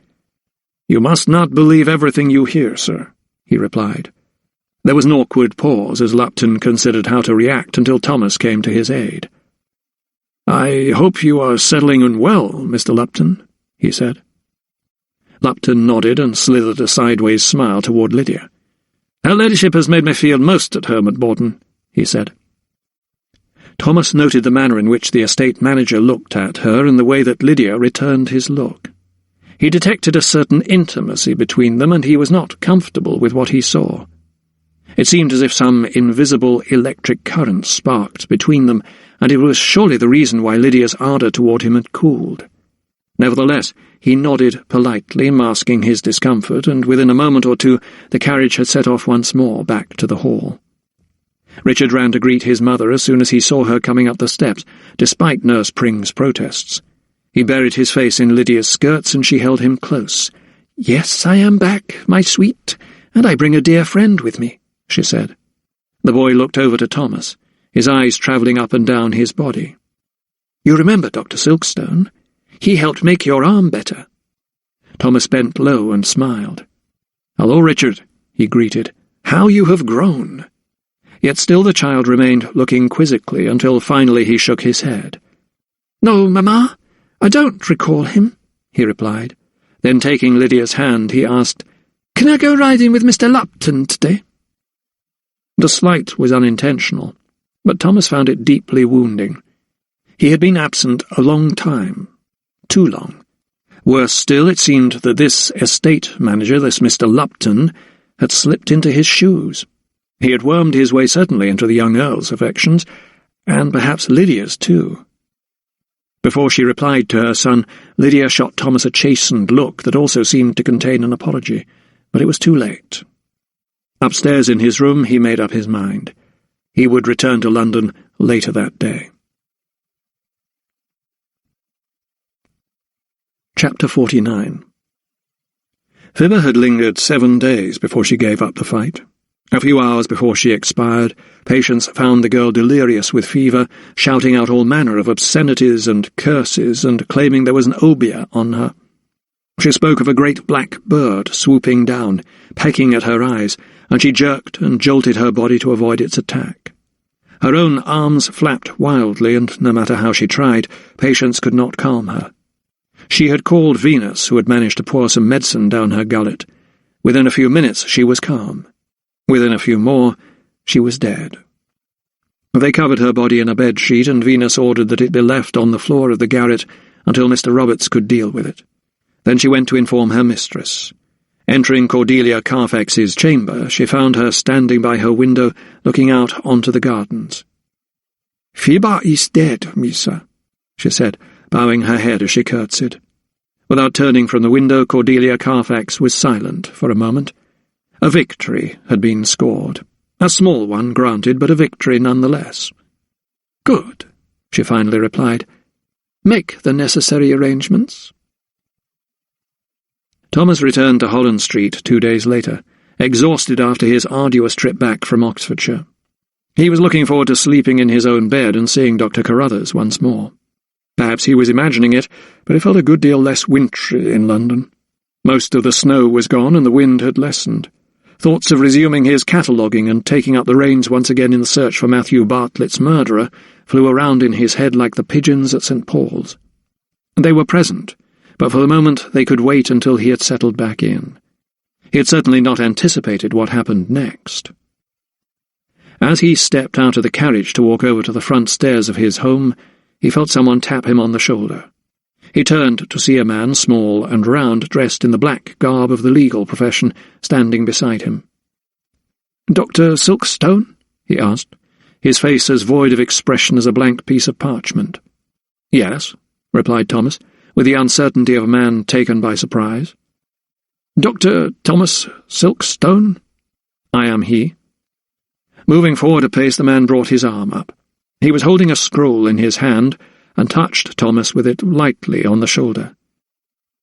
"You must not believe everything you hear, sir," he replied. There was an awkward pause as Lupton considered how to react until Thomas came to his aid. "I hope you are settling in well, Mr. Lupton," he said. Lupton nodded and slithered a sideways smile toward Lydia. "Her ladyship has made me feel most at home at Borton," he said. Thomas noted the manner in which the estate manager looked at her and the way that Lydia returned his look. He detected a certain intimacy between them, and he was not comfortable with what he saw. It seemed as if some invisible electric current sparked between them, and it was surely the reason why Lydia's ardour toward him had cooled. Nevertheless, he nodded politely, masking his discomfort, and within a moment or two the carriage had set off once more back to the hall. Richard ran to greet his mother as soon as he saw her coming up the steps, despite Nurse Pring's protests. He buried his face in Lydia's skirts, and she held him close. "Yes, I am back, my sweet, and I bring a dear friend with me," she said. The boy looked over to Thomas, his eyes travelling up and down his body. "You remember Dr. Silkstone? He helped make your arm better." Thomas bent low and smiled. "Hello, Richard," he greeted. "How you have grown!" Yet still the child remained looking quizzically until finally he shook his head. "No, Mamma, I don't recall him," he replied. Then taking Lydia's hand, he asked, "Can I go riding with Mr. Lupton today?" The slight was unintentional, but Thomas found it deeply wounding. He had been absent a long time, too long. Worse still, it seemed that this estate manager, this Mr. Lupton, had slipped into his shoes. He had wormed his way certainly into the young Earl's affections, and perhaps Lydia's too. Before she replied to her son, Lydia shot Thomas a chastened look that also seemed to contain an apology, but it was too late. Upstairs in his room he made up his mind. He would return to London later that day. Chapter 49. Fibber had lingered 7 days before she gave up the fight. A few hours before she expired, patients found the girl delirious with fever, shouting out all manner of obscenities and curses, and claiming there was an obia on her. She spoke of a great black bird swooping down, pecking at her eyes, and she jerked and jolted her body to avoid its attack. Her own arms flapped wildly, and no matter how she tried, patients could not calm her. She had called Venus, who had managed to pour some medicine down her gullet. Within a few minutes she was calm. Within a few more, she was dead. They covered her body in a bedsheet, and Venus ordered that it be left on the floor of the garret until Mr. Roberts could deal with it. Then she went to inform her mistress. Entering Cordelia Carfax's chamber, she found her standing by her window, looking out onto the gardens. "Fibber is dead, Missa," she said, bowing her head as she curtsied. Without turning from the window, Cordelia Carfax was silent for a moment. A victory had been scored. A small one, granted, but a victory nonetheless. "Good," she finally replied. Make the necessary arrangements." Thomas returned to Holland Street 2 days later, exhausted after his arduous trip back from Oxfordshire. He was looking forward to sleeping in his own bed and seeing Dr. Carruthers once more. Perhaps he was imagining it, but it felt a good deal less wintry in London. Most of the snow was gone and the wind had lessened. Thoughts of resuming his cataloguing and taking up the reins once again in the search for Matthew Bartlett's murderer flew around in his head like the pigeons at St. Paul's. They were present, but for the moment they could wait until he had settled back in. He had certainly not anticipated what happened next. As he stepped out of the carriage to walk over to the front stairs of his home, he felt someone tap him on the shoulder. He turned to see a man, small and round, dressed in the black garb of the legal profession, standing beside him. "Dr. Silkstone?" he asked, his face as void of expression as a blank piece of parchment. "Yes," replied Thomas, with the uncertainty of a man taken by surprise. "Dr. Thomas Silkstone?" "I am he." Moving forward a pace, the man brought his arm up. He was holding a scroll in his hand, and touched Thomas with it lightly on the shoulder.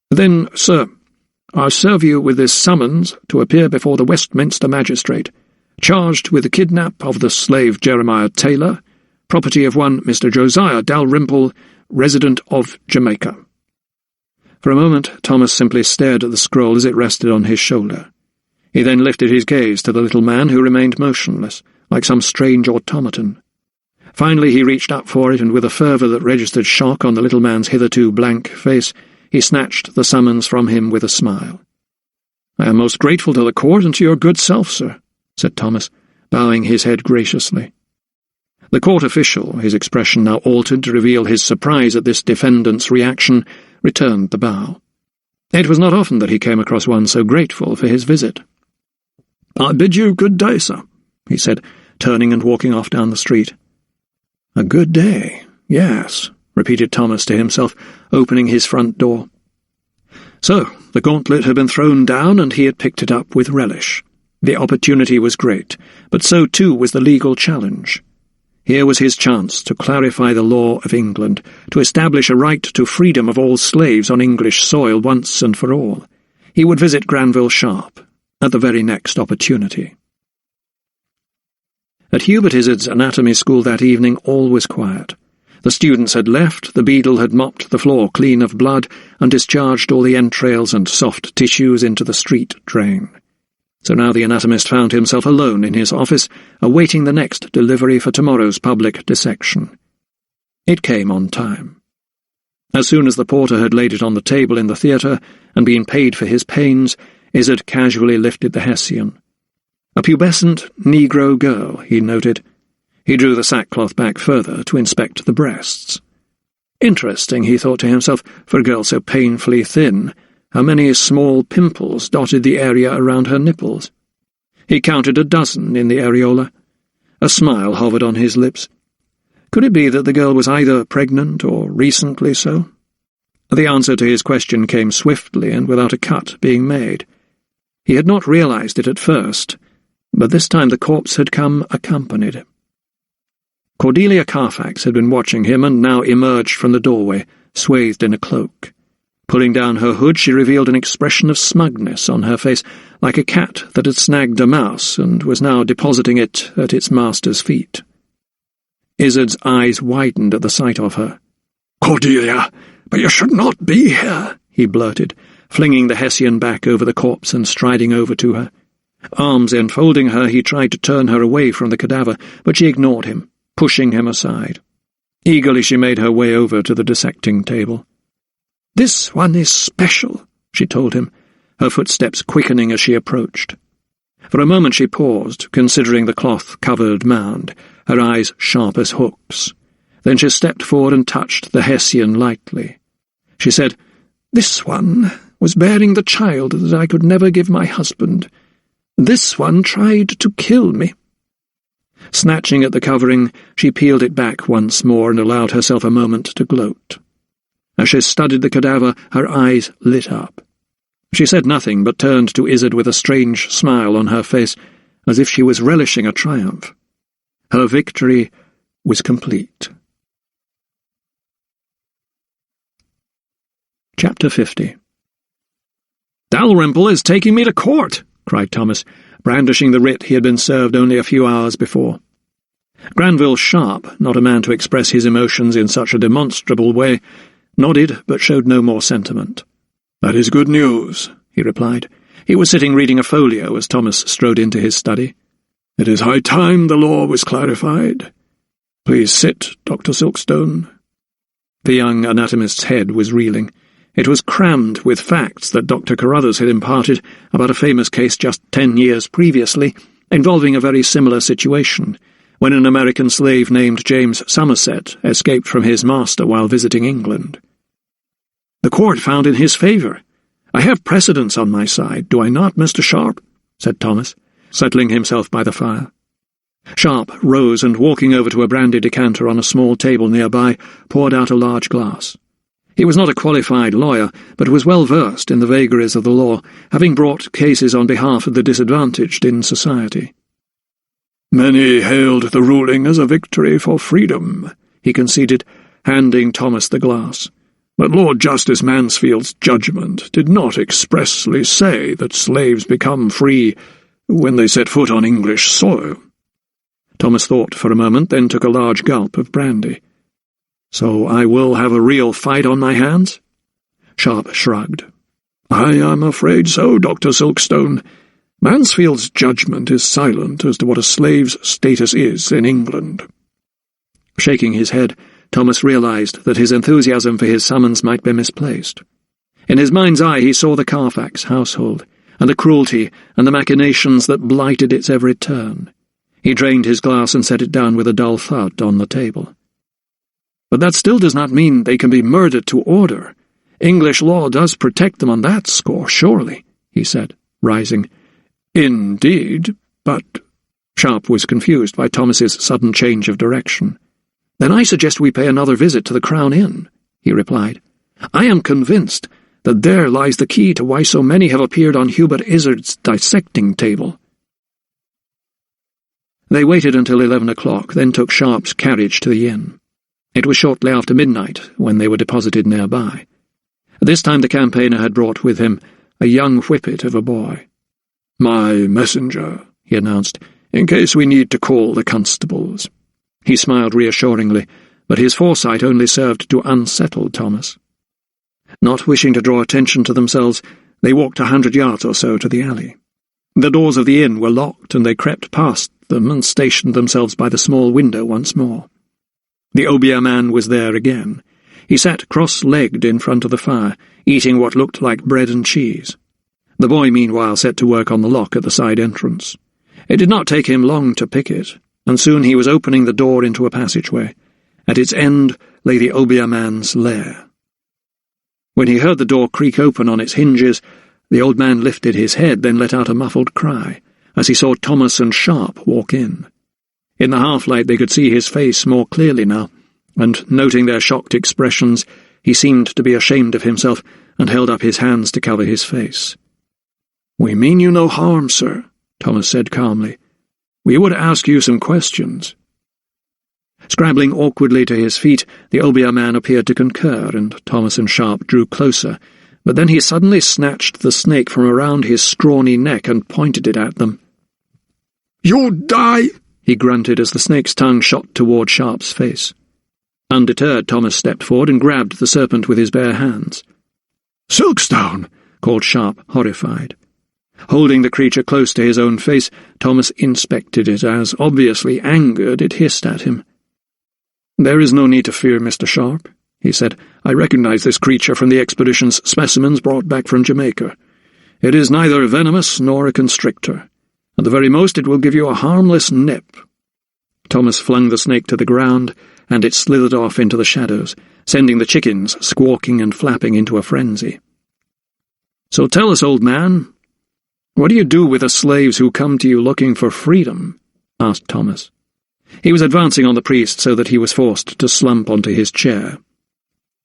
"Then, sir, I serve you with this summons to appear before the Westminster magistrate, charged with the kidnap of the slave Jeremiah Taylor, property of one Mr. Josiah Dalrymple, resident of Jamaica." For a moment Thomas simply stared at the scroll as it rested on his shoulder. He then lifted his gaze to the little man, who remained motionless, like some strange automaton. Finally he reached up for it, and with a fervour that registered shock on the little man's hitherto blank face, he snatched the summons from him with a smile. "I am most grateful to the court and to your good self, sir," said Thomas, bowing his head graciously. The court official, his expression now altered to reveal his surprise at this defendant's reaction, returned the bow. It was not often that he came across one so grateful for his visit. "I bid you good day, sir," he said, turning and walking off down the street. "A good day, yes," repeated Thomas to himself, opening his front door. So, the gauntlet had been thrown down, and he had picked it up with relish. The opportunity was great, but so too was the legal challenge. Here was his chance to clarify the law of England, to establish a right to freedom of all slaves on English soil once and for all. He would visit Granville Sharp at the very next opportunity. At Hubert Izzard's anatomy school that evening all was quiet. The students had left, the beadle had mopped the floor clean of blood and discharged all the entrails and soft tissues into the street drain. So now the anatomist found himself alone in his office, awaiting the next delivery for tomorrow's public dissection. It came on time. As soon as the porter had laid it on the table in the theatre and been paid for his pains, Izzard casually lifted the Hessian. A pubescent Negro girl, he noted. He drew the sackcloth back further to inspect the breasts. Interesting, he thought to himself, for a girl so painfully thin. How many small pimples dotted the area around her nipples? He counted 12 in the areola. A smile hovered on his lips. Could it be that the girl was either pregnant or recently so? The answer to his question came swiftly and without a cut being made. He had not realized it at first, but this time the corpse had come accompanied. Cordelia Carfax had been watching him and now emerged from the doorway, swathed in a cloak. Pulling down her hood, she revealed an expression of smugness on her face, like a cat that had snagged a mouse and was now depositing it at its master's feet. Izzard's eyes widened at the sight of her. "Cordelia, but you should not be here," he blurted, flinging the Hessian back over the corpse and striding over to her. Arms enfolding her, he tried to turn her away from the cadaver, but she ignored him, pushing him aside. Eagerly she made her way over to the dissecting table. "This one is special," she told him, her footsteps quickening as she approached. For a moment she paused, considering the cloth-covered mound, her eyes sharp as hooks. Then she stepped forward and touched the Hessian lightly. She said, "This one was bearing the child that I could never give my husband. This one tried to kill me." Snatching at the covering, she peeled it back once more and allowed herself a moment to gloat. As she studied the cadaver, her eyes lit up. She said nothing, but turned to Izzard with a strange smile on her face, as if she was relishing a triumph. Her victory was complete. Chapter 50. "Dalrymple is taking me to court!" cried Thomas, brandishing the writ he had been served only a few hours before. Granville Sharp, not a man to express his emotions in such a demonstrable way, nodded but showed no more sentiment. "That is good news," he replied. He was sitting reading a folio as Thomas strode into his study. "It is high time the law was clarified. Please sit, Dr. Silkstone." The young anatomist's head was reeling. It was crammed with facts that Dr. Carruthers had imparted about a famous case just 10 years previously, involving a very similar situation, when an American slave named James Somerset escaped from his master while visiting England. "The court found in his favour. I have precedents on my side, do I not, Mr. Sharp?" said Thomas, settling himself by the fire. Sharp rose and, walking over to a brandy decanter on a small table nearby, poured out a large glass. He was not a qualified lawyer, but was well versed in the vagaries of the law, having brought cases on behalf of the disadvantaged in society. "Many hailed the ruling as a victory for freedom," he conceded, handing Thomas the glass. "But Lord Justice Mansfield's judgment did not expressly say that slaves become free when they set foot on English soil." Thomas thought for a moment, then took a large gulp of brandy. "So I will have a real fight on my hands?" Sharp shrugged. "I am afraid so, Dr. Silkstone. Mansfield's judgment is silent as to what a slave's status is in England." Shaking his head, Thomas realized that his enthusiasm for his summons might be misplaced. In his mind's eye he saw the Carfax household, and the cruelty and the machinations that blighted its every turn. He drained his glass and set it down with a dull thud on the table. "But that still does not mean they can be murdered to order. English law does protect them on that score, surely," he said, rising. "Indeed, but—" Sharp was confused by Thomas's sudden change of direction. "Then I suggest we pay another visit to the Crown Inn," he replied. "I am convinced that there lies the key to why so many have appeared on Hubert Izzard's dissecting table." They waited until 11 o'clock, then took Sharp's carriage to the inn. It was shortly after midnight when they were deposited nearby. This time the campaigner had brought with him a young whippet of a boy. "My messenger," he announced, "in case we need to call the constables." He smiled reassuringly, but his foresight only served to unsettle Thomas. Not wishing to draw attention to themselves, they walked 100 yards or so to the alley. The doors of the inn were locked, and they crept past them and stationed themselves by the small window once more. The obeah man was there again. He sat cross-legged in front of the fire, eating what looked like bread and cheese. The boy, meanwhile, set to work on the lock at the side entrance. It did not take him long to pick it, and soon he was opening the door into a passageway. At its end lay the obeah man's lair. When he heard the door creak open on its hinges, the old man lifted his head, then let out a muffled cry, as he saw Thomas and Sharp walk in. In the half-light they could see his face more clearly now, and, noting their shocked expressions, he seemed to be ashamed of himself and held up his hands to cover his face. "We mean you no harm, sir," Thomas said calmly. "We would ask you some questions." Scrabbling awkwardly to his feet, the obeah man appeared to concur, and Thomas and Sharp drew closer, but then he suddenly snatched the snake from around his scrawny neck and pointed it at them. "You die!" he grunted as the snake's tongue shot toward Sharp's face. Undeterred, Thomas stepped forward and grabbed the serpent with his bare hands. "Silkstone!" called Sharp, horrified. Holding the creature close to his own face, Thomas inspected it as, obviously angered, it hissed at him. "There is no need to fear, Mr. Sharp," he said. "I recognize this creature from the expedition's specimens brought back from Jamaica. It is neither venomous nor a constrictor. At the very most it will give you a harmless nip." Thomas flung the snake to the ground, and it slithered off into the shadows, sending the chickens squawking and flapping into a frenzy. "So tell us, old man, what do you do with the slaves who come to you looking for freedom?" asked Thomas. He was advancing on the priest so that he was forced to slump onto his chair.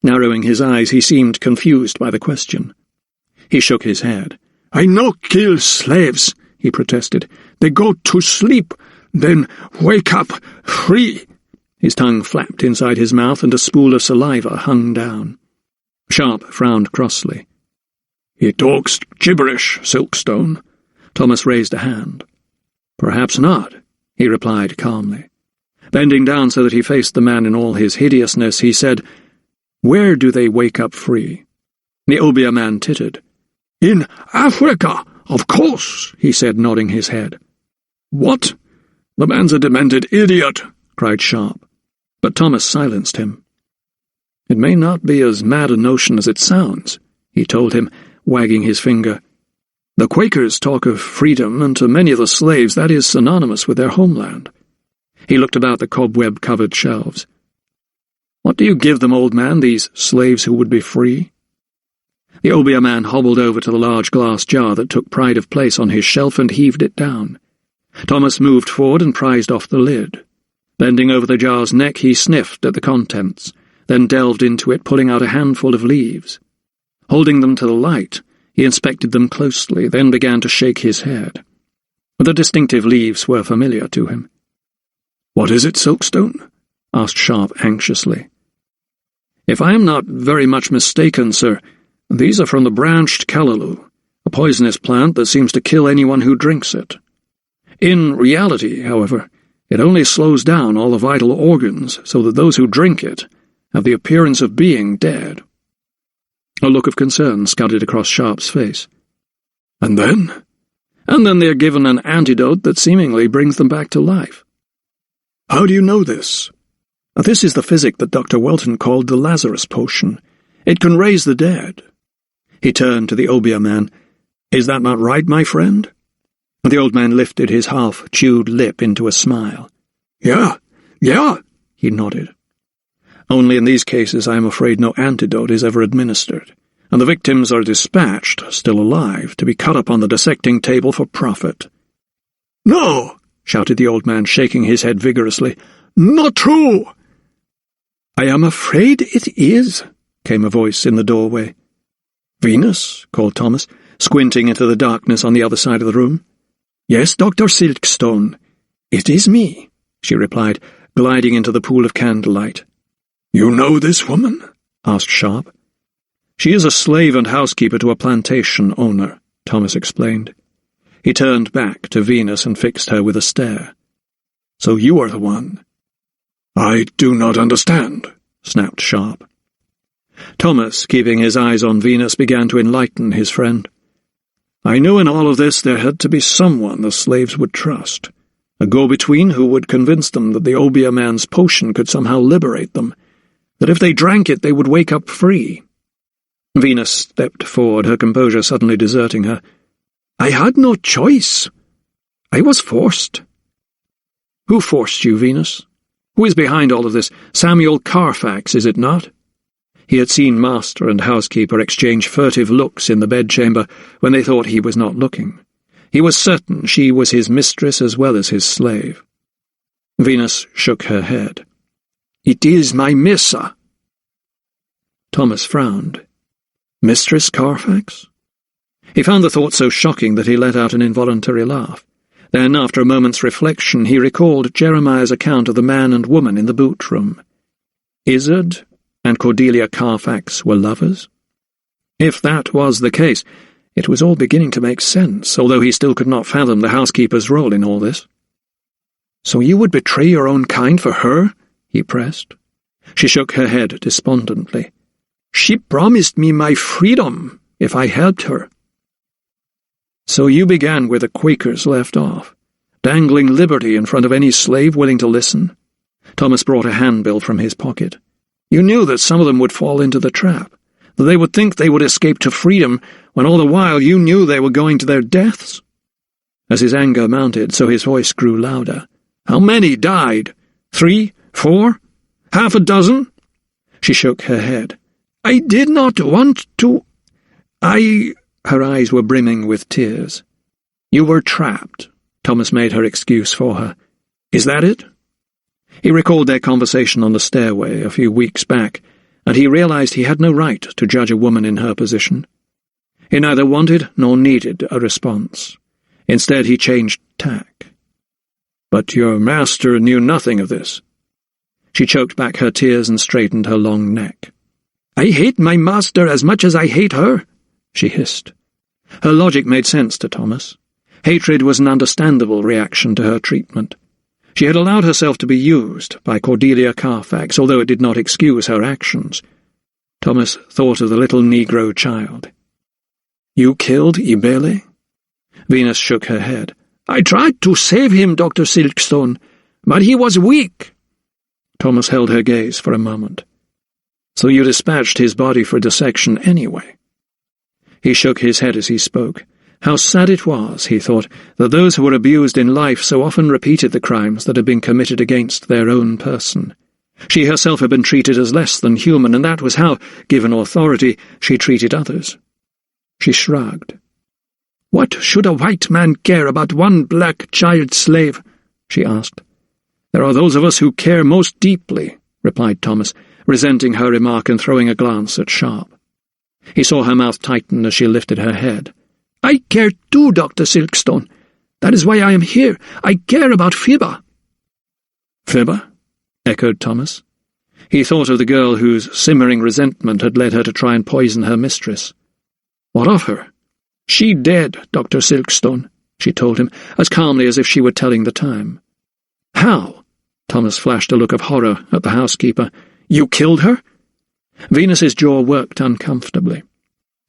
Narrowing his eyes, he seemed confused by the question. He shook his head. "I no kill slaves," he protested. "They go to sleep, then wake up free." His tongue flapped inside his mouth and a spool of saliva hung down. Sharp frowned crossly. "He talks gibberish, Silkstone." Thomas raised a hand. "Perhaps not," he replied calmly. Bending down so that he faced the man in all his hideousness, he said, "Where do they wake up free?" The Obeah man tittered. "In Africa, of course," he said, nodding his head. "What? The man's a demented idiot," cried Sharp. But Thomas silenced him. "It may not be as mad a notion as it sounds," he told him, wagging his finger. "The Quakers talk of freedom, and to many of the slaves that is synonymous with their homeland." He looked about the cobweb-covered shelves. "What do you give them, old man, these slaves who would be free?" The Obeah man hobbled over to the large glass jar that took pride of place on his shelf and heaved it down. Thomas moved forward and prized off the lid. Bending over the jar's neck, he sniffed at the contents, then delved into it, pulling out a handful of leaves. Holding them to the light, he inspected them closely, then began to shake his head. The distinctive leaves were familiar to him. "What is it, Silkstone?" asked Sharp anxiously. "If I am not very much mistaken, sir, these are from the branched callaloo, a poisonous plant that seems to kill anyone who drinks it. In reality, however, it only slows down all the vital organs so that those who drink it have the appearance of being dead." A look of concern scudded across Sharp's face. "And then?" "And then they are given an antidote that seemingly brings them back to life." "How do you know this?" "This is the physic that Dr. Welton called the Lazarus potion. It can raise the dead." He turned to the Obeah man. "Is that not right, my friend?" The old man lifted his half-chewed lip into a smile. Yeah, he nodded. "Only in these cases I am afraid no antidote is ever administered, and the victims are dispatched, still alive, to be cut up on the dissecting table for profit." "No!" shouted the old man, shaking his head vigorously. "Not true!" "I am afraid it is," came a voice in the doorway. "Venus," called Thomas, squinting into the darkness on the other side of the room. "Yes, Dr. Silkstone. It is me," she replied, gliding into the pool of candlelight. "You know this woman?" asked Sharp. "She is a slave and housekeeper to a plantation owner," Thomas explained. He turned back to Venus and fixed her with a stare. "So you are the one." "I do not understand," snapped Sharp. Thomas, keeping his eyes on Venus, began to enlighten his friend. "I knew in all of this there had to be someone the slaves would trust, a go-between who would convince them that the Obeah man's potion could somehow liberate them, that if they drank it they would wake up free." Venus stepped forward, her composure suddenly deserting her. "I had no choice. I was forced." "Who forced you, Venus? Who is behind all of this? Samuel Carfax, is it not?" He had seen master and housekeeper exchange furtive looks in the bedchamber when they thought he was not looking. He was certain she was his mistress as well as his slave. Venus shook her head. "It is my missa." Thomas frowned. Mistress Carfax? He found the thought so shocking that he let out an involuntary laugh. Then, after a moment's reflection, he recalled Jeremiah's account of the man and woman in the boot room. Izzard and Cordelia Carfax were lovers? If that was the case, it was all beginning to make sense, although he still could not fathom the housekeeper's role in all this. "So you would betray your own kind for her?" he pressed. She shook her head despondently. "She promised me my freedom if I helped her." "So you began where the Quakers left off, dangling liberty in front of any slave willing to listen?" Thomas brought a handbill from his pocket. "You knew that some of them would fall into the trap, that they would think they would escape to freedom, when all the while you knew they were going to their deaths." As his anger mounted, so his voice grew louder. "How many died? 3? 4? Half a dozen?" She shook her head. "I did not want to. Her eyes were brimming with tears. "You were trapped," Thomas made her excuse for her. "Is that it?" He recalled their conversation on the stairway a few weeks back, and he realized he had no right to judge a woman in her position. He neither wanted nor needed a response. Instead, he changed tack. "But your master knew nothing of this." She choked back her tears and straightened her long neck. I hate my master as much as I hate her," she hissed. Her logic made sense to Thomas. Hatred was an understandable reaction to her treatment. She had allowed herself to be used by Cordelia Carfax, although it did not excuse her actions. Thomas thought of the little Negro child. "You killed Ibele?" Venus shook her head. "I tried to save him, Dr. Silkstone, but he was weak." Thomas held her gaze for a moment. "So you dispatched his body for dissection anyway?" He shook his head as he spoke. How sad it was, he thought, that those who were abused in life so often repeated the crimes that had been committed against their own person. She herself had been treated as less than human, and that was how, given authority, she treated others. She shrugged. "What should a white man care about one black child slave?" she asked. "There are those of us who care most deeply," replied Thomas, resenting her remark and throwing a glance at Sharp. He saw her mouth tighten as she lifted her head. "I care too, Dr. Silkstone. That is why I am here. I care about Fibba." "Fibba?" echoed Thomas. He thought of the girl whose simmering resentment had led her to try and poison her mistress. "What of her?" "She dead, Dr. Silkstone," she told him, as calmly as if she were telling the time. "How?" Thomas flashed a look of horror at the housekeeper. "You killed her?" Venus's jaw worked uncomfortably.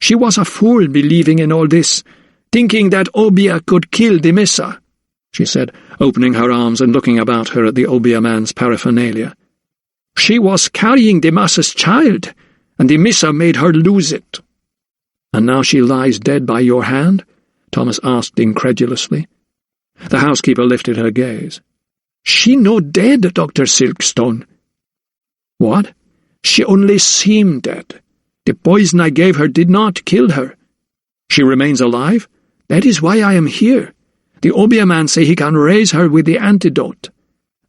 "She was a fool believing in all this, thinking that Obeah could kill the Missa," she said, opening her arms and looking about her at the Obeah man's paraphernalia. "She was carrying the Massa's child, and the Missa made her lose it." "And now she lies dead by your hand?" Thomas asked incredulously. The housekeeper lifted her gaze. "She no dead, Dr. Silkstone." "What?" "She only seemed dead. The poison I gave her did not kill her." "She remains alive?" "That is why I am here. The Obeah man say he can raise her with the antidote.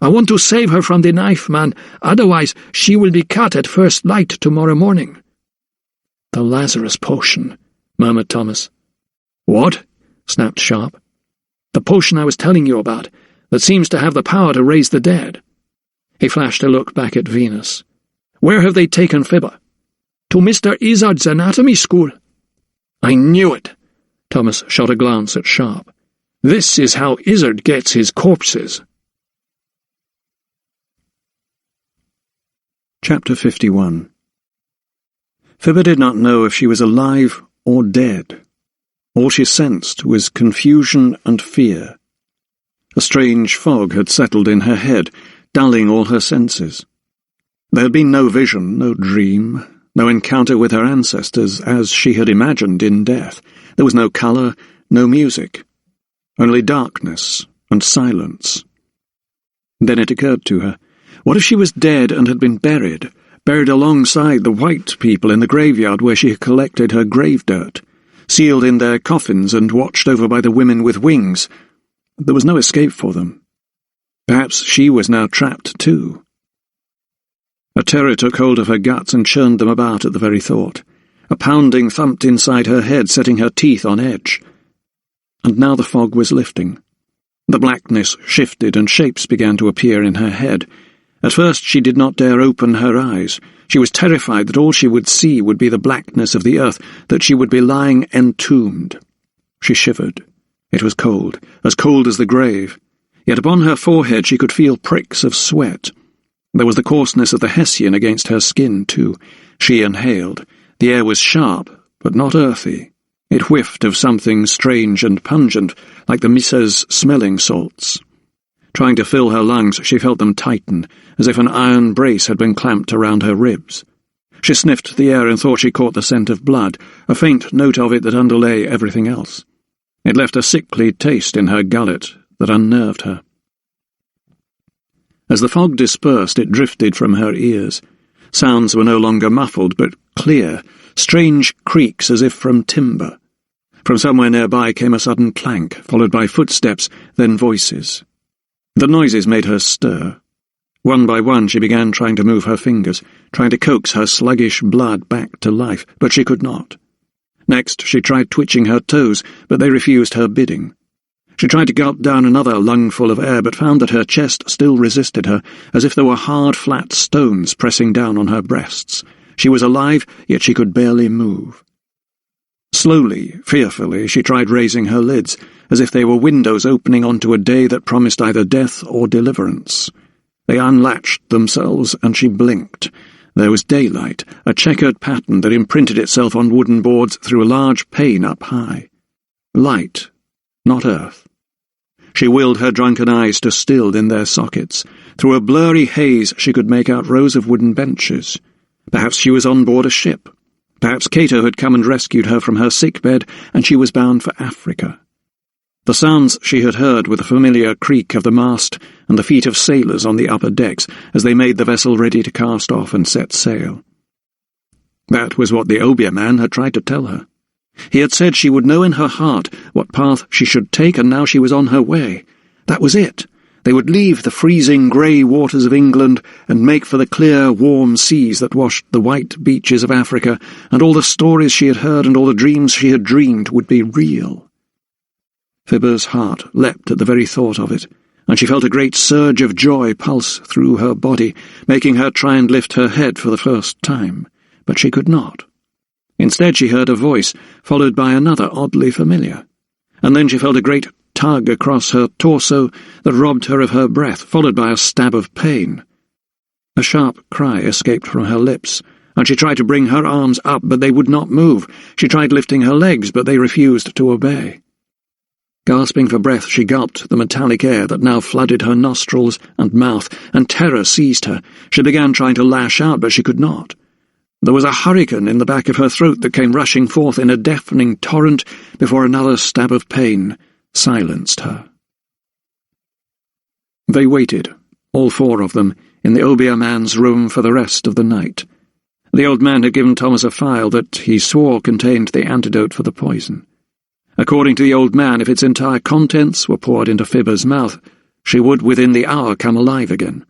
I want to save her from the knife man, otherwise she will be cut at first light tomorrow morning." "The Lazarus potion," murmured Thomas. "What?" snapped Sharp. "The potion I was telling you about, that seems to have the power to raise the dead." He flashed a look back at Venus. "Where have they taken Fibba?" "To Mr. Izzard's anatomy school." "I knew it!" Thomas shot a glance at Sharp. "This is how Izzard gets his corpses." Chapter 51. Fibba did not know if she was alive or dead. All she sensed was confusion and fear. A strange fog had settled in her head, dulling all her senses. There had been no vision, no dream, no encounter with her ancestors as she had imagined in death. There was no colour, no music, only darkness and silence. Then it occurred to her, what if she was dead and had been buried alongside the white people in the graveyard where she had collected her grave dirt, sealed in their coffins and watched over by the women with wings? There was no escape for them. Perhaps she was now trapped too. A terror took hold of her guts and churned them about at the very thought. A pounding thumped inside her head, setting her teeth on edge. And now the fog was lifting. The blackness shifted and shapes began to appear in her head. At first she did not dare open her eyes. She was terrified that all she would see would be the blackness of the earth, that she would be lying entombed. She shivered. It was cold as the grave. Yet upon her forehead she could feel pricks of sweat. There was the coarseness of the hessian against her skin, too. She inhaled. The air was sharp, but not earthy. It whiffed of something strange and pungent, like the Missa's smelling salts. Trying to fill her lungs, she felt them tighten, as if an iron brace had been clamped around her ribs. She sniffed the air and thought she caught the scent of blood, a faint note of it that underlay everything else. It left a sickly taste in her gullet that unnerved her. As the fog dispersed, it drifted from her ears. Sounds were no longer muffled, but clear, strange creaks as if from timber. From somewhere nearby came a sudden clank, followed by footsteps, then voices. The noises made her stir. One by one she began trying to move her fingers, trying to coax her sluggish blood back to life, but she could not. Next she tried twitching her toes, but they refused her bidding. She tried to gulp down another lungful of air, but found that her chest still resisted her, as if there were hard, flat stones pressing down on her breasts. She was alive, yet she could barely move. Slowly, fearfully, she tried raising her lids, as if they were windows opening onto a day that promised either death or deliverance. They unlatched themselves, and she blinked. There was daylight, a checkered pattern that imprinted itself on wooden boards through a large pane up high. Light, not earth. She willed her drunken eyes to still in their sockets. Through a blurry haze she could make out rows of wooden benches. Perhaps she was on board a ship. Perhaps Cato had come and rescued her from her sickbed, and she was bound for Africa. The sounds she had heard were the familiar creak of the mast and the feet of sailors on the upper decks as they made the vessel ready to cast off and set sail. That was what the Obeah man had tried to tell her. He had said she would know in her heart what path she should take, and now she was on her way. That was it. They would leave the freezing grey waters of England and make for the clear, warm seas that washed the white beaches of Africa, and all the stories she had heard and all the dreams she had dreamed would be real. Fibber's heart leapt at the very thought of it, and she felt a great surge of joy pulse through her body, making her try and lift her head for the first time. But she could not. Instead she heard a voice, followed by another oddly familiar, and then she felt a great tug across her torso that robbed her of her breath, followed by a stab of pain. A sharp cry escaped from her lips, and she tried to bring her arms up, but they would not move. She tried lifting her legs, but they refused to obey. Gasping for breath, she gulped the metallic air that now flooded her nostrils and mouth, and terror seized her. She began trying to lash out, but she could not. There was a hurricane in the back of her throat that came rushing forth in a deafening torrent before another stab of pain silenced her. They waited, all four of them, in the Obeah man's room for the rest of the night. The old man had given Thomas a phial that he swore contained the antidote for the poison. According to the old man, if its entire contents were poured into Fibber's mouth, she would within the hour come alive again.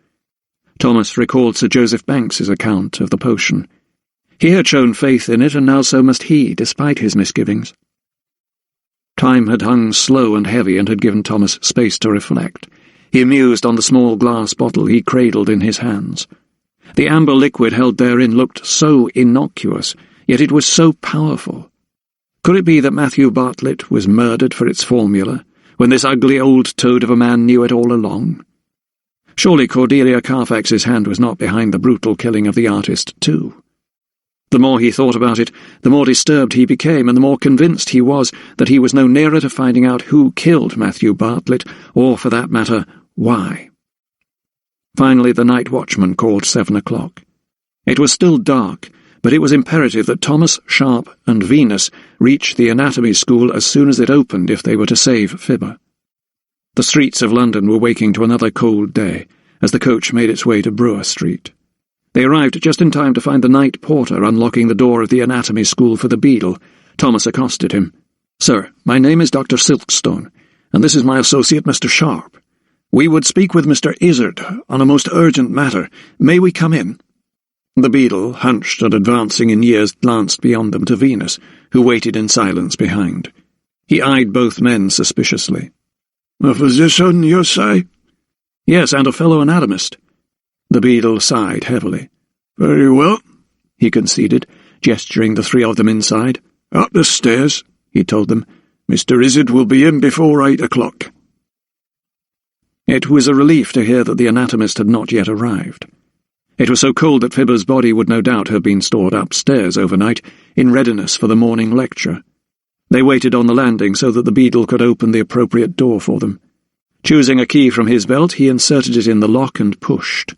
Thomas recalled Sir Joseph Banks's account of the potion. He had shown faith in it, and now so must he, despite his misgivings. Time had hung slow and heavy and had given Thomas space to reflect. He mused on the small glass bottle he cradled in his hands. The amber liquid held therein looked so innocuous, yet it was so powerful. Could it be that Matthew Bartlett was murdered for its formula, when this ugly old toad of a man knew it all along? Surely Cordelia Carfax's hand was not behind the brutal killing of the artist, too. The more he thought about it, the more disturbed he became, and the more convinced he was that he was no nearer to finding out who killed Matthew Bartlett, or, for that matter, why. Finally, the night watchman called 7 o'clock. It was still dark, but it was imperative that Thomas, Sharp, and Venus reach the anatomy school as soon as it opened if they were to save Fibber. The streets of London were waking to another cold day, as the coach made its way to Brewer Street. They arrived just in time to find the night porter unlocking the door of the anatomy school for the Beadle. Thomas accosted him. "Sir, my name is Dr. Silkstone, and this is my associate, Mr. Sharp. We would speak with Mr. Izzard on a most urgent matter. May we come in?" The Beadle, hunched and advancing in years, glanced beyond them to Venus, who waited in silence behind. He eyed both men suspiciously. "A physician, you say?" "Yes, and a fellow anatomist." The Beadle sighed heavily. "Very well," he conceded, gesturing the three of them inside. "Up the stairs," he told them. "Mr. Izzard will be in before 8 o'clock." It was a relief to hear that the anatomist had not yet arrived. It was so cold that Fibber's body would no doubt have been stored upstairs overnight, in readiness for the morning lecture. They waited on the landing so that the Beadle could open the appropriate door for them. Choosing a key from his belt, he inserted it in the lock and pushed.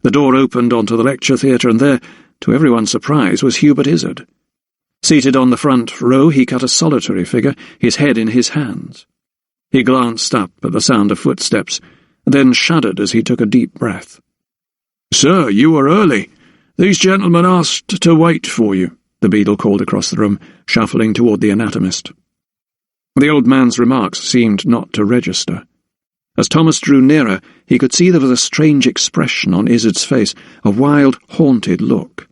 The door opened onto the lecture theatre, and there, to everyone's surprise, was Hubert Izzard. Seated on the front row, he cut a solitary figure, his head in his hands. He glanced up at the sound of footsteps, then shuddered as he took a deep breath. "Sir, you are early. These gentlemen asked to wait for you," the Beadle called across the room, shuffling toward the anatomist. The old man's remarks seemed not to register. As Thomas drew nearer, he could see there was a strange expression on Izzard's face, a wild, haunted look.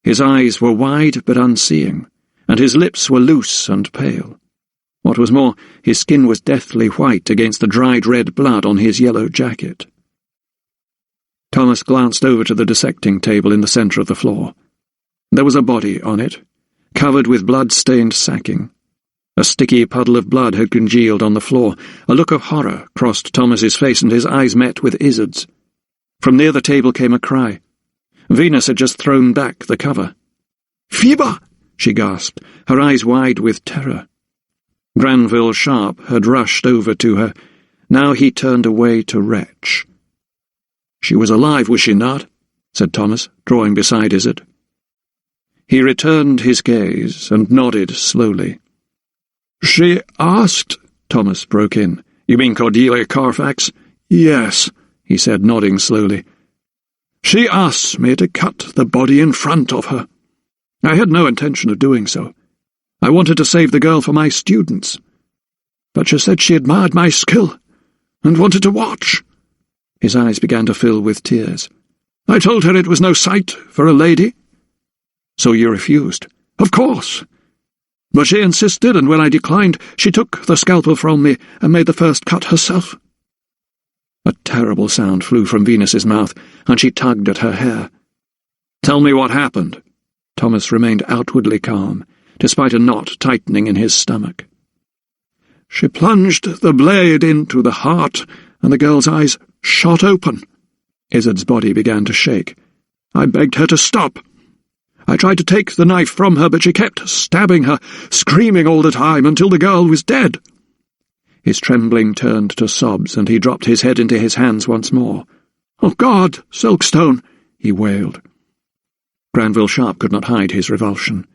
His eyes were wide but unseeing, and his lips were loose and pale. What was more, his skin was deathly white against the dried red blood on his yellow jacket. Thomas glanced over to the dissecting table in the centre of the floor. There was a body on it, covered with blood-stained sacking. A sticky puddle of blood had congealed on the floor. A look of horror crossed Thomas's face, and his eyes met with Izzard's. From near the table came a cry. Venus had just thrown back the cover. "Phoebe!" she gasped, her eyes wide with terror. Granville Sharp had rushed over to her. Now he turned away to retch. "She was alive, was she not?" said Thomas, drawing beside Izzard. He returned his gaze and nodded slowly. "She asked—" Thomas broke in. "You mean Cordelia Carfax?" "Yes," he said, nodding slowly. "She asked me to cut the body in front of her. I had no intention of doing so. I wanted to save the girl for my students. But she said she admired my skill and wanted to watch." His eyes began to fill with tears. "I told her it was no sight for a lady." "So you refused?" "Of course. But she insisted, and when I declined, she took the scalpel from me and made the first cut herself." A terrible sound flew from Venus's mouth, and she tugged at her hair. "Tell me what happened." Thomas remained outwardly calm, despite a knot tightening in his stomach. "She plunged the blade into the heart, and the girl's eyes shot open." Izzard's body began to shake. "I begged her to stop. I tried to take the knife from her, but she kept stabbing her, screaming all the time until the girl was dead." His trembling turned to sobs, and he dropped his head into his hands once more. "Oh, God, Silkstone!" he wailed. Granville Sharp could not hide his revulsion.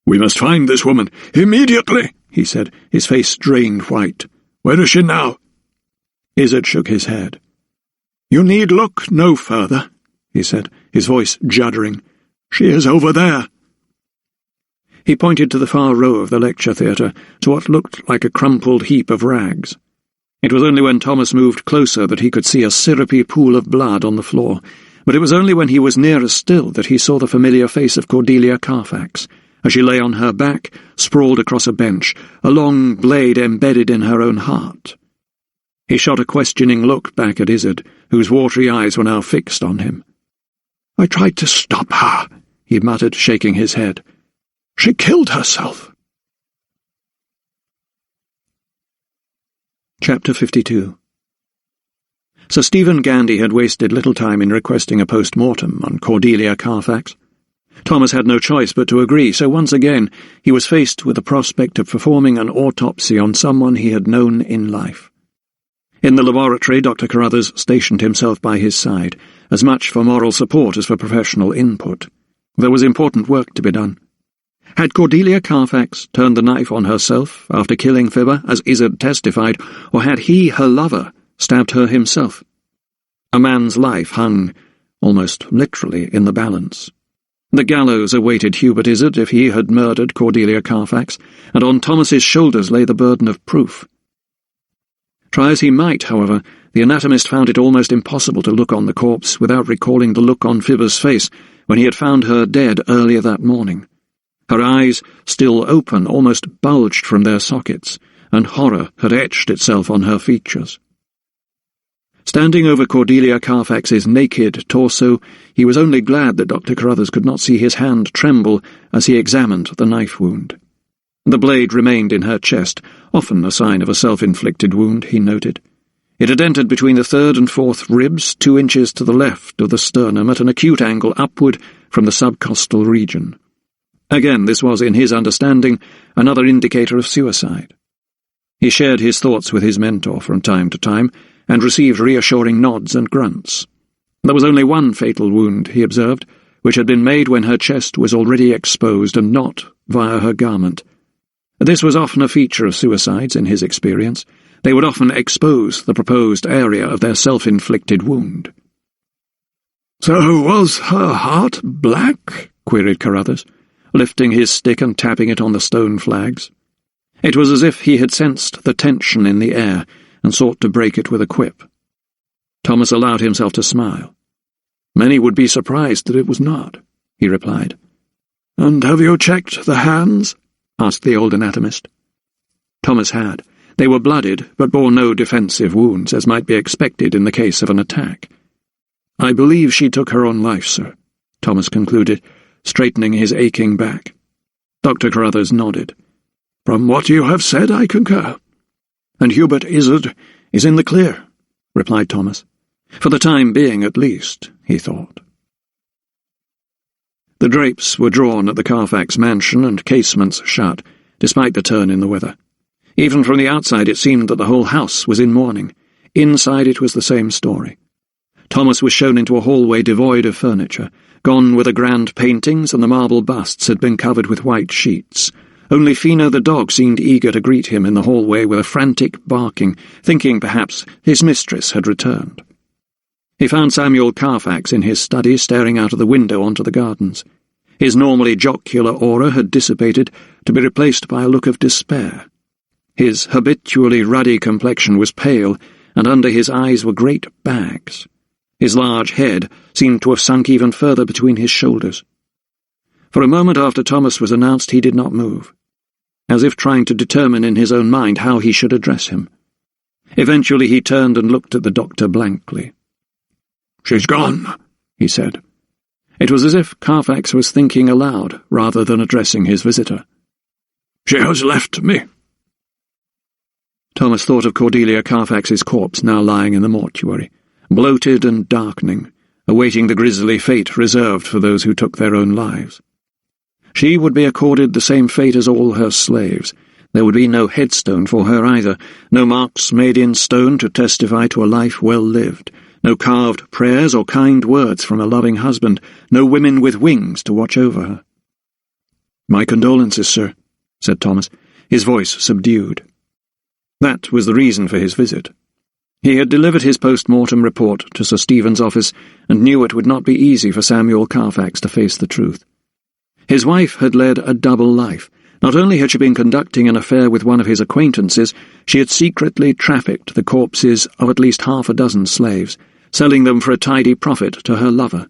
"We must find this woman, immediately," he said, his face drained white. "Where is she now?" Izzard shook his head. "You need look no further," he said, his voice juddering. "She is over there." He pointed to the far row of the lecture theatre, to what looked like a crumpled heap of rags. It was only when Thomas moved closer that he could see a syrupy pool of blood on the floor, but it was only when he was nearer still that he saw the familiar face of Cordelia Carfax, as she lay on her back, sprawled across a bench, a long blade embedded in her own heart. He shot a questioning look back at Izzard, whose watery eyes were now fixed on him. "I tried to stop her," he muttered, shaking his head. "She killed herself." Chapter 52. Sir Stephen Gandy had wasted little time in requesting a post-mortem on Cordelia Carfax. Thomas had no choice but to agree, so once again he was faced with the prospect of performing an autopsy on someone he had known in life. In the laboratory, Dr. Carruthers stationed himself by his side, as much for moral support as for professional input. There was important work to be done. Had Cordelia Carfax turned the knife on herself after killing Fibber, as Izzard testified, or had he, her lover, stabbed her himself? A man's life hung, almost literally, in the balance. The gallows awaited Hubert Izzard if he had murdered Cordelia Carfax, and on Thomas's shoulders lay the burden of proof. Try as he might, however, the anatomist found it almost impossible to look on the corpse without recalling the look on Fibber's face when he had found her dead earlier that morning. Her eyes, still open, almost bulged from their sockets, and horror had etched itself on her features. Standing over Cordelia Carfax's naked torso, he was only glad that Dr. Carruthers could not see his hand tremble as he examined the knife wound. The blade remained in her chest, often a sign of a self-inflicted wound, he noted. It had entered between the third and fourth ribs, 2 inches to the left of the sternum, at an acute angle upward from the subcostal region. Again, this was, in his understanding, another indicator of suicide. He shared his thoughts with his mentor from time to time, and received reassuring nods and grunts. There was only one fatal wound, he observed, which had been made when her chest was already exposed and not via her garment. This was often a feature of suicides in his experience. They would often expose the proposed area of their self-inflicted wound. "So was her heart black?" queried Carruthers, lifting his stick and tapping it on the stone flags. It was as if he had sensed the tension in the air and sought to break it with a quip. Thomas allowed himself to smile. "Many would be surprised that it was not," he replied. "And have you checked the hands?" asked the old anatomist. Thomas had. They were blooded, but bore no defensive wounds, as might be expected in the case of an attack. "I believe she took her own life, sir," Thomas concluded, straightening his aching back. Dr. Carruthers nodded. "From what you have said, I concur. "And Hubert Izzard is in the clear," replied Thomas. "For the time being, at least," he thought. The drapes were drawn at the Carfax mansion and casements shut, despite the turn in the weather. Even from the outside it seemed that the whole house was in mourning. Inside it was the same story. Thomas was shown into a hallway devoid of furniture. Gone were the grand paintings, and the marble busts had been covered with white sheets. Only Fino the dog seemed eager to greet him in the hallway with a frantic barking, thinking perhaps his mistress had returned. He found Samuel Carfax in his study, staring out of the window onto the gardens. His normally jocular aura had dissipated, to be replaced by a look of despair. His habitually ruddy complexion was pale, and under his eyes were great bags. His large head seemed to have sunk even further between his shoulders. For a moment after Thomas was announced, he did not move, as if trying to determine in his own mind how he should address him. Eventually he turned and looked at the doctor blankly. "She's gone," he said. It was as if Carfax was thinking aloud rather than addressing his visitor. "She has left me." Thomas thought of Cordelia Carfax's corpse now lying in the mortuary, bloated and darkening, awaiting the grisly fate reserved for those who took their own lives. She would be accorded the same fate as all her slaves. There would be no headstone for her either, no marks made in stone to testify to a life well lived, no carved prayers or kind words from a loving husband, no women with wings to watch over her. "My condolences, sir," said Thomas, his voice subdued. That was the reason for his visit. He had delivered his post-mortem report to Sir Stephen's office and knew it would not be easy for Samuel Carfax to face the truth. His wife had led a double life. Not only had she been conducting an affair with one of his acquaintances, she had secretly trafficked the corpses of at least half a dozen slaves, selling them for a tidy profit to her lover.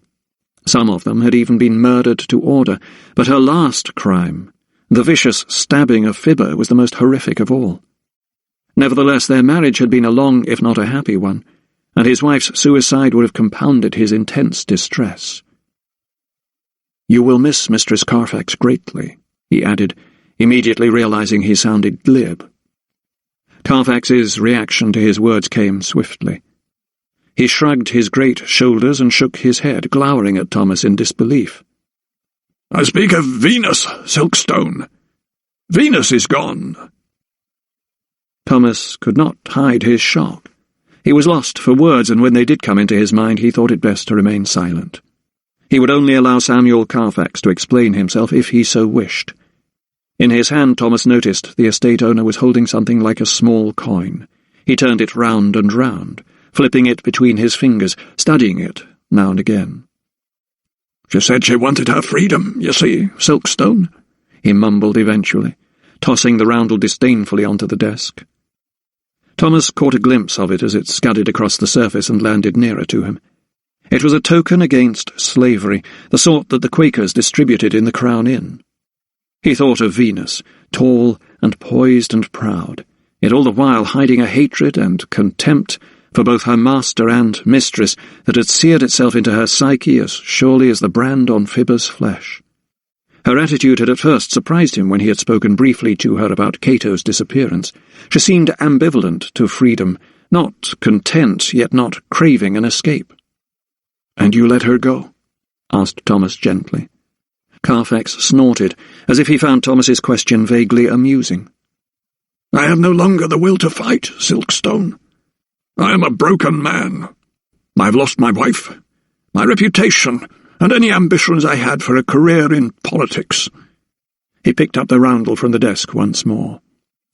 Some of them had even been murdered to order, but her last crime, the vicious stabbing of Fibber, was the most horrific of all. Nevertheless, their marriage had been a long, if not a happy one, and his wife's suicide would have compounded his intense distress. "You will miss Mistress Carfax greatly," he added, immediately realizing he sounded glib. Carfax's reaction to his words came swiftly. He shrugged his great shoulders and shook his head, glowering at Thomas in disbelief. "I speak of Venus, Silkstone. Venus is gone." Thomas could not hide his shock. He was lost for words, and when they did come into his mind, he thought it best to remain silent. He would only allow Samuel Carfax to explain himself if he so wished. In his hand, Thomas noticed the estate owner was holding something like a small coin. He turned it round and round, flipping it between his fingers, studying it now and again. "She said she wanted her freedom, you see, Silkstone," he mumbled eventually, tossing the roundel disdainfully onto the desk. Thomas caught a glimpse of it as it scudded across the surface and landed nearer to him. It was a token against slavery, the sort that the Quakers distributed in the Crown Inn. He thought of Venus, tall and poised and proud, yet all the while hiding a hatred and contempt for both her master and mistress that had seared itself into her psyche as surely as the brand on Fibber's flesh. Her attitude had at first surprised him when he had spoken briefly to her about Cato's disappearance. She seemed ambivalent to freedom, not content, yet not craving an escape. "And you let her go?" asked Thomas gently. Carfax snorted, as if he found Thomas's question vaguely amusing. "I have no longer the will to fight, Silkstone. I am a broken man. I have lost my wife, my reputation, and any ambitions I had for a career in politics." He picked up the roundel from the desk once more.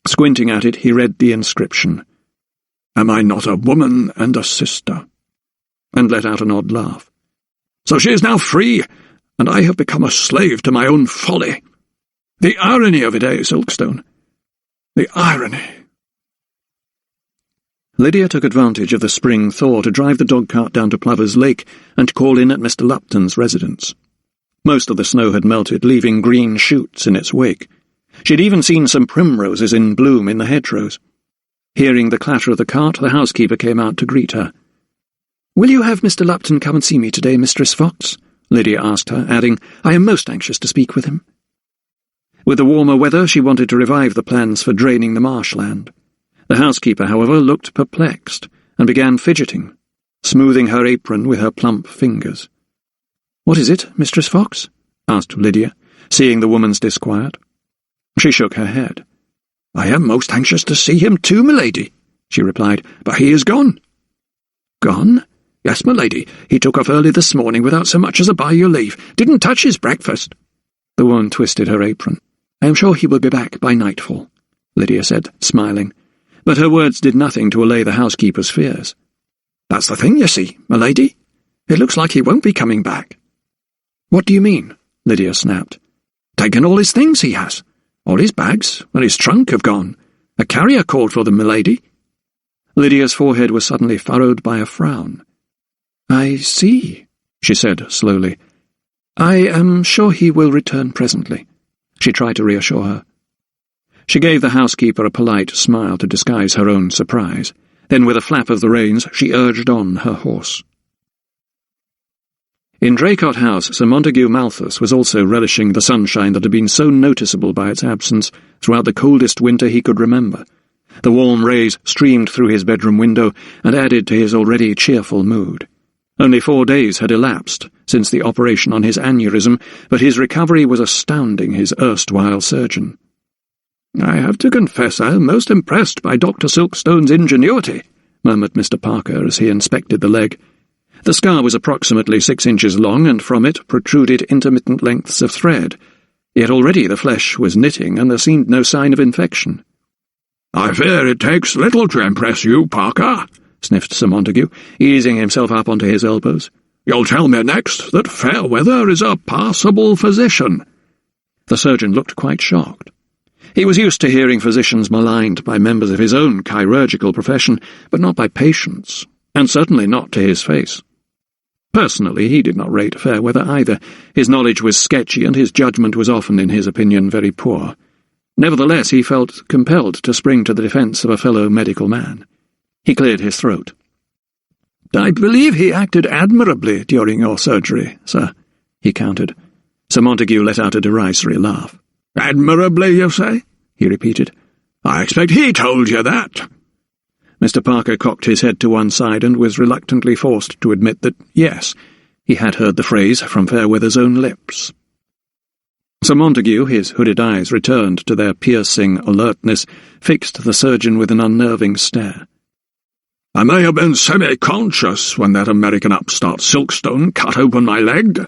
Squinting at it, he read the inscription, "Am I not a woman and a sister?" and let out an odd laugh. "So she is now free, and I have become a slave to my own folly. The irony of it, Silkstone? The irony." Lydia took advantage of the spring thaw to drive the dog-cart down to Plover's Lake and call in at Mr. Lupton's residence. Most of the snow had melted, leaving green shoots in its wake. She had even seen some primroses in bloom in the hedgerows. Hearing the clatter of the cart, the housekeeper came out to greet her. "Will you have Mr. Lupton come and see me today, Mistress Fox?" Lydia asked her, adding, "I am most anxious to speak with him." With the warmer weather, she wanted to revive the plans for draining the marshland. The housekeeper, however, looked perplexed and began fidgeting, smoothing her apron with her plump fingers. "What is it, Mistress Fox?" asked Lydia, seeing the woman's disquiet. She shook her head. "I am most anxious to see him too, milady," she replied, "but he is gone." "Gone?" "Yes, milady. He took off early this morning without so much as a by your leave. Didn't touch his breakfast." The woman twisted her apron. "I am sure he will be back by nightfall," Lydia said, smiling, but her words did nothing to allay the housekeeper's fears. "That's the thing, you see, milady. It looks like he won't be coming back." "What do you mean?" Lydia snapped. "Taken all his things, he has. All his bags and his trunk have gone. A carrier called for them, milady." Lydia's forehead was suddenly furrowed by a frown. "I see," she said slowly. "I am sure he will return presently." She tried to reassure her. She gave the housekeeper a polite smile to disguise her own surprise. Then, with a flap of the reins, she urged on her horse. In Draycott House, Sir Montague Malthus was also relishing the sunshine that had been so noticeable by its absence throughout the coldest winter he could remember. The warm rays streamed through his bedroom window and added to his already cheerful mood. Only 4 days had elapsed since the operation on his aneurysm, but his recovery was astounding his erstwhile surgeon. "I have to confess I am most impressed by Dr. Silkstone's ingenuity," murmured Mr. Parker as he inspected the leg. The scar was approximately 6 inches long, and from it protruded intermittent lengths of thread. Yet already the flesh was knitting, and there seemed no sign of infection. "I fear it takes little to impress you, Parker," sniffed Sir Montague, easing himself up onto his elbows. "You'll tell me next that Fairweather is a passable physician." The surgeon looked quite shocked. He was used to hearing physicians maligned by members of his own chirurgical profession, but not by patients, and certainly not to his face. Personally, he did not rate Fairweather either. His knowledge was sketchy, and his judgment was often, in his opinion, very poor. Nevertheless, he felt compelled to spring to the defence of a fellow medical man. He cleared his throat. "I believe he acted admirably during your surgery, sir," he countered. Sir Montague let out a derisory laugh. "Admirably, you say?" he repeated. "I expect he told you that." Mr. Parker cocked his head to one side and was reluctantly forced to admit that, yes, he had heard the phrase from Fairweather's own lips. Sir Montague, his hooded eyes returned to their piercing alertness, fixed the surgeon with an unnerving stare. "I may have been semi-conscious when that American upstart Silkstone cut open my leg,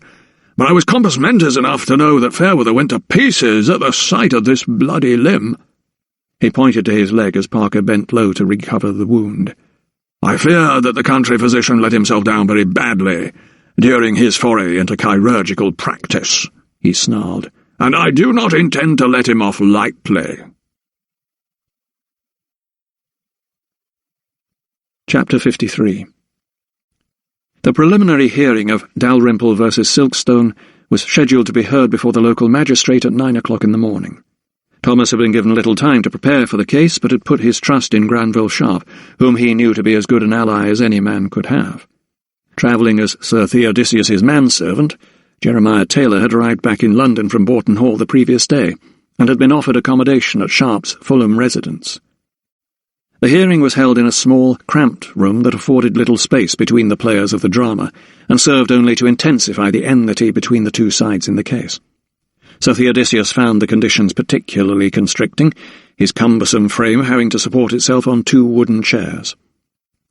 but I was compos mentis enough to know that Fairweather went to pieces at the sight of this bloody limb." He pointed to his leg as Parker bent low to recover the wound. "I fear that the country physician let himself down very badly during his foray into chirurgical practice," he snarled, "and I do not intend to let him off lightly." Chapter 53. The preliminary hearing of Dalrymple versus Silkstone was scheduled to be heard before the local magistrate at 9 o'clock in the morning. Thomas had been given little time to prepare for the case, but had put his trust in Granville Sharp, whom he knew to be as good an ally as any man could have. Travelling as Sir Theodosius's manservant, Jeremiah Taylor had arrived back in London from Boughton Hall the previous day, and had been offered accommodation at Sharp's Fulham residence. The hearing was held in a small, cramped room that afforded little space between the players of the drama, and served only to intensify the enmity between the two sides in the case. Sir Theodosius found the conditions particularly constricting, his cumbersome frame having to support itself on 2 wooden chairs.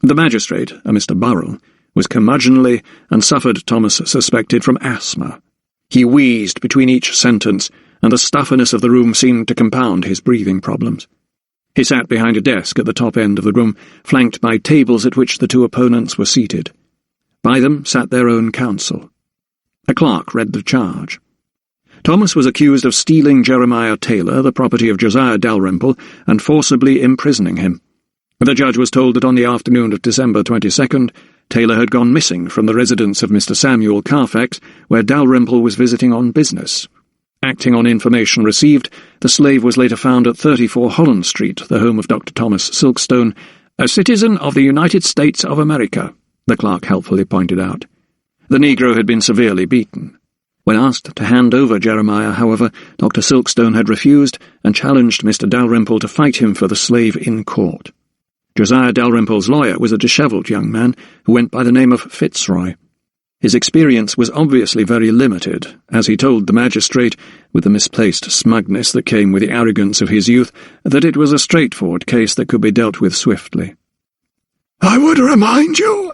The magistrate, a Mr. Burrell, was curmudgeonly and suffered, Thomas suspected, from asthma. He wheezed between each sentence, and the stuffiness of the room seemed to compound his breathing problems. He sat behind a desk at the top end of the room, flanked by tables at which the 2 opponents were seated. By them sat their own counsel. A clerk read the charge. Thomas was accused of stealing Jeremiah Taylor, the property of Josiah Dalrymple, and forcibly imprisoning him. The judge was told that on the afternoon of December 22nd, Taylor had gone missing from the residence of Mr. Samuel Carfax, where Dalrymple was visiting on business. Acting on information received, the slave was later found at 34 Holland Street, the home of Dr. Thomas Silkstone, a citizen of the United States of America, the clerk helpfully pointed out. The negro had been severely beaten. When asked to hand over Jeremiah, however, Dr. Silkstone had refused and challenged Mr. Dalrymple to fight him for the slave in court. Josiah Dalrymple's lawyer was a dishevelled young man who went by the name of Fitzroy. His experience was obviously very limited, as he told the magistrate, with the misplaced smugness that came with the arrogance of his youth, that it was a straightforward case that could be dealt with swiftly. "I would remind you,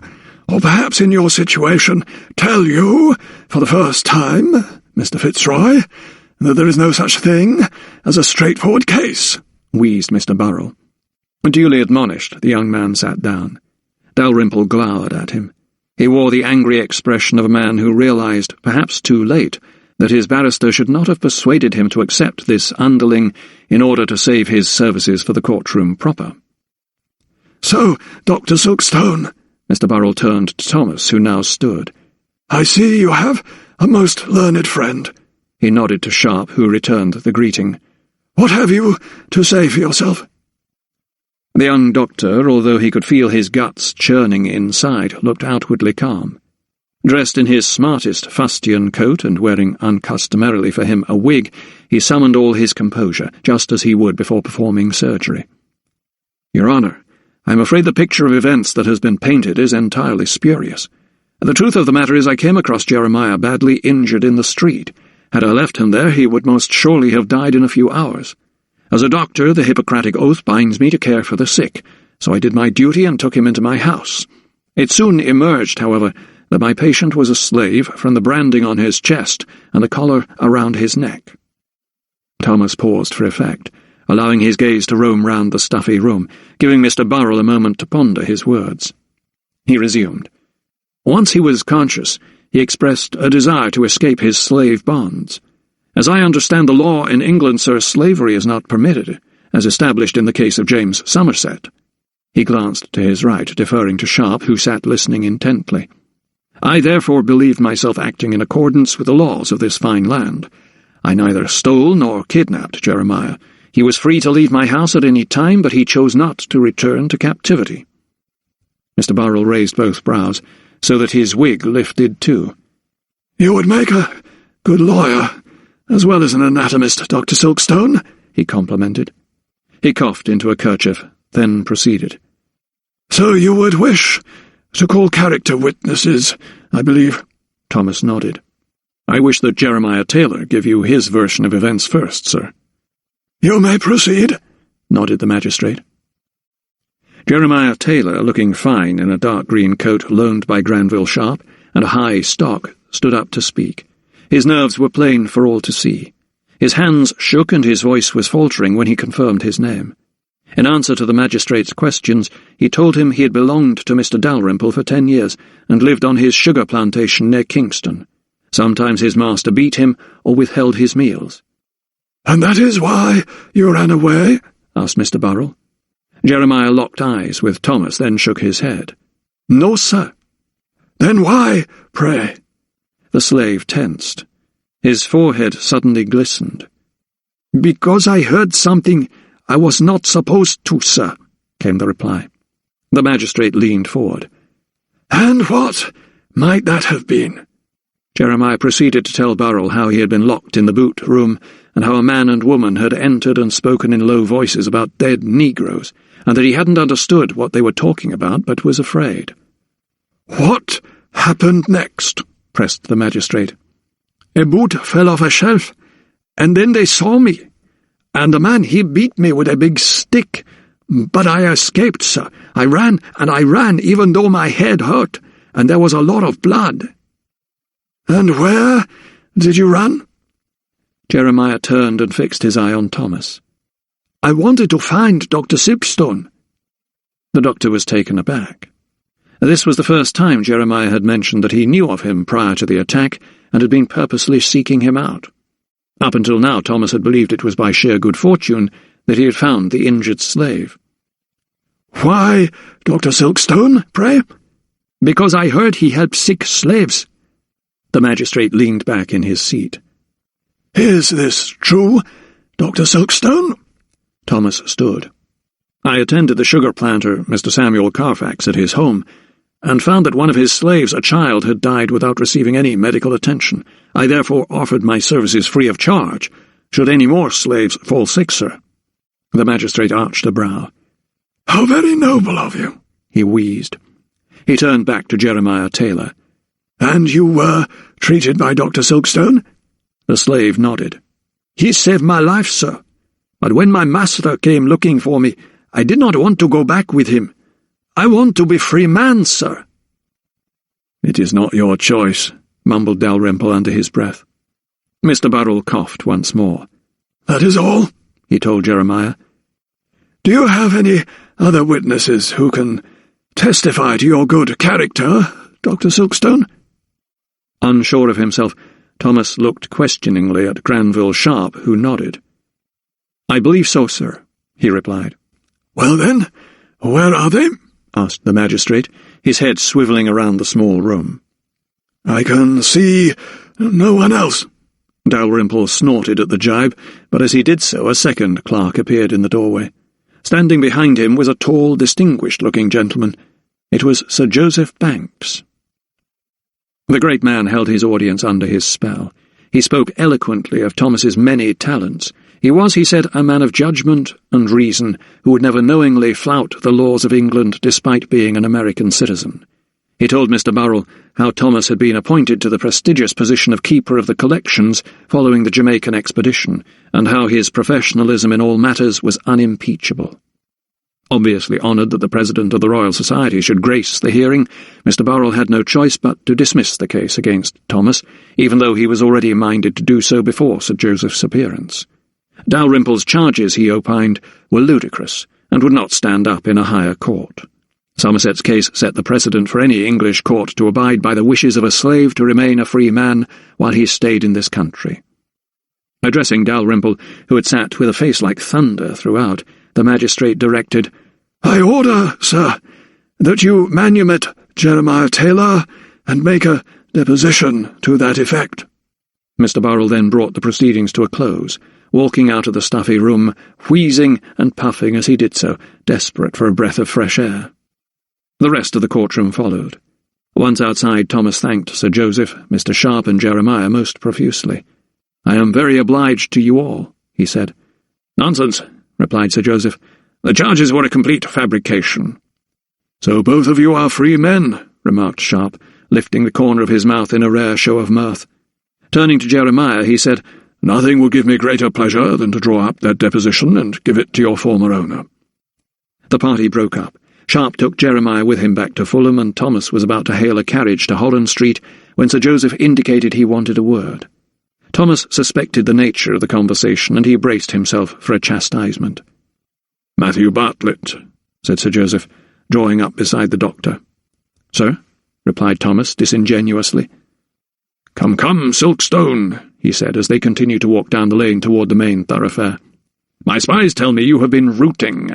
or perhaps in your situation tell you, for the first time, Mr. Fitzroy, that there is no such thing as a straightforward case," wheezed Mr. Burrell. Duly admonished, the young man sat down. Dalrymple glowered at him. He wore the angry expression of a man who realized, perhaps too late, that his barrister should not have persuaded him to accept this underling in order to save his services for the courtroom proper. "So, Dr. Silkstone," Mr. Burrell turned to Thomas, who now stood. "I see you have a most learned friend." He nodded to Sharp, who returned the greeting. "What have you to say for yourself?" The young doctor, although he could feel his guts churning inside, looked outwardly calm. Dressed in his smartest fustian coat and wearing uncustomarily for him a wig, he summoned all his composure, just as he would before performing surgery. "Your Honour, I am afraid the picture of events that has been painted is entirely spurious. The truth of the matter is I came across Jeremiah badly injured in the street. Had I left him there, he would most surely have died in a few hours. As a doctor, the Hippocratic oath binds me to care for the sick, so I did my duty and took him into my house. It soon emerged, however, that my patient was a slave from the branding on his chest and the collar around his neck." Thomas paused for effect, allowing his gaze to roam round the stuffy room, giving Mr. Burrell a moment to ponder his words. He resumed. "Once he was conscious, he expressed a desire to escape his slave bonds. As I understand the law in England, sir, slavery is not permitted, as established in the case of James Somerset." He glanced to his right, deferring to Sharp, who sat listening intently. "I therefore believed myself acting in accordance with the laws of this fine land. I neither stole nor kidnapped Jeremiah. He was free to leave my house at any time, but he chose not to return to captivity." Mr. Burrell raised both brows, so that his wig lifted too. "You would make a good lawyer, as well as an anatomist, Dr. Silkstone," he complimented. He coughed into a kerchief, then proceeded. "So you would wish to call character witnesses, I believe?" Thomas nodded. "I wish that Jeremiah Taylor give you his version of events first, sir." "You may proceed," nodded the magistrate. Jeremiah Taylor, looking fine in a dark green coat loaned by Granville Sharp and a high stock, stood up to speak. His nerves were plain for all to see. His hands shook and his voice was faltering when he confirmed his name. In answer to the magistrate's questions, he told him he had belonged to Mr. Dalrymple for 10 years and lived on his sugar plantation near Kingston. Sometimes his master beat him or withheld his meals. "And that is why you ran away?" asked Mr. Burrell. Jeremiah locked eyes with Thomas, then shook his head. "No, sir." "Then why, pray?" The slave tensed. His forehead suddenly glistened. "Because I heard something I was not supposed to, sir," came the reply. The magistrate leaned forward. "And what might that have been?" Jeremiah proceeded to tell Burrell how he had been locked in the boot room, and how a man and woman had entered and spoken in low voices about dead Negroes, and that he hadn't understood what they were talking about, but was afraid. "What happened next?" pressed the magistrate. "A boot fell off a shelf, and then they saw me, and the man, he beat me with a big stick, but I escaped, sir. I ran, even though my head hurt, and there was a lot of blood." "And where did you run?" Jeremiah turned and fixed his eye on Thomas. "I wanted to find Dr. Silkstone." The doctor was taken aback. This was the first time Jeremiah had mentioned that he knew of him prior to the attack and had been purposely seeking him out. Up until now, Thomas had believed it was by sheer good fortune that he had found the injured slave. "Why, Dr. Silkstone, pray?" "Because I heard he helped sick slaves." The magistrate leaned back in his seat. "Is this true, Dr. Silkstone?" Thomas stood. "I attended the sugar planter, Mr. Samuel Carfax, at his home. and found that one of his slaves, a child, had died without receiving any medical attention. I therefore offered my services free of charge, should any more slaves fall sick, sir." The magistrate arched a brow. "How very noble of you," he wheezed. He turned back to Jeremiah Taylor. "And you were treated by Dr. Silkstone?" The slave nodded. "He saved my life, sir. But when my master came looking for me, I did not want to go back with him. I want to be free man, sir." "It is not your choice," mumbled Dalrymple under his breath. Mr. Burrell coughed once more. "That is all?" he told Jeremiah. "Do you have any other witnesses who can testify to your good character, Dr. Silkstone?" Unsure of himself, Thomas looked questioningly at Granville Sharp, who nodded. "I believe so, sir," he replied. "Well then, where are they?" asked the magistrate, his head swivelling around the small room. "I can see no one else." Dalrymple snorted at the jibe, but as he did so, a second clerk appeared in the doorway. Standing behind him was a tall, distinguished-looking gentleman. It was Sir Joseph Banks. The great man held his audience under his spell. He spoke eloquently of Thomas's many talents. He was, he said, a man of judgment and reason who would never knowingly flout the laws of England despite being an American citizen. He told Mr. Burrell how Thomas had been appointed to the prestigious position of Keeper of the Collections following the Jamaican expedition, and how his professionalism in all matters was unimpeachable. Obviously honoured that the President of the Royal Society should grace the hearing, Mr. Burrell had no choice but to dismiss the case against Thomas, even though he was already minded to do so before Sir Joseph's appearance. Dalrymple's charges, he opined, were ludicrous, and would not stand up in a higher court. Somerset's case set the precedent for any English court to abide by the wishes of a slave to remain a free man while he stayed in this country. Addressing Dalrymple, who had sat with a face like thunder throughout, the magistrate directed, "I order, sir, that you manumit Jeremiah Taylor and make a deposition to that effect." Mr. Burrell then brought the proceedings to a close, walking out of the stuffy room, wheezing and puffing as he did so, desperate for a breath of fresh air. The rest of the courtroom followed. Once outside, Thomas thanked Sir Joseph, Mr. Sharp, and Jeremiah most profusely. "I am very obliged to you all," he said. "Nonsense," replied Sir Joseph. "The charges were a complete fabrication." "So both of you are free men," remarked Sharp, lifting the corner of his mouth in a rare show of mirth. Turning to Jeremiah, he said, "Nothing would give me greater pleasure than to draw up that deposition and give it to your former owner." The party broke up. Sharp took Jeremiah with him back to Fulham, and Thomas was about to hail a carriage to Holland Street when Sir Joseph indicated he wanted a word. Thomas suspected the nature of the conversation, and he braced himself for a chastisement. "Matthew Bartlett," said Sir Joseph, drawing up beside the doctor. "Sir?" replied Thomas disingenuously. Come, Silkstone," he said as they continued to walk down the lane toward the main thoroughfare. "My spies tell me you have been rooting,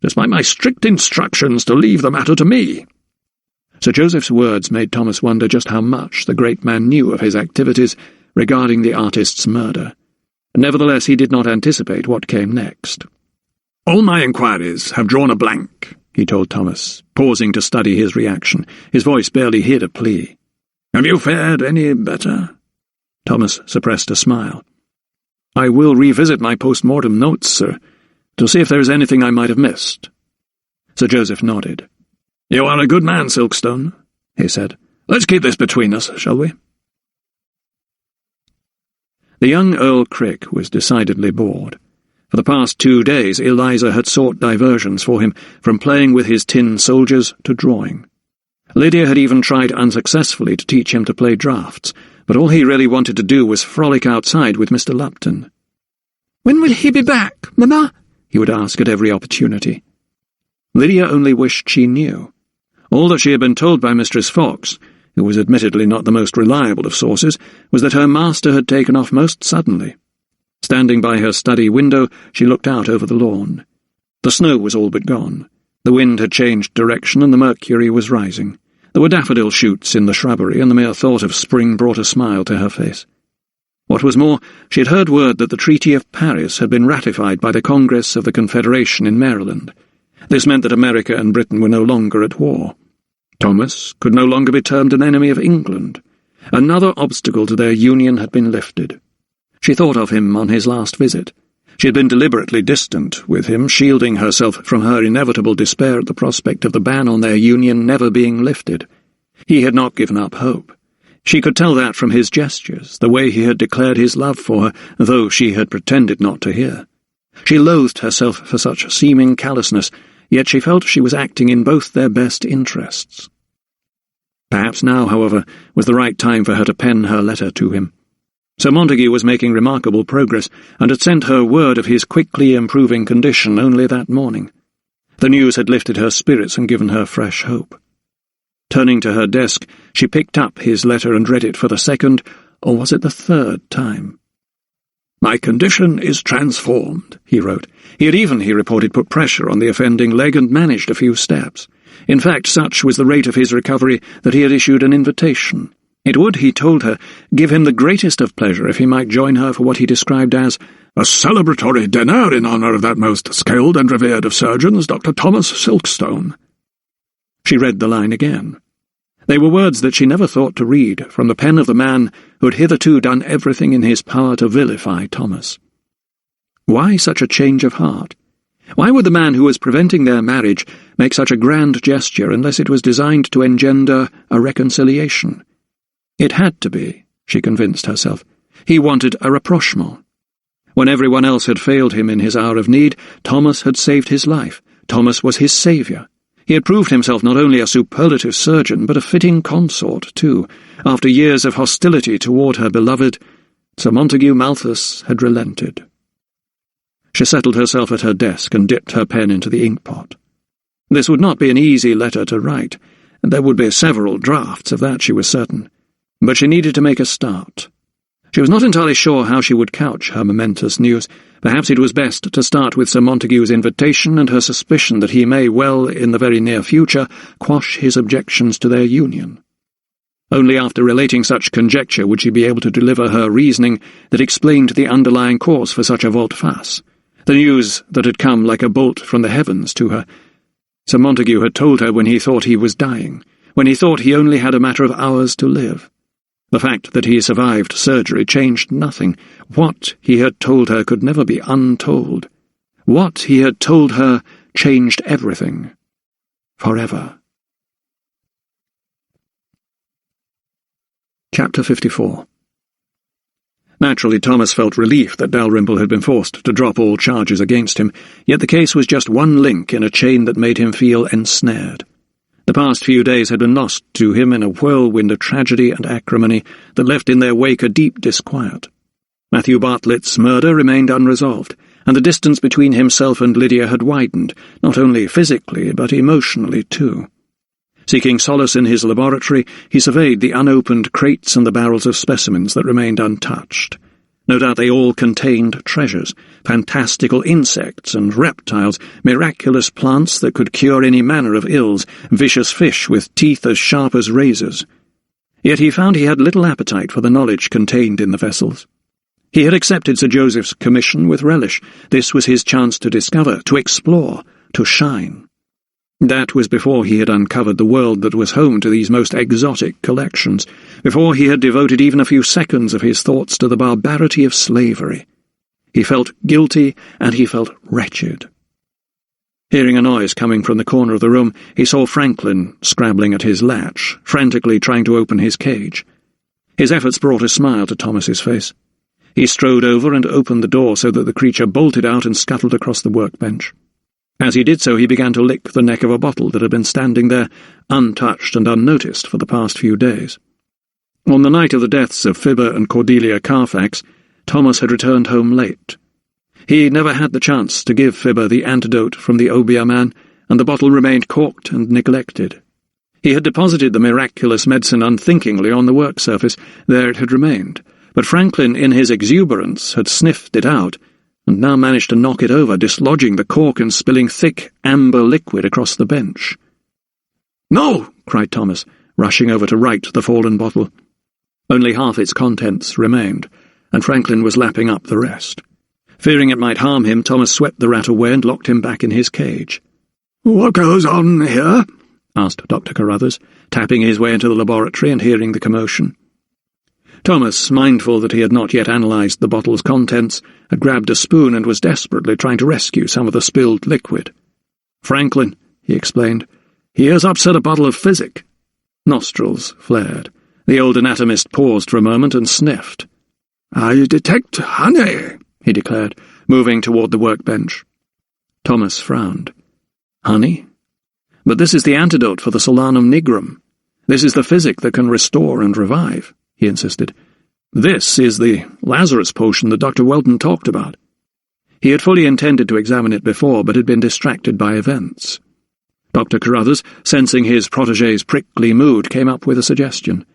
despite my strict instructions to leave the matter to me." Sir Joseph's words made Thomas wonder just how much the great man knew of his activities regarding the artist's murder. Nevertheless, he did not anticipate what came next. "All my inquiries have drawn a blank," he told Thomas, pausing to study his reaction. His voice barely hid a plea. "Have you fared any better?" Thomas suppressed a smile. "I will revisit my post-mortem notes, sir, to see if there is anything I might have missed." Sir Joseph nodded. "You are a good man, Silkstone," he said. "Let's keep this between us, shall we?" The young Earl Crick was decidedly bored. For the past 2 days Eliza had sought diversions for him, from playing with his tin soldiers to drawing. Lydia had even tried unsuccessfully to teach him to play draughts, but all he really wanted to do was frolic outside with Mr. Lupton. "When will he be back, Mamma?" he would ask at every opportunity. Lydia only wished she knew. All that she had been told by Mistress Fox, who was admittedly not the most reliable of sources, was that her master had taken off most suddenly. Standing by her study window, she looked out over the lawn. The snow was all but gone. The wind had changed direction, and the mercury was rising. There were daffodil shoots in the shrubbery, and the mere thought of spring brought a smile to her face. What was more, she had heard word that the Treaty of Paris had been ratified by the Congress of the Confederation in Maryland. This meant that America and Britain were no longer at war. Thomas could no longer be termed an enemy of England. Another obstacle to their union had been lifted. She thought of him on his last visit. She had been deliberately distant with him, shielding herself from her inevitable despair at the prospect of the ban on their union never being lifted. He had not given up hope. She could tell that from his gestures, the way he had declared his love for her, though she had pretended not to hear. She loathed herself for such seeming callousness, yet she felt she was acting in both their best interests. Perhaps now, however, was the right time for her to pen her letter to him. Sir Montague was making remarkable progress, and had sent her word of his quickly improving condition only that morning. The news had lifted her spirits and given her fresh hope. Turning to her desk, she picked up his letter and read it for the second, or was it the third time? "My condition is transformed," he wrote. He had even, he reported, put pressure on the offending leg and managed a few steps. In fact, such was the rate of his recovery that he had issued an invitation. It would, he told her, give him the greatest of pleasure if he might join her for what he described as a celebratory dinner in honour of that most skilled and revered of surgeons, Dr. Thomas Silkstone. She read the line again. They were words that she never thought to read from the pen of the man who had hitherto done everything in his power to vilify Thomas. Why such a change of heart? Why would the man who was preventing their marriage make such a grand gesture unless it was designed to engender a reconciliation? It had to be, she convinced herself. He wanted a rapprochement. When everyone else had failed him in his hour of need, Thomas had saved his life. Thomas was his saviour. He had proved himself not only a superlative surgeon, but a fitting consort, too. After years of hostility toward her beloved, Sir Montague Malthus had relented. She settled herself at her desk and dipped her pen into the inkpot. This would not be an easy letter to write, and there would be several drafts, of that she was certain. But she needed to make a start. She was not entirely sure how she would couch her momentous news. Perhaps it was best to start with Sir Montague's invitation and her suspicion that he may well, in the very near future, quash his objections to their union. Only after relating such conjecture would she be able to deliver her reasoning that explained the underlying cause for such a volte-face, the news that had come like a bolt from the heavens to her. Sir Montague had told her when he thought he was dying, when he thought he only had a matter of hours to live. The fact that he survived surgery changed nothing. What he had told her could never be untold. What he had told her changed everything. Forever. Chapter 54. Naturally, Thomas felt relief that Dalrymple had been forced to drop all charges against him, yet the case was just one link in a chain that made him feel ensnared. The past few days had been lost to him in a whirlwind of tragedy and acrimony that left in their wake a deep disquiet. Matthew Bartlett's murder remained unresolved, and the distance between himself and Lydia had widened, not only physically but emotionally too. Seeking solace in his laboratory, he surveyed the unopened crates and the barrels of specimens that remained untouched. No doubt they all contained treasures, fantastical insects and reptiles, miraculous plants that could cure any manner of ills, vicious fish with teeth as sharp as razors. Yet he found he had little appetite for the knowledge contained in the vessels. He had accepted Sir Joseph's commission with relish. This was his chance to discover, to explore, to shine. That was before he had uncovered the world that was home to these most exotic collections, before he had devoted even a few seconds of his thoughts to the barbarity of slavery. He felt guilty, and he felt wretched. Hearing a noise coming from the corner of the room, he saw Franklin scrabbling at his latch, frantically trying to open his cage. His efforts brought a smile to Thomas's face. He strode over and opened the door so that the creature bolted out and scuttled across the workbench. As he did so, he began to lick the neck of a bottle that had been standing there, untouched and unnoticed for the past few days. On the night of the deaths of Fibber and Cordelia Carfax, Thomas had returned home late. He never had the chance to give Fibber the antidote from the obeah man, and the bottle remained corked and neglected. He had deposited the miraculous medicine unthinkingly on the work surface. There it had remained, but Franklin, in his exuberance, had sniffed it out, and now managed to knock it over, dislodging the cork and spilling thick, amber liquid across the bench. "No!" cried Thomas, rushing over to right the fallen bottle. Only half its contents remained, and Franklin was lapping up the rest. Fearing it might harm him, Thomas swept the rat away and locked him back in his cage. "What goes on here?" asked Dr. Carruthers, tapping his way into the laboratory and hearing the commotion. Thomas, mindful that he had not yet analysed the bottle's contents, had grabbed a spoon and was desperately trying to rescue some of the spilled liquid. "Franklin," he explained, "he has upset a bottle of physic." Nostrils flared. The old anatomist paused for a moment and sniffed. "I detect honey," he declared, moving toward the workbench. Thomas frowned. "Honey? But this is the antidote for the Solanum nigrum. This is the physic that can restore and revive," he insisted. "This is the Lazarus potion that Dr. Welton talked about." He had fully intended to examine it before, but had been distracted by events. Dr. Carruthers, sensing his protégé's prickly mood, came up with a suggestion.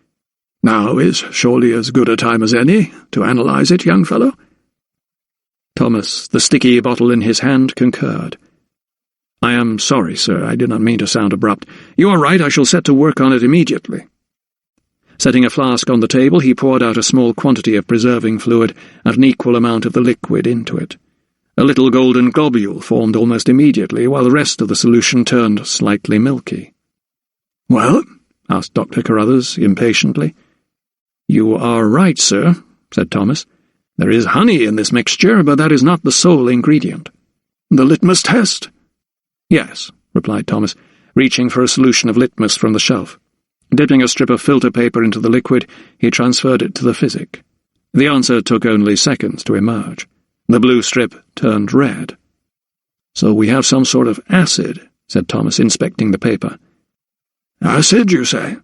"Now is surely as good a time as any to analyse it, young fellow." Thomas, the sticky bottle in his hand, concurred. "I am sorry, sir, I did not mean to sound abrupt. You are right, I shall set to work on it immediately." Setting a flask on the table, he poured out a small quantity of preserving fluid and an equal amount of the liquid into it. A little golden globule formed almost immediately, while the rest of the solution turned slightly milky. "Well?" asked Dr. Carruthers impatiently. "You are right, sir," said Thomas. "There is honey in this mixture, but that is not the sole ingredient." "The litmus test?" "Yes," replied Thomas, reaching for a solution of litmus from the shelf. Dipping a strip of filter paper into the liquid, he transferred it to the physic. The answer took only seconds to emerge. The blue strip turned red. "So we have some sort of acid," said Thomas, inspecting the paper. "Acid, you say?"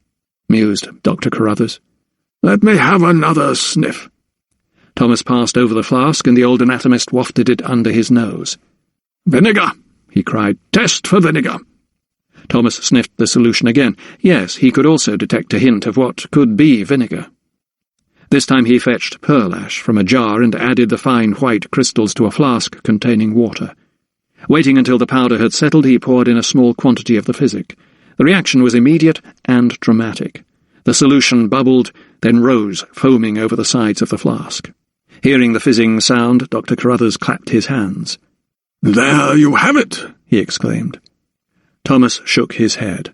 mused Dr. Carruthers. "Let me have another sniff." Thomas passed over the flask, and the old anatomist wafted it under his nose. "Vinegar!" he cried. "Test for vinegar!" Thomas sniffed the solution again. Yes, he could also detect a hint of what could be vinegar. This time he fetched pearl ash from a jar and added the fine white crystals to a flask containing water. Waiting until the powder had settled, he poured in a small quantity of the physic. The reaction was immediate and dramatic. The solution bubbled, then rose, foaming over the sides of the flask. Hearing the fizzing sound, Dr. Carruthers clapped his hands. "There you have it!" he exclaimed. Thomas shook his head.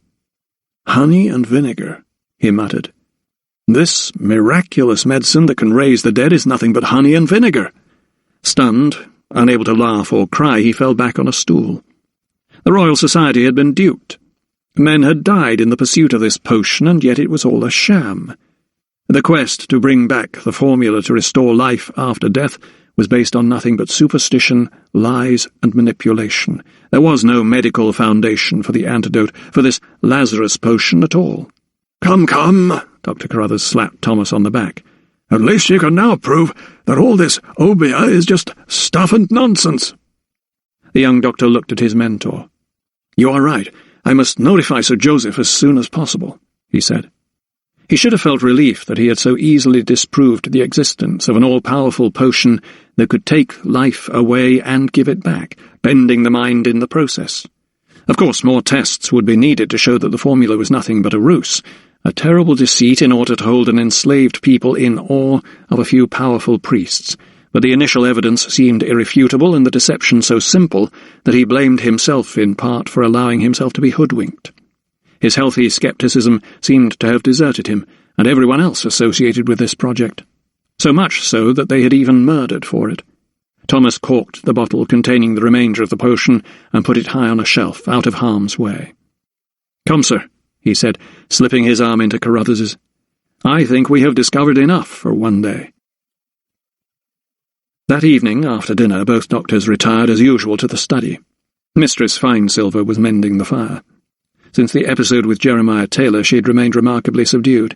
"Honey and vinegar," he muttered. "This miraculous medicine that can raise the dead is nothing but honey and vinegar." Stunned, unable to laugh or cry, he fell back on a stool. The Royal Society had been duped. Men had died in the pursuit of this potion, and yet it was all a sham. The quest to bring back the formula to restore life after death was based on nothing but superstition, lies, and manipulation. There was no medical foundation for the antidote, for this Lazarus potion at all. "Come, come," Dr. Carruthers slapped Thomas on the back. "At least you can now prove that all this obeah is just stuff and nonsense." The young doctor looked at his mentor. "You are right. I must notify Sir Joseph as soon as possible," he said. He should have felt relief that he had so easily disproved the existence of an all-powerful potion that could take life away and give it back, bending the mind in the process. Of course, more tests would be needed to show that the formula was nothing but a ruse, a terrible deceit in order to hold an enslaved people in awe of a few powerful priests, but the initial evidence seemed irrefutable and the deception so simple that he blamed himself in part for allowing himself to be hoodwinked. His healthy skepticism seemed to have deserted him, and everyone else associated with this project. So much so that they had even murdered for it. Thomas corked the bottle containing the remainder of the potion and put it high on a shelf, out of harm's way. "Come, sir," he said, slipping his arm into Carruthers's. "I think we have discovered enough for one day." That evening, after dinner, both doctors retired as usual to the study. Mistress Finesilver was mending the fire. Since the episode with Jeremiah Taylor, she had remained remarkably subdued.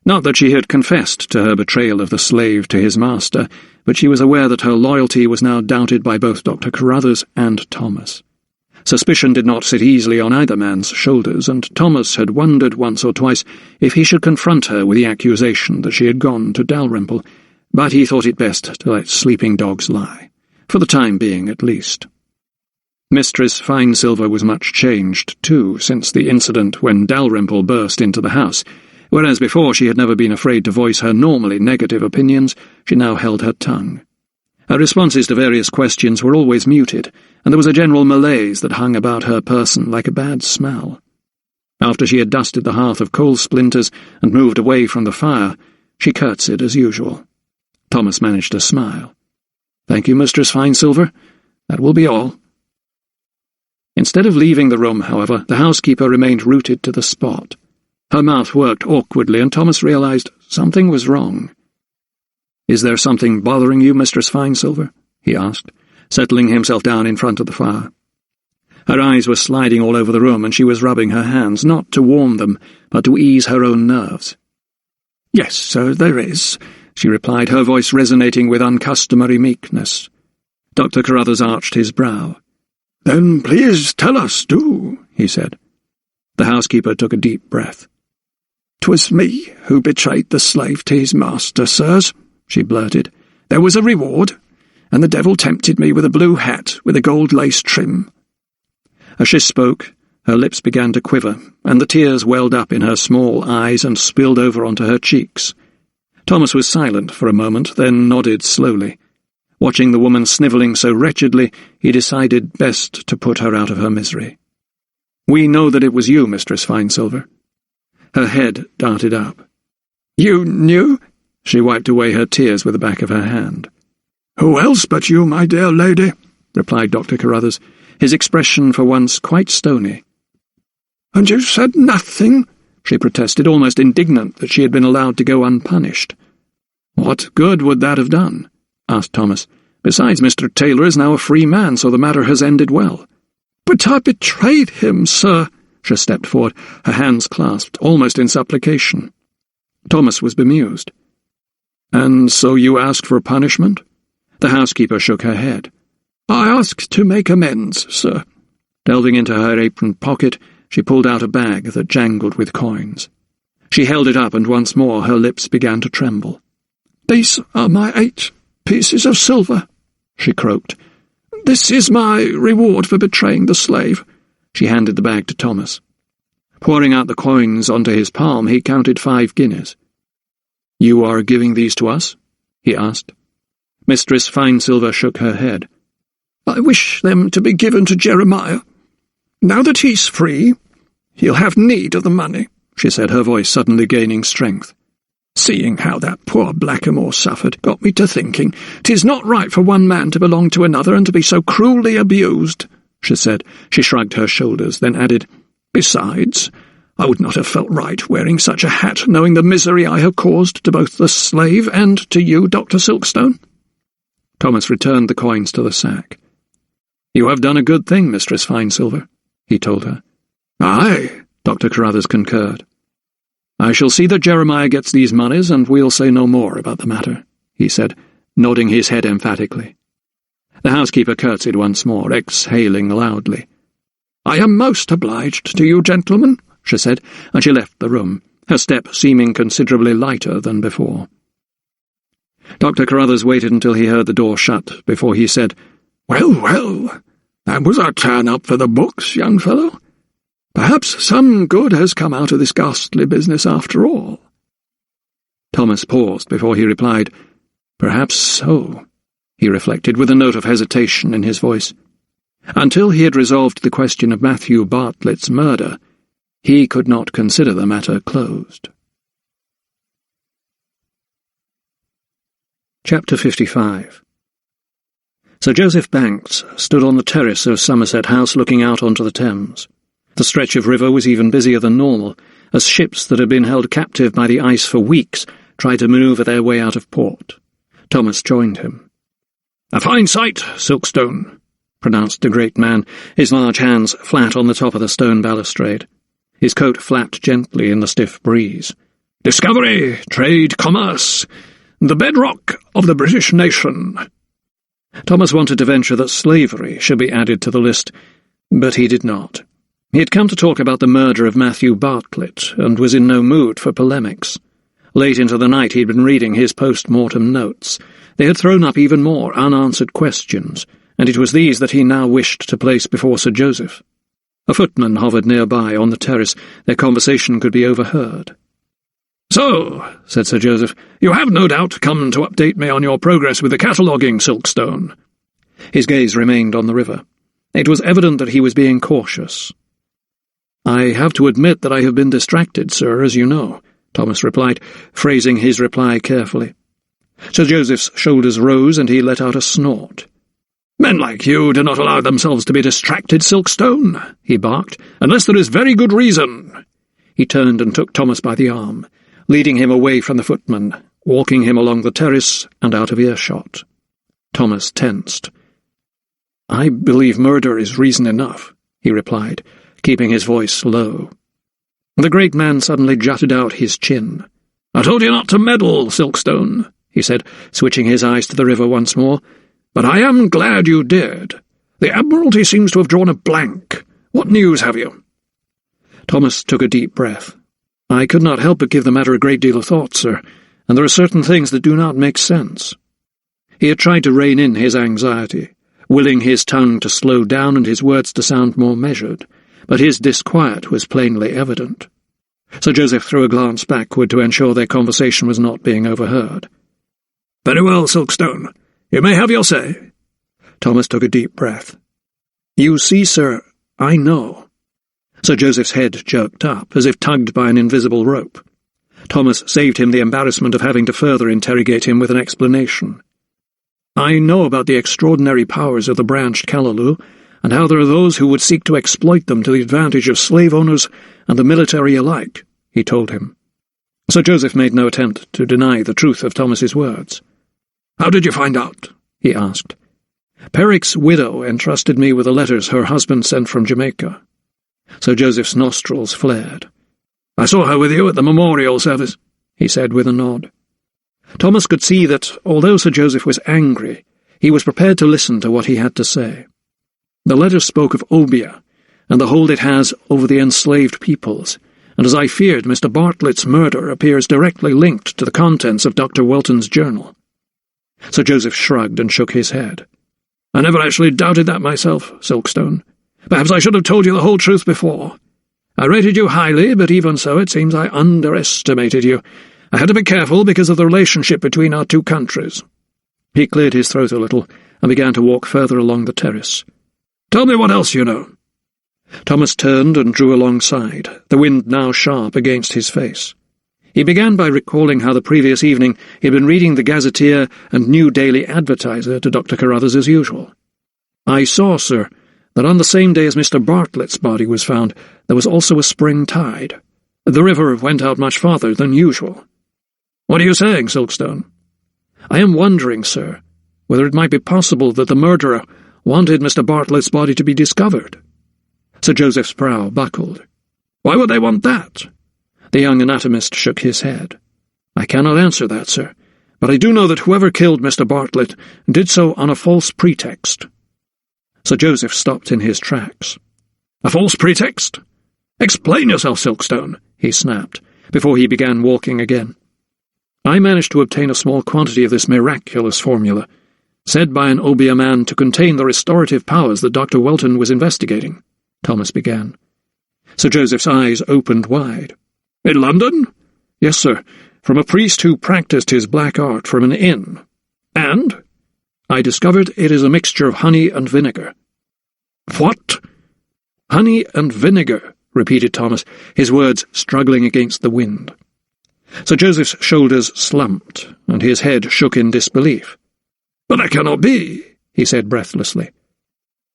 Not that she had confessed to her betrayal of the slave to his master, but she was aware that her loyalty was now doubted by both Dr. Carruthers and Thomas. Suspicion did not sit easily on either man's shoulders, and Thomas had wondered once or twice if he should confront her with the accusation that she had gone to Dalrymple, but he thought it best to let sleeping dogs lie, for the time being at least. Mistress Finesilver was much changed, too, since the incident when Dalrymple burst into the house. Whereas before she had never been afraid to voice her normally negative opinions, she now held her tongue. Her responses to various questions were always muted, and there was a general malaise that hung about her person like a bad smell. After she had dusted the hearth of coal splinters and moved away from the fire, she curtsied as usual. Thomas managed to smile. "Thank you, Mistress Finesilver. That will be all." Instead of leaving the room, however, the housekeeper remained rooted to the spot. Her mouth worked awkwardly, and Thomas realized something was wrong. "Is there something bothering you, Mistress Finesilver?" he asked, settling himself down in front of the fire. Her eyes were sliding all over the room, and she was rubbing her hands, not to warm them, but to ease her own nerves. "Yes, sir, there is," she replied, her voice resonating with uncustomary meekness. Dr. Carruthers arched his brow. "Then please tell us, do," he said. The housekeeper took a deep breath. "'Twas me who betrayed the slave to his master, sirs," she blurted. "There was a reward, and the devil tempted me with a blue hat with a gold lace trim." As she spoke, her lips began to quiver, and the tears welled up in her small eyes and spilled over onto her cheeks. Thomas was silent for a moment, then nodded slowly. Watching the woman snivelling so wretchedly, he decided best to put her out of her misery. "We know that it was you, Mistress Finesilver." Her head darted up. "You knew?" She wiped away her tears with the back of her hand. "Who else but you, my dear lady?" replied Dr. Carruthers, his expression for once quite stony. "And you said nothing?" she protested, almost indignant that she had been allowed to go unpunished. "What good would that have done?" asked Thomas. "Besides, Mr. Taylor is now a free man, so the matter has ended well." "But I betrayed him, sir." She stepped forward, her hands clasped, almost in supplication. Thomas was bemused. "And so you asked for punishment?" The housekeeper shook her head. "I asked to make amends, sir." Delving into her apron pocket, she pulled out a bag that jangled with coins. She held it up, and once more her lips began to tremble. "These are my 8 pieces of silver," she croaked. "This is my reward for betraying the slave." She handed the bag to Thomas. Pouring out the coins onto his palm, he counted 5 guineas. "You are giving these to us?" he asked. Mistress Finesilver shook her head. "I wish them to be given to Jeremiah. Now that he's free, he'll have need of the money," she said, her voice suddenly gaining strength. "Seeing how that poor blackamoor suffered got me to thinking 'tis not right for one man to belong to another and to be so cruelly abused," she said. She shrugged her shoulders, then added, "Besides, I would not have felt right wearing such a hat, knowing the misery I have caused to both the slave and to you, Dr. Silkstone." Thomas returned the coins to the sack. "You have done a good thing, Mistress Finesilver," he told her. "Aye," Dr. Carruthers concurred. "I shall see that Jeremiah gets these moneys, and we'll say no more about the matter," he said, nodding his head emphatically. The housekeeper curtsied once more, exhaling loudly. "I am most obliged to you, gentlemen," she said, and she left the room, her step seeming considerably lighter than before. Dr. Carruthers waited until he heard the door shut before he said, "Well, well, that was a turn-up for the books, young fellow. Perhaps some good has come out of this ghastly business after all." Thomas paused before he replied. "Perhaps so," he reflected, with a note of hesitation in his voice. Until he had resolved the question of Matthew Bartlett's murder, he could not consider the matter closed. Chapter 55. Sir Joseph Banks stood on the terrace of Somerset House looking out onto the Thames. The stretch of river was even busier than normal, as ships that had been held captive by the ice for weeks tried to manoeuvre their way out of port. Thomas joined him. "A fine sight, Silkstone," pronounced the great man, his large hands flat on the top of the stone balustrade. His coat flapped gently in the stiff breeze. "Discovery, trade, commerce, the bedrock of the British nation." Thomas wanted to venture that slavery should be added to the list, but he did not. He had come to talk about the murder of Matthew Bartlett, and was in no mood for polemics. Late into the night he had been reading his post-mortem notes. They had thrown up even more unanswered questions, and it was these that he now wished to place before Sir Joseph. A footman hovered nearby on the terrace. Their conversation could be overheard. "So," said Sir Joseph, "you have no doubt come to update me on your progress with the cataloguing, Silkstone." His gaze remained on the river. It was evident that he was being cautious. "I have to admit that I have been distracted, sir, as you know," Thomas replied, phrasing his reply carefully. Sir Joseph's shoulders rose and he let out a snort. "Men like you do not allow themselves to be distracted, Silkstone," he barked, "unless there is very good reason." He turned and took Thomas by the arm, leading him away from the footman, walking him along the terrace and out of earshot. Thomas tensed. "I believe murder is reason enough," he replied, keeping his voice low. The great man suddenly jutted out his chin. "I told you not to meddle, Silkstone," he said, switching his eyes to the river once more. "But I am glad you did. The Admiralty seems to have drawn a blank. What news have you?" Thomas took a deep breath. "I could not help but give the matter a great deal of thought, sir, and there are certain things that do not make sense." He had tried to rein in his anxiety, willing his tongue to slow down and his words to sound more measured, but his disquiet was plainly evident. Sir Joseph threw a glance backward to ensure their conversation was not being overheard. "Very well, Silkstone. You may have your say." Thomas took a deep breath. "You see, sir, I know." Sir Joseph's head jerked up, as if tugged by an invisible rope. Thomas saved him the embarrassment of having to further interrogate him with an explanation. "I know about the extraordinary powers of the branched Callaloo, and how there are those who would seek to exploit them to the advantage of slave owners and the military alike," he told him. Sir Joseph made no attempt to deny the truth of Thomas's words. "How did you find out?" he asked. "Perrick's widow entrusted me with the letters her husband sent from Jamaica." Sir Joseph's nostrils flared. "I saw her with you at the memorial service," he said with a nod. Thomas could see that, although Sir Joseph was angry, he was prepared to listen to what he had to say. The letters spoke of Obeah, and the hold it has over the enslaved peoples, and as I feared, Mr. Bartlett's murder appears directly linked to the contents of Dr. Welton's journal. Sir Joseph shrugged and shook his head. "I never actually doubted that myself, Silkstone. Perhaps I should have told you the whole truth before. I rated you highly, but even so it seems I underestimated you. I had to be careful because of the relationship between our two countries." He cleared his throat a little and began to walk further along the terrace. "Tell me what else you know." Thomas turned and drew alongside, the wind now sharp against his face. He began by recalling how the previous evening he had been reading the Gazetteer and New Daily Advertiser to Dr. Carruthers as usual. "I saw, sir, that on the same day as Mr. Bartlett's body was found, there was also a spring tide. The river went out much farther than usual." "What are you saying, Silkstone?" "I am wondering, sir, whether it might be possible that the murderer wanted Mr. Bartlett's body to be discovered." Sir Joseph's brow buckled. "Why would they want that?" The young anatomist shook his head. "I cannot answer that, sir, but I do know that whoever killed Mr. Bartlett did so on a false pretext." Sir Joseph stopped in his tracks. "A false pretext? Explain yourself, Silkstone," he snapped, before he began walking again. "I managed to obtain a small quantity of this miraculous formula, said by an Obeah man to contain the restorative powers that Dr. Welton was investigating," Thomas began. Sir Joseph's eyes opened wide. "In London?" "Yes, sir, from a priest who practiced his black art from an inn. And I discovered it is a mixture of honey and vinegar." "What?" "Honey and vinegar," repeated Thomas, his words struggling against the wind. Sir Joseph's shoulders slumped, and his head shook in disbelief. "But that cannot be," he said breathlessly.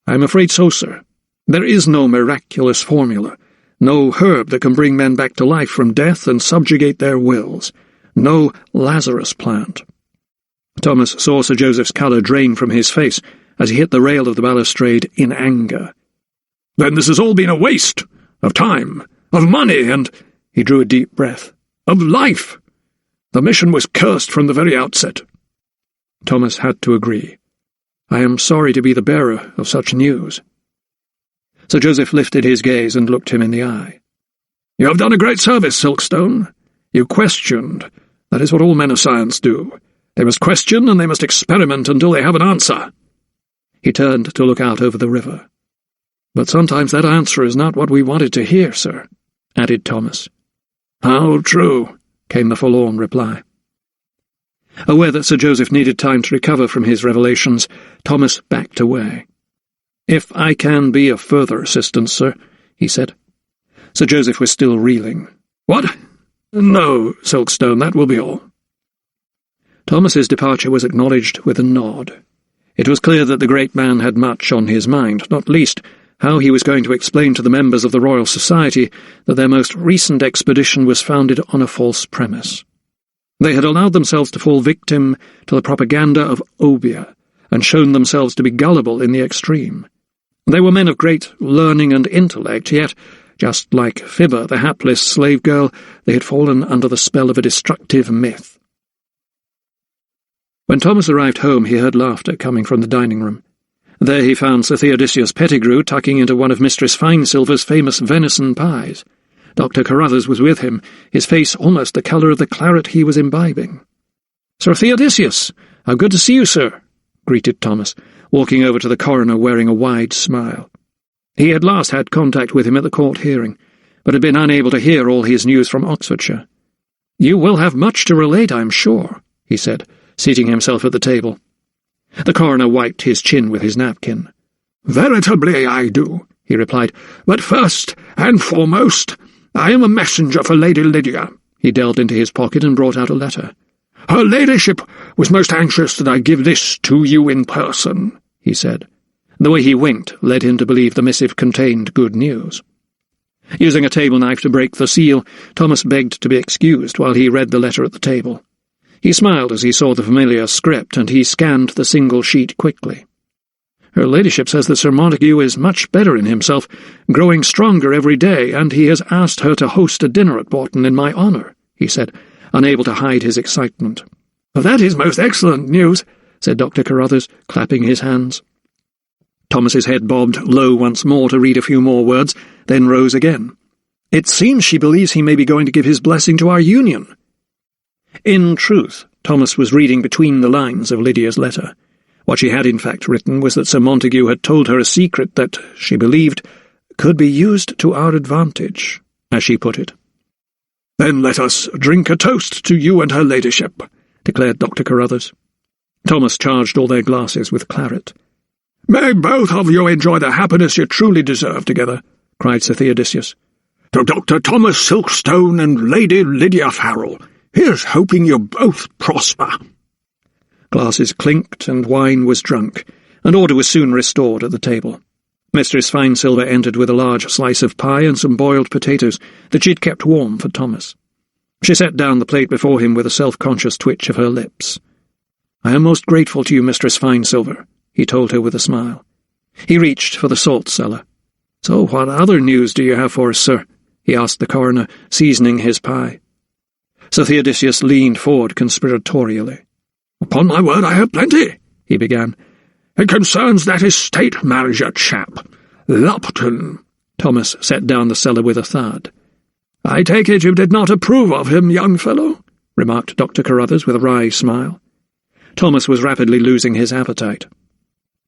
"I am afraid so, sir. There is no miraculous formula, no herb that can bring men back to life from death and subjugate their wills, no Lazarus plant." Thomas saw Sir Joseph's colour drain from his face as he hit the rail of the balustrade in anger. "Then this has all been a waste of time, of money, and—" he drew a deep breath, "of life. The mission was cursed from the very outset." Thomas had to agree. "I am sorry to be the bearer of such news." Sir Joseph lifted his gaze and looked him in the eye. "You have done a great service, Silkstone. You questioned. That is what all men of science do. They must question and they must experiment until they have an answer." He turned to look out over the river. "But sometimes that answer is not what we wanted to hear, sir," added Thomas. "How true," came the forlorn reply. Aware that Sir Joseph needed time to recover from his revelations, Thomas backed away. "If I can be of further assistance, sir," he said. Sir Joseph was still reeling. "What? No, Silkstone, that will be all." Thomas's departure was acknowledged with a nod. It was clear that the great man had much on his mind, not least how he was going to explain to the members of the Royal Society that their most recent expedition was founded on a false premise. They had allowed themselves to fall victim to the propaganda of obeah, and shown themselves to be gullible in the extreme. They were men of great learning and intellect, yet, just like Fibber, the hapless slave girl, they had fallen under the spell of a destructive myth. When Thomas arrived home, he heard laughter coming from the dining room. There he found Sir Theodosius Pettigrew tucking into one of Mistress Finesilver's famous venison pies. Dr. Carruthers was with him, his face almost the colour of the claret he was imbibing. "Sir Theodosius, how good to see you, sir," greeted Thomas, walking over to the coroner wearing a wide smile. He had last had contact with him at the court hearing, but had been unable to hear all his news from Oxfordshire. "You will have much to relate, I am sure," he said, seating himself at the table. The coroner wiped his chin with his napkin. "Veritably I do," he replied. "But first and foremost, I am a messenger for Lady Lydia." He delved into his pocket and brought out a letter. "Her ladyship was most anxious that I give this to you in person," he said. The way he winked led him to believe the missive contained good news. Using a table knife to break the seal, Thomas begged to be excused while he read the letter at the table. He smiled as he saw the familiar script, and he scanned the single sheet quickly. "Her ladyship says that Sir Montague is much better in himself, growing stronger every day, and he has asked her to host a dinner at Bourton in my honour," he said, unable to hide his excitement. "That is most excellent news," said Dr. Carruthers, clapping his hands. Thomas's head bobbed low once more to read a few more words, then rose again. "It seems she believes he may be going to give his blessing to our union." In truth, Thomas was reading between the lines of Lydia's letter. What she had in fact written was that Sir Montague had told her a secret that, she believed, could be used to our advantage, as she put it. "Then let us drink a toast to you and her ladyship," declared Dr. Carruthers. Thomas charged all their glasses with claret. "May both of you enjoy the happiness you truly deserve together," cried Sir Theodosius. "To Dr. Thomas Silkstone and Lady Lydia Farrell, here's hoping you both prosper." Glasses clinked and wine was drunk, and order was soon restored at the table. Mistress Finesilver entered with a large slice of pie and some boiled potatoes that she'd kept warm for Thomas. She set down the plate before him with a self-conscious twitch of her lips. "I am most grateful to you, Mistress Finesilver," he told her with a smile. He reached for the salt cellar. "So what other news do you have for us, sir?" he asked the coroner, seasoning his pie. Sir Theodosius leaned forward conspiratorially. "Upon my word, I have plenty," he began. "It concerns that estate manager chap, Lupton." Thomas set down the cellar with a thud. "I take it you did not approve of him, young fellow?" remarked Dr. Carruthers with a wry smile. Thomas was rapidly losing his appetite.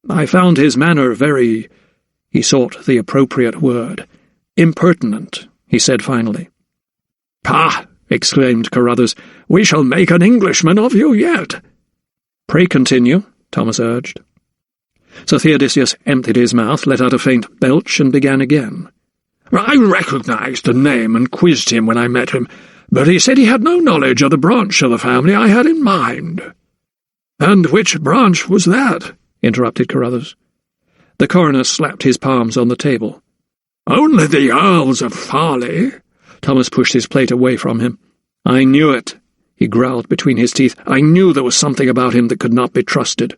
"I found his manner very—" he sought the appropriate word. "Impertinent," he said finally. "Pah!" exclaimed Carruthers. "We shall make an Englishman of you yet." "Pray continue," Thomas urged. Sir Theodosius emptied his mouth, let out a faint belch, and began again. "I recognized the name and quizzed him when I met him, but he said he had no knowledge of the branch of the family I had in mind." "And which branch was that?" interrupted Carruthers. The coroner slapped his palms on the table. "Only the Earls of Farley." Thomas pushed his plate away from him. "I knew it," he growled between his teeth. "I knew there was something about him that could not be trusted."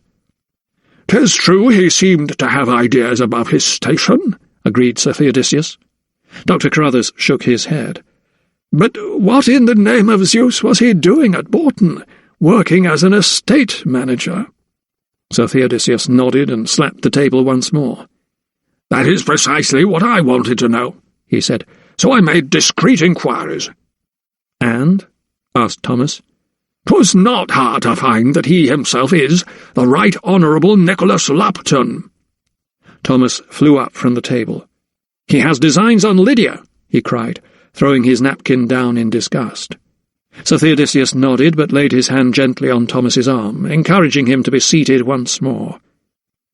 "'Tis true he seemed to have ideas above his station," agreed Sir Theodosius. Dr. Carruthers shook his head. "But what in the name of Zeus was he doing at Bourton, working as an estate manager?" Sir Theodosius nodded and slapped the table once more. "That is precisely what I wanted to know," he said. "So I made discreet inquiries." "And?" asked Thomas. "'Twas not hard to find that he himself is the Right Honourable Nicholas Lupton." Thomas flew up from the table. "He has designs on Lydia," he cried, throwing his napkin down in disgust. Sir Theodosius nodded, but laid his hand gently on Thomas's arm, encouraging him to be seated once more.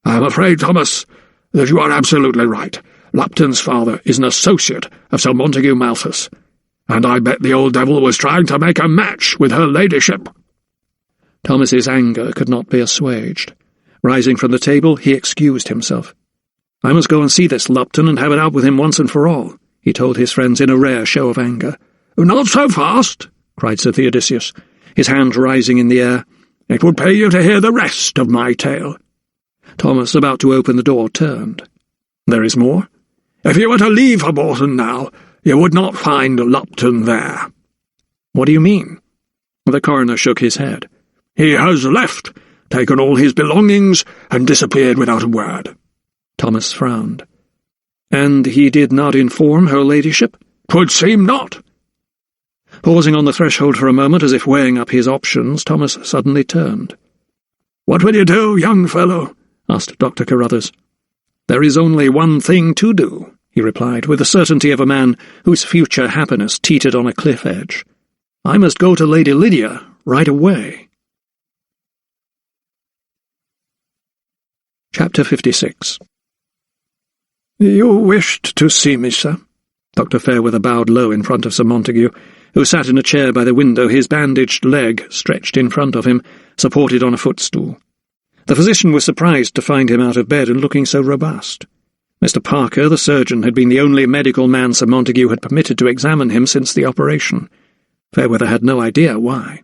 "I am afraid, Thomas, that you are absolutely right. Lupton's father is an associate of Sir Montague Malthus, and I bet the old devil was trying to make a match with her ladyship." Thomas's anger could not be assuaged. Rising from the table, he excused himself. "I must go and see this Lupton and have it out with him once and for all," he told his friends in a rare show of anger. "Not so fast," cried Sir Theodosius, his hand rising in the air. "It would pay you to hear the rest of my tale." Thomas, about to open the door, turned. "There is more? If you were to leave Haborton now, you would not find Lupton there." "What do you mean?" The coroner shook his head. "He has left, taken all his belongings, and disappeared without a word." Thomas frowned. "And he did not inform her ladyship?" "'Twould seem not." Pausing on the threshold for a moment as if weighing up his options, Thomas suddenly turned. "What will you do, young fellow?" asked Dr. Carruthers. "There is only one thing to do," he replied, with the certainty of a man whose future happiness teetered on a cliff edge. "I must go to Lady Lydia right away." Chapter 56. "You wished to see me, sir?" Dr. Fairweather bowed low in front of Sir Montague, who sat in a chair by the window, his bandaged leg stretched in front of him, supported on a footstool. The physician was surprised to find him out of bed and looking so robust. Mr. Parker, the surgeon, had been the only medical man Sir Montague had permitted to examine him since the operation. Fairweather had no idea why.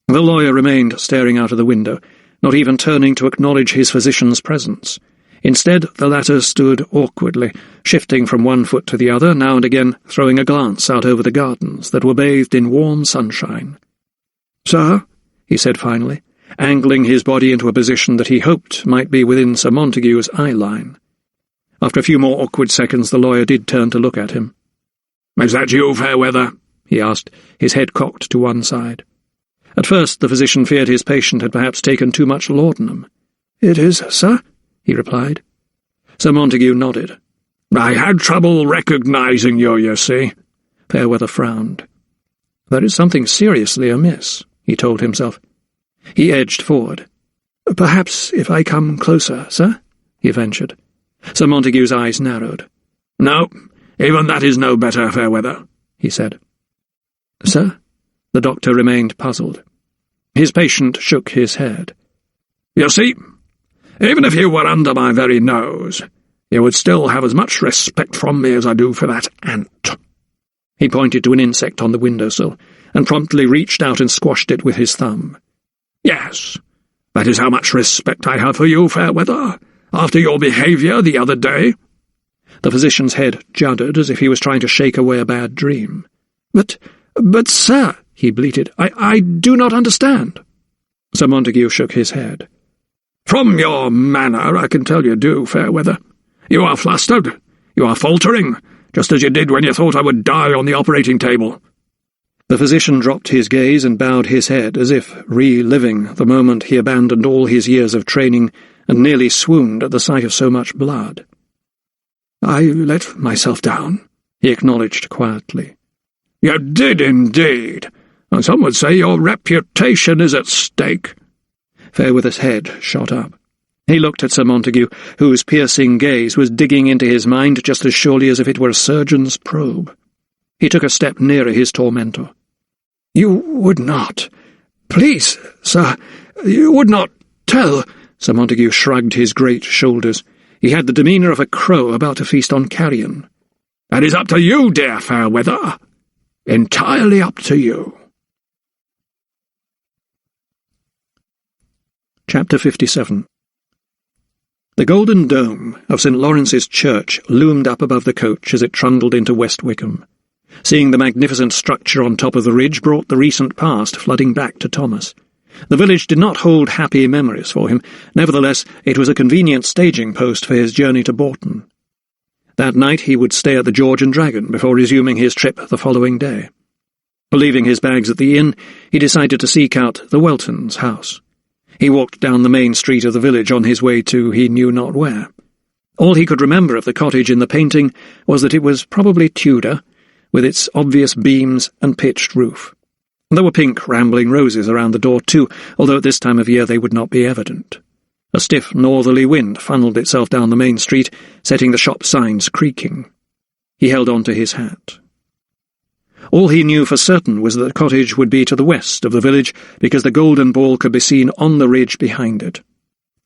The lawyer remained staring out of the window, not even turning to acknowledge his physician's presence. Instead, the latter stood awkwardly, shifting from one foot to the other, now and again throwing a glance out over the gardens that were bathed in warm sunshine. "Sir," he said finally, angling his body into a position that he hoped might be within Sir Montague's eye-line. After a few more awkward seconds, the lawyer did turn to look at him. "Is that you, Fairweather?" he asked, his head cocked to one side. At first the physician feared his patient had perhaps taken too much laudanum. "It is, sir," he replied. Sir Montague nodded. "I had trouble recognizing you, you see." Fairweather frowned. "There is something seriously amiss," he told himself. He edged forward. "Perhaps if I come closer, sir?" he ventured. Sir Montague's eyes narrowed. "No, even that is no better, Fairweather," he said. "Sir?" The doctor remained puzzled. His patient shook his head. "You see, even if you were under my very nose, you would still have as much respect from me as I do for that ant." He pointed to an insect on the windowsill, and promptly reached out and squashed it with his thumb. "Yes, that is how much respect I have for you, Fairweather, after your behaviour the other day." The physician's head juddered as if he was trying to shake away a bad dream. But, sir," he bleated, I do not understand." Sir Montague shook his head. "From your manner, I can tell you do, Fairweather. You are flustered, you are faltering, just as you did when you thought I would die on the operating table." The physician dropped his gaze and bowed his head, as if reliving the moment he abandoned all his years of training and nearly swooned at the sight of so much blood. "I let myself down," he acknowledged quietly. "You did indeed, and some would say your reputation is at stake." Fairweather's head shot up. He looked at Sir Montague, whose piercing gaze was digging into his mind just as surely as if it were a surgeon's probe. He took a step nearer his tormentor. "You would not. Please, sir, you would not tell—" Sir Montague shrugged his great shoulders. He had the demeanour of a crow about to feast on carrion. "That is up to you, dear Fairweather. Entirely up to you." Chapter 57. The golden dome of St. Lawrence's Church loomed up above the coach as it trundled into West Wickham. Seeing the magnificent structure on top of the ridge brought the recent past flooding back to Thomas. The village did not hold happy memories for him. Nevertheless, it was a convenient staging post for his journey to Bourton. That night he would stay at the Georgian Dragon before resuming his trip the following day. Leaving his bags at the inn, he decided to seek out the Weltons' house. He walked down the main street of the village on his way to he knew not where. All he could remember of the cottage in the painting was that it was probably Tudor, with its obvious beams and pitched roof. There were pink rambling roses around the door too, although at this time of year they would not be evident. A stiff northerly wind funneled itself down the main street, setting the shop signs creaking. He held on to his hat. All he knew for certain was that the cottage would be to the west of the village, because the golden ball could be seen on the ridge behind it.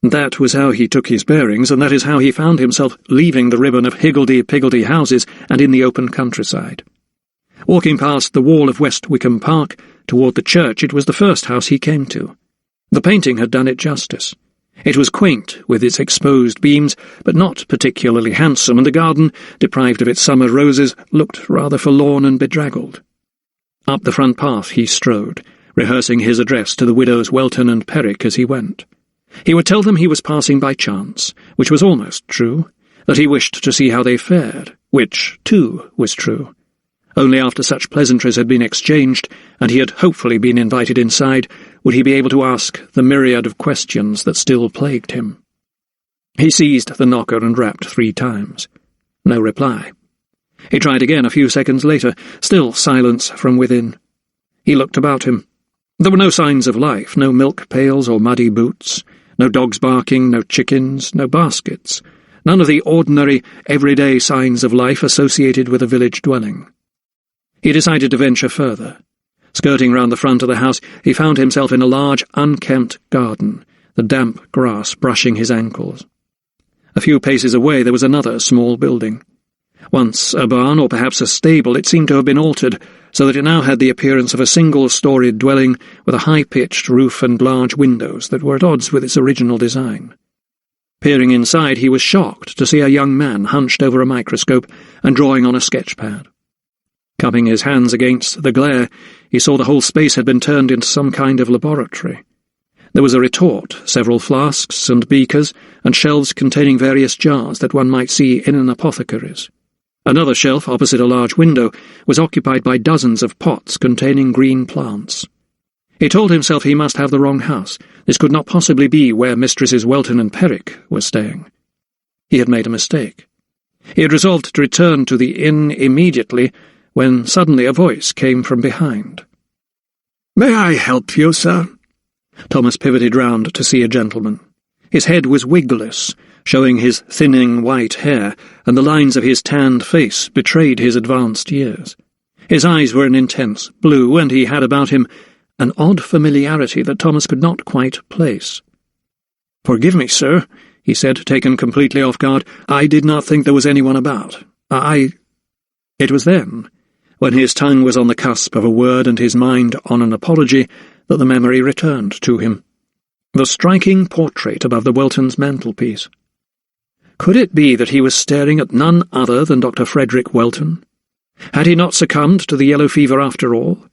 That was how he took his bearings, and that is how he found himself leaving the ribbon of higgledy-piggledy houses and in the open countryside. Walking past the wall of West Wickham Park toward the church, it was the first house he came to. The painting had done it justice. It was quaint, with its exposed beams, but not particularly handsome, and the garden, deprived of its summer roses, looked rather forlorn and bedraggled. Up the front path he strode, rehearsing his address to the widows Welton and Perrick as he went. He would tell them he was passing by chance, which was almost true, that he wished to see how they fared, which, too, was true. Only after such pleasantries had been exchanged, and he had hopefully been invited inside, would he be able to ask the myriad of questions that still plagued him. He seized the knocker and rapped 3 times. No reply. He tried again a few seconds later, still silence from within. He looked about him. There were no signs of life, no milk pails or muddy boots, no dogs barking, no chickens, no baskets, none of the ordinary, everyday signs of life associated with a village dwelling. He decided to venture further. Skirting round the front of the house, he found himself in a large, unkempt garden, the damp grass brushing his ankles. A few paces away there was another small building. Once a barn, or perhaps a stable, it seemed to have been altered, so that it now had the appearance of a single-storied dwelling with a high-pitched roof and large windows that were at odds with its original design. Peering inside, he was shocked to see a young man hunched over a microscope and drawing on a sketch-pad. Cupping his hands against the glare, he saw the whole space had been turned into some kind of laboratory. There was a retort, several flasks and beakers, and shelves containing various jars that one might see in an apothecary's. Another shelf, opposite a large window, was occupied by dozens of pots containing green plants. He told himself he must have the wrong house. This could not possibly be where Mistresses Welton and Perrick were staying. He had made a mistake. He had resolved to return to the inn immediately, when suddenly a voice came from behind. "May I help you, sir?" Thomas pivoted round to see a gentleman. His head was wigless, showing his thinning white hair, and the lines of his tanned face betrayed his advanced years. His eyes were an intense blue, and he had about him an odd familiarity that Thomas could not quite place. "Forgive me, sir," he said, taken completely off guard. "I did not think there was anyone about. It was then, when his tongue was on the cusp of a word and his mind on an apology, that the memory returned to him. The striking portrait above the Weltons' mantelpiece. Could it be that he was staring at none other than Dr. Frederick Welton? Had he not succumbed to the yellow fever after all?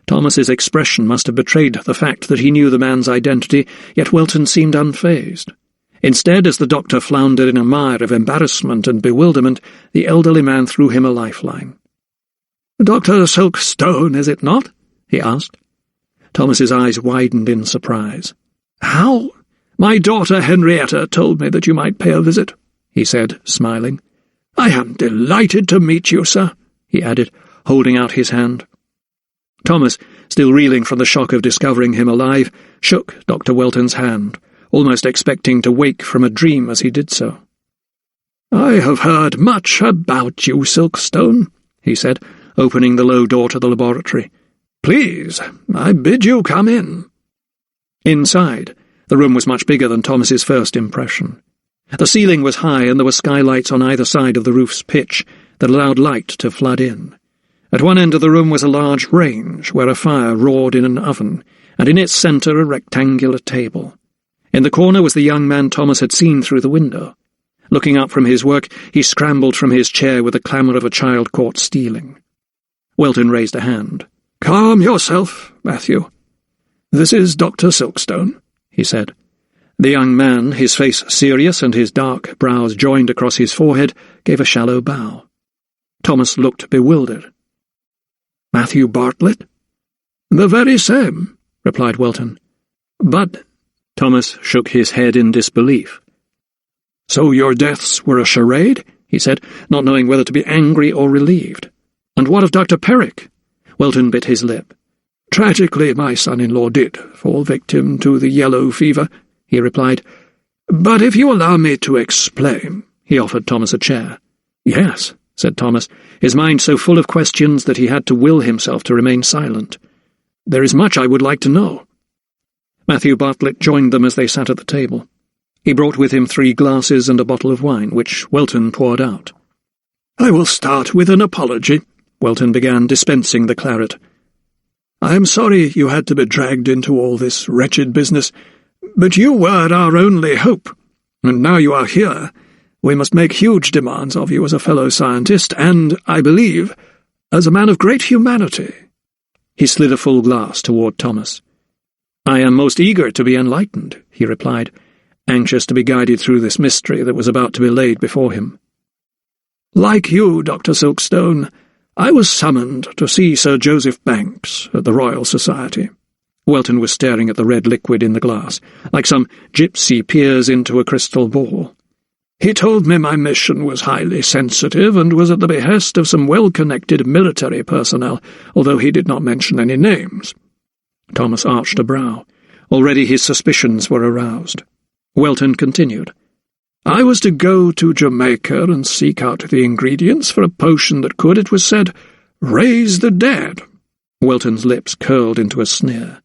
Thomas's expression must have betrayed the fact that he knew the man's identity, yet Welton seemed unfazed. Instead, as the doctor floundered in a mire of embarrassment and bewilderment, the elderly man threw him a lifeline. "Dr. Silkstone, is it not?" he asked. Thomas's eyes widened in surprise. "How? My daughter Henrietta told me that you might pay a visit," he said, smiling. "I am delighted to meet you, sir," he added, holding out his hand. Thomas, still reeling from the shock of discovering him alive, shook Dr. Welton's hand, almost expecting to wake from a dream as he did so. "I have heard much about you, Silkstone," he said, opening the low door to the laboratory. "Please, I bid you come in." Inside, the room was much bigger than Thomas's first impression. The ceiling was high, and there were skylights on either side of the roof's pitch that allowed light to flood in. At one end of the room was a large range, where a fire roared in an oven, and in its centre a rectangular table. In the corner was the young man Thomas had seen through the window. Looking up from his work, he scrambled from his chair with the clamour of a child caught stealing. Welton raised a hand. "Calm yourself, Matthew. This is Dr. Silkstone," he said. The young man, his face serious and his dark brows joined across his forehead, gave a shallow bow. Thomas looked bewildered. "Matthew Bartlett?" "The very same," replied Welton. "But—" Thomas shook his head in disbelief. "So your deaths were a charade?" he said, not knowing whether to be angry or relieved. "And what of Dr. Perrick?" Welton bit his lip. "Tragically, my son-in-law did fall victim to the yellow fever," he replied. But if you allow me to explain—" He offered Thomas a chair. "Yes," said Thomas, his mind so full of questions that he had to will himself to remain silent. "There is much I would like to know." Matthew Bartlett joined them as they sat at the table. He brought with him 3 glasses and a bottle of wine, which Welton poured out. "I will start with an apology," Welton began, dispensing the claret. "I am sorry you had to be dragged into all this wretched business, but you were our only hope, and now you are here, we must make huge demands of you as a fellow scientist and, I believe, as a man of great humanity." He slid a full glass toward Thomas. "I am most eager to be enlightened," he replied, anxious to be guided through this mystery that was about to be laid before him. "Like you, Dr. Silkstone, I was summoned to see Sir Joseph Banks at the Royal Society." Welton was staring at the red liquid in the glass, like some gypsy peers into a crystal ball. "He told me my mission was highly sensitive and was at the behest of some well-connected military personnel, although he did not mention any names." Thomas arched a brow. Already his suspicions were aroused. Welton continued. "I was to go to Jamaica and seek out the ingredients for a potion that could, it was said, raise the dead." Welton's lips curled into a sneer.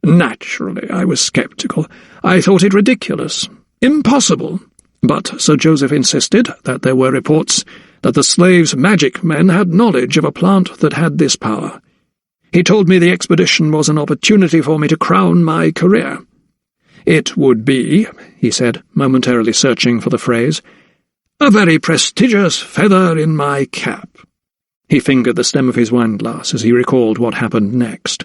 "Naturally, I was sceptical. I thought it ridiculous, impossible. But Sir Joseph insisted that there were reports that the slaves' magic men had knowledge of a plant that had this power. He told me the expedition was an opportunity for me to crown my career. It would be," he said, momentarily searching for the phrase, "a very prestigious feather in my cap." He fingered the stem of his wineglass as he recalled what happened next.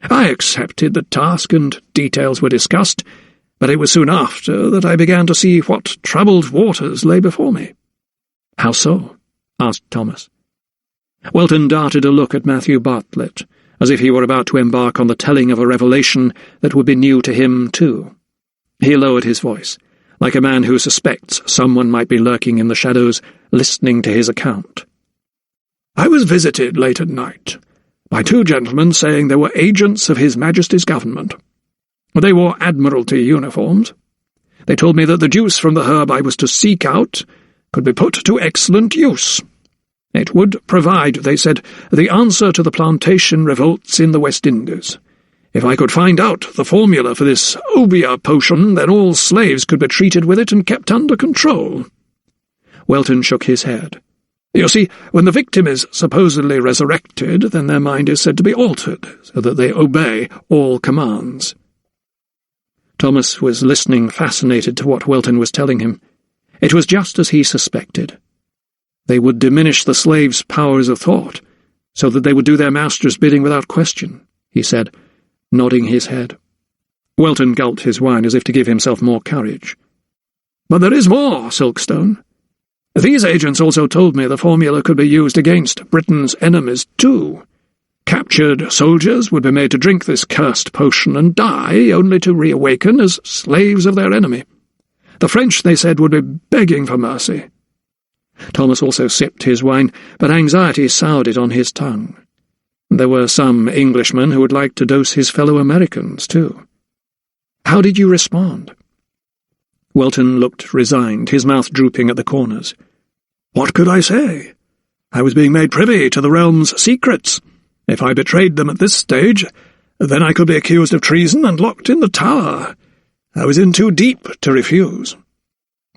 "I accepted the task and details were discussed, but it was soon after that I began to see what troubled waters lay before me." "How so?" asked Thomas. Welton darted a look at Matthew Bartlett, as if he were about to embark on the telling of a revelation that would be new to him too. He lowered his voice, like a man who suspects someone might be lurking in the shadows, listening to his account. "I was visited late at night by 2 gentlemen saying they were agents of His Majesty's government. They wore Admiralty uniforms. They told me that the juice from the herb I was to seek out could be put to excellent use. It would provide, they said, the answer to the plantation revolts in the West Indies. If I could find out the formula for this obeah potion, then all slaves could be treated with it and kept under control." Welton shook his head. "You see, when the victim is supposedly resurrected, then their mind is said to be altered, so that they obey all commands." Thomas was listening, fascinated to what Welton was telling him. It was just as he suspected. They would diminish the slaves' powers of thought, so that they would do their master's bidding without question, he said, nodding his head. Welton gulped his wine as if to give himself more courage. "But there is more, Silkstone. These agents also told me the formula could be used against Britain's enemies too. Captured soldiers would be made to drink this cursed potion and die, only to reawaken as slaves of their enemy. The French, they said, would be begging for mercy." Thomas also sipped his wine, but anxiety soured it on his tongue. There were some Englishmen who would like to dose his fellow Americans, too. "How did you respond?" Welton looked resigned, his mouth drooping at the corners. "What could I say? I was being made privy to the realm's secrets. If I betrayed them at this stage, then I could be accused of treason and locked in the Tower. I was in too deep to refuse."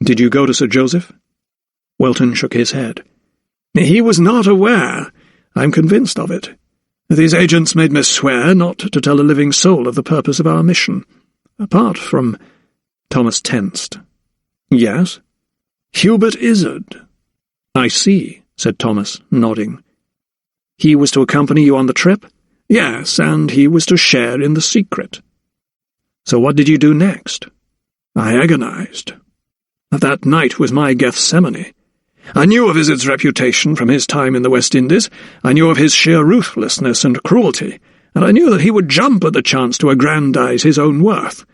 "Did you go to Sir Joseph?" Welton shook his head. "He was not aware. I'm convinced of it. These agents made me swear not to tell a living soul of the purpose of our mission. Apart from—" Thomas tensed. "Yes?" "Hubert Izzard." "I see," said Thomas, nodding. "He was to accompany you on the trip?" "Yes, and he was to share in the secret." "So what did you do next?" "I agonized. That night was my Gethsemane. I knew of Izzard's reputation from his time in the West Indies. I knew of his sheer ruthlessness and cruelty, and I knew that he would jump at the chance to aggrandize his own worth.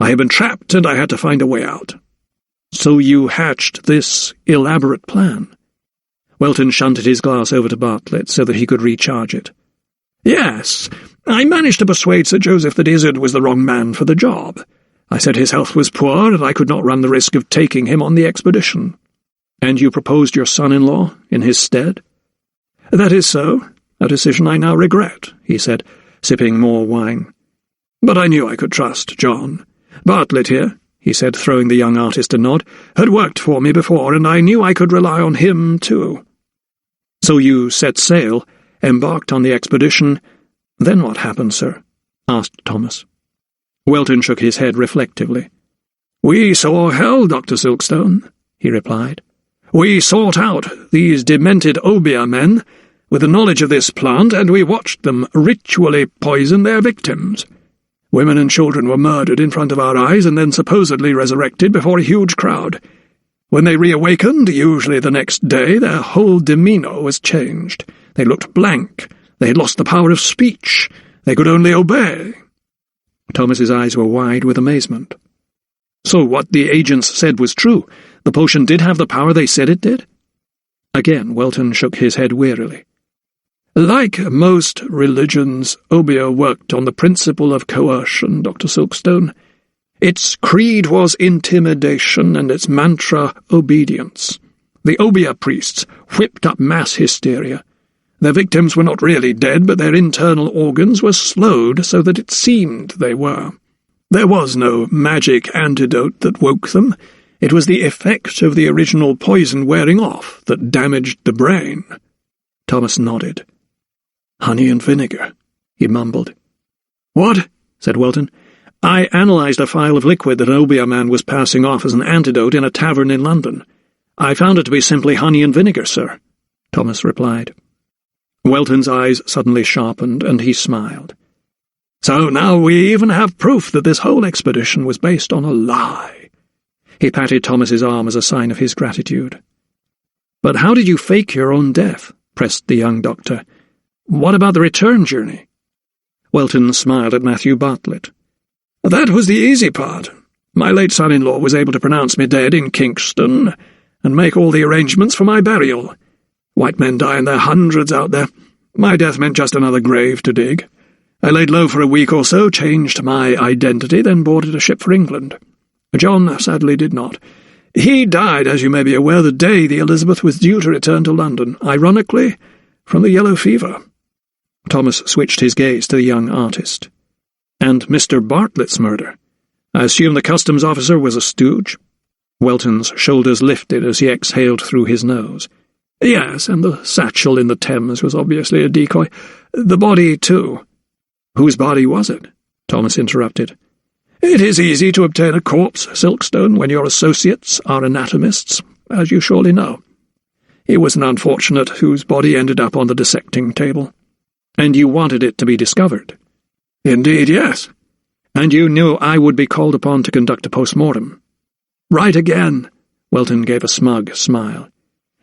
I had been trapped, and I had to find a way out." "So you hatched this elaborate plan?" Welton shunted his glass over to Bartlett so that he could recharge it. "Yes, I managed to persuade Sir Joseph that Izzard was the wrong man for the job. I said his health was poor, and I could not run the risk of taking him on the expedition. And you proposed your son-in-law in his stead? That is so. A decision I now regret, he said, sipping more wine. But I knew I could trust John. Bartlett here, he said, throwing the young artist a nod, had worked for me before, and I knew I could rely on him too. So you set sail, embarked on the expedition. Then what happened, sir? Asked Thomas. Welton shook his head reflectively. We saw hell, Dr. Silkstone, he replied. We sought out these demented obeah men with the knowledge of this plant, and we watched them ritually poison their victims. Women and children were murdered in front of our eyes and then supposedly resurrected before a huge crowd. When they reawakened, usually the next day, their whole demeanour was changed. They looked blank. They had lost the power of speech. They could only obey. Thomas's eyes were wide with amazement. So what the agents said was true? The potion did have the power they said it did? Again, Welton shook his head wearily. Like most religions, obeah worked on the principle of coercion, Dr. Silkstone. Its creed was intimidation and its mantra obedience. The obeah priests whipped up mass hysteria. Their victims were not really dead, but their internal organs were slowed so that it seemed they were. There was no magic antidote that woke them. It was the effect of the original poison wearing off that damaged the brain. Thomas nodded. "Honey and vinegar," he mumbled. "What?" said Welton. "I analysed a phial of liquid that an obeah man was passing off as an antidote in a tavern in London. I found it to be simply honey and vinegar, sir," Thomas replied. Welton's eyes suddenly sharpened, and he smiled. "So now we even have proof that this whole expedition was based on a lie." He patted Thomas's arm as a sign of his gratitude. "But how did you fake your own death?" pressed the young doctor. "What about the return journey?" Welton smiled at Matthew Bartlett. "That was the easy part. My late son-in-law was able to pronounce me dead in Kingston and make all the arrangements for my burial. White men die in their hundreds out there. My death meant just another grave to dig. I laid low for a week or so, changed my identity, then boarded a ship for England. John sadly did not. He died, as you may be aware, the day the Elizabeth was due to return to London, ironically, from the yellow fever." Thomas switched his gaze to the young artist. "And Mr. Bartlett's murder? I assume the customs officer was a stooge?" Welton's shoulders lifted as he exhaled through his nose. "Yes, and the satchel in the Thames was obviously a decoy. The body, too." "Whose body was it?" Thomas interrupted. "It is easy to obtain a corpse, Silkstone, when your associates are anatomists, as you surely know. He was an unfortunate whose body ended up on the dissecting table." "And you wanted it to be discovered?" "Indeed, yes." "And you knew I would be called upon to conduct a post-mortem?" "Right again," Welton gave a smug smile.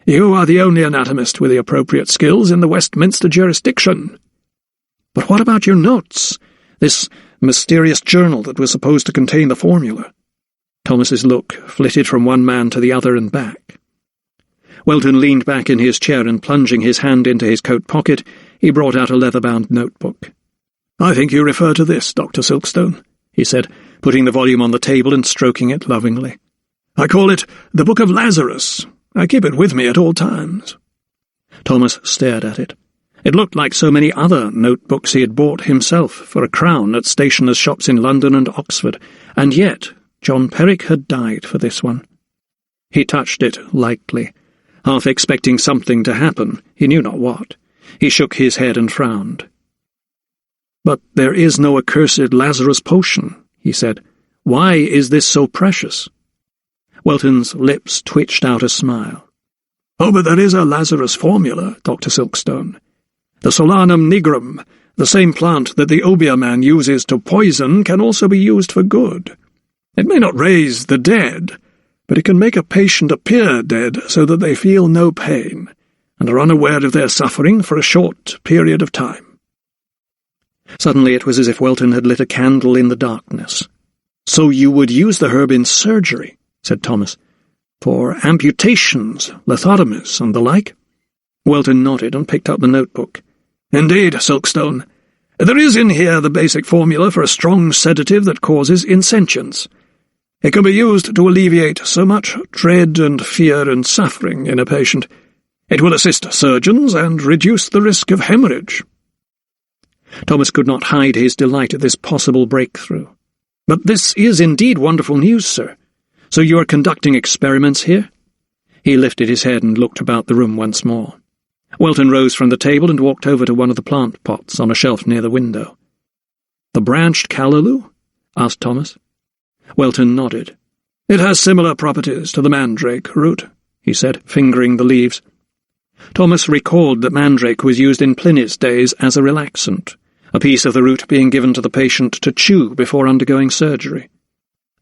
"You are the only anatomist with the appropriate skills in the Westminster jurisdiction." "But what about your notes? This mysterious journal that was supposed to contain the formula?" Thomas's look flitted from one man to the other and back. Welton leaned back in his chair and, plunging his hand into his coat pocket, he brought out a leather-bound notebook. "I think you refer to this, Dr. Silkstone," he said, putting the volume on the table and stroking it lovingly. "I call it the Book of Lazarus. I keep it with me at all times." Thomas stared at it. It looked like so many other notebooks he had bought himself for a crown at stationers' shops in London and Oxford, and yet John Perrick had died for this one. He touched it lightly, half expecting something to happen, he knew not what. He shook his head and frowned. "But there is no accursed Lazarus potion," he said. "Why is this so precious?" Welton's lips twitched out a smile. "Oh, but there is a Lazarus formula, Dr. Silkstone. The Solanum nigrum, the same plant that the obeah man uses to poison, can also be used for good. It may not raise the dead, but it can make a patient appear dead so that they feel no pain and are unaware of their suffering for a short period of time." Suddenly it was as if Welton had lit a candle in the darkness. "So you would use the herb in surgery," said Thomas, "for amputations, lithotomies, and the like?" Welton nodded and picked up the notebook. "Indeed, Silkstone. There is in here the basic formula for a strong sedative that causes insentience. It can be used to alleviate so much dread and fear and suffering in a patient. It will assist surgeons and reduce the risk of hemorrhage." Thomas could not hide his delight at this possible breakthrough. "But this is indeed wonderful news, sir. So you are conducting experiments here?" He lifted his head and looked about the room once more. Welton rose from the table and walked over to one of the plant pots on a shelf near the window. "The branched callaloo?" asked Thomas. Welton nodded. "It has similar properties to the mandrake root," he said, fingering the leaves. Thomas recalled that mandrake was used in Pliny's days as a relaxant, a piece of the root being given to the patient to chew before undergoing surgery.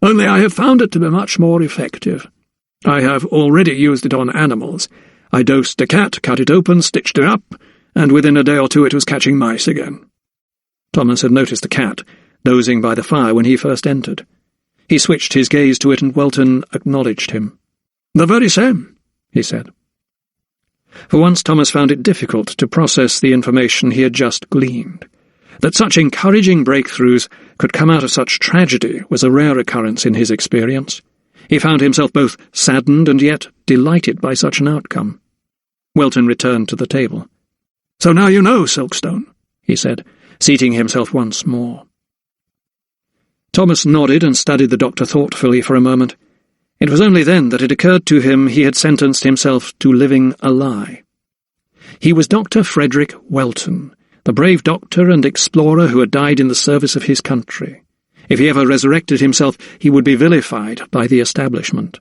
"Only I have found it to be much more effective. I have already used it on animals. I dosed a cat, cut it open, stitched it up, and within a day or two it was catching mice again." Thomas had noticed the cat, dozing by the fire when he first entered. He switched his gaze to it and Welton acknowledged him. "The very same," he said. For once Thomas found it difficult to process the information he had just gleaned. That such encouraging breakthroughs could come out of such tragedy was a rare occurrence in his experience. He found himself both saddened and yet delighted by such an outcome. Welton returned to the table. "So now you know, Silkstone," he said, seating himself once more. Thomas nodded and studied the doctor thoughtfully for a moment. It was only then that it occurred to him he had sentenced himself to living a lie. He was Dr. Frederick Welton, the brave doctor and explorer who had died in the service of his country. If he ever resurrected himself, he would be vilified by the establishment.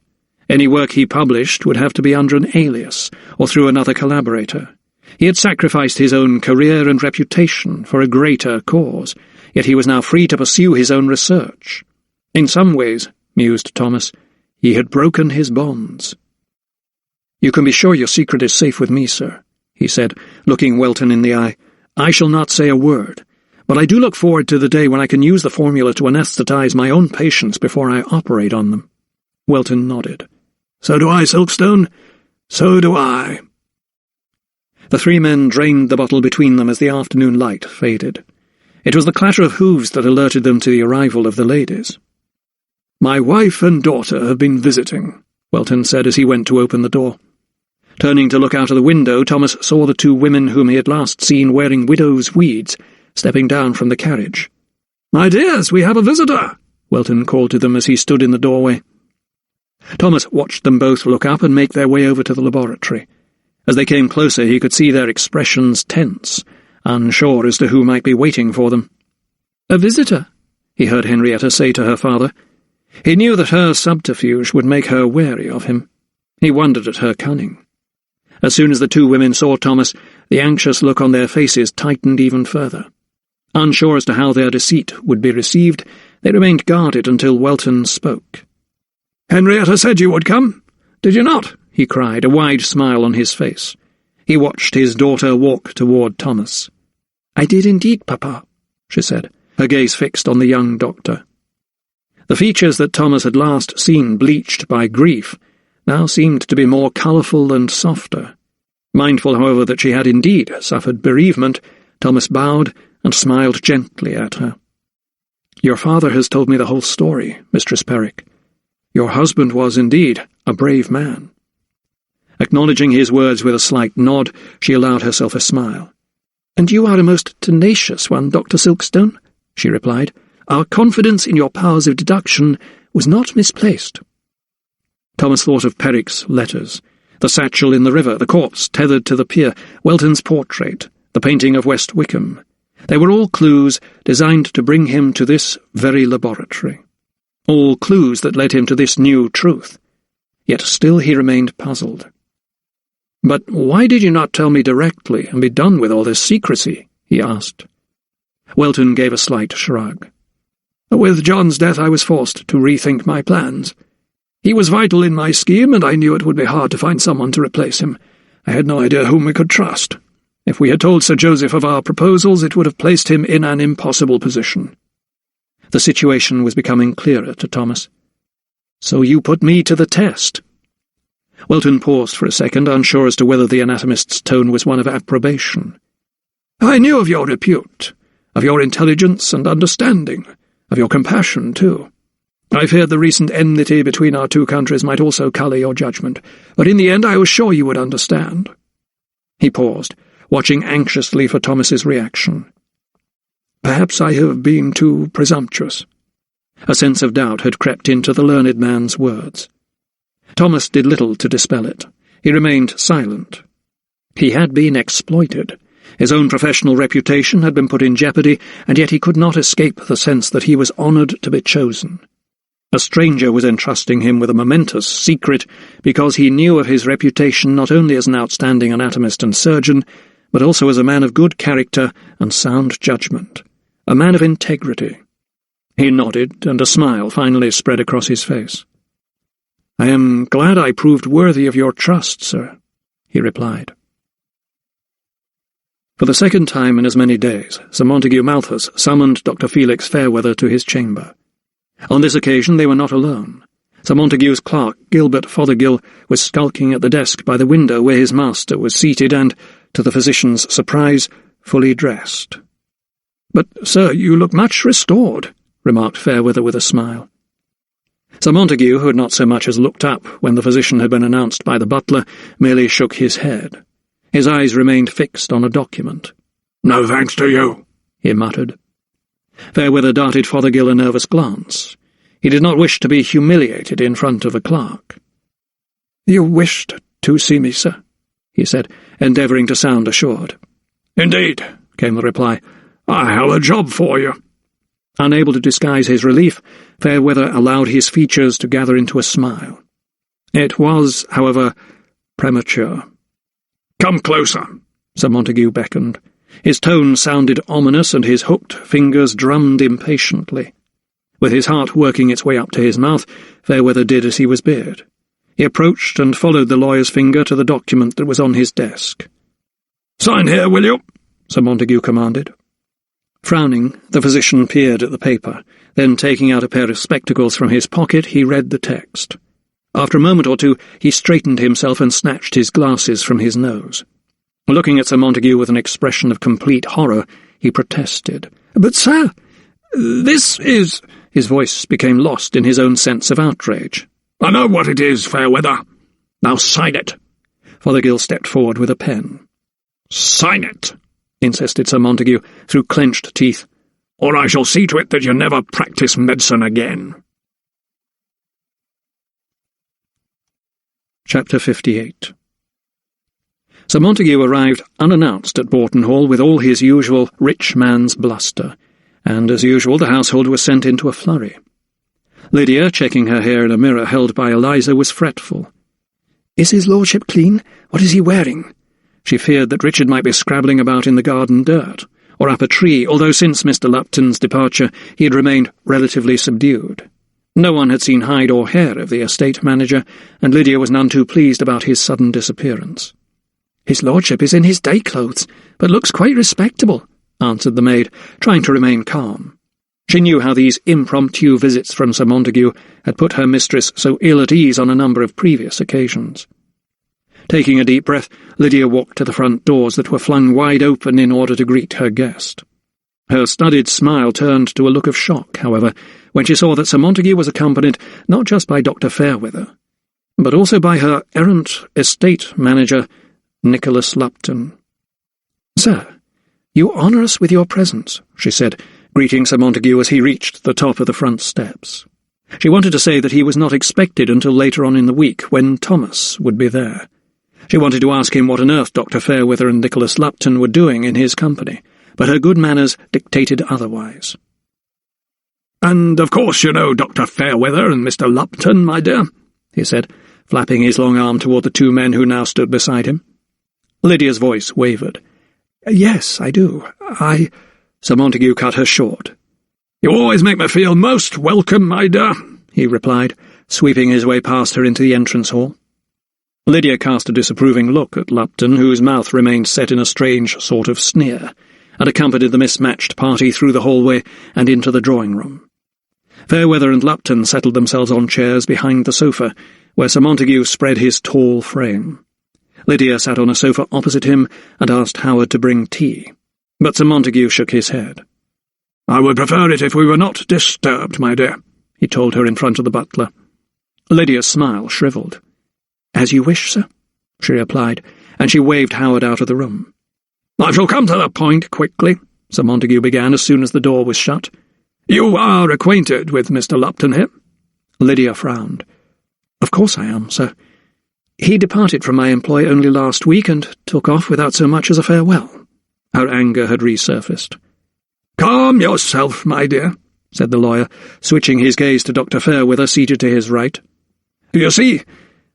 Any work he published would have to be under an alias, or through another collaborator. He had sacrificed his own career and reputation for a greater cause, yet he was now free to pursue his own research. In some ways, mused Thomas, he had broken his bonds. "You can be sure your secret is safe with me, sir," he said, looking Welton in the eye. "I shall not say a word, but I do look forward to the day when I can use the formula to anesthetize my own patients before I operate on them." Welton nodded. "So do I, Silkstone. So do I." The three men drained the bottle between them as the afternoon light faded. It was the clatter of hooves that alerted them to the arrival of the ladies. "My wife and daughter have been visiting," Welton said as he went to open the door. Turning to look out of the window, Thomas saw the two women whom he had last seen wearing widow's weeds, stepping down from the carriage. "My dears, we have a visitor," Welton called to them as he stood in the doorway. Thomas watched them both look up and make their way over to the laboratory. As they came closer, he could see their expressions tense, unsure as to who might be waiting for them. "A visitor," he heard Henrietta say to her father. He knew that her subterfuge would make her wary of him. He wondered at her cunning. As soon as the two women saw Thomas, the anxious look on their faces tightened even further. Unsure as to how their deceit would be received, they remained guarded until Welton spoke. "Henrietta said you would come, did you not?" he cried, a wide smile on his face. He watched his daughter walk toward Thomas. "I did indeed, Papa," she said, her gaze fixed on the young doctor. The features that Thomas had last seen bleached by grief now seemed to be more colourful and softer. Mindful, however, that she had indeed suffered bereavement, Thomas bowed and smiled gently at her. "Your father has told me the whole story, Mistress Perrick. Your husband was indeed a brave man." Acknowledging his words with a slight nod, she allowed herself a smile. "And you are a most tenacious one, Dr. Silkstone," she replied. "Our confidence in your powers of deduction was not misplaced." Thomas thought of Perrick's letters, the satchel in the river, the corpse tethered to the pier, Welton's portrait, the painting of West Wickham. They were all clues designed to bring him to this very laboratory. All clues that led him to this new truth. Yet still he remained puzzled. "But why did you not tell me directly and be done with all this secrecy?" he asked. Welton gave a slight shrug. "With John's death I was forced to rethink my plans. He was vital in my scheme, and I knew it would be hard to find someone to replace him. I had no idea whom we could trust. If we had told Sir Joseph of our proposals, it would have placed him in an impossible position." The situation was becoming clearer to Thomas. "So you put me to the test." Welton paused for a second, unsure as to whether the anatomist's tone was one of approbation. "I knew of your repute, of your intelligence and understanding, of your compassion, too. I feared the recent enmity between our two countries might also colour your judgment, but in the end I was sure you would understand." He paused, watching anxiously for Thomas's reaction. "Perhaps I have been too presumptuous." A sense of doubt had crept into the learned man's words. Thomas did little to dispel it. He remained silent. He had been exploited. His own professional reputation had been put in jeopardy, and yet he could not escape the sense that he was honoured to be chosen. A stranger was entrusting him with a momentous secret because he knew of his reputation not only as an outstanding anatomist and surgeon, but also as a man of good character and sound judgment, a man of integrity. He nodded, and a smile finally spread across his face. "I am glad I proved worthy of your trust, sir," he replied. For the second time in as many days, Sir Montague Malthus summoned Dr. Felix Fairweather to his chamber. On this occasion they were not alone. Sir Montague's clerk, Gilbert Fothergill, was skulking at the desk by the window where his master was seated and, to the physician's surprise, fully dressed. "But, sir, you look much restored," remarked Fairweather with a smile. Sir Montague, who had not so much as looked up when the physician had been announced by the butler, merely shook his head. His eyes remained fixed on a document. "No thanks to you," he muttered. Fairweather darted Fothergill a nervous glance. He did not wish to be humiliated in front of a clerk. "You wished to see me, sir?" he said, endeavouring to sound assured. "Indeed," came the reply. "I have a job for you." Unable to disguise his relief, Fairweather allowed his features to gather into a smile. It was, however, premature. "Come closer," Sir Montague beckoned. His tone sounded ominous, and his hooked fingers drummed impatiently. With his heart working its way up to his mouth, Fairweather did as he was bid. He approached and followed the lawyer's finger to the document that was on his desk. "Sign here, will you?" Sir Montague commanded. Frowning, the physician peered at the paper. Then, taking out a pair of spectacles from his pocket, he read the text. After a moment or two, he straightened himself and snatched his glasses from his nose. Looking at Sir Montague with an expression of complete horror, he protested. "But, sir, this is—" His voice became lost in his own sense of outrage. "I know what it is, Fairweather. Now sign it." Fothergill stepped forward with a pen. "Sign it," insisted Sir Montague, through clenched teeth, "or I shall see to it that you never practice medicine again." Chapter 58. Sir Montague arrived unannounced at Boughton Hall with all his usual rich man's bluster, and as usual the household was sent into a flurry. Lydia, checking her hair in a mirror held by Eliza, was fretful. "Is his lordship clean? What is he wearing?" She feared that Richard might be scrabbling about in the garden dirt, or up a tree, although since Mr. Lupton's departure he had remained relatively subdued. No one had seen hide or hair of the estate manager, and Lydia was none too pleased about his sudden disappearance. "His lordship is in his day clothes, but looks quite respectable," answered the maid, trying to remain calm. She knew how these impromptu visits from Sir Montague had put her mistress so ill at ease on a number of previous occasions. Taking a deep breath, Lydia walked to the front doors that were flung wide open in order to greet her guest. Her studied smile turned to a look of shock, however, when she saw that Sir Montague was accompanied not just by Dr. Fairweather, but also by her errant estate manager, Nicholas Lupton. "Sir, you honour us with your presence," she said, greeting Sir Montague as he reached the top of the front steps. She wanted to say that he was not expected until later on in the week, when Thomas would be there. She wanted to ask him what on earth Dr. Fairweather and Nicholas Lupton were doing in his company, but her good manners dictated otherwise. "And of course you know Dr. Fairweather and Mr. Lupton, my dear," he said, flapping his long arm toward the two men who now stood beside him. Lydia's voice wavered. "Yes, I do. Sir Montague cut her short. "You always make me feel most welcome, my dear," he replied, sweeping his way past her into the entrance hall. Lydia cast a disapproving look at Lupton, whose mouth remained set in a strange sort of sneer, and accompanied the mismatched party through the hallway and into the drawing-room. Fairweather and Lupton settled themselves on chairs behind the sofa, where Sir Montague spread his tall frame. Lydia sat on a sofa opposite him and asked Howard to bring tea, but Sir Montague shook his head. "I would prefer it if we were not disturbed, my dear," he told her in front of the butler. Lydia's smile shrivelled. "As you wish, sir," she replied, and she waved Howard out of the room. "I shall come to the point quickly," Sir Montague began as soon as the door was shut. "You are acquainted with Mr. Lupton here?" Lydia frowned. "Of course I am, sir. He departed from my employ only last week and took off without so much as a farewell." Her anger had resurfaced. "Calm yourself, my dear," said the lawyer, switching his gaze to Dr. Fairweather, seated to his right. "You see,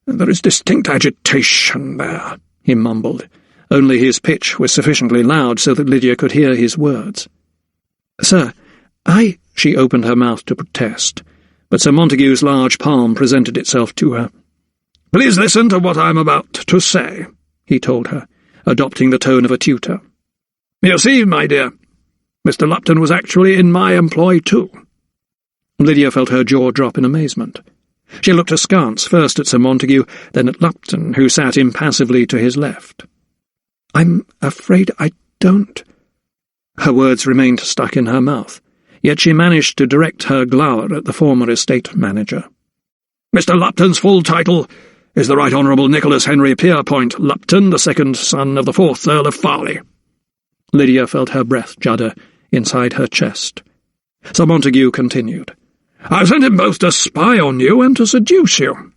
there is distinct agitation there," he mumbled. Only his pitch was sufficiently loud so that Lydia could hear his words. "Sir, She opened her mouth to protest, but Sir Montague's large palm presented itself to her. "Please listen to what I am about to say," he told her, adopting the tone of a tutor. "You see, my dear, Mr. Lupton was actually in my employ too." Lydia felt her jaw drop in amazement. She looked askance, first at Sir Montague, then at Lupton, who sat impassively to his left. "I'm afraid I don't—" Her words remained stuck in her mouth, yet she managed to direct her glower at the former estate manager. "Mr. Lupton's full title is the Right Honourable Nicholas Henry Pierpoint Lupton, the second son of the 4th Earl of Farley." Lydia felt her breath judder inside her chest. Sir Montague continued. "I sent him both to spy on you and to seduce you."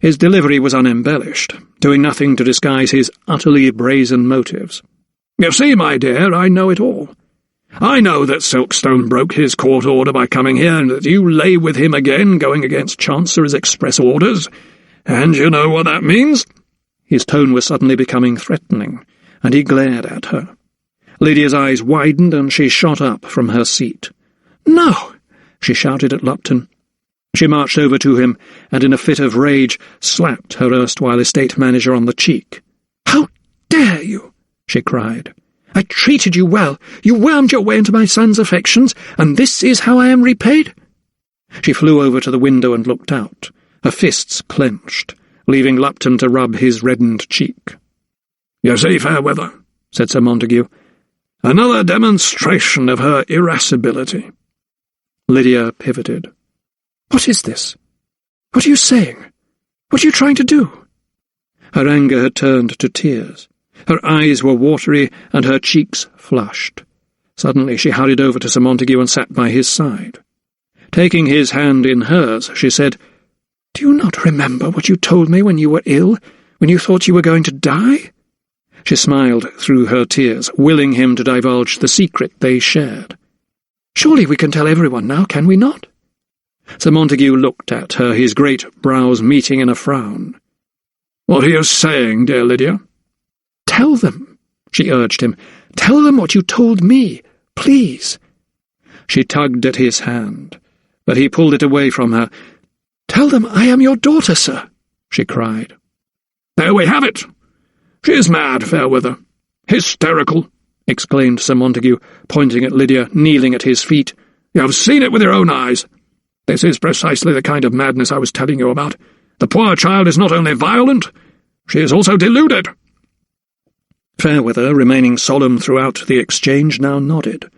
His delivery was unembellished, doing nothing to disguise his utterly brazen motives. "You see, my dear, I know it all. I know that Silkstone broke his court order by coming here, and that you lay with him again, going against Chancery's express orders. And you know what that means?" His tone was suddenly becoming threatening, and he glared at her. Lydia's eyes widened, and she shot up from her seat. "No!" she shouted at Lupton. She marched over to him, and in a fit of rage slapped her erstwhile estate manager on the cheek. "How dare you!" she cried. "I treated you well. You wormed your way into my son's affections, and this is how I am repaid?" She flew over to the window and looked out, her fists clenched, leaving Lupton to rub his reddened cheek. "You see, Fairweather," said Sir Montague, "another demonstration of her irascibility." Lydia pivoted. "What is this? What are you saying? What are you trying to do?" Her anger had turned to tears. Her eyes were watery, and her cheeks flushed. Suddenly she hurried over to Sir Montague and sat by his side. Taking his hand in hers, she said, "Do you not remember what you told me when you were ill, when you thought you were going to die?" She smiled through her tears, willing him to divulge the secret they shared. "Surely we can tell everyone now, can we not?" Sir Montague looked at her, his great brows meeting in a frown. "What are you saying, dear Lydia?" "Tell them," she urged him. "Tell them what you told me, please." She tugged at his hand, but he pulled it away from her. "Tell them I am your daughter, sir," she cried. "There we have it. She is mad, Fairweather. Hysterical," exclaimed Sir Montague, pointing at Lydia, kneeling at his feet. "You have seen it with your own eyes. This is precisely the kind of madness I was telling you about. The poor child is not only violent, she is also deluded." Fairweather, remaining solemn throughout the exchange, now nodded.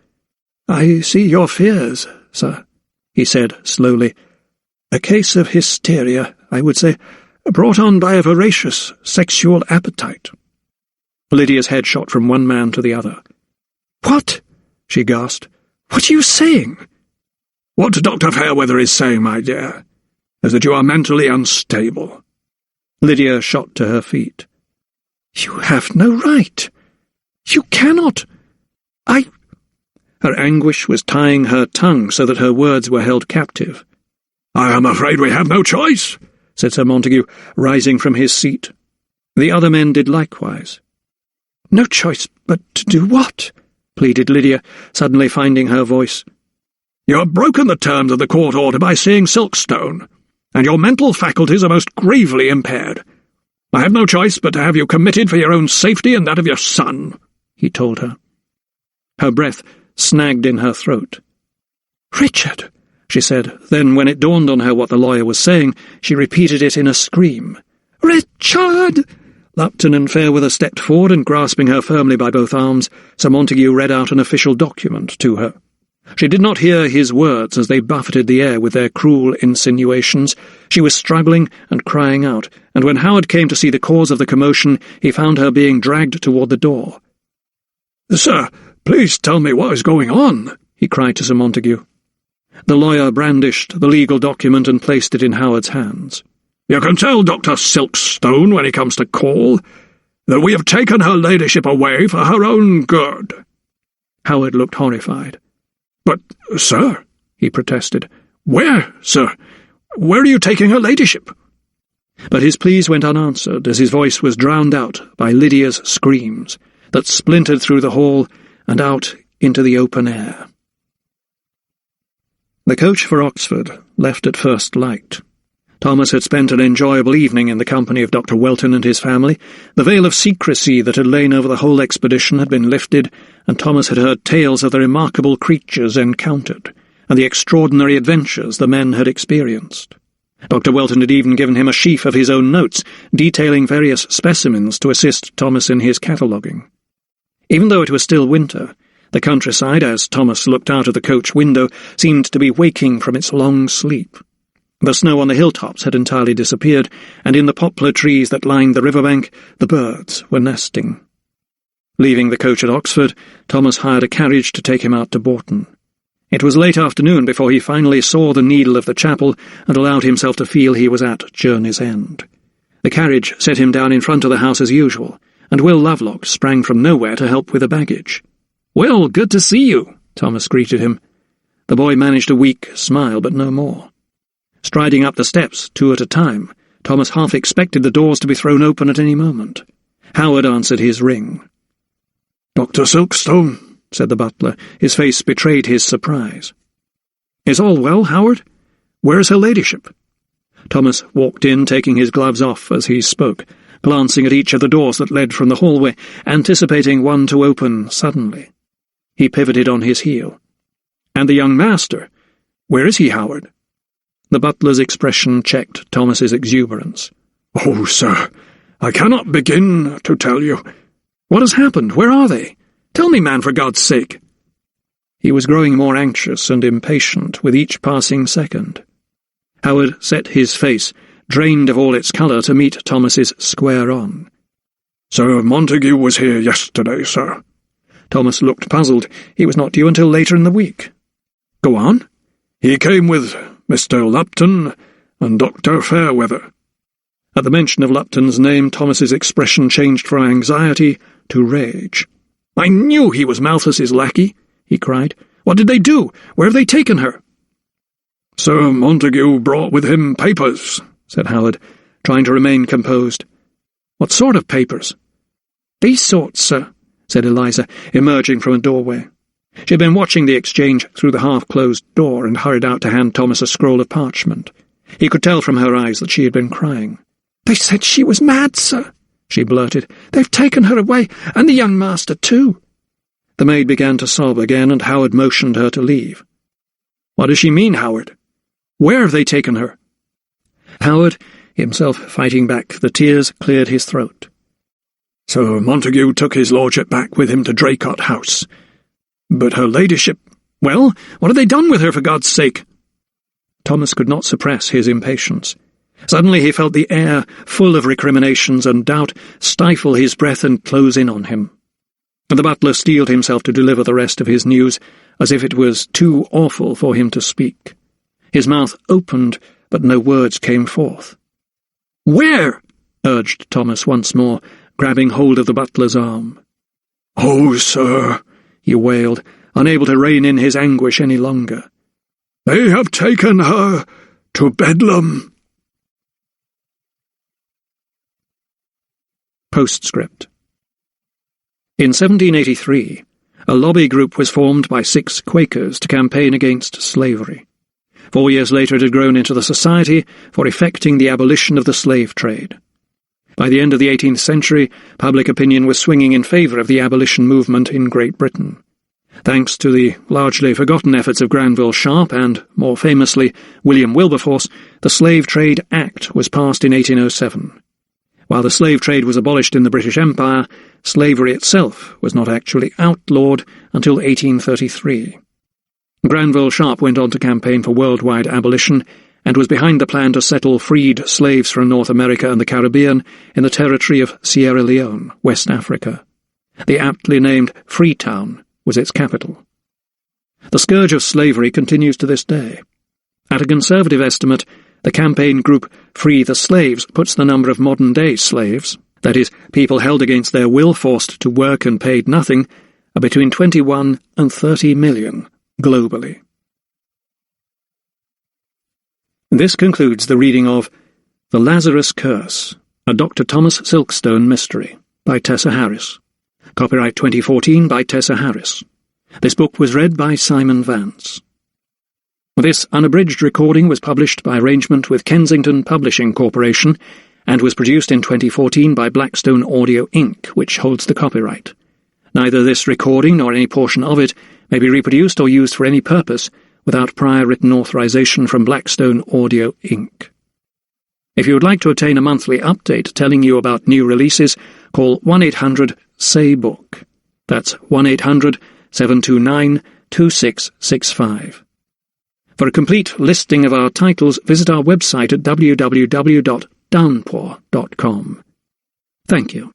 "I see your fears, sir," he said slowly. "A case of hysteria, I would say, brought on by a voracious sexual appetite." Lydia's head shot from one man to the other. "What?" she gasped. "What are you saying?" "What Dr. Fairweather is saying, my dear, is that you are mentally unstable." Lydia shot to her feet. "You have no right. You cannot. Her anguish was tying her tongue so that her words were held captive. "I am afraid we have no choice," said Sir Montague, rising from his seat. The other men did likewise. "No choice, but to do what?" pleaded Lydia, suddenly finding her voice. "You have broken the terms of the court order by seeing Silkstone, and your mental faculties are most gravely impaired. I have no choice but to have you committed for your own safety and that of your son," he told her. Her breath snagged in her throat. "Richard," she said. Then, when it dawned on her what the lawyer was saying, she repeated it in a scream. "Richard!" Lupton and Fairweather stepped forward, and grasping her firmly by both arms, Sir Montague read out an official document to her. She did not hear his words as they buffeted the air with their cruel insinuations. She was struggling and crying out, and when Howard came to see the cause of the commotion, he found her being dragged toward the door. "Sir, please tell me what is going on," he cried to Sir Montague. The lawyer brandished the legal document and placed it in Howard's hands. "You can tell Dr. Silkstone when he comes to call that we have taken her ladyship away for her own good." Howard looked horrified. "But, sir," he protested, "where, sir? Where are you taking her ladyship?" But his pleas went unanswered as his voice was drowned out by Lydia's screams that splintered through the hall and out into the open air. The coach for Oxford left at first light. Thomas had spent an enjoyable evening in the company of Dr. Welton and his family. The veil of secrecy that had lain over the whole expedition had been lifted, and Thomas had heard tales of the remarkable creatures encountered, and the extraordinary adventures the men had experienced. Dr. Welton had even given him a sheaf of his own notes, detailing various specimens to assist Thomas in his cataloguing. Even though it was still winter, the countryside, as Thomas looked out of the coach window, seemed to be waking from its long sleep. The snow on the hilltops had entirely disappeared, and in the poplar trees that lined the riverbank, the birds were nesting. Leaving the coach at Oxford, Thomas hired a carriage to take him out to Bourton. It was late afternoon before he finally saw the needle of the chapel and allowed himself to feel he was at journey's end. The carriage set him down in front of the house as usual, and Will Lovelock sprang from nowhere to help with the baggage. "Will, good to see you," Thomas greeted him. The boy managed a weak smile, but no more. Striding up the steps, 2 at a time, Thomas half expected the doors to be thrown open at any moment. Howard answered his ring. "Dr. Silkstone," said the butler. His face betrayed his surprise. "Is all well, Howard? Where is her ladyship?" Thomas walked in, taking his gloves off as he spoke, glancing at each of the doors that led from the hallway, anticipating one to open suddenly. He pivoted on his heel. "And the young master? Where is he, Howard?" The butler's expression checked Thomas's exuberance. "Oh, sir, I cannot begin to tell you." "What has happened? Where are they? Tell me, man, for God's sake." He was growing more anxious and impatient with each passing second. Howard set his face, drained of all its colour, to meet Thomas's square on. "Sir Montague was here yesterday, sir." Thomas looked puzzled. He was not due until later in the week. "Go on." "He came with Mr. Lupton and Dr. Fairweather." At the mention of Lupton's name, Thomas's expression changed from anxiety to rage. "I knew he was Malthus's lackey," he cried. "What did they do? Where have they taken her?" "Sir Montague brought with him papers," said Howard, trying to remain composed. "What sort of papers?" "These sorts, sir," said Eliza, emerging from a doorway. She had been watching the exchange through the half-closed door and hurried out to hand Thomas a scroll of parchment. He could tell from her eyes that she had been crying. "They said she was mad, sir," she blurted. "They've taken her away, and the young master too." The maid began to sob again, and Howard motioned her to leave. "What does she mean, Howard? Where have they taken her?" Howard, himself fighting back the tears, cleared his throat. "Sir Montague took his lordship back with him to Draycott House. But her ladyship—" "Well, what have they done with her, for God's sake?" Thomas could not suppress his impatience. Suddenly he felt the air, full of recriminations and doubt, stifle his breath and close in on him. The butler steeled himself to deliver the rest of his news, as if it was too awful for him to speak. His mouth opened, but no words came forth. "Where?" urged Thomas once more, grabbing hold of the butler's arm. "Oh, sir," he wailed, unable to rein in his anguish any longer. "They have taken her to Bedlam." Postscript. In 1783, a lobby group was formed by 6 Quakers to campaign against slavery. 4 years later it had grown into the Society for Effecting the Abolition of the Slave Trade. By the end of the 18th century, public opinion was swinging in favour of the abolition movement in Great Britain. Thanks to the largely forgotten efforts of Granville Sharp and, more famously, William Wilberforce, the Slave Trade Act was passed in 1807. While the slave trade was abolished in the British Empire, slavery itself was not actually outlawed until 1833. Granville Sharp went on to campaign for worldwide abolition and was behind the plan to settle freed slaves from North America and the Caribbean in the territory of Sierra Leone, West Africa. The aptly named Freetown was its capital. The scourge of slavery continues to this day. At a conservative estimate, the campaign group Free the Slaves puts the number of modern-day slaves, that is, people held against their will forced to work and paid nothing, are between 21 and 30 million globally. This concludes the reading of The Lazarus Curse, a Dr. Thomas Silkstone mystery, by Tessa Harris. Copyright 2014 by Tessa Harris. This book was read by Simon Vance. This unabridged recording was published by arrangement with Kensington Publishing Corporation and was produced in 2014 by Blackstone Audio Inc., which holds the copyright. Neither this recording nor any portion of it may be reproduced or used for any purpose without prior written authorization from Blackstone Audio Inc. If you would like to obtain a monthly update telling you about new releases, call 1-800-SAY-BOOK. That's 1-800-729-2665. For a complete listing of our titles, visit our website at www.downpour.com. Thank you.